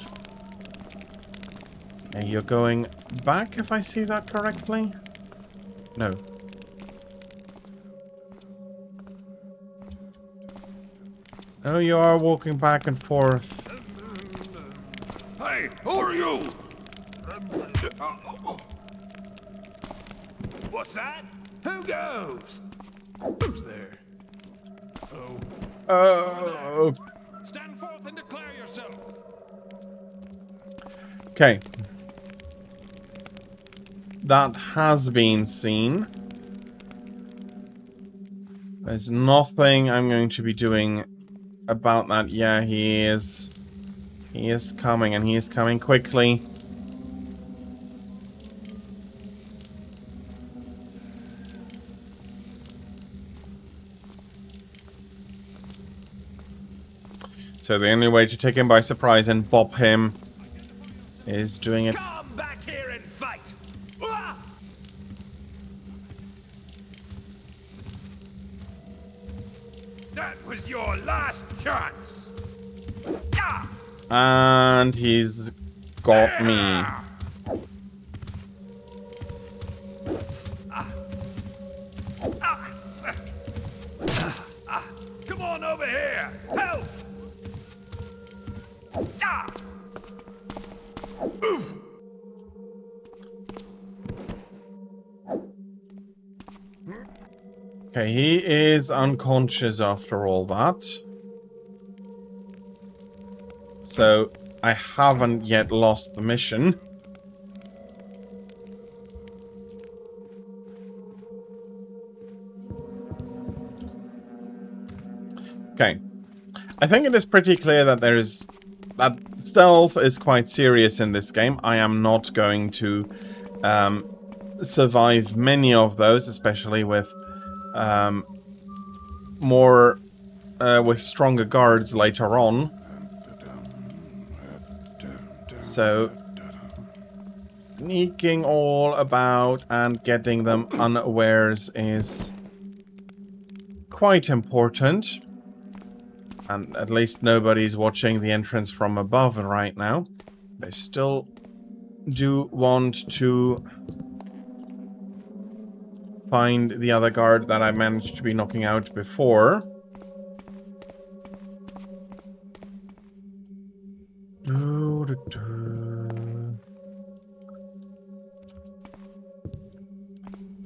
Okay, you're going back, if I see that correctly? No. Oh, you are walking back and forth. Hey, who are you? What's that? Who goes? Who's there? Oh. Stand forth and declare yourself. Okay. That has been seen. There's nothing I'm going to be doing about that. Yeah, he is coming, and he is coming quickly. So the only way to take him by surprise and bop him is doing it. Come back here and fight. That was your last chance. And he's got me. Come on over here. Help. Okay, he is unconscious after all that. So, I haven't yet lost the mission. Okay. I think it is pretty clear that that stealth is quite serious in this game. I am not going to survive many of those, especially with with stronger guards later on. So, sneaking all about and getting them unawares is quite important. And at least nobody's watching the entrance from above right now. I still do want to find the other guard that I managed to be knocking out before.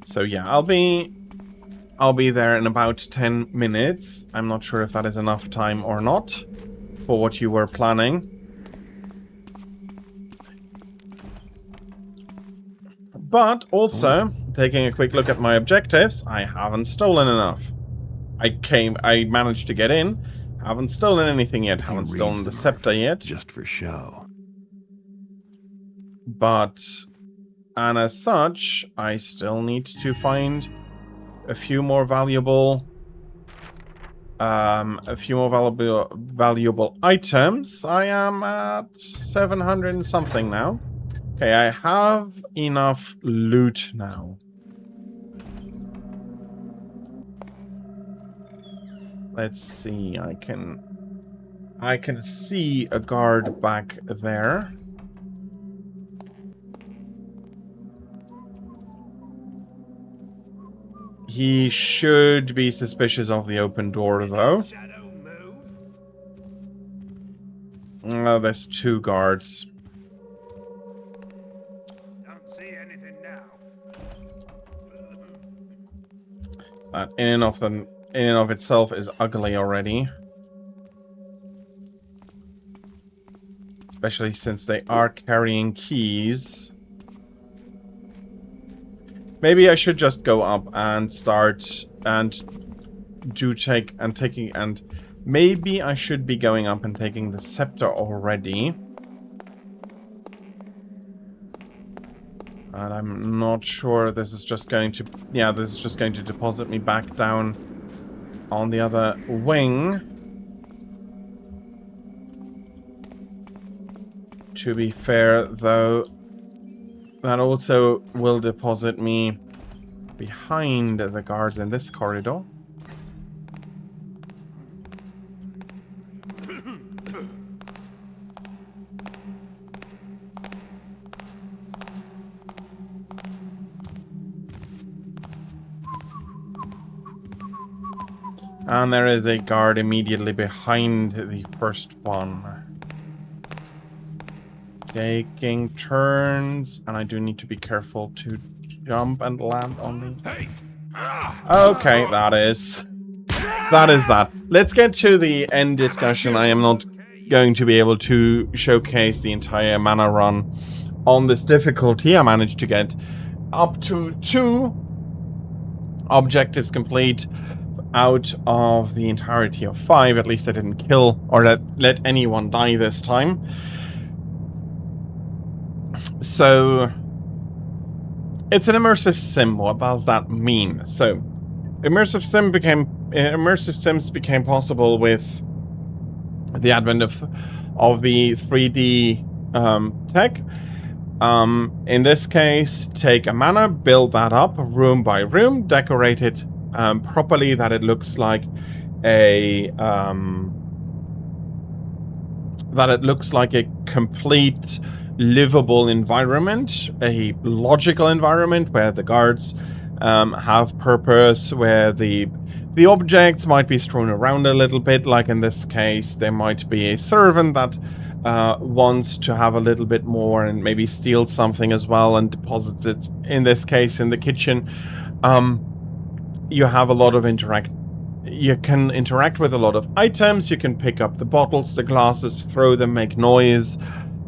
So yeah, I'll be there in about 10 minutes. I'm not sure if that is enough time or not for what you were planning. But also, taking a quick look at my objectives, I haven't stolen enough. I managed to get in, haven't stolen anything yet, haven't stolen the scepter yet. Just for show. But, and as such, I still need to find a few more valuable a few more valuable items. I am at 700 and something now. Okay, I have enough loot now. Let's see, I can see a guard back there. He should be suspicious of the open door, though. Oh, there's 2 guards. Don't see anything now. That in and of itself is ugly already. Especially since they are carrying keys. Maybe I should just go up and start and maybe I should be going up and taking the scepter already. And I'm not sure this is just going to... Yeah, this is just going to deposit me back down on the other wing. To be fair, though, that also will deposit me behind the guards in this corridor. And there is a guard immediately behind the first one. Taking turns, and I do need to be careful to jump and land on the... Okay, that is that. Let's get to the end discussion. I am not going to be able to showcase the entire mana run on this difficulty. I managed to get up to 2 objectives complete out of the entirety of 5. At least I didn't kill or let anyone die this time. So it's an immersive sim. What does that mean? So immersive sims became possible with the advent of the 3D tech. In this case, take a manor, build that up room by room, decorate it properly that it looks like a complete livable environment, a logical environment where the guards have purpose, where the objects might be strewn around a little bit, like in this case there might be a servant that wants to have a little bit more and maybe steal something as well and deposits it, in this case, in the kitchen. You have a lot of you can interact with a lot of items. You can pick up the bottles, the glasses, throw them, make noise,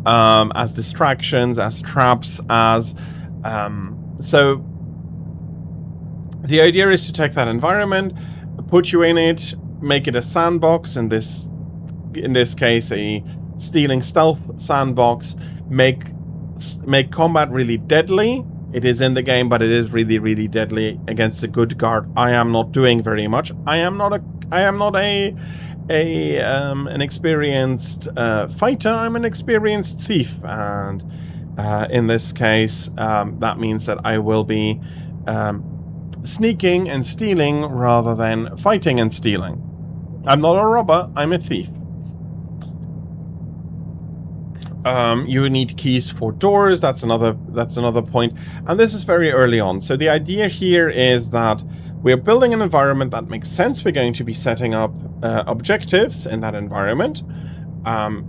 as distractions, as traps, as... So the idea is to take that environment, put you in it, make it a sandbox, in this case a stealing stealth sandbox, make combat really deadly. It is in the game, but it is really, really deadly against a good guard. I am not doing very much. I am not an experienced fighter. I'm an experienced thief, and in this case, that means that I will be sneaking and stealing rather than fighting and stealing. I'm not a robber. I'm a thief. You need keys for doors. That's another point, and this is very early on. So the idea here is that we're building an environment that makes sense. We're going to be setting up objectives in that environment.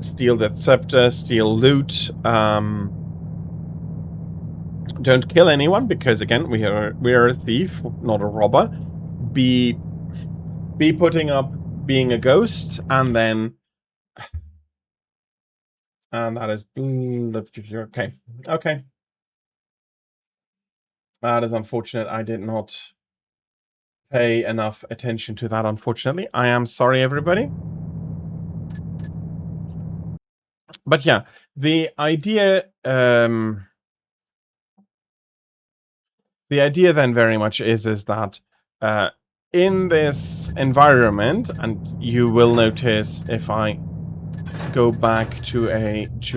Steal that scepter, steal loot. Don't kill anyone, because again, we are a thief, not a robber. Be putting up being a ghost, and then... And that is... Okay. Okay. That is unfortunate. I did not pay enough attention to that, unfortunately. I am sorry, everybody. But yeah, the idea then very much is that in this environment, and you will notice if I go back to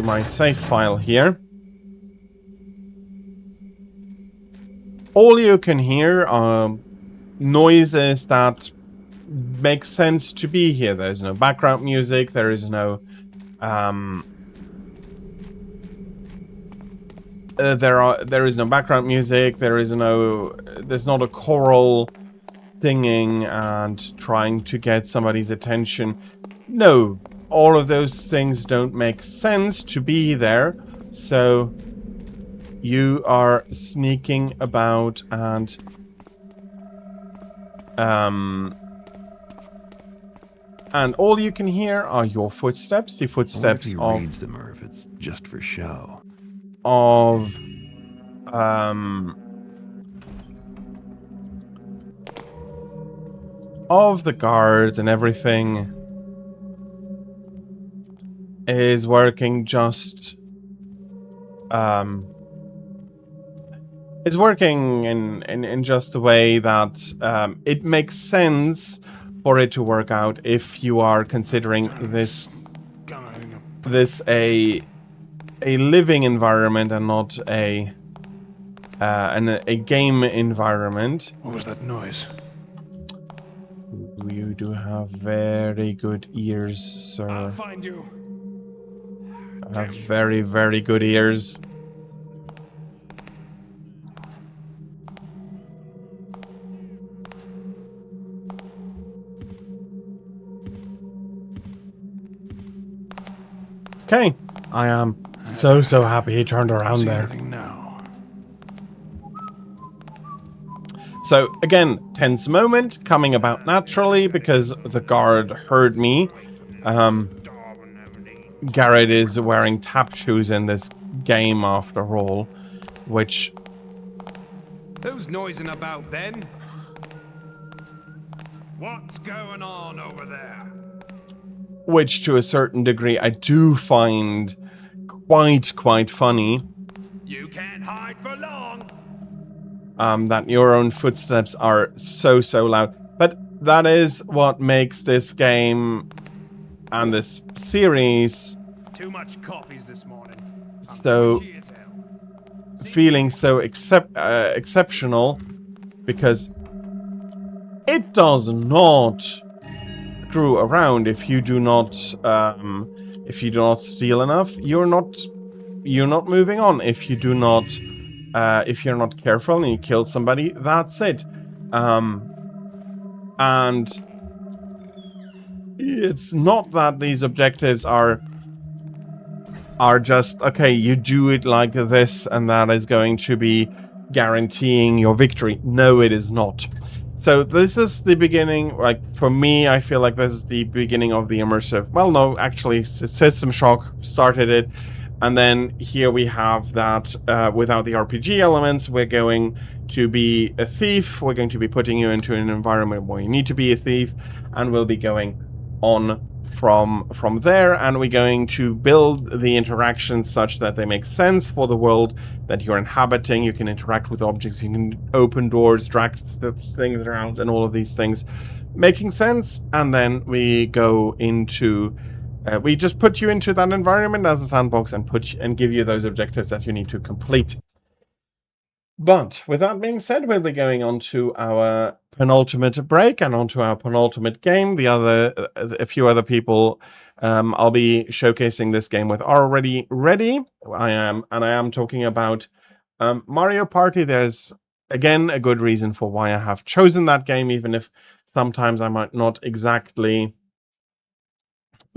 my save file here, all you can hear are noises that make sense to be here. There's no background music, there is no there is no background music, there's not a choral singing and trying to get somebody's attention. No, all of those things don't make sense to be there. So you are sneaking about and all you can hear are your footsteps, the I wonder if footsteps he of reads them or if it's just for show. of the guards, and everything is working just is working in just a way that it makes sense for it to work out if you are considering this a living environment and not a game environment. What was that noise? You do have very good ears, sir. I'll find you. You have very, very good ears. Okay, I am so happy he turned around there. Now. So again, tense moment coming about naturally because the guard heard me. Garrett is wearing tap shoes in this game after all, which... Who's noising about then? What's going on over there? Which to a certain degree I do find quite funny. You can't hide for long. That your own footsteps are so loud. But that is what makes this game and this series Too much coffees this morning. so feeling so exceptional, because it does not screw around. If you do not steal enough, you're not moving on. If you do not if you're not careful and you kill somebody, that's it. And it's not that these objectives are just, okay, you do it like this and that is going to be guaranteeing your victory. No, it is not. So this is the beginning, like, for me, I feel like this is the beginning of the immersive. Well, no, actually, System Shock started it. And then here we have that without the RPG elements, we're going to be a thief. We're going to be putting you into an environment where you need to be a thief, and we'll be going on from there, and we're going to build the interactions such that they make sense for the world that you're inhabiting. You can interact with objects, you can open doors, drag things around, and all of these things making sense. And then we go into we just put you into that environment as a sandbox and give you those objectives that you need to complete. But with that being said, we'll be going on to our penultimate break and onto our penultimate game. A few other people I'll be showcasing this game with are already ready. I am talking about Mario Party. There's again a good reason for why I have chosen that game, even if sometimes I might not exactly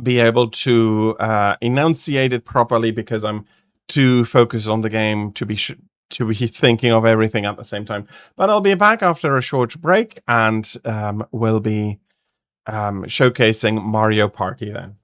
be able to enunciate it properly because I'm too focused on the game to be thinking of everything at the same time. But I'll be back after a short break, and we'll be showcasing Mario Party then.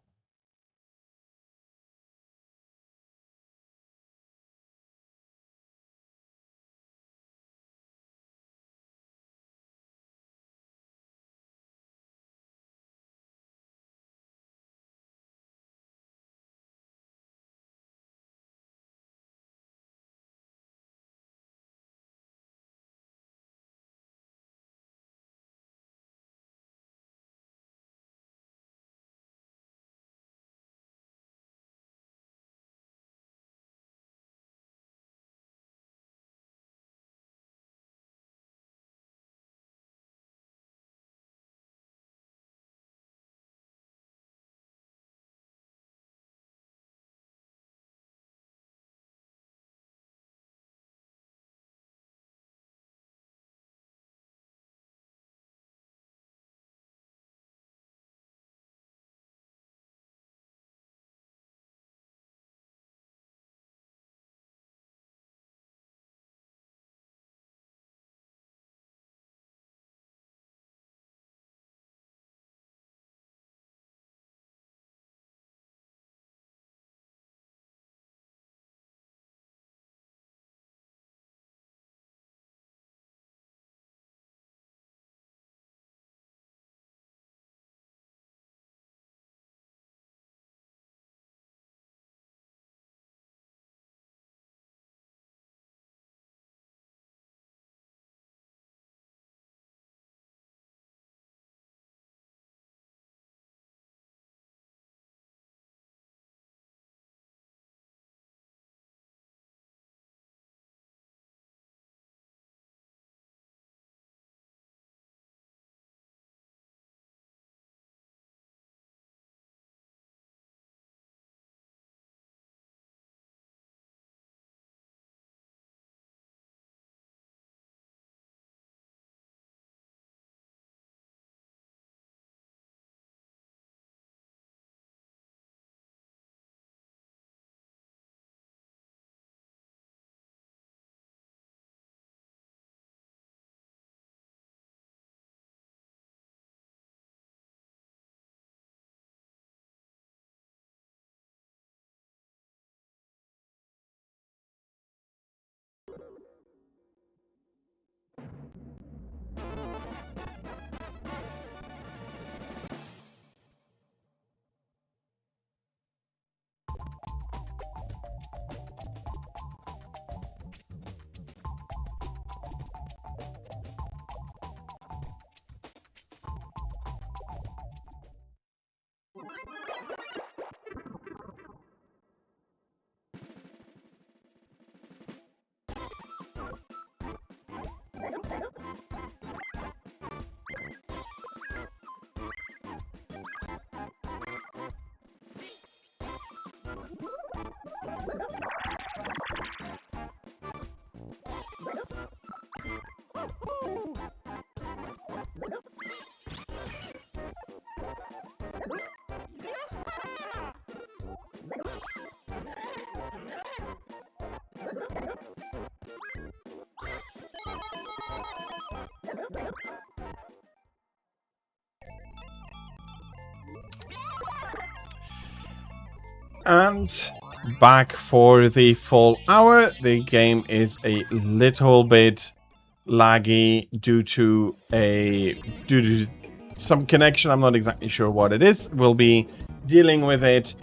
And back for the full hour. The game is a little bit laggy due to some connection. I'm not exactly sure what it is. We'll be dealing with it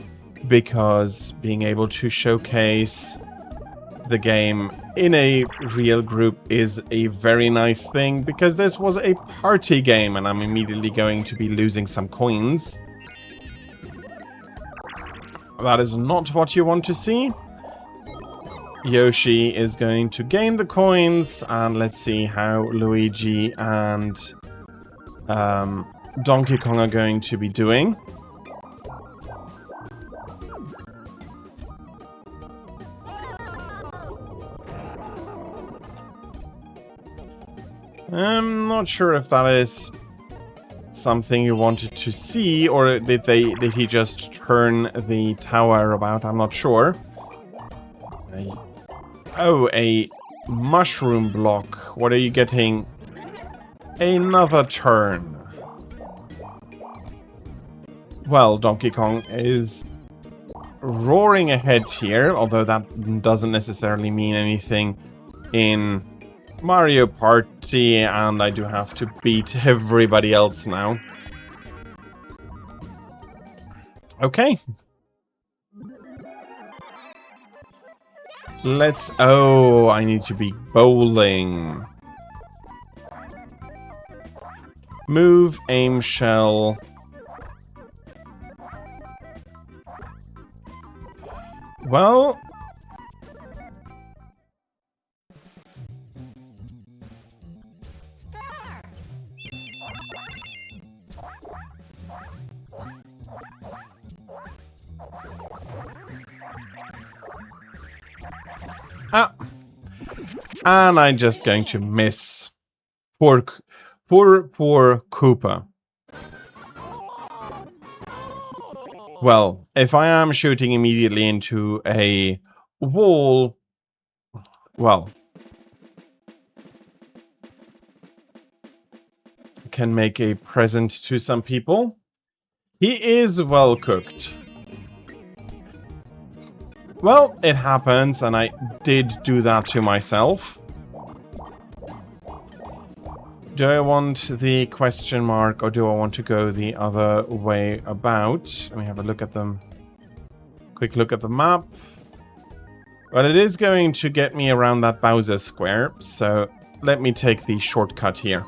because being able to showcase the game in a real group is a very nice thing, because this was a party game and I'm immediately going to be losing some coins. That is not what you want to see. Yoshi is going to gain the coins, and let's see how Luigi and Donkey Kong are going to be doing. I'm not sure if that is something you wanted to see, or did he just turn the tower about? I'm not sure. Oh, a mushroom block. What are you getting? Another turn. Well, Donkey Kong is roaring ahead here, although that doesn't necessarily mean anything in Mario Party, and I do have to beat everybody else now. Okay. Oh, I need to be bowling. Move, aim, shell. Well... Ah. And I'm just going to miss. Poor Koopa. Well, if I am shooting immediately into a wall, well, can make a present to some people. He is well cooked. Well, it happens, and I did do that to myself. Do I want the question mark, or do I want to go the other way about? Let me have a look at them. Quick look at the map. But it is going to get me around that Bowser square, so let me take the shortcut here.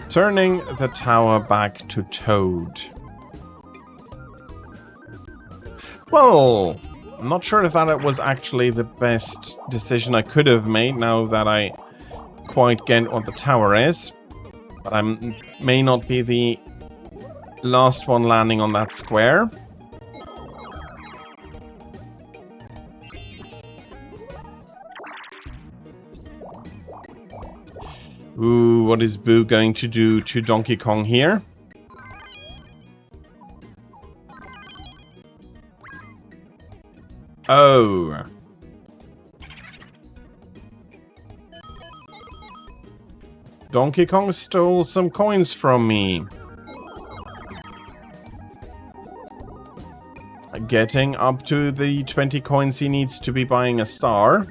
Turning the tower back to Toad. Well, I'm not sure if that was actually the best decision I could have made, now that I quite get what the tower is. But I may not be the last one landing on that square. Ooh, what is Boo going to do to Donkey Kong here? Oh. Donkey Kong stole some coins from me. Getting up to the 20 coins he needs to be buying a star.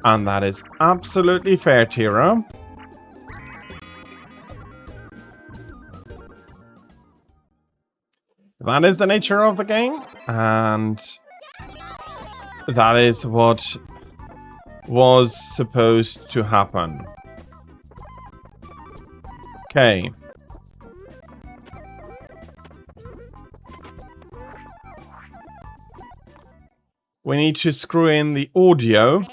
And that is absolutely fair, Tira. That is the nature of the game, and that is what was supposed to happen. Okay. We need to screw in the audio.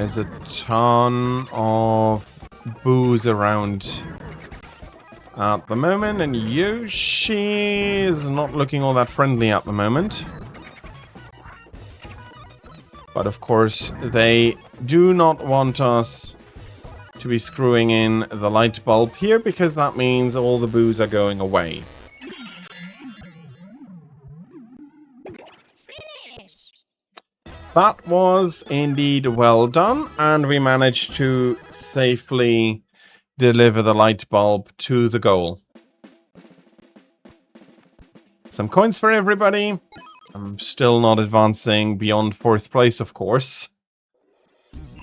There's a ton of booze around at the moment, and Yoshi is not looking all that friendly at the moment. But of course, they do not want us to be screwing in the light bulb here, because that means all the booze are going away. That was indeed well done, and we managed to safely deliver the light bulb to the goal. Some coins for everybody. I'm still not advancing beyond 4th place, of course.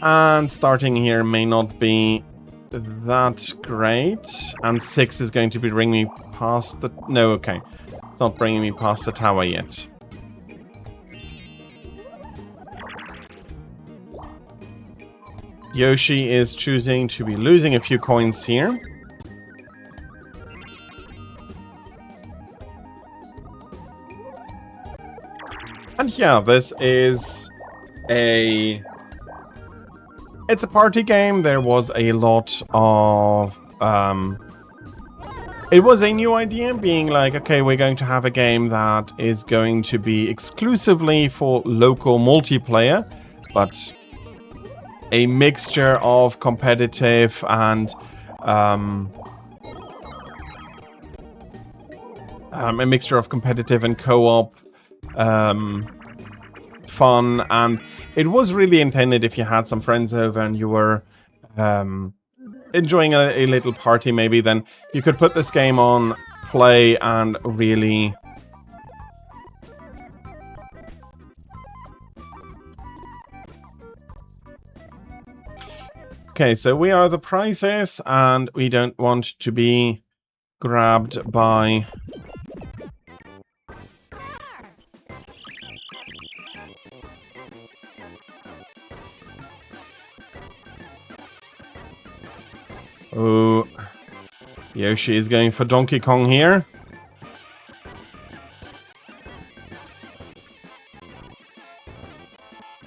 And starting here may not be that great. And 6 is going to be bringing me past the... No, okay. It's not bringing me past the tower yet. Yoshi is choosing to be losing a few coins here. And yeah, this is a... It's a party game. There was a lot of... It was a new idea, being like, okay, we're going to have a game that is going to be exclusively for local multiplayer, but a mixture of competitive and co-op fun. And it was really intended if you had some friends over and you were enjoying a little party, maybe, then you could put this game on, play, and really okay, so we are the prizes, and we don't want to be grabbed by... Oh, Yoshi is going for Donkey Kong here.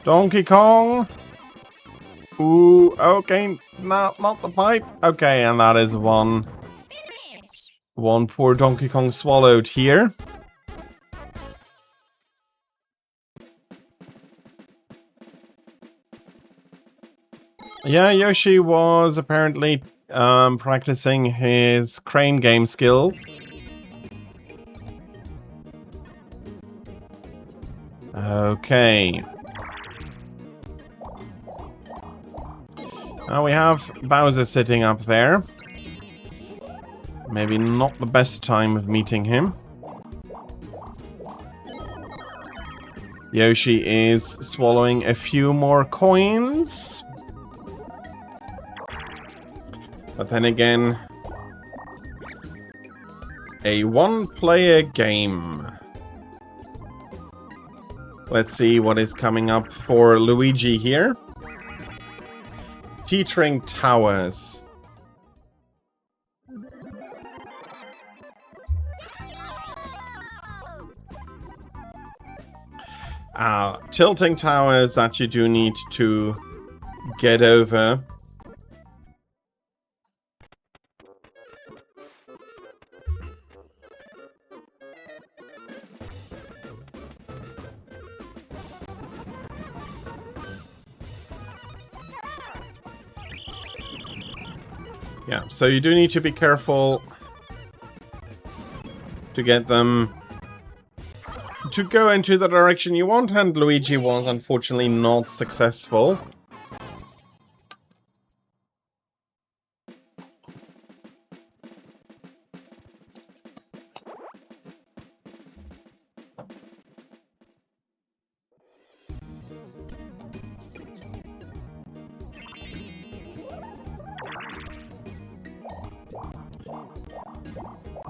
Donkey Kong! Ooh, okay, not the pipe. Okay, and that is one poor Donkey Kong swallowed here. Yeah, Yoshi was apparently practicing his crane game skill. Okay. Now we have Bowser sitting up there. Maybe not the best time of meeting him. Yoshi is swallowing a few more coins. But then again, a one-player game. Let's see what is coming up for Luigi here. Teetering Towers. Tilting towers that you do need to get over. Yeah, so you do need to be careful to get them to go into the direction you want, and Luigi was unfortunately not successful.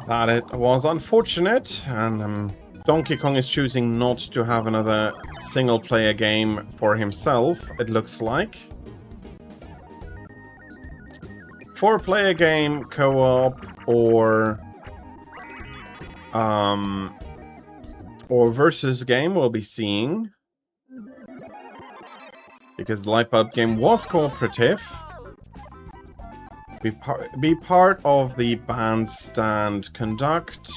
That it was unfortunate, and Donkey Kong is choosing not to have another single-player game for himself, it looks like. 4-player game, co-op, or versus game we'll be seeing. because the light bulb game was cooperative. Be part of the bandstand conduct.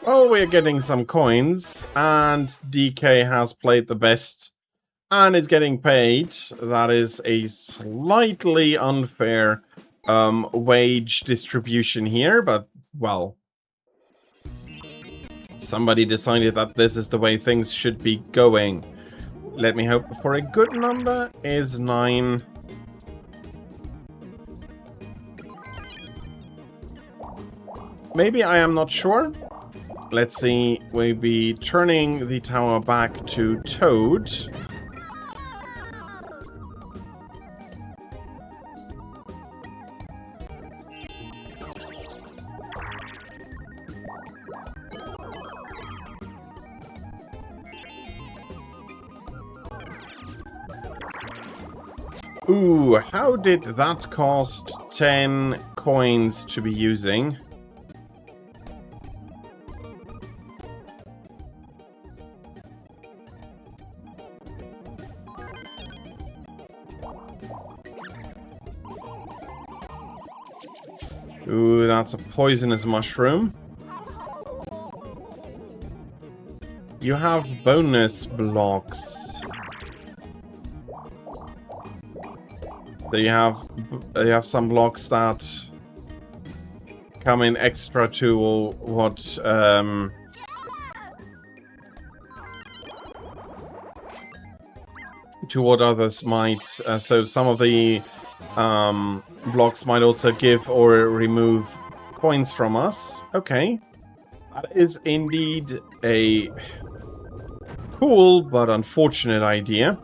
Well, we're getting some coins, and DK has played the best and is getting paid. That is a slightly unfair wage distribution here, but, well, somebody decided that this is the way things should be going. Let me hope for a good number is 9. Maybe, I am not sure. Let's see, we'll be turning the tower back to Toad. Ooh, how did that cost 10 coins to be using? Ooh, that's a poisonous mushroom. You have bonus blocks. So you have some blocks that come in extra to what others might. So some of the blocks might also give or remove coins from us. Okay. That is indeed a cool but unfortunate idea.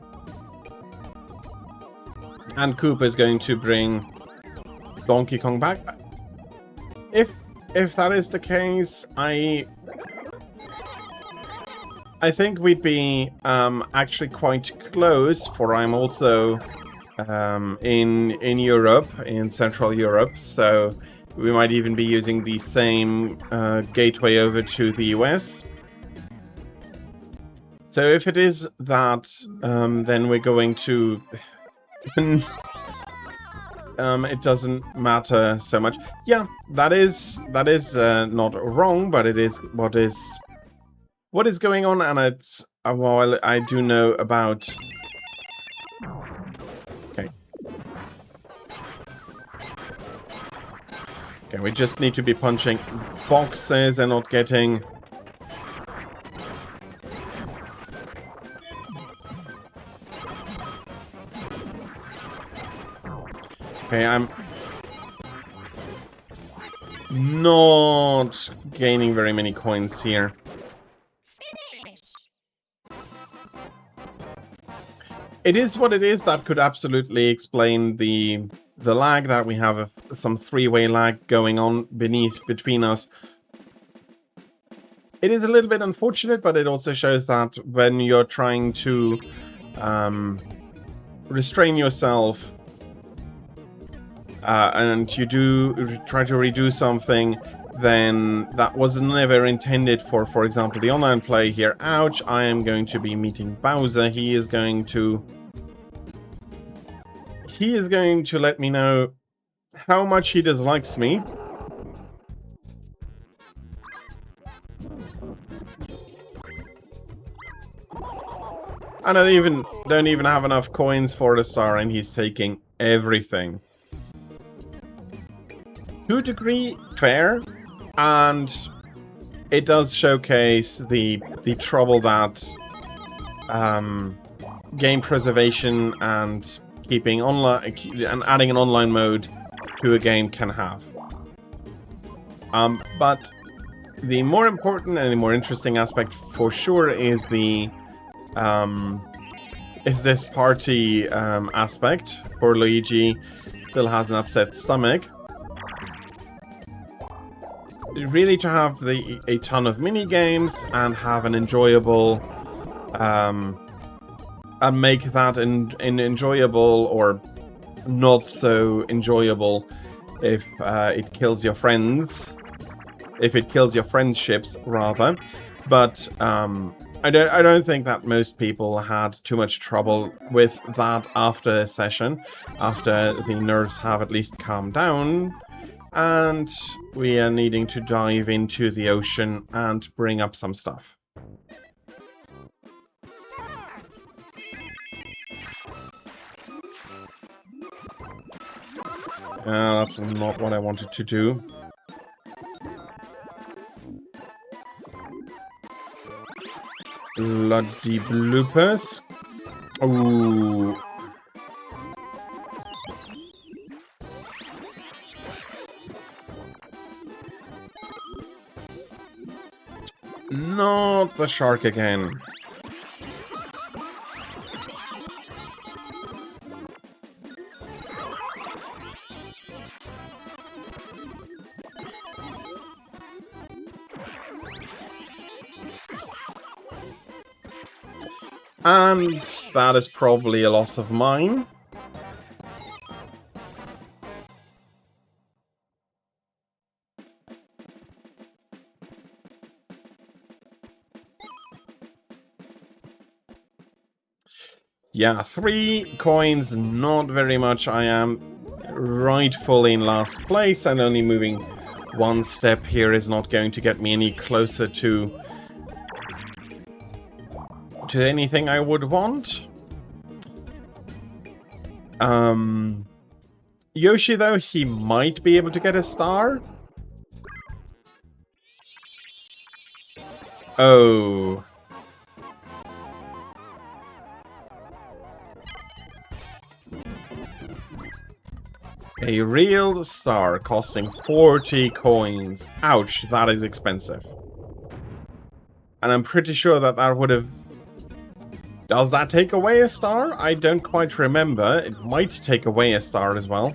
And Koopa is going to bring Donkey Kong back. If that is the case, I think we'd be actually quite close, for I'm also in Europe, in Central Europe, so we might even be using the same gateway over to the US. So if it is that, then we're going to... it doesn't matter so much. Yeah, that is not wrong, but it is what is going on, and it's while I do know about. Okay, we just need to be punching boxes and not getting. Okay, I'm not gaining very many coins here. It is what it is. That could absolutely explain the lag that we have, some three-way lag going on between us. It is a little bit unfortunate, but it also shows that when you're trying to restrain yourself and you do try to redo something, then that was never intended for example, the online play here. Ouch, I am going to be meeting Bowser. He is going to let me know how much he dislikes me. And I don't even have enough coins for the star, and he's taking everything. To a degree, fair, and it does showcase the trouble that game preservation and keeping online and adding an online mode to a game can have. But the more important and the more interesting aspect for sure is this party aspect. Poor Luigi still has an upset stomach. Really, to have a ton of mini games and have an enjoyable and make that an enjoyable or not so enjoyable if it kills your friends. If it kills your friendships, rather. But I don't think that most people had too much trouble with that after a session, after the nerves have at least calmed down, and we are needing to dive into the ocean and bring up some stuff. That's not what I wanted to do. Bloody bloopers. Ooh. Not the shark again. And that is probably a loss of mine. Yeah, 3 coins, not very much. I am rightfully in last place, and only moving 1 step here is not going to get me any closer to anything I would want. Yoshi, though, he might be able to get a star. Oh. A real star costing 40 coins. Ouch, that is expensive. And I'm pretty sure that that would have... Does that take away a star? I don't quite remember. It might take away a star as well.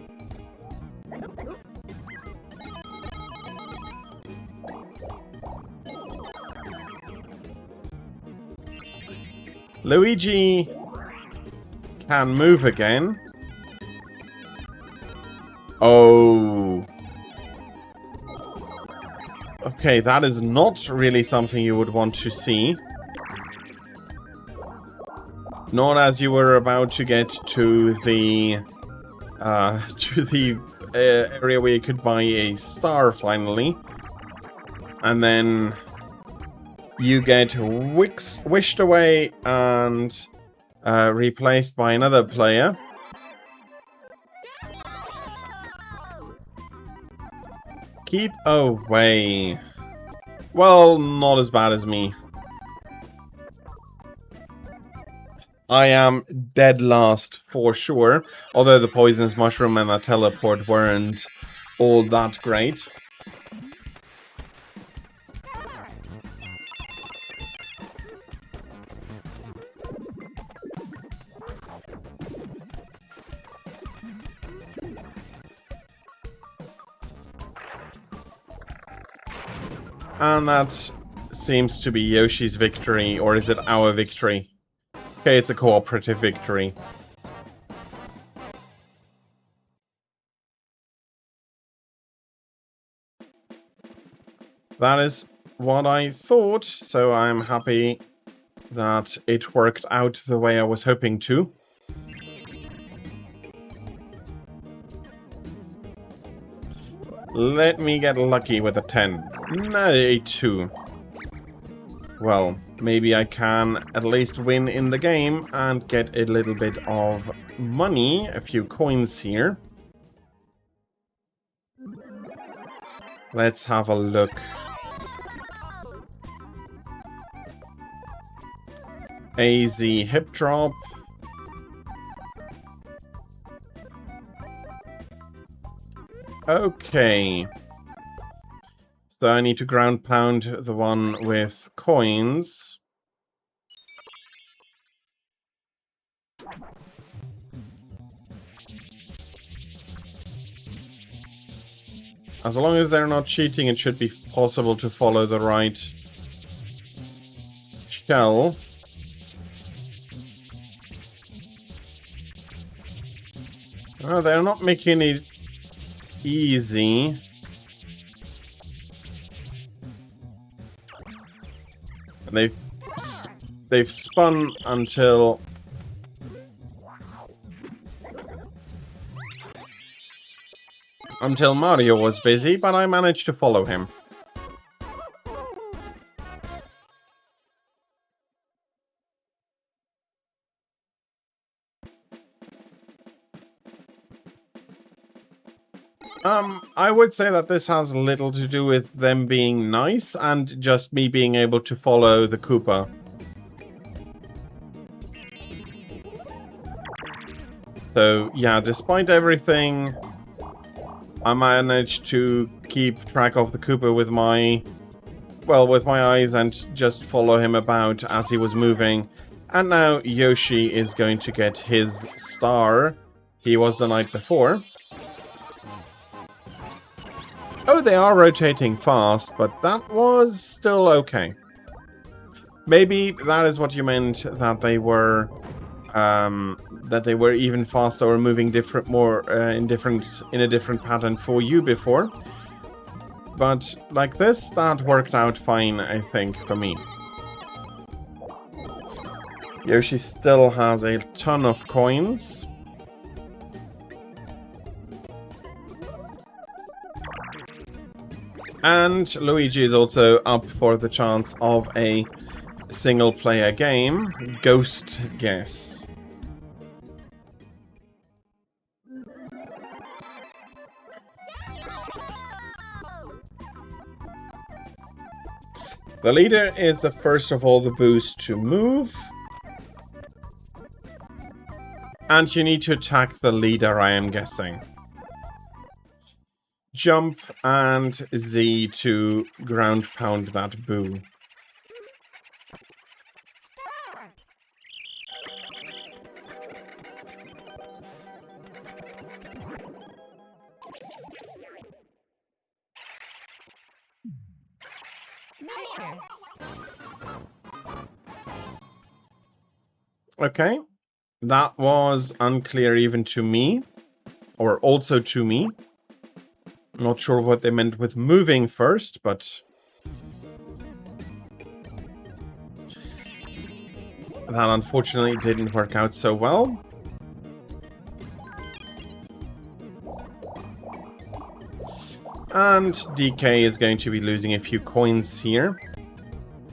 Luigi can move again. Oh. Okay, that is not really something you would want to see. Not as you were about to get to the area where you could buy a star finally, and then you get wished away and replaced by another player. Keep away. Well, not as bad as me. I am dead last for sure, although the poisonous mushroom and the teleport weren't all that great. And that seems to be Yoshi's victory, or is it our victory? Okay, it's a cooperative victory. That is what I thought, so I'm happy that it worked out the way I was hoping to. Let me get lucky with a 10. No, a 2. Well, maybe I can at least win in the game and get a little bit of money, a few coins here. Let's have a look. AZ hip drop. Okay. So I need to ground pound the one with coins. As long as they're not cheating, it should be possible to follow the right shell. Oh, they're not making it easy. And they've spun until Mario was busy, but I managed to follow him. I would say that this has little to do with them being nice and just me being able to follow the Koopa. So, yeah, despite everything, I managed to keep track of the Koopa with my eyes and just follow him about as he was moving. And now Yoshi is going to get his star. He was the night before. Oh, they are rotating fast, but that was still okay. Maybe that is what you meant, that they were even faster or moving in a different pattern for you before. But like this, that worked out fine, I think, for me. Yoshi still has a ton of coins. And Luigi is also up for the chance of a single-player game, Ghost Guess. The leader is the first of all the boos to move. And you need to attack the leader, I am guessing. Jump and Z to ground pound that boo. Okay. That was unclear even to me. Or also to me. Not sure what they meant with moving first, but that unfortunately didn't work out so well. And DK is going to be losing a few coins here.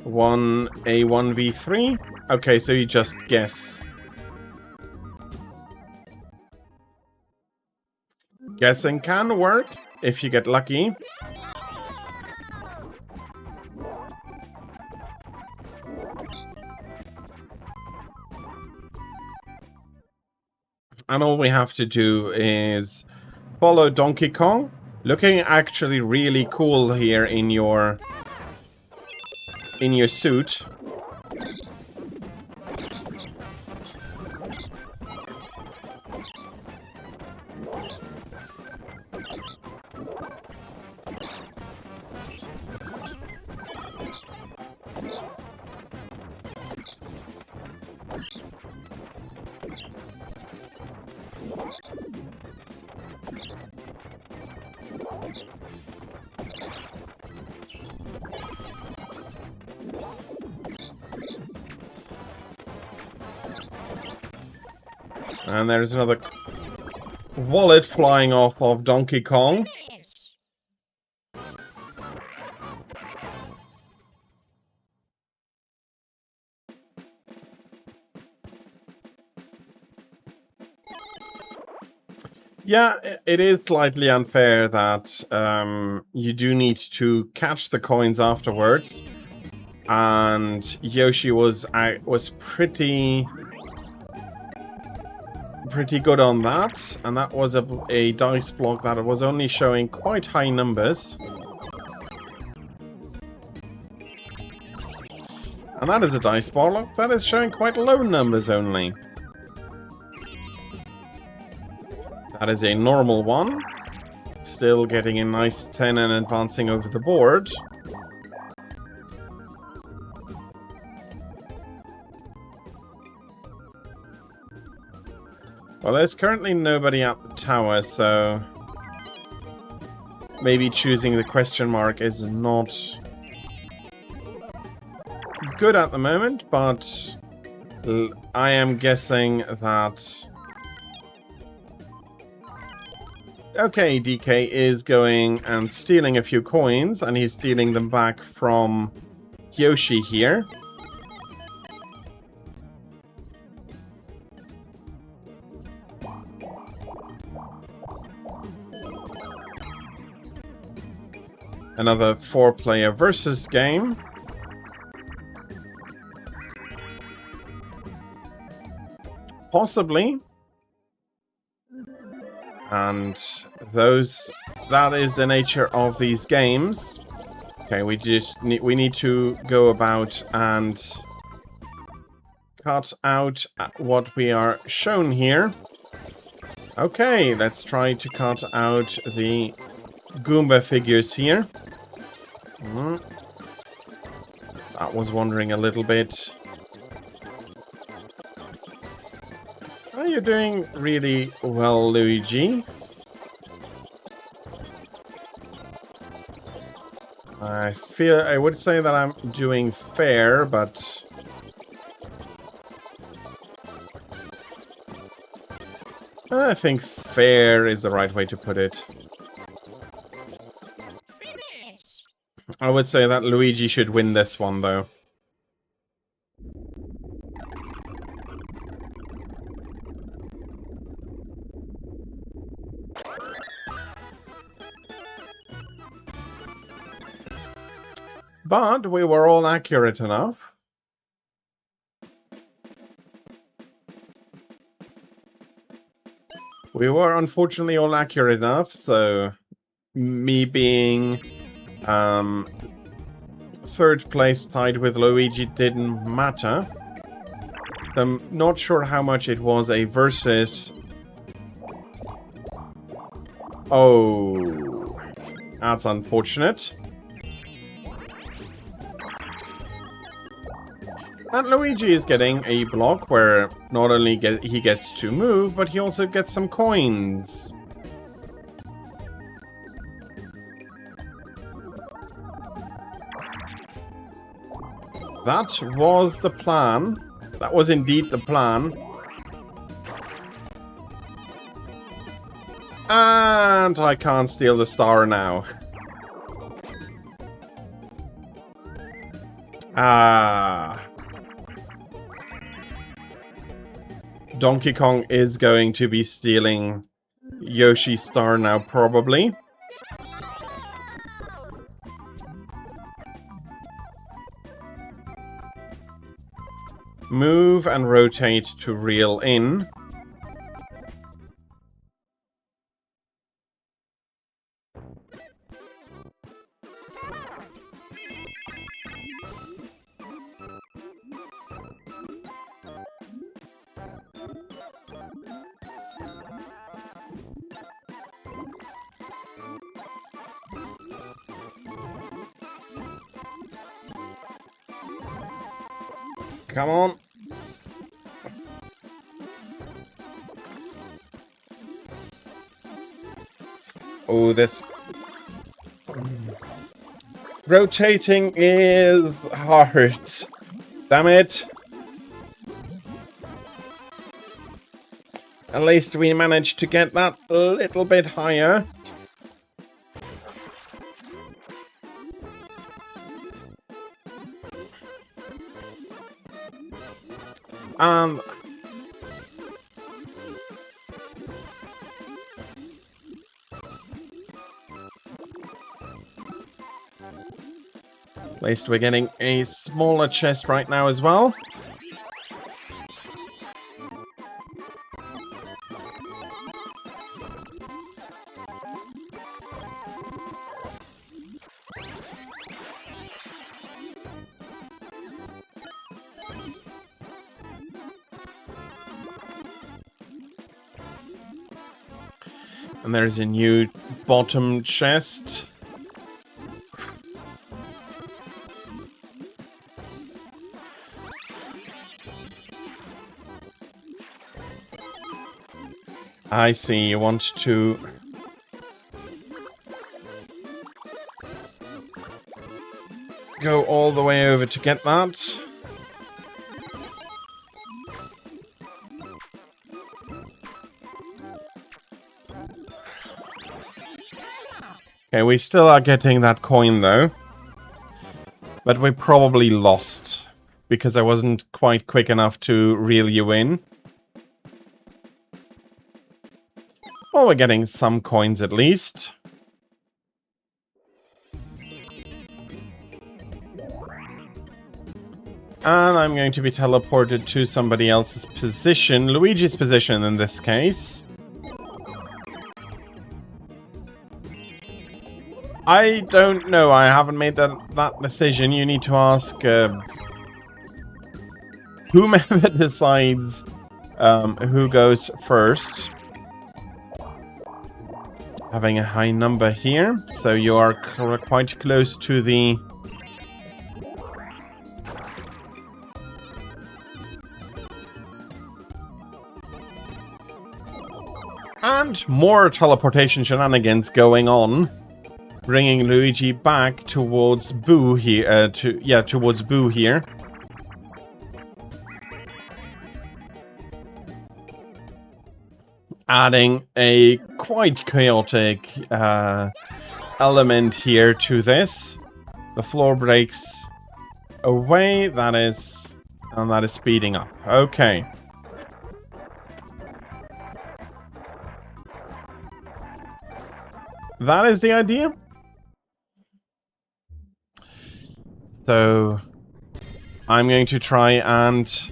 A 1v3. Okay, so you just guess. Guessing can work if you get lucky. And all we have to do is follow Donkey Kong. Looking actually really cool here in your suit. And there's another wallet flying off of Donkey Kong. Yeah, it is slightly unfair that you do need to catch the coins afterwards. and Yoshi was pretty good on that, and that was a dice block that was only showing quite high numbers. And that is a dice block that is showing quite low numbers only. That is a normal one. Still getting a nice 10 and advancing over the board. Well, there's currently nobody at the tower, so maybe choosing the question mark is not good at the moment, but I am guessing that... Okay, DK is going and stealing a few coins, and he's stealing them back from Yoshi here. Another 4-player versus game. Possibly. And that is the nature of these games. Okay, we need to go about and cut out what we are shown here. Okay, let's try to cut out the Goomba figures here. That was wandering a little bit. Oh, you're doing really well, Luigi. I would say that I'm doing fair, but I think fair is the right way to put it. I would say that Luigi should win this one, though. But we were all accurate enough. We were unfortunately all accurate enough, so me being third place tied with Luigi didn't matter. I'm not sure how much it was a versus. Oh, that's unfortunate. And Luigi is getting a block where not only he gets to move, but he also gets some coins. That was the plan. That was indeed the plan. And I can't steal the star now. Donkey Kong is going to be stealing Yoshi's star now, probably. Move and rotate to reel in. Come on. Oh, this... rotating is hard. Damn it. At least we managed to get that a little bit higher. At least we're getting a smaller chest right now as well. And there's a new bottom chest. I see, you want to... go all the way over to get that. Okay, we still are getting that coin though. But we probably lost. Because I wasn't quite quick enough to reel you in. Well, we're getting some coins at least. And I'm going to be teleported to somebody else's position. Luigi's position in this case. I don't know. I haven't made that decision. You need to ask whomever decides who goes first. Having a high number here. So you are quite close to the... And more teleportation shenanigans going on. Bringing Luigi back towards Boo here, towards Boo here. Adding a quite chaotic element here to this. The floor breaks away, and that is speeding up. Okay. That is the idea. So, I'm going to try and...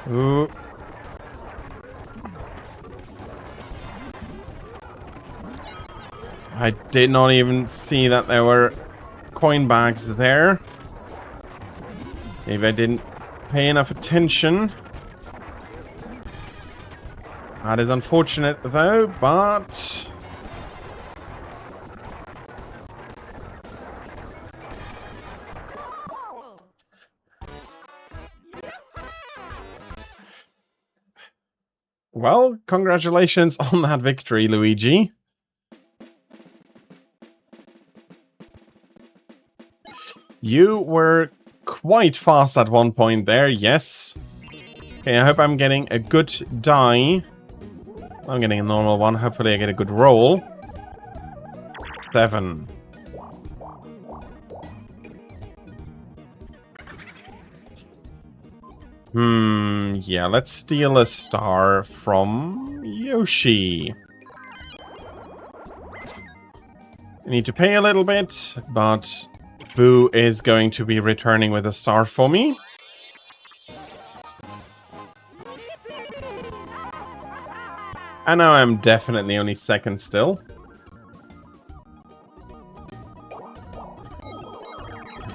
Ooh. I did not even see that there were coin bags there. Maybe I didn't pay enough attention. That is unfortunate though, but... Well, congratulations on that victory, Luigi. You were quite fast at one point there, yes. Okay, I hope I'm getting a good die. I'm getting a normal one. Hopefully I get a good roll. 7. Yeah, let's steal a star from Yoshi. I need to pay a little bit, but Boo is going to be returning with a star for me. And now I'm definitely only second still.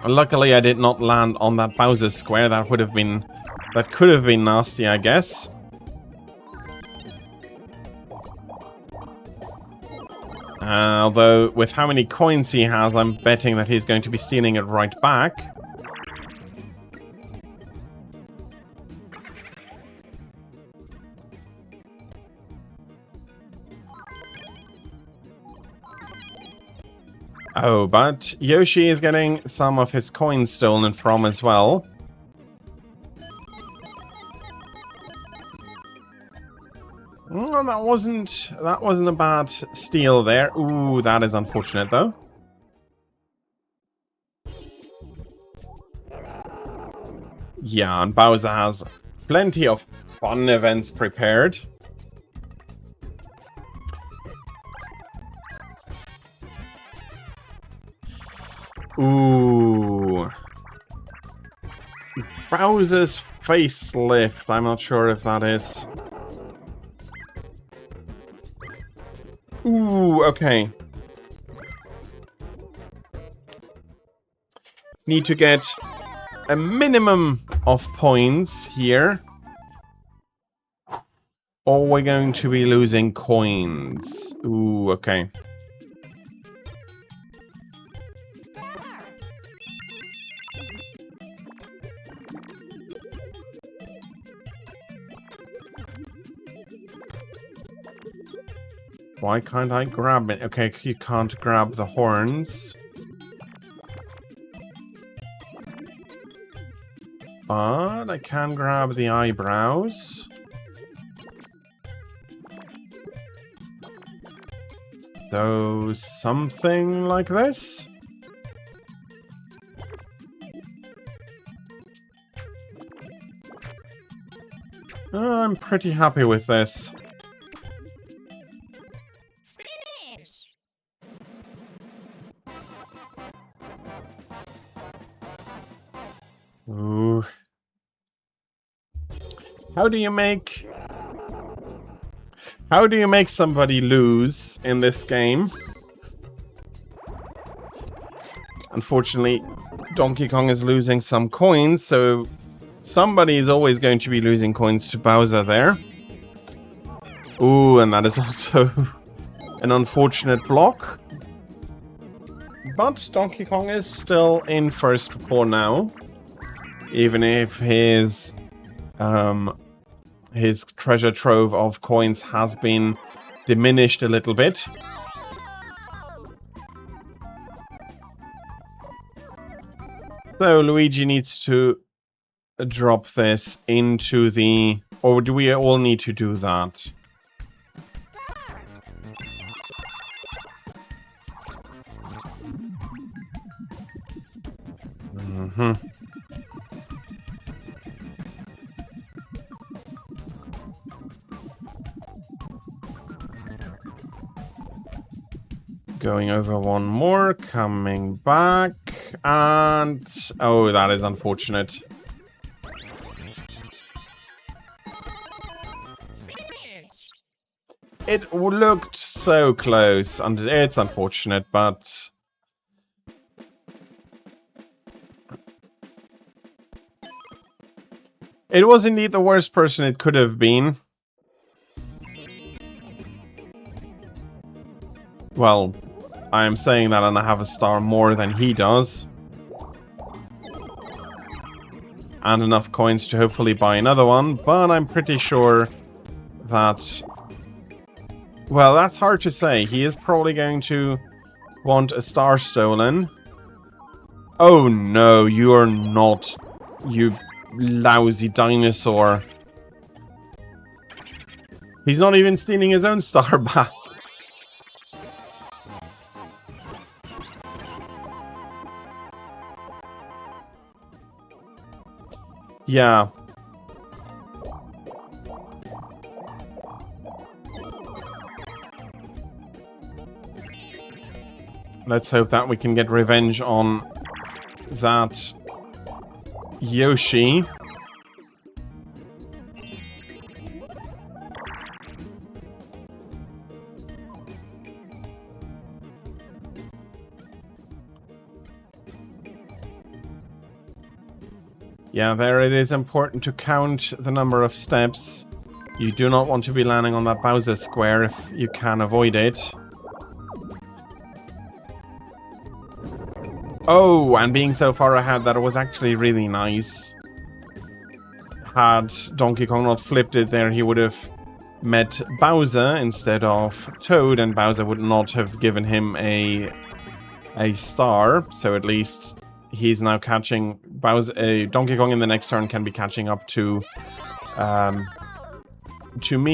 Luckily I did not land on that Bowser square. That could have been nasty, I guess. Although, with how many coins he has, I'm betting that he's going to be stealing it right back. Oh, but Yoshi is getting some of his coins stolen from as well. Well, that wasn't a bad steal there. Ooh, that is unfortunate though. Yeah, and Bowser has plenty of fun events prepared. Ooh. Bowser's facelift. I'm not sure if that is. Ooh, okay. Need to get a minimum of points here, or we're going to be losing coins. Ooh, okay. Why can't I grab it? Okay, you can't grab the horns. But I can grab the eyebrows. So, something like this? I'm pretty happy with this. Ooh. How do you make somebody lose in this game? Unfortunately, Donkey Kong is losing some coins, so somebody is always going to be losing coins to Bowser there. Ooh, and that is also an unfortunate block. But Donkey Kong is still in first for now. Even if his treasure trove of coins has been diminished a little bit. So Luigi needs to drop this into the... Or do we all need to do that? Mm-hmm. Going over one more, coming back, and... Oh, that is unfortunate. It looked so close, and it's unfortunate, but... It was indeed the worst person it could have been. Well, I am saying that and I have a star more than he does. And enough coins to hopefully buy another one, but I'm pretty sure that... Well, that's hard to say. He is probably going to want a star stolen. Oh no, you are not, you lousy dinosaur. He's not even stealing his own star back. Yeah. Let's hope that we can get revenge on that Yoshi. Yeah, there it is important to count the number of steps. You do not want to be landing on that Bowser square if you can avoid it. Oh, and being so far ahead, that was actually really nice. Had Donkey Kong not flipped it there, he would have met Bowser instead of Toad, and Bowser would not have given him a star. So at least he's now catching Bowser. Donkey Kong in the next turn can be catching up to me.